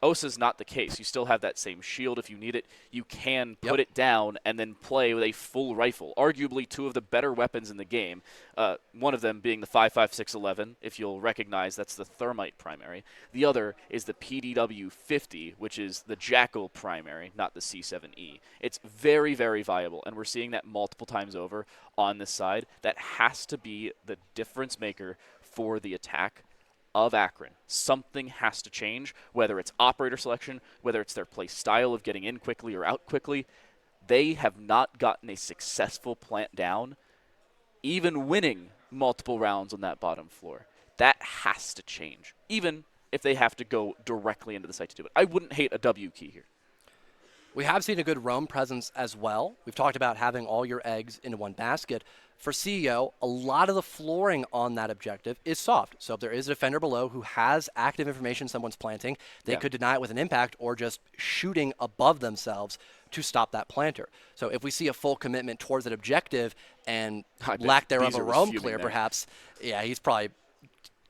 Osa's not the case. You still have that same shield if you need it. You can put it down and then play with a full rifle. Arguably two of the better weapons in the game. One of them being the 5.5611, if you'll recognize that's the thermite primary. The other is the PDW-50, which is the Jackal primary, not the C7E. It's very, very viable, and we're seeing that multiple times over on this side. That has to be the difference maker for the attack of Akron. Something has to change, whether it's operator selection, whether it's their play style of getting in quickly or out quickly. They have not gotten a successful plant down, even winning multiple rounds on that bottom floor. That has to change, even if they have to go directly into the site to do it. I wouldn't hate a W key here. We have seen a good roam presence as well. We've talked about having all your eggs into one basket. For CEO, a lot of the flooring on that objective is soft. So if there is a defender below who has active information someone's planting, they could deny it with an impact or just shooting above themselves to stop that planter. So if we see a full commitment towards that objective and lack thereof a roam clear, perhaps, he's probably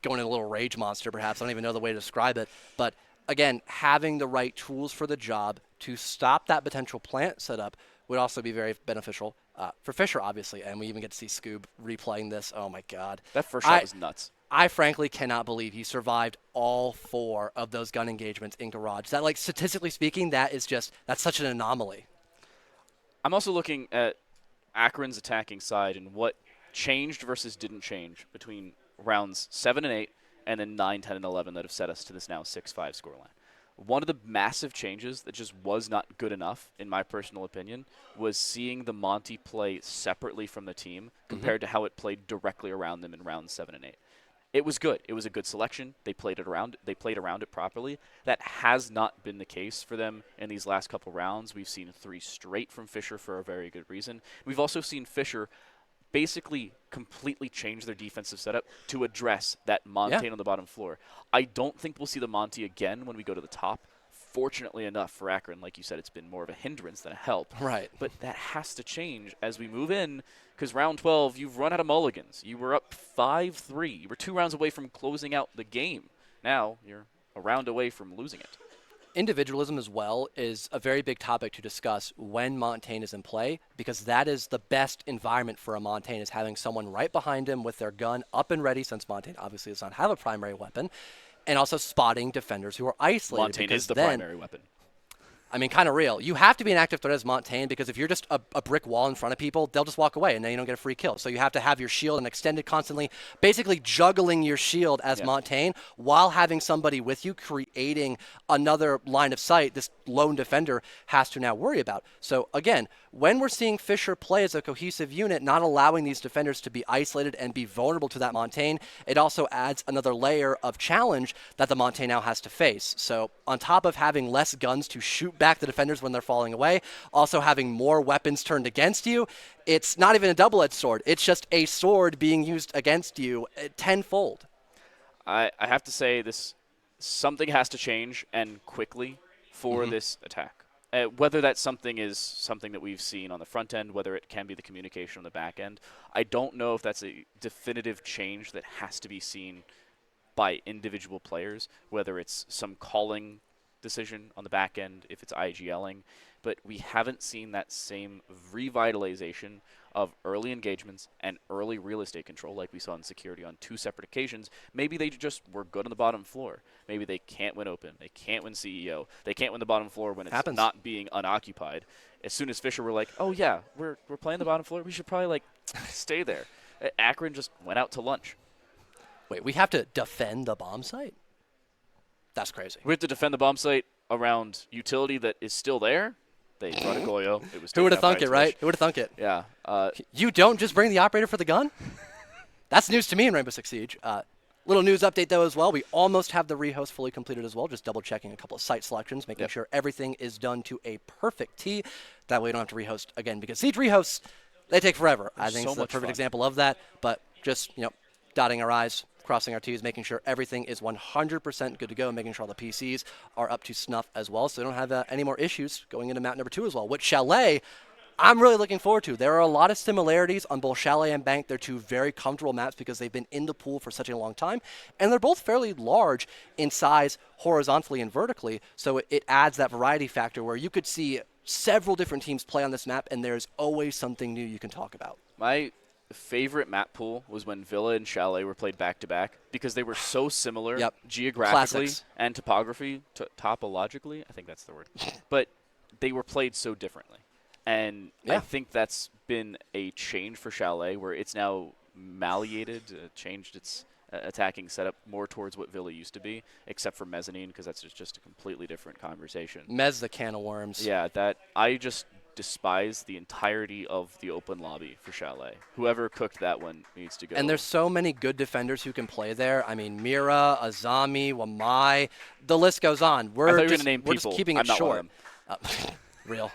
going in a little rage monster, perhaps. I don't even know the way to describe it. But again, having the right tools for the job to stop that potential plant setup would also be very beneficial for Fisher, obviously. And we even get to see Scoob replaying this. Oh, my God. That first shot was nuts. I frankly cannot believe he survived all 4 of those gun engagements in Garage. That, like, statistically speaking, that's such an anomaly. I'm also looking at Akron's attacking side and what changed versus didn't change between rounds 7 and 8 and then 9, 10, and 11 that have set us to this now 6-5 scoreline. One of the massive changes that just was not good enough, in my personal opinion, was seeing the Monty play separately from the team compared to how it played directly around them in rounds 7 and 8. It was good. It was a good selection. They played around it properly. That has not been the case for them in these last couple rounds. We've seen 3 straight from Fisher for a very good reason. We've also seen Fisher basically completely change their defensive setup to address that Montaigne on the bottom floor. I don't think we'll see the Monty again when we go to the top. Fortunately enough for Akron, like you said, it's been more of a hindrance than a help. Right. But that has to change as we move in, because round 12, you've run out of mulligans. You were up 5-3. You were 2 rounds away from closing out the game. Now you're a round away from losing it. Individualism as well is a very big topic to discuss when Montaigne is in play, because that is the best environment for a Montaigne, is having someone right behind him with their gun up and ready, since Montaigne obviously does not have a primary weapon, and also spotting defenders who are isolated. Montaigne is the primary weapon. I mean, kind of real. You have to be an active threat as Montaigne, because if you're just a brick wall in front of people, they'll just walk away, and then you don't get a free kill. So you have to have your shield and extended constantly, basically juggling your shield as Montaigne while having somebody with you, creating another line of sight this lone defender has to now worry about. So again, when we're seeing Fisher play as a cohesive unit, not allowing these defenders to be isolated and be vulnerable to that Montaigne, it also adds another layer of challenge that the Montaigne now has to face. So on top of having less guns to shoot back the defenders when they're falling away, also having more weapons turned against you, it's not even a double-edged sword. It's just a sword being used against you tenfold. I have to say something has to change, and quickly, for this attack. Whether that something is something that we've seen on the front end, whether it can be the communication on the back end, I don't know if that's a definitive change that has to be seen by individual players, whether it's some calling decision on the back end, if it's IGLing, but we haven't seen that same revitalization of early engagements and early real estate control, like we saw in security on 2 separate occasions, maybe they just were good on the bottom floor. Maybe they can't win open. They can't win CEO. They can't win the bottom floor when it's not being unoccupied. As soon as Fisher were like, oh, yeah, we're playing the bottom floor, we should probably, stay there. Akron just went out to lunch. Wait, we have to defend the bomb site? That's crazy. We have to defend the bomb site around utility that is still there. They brought a Goyo. It was Who would have thunk it, right? Who would have thunk it? Yeah. You don't just bring the operator for the gun? That's news to me in Rainbow Six Siege. Little news update, though, as well. We almost have the rehost fully completed as well, just double-checking a couple of site selections, making sure everything is done to a perfect T. That way we don't have to rehost again, because Siege rehosts, they take forever. I think it's the perfect example of that, but just, dotting our I's, crossing our T's, making sure everything is 100% good to go, making sure all the PCs are up to snuff as well, so they don't have any more issues going into map number 2 as well, which Chalet, I'm really looking forward to. There are a lot of similarities on both Chalet and Bank. They're 2 very comfortable maps because they've been in the pool for such a long time, and they're both fairly large in size horizontally and vertically, so it adds that variety factor where you could see several different teams play on this map, and there's always something new you can talk about. My favorite map pool was when Villa and Chalet were played back-to-back because they were so similar geographically and topologically. I think that's the word. But they were played so differently. And I think that's been a change for Chalet, where it's now malleated, changed its attacking setup more towards what Villa used to be, except for Mezzanine, because that's just a completely different conversation. Mez the can of worms. Yeah, I just despise the entirety of the open lobby for Chalet. Whoever cooked that one needs to go. And there's so many good defenders who can play there. I mean, Mira, Azami, Wamai, the list goes on. We're just keeping it short. Real.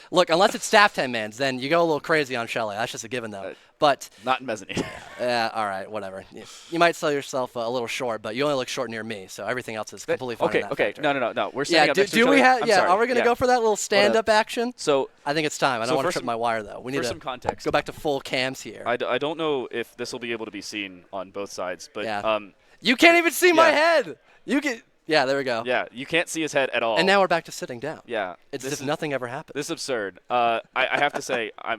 Look, unless it's staff 10-mans, then you go a little crazy on Chalet. That's just a given, though. But not in Mezzanine. All right, whatever. You might sell yourself a little short, but you only look short near me, so everything else is completely fine. Okay. No. We're standing up next to each do we other. have? Are we going to go for that little stand-up action? So I think it's time. I don't want to trip my wire, though. We need some context. Go back to full cams here. I don't know if this will be able to be seen on both sides, but you can't even see my head. You can. Yeah, there we go. Yeah, you can't see his head at all. And now we're back to sitting down. Yeah. It's as if nothing ever happened. This is absurd. I have to say, I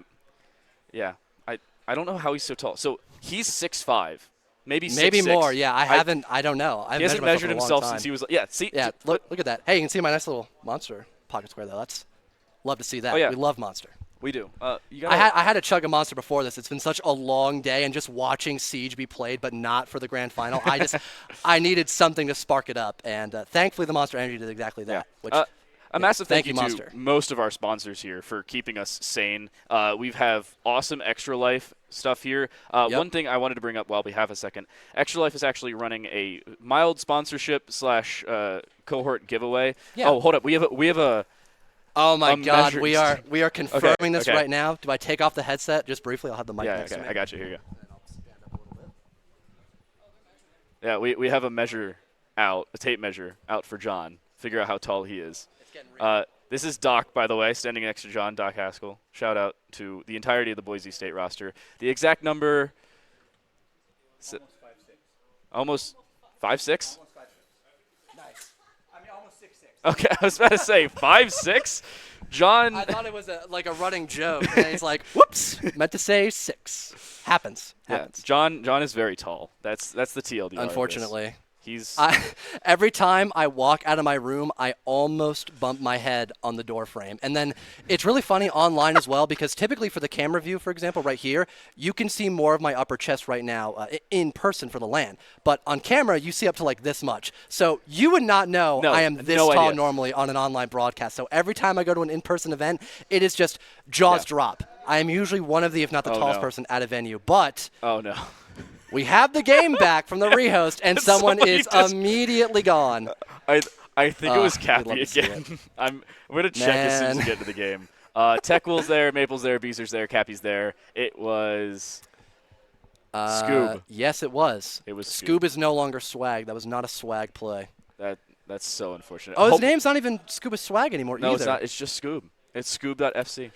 don't know how he's so tall. So he's 6'5", maybe 6'6". Maybe more, yeah. I don't know. He hasn't measured himself since he was, look at that. Hey, you can see my nice little monster pocket square, though. Love to see that. Oh, yeah. We love Monster. We do. I had to chug a Monster before this. It's been such a long day, and just watching Siege be played, but not for the grand final. I needed something to spark it up, and thankfully the Monster Energy did exactly that. A massive thank you Monster. to most of our sponsors here for keeping us sane. We have awesome Extra Life stuff here. One thing I wanted to bring up while we have a second, Extra Life is actually running a mild sponsorship / cohort giveaway. Yeah. Oh, hold up. We have a Oh my God, we are confirming this right now. Do I take off the headset just briefly? I'll have the mic next to me. I got you. Here you go. Yeah, we have a tape measure out for John. Figure out how tall he is. It's getting real. This is Doc, by the way, standing next to John, Doc Haskell. Shout out to the entirety of the Boise State roster. The exact number. Almost 5'6". Almost 5'6"? Nice. I mean, almost 6'6". Okay, I was about to say 5'6". John. I thought it was like a running joke, and he's like, "Whoops, meant to say 6." Happens. Yeah, John is very tall. That's the TLDR. Unfortunately. He's every time I walk out of my room, I almost bump my head on the door frame. And then it's really funny online as well, because typically for the camera view, for example, right here, you can see more of my upper chest right now in person for the LAN. But on camera, you see up to like this much. So you would not know I am this tall normally on an online broadcast. So every time I go to an in-person event, it is just jaws drop. I am usually one of the, if not the tallest person at a venue. But oh no. We have the game back from the rehost, and someone is immediately gone. I think it was Cappy again. I'm going to check as soon as we get to the game. Techwill's there, Maple's there, Beezer's there, Cappy's there. It was Scoob. Yes, it was. It was Scoob is no longer swag. That was not a swag play. That's so unfortunate. Oh, his name's not even Scuba Swag anymore either. No, it's not. It's just Scoob. It's Scoob.fc.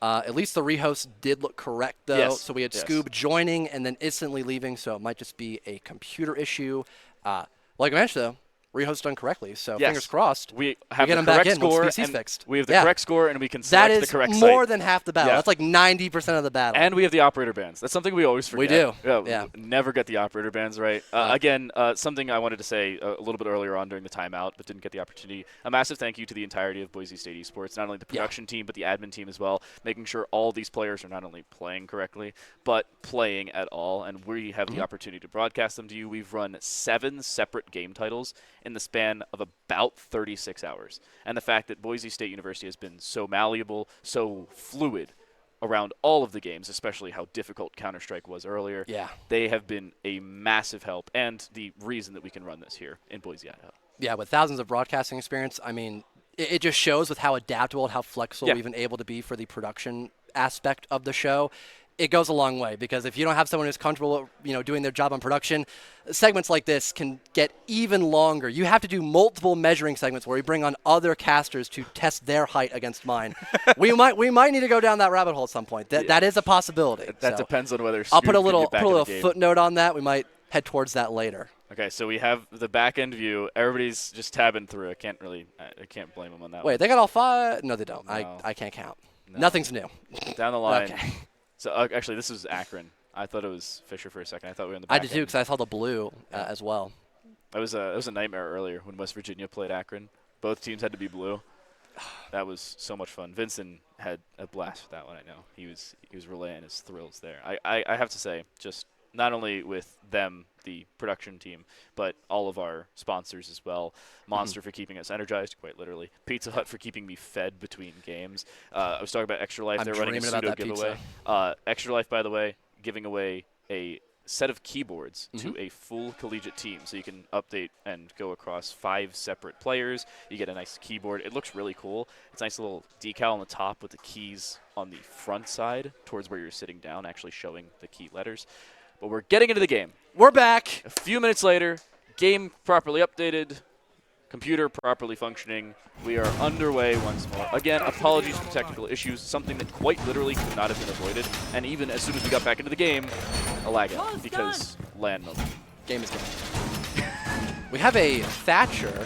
At least the rehost did look correct, though. Yes. So we had Scoob joining and then instantly leaving, so it might just be a computer issue. Like I mentioned, though, rehost done correctly. So yes. fingers crossed. We have get the them back correct in score. once PC's And fixed. we have the correct score, and we can select the correct site. That is more than half the battle. Yeah. That's like 90% of the battle. And we have the operator bands. That's something we always forget. We do. Yeah. We never get the operator bands right. Again, something I wanted to say a little bit earlier on during the timeout, but didn't get the opportunity. A massive thank you to the entirety of Boise State Esports, not only the production team, but the admin team as well, making sure all these players are not only playing correctly, but playing at all. And we have the opportunity to broadcast them to you. We've run 7 separate game titles in the span of about 36 hours. And the fact that Boise State University has been so malleable, so fluid around all of the games, especially how difficult Counter-Strike was earlier. Yeah. They have been a massive help and the reason that we can run this here in Boise, Idaho. Yeah, with thousands of broadcasting experience, I mean, it just shows with how adaptable and how flexible we've been able to be for the production aspect of the show. It goes a long way because if you don't have someone who's comfortable, doing their job on production, segments like this can get even longer. You have to do multiple measuring segments where we bring on other casters to test their height against mine. we might need to go down that rabbit hole at some point. That is a possibility. That depends on whether I'll put a Scoop can little get back in the game. footnote on that. We might head towards that later. Okay, so we have the back end view. Everybody's just tabbing through. I can't blame them on that. Wait, they got all 5? No, they don't. No. I can't count. No. Nothing's new. Down the line. Okay. So actually, this is Akron. I thought it was Fisher for a second. I thought we were in the back I did too because I saw the blue as well. It was a nightmare earlier when West Virginia played Akron. Both teams had to be blue. That was so much fun. Vincent had a blast with that one. I know he was relaying his thrills there. I have to say, just not only with them, the production team, but all of our sponsors as well. Monster for keeping us energized, quite literally. Pizza Hut for keeping me fed between games. I was talking about Extra Life. They're running a pseudo giveaway. Extra Life, by the way, giving away a set of keyboards to a full collegiate team. So you can update and go across 5 separate players. You get a nice keyboard. It looks really cool. It's a nice little decal on the top with the keys on the front side towards where you're sitting down, actually showing the key letters. But we're getting into the game. We're back. A few minutes later, game properly updated, computer properly functioning. We are underway once more. Again, apologies for technical issues, something that quite literally could not have been avoided. And even as soon as we got back into the game, a lag out because LAN moment. Game is game. We have a Thatcher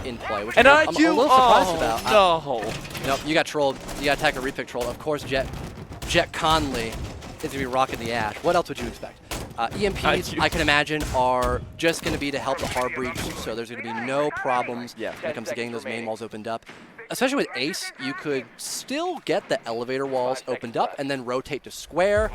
in play, which I'm a little surprised about. No. Nope, you got trolled. You got attacker repick trolled. Of course, Jet Conley is going to be rocking the Ash. What else would you expect? EMPs, I can imagine, are just going to be to help the hard breach, so there's going to be no problems when it comes to getting those main walls opened up. Especially with Ace, you could still get the elevator walls opened up and then rotate to square.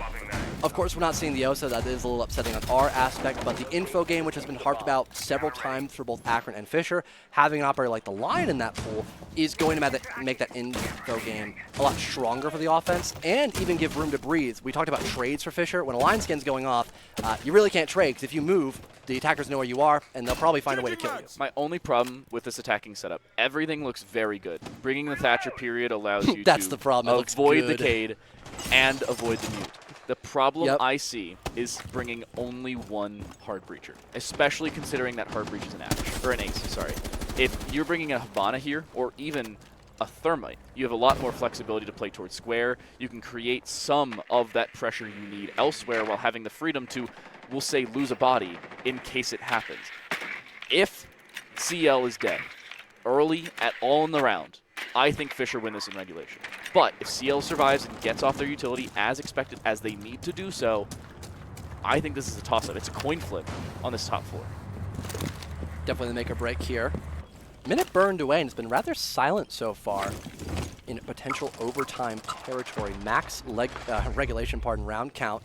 Of course, we're not seeing the OSA. That is a little upsetting on our aspect, but the info game, which has been harped about several times for both Akron and Fisher, having an operator like the Lion in that pool is going to make that info game a lot stronger for the offense and even give room to breathe. We talked about trades for Fisher. When a Lion skin's going off, you really can't trade because if you move, the attackers know where you are, and they'll probably find a way to kill you. My only problem with this attacking setup, everything looks very good. Bringing the Thatcher period allows you That's to the problem. avoid the Cade and avoid the mute. The problem I see is bringing only one hard breacher, especially considering that hard breach is an Ash, or an Ace, sorry. If you're bringing a Havana here, or even a Thermite, you have a lot more flexibility to play towards square. You can create some of that pressure you need elsewhere while having the freedom to, we'll say, lose a body in case it happens. If CL is dead early at all in the round, I think Fisher win this in regulation. But if CL survives and gets off their utility as expected, as they need to do so, I think this is a toss-up. It's a coin flip on this top floor. Definitely the make or break here. Minute burned away, and it's been rather silent so far in potential overtime territory. Max regulation, round count,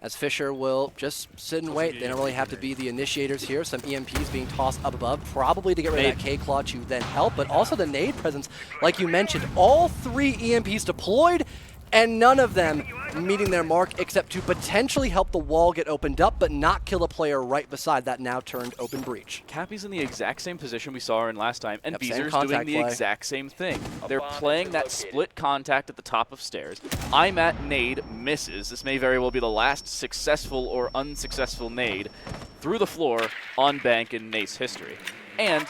as Fisher will just sit and wait. They don't really have to be the initiators here. Some EMPs being tossed up above, probably to get rid of that K-Claw to then help, but also the nade presence, like you mentioned. All 3 EMPs deployed, and none of them meeting their mark except to potentially help the wall get opened up, but not kill a player right beside that now turned open breach. Cappy's in the exact same position we saw her in last time, and Beezer's doing the play. exact same thing. They're playing that split contact at the top of stairs. I'm at nade, misses. This may very well be the last successful or unsuccessful nade through the floor on bank in NACE history. And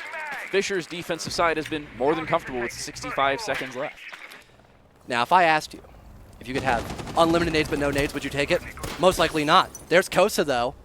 Fisher's defensive side has been more than comfortable with 65 seconds left. Now, if I asked you, if you could have unlimited nades but no nades, would you take it? Most likely not. There's Kosa, though.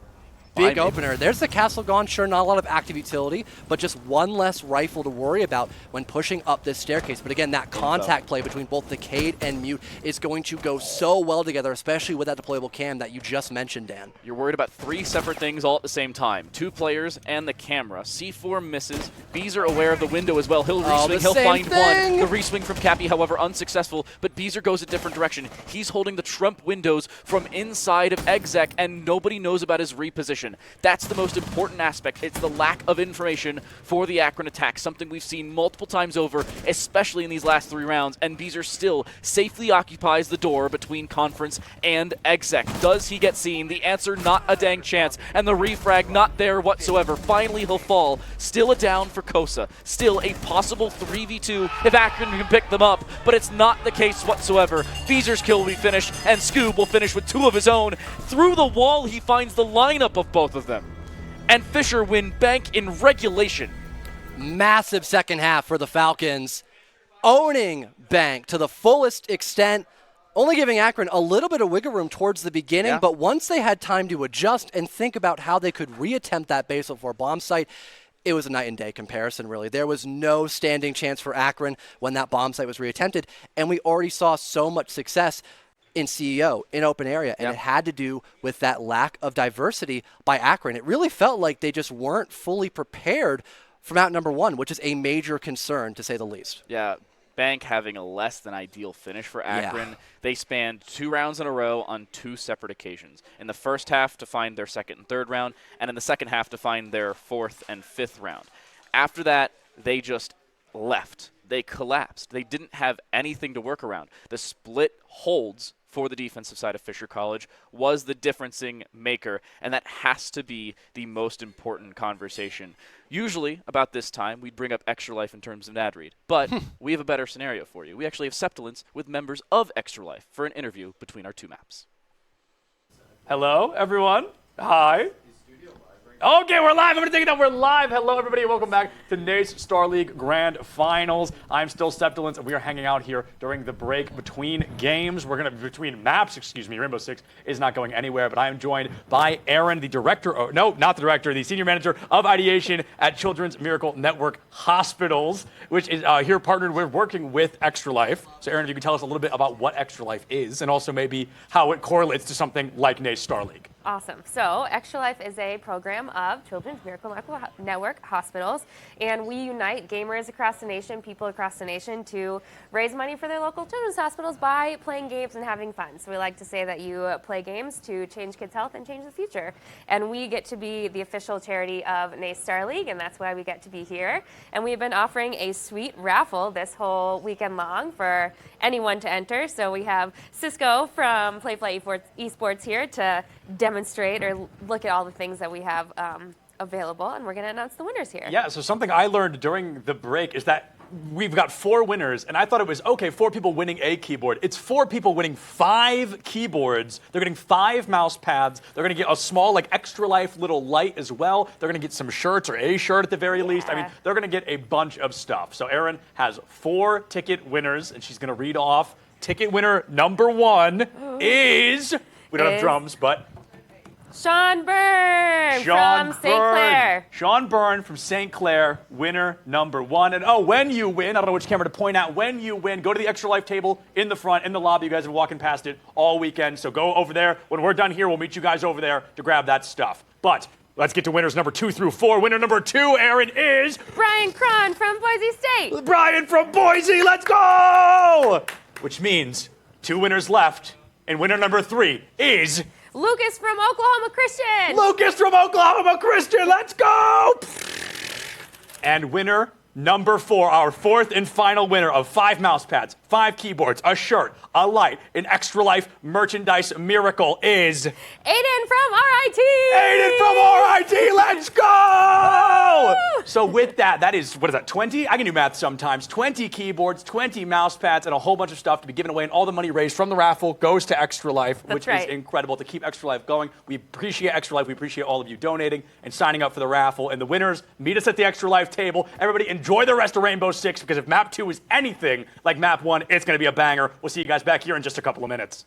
big maybe. opener. There's the Castle Gone. Sure, not a lot of active utility, but just one less rifle to worry about when pushing up this staircase. But again, that contact play between both the Cade and Mute is going to go so well together, especially with that deployable cam that you just mentioned, Dan. You're worried about 3 separate things all at the same time. 2 players and the camera. C4 misses. Beezer aware of the window as well. He'll reswing. He'll find one. The reswing from Cappy, however, unsuccessful, but Beezer goes a different direction. He's holding the Trump windows from inside of Exec, and nobody knows about his reposition. That's the most important aspect. It's the lack of information for the Akron attack, something we've seen multiple times over, especially in these last 3 rounds, and Beezer still safely occupies the door between Conference and Exec. Does he get seen? The answer, not a dang chance, and the refrag not there whatsoever. Finally, he'll fall. Still a down for Kosa. Still a possible 3v2 if Akron can pick them up, but it's not the case whatsoever. Beezer's kill will be finished, and Scoob will finish with 2 of his own. Through the wall, he finds the lineup of both of them. And Fisher win Bank in regulation. Massive second half for the Falcons, owning Bank to the fullest extent, only giving Akron a little bit of wiggle room towards the beginning, but once they had time to adjust and think about how they could reattempt that basal 4 bomb site, it was a night and day comparison, really. There was no standing chance for Akron when that bomb site was reattempted, and we already saw so much success in CEO, in open area, and it had to do with that lack of diversity by Akron. It really felt like they just weren't fully prepared for map number 1, which is a major concern, to say the least. Yeah, Bank having a less than ideal finish for Akron. They spanned 2 rounds in a row on 2 separate occasions. In the first half to find their 2nd and 3rd round, and in the second half to find their 4th and 5th round. After that, they just left. They collapsed. They didn't have anything to work around. The split holds for the defensive side of Fisher College was the differencing maker, and that has to be the most important conversation. Usually, about this time, we'd bring up Extra Life in terms of ad read, but we have a better scenario for you. We actually have Septilence with members of Extra Life for an interview between our 2 maps. Hello, everyone. Hi. Okay, we're live. I'm going to take it up. We're live. Hello, everybody. Welcome back to NACE Starleague Grand Finals. I'm still Septilence, and we are hanging out here during the break between games. We're going to, between maps, excuse me. Rainbow Six is not going anywhere, but I am joined by Aaron, the director, no, not the director, the senior manager of ideation at Children's Miracle Network Hospitals, which is here partnered with, working with Extra Life. So, Aaron, if you could tell us a little bit about what Extra Life is, and also maybe how it correlates to something like NACE Starleague. Awesome. So Extra Life is a program of Children's Miracle Network Hospitals, and we unite gamers across the nation, people across the nation, to raise money for their local children's hospitals by playing games and having fun. So we like to say that you play games to change kids' health and change the future. And we get to be the official charity of NACE Starleague, and that's why we get to be here. And we've been offering a sweet raffle this whole weekend long for anyone to enter. So we have Cisco from Playfly Esports here to demonstrate or look at all the things that we have available, and we're going to announce the winners here. Yeah, so something I learned during the break is that we've got 4 winners, and I thought it was, okay, 4 people winning a keyboard. It's 4 people winning 5 keyboards. They're getting 5 mouse pads. They're going to get a small, like, Extra Life little light as well. They're going to get some shirts, or a shirt at the very least. I mean, they're going to get a bunch of stuff. So Erin has 4 ticket winners, and she's going to read off. Ticket winner number 1 is, we don't have drums, but Sean Byrne from St. Clair. Sean Byrne from St. Clair, winner number 1. And when you win, I don't know which camera to point at, when you win, go to the Extra Life table in the front, in the lobby. You guys have been walking past it all weekend, so go over there. When we're done here, we'll meet you guys over there to grab that stuff. But let's get to winners number 2 through 4. Winner number 2, Aaron, is Brian Cron from Boise State. Brian from Boise, let's go! Which means 2 winners left, and winner number 3 is Lucas from Oklahoma Christian. Lucas from Oklahoma Christian, let's go! And winner number 4, our 4th and final winner of 5 mouse pads, 5 keyboards, a shirt, a light, an Extra Life merchandise miracle is Aiden from RIT. Aiden from RIT, let's go! So with that, that is, what is that, 20? I can do math sometimes. 20 keyboards, 20 mouse pads, and a whole bunch of stuff to be given away, and all the money raised from the raffle goes to Extra Life, which is incredible to keep Extra Life going. We appreciate Extra Life. We appreciate all of you donating and signing up for the raffle. And the winners, meet us at the Extra Life table. Everybody enjoy the rest of Rainbow Six, because if Map 2 is anything like Map 1, it's going to be a banger. We'll see you guys back here in just a couple of minutes.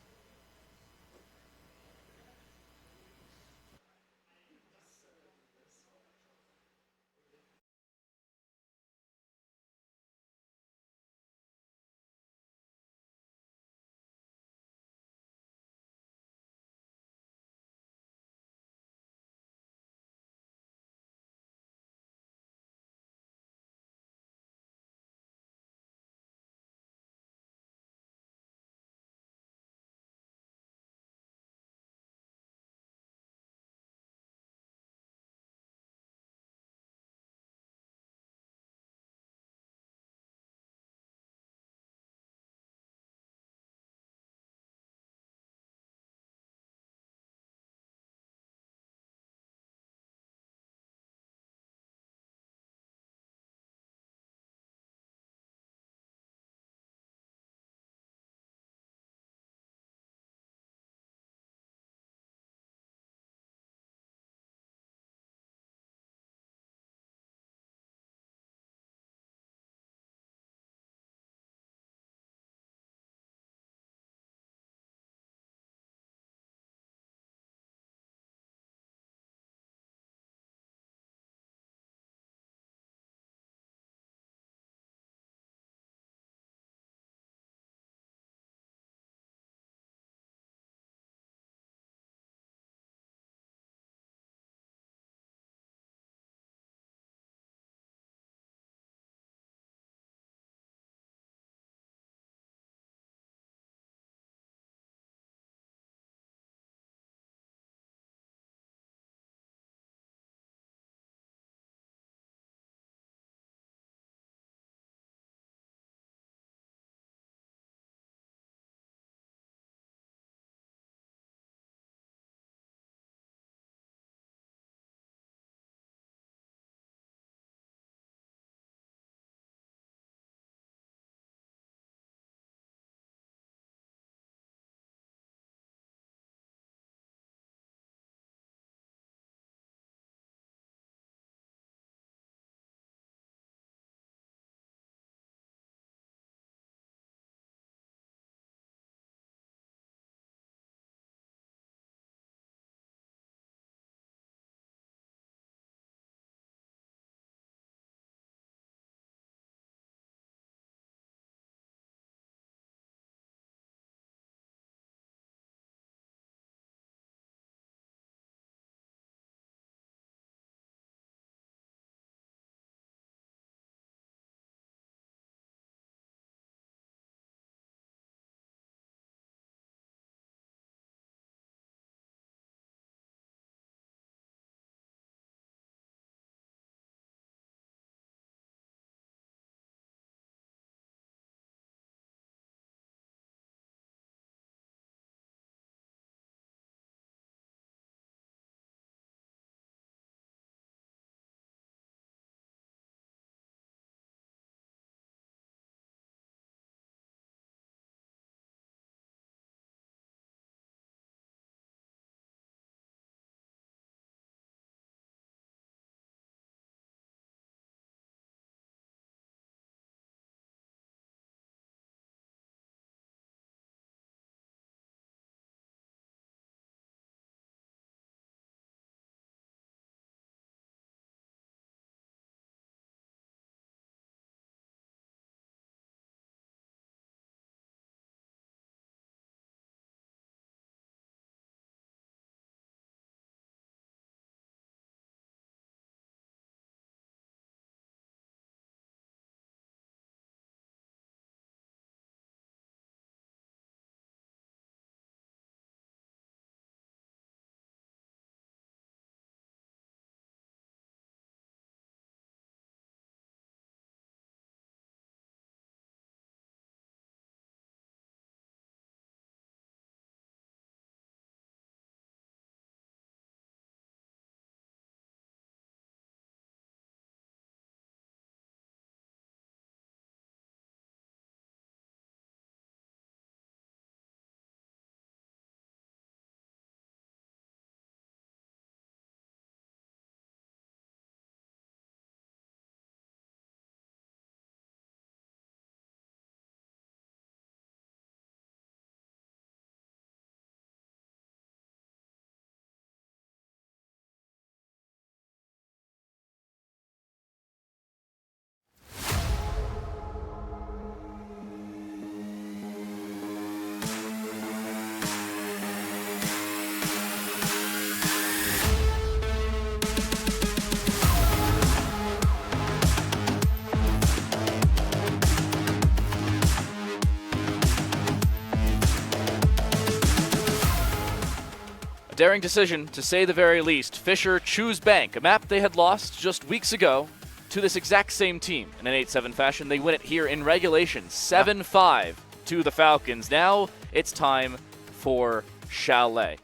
daring decision, to say the very least. Fisher choose Bank, a map they had lost just weeks ago to this exact same team in an 8-7 fashion. They win it here in regulation, 7-5 to the Falcons. Now it's time for Chalet.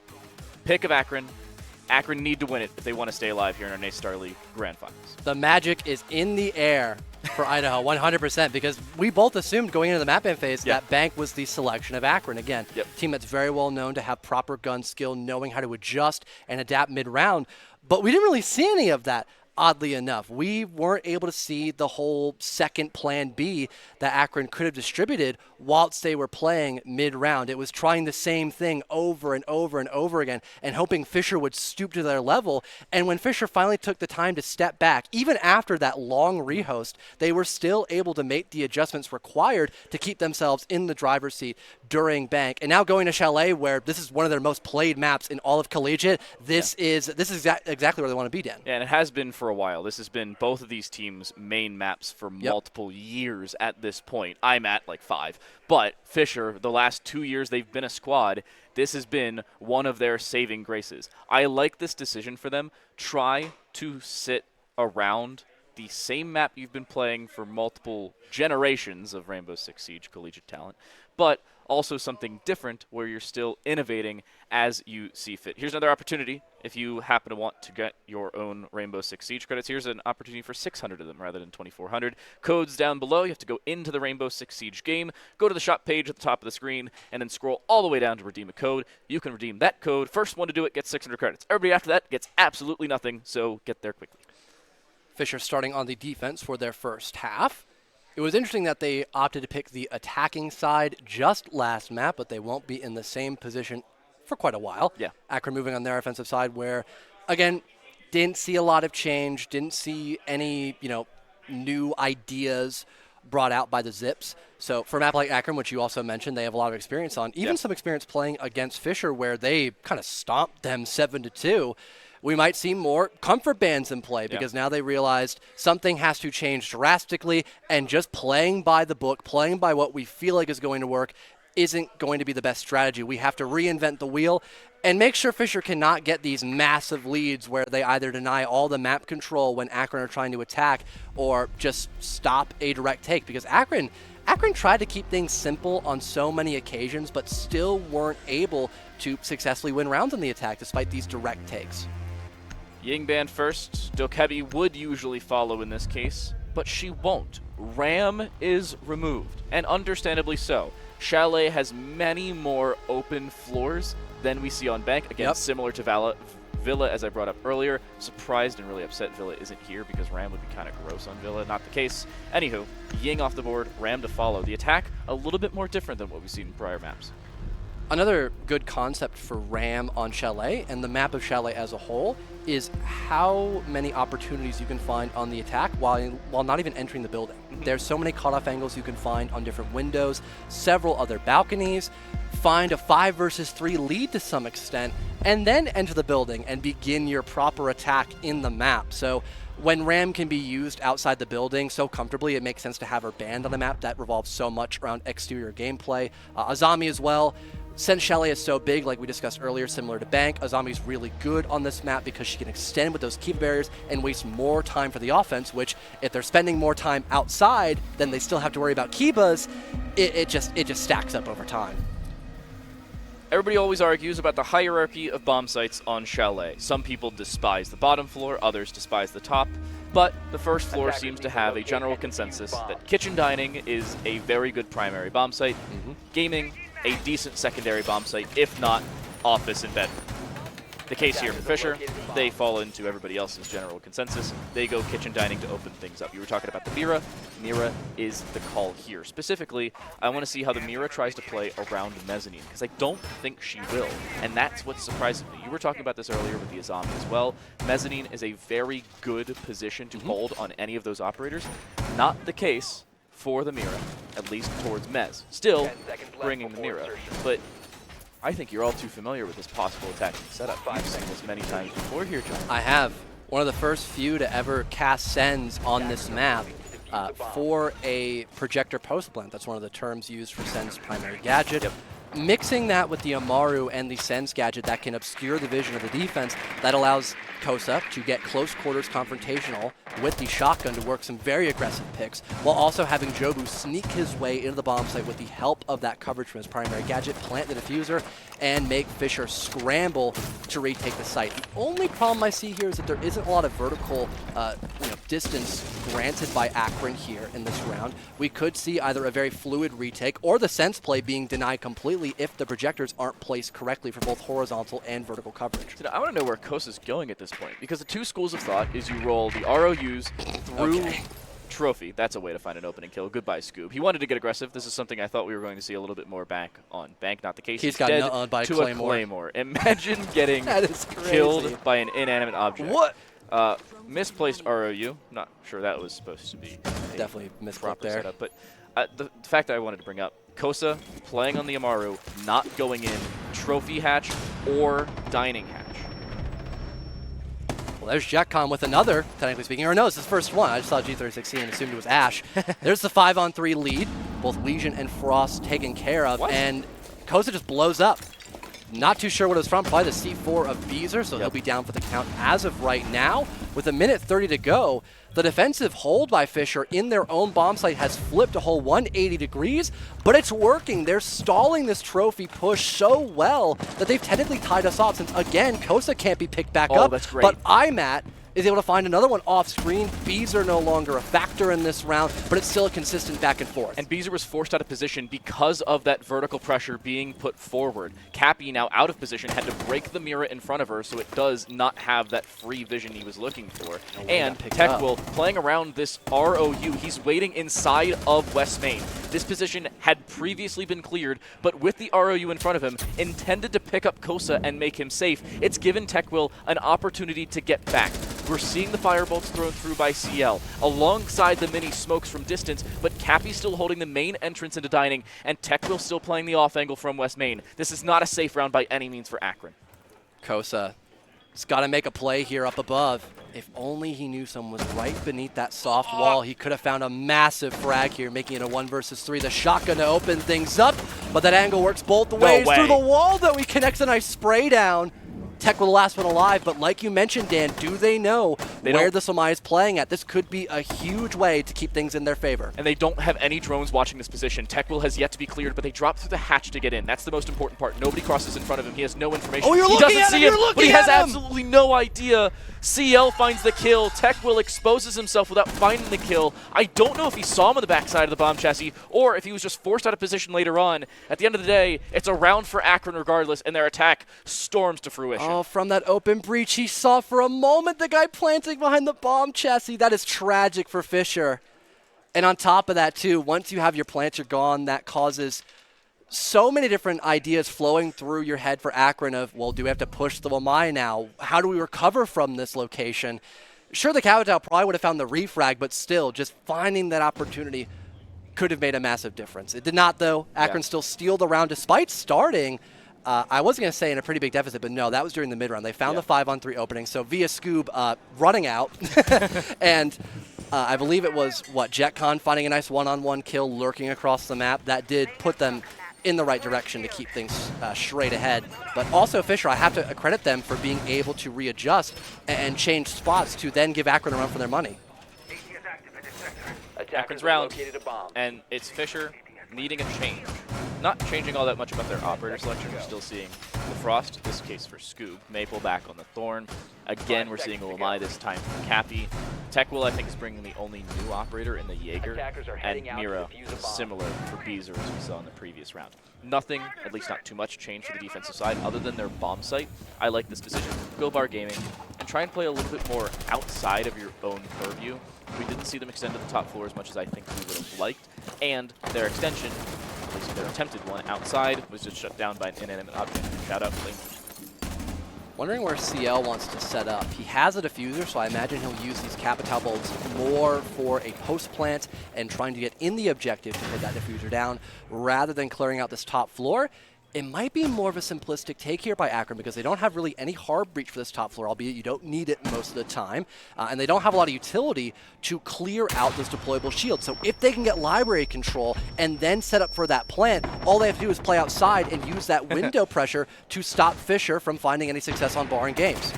Pick of Akron. Akron need to win it if they want to stay alive here in our NACE Starleague Grand Finals. The magic is in the air for Idaho, 100%, because we both assumed going into the map band phase that Bank was the selection of Akron. Again, team that's very well known to have proper gun skill, knowing how to adjust and adapt mid-round, but we didn't really see any of that. Oddly enough, we weren't able to see the whole second plan B that Akron could have distributed whilst they were playing mid-round. It was trying the same thing over and over and over again and hoping Fisher would stoop to their level. And when Fisher finally took the time to step back, even after that long rehost, they were still able to make the adjustments required to keep themselves in the driver's seat during Bank. And now going to Chalet, where this is one of their most played maps in all of collegiate, this is exactly where they want to be, Dan. Yeah, and it has been for a while. This has been both of these teams' main maps for multiple years at this point. I'm at like 5. But Fisher, the last 2 years they've been a squad, this has been one of their saving graces. I like this decision for them. Try to sit around the same map you've been playing for multiple generations of Rainbow Six Siege collegiate talent, but also something different where you're still innovating as you see fit. Here's another opportunity. If you happen to want to get your own Rainbow Six Siege credits, here's an opportunity for 600 of them rather than 2,400. Codes down below. You have to go into the Rainbow Six Siege game, go to the shop page at the top of the screen, and then scroll all the way down to redeem a code. You can redeem that code. First one to do it gets 600 credits. Everybody after that gets absolutely nothing, so get there quickly. Fisher starting on the defense for their first half. It was interesting that they opted to pick the attacking side just last map, but they won't be in the same position for quite a while. Yeah. Akron moving on their offensive side where, again, didn't see a lot of change, didn't see any, new ideas brought out by the Zips. So for a map like Akron, which you also mentioned, they have a lot of experience on, even some experience playing against Fisher where they kind of stomped them 7-2. We might see more comfort bands in play because now they realized something has to change drastically, and just playing by the book, playing by what we feel like is going to work isn't going to be the best strategy. We have to reinvent the wheel and make sure Fisher cannot get these massive leads where they either deny all the map control when Akron are trying to attack or just stop a direct take, because Akron tried to keep things simple on so many occasions but still weren't able to successfully win rounds on the attack despite these direct takes. Yingban first. Dokebi would usually follow in this case, but she won't. Ram is removed, and understandably so. Chalet has many more open floors than we see on Bank. Again, similar to Villa, as I brought up earlier. Surprised and really upset Villa isn't here because Ram would be kind of gross on Villa. Not the case. Anywho, Ying off the board, Ram to follow. The attack, a little bit more different than what we've seen in prior maps. Another good concept for Ram on Chalet and the map of Chalet as a whole is how many opportunities you can find on the attack while not even entering the building. There's so many cutoff angles you can find on different windows, several other balconies, find a 5 versus 3 lead to some extent, and then enter the building and begin your proper attack in the map. So when Ram can be used outside the building so comfortably, it makes sense to have her banned on the map that revolves so much around exterior gameplay. Azami as well. Since Chalet is so big, like we discussed earlier, similar to Bank, Azami's really good on this map because she can extend with those keep barriers and waste more time for the offense, which if they're spending more time outside, then they still have to worry about Kibas. It just stacks up over time. Everybody always argues about the hierarchy of bomb sites on Chalet. Some people despise the bottom floor, others despise the top, but the first floor seems to have a general consensus that kitchen dining is a very good primary bomb site, gaming a decent secondary bomb site, if not office and bedroom. The case here for Fisher, they fall into everybody else's general consensus. They go kitchen dining to open things up. You were talking about the Mira. Mira is the call here. Specifically, I want to see how the Mira tries to play around Mezzanine, because I don't think she will, and that's what's surprising me. You were talking about this earlier with the Azami as well. Mezzanine is a very good position to hold on any of those operators. Not the case for the Mira, at least towards Mez. Still bringing the Mira, but I think you're all too familiar with this possible attacking setup. You've seen this many times before here, John. I have. One of the first few to ever cast Sens on this map for a projector post plant. That's one of the terms used for Sen's primary gadget. mixing that with the Amaru and the Sense gadget that can obscure the vision of the defense, that allows Kosa to get close quarters confrontational with the shotgun to work some very aggressive picks, while also having Jobu sneak his way into the bomb site with the help of that coverage from his primary gadget, plant the diffuser, and make Fisher scramble to retake the site. The only problem I see here is that there isn't a lot of vertical distance granted by Akron here in this round. We could see either a very fluid retake or the Sense play being denied completely if the projectors aren't placed correctly for both horizontal and vertical coverage. I want to know where Kosa's going at this point, because the two schools of thought is you roll the ROUs through Trophy. That's a way to find an opening kill. Goodbye, Scoob. He wanted to get aggressive. This is something I thought we were going to see a little bit more back on Bank. Not the case. He's got nut-on by to a Claymore. Imagine getting killed by an inanimate object. What? Misplaced ROU. Not sure that was supposed to be definitely misplaced there. Setup, but the fact that I wanted to bring up, Kosa playing on the Amaru, not going in Trophy hatch or dining hatch. Well, there's JetCon with another, technically speaking, or no, it's his first one. I just saw G316 and assumed it was Ash. There's the 5-on-3 lead, both Legion and Frost taken care of, and Kosa just blows up. Not too sure what it was from, probably the C4 of Beezer, so he'll be down for the count as of right now. With a minute 30 to go, the defensive hold by Fisher in their own bomb site has flipped a whole 180 degrees, but it's working. They're stalling this trophy push so well that they've technically tied us off, since, again, Kosa can't be picked back up. That's great. But IMAT is able to find another one off screen. Beezer no longer a factor in this round, but it's still a consistent back and forth. And Beezer was forced out of position because of that vertical pressure being put forward. Cappy, now out of position, had to break the mirror in front of her, so it does not have that free vision he was looking for. And Techwill playing around this ROU. He's waiting inside of West Main. This position had previously been cleared, but with the ROU in front of him, intended to pick up Kosa and make him safe. It's given Techwill an opportunity to get back. We're seeing the firebolts thrown through by CL, alongside the mini smokes from distance, but Cappy's still holding the main entrance into Dining, and Techwill still playing the off angle from West Main. This is not a safe round by any means for Akron. Kosa has got to make a play here up above. If only he knew someone was right beneath that soft wall, he could have found a massive frag here, making it a 1 versus 3. The shotgun to open things up, but that angle works both ways. Through the wall, though, he connects a nice spray down. Tech with the last one alive, but like you mentioned, Dan, do they know where the Somai is playing at? This could be a huge way to keep things in their favor. And they don't have any drones watching this position. Techwill has yet to be cleared, but they drop through the hatch to get in. That's the most important part. Nobody crosses in front of him. He has no information. He doesn't see him, but he has absolutely no idea. CL finds the kill. Techwill exposes himself without finding the kill. I don't know if he saw him on the backside of the bomb chassis or if he was just forced out of position later on. At the end of the day, it's a round for Akron regardless, and their attack storms to fruition. Oh, from that open breach, he saw for a moment the guy planting behind the bomb chassis. That is tragic for Fisher. And on top of that, too, once you have your planter gone, that causes so many different ideas flowing through your head for Akron of, well, do we have to push the Wamai now? How do we recover from this location? Sure, the Cavatail probably would have found the refrag, but still, just finding that opportunity could have made a massive difference. It did not, though. Akron still stealed the round despite starting. I was going to say in a pretty big deficit, but no, that was during the mid-round. They found the 5-on-3 opening, so via Scoob running out. And I believe it was, JetCon finding a nice one-on-one kill lurking across the map. That did put them in the right direction to keep things straight ahead. But also Fisher, I have to credit them for being able to readjust and change spots to then give Akron a run for their money. Akron's round, and it's Fisher needing a change. Not changing all that much about their operator selection. We're still seeing the Frost, this case for Scoob. Maple back on the Thorn. Again, we're seeing Ulamai this time for Cappy. Techwill, I think, is bringing the only new operator in the Jaeger. And Mira, similar for Beezer as we saw in the previous round. Nothing, at least not too much, change for the defensive side other than their bomb site. I like this decision. Go Bar Gaming and try and play a little bit more outside of your own purview. We didn't see them extend to the top floor as much as I think we would have liked. And their extension, at least their attempted one outside, was just shut down by an inanimate object. Shout out Flame. Wondering where CL wants to set up. He has a diffuser, so I imagine he'll use these Cavatail bolts more for a post plant and trying to get in the objective to put that diffuser down rather than clearing out this top floor. it might be more of a simplistic take here by Akron because they don't have really any hard breach for this top floor, albeit you don't need it most of the time. And they don't have a lot of utility to clear out those deployable shields. So if they can get library control and then set up for that plant, all they have to do is play outside and use that window pressure to stop Fisher from finding any success on barring games.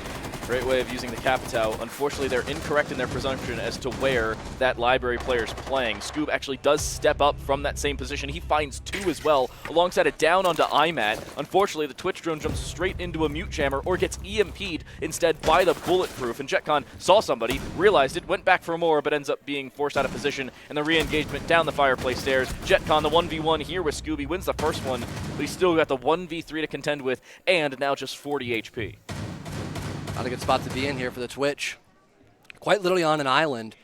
Great way of using the Capitao. Unfortunately, they're incorrect in their presumption as to where that library player is playing. Scoob actually does step up from that same position. He finds 2 as well, alongside a down onto IMAT. Unfortunately, the Twitch drone jumps straight into a mute jammer or gets EMP'd instead by the Bulletproof. And JetCon saw somebody, realized it, went back for more, but ends up being forced out of position. And the re-engagement down the fireplace stairs. JetCon, the 1v1 here with Scooby, wins the first one, but he's still got the 1v3 to contend with, and now just 40 HP. Not a good spot to be in here for the Twitch. Quite literally on an island.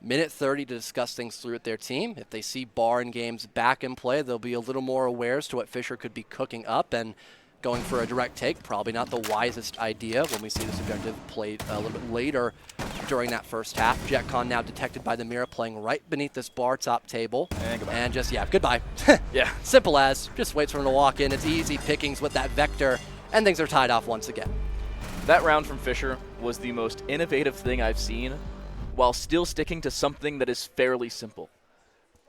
Minute 30 to discuss things through with their team. If they see Barn games back in play, they'll be a little more aware as to what Fisher could be cooking up, and going for a direct take, probably not the wisest idea when we see this objective played a little bit later during that first half. JetCon now detected by the Mira playing right beneath this bar top table. And just, yeah, goodbye. Yeah. Simple as, just waits for him to walk in. It's easy pickings with that Vector, and things are tied off once again. That round from Fisher was the most innovative thing I've seen, while still sticking to something that is fairly simple.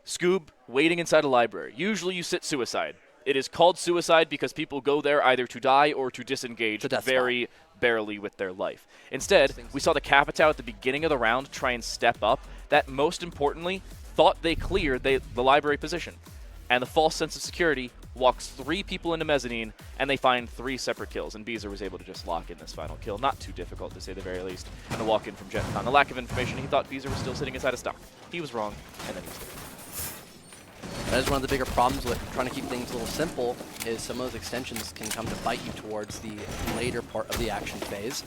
Scoob waiting inside a library. Usually you sit suicide. It is called suicide because people go there either to die or to disengage very barely with their life. Instead, we saw the Capitao at the beginning of the round try and step up. That, most importantly, thought they cleared the library position. And the false sense of security walks 3 people into mezzanine, and they find 3 separate kills. And Beezer was able to just lock in this final kill. Not too difficult, to say the very least. And the walk-in from JetCon. The lack of information, he thought Beezer was still sitting inside a stock. He was wrong, and then he was there. That is one of the bigger problems with trying to keep things a little simple, is some of those extensions can come to bite you towards the later part of the action phase,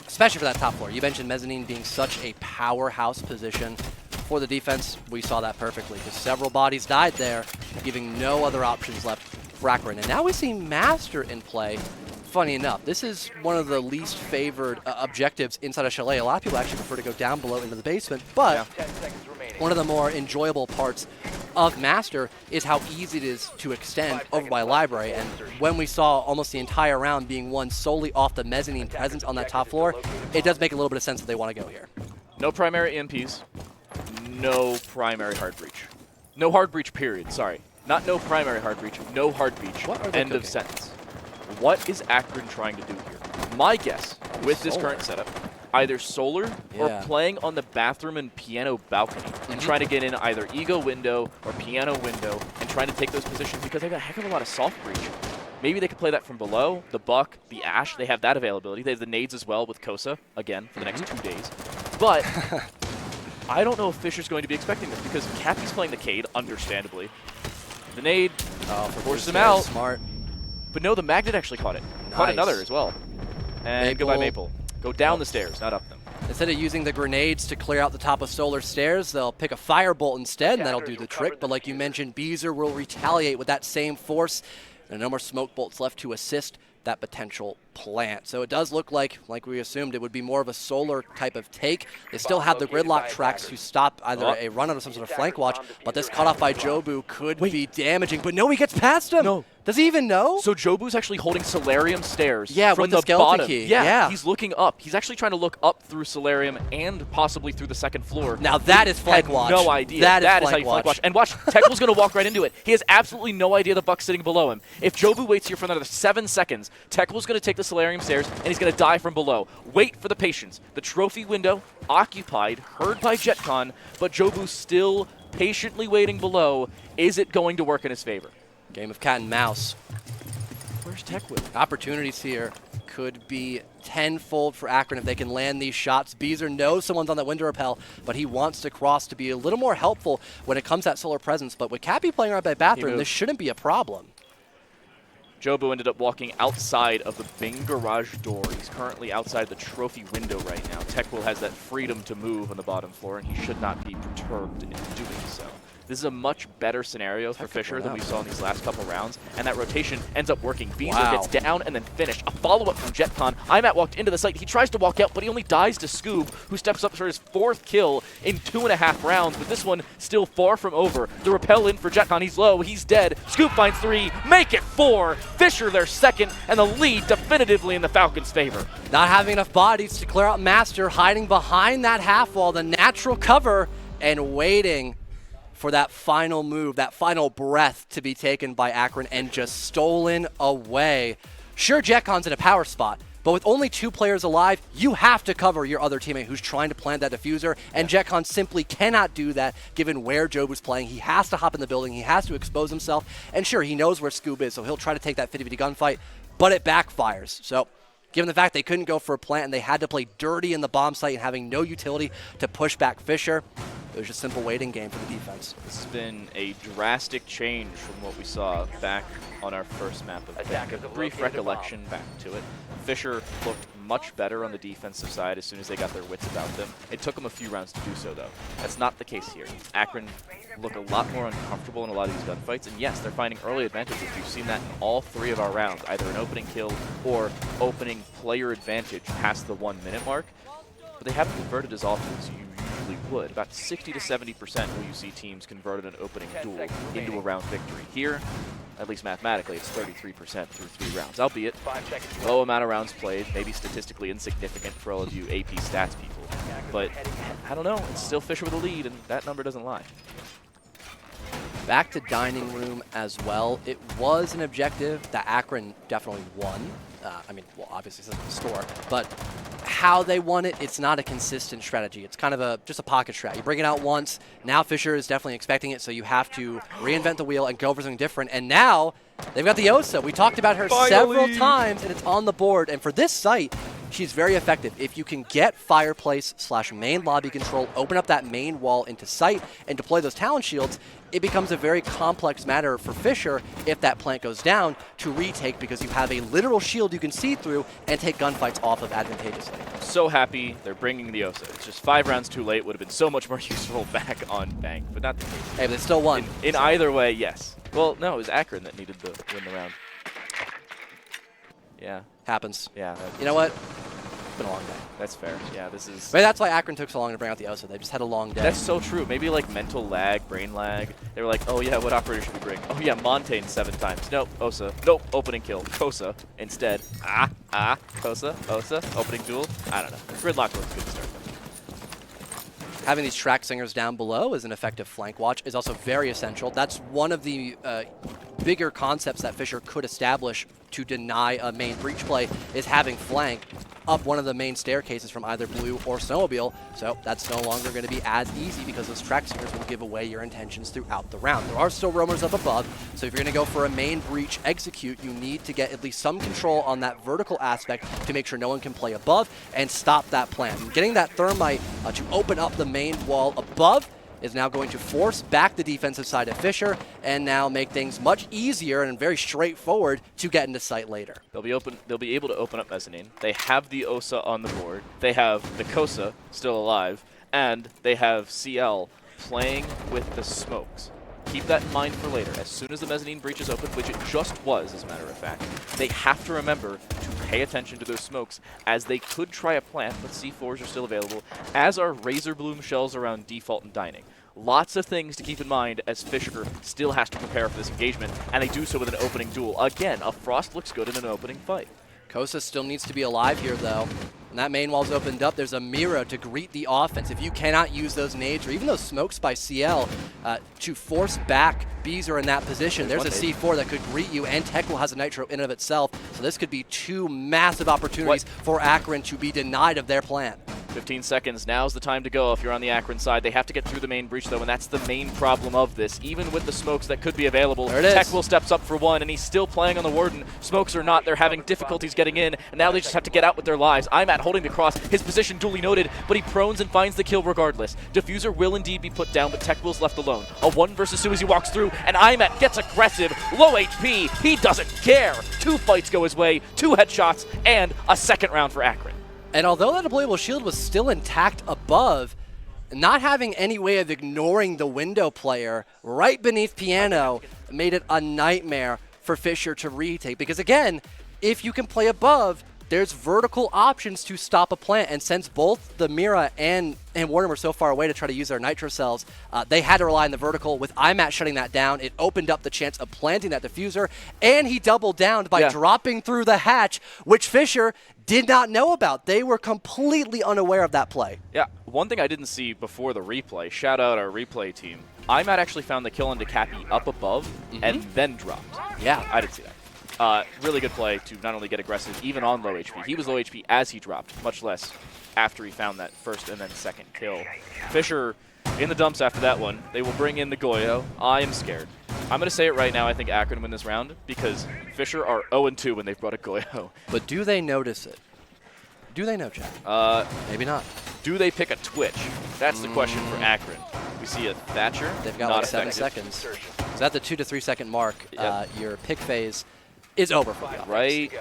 especially for that top floor. You mentioned mezzanine being such a powerhouse position for the defense. We saw that perfectly because several bodies died there, giving no other options left for Akron. And now we see Master in play. Funny enough, this is one of the least favored objectives inside a chalet. A lot of people actually prefer to go down below into the basement, but one of the more enjoyable parts of Master is how easy it is to extend over by library. And when we saw almost the entire round being won solely off the mezzanine presence on that top floor, it does make a little bit of sense that they want to go here. No primary EMPs, no primary hard breach. No hard breach, period, sorry. Not no primary hard breach, no hard breach, end of sentence. What is Akron trying to do here? My guess, with this current setup, either solar or playing on the bathroom and piano balcony and trying to get in either ego window or piano window and trying to take those positions because they have a heck of a lot of soft breach. Maybe they could play that from below, the Buck, the Ash, they have that availability. They have the nades as well with Kosa, again, for the next 2 days. But I don't know if Fisher's going to be expecting this because Cappy's playing the Cade, understandably. The nade forces him out. Smart. But no, the Magnet actually caught it. Caught another as well. And goodbye, Maple. Go down the stairs, not up them. Instead of using the grenades to clear out the top of Solar stairs, they'll pick a Firebolt instead, and that'll do the trick. But like you mentioned, Beezer will retaliate with that same force. And no more smoke bolts left to assist that potential plant. So it does look like we assumed, it would be more of a Solar type of take. They still have the gridlock tracks to stop either a run out of some sort of flank watch, but this cutoff by Jobu could be damaging. But no, he gets past him. No. Does he even know? So Jobu's actually holding Solarium stairs from with the skeleton bottom. key. Yeah, he's looking up. He's actually trying to look up through Solarium and possibly through the second floor. Now that is flank watch. No idea. That is how you flank watch. And watch, Tekkel's going to walk right into it. He has absolutely no idea the Buck's sitting below him. If Jobu waits here for another 7 seconds, Tekkel's going to take the Solarium stairs and he's going to die from below. Wait for the patience. The trophy window occupied, heard by JetCon, but Jobu's still patiently waiting below. Is it going to work in his favor? Game of cat and mouse. Where's Tekwood? Opportunities here could be tenfold for Akron if they can land these shots. Beezer knows someone's on that window repel, but he wants to cross to be a little more helpful when it comes to that Solar presence. But with Cappy playing right by bathroom, this shouldn't be a problem. Jobu ended up walking outside of the Bing garage door. He's currently outside the trophy window right now. Tekwood has that freedom to move on the bottom floor, and he should not be perturbed in doing so. This is a much better scenario for Fisher than we saw in these last couple rounds, and that rotation ends up working. Beezer gets down and then finished. A follow-up from JetCon. IMAT walked into the site. He tries to walk out, but he only dies to Scoob, who steps up for his 4th kill in 2.5 rounds, but this one still far from over. The repel in for JetCon. He's low. He's dead. Scoob finds 3. Make it 4. Fisher their 2nd, and the lead definitively in the Falcons' favor. Not having enough bodies to clear out Master, hiding behind that half wall, the natural cover, and waiting for that final move, that final breath to be taken by Akron and just stolen away. Sure, JetCon's in a power spot, but with only 2 players alive, you have to cover your other teammate who's trying to plant that diffuser, and JetCon simply cannot do that given where Job was playing. He has to hop in the building, he has to expose himself, and sure, he knows where Scoob is, so he'll try to take that 50-50 gunfight, but it backfires. So, given the fact they couldn't go for a plant and they had to play dirty in the bomb site and having no utility to push back Fisher, it was just a simple waiting game for the defense. This has been a drastic change from what we saw back on our first map of a brief recollection back to it. Fisher looked much better on the defensive side as soon as they got their wits about them. It took them a few rounds to do so, though. That's not the case here. Akron look a lot more uncomfortable in a lot of these gunfights, and yes, they're finding early advantages. We've seen that in all 3 of our rounds, either an opening kill or opening player advantage past the 1-minute mark, but they haven't converted as often as you usually would. About 60 to 70% will you see teams converted an opening duel into a round victory. Here, at least mathematically, it's 33% through 3 rounds, albeit low amount of rounds played, maybe statistically insignificant for all of you AP stats people, but I don't know, it's still Fisher with a lead, and that number doesn't lie. Back to dining room as well. It was an objective that Akron definitely won. I mean, well, obviously it's in the store, but how they won it, it's not a consistent strategy. It's kind of just a pocket strat. You bring it out once. Now Fisher is definitely expecting it, so you have to reinvent the wheel and go for something different. And now they've got the Osa. We talked about her several times, and it's on the board. And for this site, she's very effective. If you can get fireplace/main lobby control, open up that main wall into sight, and deploy those talent shields, it becomes a very complex matter for Fisher, if that plant goes down, to retake, because you have a literal shield you can see through and take gunfights off of advantageously. So happy they're bringing the Osa. It's just 5 rounds too late. Would have been so much more useful back on Bank, but not the case. Hey, but they still won. In either way, yes. Well, no, it was Akron that needed to win the round. Yeah. Happens. Yeah. You know what? It's been a long day. That's fair. Yeah, this is... Maybe that's why Akron took so long to bring out the Osa. They just had a long day. That's so true. Maybe like mental lag, brain lag. They were like, oh yeah, what operator should we bring? Oh yeah, Montaigne 7 times. Nope, Osa. Nope, opening kill. Kosa instead. Kosa, Osa, opening duel. I don't know. Gridlock looks good to start. Having these track singers down below as an effective flank watch is also very essential. That's one of the bigger concepts that Fisher could establish to deny a main breach play, is having flank up one of the main staircases from either Blue or Snowmobile. So that's no longer going to be as easy, because those track singers will give away your intentions throughout the round. There are still roamers up above, so if you're going to go for a main breach execute, you need to get at least some control on that vertical aspect to make sure no one can play above and stop that plant. And getting that thermite to open up the main wall above is now going to force back the defensive side of Fisher, and now make things much easier and very straightforward to get into sight later. They'll be able to open up mezzanine. They have the Osa on the board. They have the Kosa still alive, and they have CL playing with the smokes. Keep that in mind for later. As soon as the mezzanine breach is open, which it just was, as a matter of fact, they have to remember to pay attention to those smokes, as they could try a plant, but C4s are still available, as are Razor Bloom shells around default and dining. Lots of things to keep in mind as Fisher still has to prepare for this engagement, and they do so with an opening duel. Again, a Frost looks good in an opening fight. Kosa still needs to be alive here, though. When that main wall's opened up, there's a Mira to greet the offense. If you cannot use those nades or even those smokes by CL to force back Beezer in that position, there's a C4 that could greet you, and Tekla has a Nitro in and of itself. So this could be 2 massive opportunities for Akron to be denied of their plan. 15 seconds. Now's the time to go if you're on the Akron side. They have to get through the main breach, though, and that's the main problem of this. Even with the smokes that could be available, Tekla steps up for one, and he's still playing on the Warden. Smokes or not, they're having difficulties getting in, and now they just have to get out with their lives. IMAT holding the cross. His position duly noted, but he prones and finds the kill regardless. Diffuser will indeed be put down, but Tekwill's left alone. A 1 versus 2 as he walks through, and IMAT gets aggressive. Low HP. He doesn't care. 2 fights go his way, 2 headshots, and a second round for Akron. And although that deployable shield was still intact above, not having any way of ignoring the window player right beneath Piano made it a nightmare for Fisher to retake. Because again, if you can play above, there's vertical options to stop a plant. And since both the Mira and Warner were so far away to try to use their nitro cells, they had to rely on the vertical. With IMAT shutting that down, it opened up the chance of planting that diffuser. And he doubled down by dropping through the hatch, which Fisher did not know about. They were completely unaware of that play. Yeah, one thing I didn't see before the replay, shout out our replay team, IMAT actually found the kill into Cappy up above and then dropped. Yeah. I didn't see that. Really good play to not only get aggressive, even on low HP. He was low HP as he dropped, much less after he found that first and then second kill. Fisher in the dumps after that one. They will bring in the Goyo. I am scared. I'm going to say it right now. I think Akron win this round because Fisher are 0-2 when they've brought a Goyo. But do they notice it? Do they know, Chad? Maybe not. Do they pick a Twitch? That's the question for Akron. We see a Thatcher. They've got like 7 seconds. So at the 2 to 3 second mark, your pick phase is over for the offense. Right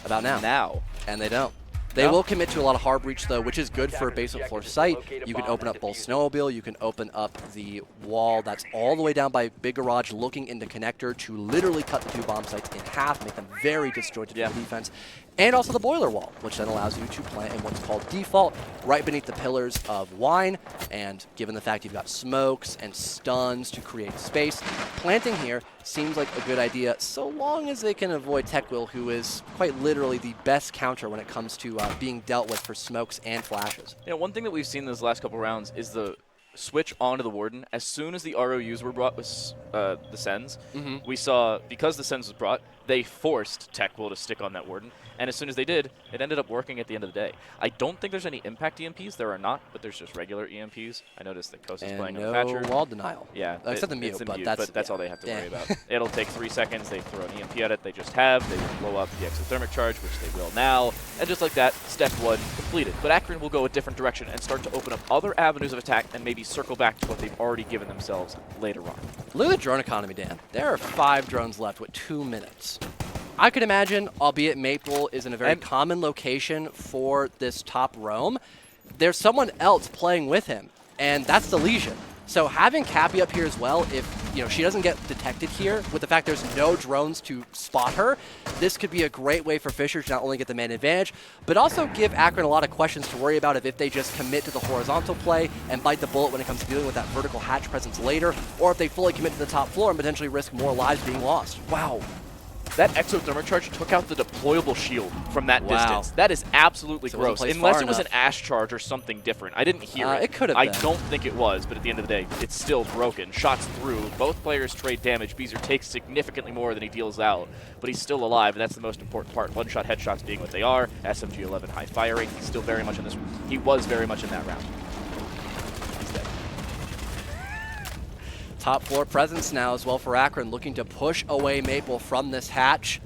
about now. And they don't. They will commit to a lot of hard breach, though, which is good for a basement floor site. You can open up both Snowmobile. You can open up the wall that's all the way down by Big Garage, looking into connector to literally cut the 2 bomb sites in half, make them very disjointed for defense. And also the boiler wall, which then allows you to plant in what's called default, right beneath the pillars of wine. And given the fact you've got smokes and stuns to create space, planting here seems like a good idea, so long as they can avoid TechWill, who is quite literally the best counter when it comes to being dealt with for smokes and flashes. Yeah, one thing that we've seen those last couple rounds is the switch onto the Warden. As soon as the ROUs were brought with the Sens, we saw, because the Sens was brought, they forced TechWill to stick on that Warden. And as soon as they did, it ended up working at the end of the day. I don't think there's any impact EMPs. There are not, but there's just regular EMPs. I noticed that Kosa's playing on Thatcher. No wall denial. Yeah. Except the mute, but that's all they have to worry about. It'll take 3 seconds. They throw an EMP at it. They just have. They will blow up the exothermic charge, which they will now. And just like that, step 1 completed. But Akron will go a different direction and start to open up other avenues of attack and maybe circle back to what they've already given themselves later on. Look at the drone economy, Dan. There are 5 drones left with 2 minutes. I could imagine, albeit Maple is in a very common location for this top roam, there's someone else playing with him, and that's the Legion. So having Cappy up here as well, if she doesn't get detected here, with the fact there's no drones to spot her, this could be a great way for Fisher to not only get the man advantage, but also give Akron a lot of questions to worry about if they just commit to the horizontal play and bite the bullet when it comes to dealing with that vertical hatch presence later, or if they fully commit to the top floor and potentially risk more lives being lost. Wow. That exothermic charge took out the deployable shield from that distance. That is absolutely gross. Unless it was an Ash charge or something different. I didn't hear it. It could have been. I don't think it was, but at the end of the day, it's still broken. Shots through. Both players trade damage. Beezer takes significantly more than he deals out, but he's still alive, and that's the most important part. One-shot headshots being what they are. SMG-11 high fire rate. He's still very much in this. He was very much in that round. He's dead. Top floor presence now as well for Akron, looking to push away Maple from this hatch.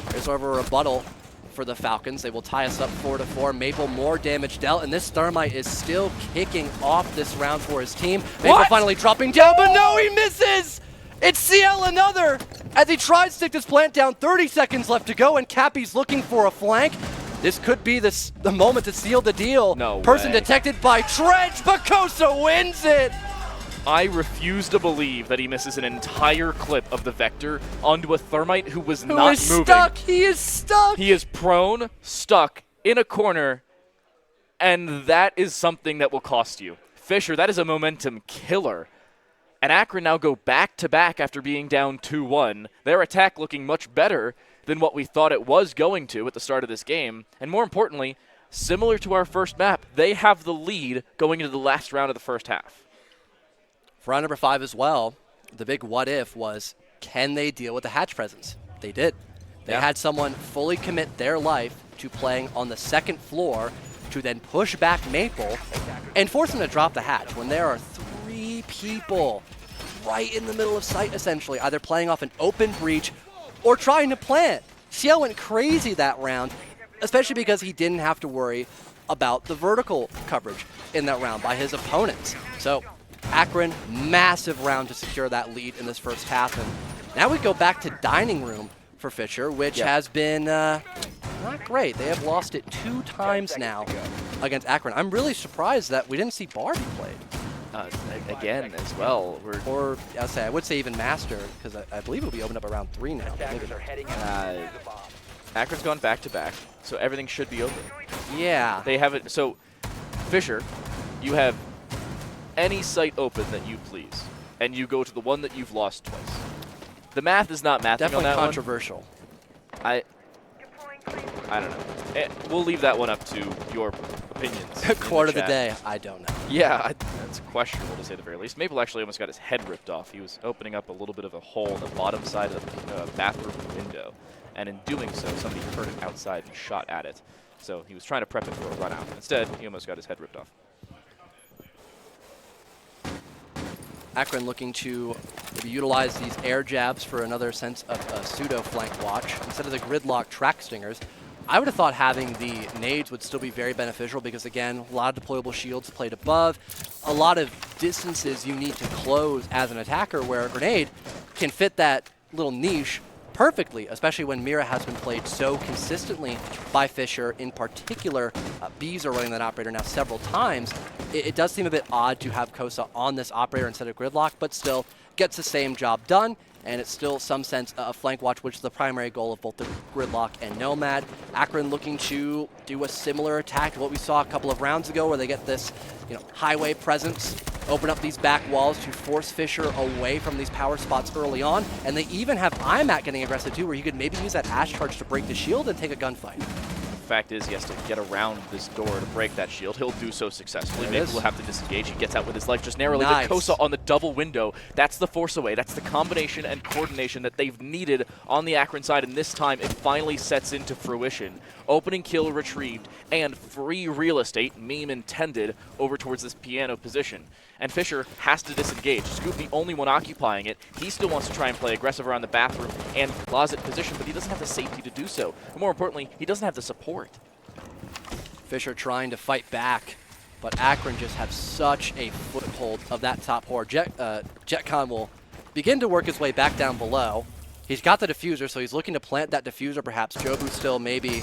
There's over a rebuttal for the Falcons. They will tie us up 4-4. Maple more damage dealt, and this Thermite is still kicking off this round for his team. Maple finally dropping down, but no, he misses! It's CL another! As he tries to stick this plant down, 30 seconds left to go, and Cappy's looking for a flank. This could be the moment to seal the deal. No Person way. detected by Trench, but Kosa wins it! I refuse to believe that he misses an entire clip of the Vector onto a Thermite who was not moving. Stuck. He is stuck. He is prone, stuck, in a corner, and that is something that will cost you. Fisher, that is a momentum killer. And Akron now go back-to-back after being down 2-1. Their attack looking much better than what we thought it was going to at the start of this game. And more importantly, similar to our first map, they have the lead going into the last round of the first half. For round number 5 as well, the big what if was, can they deal with the hatch presence? They did. They had someone fully commit their life to playing on the second floor to then push back Maple and force him to drop the hatch when there are 3 people right in the middle of sight, essentially, either playing off an open breach or trying to plant. CL went crazy that round, especially because he didn't have to worry about the vertical coverage in that round by his opponents. So Akron, massive round to secure that lead in this first half. And now we go back to dining room for Fisher, which has been not great. They have lost it 2 times now against Akron. I'm really surprised that we didn't see Barbie played. again as well. Or I would say even Master, because I believe it'll be opened up around 3 now. Akron's gone back-to-back, so everything should be open. Yeah. They have it. So, Fisher, you have any site open that you please, and you go to the one that you've lost twice. The math is not mathing Definitely on that controversial. I don't know. We'll leave that one up to your opinions. Quote of the day, I don't know. Yeah, that's questionable to say the very least. Maple actually almost got his head ripped off. He was opening up a little bit of a hole in the bottom side of the bathroom window, and in doing so, somebody heard it outside and shot at it. So he was trying to prep it for a run out. Instead, he almost got his head ripped off. Akron looking to maybe utilize these air jabs for another sense of a pseudo flank watch instead of the gridlock track stingers. I would have thought having the nades would still be very beneficial because, again, a lot of deployable shields played above, a lot of distances you need to close as an attacker where a grenade can fit that little niche perfectly, especially when Mira has been played so consistently by Fisher. In particular, Bees are running that operator now several times. It does seem a bit odd to have Kosa on this operator instead of gridlock, but still gets the same job done. And it's still some sense of flank watch, which is the primary goal of both the gridlock and Nomad. Akron looking to do a similar attack to what we saw a couple of rounds ago, where they get this, highway presence, open up these back walls to force Fisher away from these power spots early on. And they even have IMAT getting aggressive too, where you could maybe use that Ash charge to break the shield and take a gunfight. Fact is, he has to get around this door to break that shield. He'll do so successfully. Maybe we'll have to disengage. He gets out with his life just narrowly. Nice. But Kosa on the double window, that's the force away. That's the combination and coordination that they've needed on the Akron side, and this time it finally sets into fruition. Opening kill retrieved and free real estate, meme intended, over towards this piano position. And Fisher has to disengage. Scoop the only one occupying it. He still wants to try and play aggressive around the bathroom and closet position, but he doesn't have the safety to do so. And more importantly, he doesn't have the support. Fisher trying to fight back, but Akron just have such a foothold of that top horde. Jetcon will begin to work his way back down below. He's got the diffuser, so he's looking to plant that diffuser perhaps. Jobu still maybe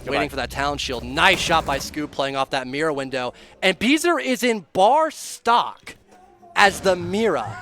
waiting for that talent shield. Nice shot by Scoop playing off that Mira window. And Beezer is in bar stock as the Mira.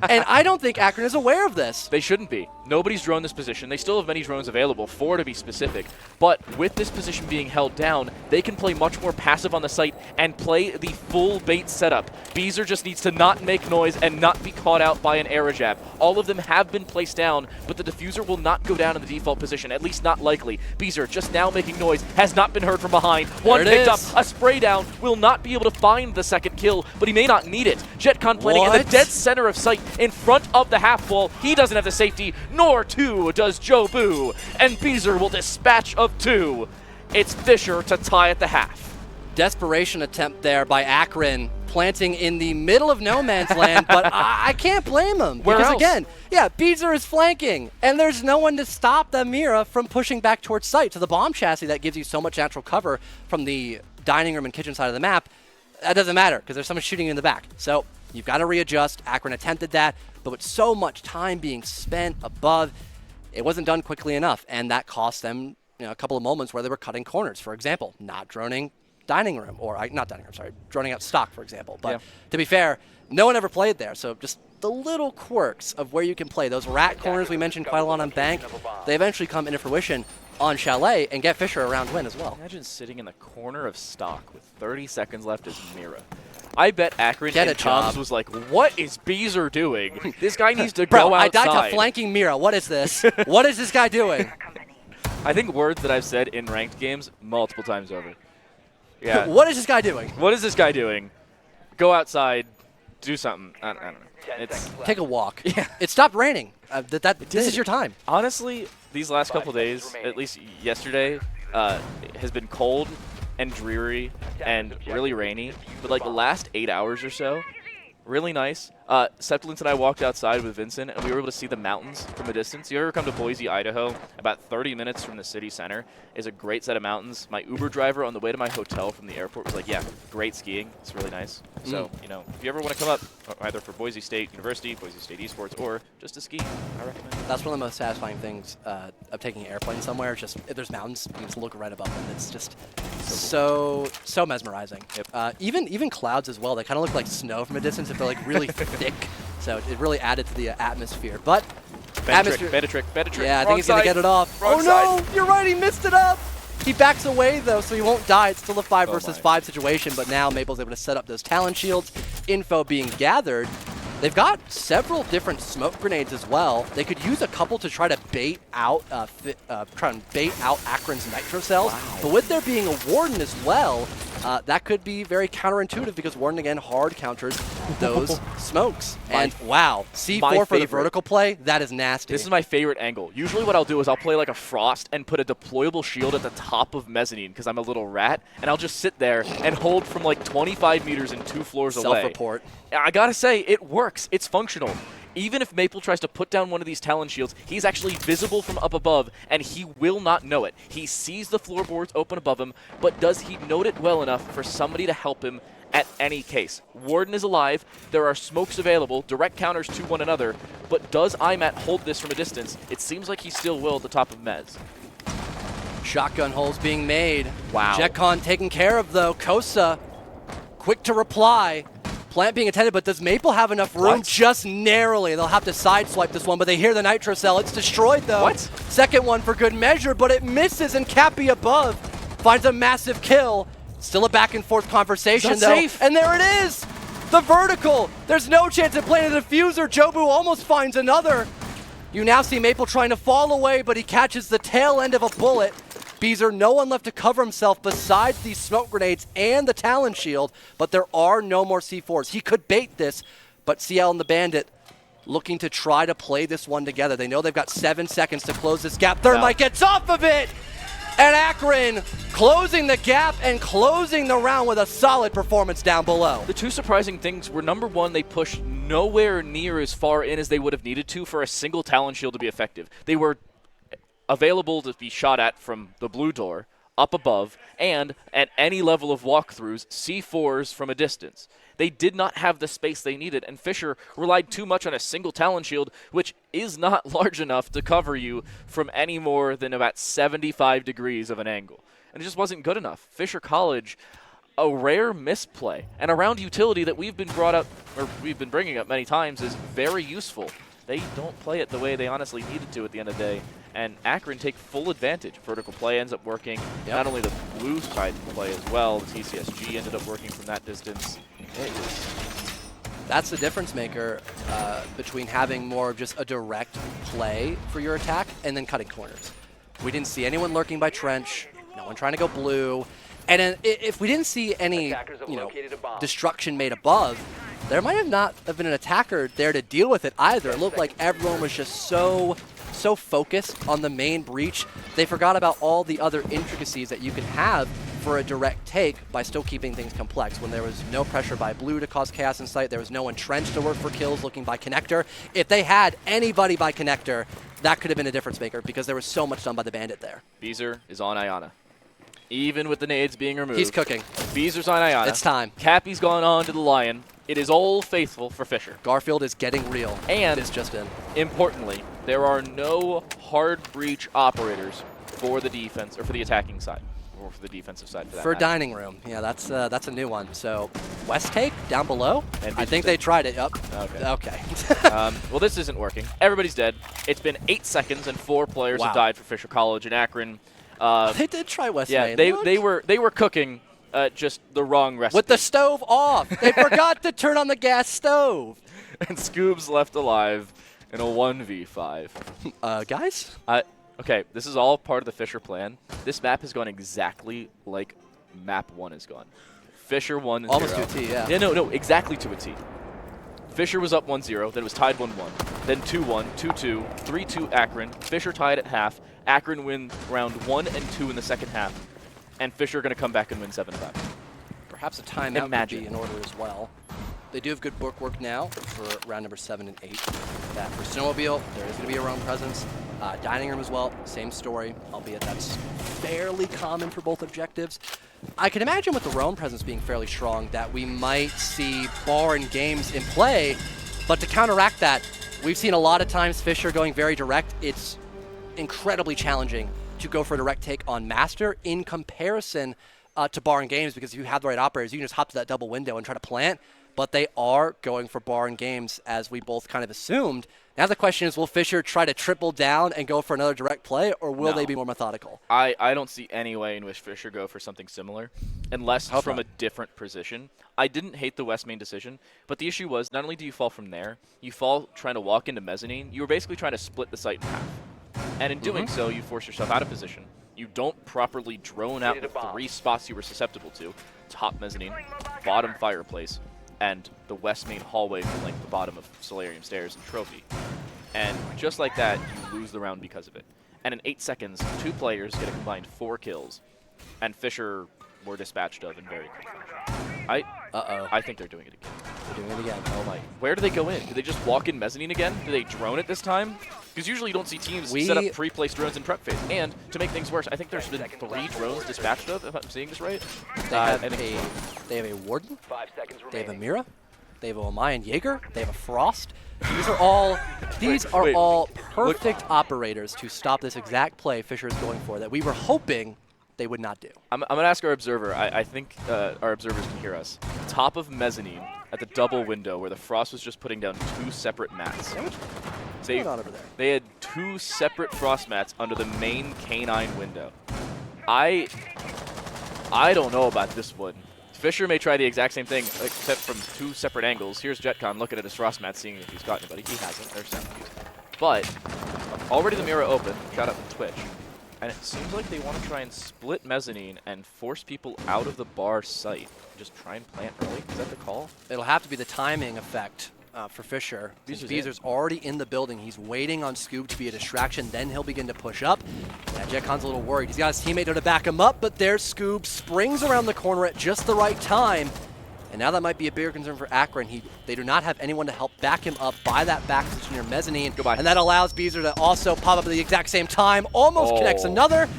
And I don't think Akron is aware of this. They shouldn't be. Nobody's droned this position. They still have many drones available, 4 to be specific. But with this position being held down, they can play much more passive on the site and play the full bait setup. Beezer just needs to not make noise and not be caught out by an arrow jab. All of them have been placed down, but the diffuser will not go down in the default position, at least not likely. Beezer just now making noise, has not been heard from behind. One picked up, a spray down, will not be able to find the second kill, but he may not need it. Jetcon planning in the dead center of sight in front of the half wall. He doesn't have the safety, nor too does Jobu. And Beezer will dispatch of 2. It's Fisher to tie at the half. Desperation attempt there by Akron, planting in the middle of no man's land, but I can't blame him. Because again, Beezer is flanking, and there's no one to stop the Mira from pushing back towards site. So the bomb chassis that gives you so much natural cover from the dining room and kitchen side of the map, that doesn't matter, because there's someone shooting you in the back. So you've got to readjust. Akron attempted that, but with so much time being spent above, it wasn't done quickly enough, and that cost them a couple of moments where they were cutting corners. For example, not droning dining room, or not dining room, sorry, droning out stock, for example. But to be fair, no one ever played there, so just the little quirks of where you can play. Those rat corners we mentioned quite a lot on Bank, they eventually come into fruition on Chalet and get Fisher a round win as well. Imagine sitting in the corner of stock with 30 seconds left as Mira. I bet Akron Get and a job. Tubbs was like, what is Beezer doing? This guy needs to Bro, go outside. I died to flanking Mira. What is this? What is this guy doing? I think words that I've said in ranked games multiple times over. Yeah. What is this guy doing? What is this guy doing? Go outside, do something. I don't know. Take a walk. Yeah. It stopped raining. This is your time. Honestly, these last couple days, at least yesterday, has been cold and dreary and really rainy. But like the last 8 hours or so, really nice. Septilence and I walked outside with Vincent, and we were able to see the mountains from a distance. You ever come to Boise, Idaho? About 30 minutes from the city center is a great set of mountains. My Uber driver on the way to my hotel from the airport was like, yeah, great skiing. It's really nice. So, you know, if you ever want to come up, either for Boise State University, Boise State Esports, or just to ski, I recommend it. That's one of the most satisfying things of taking an airplane somewhere. Just if there's mountains, you just look right above them. It's just so mesmerizing. Yep. Even clouds as well. They kind of look like snow from a distance if they're like really thick. So it really added to the atmosphere. But Better trick. Yeah, I think he's gonna get it off. Oh no! You're right. He missed it up. He backs away though, so he won't die. It's still a 5 versus 5 situation. But now Maple's able to set up those talent shields. Info being gathered. They've got several different smoke grenades as well. They could use a couple to try to bait out Akron's nitro cells. Wow. But with there being a Warden as well, that could be very counterintuitive because Warden again hard counters those smokes. And wow, C4 for the vertical play, that is nasty. This is my favorite angle. Usually what I'll do is I'll play like a Frost and put a deployable shield at the top of mezzanine because I'm a little rat, and I'll just sit there and hold from like 25 meters and 2 floors away. Self-report. I gotta say, it works. It's functional. Even if Maple tries to put down one of these Talon shields, he's actually visible from up above, and he will not know it. He sees the floorboards open above him, but does he note it well enough for somebody to help him at any case? Warden is alive. There are smokes available, direct counters to one another, but does IMAT hold this from a distance? It seems like he still will at the top of Mez. Shotgun holes being made. Wow. Jetcon taken care of though. Kosa, quick to reply. Plant being attended, but does Maple have enough room? What? Just narrowly. They'll have to sideswipe this one, but they hear the nitro cell. It's destroyed though. What? Second one for good measure, but it misses, and Cappy above finds a massive kill. Still a back and forth conversation though. Safe? And there it is. The vertical. There's no chance of playing a diffuser. Jobu almost finds another. You now see Maple trying to fall away, but he catches the tail end of a bullet. Beezer, no one left to cover himself besides these smoke grenades and the Talon shield, but there are no more C4s. He could bait this, but CL and the Bandit looking to try to play this one together. They know they've got 7 seconds to close this gap. Thermite gets off of it, and Akron closing the gap and closing the round with a solid performance down below. The two surprising things were, number one, they pushed nowhere near as far in as they would have needed to for a single Talon shield to be effective. They were available to be shot at from the blue door, up above, and at any level of walkthroughs, C4s from a distance. They did not have the space they needed, and Fisher relied too much on a single Talon shield, which is not large enough to cover you from any more than about 75 degrees of an angle. And it just wasn't good enough. Fisher College, a rare misplay, and a round utility that we've been bringing up many times is very useful. They don't play it the way they honestly needed to at the end of the day, and Akron take full advantage. Vertical play ends up working. Yep. Not only the blue side play as well, the TCSG ended up working from that distance. That's the difference maker between having more of just a direct play for your attack and then cutting corners. We didn't see anyone lurking by trench, no one trying to go blue, and then if we didn't see any destruction made above, there might have not have been an attacker there to deal with it either. It looked like everyone was just so focused on the main breach, they forgot about all the other intricacies that you can have for a direct take by still keeping things complex. When there was no pressure by blue to cause chaos in sight, there was no one trench to work for kills looking by connector. If they had anybody by connector, that could have been a difference maker because there was so much done by the Bandit there. Beezer is on Iana. Even with the nades being removed. He's cooking. Beezer's on Iana. It's time. Cappy's gone on to the Lion. It is all faithful for Fisher. Garfield is getting real. And it's just in. Importantly, there are no hard breach operators for the defense or for the attacking side, or for the defensive side. For that matter. Dining room, yeah, that's a new one. So West take down below. And I think they tried it. Yep. Okay. Well, this isn't working. Everybody's dead. It's been 8 seconds and 4 players have died for Fisher College and Akron. They did try West. Yeah, they were cooking. Just the wrong recipe. With the stove off. They forgot to turn on the gas stove. And Scoob's left alive in a 1v5. Guys? Okay, this is all part of the Fisher plan. This map has gone exactly like map 1 has gone. Fisher 1-0. Almost to a T, yeah. Yeah, no, exactly to a T. Fisher was up 1-0, then it was tied 1-1, then 2-1, 2-2, 3-2 Akron. Fisher tied at half. Akron win round 1 and 2 in the second half. And Fisher going to come back and win 7-5. Perhaps a timeout would be in order as well. They do have good bookwork now for round number 7 and 8. That for Snowmobile, there is going to be a roam presence. Dining room as well, same story, albeit that's fairly common for both objectives. I can imagine with the roam presence being fairly strong that we might see bar and games in play, but to counteract that, we've seen a lot of times Fisher going very direct. It's incredibly challenging to go for a direct take on Master in comparison to bar and games, because if you have the right operators, you can just hop to that double window and try to plant, but they are going for bar and games, as we both kind of assumed. Now the question is, will Fisher try to triple down and go for another direct play, or will they be more methodical? I don't see any way in which Fisher go for something similar, unless it's from a different position. I didn't hate the West main decision, but the issue was not only do you fall from there, you fall trying to walk into mezzanine. You were basically trying to split the site in half. And in doing so, you force yourself out of position. You don't properly drone out the 3 spots you were susceptible to: top mezzanine, bottom fireplace, and the west main hallway from like the bottom of Solarium Stairs and Trophy. And just like that, you lose the round because of it. And in 8 seconds, 2 players get a combined 4 kills, and Fisher were dispatched of in very quick fashion. I think they're doing it again. They're doing it again. Oh my. Where do they go in? Do they just walk in mezzanine again? Do they drone it this time? Because usually you don't see teams set up pre-placed drones in prep phase. And to make things worse, I think there's been 3 drones dispatched of, if I'm seeing this right. They have a Warden, they have a Mira, they have a Mayan Jaeger, they have a Frost. These are all perfect operators to stop this exact play Fisher is going for that we were hoping they would not do. I'm going to ask our observer. I think our observers can hear us. Top of mezzanine at the double window where the Frost was just putting down 2 separate mats. What's going on over there? They had 2 separate Frost mats under the main K9 window. I don't know about this one. Fisher may try the exact same thing, except from 2 separate angles. Here's JetCon looking at his Frost mat, seeing if he's got anybody. He hasn't. There's sound cues. But already the mirror open. Shout out to Twitch. And it seems like they want to try and split mezzanine and force people out of the bar site. Just try and plant early. Is that the call? It'll have to be the timing effect for Fisher. Beezer's already in the building. He's waiting on Scoob to be a distraction. Then he'll begin to push up. Yeah, JetCon's a little worried. He's got his teammate to back him up, but there's Scoob. Springs around the corner at just the right time. And now that might be a bigger concern for Akron. They do not have anyone to help back him up by that back position near mezzanine. Goodbye. And that allows Beezer to also pop up at the exact same time. Almost connects another.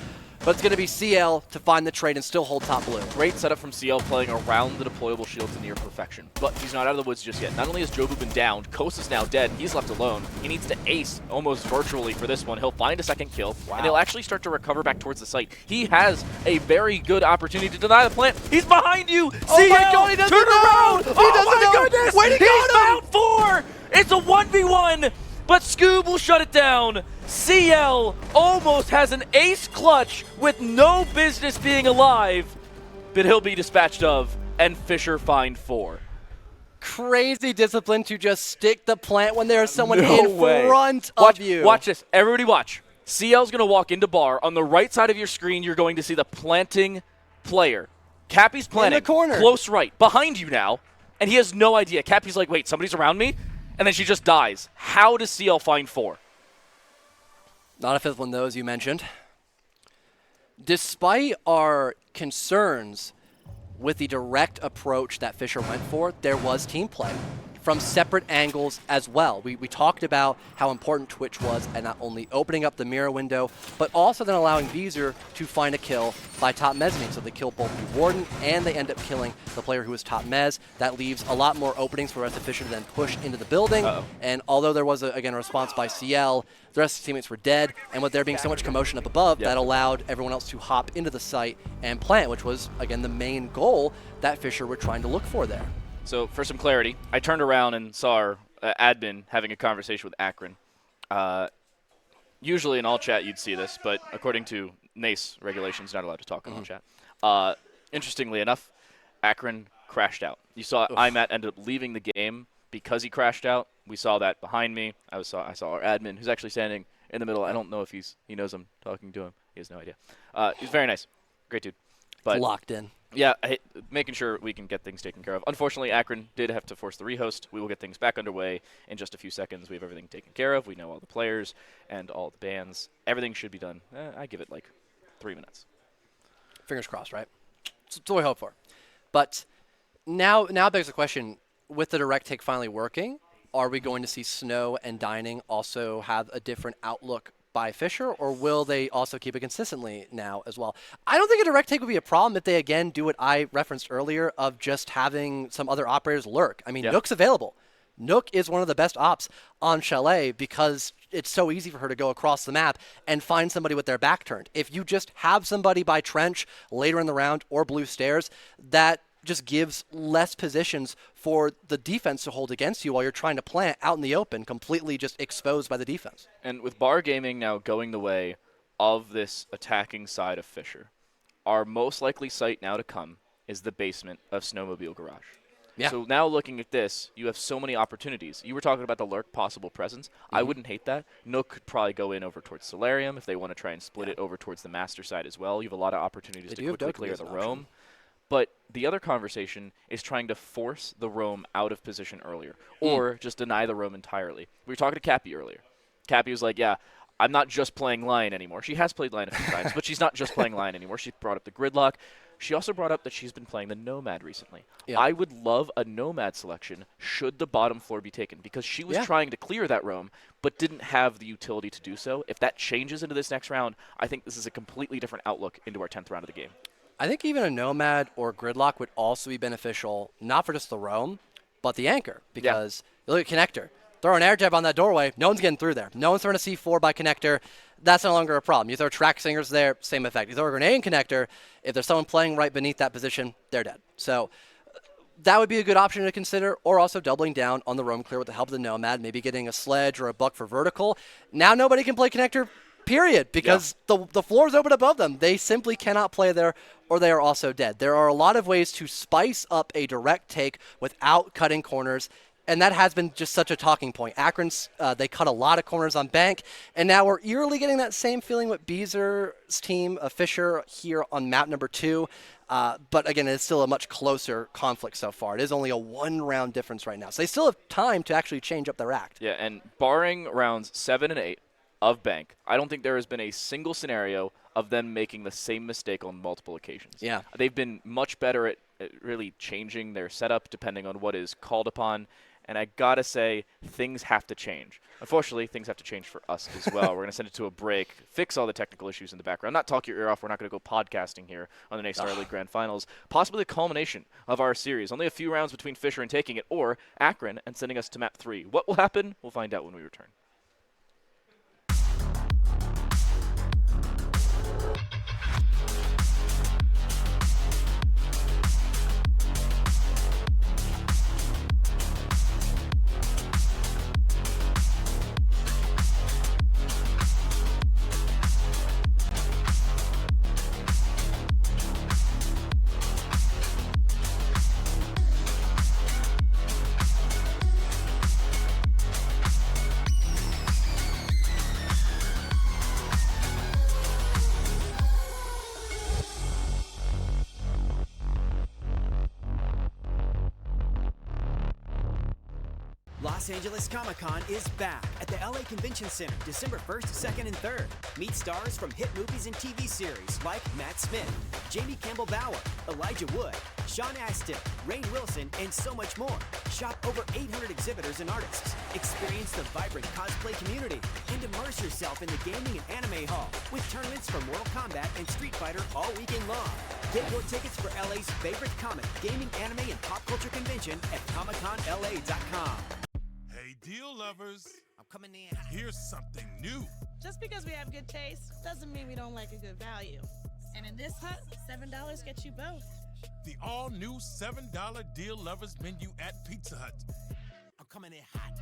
But it's going to be CL to find the trade and still hold top blue. Great setup from CL, playing around the deployable shield to near perfection. But he's not out of the woods just yet. Not only has Jobu been downed, Kos is now dead. He's left alone. He needs to ace almost virtually for this one. He'll find a second kill, and he'll actually start to recover back towards the site. He has a very good opportunity to deny the plant. He's behind you! Oh my God, he doesn't turn know! around! He Oh doesn't my know! goodness! Wait, he He's got him! found 4! It's a 1v1! But Scoob will shut it down. CL almost has an ace clutch with no business being alive, but he'll be dispatched of, and Fisher find 4. Crazy discipline to just stick the plant when there's someone in front of you. Watch this. Everybody watch. CL's going to walk into bar. On the right side of your screen, you're going to see the planting player. Cappy's planting. In the corner. Close right. Behind you now. And he has no idea. Cappy's like, wait, somebody's around me? And then she just dies. How does CL find 4? Not a 5th one, though, as you mentioned. Despite our concerns with the direct approach that Fisher went for, there was team play from separate angles as well. We talked about how important Twitch was, and not only opening up the mirror window, but also then allowing Beezer to find a kill by top mezzanine. So they kill both the Warden, and they end up killing the player who was top mez. That leaves a lot more openings for the rest of Fisher to then push into the building. And although there was, again, a response by CL, the rest of the teammates were dead, and with there being so much commotion up above, that allowed everyone else to hop into the site and plant, which was, again, the main goal that Fisher were trying to look for there. So for some clarity, I turned around and saw our admin having a conversation with Akron. Usually in all chat you'd see this, but according to NACE regulations, not allowed to talk in all chat. Interestingly enough, Akron crashed out. You saw IMAT ended up leaving the game because he crashed out. We saw that behind me. I saw our admin, who's actually standing in the middle. I don't know if he knows I'm talking to him. He has no idea. He's very nice. Great dude. But locked in. Yeah, making sure we can get things taken care of. Unfortunately, Akron did have to force the rehost. We will get things back underway in just a few seconds. We have everything taken care of. We know all the players and all the bands. Everything should be done. I give it like 3 minutes. Fingers crossed, right? That's what we hope for. But now begs the question, with the direct take finally working, are we going to see Snow and Dining also have a different outlook by Fisher, or will they also keep it consistently now as well? I don't think a direct take would be a problem if they, again, do what I referenced earlier of just having some other operators lurk. I mean, Nook's available. Nook is one of the best ops on Chalet because it's so easy for her to go across the map and find somebody with their back turned. If you just have somebody by Trench later in the round or Blue Stairs, that just gives less positions for the defense to hold against you while you're trying to plant out in the open, completely just exposed by the defense. And with Bar Gaming now going the way of this attacking side of Fisher, our most likely site now to come is the basement of Snowmobile Garage. Yeah. So now looking at this, you have so many opportunities. You were talking about the lurk possible presence. I wouldn't hate that. Nook could probably go in over towards Solarium if they want to try and split it over towards the master side as well. You have a lot of opportunities to quickly clear the roam. But the other conversation is trying to force the roam out of position earlier or just deny the roam entirely. We were talking to Cappy earlier. Cappy was like, yeah, I'm not just playing Lion anymore. She has played Lion a few times, but she's not just playing Lion anymore. She brought up the gridlock. She also brought up that she's been playing the Nomad recently. Yeah. I would love a Nomad selection should the bottom floor be taken because she was trying to clear that roam but didn't have the utility to do so. If that changes into this next round, I think this is a completely different outlook into our 10th round of the game. I think even a Nomad or Gridlock would also be beneficial, not for just the roam, but the anchor. Because you look at Connector. Throw an air jab on that doorway, no one's getting through there. No one's throwing a C4 by Connector. That's no longer a problem. You throw track singers there, same effect. You throw a grenade in Connector, if there's someone playing right beneath that position, they're dead. So that would be a good option to consider, or also doubling down on the roam clear with the help of the Nomad, maybe getting a sledge or a buck for vertical. Now nobody can play Connector, period, because the floor's open above them. They simply cannot play there, or they are also dead. There are a lot of ways to spice up a direct take without cutting corners, and that has been just such a talking point. Akron's, they cut a lot of corners on Bank, and now we're eerily getting that same feeling with Beezer's team, Fisher, here on map number 2. But again, it's still a much closer conflict so far. It is only a 1-round difference right now. So they still have time to actually change up their act. Yeah, and barring rounds 7 and 8 of Bank, I don't think there has been a single scenario of them making the same mistake on multiple occasions. Yeah. They've been much better at really changing their setup depending on what is called upon. And I got to say, things have to change. Unfortunately, things have to change for us as well. We're going to send it to a break, fix all the technical issues in the background, not talk your ear off. We're not going to go podcasting here on the NACE Starleague Grand Finals. Possibly the culmination of our series. Only a few rounds between Fisher and taking it, or Akron and sending us to map 3. What will happen? We'll find out when we return. Los Angeles Comic-Con is back at the LA Convention Center December 1st, 2nd, and 3rd. Meet stars from hit movies and TV series like Matt Smith, Jamie Campbell Bower, Elijah Wood, Sean Astin, Rainn Wilson, and so much more. Shop over 800 exhibitors and artists. Experience the vibrant cosplay community and immerse yourself in the gaming and anime hall with tournaments from Mortal Kombat and Street Fighter all weekend long. Get your tickets for LA's favorite comic, gaming, anime, and pop culture convention at ComicConLA.com. Hey, deal lovers. I'm coming in. Here's something new. Just because we have good taste doesn't mean we don't like a good value. And in this hut, $7 gets you both. The all-new $7 deal lovers menu at Pizza Hut. I'm coming in hot.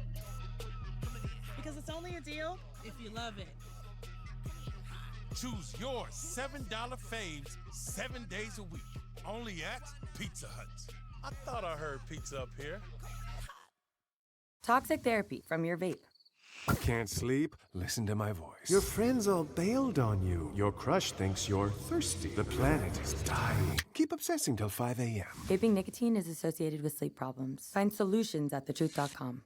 Because it's only a deal if you love it. Choose your $7 faves 7 days a week. Only at Pizza Hut. I thought I heard pizza up here. Toxic therapy from your vape. Can't sleep? Listen to my voice. Your friends all bailed on you. Your crush thinks you're thirsty. The planet is dying. Keep obsessing till 5 a.m. Vaping nicotine is associated with sleep problems. Find solutions at thetruth.com.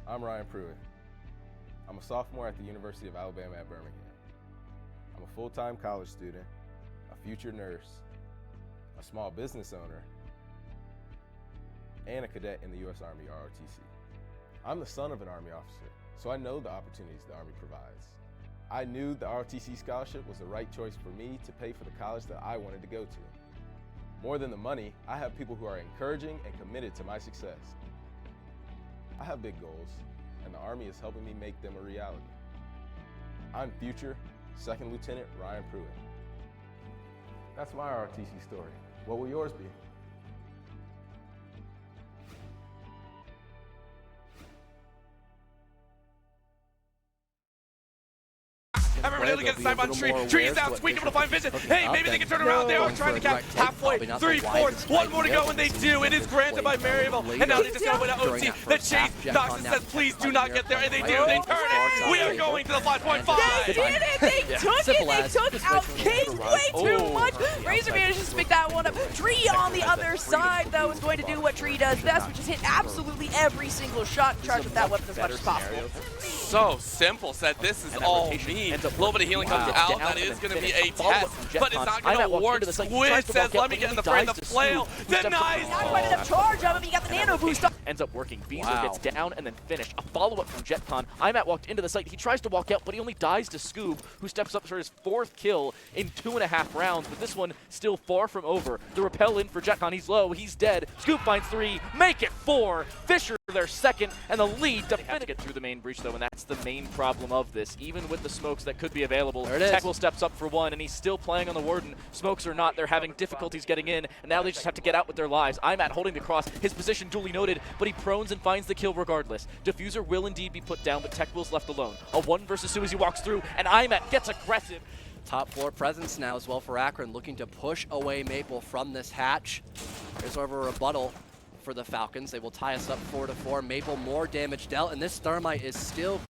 I'm Ryan Pruitt. I'm a sophomore at the University of Alabama at Birmingham. I'm a full-time college student, a future nurse, a small business owner, and a cadet in the U.S. Army ROTC. I'm the son of an Army officer, so I know the opportunities the Army provides. I knew the ROTC scholarship was the right choice for me to pay for the college that I wanted to go to. More than the money, I have people who are encouraging and committed to my success. I have big goals, and the Army is helping me make them a reality. I'm future Second Lieutenant Ryan Pruitt. That's my ROTC story. What will yours be? I remember able to get sniped on the tree. Tree's down, Squeak able to find vision. Hey, maybe they can turn around. They are trying to cap halfway, 3/4. One more to go, and they do. It is granted by Maryville. And now they just got away to OT. The chase. Noxus says, please do not get there. And they do. They turn it. We are going to the 5.5. They did it. They took it. They took out Kings way too much. Razor manages to pick that one up. Tree on the other side, though, is going to do what Tree does best, which is hit absolutely every single shot and charge with that weapon as much as possible. So simple, said this is all me. A little bit of healing comes out. That is going to be a test, but it's not going to work. Squid says, let me get in the frame. The flail denies. Not quite enough charge of him. He got the nano boost. Ends up working. Beezer gets down and then finished. A follow-up from JetCon. IMAT walked into the site. He tries to walk out, but he only dies to Scoob, who steps up for his 4th kill in 2.5 rounds, but this one still far from over. The repel in for JetCon. He's low. He's dead. Scoob finds 3. Make it 4. Fisher their 2nd, and the lead to finish. Get through the main breach, though, and that's the main problem of this. Even with the smokes that could be available, Tech will steps up for 1, and he's still playing on the Warden. Smokes or not, they're having difficulties getting in, and now they just have to get out with their lives. IMAT holding the cross, his position duly noted, but he prones and finds the kill regardless. Diffuser will indeed be put down, but Tech Will's left alone. A 1 versus 2 as he walks through, and IMAT gets aggressive. Top floor presence now as well for Akron, looking to push away Maple from this hatch. There's over a rebuttal for the Falcons. They will tie us up 4-4. Maple more damage dealt, and this Thermite is still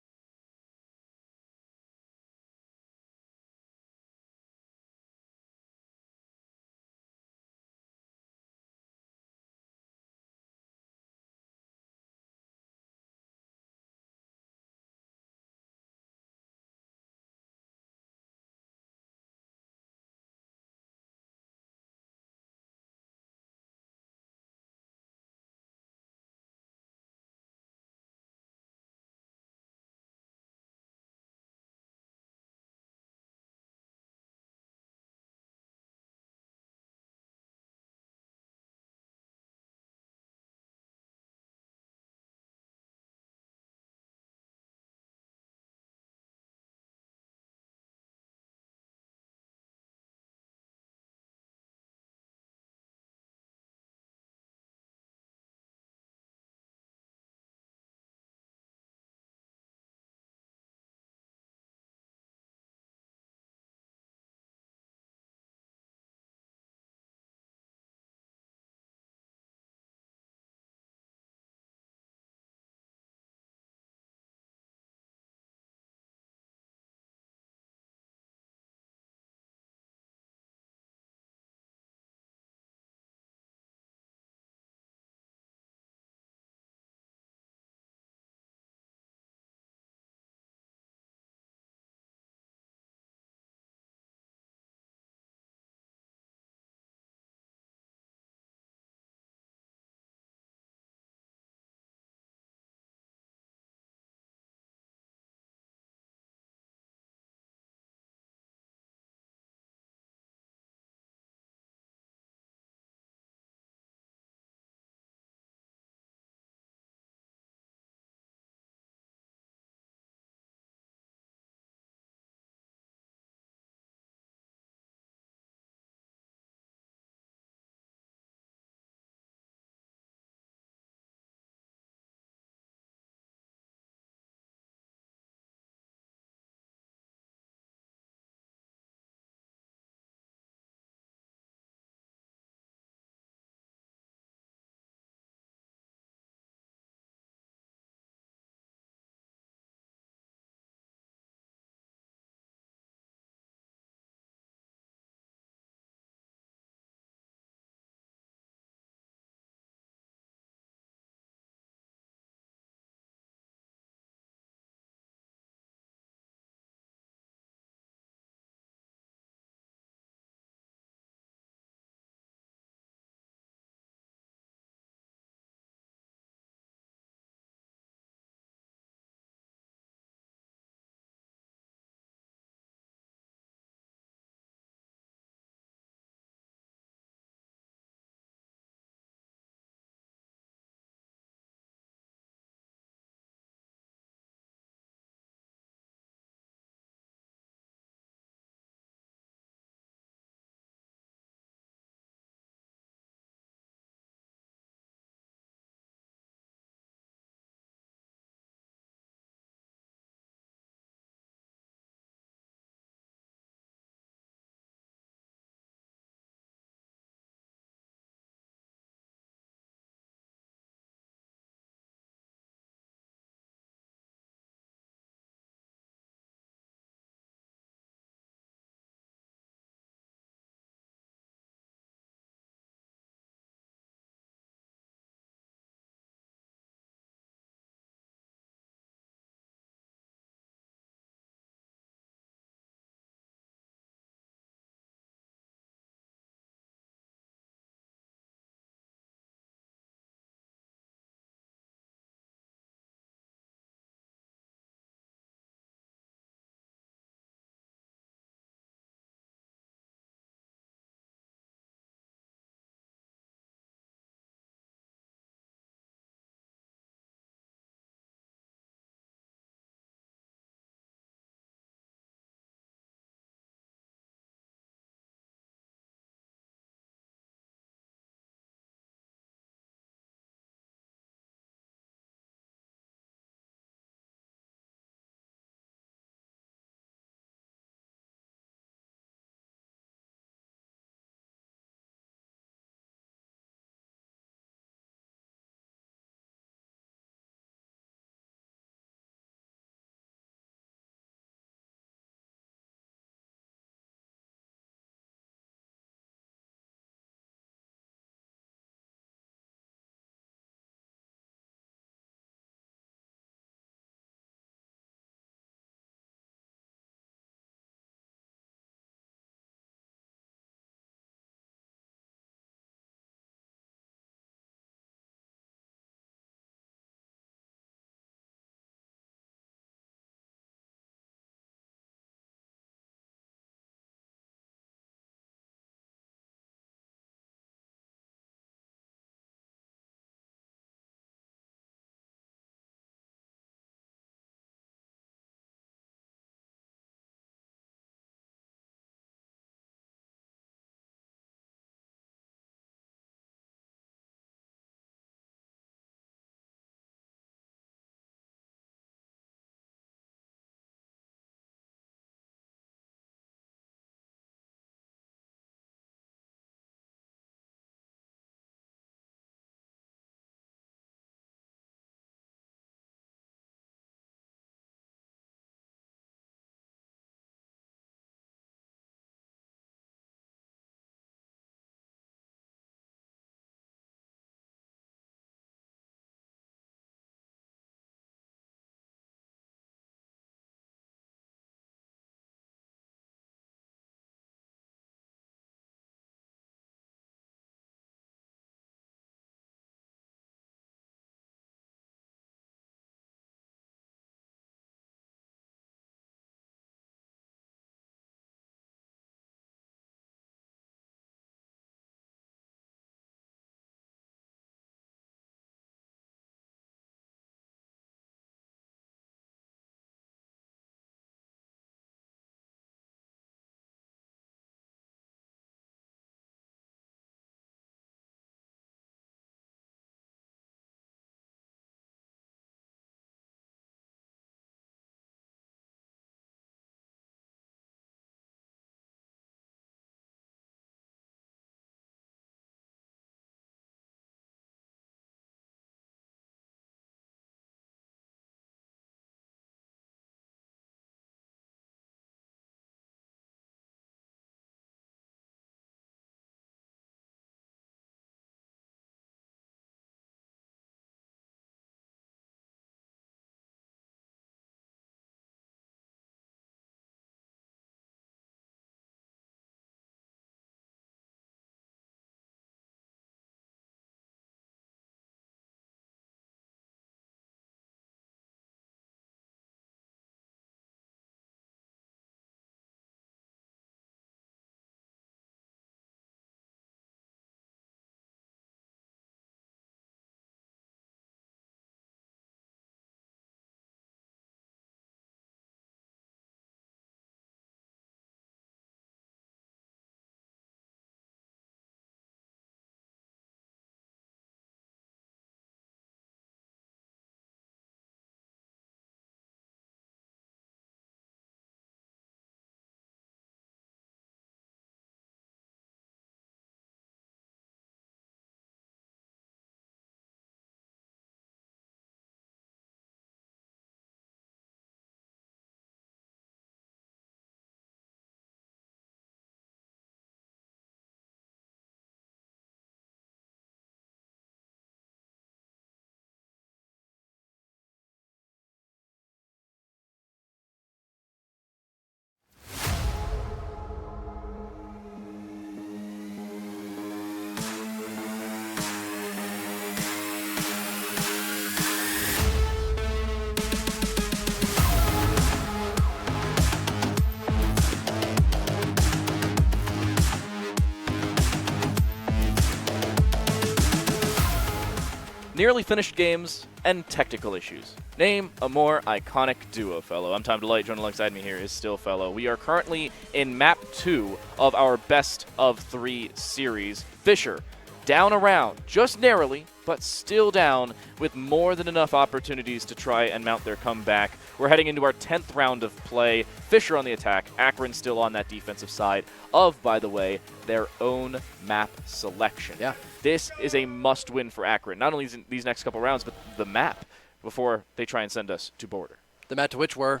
nearly finished games, and technical issues. Name a more iconic duo, fellow. I'm Tom Delight. Joining alongside me here is still fellow. We are currently in map 2 of our best of 3 series. Fisher, down around, just narrowly, but still down with more than enough opportunities to try and mount their comeback. We're heading into our 10th round of play. Fisher on the attack, Akron still on that defensive side of, by the way, their own map selection. Yeah. This is a must-win for Akron, not only these next couple rounds, but the map before they try and send us to border. The map to which we're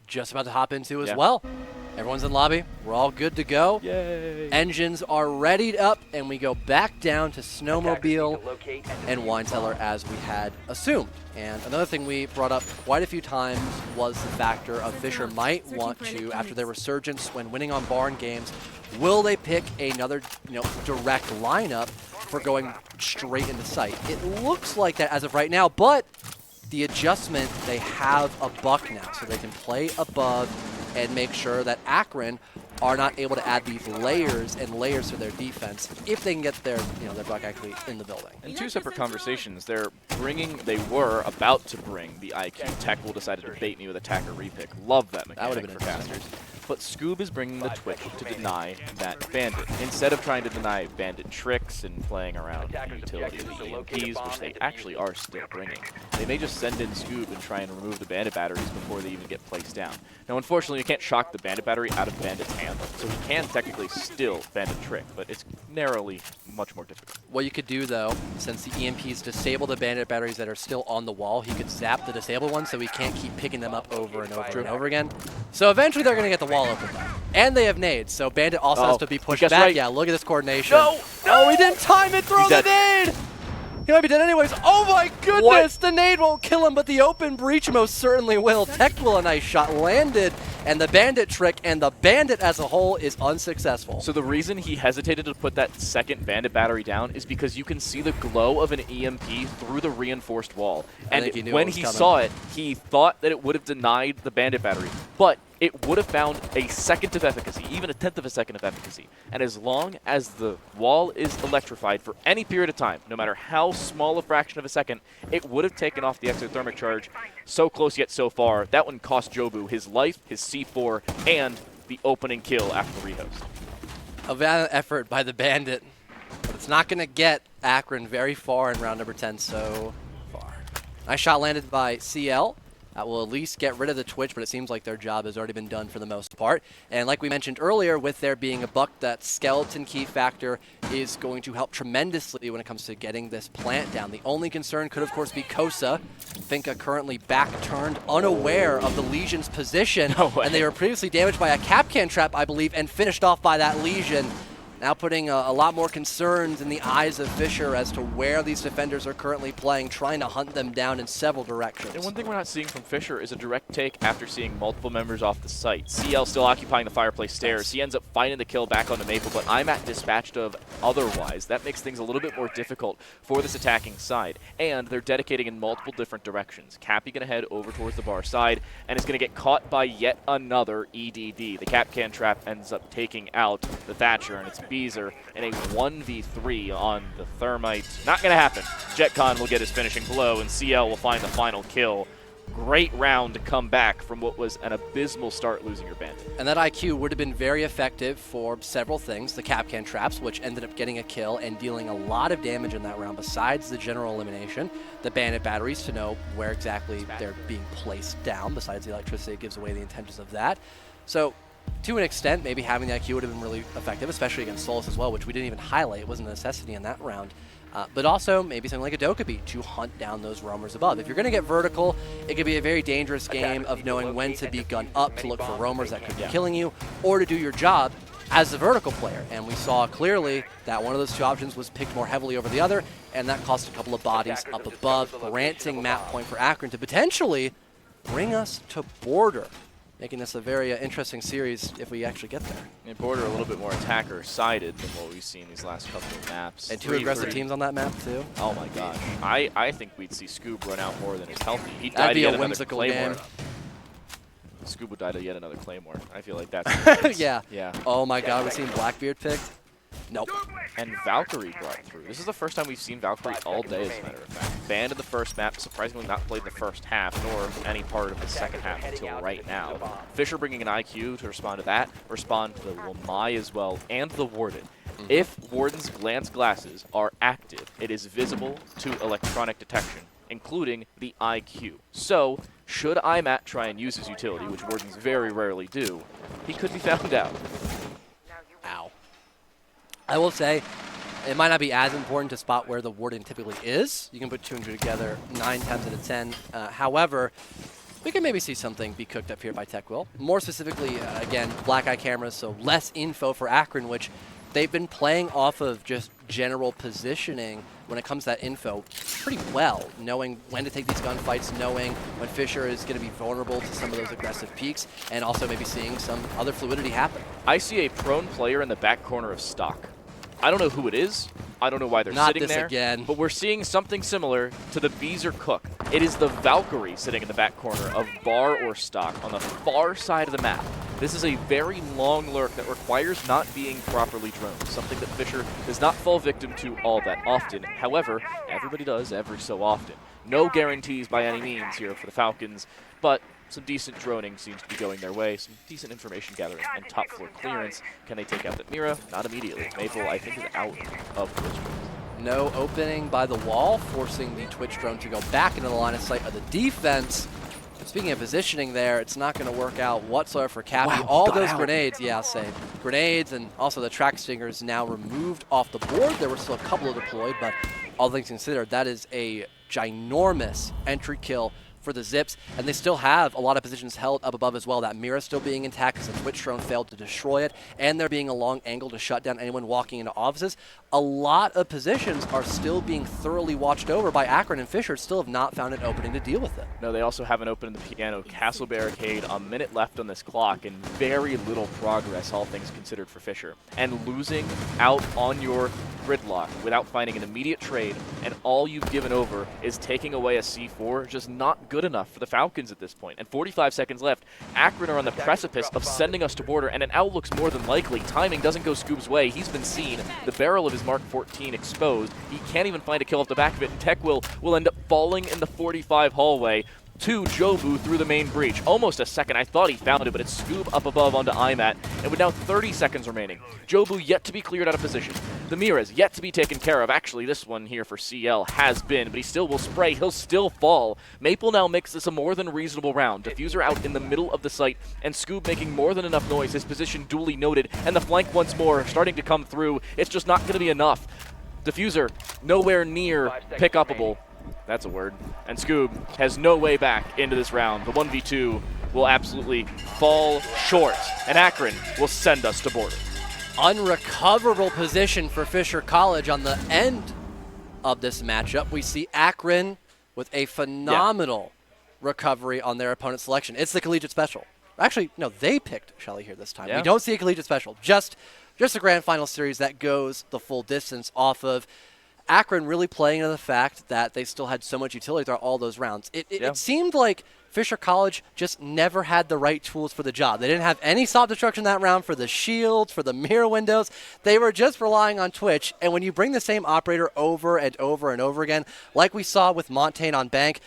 just about to hop into as well. Everyone's in lobby. We're all good to go. Yay. Engines are readied up, and we go back down to Snowmobile and Wine Cellar as we had assumed. And another thing we brought up quite a few times was the factor of Fisher might want to, after their resurgence when winning on barn games, will they pick another direct lineup for going straight into sight? It looks like that as of right now, but the adjustment, they have a buck now, so they can play above and make sure that Akron are not able to add these layers and layers to their defense if they can get their buck actually in the building. In 2 separate conversations, they were about to bring the IQ. Tech will decided to bait me with attacker repick. Love that mechanic for casters. But Scoob is bringing the Twitch to deny that Bandit. Instead of trying to deny Bandit tricks and playing around the utility of the EMPs, which they actually are still bringing, they may just send in Scoob and try and remove the Bandit batteries before they even get placed down. Now, unfortunately, you can't shock the Bandit battery out of Bandit's hand, so he can technically still Bandit trick, but it's narrowly much more difficult. What you could do, though, since the EMPs disable the Bandit batteries that are still on the wall, he could zap the disabled ones so he can't keep picking them up over and over and over again. So eventually they're going to get the wall opened up. And they have nades, so Bandit also has to be pushed back. Right. Yeah, look at this coordination. No, he didn't time it. Throw the nade. He might be dead anyways. Oh my goodness, the nade won't kill him, but the open breach most certainly will. Tech will, a nice shot landed, and the Bandit trick, and the Bandit as a whole is unsuccessful. So the reason he hesitated to put that second Bandit battery down is because you can see the glow of an EMP through the reinforced wall. And when he saw it, he thought that it would have denied the Bandit battery, but it would have found a second of efficacy, even a 10th of a second of efficacy. And as long as the wall is electrified for any period of time, no matter how small a fraction of a second, it would have taken off the exothermic charge. So close yet so far. That one cost Jobu his life, his C4, and the opening kill after the rehost. A valiant effort by the Bandit, but it's not going to get Akron very far in round number 10 so far. Nice shot landed by CL. That will at least get rid of the Twitch, but it seems like their job has already been done for the most part. And like we mentioned earlier, with there being a buck, that skeleton key factor is going to help tremendously when it comes to getting this plant down. The only concern could, of course, be Kosa. Finka currently back-turned, unaware of the Legion's position. And they were previously damaged by a Capcan trap, I believe, and finished off by that Legion. Now putting a lot more concerns in the eyes of Fisher as to where these defenders are currently playing, trying to hunt them down in several directions. And one thing we're not seeing from Fisher is a direct take after seeing multiple members off the site. CL still occupying the fireplace stairs. He ends up finding the kill back onto Maple, but I'm at dispatched of otherwise. That makes things a little bit more difficult for this attacking side. And they're dedicating in multiple different directions. Cappy going to head over towards the bar side and is going to get caught by yet another EDD. The Capcan trap ends up taking out the Thatcher, and it's Beezer in a 1v3 on the Thermite. Not going to happen. JetCon will get his finishing blow, and CL will find the final kill. Great round to come back from what was an abysmal start losing your Bandit. And that IQ would have been very effective for several things. The Capcan traps, which ended up getting a kill and dealing a lot of damage in that round besides the general elimination. The Bandit batteries to know where exactly they're being placed down. Besides the electricity, it gives away the intentions of that. So to an extent, maybe having the IQ would have been really effective, especially against Solus as well, which we didn't even highlight. It wasn't a necessity in that round. But also maybe something like a Dokkaebi to hunt down those roamers above. If you're going to get vertical, it could be a very dangerous game of knowing when to be gunned up to look for roamers that could be killing you, or to do your job as a vertical player. And we saw clearly that one of those two options was picked more heavily over the other, and that cost a couple of bodies up above, granting map point for Akron to potentially bring us to border, making this a very interesting series if we actually get there. And border a little bit more attacker-sided than what we've seen these last couple of maps. And two aggressive teams on that map, too. Oh, my gosh. I think we'd see Scoob run out more than is healthy. He That'd died be yet a whimsical Claymore. game. Scoob would die to yet another Claymore. I feel like that's yeah. Oh, my God. We're seeing Blackbeard picked. Nope. And Valkyrie brought through. This is the first time we've seen Valkyrie all day, as a matter of fact. Banned in the first map, surprisingly not played in the first half, nor any part of the second half until right now. Fisher bringing an IQ to respond to that, respond to the Wamai as well, and the Warden. If Warden's glance glasses are active, it is visible to electronic detection, including the IQ. So, should IMAT try and use his utility, which Wardens very rarely do, he could be found out. Ow. I will say, it might not be as important to spot where the Warden typically is. You can put 2 and 2 together 9 times out of 10. However, we can maybe see something be cooked up here by TechWill. More specifically, again, black eye cameras, so less info for Akron, which they've been playing off of just general positioning when it comes to that info pretty well, knowing when to take these gunfights, knowing when Fisher is going to be vulnerable to some of those aggressive peaks, and also maybe seeing some other fluidity happen. I see a prone player in the back corner of stock. I don't know who it is. I don't know why they're sitting there. Again. But we're seeing something similar to the Beezer Cook. It is the Valkyrie sitting in the back corner of bar or stock on the far side of the map. This is a very long lurk that requires not being properly droned, something that Fisher does not fall victim to all that often. However, everybody does every so often. No guarantees by any means here for the Falcons, but some decent droning seems to be going their way, some decent information gathering, and top floor clearance. Can they take out that Mira? Not immediately. Maple, I think, is out of Twitch drone. No opening by the wall, forcing the Twitch drone to go back into the line of sight of the defense. Speaking of positioning there, it's not going to work out whatsoever for Cappy. Wow, all those grenades, yeah, same. Grenades and also the track stingers now removed off the board. There were still a couple deployed, but all things considered, that is a ginormous entry kill for the Zips, and they still have a lot of positions held up above as well. That Mira still being intact because the Twitch drone failed to destroy it, and there being a long angle to shut down anyone walking into offices. A lot of positions are still being thoroughly watched over by Akron, and Fisher still have not found an opening to deal with it. No, they also haven't opened the Piano Castle Barricade. A minute left on this clock, and very little progress, all things considered, for Fisher. And losing out on your gridlock without finding an immediate trade, and all you've given over is taking away a C4, just not good enough for the Falcons at this point. And 45 seconds left. Akron are on the precipice of sending us to border, and an out looks more than likely. Timing doesn't go Scoob's way. He's been seen. The barrel of his Mark 14 exposed. He can't even find a kill off the back of it, and TechWill will end up falling in the 45 hallway to Jobu through the main breach. Almost a second. I thought he found it, but it's Scoob up above onto IMAT, and with now 30 seconds remaining. Jobu yet to be cleared out of position. The Mira's yet to be taken care of. Actually, this one here for CL has been, but he still will spray. He'll still fall. Maple now makes this a more than reasonable round. Diffuser out in the middle of the site, and Scoob making more than enough noise. His position duly noted, and the flank once more starting to come through. It's just not going to be enough. Diffuser nowhere near pick-upable. That's a word. And Scoob has no way back into this round. The 1v2 will absolutely fall short, and Akron will send us to border. Unrecoverable position for Fisher College on the end of this matchup. We see Akron with a phenomenal recovery on their opponent's selection. It's the collegiate special. Actually, no, they picked Shelly here this time. We don't see a collegiate special, just a grand final series that goes the full distance off of Akron really playing into the fact that they still had so much utility throughout all those rounds. It seemed like Fisher College just never had the right tools for the job. They didn't have any soft destruction that round for the shields, for the mirror windows. They were just relying on Twitch. And when you bring the same operator over and over and over again, like we saw with Montaigne on Bank,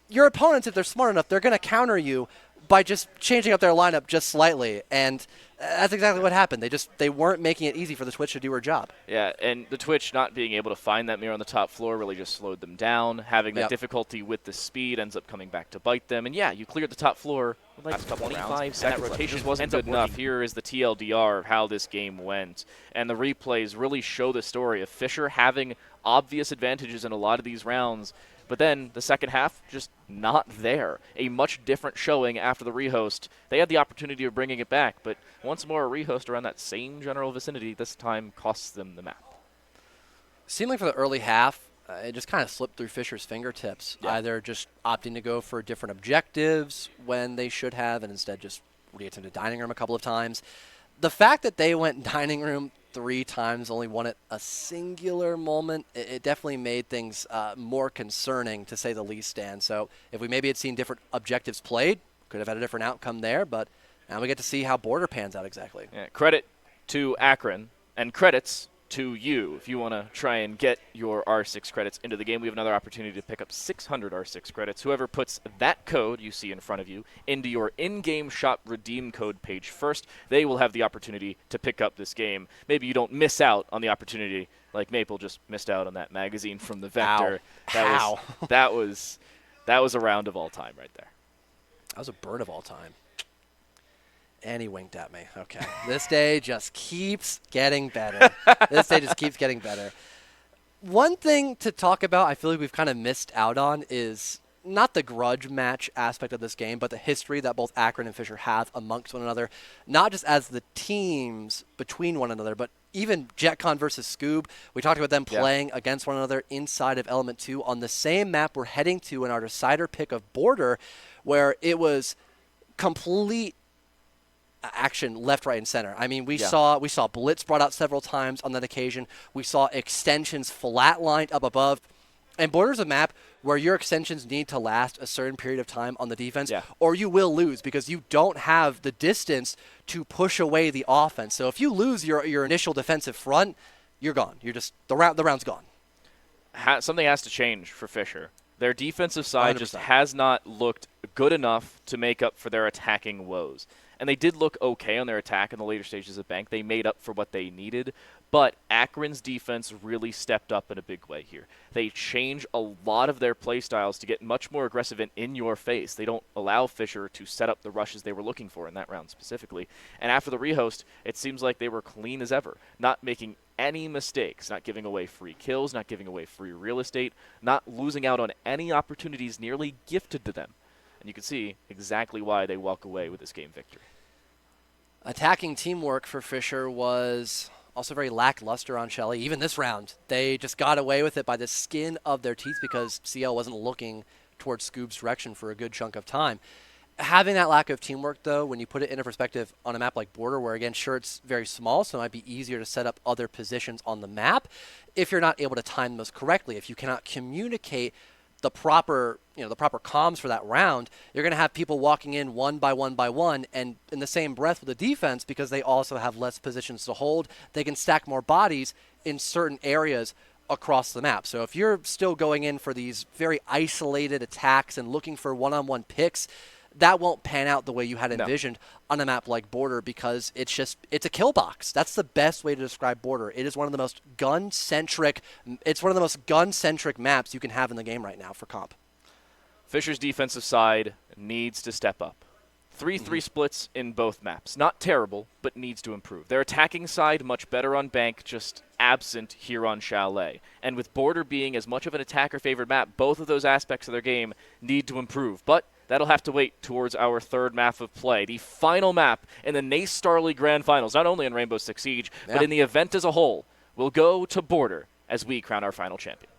your opponents, if they're smart enough, they're going to counter you by just changing up their lineup just slightly. And that's exactly what happened. They weren't making it easy for the Twitch to do her job. Yeah, and the Twitch not being able to find that mirror on the top floor really just slowed them down. Having that difficulty with the speed ends up coming back to bite them. And yeah, you cleared the top floor with like 25 seconds. That rotation just wasn't good enough. Here is the TLDR of how this game went. And the replays really show the story of Fisher having obvious advantages in a lot of these rounds. But then the second half, just not there. A much different showing after the rehost. They had the opportunity of bringing it back, but once more a rehost around that same general vicinity this time costs them the map. Seemed like for the early half, it just kind of slipped through Fisher's fingertips. Either just opting to go for different objectives when they should have, and instead just reattempted dining room a couple of times. The fact that they went dining room 3 times, only won it a singular moment, it definitely made things more concerning, to say the least, Stan. So if we maybe had seen different objectives played, could have had a different outcome there, but now we get to see how border pans out exactly. Yeah, credit to Akron, and credits to you. If you want to try and get your R6 credits into the game, we have another opportunity to pick up 600 R6 credits. Whoever puts that code you see in front of you into your in-game shop redeem code page first, they will have the opportunity to pick up this game. Maybe you don't miss out on the opportunity like Maple just missed out on that magazine from the Vector. Ow. That was a round of all time right there. That was a bird of all time. And he winked at me. Okay. This day just keeps getting better. This day just keeps getting better. One thing to talk about I feel like we've kind of missed out on is not the grudge match aspect of this game, but the history that both Akron and Fisher have amongst one another, not just as the teams between one another, but even JetCon versus Scoob. We talked about them playing against one another inside of Element 2 on the same map we're heading to in our decider pick of Border, where it was complete action left, right, and center. I mean, we saw Blitz brought out several times on that occasion. We saw extensions flatlined up above. And Border's a map where your extensions need to last a certain period of time on the defense, or you will lose because you don't have the distance to push away the offense. So if you lose your initial defensive front, you're gone. You're just the round's gone. Something has to change for Fisher. Their defensive side 100%. just has not looked good enough to make up for their attacking woes. And they did look okay on their attack in the later stages of Bank. They made up for what they needed. But Akron's defense really stepped up in a big way here. They change a lot of their play styles to get much more aggressive and in your face. They don't allow Fisher to set up the rushes they were looking for in that round specifically. And after the rehost, it seems like they were clean as ever, not making any mistakes, not giving away free kills, not giving away free real estate, not losing out on any opportunities nearly gifted to them. And you can see exactly why they walk away with this game victory. Attacking teamwork for Fisher was also very lackluster on Shelly. Even this round, they just got away with it by the skin of their teeth because CL wasn't looking towards Scoob's direction for a good chunk of time. Having that lack of teamwork, though, when you put it into perspective on a map like Border, where, again, sure, it's very small, so it might be easier to set up other positions on the map if you're not able to time those correctly. If you cannot communicate the proper comms for that round, you're going to have people walking in one by one, and in the same breath with the defense, because they also have less positions to hold, they can stack more bodies in certain areas across the map. So if you're still going in for these very isolated attacks and looking for one-on-one picks, that won't pan out the way you had envisioned on a map like Border, because it's a kill box. That's the best way to describe Border. It is one of the most gun-centric maps you can have in the game right now for comp. Fisher's defensive side needs to step up. 3-3 splits in both maps. Not terrible, but needs to improve. Their attacking side much better on Bank, just absent here on Chalet. And with Border being as much of an attacker-favored map, both of those aspects of their game need to improve. But that'll have to wait towards our third map of play, the final map in the NACE Starleague Grand Finals, not only in Rainbow Six Siege, but in the event as a whole. We'll go to Border as we crown our final champion.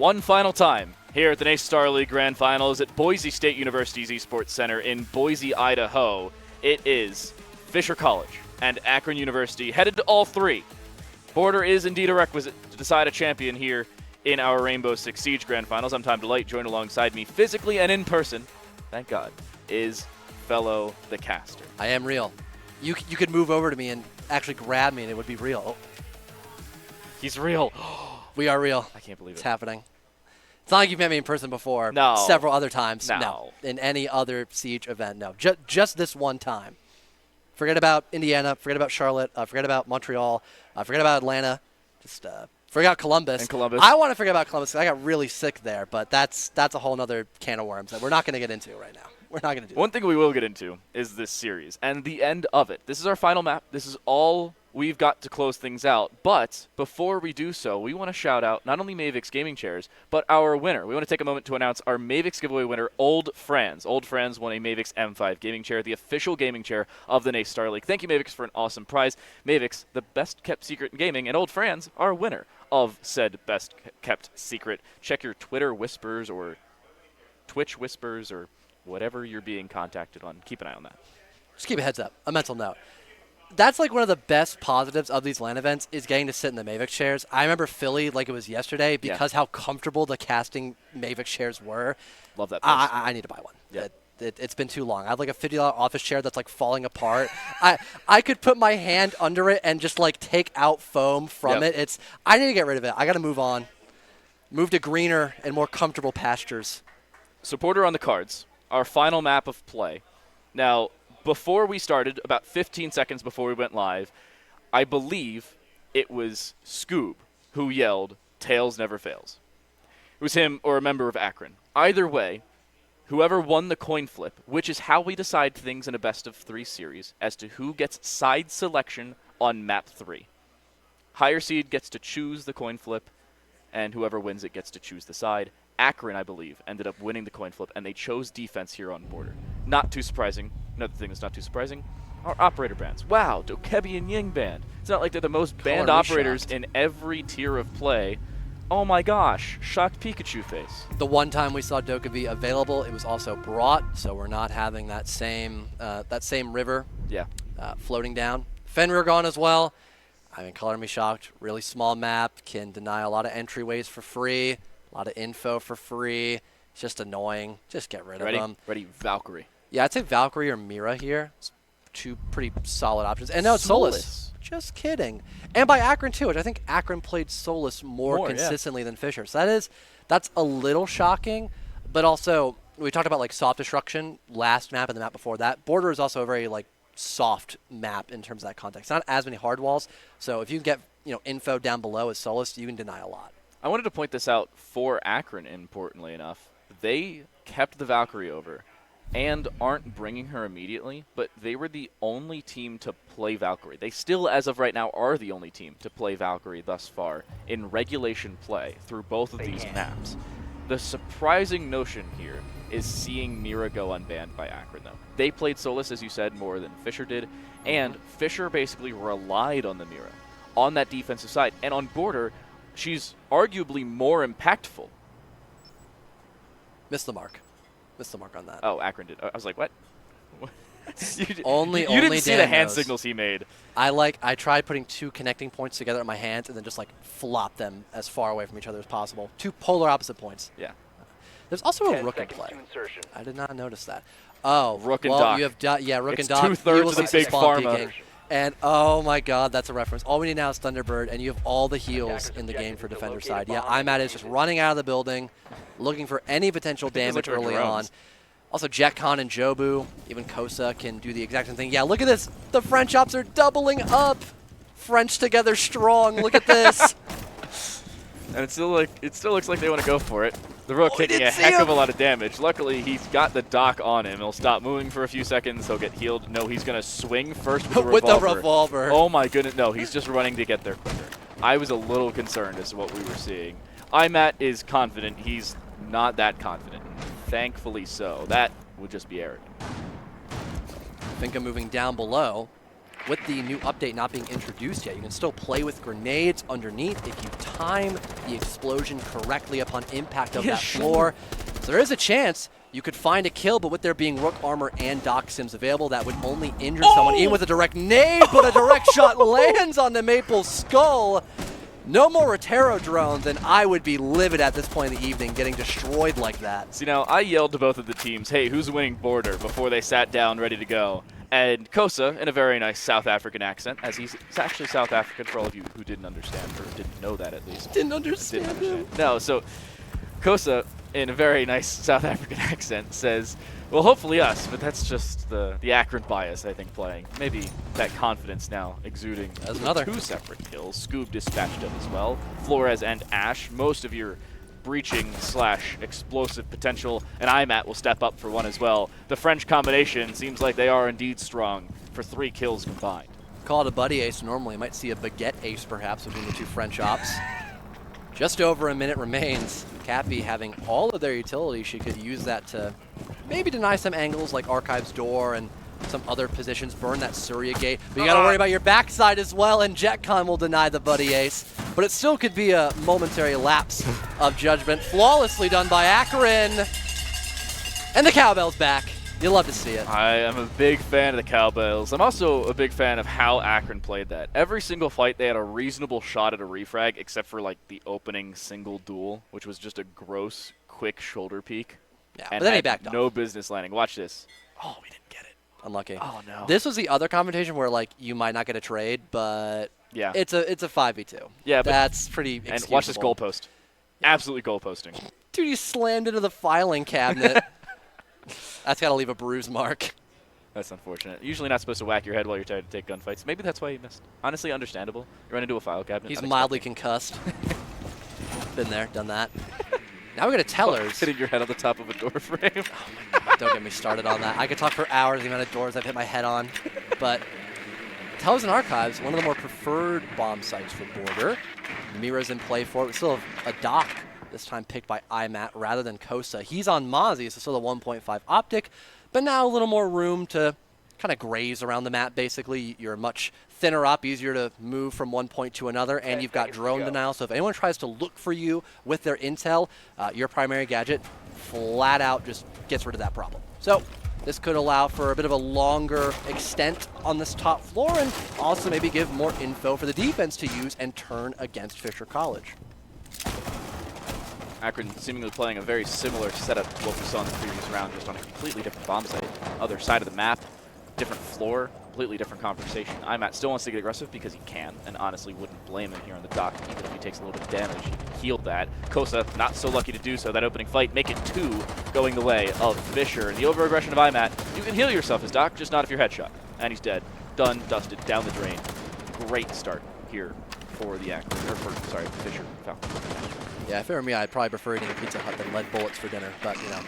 one final time here at the NACE Starleague Grand Finals at Boise State University's Esports Center in Boise, Idaho. It is Fisher College and Akron University headed to all three. Border is indeed a requisite to decide a champion here in our Rainbow Six Siege Grand Finals. I'm Tom DeLight, joined alongside me physically and in person, thank God, is fellow the caster. I am real. You could move over to me and actually grab me and it would be real. He's real. We are real. I can't believe it. It's happening. It's not like you've met me in person before. No. Several other times. No. In any other Siege event, no. Just this one time. Forget about Indiana. Forget about Charlotte. Forget about Montreal. Forget about Atlanta. Just forget about Columbus. And Columbus. I want to forget about Columbus because I got really sick there, but that's a whole other can of worms that we're not going to get into right now. We're not going to do One thing we will get into is this series and the end of it. This is our final map. This is all we've got to close things out. But before we do so, we want to shout out not only Mavix Gaming Chairs, but our winner. We want to take a moment to announce our Mavix giveaway winner, Old Franz. Old Franz won a Mavix M5 gaming chair, the official gaming chair of the NACE Starleague. Thank you, Mavix, for an awesome prize. Mavix, the best kept secret in gaming, and Old Franz, our winner of said best kept secret. Check your Twitter whispers or Twitch whispers or whatever you're being contacted on. Keep an eye on that. Just keep a heads up, a mental note. That's like one of the best positives of these LAN events is getting to sit in the Mavix chairs. I remember Philly like it was yesterday because how comfortable the casting Mavix chairs were. Love that. I need to buy one. Yeah. It's been too long. I have like a $50 office chair that's like falling apart. I could put my hand under it and just like take out foam from it. I need to get rid of it. I got to move on. Move to greener and more comfortable pastures. Supporter on the cards. Our final map of play. Now, before we started, about 15 seconds before we went live, I believe it was Scoob who yelled, "Tails never fails." It was him or a member of Akron. Either way, whoever won the coin flip, which is how we decide things in a best-of-3 series, as to who gets side selection on map 3. Higher seed gets to choose the coin flip, and whoever wins it gets to choose the side. Akron, I believe, ended up winning the coin flip, and they chose defense here on Border. Not too surprising. Another thing that's not too surprising, our operator bans. Wow, Dokebi and Ying banned. It's not like they're the most banned operators in every tier of play. Oh my gosh, shocked Pikachu face. The one time we saw Dokebi available, it was also brought, so we're not having that same river floating down. Fenrir gone as well. I mean, color me shocked. Really small map, can deny a lot of entryways for free. A lot of info for free. It's just annoying. Just get rid of them. Ready, Valkyrie. Yeah, I'd say Valkyrie or Mira here. It's two pretty solid options. And now it's Solus. Just kidding. And by Akron, too, which I think Akron played Solus more consistently than Fisher. So that's a little shocking. But also, we talked about like soft destruction last map and the map before that. Border is also a very like soft map in terms of that context. Not as many hard walls. So if you can get info down below as Solus, you can deny a lot. I wanted to point this out for Akron, importantly enough. They kept the Valkyrie over and aren't bringing her immediately, but they were the only team to play Valkyrie. They still, as of right now, are the only team to play Valkyrie thus far in regulation play through both of these maps. The surprising notion here is seeing Mira go unbanned by Akron, though. They played Solus, as you said, more than Fisher did, and Fisher basically relied on the Mira on that defensive side. And on Border, she's arguably more impactful. Missed the mark. Missed the mark on that. Oh, Akron did. I was like, what? you didn't see the hand signals he made. I tried putting two connecting points together in my hands and then just like flop them as far away from each other as possible. Two polar opposite points. Yeah. There's also a rook in play. I did not notice that. Oh, rook and dock. You have rook and dock. dock. 2/3 of the big pharma. And oh my God, that's a reference. All we need now is Thunderbird, and you have all the heals in the game for defender side. Yeah, IMAT is just running out of the building, looking for any potential damage early on. Also, Jetcon and Jobu, even Kosa can do the exact same thing. Yeah, look at this. The French ops are doubling up. French together strong. Look at this. And it still looks like they want to go for it. The Rook taking a heck of a lot of damage. Luckily, he's got the dock on him. He'll stop moving for a few seconds. He'll get healed. No, he's going to swing first with the revolver. With the revolver. Oh my goodness. No, he's just running to get there quicker. I was a little concerned as to what we were seeing. IMAT is confident. He's not that confident. Thankfully so. That would just be arrogant. Finka moving down below. with the new update not being introduced yet, you can still play with grenades underneath if you time the explosion correctly upon impact of that floor. So there is a chance you could find a kill, but with there being Rook Armor and Doc Sims available, that would only injure someone, even with a direct nade, but a direct shot lands on the Maple Skull. No more Rotero drones, and I would be livid at this point in the evening getting destroyed like that. See, now, I yelled to both of the teams, hey, who's winning border, before they sat down ready to go. And Kosa, in a very nice South African accent, as he's actually South African for all of you who didn't understand, or didn't know that at least. Didn't understand him. No, so Kosa, in a very nice South African accent, says, well, hopefully us, but that's just the Akron bias, I think, playing. Maybe that confidence now exuding. That's another. 2 separate kills. Scoob dispatched them as well. Flores and Ash, most of your breaching / explosive potential, and IMAT will step up for 1 as well. The French combination seems like they are indeed strong for 3 kills combined. Call it a buddy ace normally. Might see a baguette ace perhaps between the 2 French ops. Just over a minute remains. Cappy having all of their utility, she could use that to maybe deny some angles like Archive's Door and some other positions, burn that Surya Gate. But you got to worry about your backside as well, and JetCon will deny the buddy ace. But it still could be a momentary lapse of judgment. Flawlessly done by Akron. And the cowbell's back. You'll love to see it. I am a big fan of the cowbells. I'm also a big fan of how Akron played that. Every single fight, they had a reasonable shot at a refrag, except for like the opening single duel, which was just a gross, quick shoulder peek. Yeah, and but then he had backed off. no business landing. Watch this. Oh, we didn't get it. Unlucky. Oh, no. This was the other confrontation where like you might not get a trade, but yeah, it's a 5v2. Yeah, but that's pretty excusable. And watch this goalpost. Absolutely goalposting. Dude, he slammed into the filing cabinet. That's got to leave a bruise mark. That's unfortunate. Usually not supposed to whack your head while you're trying to take gunfights. Maybe that's why he missed. Honestly, understandable. You run into a file cabinet. He's mildly concussed. Been there, done that. Now we got a Tellers. Hitting your head on the top of a door frame. Oh my God, don't get me started on that. I could talk for hours the amount of doors I've hit my head on. But Tellers and Archives, one of the more preferred bomb sites for border. Mira's in play for it. We still have a Doc, this time picked by IMAT rather than Kosa. He's on Mozzie, so still a 1.5 optic, but now a little more room to kind of graze around the map, basically. You're much thinner up, easier to move from one point to another, and you've got drone denial, so if anyone tries to look for you with their intel, your primary gadget flat out just gets rid of that problem. So this could allow for a bit of a longer extent on this top floor, and also maybe give more info for the defense to use and turn against Fisher College. Akron seemingly playing a very similar setup to what we saw in the previous round, just on a completely different bomb site. Other side of the map, different floor, completely different conversation. IMAT still wants to get aggressive because he can, and honestly wouldn't blame him here on the dock. Even if he takes a little bit of damage, he can heal that. Kosa, not so lucky to do so. That opening fight, make it 2 going the way of Fisher. The over-aggression of IMAT, you can heal yourself as Doc, just not if you're headshot. And he's dead. Done, dusted, down the drain. Great start here for the Fisher Falcons. Yeah, if it were me, I'd probably prefer eating a Pizza Hut than lead bullets for dinner. But, you know,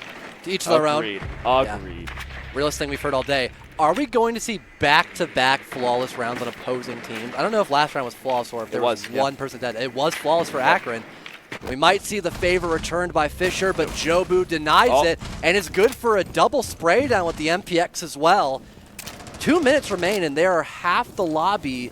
to each their own. Agreed. Yeah. Realest thing we've heard all day. Are we going to see back-to-back flawless rounds on opposing teams? I don't know if last round was flawless or if there was one person dead. It was flawless for Akron. We might see the favor returned by Fisher, but Jobu denies it, and it's good for a double spray down with the MPX as well. 2 minutes remain, and there are half the lobby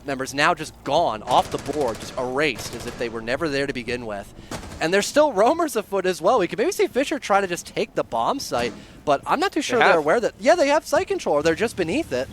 members now just gone, off the board, just erased as if they were never there to begin with. And there's still roamers afoot as well. We can maybe see Fisher try to just take the bomb site, but I'm not too sure they're aware that, yeah, they have site control, or they're just beneath it.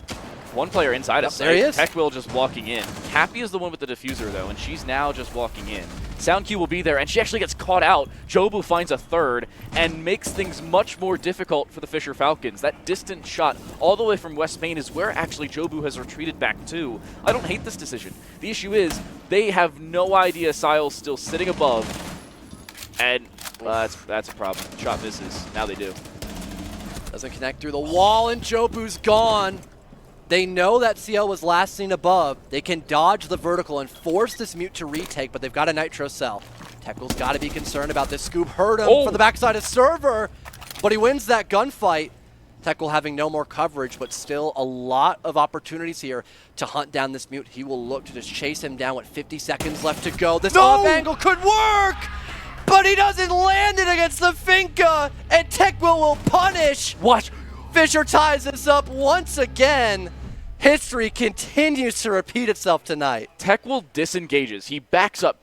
One player inside us. There he is. Techwill just walking in. Cappy is the one with the diffuser, though, and she's now just walking in. SoundQ will be there, and she actually gets caught out. Jobu finds a third and makes things much more difficult for the Fisher Falcons. That distant shot all the way from West Main is where actually Jobu has retreated back to. I don't hate this decision. The issue is they have no idea Sile's still sitting above, and that's a problem. Shot misses. Now they do. Doesn't connect through the wall, and Jobu's gone. They know that CL was last seen above. They can dodge the vertical and force this mute to retake, but they've got a Nitro cell. Tekwill's got to be concerned about this. Scoop hurt him from the backside of Server, but he wins that gunfight. Tekwill having no more coverage, but still a lot of opportunities here to hunt down this mute. He will look to just chase him down with 50 seconds left to go. This off angle could work, but he doesn't land it against the Finka, and Tekwill will punish. Watch. Fisher ties this up once again. History continues to repeat itself tonight. Tekwil disengages. He backs up,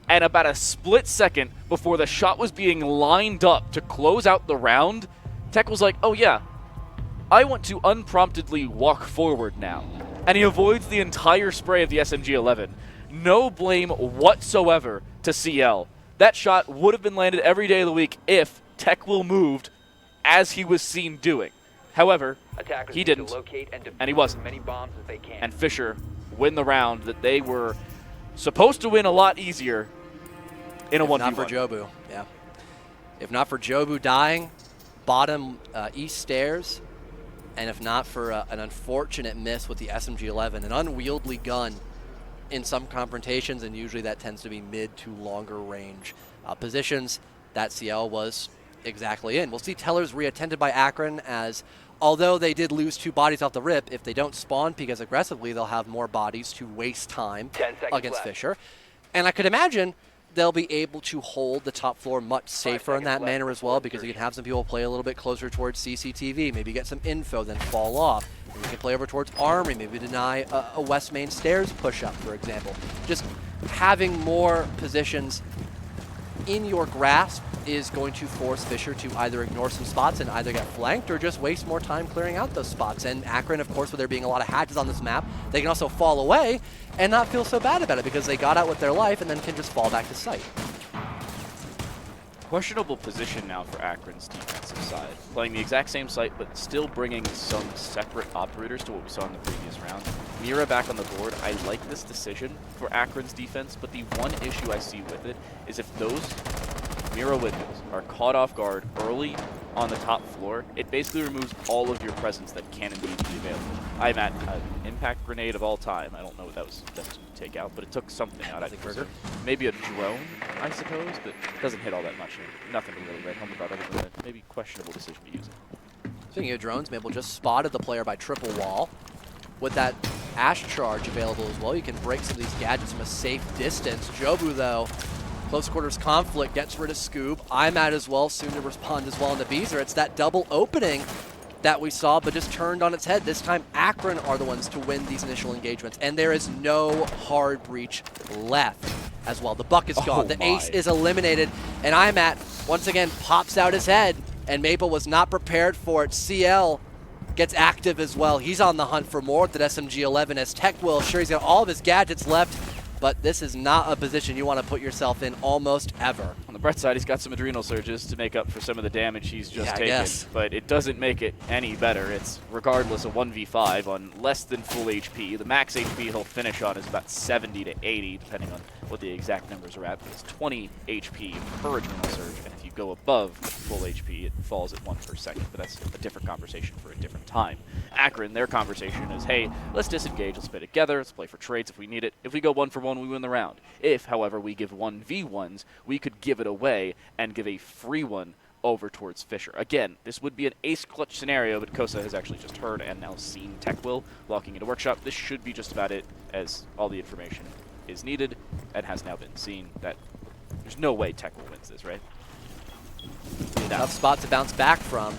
and about a split second before the shot was being lined up to close out the round, Tekwil's like, oh yeah, I want to unpromptedly walk forward now. And he avoids the entire spray of the SMG-11. No blame whatsoever to CL. That shot would have been landed every day of the week if Tekwil moved as he was seen doing. However, he didn't, and he wasn't. And Fisher win the round that they were supposed to win a lot easier in a 1v1. If not for Jobu, yeah. If not for Jobu dying, bottom east stairs, and if not for an unfortunate miss with the SMG-11, an unwieldy gun in some confrontations, and usually that tends to be mid to longer range positions, that CL was exactly in. We'll see Tellers reattended by Akron, as although they did lose 2 bodies off the rip, if they don't spawn peek as aggressively, they'll have more bodies to waste time against Fisher. And I could imagine they'll be able to hold the top floor much safer in that manner as well, because you can have some people play a little bit closer towards CCTV, maybe get some info, then fall off. And you can play over towards Armory, maybe deny a West Main Stairs push-up, for example. Just having more positions in your grasp is going to force Fisher to either ignore some spots and either get flanked or just waste more time clearing out those spots. And Akron, of course, with there being a lot of hatches on this map, they can also fall away and not feel so bad about it because they got out with their life and then can just fall back to site. Questionable position now for Akron's defensive side. Playing the exact same site, but still bringing some separate operators to what we saw in the previous round. Mira back on the board. I like this decision for Akron's defense, but the one issue I see with it is if those Mira windows are caught off guard early on the top floor, it basically removes all of your presence that can indeed be available. I'm at an impact grenade of all time. I don't know what that was to take out, but it took something out. I think maybe a drone, I suppose, but it doesn't hit all that much. Nothing to really write home about other than that maybe questionable decision to use it. Speaking of drones, Mabel just spotted the player by triple wall. With that Ash charge available as well, you can break some of these gadgets from a safe distance. Jobu, though, close quarters conflict, gets rid of Scoob. I'm at as well, soon to respond as well into Beezer. It's that double opening that we saw, but just turned on its head. This time, Akron are the ones to win these initial engagements, and there is no hard breach left as well. The buck is gone. The ace is eliminated, and I'm at, once again, pops out his head, and Maple was not prepared for it. CL gets active as well. He's on the hunt for more with that SMG-11 as Tekwil, sure, he's got all of his gadgets left, but this is not a position you want to put yourself in almost ever. On the bright side, he's got some adrenal surges to make up for some of the damage he's just taken, but it doesn't make it any better. It's regardless a 1v5 on less than full HP. The max HP he'll finish on is about 70 to 80, depending on what the exact numbers are at, but it's 20 HP per adrenal surge, and if you go above full HP, it falls at 1 per second, but that's a different conversation for a different time. Akron, their conversation is, hey, let's disengage, let's play together, let's play for trades if we need it. If we go 1 for 1, we win the round. If, however, we give 1v1s, we could give it away and give a free one over towards Fisher. Again, this would be an ace clutch scenario, but Kosa has actually just heard and now seen Tekwil walking into workshop. This should be just about it, as all the information is needed and has now been seen. That there's no way Tekwil wins this, right? Tough spot to bounce back from.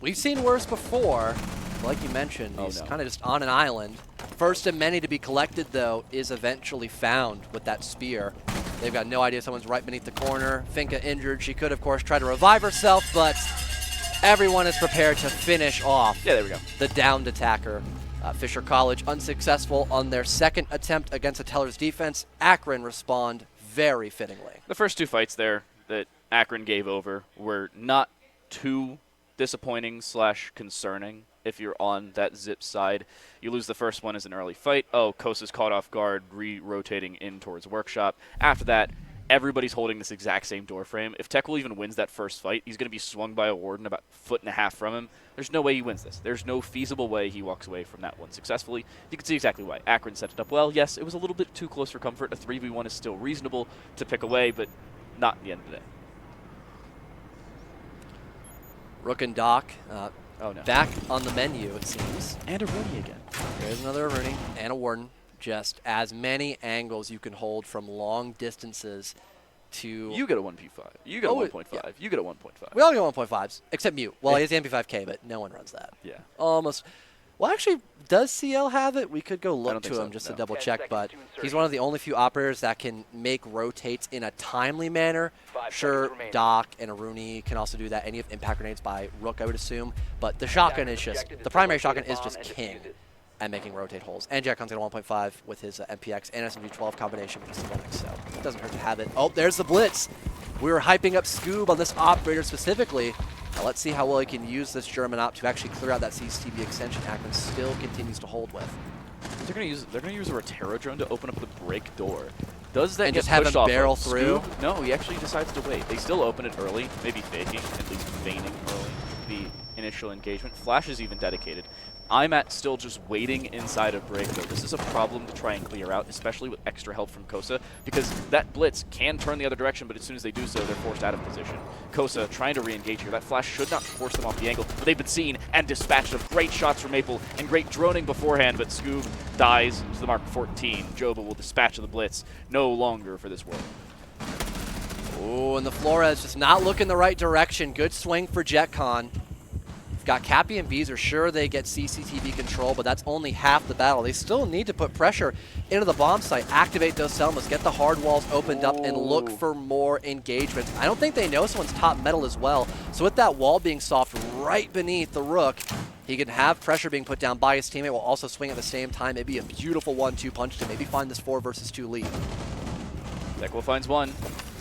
We've seen worse before. Like you mentioned, he's kind of just on an island. First of many to be collected, though, is eventually found with that spear. They've got no idea someone's right beneath the corner. Finka injured. She could, of course, try to revive herself, but everyone is prepared to finish off the downed attacker. Fisher College unsuccessful on their second attempt against the Teller's defense. Akron respond very fittingly. The first 2 fights there that Akron gave over were not too disappointing / concerning. If you're on that zip side, you lose the first one as an early fight. Oh, Kosa's caught off guard, re-rotating in towards workshop. After that, everybody's holding this exact same door frame. If Tekwil even wins that first fight, he's going to be swung by a warden about 1.5 feet from him. There's no way he wins this. There's no feasible way he walks away from that one successfully. You can see exactly why. Akron set it up well. Yes, it was a little bit too close for comfort. A 3v1 is still reasonable to pick away, but not at the end of the day. Rook and Doc back on the menu, it seems. And a Rooney again. There's another Rooney and a Warden. Just as many angles you can hold from long distances to... You get a 1p5. You get a 1.5. Yeah. You get a 1.5. We all get 1.5s, except Mute. Well, he has the MP5K, but no one runs that. Yeah. Almost. Well, actually, does CL have it? We could go look to him just to double check, but he's one of the only few operators that can make rotates in a timely manner. Sure, Doc and Aruni can also do that. Any of impact grenades by Rook, I would assume, but the shotgun is just, the primary shotgun is just king at making rotate holes. And Jetcon's got a 1.5 with his MPX and SMG-12 combination with just Linux, so it doesn't hurt to have it. Oh, there's the blitz. We were hyping up Scoob on this operator specifically. Now let's see how well he can use this German op to actually clear out that CCTV extension Akron still continues to hold with. They're gonna use a Rotero drone to open up the break door. Does that and get just have pushed him off barrel of through? Scoob? No, he actually decides to wait. They still open it early, maybe faking, at least feigning early the initial engagement. Flash is even dedicated. I'm still just waiting inside of break, though. This is a problem to try and clear out, especially with extra help from Kosa, because that blitz can turn the other direction, but as soon as they do so, they're forced out of position. Kosa trying to re-engage here. That flash should not force them off the angle, but they've been seen and dispatched of great shots from Maple and great droning beforehand, but Scoob dies to the mark 14. Joba will dispatch the blitz. No longer for this world. Oh, and the Flores just not looking the right direction. Good swing for JetCon. Got Cappy and Bees are sure they get CCTV control, but that's only half the battle. They still need to put pressure into the bomb site, activate those Selmas, get the hard walls opened up, and look for more engagement. I don't think they know someone's top metal as well, so with that wall being soft right beneath the Rook, he can have pressure being put down by his teammate while also swing at the same time. It'd be a beautiful 1-2 punch to maybe find this 4 versus 2 lead. Tekla finds one.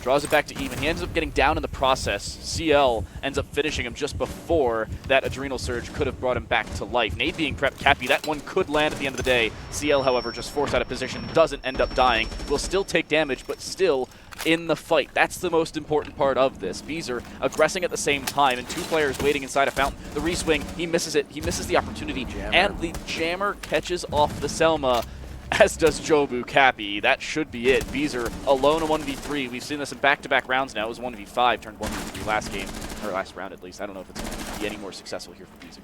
Draws it back to even. He ends up getting down in the process. CL ends up finishing him just before that adrenal surge could have brought him back to life. Nade being prepped, Cappy, that one could land at the end of the day. CL, however, just forced out of position, doesn't end up dying. Will still take damage, but still in the fight. That's the most important part of this. Beezer aggressing at the same time, and 2 players waiting inside a fountain. The reswing, he misses it. He misses the opportunity, and the jammer catches off the Selma, as does Jobu Cappy. That should be it. Beezer alone in 1v3. We've seen this in back-to-back rounds now. It was 1v5, turned 1v3 last game, or last round at least. I don't know if it's going to be any more successful here for Beezer.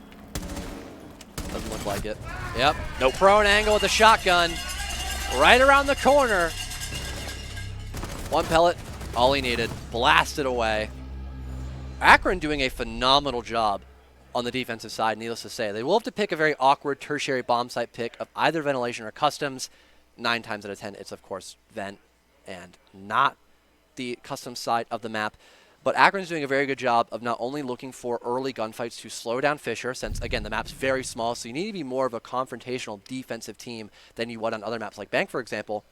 Doesn't look like it. Yep. Nope. Prone angle with the shotgun. Right around the corner. 1 pellet, all he needed. Blasted away. Akron doing a phenomenal job on the defensive side, needless to say. They will have to pick a very awkward tertiary bomb site pick of either ventilation or customs. 9 times out of 10, it's of course vent and not the custom side of the map. But Akron's doing a very good job of not only looking for early gunfights to slow down Fisher, since again the map's very small, so you need to be more of a confrontational defensive team than you would on other maps like Bank, for example.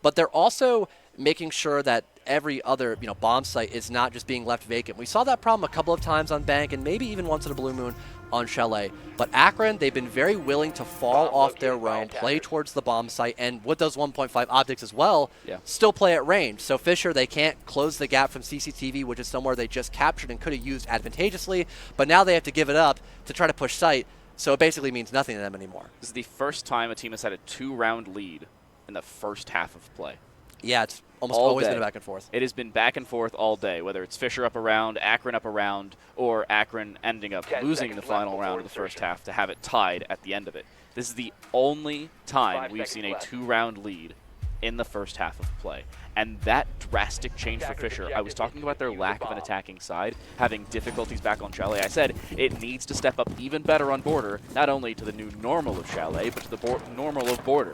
But they're also making sure that every other bomb site is not just being left vacant. We saw that problem a couple of times on Bank and maybe even once in a Blue Moon on Chalet. But Akron, they've been very willing to fall off their roam, play towards the bomb site, and with those 1.5 optics as well, still play at range. So Fisher, they can't close the gap from CCTV, which is somewhere they just captured and could have used advantageously, but now they have to give it up to try to push site, so it basically means nothing to them anymore. This is the first time a team has had a 2-round lead in the first half of play. Yeah, it's almost always been a back and forth. It has been back and forth all day, whether it's Fisher up a round, Akron up a round, or Akron ending up losing the final round of the first half to have it tied at the end of it. This is the only time we've seen a 2-round lead in the first half of play. And that drastic change for Fisher, I was talking about their lack of an attacking side, having difficulties back on Chalet. I said it needs to step up even better on Border, not only to the new normal of Chalet, but to the normal of Border.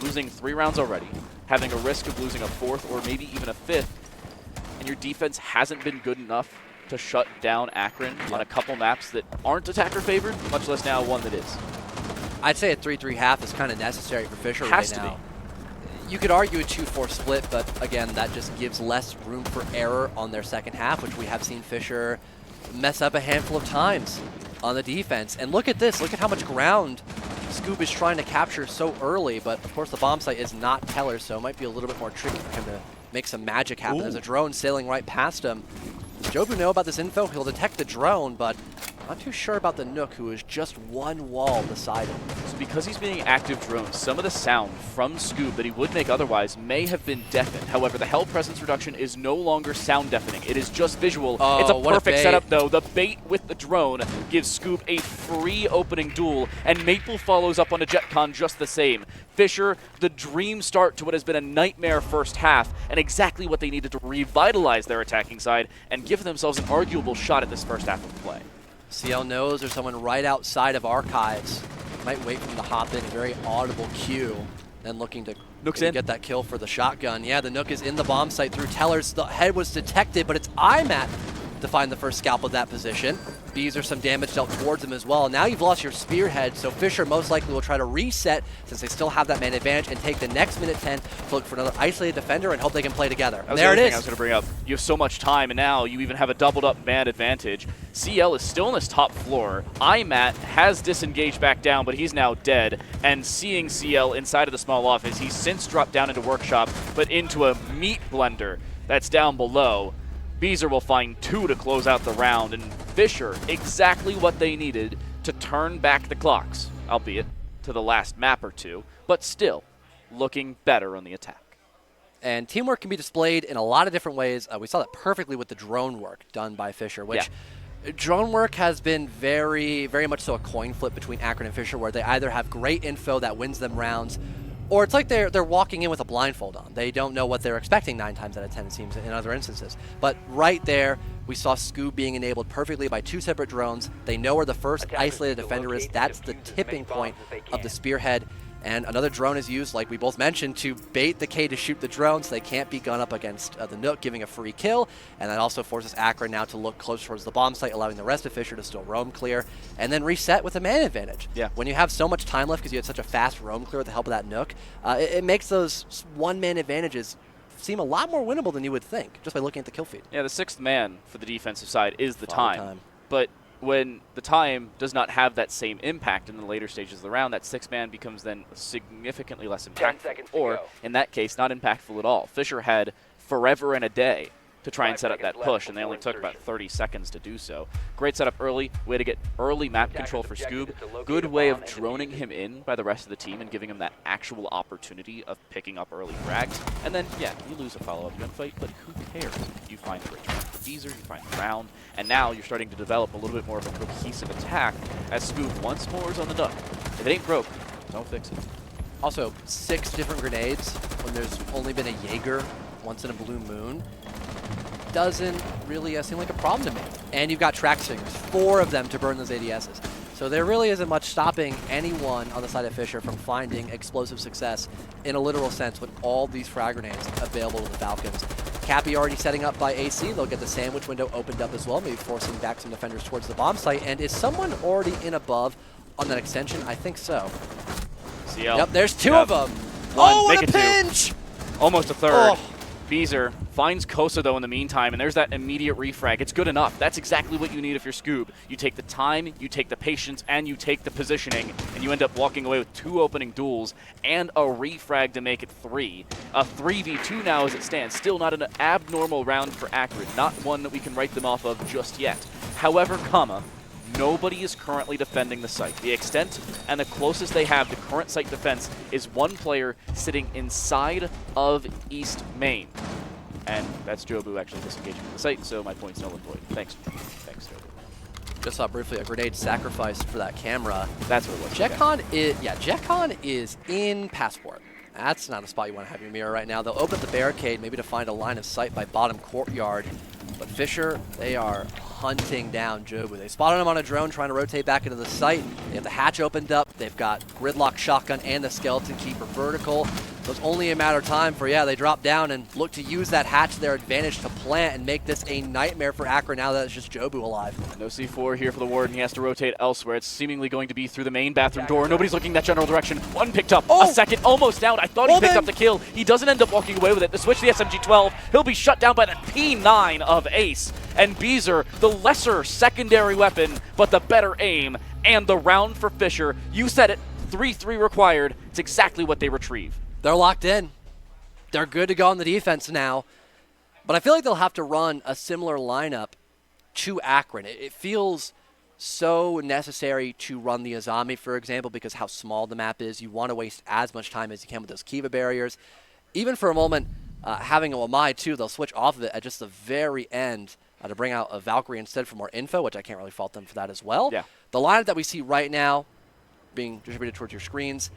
Losing 3 rounds already, having a risk of losing a 4th or maybe even a 5th, and your defense hasn't been good enough to shut down Akron on a couple maps that aren't attacker favored, much less now one that is. I'd say a 3-3 half is kind of necessary for Fisher right now. You could argue a 2-4 split, but again, that just gives less room for error on their second half, which we have seen Fisher mess up a handful of times on the defense. And look at this, look at how much ground Scoob is trying to capture so early, but of course the bomb site is not Teller, so it might be a little bit more tricky for him to make some magic happen. There's a drone sailing right past him. Does Jobu know about this info? He'll detect the drone, but not too sure about the Nook, who is just 1 wall beside him. So because he's being active drone, some of the sound from Scoob that he would make otherwise may have been deafened. However, the Hell Presence reduction is no longer sound deafening. It is just visual. Oh, it's a perfect setup, though. The bait with the drone gives Scoob a free opening duel, and Maple follows up on a JetCon just the same. Fisher, the dream start to what has been a nightmare first half, and exactly what they needed to revitalize their attacking side and give themselves an arguable shot at this first half of play. CL knows there's someone right outside of Archives. Might wait for him to hop in, a very audible cue. Then looking to get that kill for the shotgun. Yeah, the Nook is in the bomb site through tellers. The head was detected, but it's IMAT to find the first scalp of that position. Beezer some damage dealt towards him as well. Now you've lost your spearhead, so Fisher most likely will try to reset since they still have that man advantage and take the next minute 10 to look for another isolated defender and hope they can play together. There it is. I was going to bring up. You have so much time, and now you even have a doubled up man advantage. CL is still on this top floor. IMAT has disengaged back down, but he's now dead. And seeing CL inside of the small office, he's since dropped down into workshop, but into a meat blender that's down below. Beezer will find 2 to close out the round, and Fisher, exactly what they needed to turn back the clocks, albeit to the last map or 2, but still looking better on the attack. And teamwork can be displayed in a lot of different ways. We saw that perfectly with the drone work done by Fisher, which drone work has been very, very much so a coin flip between Akron and Fisher, where they either have great info that wins them rounds, or it's like they're walking in with a blindfold on. They don't know what they're expecting 9 times out of 10, it seems, in other instances. But right there, we saw Scoob being enabled perfectly by 2 separate drones. They know where the first isolated defender is. That's the tipping point of the spearhead. And another drone is used, like we both mentioned, to bait the K to shoot the drone so they can't be gun up against the Nook, giving a free kill. And that also forces Akron now to look close towards the bomb site, allowing the rest of Fisher to still roam clear, and then reset with a man advantage. Yeah. When you have so much time left because you had such a fast roam clear with the help of that Nook, it makes those one-man advantages seem a lot more winnable than you would think, just by looking at the kill feed. Yeah, the 6th man for the defensive side is the time. But when the time does not have that same impact in the later stages of the round, that 6th man becomes then significantly less impactful, or in that case, not impactful at all. Fisher had forever and a day to try and set up that push, and they only took about 30 seconds to do so. Great setup early, way to get early map control for Scoob. Good way of droning him in by the rest of the team and giving him that actual opportunity of picking up early frags. And then, yeah, you lose a follow-up gunfight, but who cares? You find the return for Beezer, you find the round, and now you're starting to develop a little bit more of a cohesive attack as Scoob once more is on the Nook. If it ain't broke, don't fix it. Also, 6 different grenades when there's only been a Jaeger once in a blue moon doesn't really seem like a problem to me. And you've got track singers, 4 of them to burn those ADSs. So there really isn't much stopping anyone on the side of Fisher from finding explosive success in a literal sense with all these frag grenades available to the Falcons. Cappy already setting up by AC. They'll get the sandwich window opened up as well, maybe forcing back some defenders towards the bomb site. And is someone already in above on that extension? I think so. CL. Yep, there's 2 of them. Oh, what a pinch! 2. Almost a third. Oh. Beezer finds Kosa, though, in the meantime, and there's that immediate refrag. It's good enough. That's exactly what you need if you're Scoob. You take the time, you take the patience, and you take the positioning, and you end up walking away with 2 opening duels and a refrag to make it 3. A 3v2 now as it stands. Still not an abnormal round for Akron. Not one that we can write them off of just yet. However, nobody is currently defending the site. The extent and the closest they have to current site defense is 1 player sitting inside of East Main. And that's Jobu actually disengaging from the site, so my point's null and void. Thanks, Jobu. Just saw briefly a grenade sacrificed for that camera. That's what it was. Jetcon is in Passport. That's not a spot you want to have your mirror right now. They'll open up the barricade, maybe to find a line of sight by bottom courtyard. But Fisher, they are hunting down Jobu. They spotted him on a drone trying to rotate back into the site. They have the hatch opened up. They've got Gridlock Shotgun and the Skeleton Keeper vertical. So it's only a matter of time for, they drop down and look to use that hatch to their advantage to plant and make this a nightmare for Akron now that it's just Jobu alive. No C4 here for the Warden. He has to rotate elsewhere. It's seemingly going to be through the main bathroom door. Nobody's looking that general direction. 1 picked up. A second, almost down. I thought he picked up the kill. He doesn't end up walking away with it. The switch to the SMG-12. He'll be shut down by the P9 of Ace. And Beezer, the lesser secondary weapon, but the better aim. And the round for Fisher. You said it. 3-3 required. It's exactly what they retrieve. They're locked in. They're good to go on the defense now. But I feel like they'll have to run a similar lineup to Akron. It feels so necessary to run the Azami, for example, because how small the map is. You want to waste as much time as you can with those Kiva barriers. Even for a moment, having a Wamai, too, they'll switch off of it at just the very end to bring out a Valkyrie instead for more info, which I can't really fault them for that as well. Yeah. The lineup that we see right now being distributed towards your screens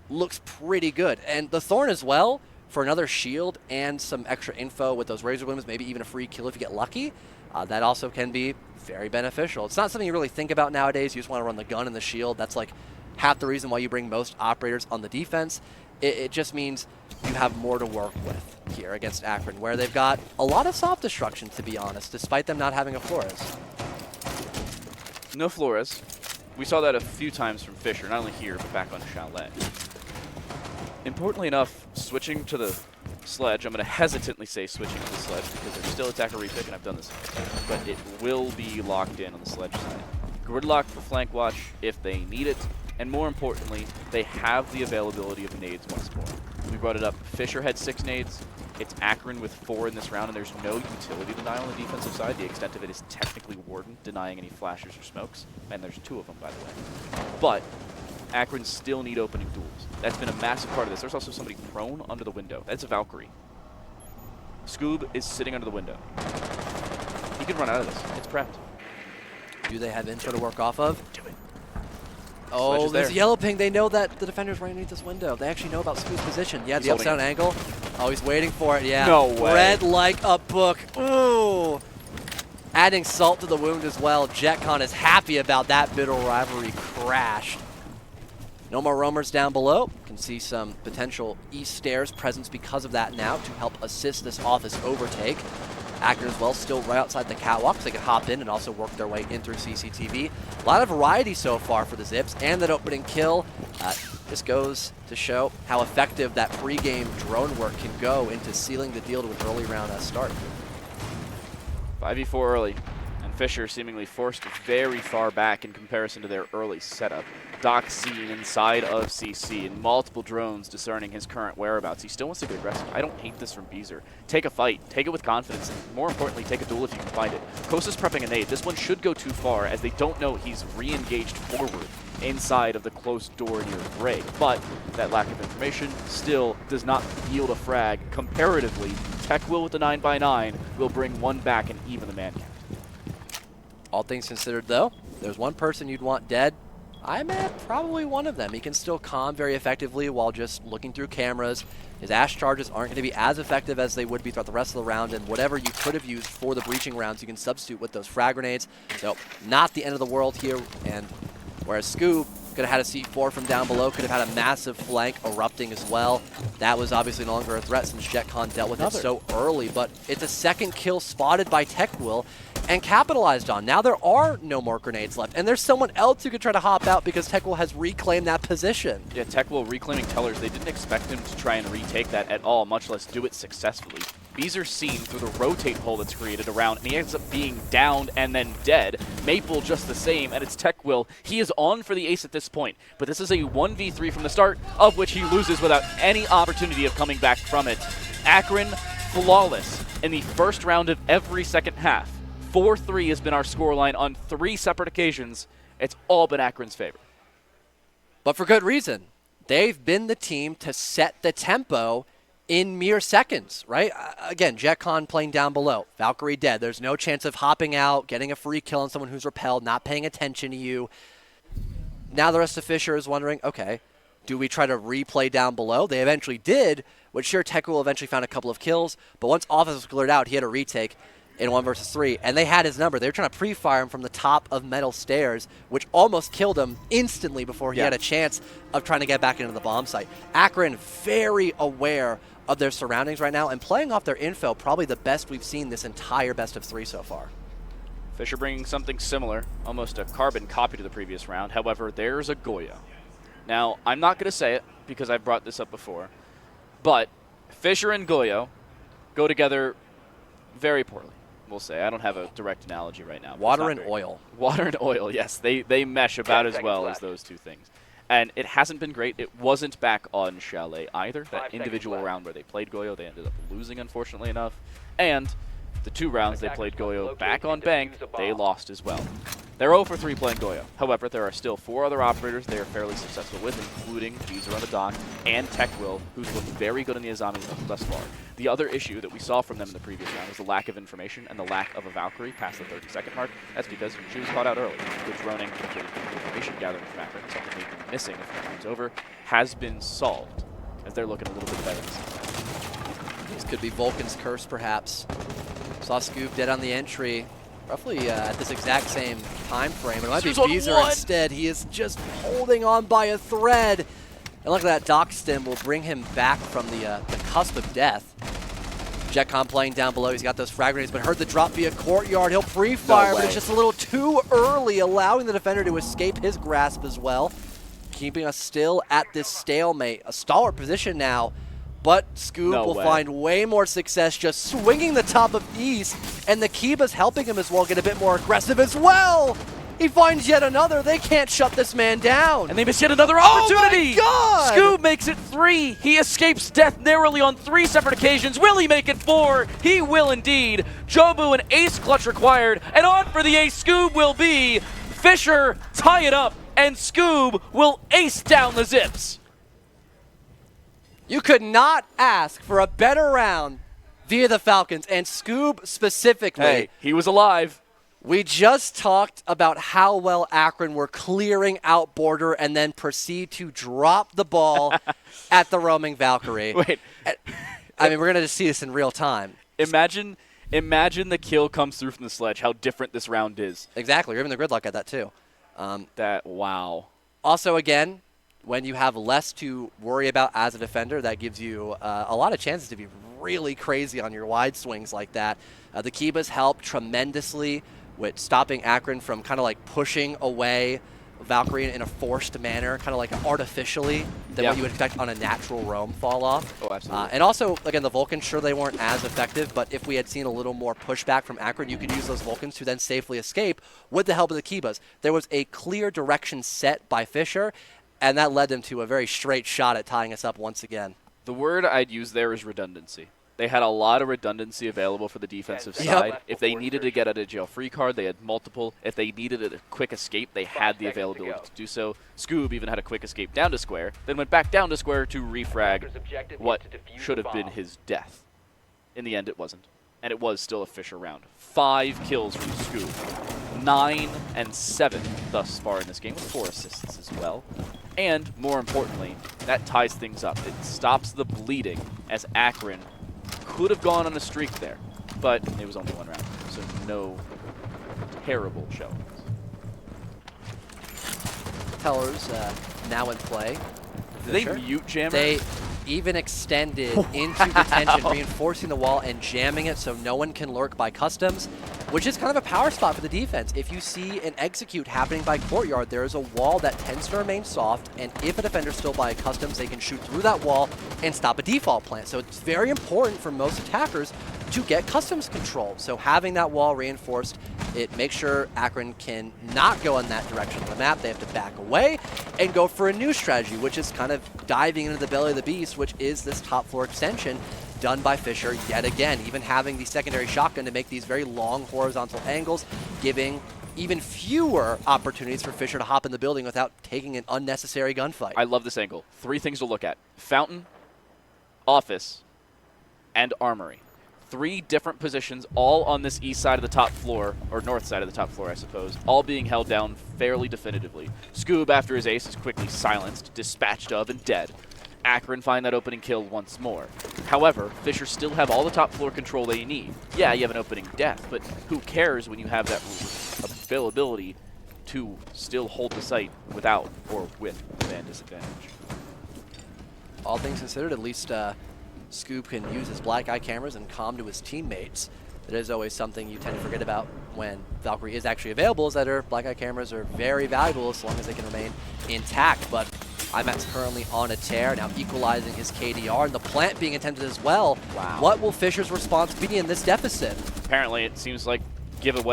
looks pretty good. And the Thorn as well, for another shield and some extra info with those Razor Blooms, maybe even a free kill if you get lucky, that also can be very beneficial. It's not something you really think about nowadays. You just want to run the gun and the shield. That's like half the reason why you bring most operators on the defense. It just means you have more to work with here against Akron, where they've got a lot of soft destruction, to be honest, despite them not having a Flores. No Flores. We saw that a few times from Fisher, not only here, but back on Chalet. Importantly enough, switching to the sledge, I'm going to hesitantly say switching to the sledge because there's still attacker repick, and I've done this, but it will be locked in on the sledge side. Gridlock for flank watch if they need it, and more importantly, they have the availability of nades once more. We brought it up. Fisher had 6 nades. It's Akron with 4 in this round, and there's no utility denial on the defensive side. The extent of it is technically Warden denying any flashers or smokes, and there's 2 of them, by the way. But Akron still need opening duels. That's been a massive part of this. There's also somebody prone under the window. That's a Valkyrie. Scoob is sitting under the window. He can run out of this. It's prepped. Do they have intro to work off of? Do it. Oh, there's a yellow ping. They know that the defender's right underneath this window. They actually know about Scoob's position. Yeah, the upside down angle. Oh, he's waiting for it. Yeah. No way. Red like a book. Ooh. Adding salt to the wound as well. JetCon is happy about that bitter rivalry crashed. No more roamers down below. Can see some potential east stairs presence because of that now to help assist this office overtake. Akron as well, still right outside the catwalk, so they can hop in and also work their way in through CCTV. A lot of variety so far for the Zips, and that opening kill just goes to show how effective that pre-game drone work can go into sealing the deal to an early round start. 5v4 early, and Fisher seemingly forced very far back in comparison to their early setup. Doc seen inside of CC and multiple drones discerning his current whereabouts. He still wants to get aggressive. I don't hate this from Beezer. Take a fight. Take it with confidence. And more importantly, take a duel if you can find it. Kosa's prepping a nade. This one should go too far as they don't know he's re-engaged forward inside of the closed door near Greg. But that lack of information still does not yield a frag. Comparatively, Tech Will with the 9x9 will bring one back and even the man count. All things considered, though, there's one person you'd want dead. I'm at probably one of them. He can still comm very effectively while just looking through cameras. His Ash charges aren't going to be as effective as they would be throughout the rest of the round, and whatever you could have used for the breaching rounds, you can substitute with those frag grenades. So not the end of the world here, and whereas Scoob could have had a C4 from down below, could have had a massive flank erupting as well. That was obviously no longer a threat since JetCon dealt with it so early, but it's a second kill spotted by TechWill and capitalized on. Now there are no more grenades left, and there's someone else who could try to hop out because TechWill has reclaimed that position. Yeah, TechWill reclaiming Tellers. They didn't expect him to try and retake that at all, much less do it successfully. Beezer's seen through the rotate hole that's created around, and he ends up being downed and then dead. Maple just the same, and it's TechWill. He is on for the ace at this point, but this is a 1v3 from the start, of which he loses without any opportunity of coming back from it. Akron, flawless in the first round of every second half. 4-3 has been our scoreline on 3 separate occasions. It's all been Akron's favor. But for good reason. They've been the team to set the tempo in mere seconds, right? Again, JetCon playing down below. Valkyrie dead. There's no chance of hopping out, getting a free kill on someone who's repelled, not paying attention to you. Now the rest of Fisher is wondering, okay, do we try to replay down below? They eventually did, which sure, TechWill eventually found a couple of kills, but once Office was cleared out, he had a retake in 1 versus 3, and they had his number. They were trying to pre-fire him from the top of metal stairs, which almost killed him instantly before he had a chance of trying to get back into the bomb site. Akron very aware of their surroundings right now and playing off their info, probably the best we've seen this entire best of 3 so far. Fisher bringing something similar, almost a carbon copy to the previous round. However, there's a Goyo. Now, I'm not going to say it because I've brought this up before, but Fisher and Goyo go together very poorly, we'll say. I don't have a direct analogy right now. Water and oil. Water and oil, yes. They mesh about as well as those two things. And it hasn't been great. It wasn't back on Chalet either. That individual round where they played Goyo, they ended up losing, unfortunately enough. And the 2 rounds they played Goyo back on Bank, they lost as well. They're 0 for 3 playing Goyo. However, there are still 4 other operators they are fairly successful with, including Beezer on the dock and TechWill, who's looked very good in the Azami thus far. The other issue that we saw from them in the previous round was the lack of information and the lack of a Valkyrie past the 30-second mark. That's because she was caught out early. The droning, the information gathering from Akron, something they've been missing a few times over, has been solved, as they're looking a little bit better. This could be Vulcan's curse, perhaps. Saw Scoob dead on the entry, roughly at this exact same time frame. It might be He's on Beezer one. instead. He is just holding on by a thread. And look at that Dock Stim will bring him back from the cusp of death. Jetcon playing down below. He's got those frag grenades, but heard the drop via Courtyard. He'll pre-fire, but it's just a little too early, allowing the defender to escape his grasp as well, keeping us still at this stalemate. A stalwart position now, but Scoob will find way more success just swinging the top of East, and the Kiba's helping him as well get a bit more aggressive as well. He finds yet another. They can't shut this man down. And they miss yet another opportunity. Oh my God! Scoob makes it 3. He escapes death narrowly on 3 separate occasions. Will he make it 4? He will indeed. Jobu, an ace clutch required. And on for the ace, Scoob will be. Fisher tie it up, and Scoob will ace down the Zips. You could not ask for a better round via the Falcons, and Scoob specifically. Hey, he was alive. We just talked about how well Akron were clearing out border and then proceed to drop the ball at the roaming Valkyrie. Wait. I mean, we're going to just see this in real time. Imagine the kill comes through from the sledge, how different this round is. Exactly. You're even the gridlock at that, too. Wow. Also, again, when you have less to worry about as a defender, that gives you a lot of chances to be really crazy on your wide swings like that. The Kibas help tremendously with stopping Akron from kind of like pushing away Valkyrie in a forced manner, kind of like artificially, than what you would expect on a natural roam fall off. Oh, absolutely. And also, again, the Vulcans, sure, they weren't as effective, but if we had seen a little more pushback from Akron, you could use those Vulcans to then safely escape with the help of the Kibas. There was a clear direction set by Fisher, and that led them to a very straight shot at tying us up once again. The word I'd use there is redundancy. They had a lot of redundancy available for the defensive side. If they needed to get out of jail free card, they had multiple. If they needed a quick escape, they had the availability to do so. Scoob even had a quick escape down to square, then went back down to square to refrag what should have been his death. In the end, it wasn't. And it was still a Fisher round. 5 kills from Scoob. 9 and 7 thus far in this game, with 4 assists as well. And, more importantly, that ties things up. It stops the bleeding as Akron could have gone on a streak there, but it was only 1 round, so no terrible showings. Tellers now in play. Did they mute Jammer? They even extended into detention, reinforcing the wall and jamming it so no one can lurk by customs, which is kind of a power spot for the defense. If you see an execute happening by Courtyard, there is a wall that tends to remain soft, and if a defender's still by customs, they can shoot through that wall and stop a default plant. So it's very important for most attackers to get customs control. So having that wall reinforced, it makes sure Akron can not go in that direction of the map. They have to back away and go for a new strategy, which is kind of diving into the belly of the beast, which is this top floor extension done by Fisher yet again, even having the secondary shotgun to make these very long horizontal angles, giving even fewer opportunities for Fisher to hop in the building without taking an unnecessary gunfight. I love this angle. 3 things to look at. Fountain, office, and armory. 3 different positions, all on this east side of the top floor, or north side of the top floor, I suppose, all being held down fairly definitively. Scoob, after his ace, is quickly silenced, dispatched of, and dead. Akron find that opening kill once more. However, Fisher still have all the top floor control they need. Yeah, you have an opening death, but who cares when you have that availability to still hold the site without or with man disadvantage? All things considered, at least Scoob can use his black eye cameras and comm to his teammates. That is always something you tend to forget about when Valkyrie is actually available, is that her black eye cameras are very valuable as long as they can remain intact. But IMAX currently on a tear, now equalizing his KDR, and the plant being attempted as well. Wow. What will Fisher's response be in this deficit? Apparently, it seems like give it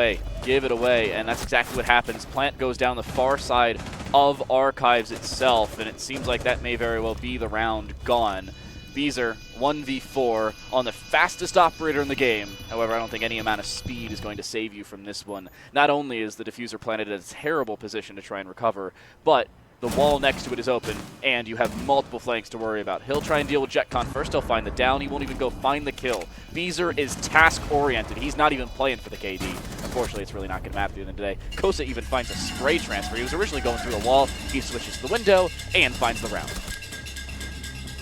away, and that's exactly what happens. Plant goes down the far side of Archives itself, and it seems like that may very well be the round gone. Beezer, 1v4 on the fastest operator in the game. However, I don't think any amount of speed is going to save you from this one. Not only is the diffuser planted in a terrible position to try and recover, but the wall next to it is open, and you have multiple flanks to worry about. He'll try and deal with JetCon first. He'll find the down. He won't even go find the kill. Beezer is task-oriented. He's not even playing for the KD. Unfortunately, it's really not going to matter at the end of the day. Kosa even finds a spray transfer. He was originally going through a wall. He switches to the window and finds the round.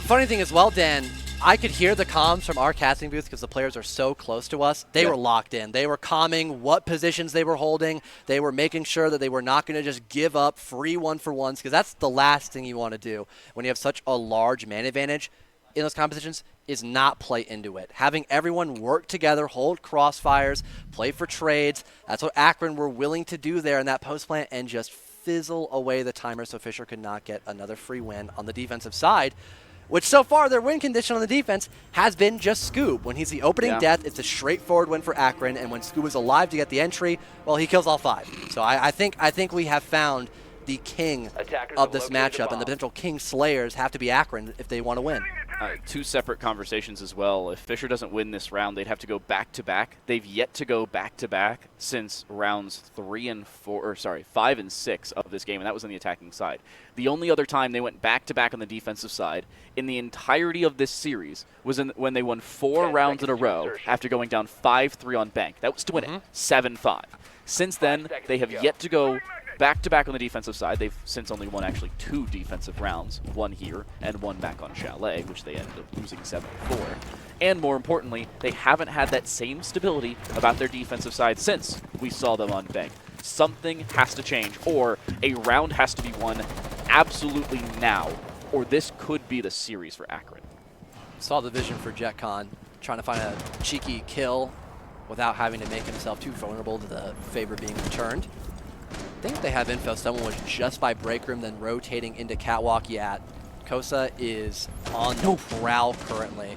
Funny thing as well, Dan, I could hear the comms from our casting booth because the players are so close to us. They were locked in. They were calming what positions they were holding. They were making sure that they were not going to just give up free one-for-ones, because that's the last thing you want to do when you have such a large man advantage in those competitions, is not play into it. Having everyone work together, hold crossfires, play for trades. That's what Akron were willing to do there in that post plant, and just fizzle away the timer so Fisher could not get another free win on the defensive side, which so far their win condition on the defense has been just Scoob. When he's the opening death, it's a straightforward win for Akron, and when Scoob is alive to get the entry, well, he kills all 5. So I think we have found the king of this matchup, and the potential king slayers have to be Akron if they want to win. 2 separate conversations as well. If Fisher doesn't win this round, they'd have to go back-to-back. They've yet to go back-to-back since rounds 5 and 6 of this game, and that was on the attacking side. The only other time they went back-to-back on the defensive side in the entirety of this series was when they won 4 rounds in a row after going down 5-3 on bank. That was to win it, 7-5. Since then, they have yet to go back-to-back on the defensive side. They've since only won actually 2 defensive rounds, one here and one back on Chalet, which they ended up losing 7-4. And more importantly, they haven't had that same stability about their defensive side since we saw them on bank. Something has to change, or a round has to be won absolutely now, or this could be the series for Akron. Saw the vision for JetCon, trying to find a cheeky kill without having to make himself too vulnerable to the favor being returned. I think they have info. Someone was just by break room, then rotating into catwalk. Yeah, Kosa is on the prowl currently.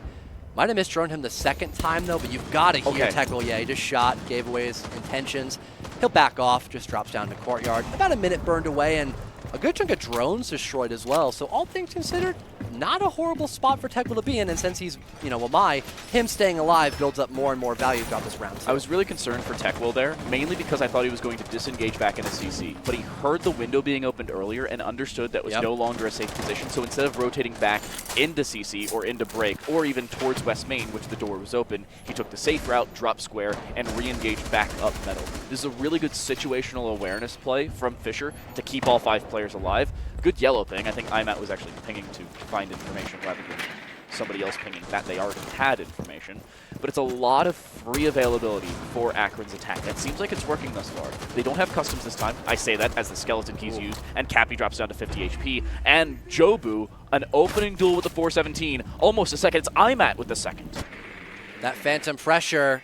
Might have misdrown him the second time, though, but you've got to hear Teckle. Yeah, he just shot, gave away his intentions. He'll back off, just drops down to courtyard. About a minute burned away, and a good chunk of drones destroyed as well. So all things considered, not a horrible spot for Teckle to be in, and since he's, him staying alive builds up more and more value throughout this round. I was really concerned for Teckle there, mainly because I thought he was going to disengage back into CC, but he heard the window being opened earlier and understood that was no longer a safe position, so instead of rotating back into CC or into break or even towards West Main, which the door was open, he took the safe route, dropped square, and re-engaged back up metal. This is a really good situational awareness play from Fisher to keep all 5 players alive. Good yellow ping. I think IMAT was actually pinging to find information rather than somebody else pinging that they already had information. But it's a lot of free availability for Akron's attack. That seems like it's working thus far. They don't have customs this time. I say that as the skeleton key's used, and Cappy drops down to 50 HP. And Jobu, an opening duel with the 417, almost a second. It's IMAT with the second. That phantom pressure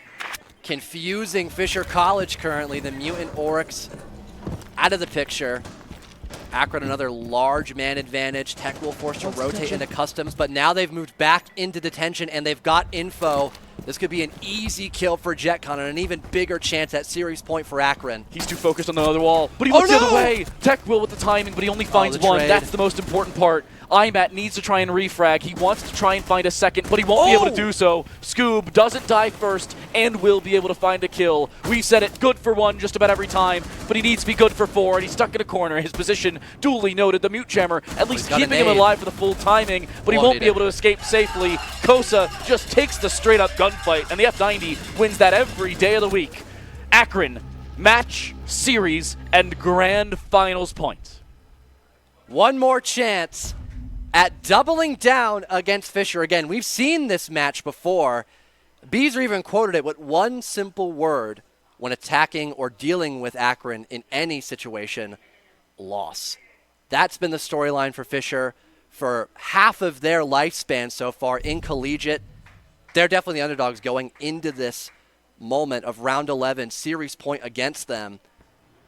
confusing Fisher College currently. The Mutant Oryx out of the picture. Akron another large man advantage. Tech will force to rotate into customs, but now they've moved back into detention and they've got info. This could be an easy kill for JetCon and an even bigger chance at series point for Akron. He's too focused on the other wall, but he looks the other way. Tech will with the timing, but he only finds one. That's the most important part. IMAT needs to try and refrag. He wants to try and find a second, but he won't be able to do so. Scoob doesn't die first and will be able to find a kill. We said it, good for 1 just about every time, but he needs to be good for 4, and he's stuck in a corner. His position duly noted. The Mute Jammer at least keeping him alive for the full timing, but he won't be able to escape safely. Kosa just takes the straight-up gunfight, and the F90 wins that every day of the week. Akron, match, series, and grand finals point. One more chance at doubling down against Fisher. Again, we've seen this match before. Beezer even quoted it with one simple word when attacking or dealing with Akron in any situation: loss. That's been the storyline for Fisher for half of their lifespan so far in collegiate. They're definitely the underdogs going into this moment of round 11, series point against them.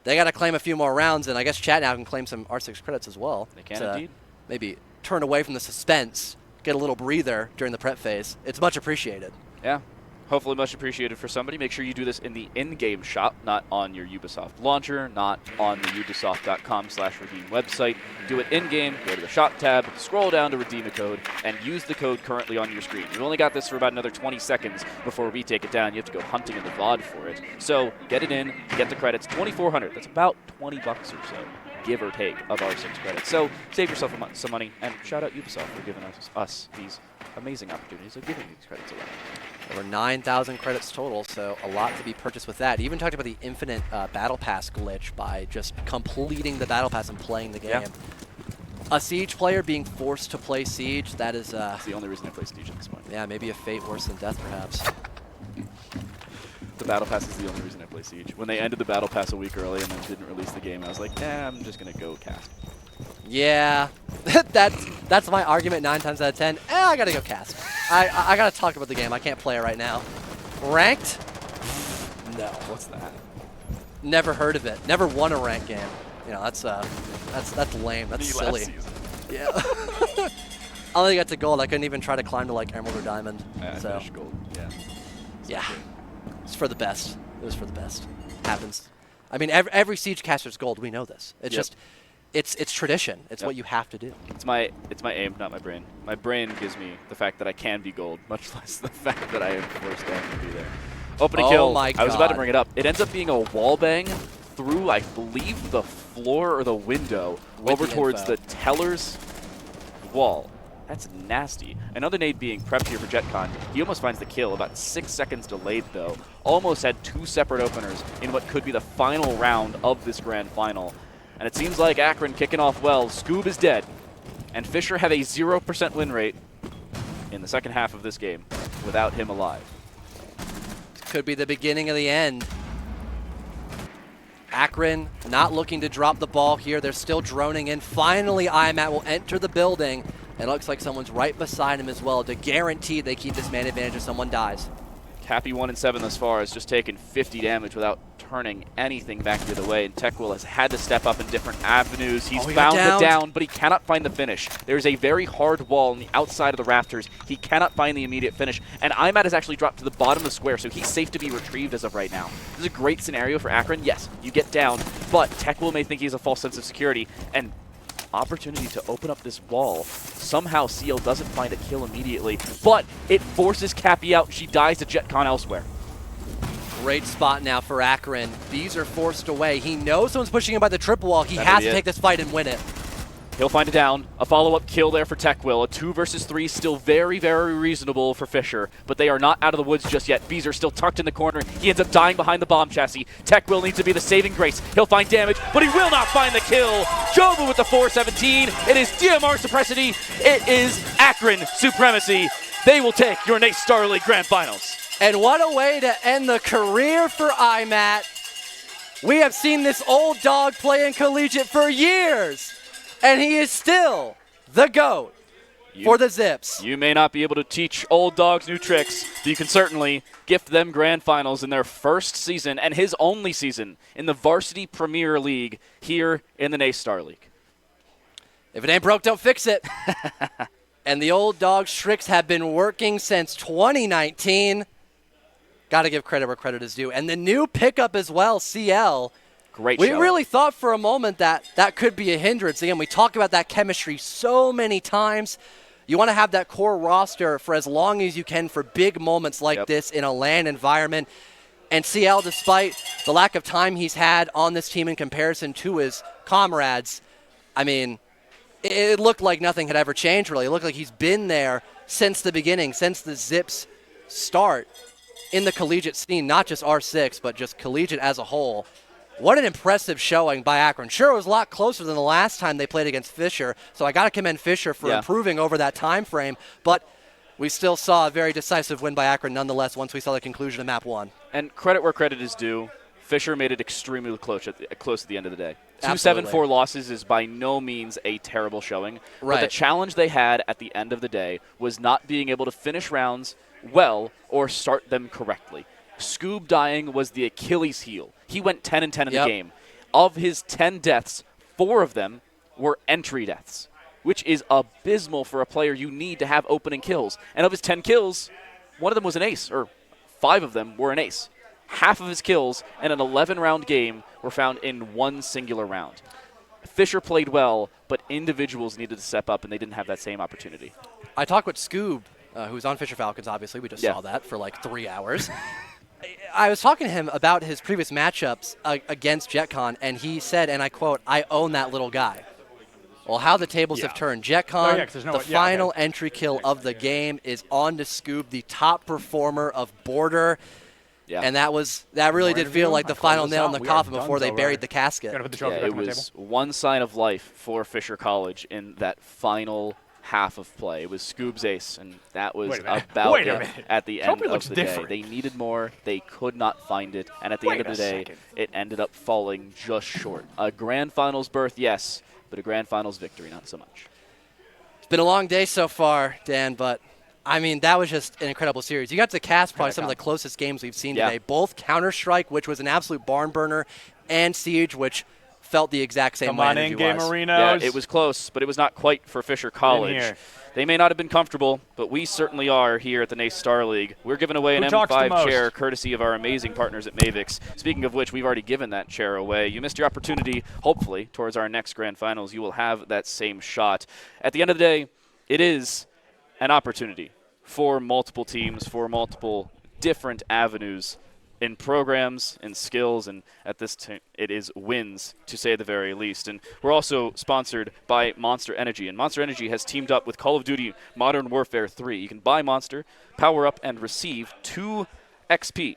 They got to claim a few more rounds, and I guess Chat now can claim some R6 credits as well. They can indeed. Maybe turn away from the suspense, get a little breather during the prep phase. It's much appreciated. Yeah. Hopefully much appreciated for somebody. Make sure you do this in the in-game shop, not on your Ubisoft launcher, not on the ubisoft.com/redeem website. Do it in-game, go to the shop tab, scroll down to redeem a code, and use the code currently on your screen. You've only got this for about another 20 seconds before we take it down. You have to go hunting in the VOD for it. So get it in, get the credits, 2,400. That's about $20 or so, give or take, of R6 credits. So save yourself some money, and shout out Ubisoft for giving us these amazing opportunities of giving these credits away. Over 9,000 credits total, so a lot to be purchased with that. Even talked about the infinite Battle Pass glitch by just completing the Battle Pass and playing the game. a Siege player being forced to play Siege, that is... That's the only reason I play Siege at this point. Yeah, maybe a fate worse than death, perhaps. The Battle Pass is the only reason I play Siege. When they ended the Battle Pass a week early and then didn't release the game, I was like, I'm just going to go cast. Yeah, that's my argument 9 times out of 10. I got to go cast. I got to talk about the game. I can't play it right now. Ranked? No. What's that? Never heard of it. Never won a ranked game. You know, that's lame. That's silly. Yeah. I only got to gold. I couldn't even try to climb to like emerald or diamond. I so. finished gold. Yeah. Yeah. It's for the best. It was for the best. Happens. I mean, every Siege caster's gold. We know this. It's just, it's tradition. It's what you have to do. It's my aim, not my brain. My brain gives me the fact that I can be gold, much less the fact that I am forced to be there. Opening kill. My God. I was about to bring it up. It ends up being a wall bang through, I believe, the floor or the window over towards the teller's wall. That's nasty. Another nade being prepped here for JetCon. He almost finds the kill. About 6 seconds delayed, though. Almost had 2 separate openers in what could be the final round of this grand final. And it seems like Akron kicking off well. Scoob is dead. And Fisher have a 0% win rate in the second half of this game without him alive. Could be the beginning of the end. Akron not looking to drop the ball here. They're still droning in. Finally, IMAT will enter the building. It looks like someone's right beside him as well to guarantee they keep this man advantage if someone dies. Cappy 1-7 thus far has just taken 50 damage without turning anything back the other way, and TechWill has had to step up in different avenues. He's found the down, but he cannot find the finish. There's a very hard wall on the outside of the rafters. He cannot find the immediate finish, and IMAT has actually dropped to the bottom of the square, so he's safe to be retrieved as of right now. This is a great scenario for Akron. Yes, you get down, but TechWill may think he has a false sense of security, and opportunity to open up this wall. Somehow CL doesn't find a kill immediately, but it forces Cappy out. She dies to JetCon elsewhere. Great spot now for Akron. Bees are forced away. He knows someone's pushing him by the triple wall. He has to take this fight and win it. He'll find it down. A follow-up kill there for TechWill. A 2 versus 3 still very, very reasonable for Fisher, but they are not out of the woods just yet. Bees are still tucked in the corner. He ends up dying behind the bomb chassis. TechWill needs to be the saving grace. He'll find damage, but he will not find the kill. Jobu with the 417. It is DMR Supremacy. It is Akron Supremacy. They will take your NACE Starleague Grand Finals. And what a way to end the career for IMAT. We have seen this old dog play in collegiate for years, and he is still the GOAT for the Zips. You may not be able to teach old dogs new tricks, but you can certainly gift them grand finals in their first season and his only season in the Varsity Premier League here in the NACE Starleague. If it ain't broke, don't fix it. And the old dog's tricks have been working since 2019. Got to give credit where credit is due. And the new pickup as well, CL. Great We showing. really thought for a moment that that could be a hindrance. Again, we talk about that chemistry so many times. You want to have that core roster for as long as you can for big moments like this in a LAN environment. And CL, despite the lack of time he's had on this team in comparison to his comrades, I mean, it looked like nothing had ever changed, really. It looked like he's been there since the beginning, since the Zips start in the collegiate scene, not just R6, but just collegiate as a whole. What an impressive showing by Akron. Sure, it was a lot closer than the last time they played against Fisher, so I got to commend Fisher for improving over that time frame, but we still saw a very decisive win by Akron nonetheless once we saw the conclusion of Map 1. And credit where credit is due, Fisher made it extremely close at the end of the day. 2-7-4 losses is by no means a terrible showing, but the challenge they had at the end of the day was not being able to finish rounds well or start them correctly. Scoob dying was the Achilles heel. He went 10-10 in the game. Of his 10 deaths, 4 of them were entry deaths, which is abysmal for a player you need to have opening kills. And of his 10 kills, 1 of them was an ace, or 5 of them were an ace. Half of his kills in an 11-round game were found in 1 singular round. Fisher played well, but individuals needed to step up, and they didn't have that same opportunity. I talked with Scoob, who's on Fisher Falcons, obviously. We just saw that for like 3 hours. I was talking to him about his previous matchups against JetCon, and he said, and I quote, "I own that little guy." Well, how the tables have turned. JetCon, the final entry kill of the game is on to Scoob, the top performer of Border. And that really did feel like the final nail in the coffin before they buried the casket. It was one sign of life for Fisher College in that final half of play. It was Scoob's ace, and that was about it at the end of the day. They needed more. They could not find it, and at the end of the day, it ended up falling just short. A grand finals berth, yes, but a grand finals victory, not so much. It's been a long day so far, Dan, but I mean, that was just an incredible series. You got to cast probably some of the closest games we've seen today. Both Counter-Strike, which was an absolute barn burner, and Siege, which felt the exact same way. Come on in, Game Marinos. Yeah, it was close, but it was not quite for Fisher College. They may not have been comfortable, but we certainly are here at the NACE Starleague. We're giving away an M5 chair courtesy of our amazing partners at Mavix. Speaking of which, we've already given that chair away. You missed your opportunity. Hopefully, towards our next grand finals, you will have that same shot. At the end of the day, it is an opportunity for multiple teams, for multiple different avenues in programs, in skills, and at this time, it is wins, to say the very least. And we're also sponsored by Monster Energy, and Monster Energy has teamed up with Call of Duty Modern Warfare 3. You can buy Monster, power up, and receive 2 XP,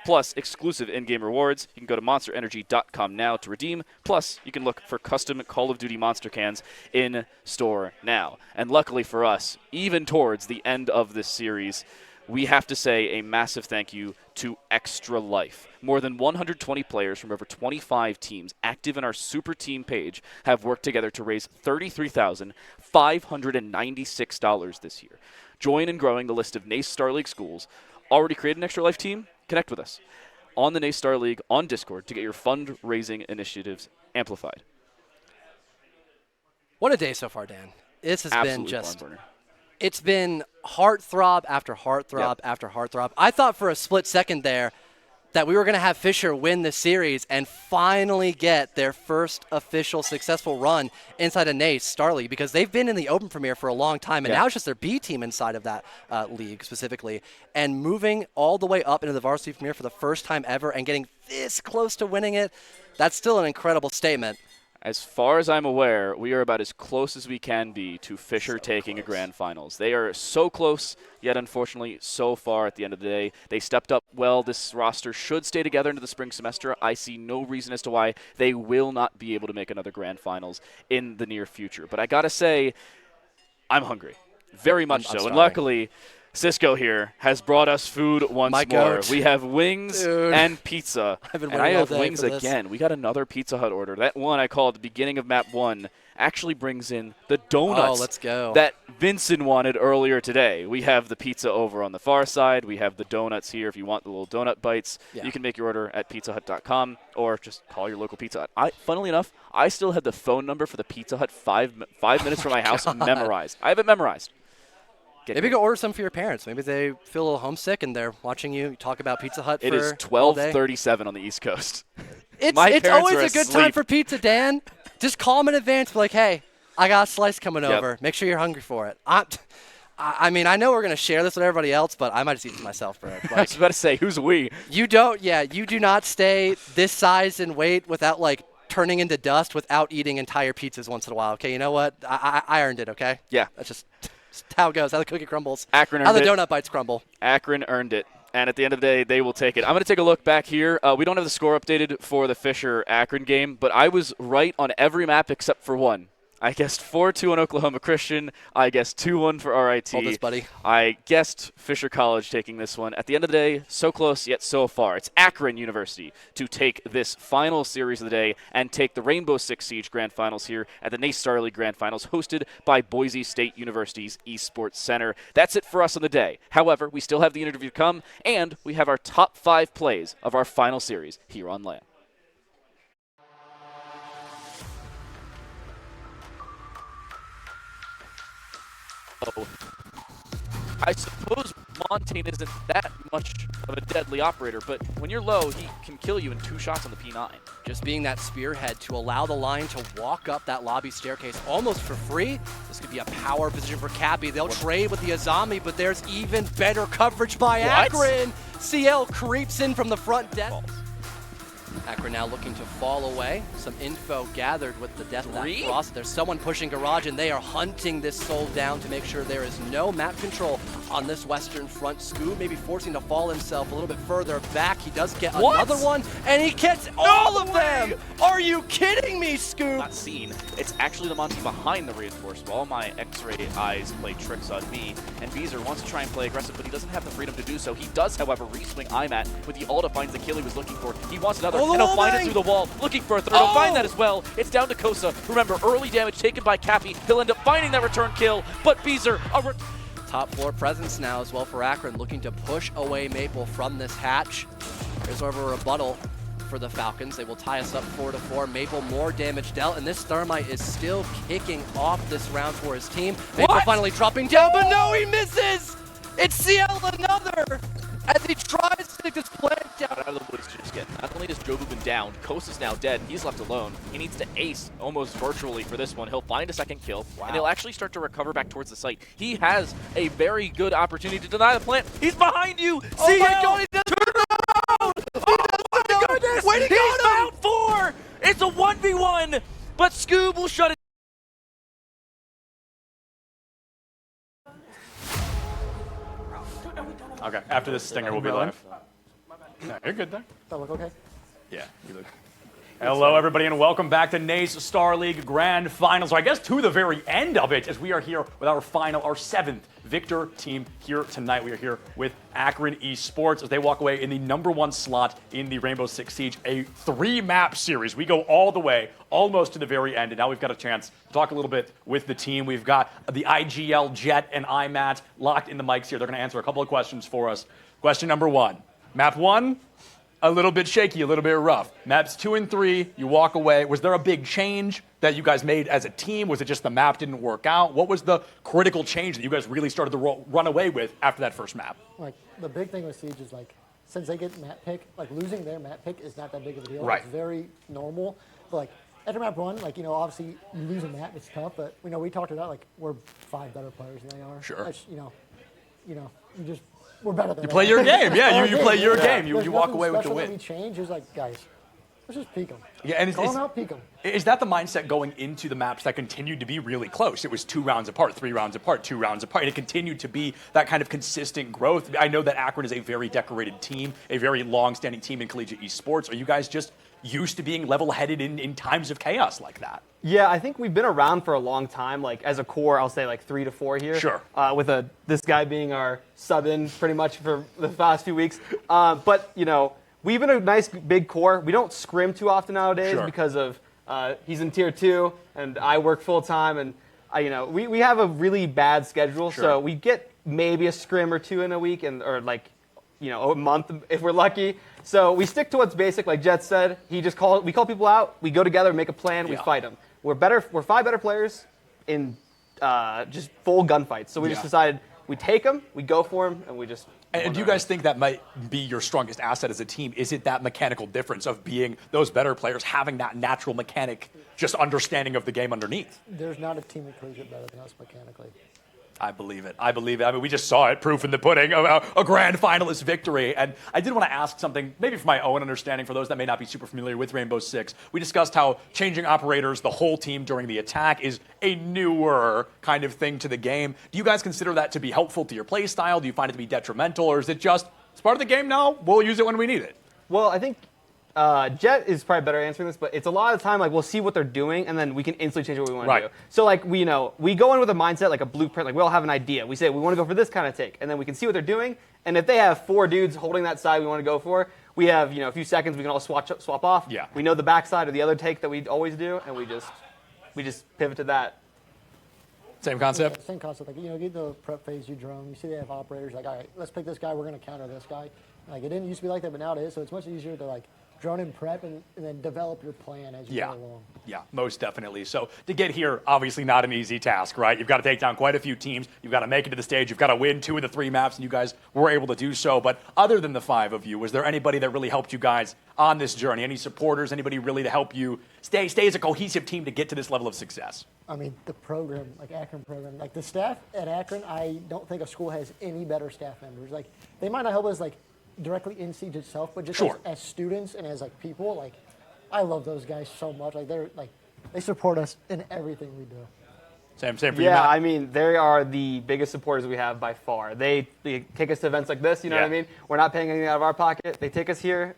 plus exclusive in-game rewards. You can go to monsterenergy.com now to redeem, plus you can look for custom Call of Duty Monster cans in store now. And luckily for us, even towards the end of this series, we have to say a massive thank you to Extra Life. More than 120 players from over 25 teams active in our Super Team page have worked together to raise $33,596 this year. Join in growing the list of NACE Starleague schools. Already created an Extra Life team? Connect with us on the NACE Starleague on Discord to get your fundraising initiatives amplified. What a day so far, Dan. This has Absolute been just... barn burner. It's been heartthrob after heartthrob after heartthrob. I thought for a split second there that we were going to have Fisher win the series and finally get their first official successful run inside a NACE Starleague, because they've been in the Open Premier for a long time, and now it's just their B team inside of that league specifically. And moving all the way up into the Varsity Premier for the first time ever and getting this close to winning it, that's still an incredible statement. As far as I'm aware, we are about as close as we can be to Fisher taking a grand finals. They are so close, yet unfortunately so far at the end of the day. They stepped up well. This roster should stay together into the spring semester. I see no reason as to why they will not be able to make another grand finals in the near future. But I got to say, I'm hungry. Very much so. And luckily, Cisco here has brought us food once more. We have wings and pizza. And I have wings again. We got another Pizza Hut order. That one I called at the beginning of map 1 actually brings in the donuts that Vincent wanted earlier today. We have the pizza over on the far side. We have the donuts here if you want the little donut bites. You can make your order at pizzahut.com or just call your local Pizza Hut. Funnily enough, I still have the phone number for the Pizza Hut 5 minutes from my house memorized. I have it memorized. Maybe go order some for your parents. Maybe they feel a little homesick and they're watching you talk about Pizza Hut It is 12:37 on the East Coast. It's always a good time for pizza, Dan. Just call them in advance. Be like, hey, I got a slice coming over. Make sure you're hungry for it. I mean, I know we're going to share this with everybody else, but I might just eat it myself, bro. I was about to say, who's we? You do not stay this size and weight without, like, turning into dust without eating entire pizzas once in a while. Okay, you know what? I earned it, okay? Yeah. That's just how it goes, how the cookie crumbles, Akron how the earned donut bites crumble. Akron earned it. And at the end of the day, they will take it. I'm going to take a look back here. We don't have the score updated for the Fisher-Akron game, but I was right on every map except for one. I guessed 4-2 on Oklahoma Christian. I guessed 2-1 for RIT. Hold this, buddy. I guessed Fisher College taking this one. At the end of the day, so close yet so far. It's Akron University to take this final series of the day and take the Rainbow Six Siege Grand Finals here at the NACE Starleague Grand Finals, hosted by Boise State University's Esports Center. That's it for us on the day. However, we still have the interview to come, and we have our top 5 plays of our final series here on LAN. I suppose Montaigne isn't that much of a deadly operator, but when you're low, he can kill you in 2 shots on the P9. Just being that spearhead to allow the line to walk up that lobby staircase almost for free. This could be a power position for Cappy. They'll trade with the Azami, but there's even better coverage by Akron. CL creeps in from the front desk. Akron now looking to fall away. Some info gathered with the death of that Frost. There's someone pushing garage, and they are hunting this soul down to make sure there is no map control on this western front. Scoob maybe forcing to fall himself a little bit further back. He does get another one, and he gets all of them! Are you kidding me, Scoob? Not seen. It's actually the Monty behind the reinforced wall. My X-ray eyes play tricks on me, and Beezer wants to try and play aggressive, but he doesn't have the freedom to do so. He does, however, re-swing IMAT with the ulta, finds the kill he was looking for. He wants another, and he'll find it through the wall, looking for a third. He'll find that as well. It's down to Kosa. Remember, early damage taken by Cappy. He'll end up finding that return kill, but Beezer, top floor presence now as well for Akron, looking to push away Maple from this hatch. There's over a rebuttal for the Falcons. They will tie us up 4-4. Maple more damage dealt, and this Thermite is still kicking off this round for his team. Maple finally dropping down, but no, he misses! It's CL another! As he tries to take this plant down. Out of the woods to just get. Not only does Jobu been down, Kosa's now dead. He's left alone. He needs to ace almost virtually for this one. He'll find a second kill, and he'll actually start to recover back towards the site. He has a very good opportunity to deny the plant. He's behind you. Oh my God, he does turn around! Oh my goodness! Way to go! He's found 4! It's a 1v1, but Scoob will shut it. Okay, after this stinger, we'll be live. No, you're good there. That look okay? Yeah, you look. Hello, everybody, and welcome back to NACE Starleague Grand Finals. So I guess to the very end of it, as we are here with our final, our 7th Victor team here tonight. We are here with Akron Esports as they walk away in the #1 slot in the Rainbow Six Siege, a 3-map series. We go all the way, almost to the very end, and now we've got a chance to talk a little bit with the team. We've got the IGL, Jet, and IMAT locked in the mics here. They're going to answer a couple of questions for us. Question number 1. Map 1, a little bit shaky, a little bit rough. Maps 2 and 3, you walk away. Was there a big change that you guys made as a team? Was it just the map didn't work out? What was the critical change that you guys really started to run away with after that first map? Like, the big thing with Siege is, like, since they get map pick, like, losing their map pick is not that big of a deal. Right. It's very normal. But, like, after map 1, like, you know, obviously you lose a map, it's tough. But, you know, we talked about, like, we're 5 better players than they are. Sure. That's, you know, you just, we're better than You play your game. Yeah, you play your game. You walk away with the win. win. We change. It's like, guys, let's just peek them. Yeah, and Call them out, peek them. Is that the mindset going into the maps that continued to be really close? It was 2 rounds apart, 3 rounds apart, 2 rounds apart, and it continued to be that kind of consistent growth. I know that Akron is a very decorated team, a very long-standing team in collegiate esports. Are you guys just used to being level-headed in times of chaos like that? Yeah, I think we've been around for a long time. Like, as a core, I'll say like 3 to 4 here. Sure. With this guy being our sub-in pretty much for the past few weeks. But, you know, we've been a nice big core. We don't scrim too often nowadays because of he's in tier 2 and I work full time, and you know, we have a really bad schedule, so we get maybe a scrim or 2 in a week, or like, you know, a month if we're lucky. So we stick to what's basic, like Jet said. We call people out, we go together, make a plan, we fight them. We're 5 better players in just full gunfights. So we just decided we take them, we go for them, and we just. And do you guys think that might be your strongest asset as a team? Is it that mechanical difference of being those better players, having that natural mechanic, just understanding of the game underneath? There's not a team that plays it better than us mechanically. I believe it. I believe it. I mean, we just saw it, proof in the pudding of a grand finalist victory. And I did want to ask something, maybe for my own understanding, for those that may not be super familiar with Rainbow Six. We discussed how changing operators, the whole team during the attack, is a newer kind of thing to the game. Do you guys consider that to be helpful to your play style? Do you find it to be detrimental? Or is it just, it's part of the game now, we'll use it when we need it? Well, I think Jet is probably better answering this, but it's a lot of the time, like, we'll see what they're doing, and then we can instantly change what we want to do. So, like, we go in with a mindset, like a blueprint, like, we all have an idea. We say, we want to go for this kind of take, and then we can see what they're doing, and if they have 4 dudes holding that side we want to go for, we have, you know, a few seconds, we can all swap off. Yeah. We know the backside of the other take that we always do, and we just pivot to that. Same concept? Yeah, same concept. Like, you know, get the prep phase, you drone, you see they have operators, like, all right, let's pick this guy, we're going to counter this guy. Like, it didn't used to be like that, but now it is, so it's much easier to, like, drone and prep and then develop your plan as you go along. Yeah, most definitely. So to get here, obviously not an easy task, right? You've got to take down quite a few teams. You've got to make it to the stage. You've got to win 2 of the 3 maps, and you guys were able to do so. But other than the 5 of you, was there anybody that really helped you guys on this journey? Any supporters, anybody really to help you stay as a cohesive team to get to this level of success? I mean, the program, like Akron program, like the staff at Akron, I don't think a school has any better staff members. Like, they might not help us, like, directly in Siege itself, but just as students and as like people, like, I love those guys so much. Like, they support us in everything we do. Same for you, Yeah, Matt. I mean, they are the biggest supporters we have by far. They take us to events like this, you know what I mean? We're not paying anything out of our pocket. They take us here.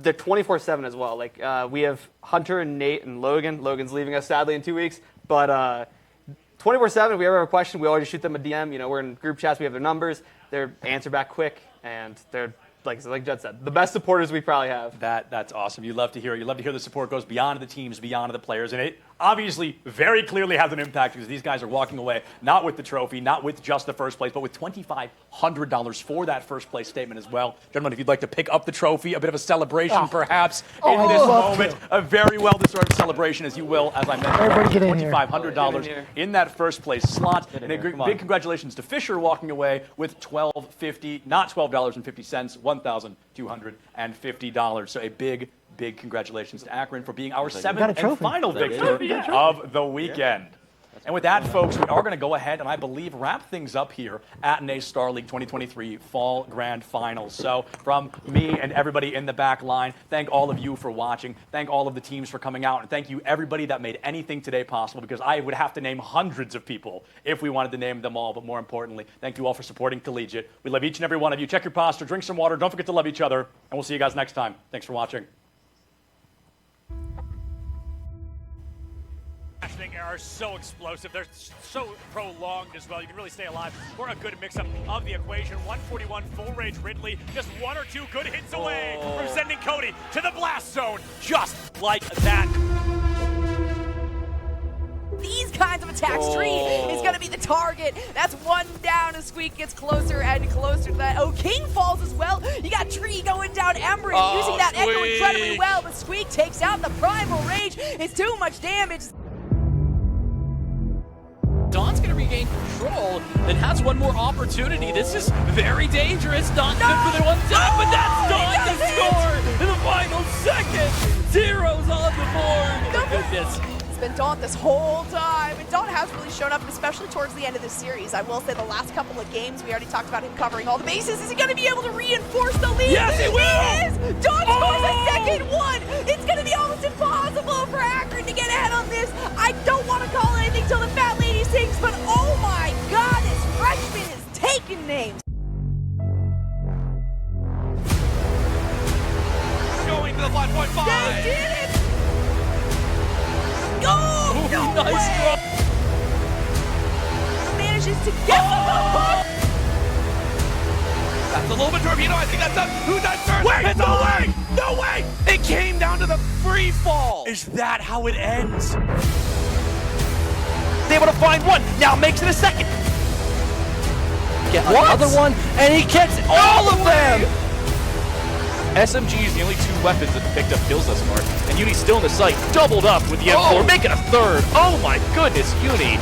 They're 24/7 as well. Like, we have Hunter and Nate and Logan. Logan's leaving us, sadly, in 2 weeks. But 24/7, if we ever have a question, we always shoot them a DM. You know, we're in group chats. We have their numbers. They answer back quick, and they're, like Judd said, the best supporters we probably have. That's awesome. You love to hear it. You love to hear the support goes beyond the teams, beyond the players, and it obviously very clearly has an impact because these guys are walking away not with the trophy, not with just the first place, but with $2,500 for that first place statement as well. Gentlemen, if you'd like to pick up the trophy, a bit of a celebration perhaps in this moment, a very well-deserved celebration, as you will, as I mentioned, $2,500 in that first place slot. And a big congratulations to Fisher walking away with $1,250, not $12.50, $1,250. So a big congratulations to Akron for being our 7th and final victor of the weekend. And with that, folks, we are going to go ahead and I believe wrap things up here at NACE Starleague 2023 Fall Grand Finals. So from me and everybody in the back line, thank all of you for watching. Thank all of the teams for coming out. And thank you everybody that made anything today possible, because I would have to name hundreds of people if we wanted to name them all. But more importantly, thank you all for supporting Collegiate. We love each and every one of you. Check your posture, drink some water. Don't forget to love each other. And we'll see you guys next time. Thanks for watching. Are so explosive. They're so prolonged as well. You can really stay alive. We're a good mix-up of the equation. 141 full rage Ridley, just 1 or 2 good hits away from sending Cody to the blast zone, just like that. These kinds of attacks, Tree is going to be the target. That's 1 down as Squeak gets closer and closer to that. Oh, King falls as well. You got Tree going down Ember using that Echo incredibly well, but Squeak takes out the Primal Rage. It's too much damage. Dawn's going to regain control and has one more opportunity. This is very dangerous. Not good for the one tap, but that's Dawn to score in the final second. Zeros on the board. Oh, goodness. It's been Daunt this whole time, and Daunt has really shown up, especially towards the end of this series. I will say the last couple of games, we already talked about him covering all the bases. Is he going to be able to reinforce the lead? Yes, he will! He is! Daunt scores a second one! It's going to be almost impossible for Akron to get ahead on this. I don't want to call anything till the fat lady sings, but oh my god, this freshman is taking names. Going to the 5.5. They did it! Oh, no nice way! Manages to get the hook! That's a little bit torpedo. I think that's up. Who died first? Wait, it's no way! No way! It came down to the free fall. Is that how it ends? Able to find one. Now makes it a second. Get another one, and he gets all of them. SMG is the only 2 weapons that picked up kills thus far, and Uni's still in the sight, doubled up with the M4, making a third. Oh my goodness, Uni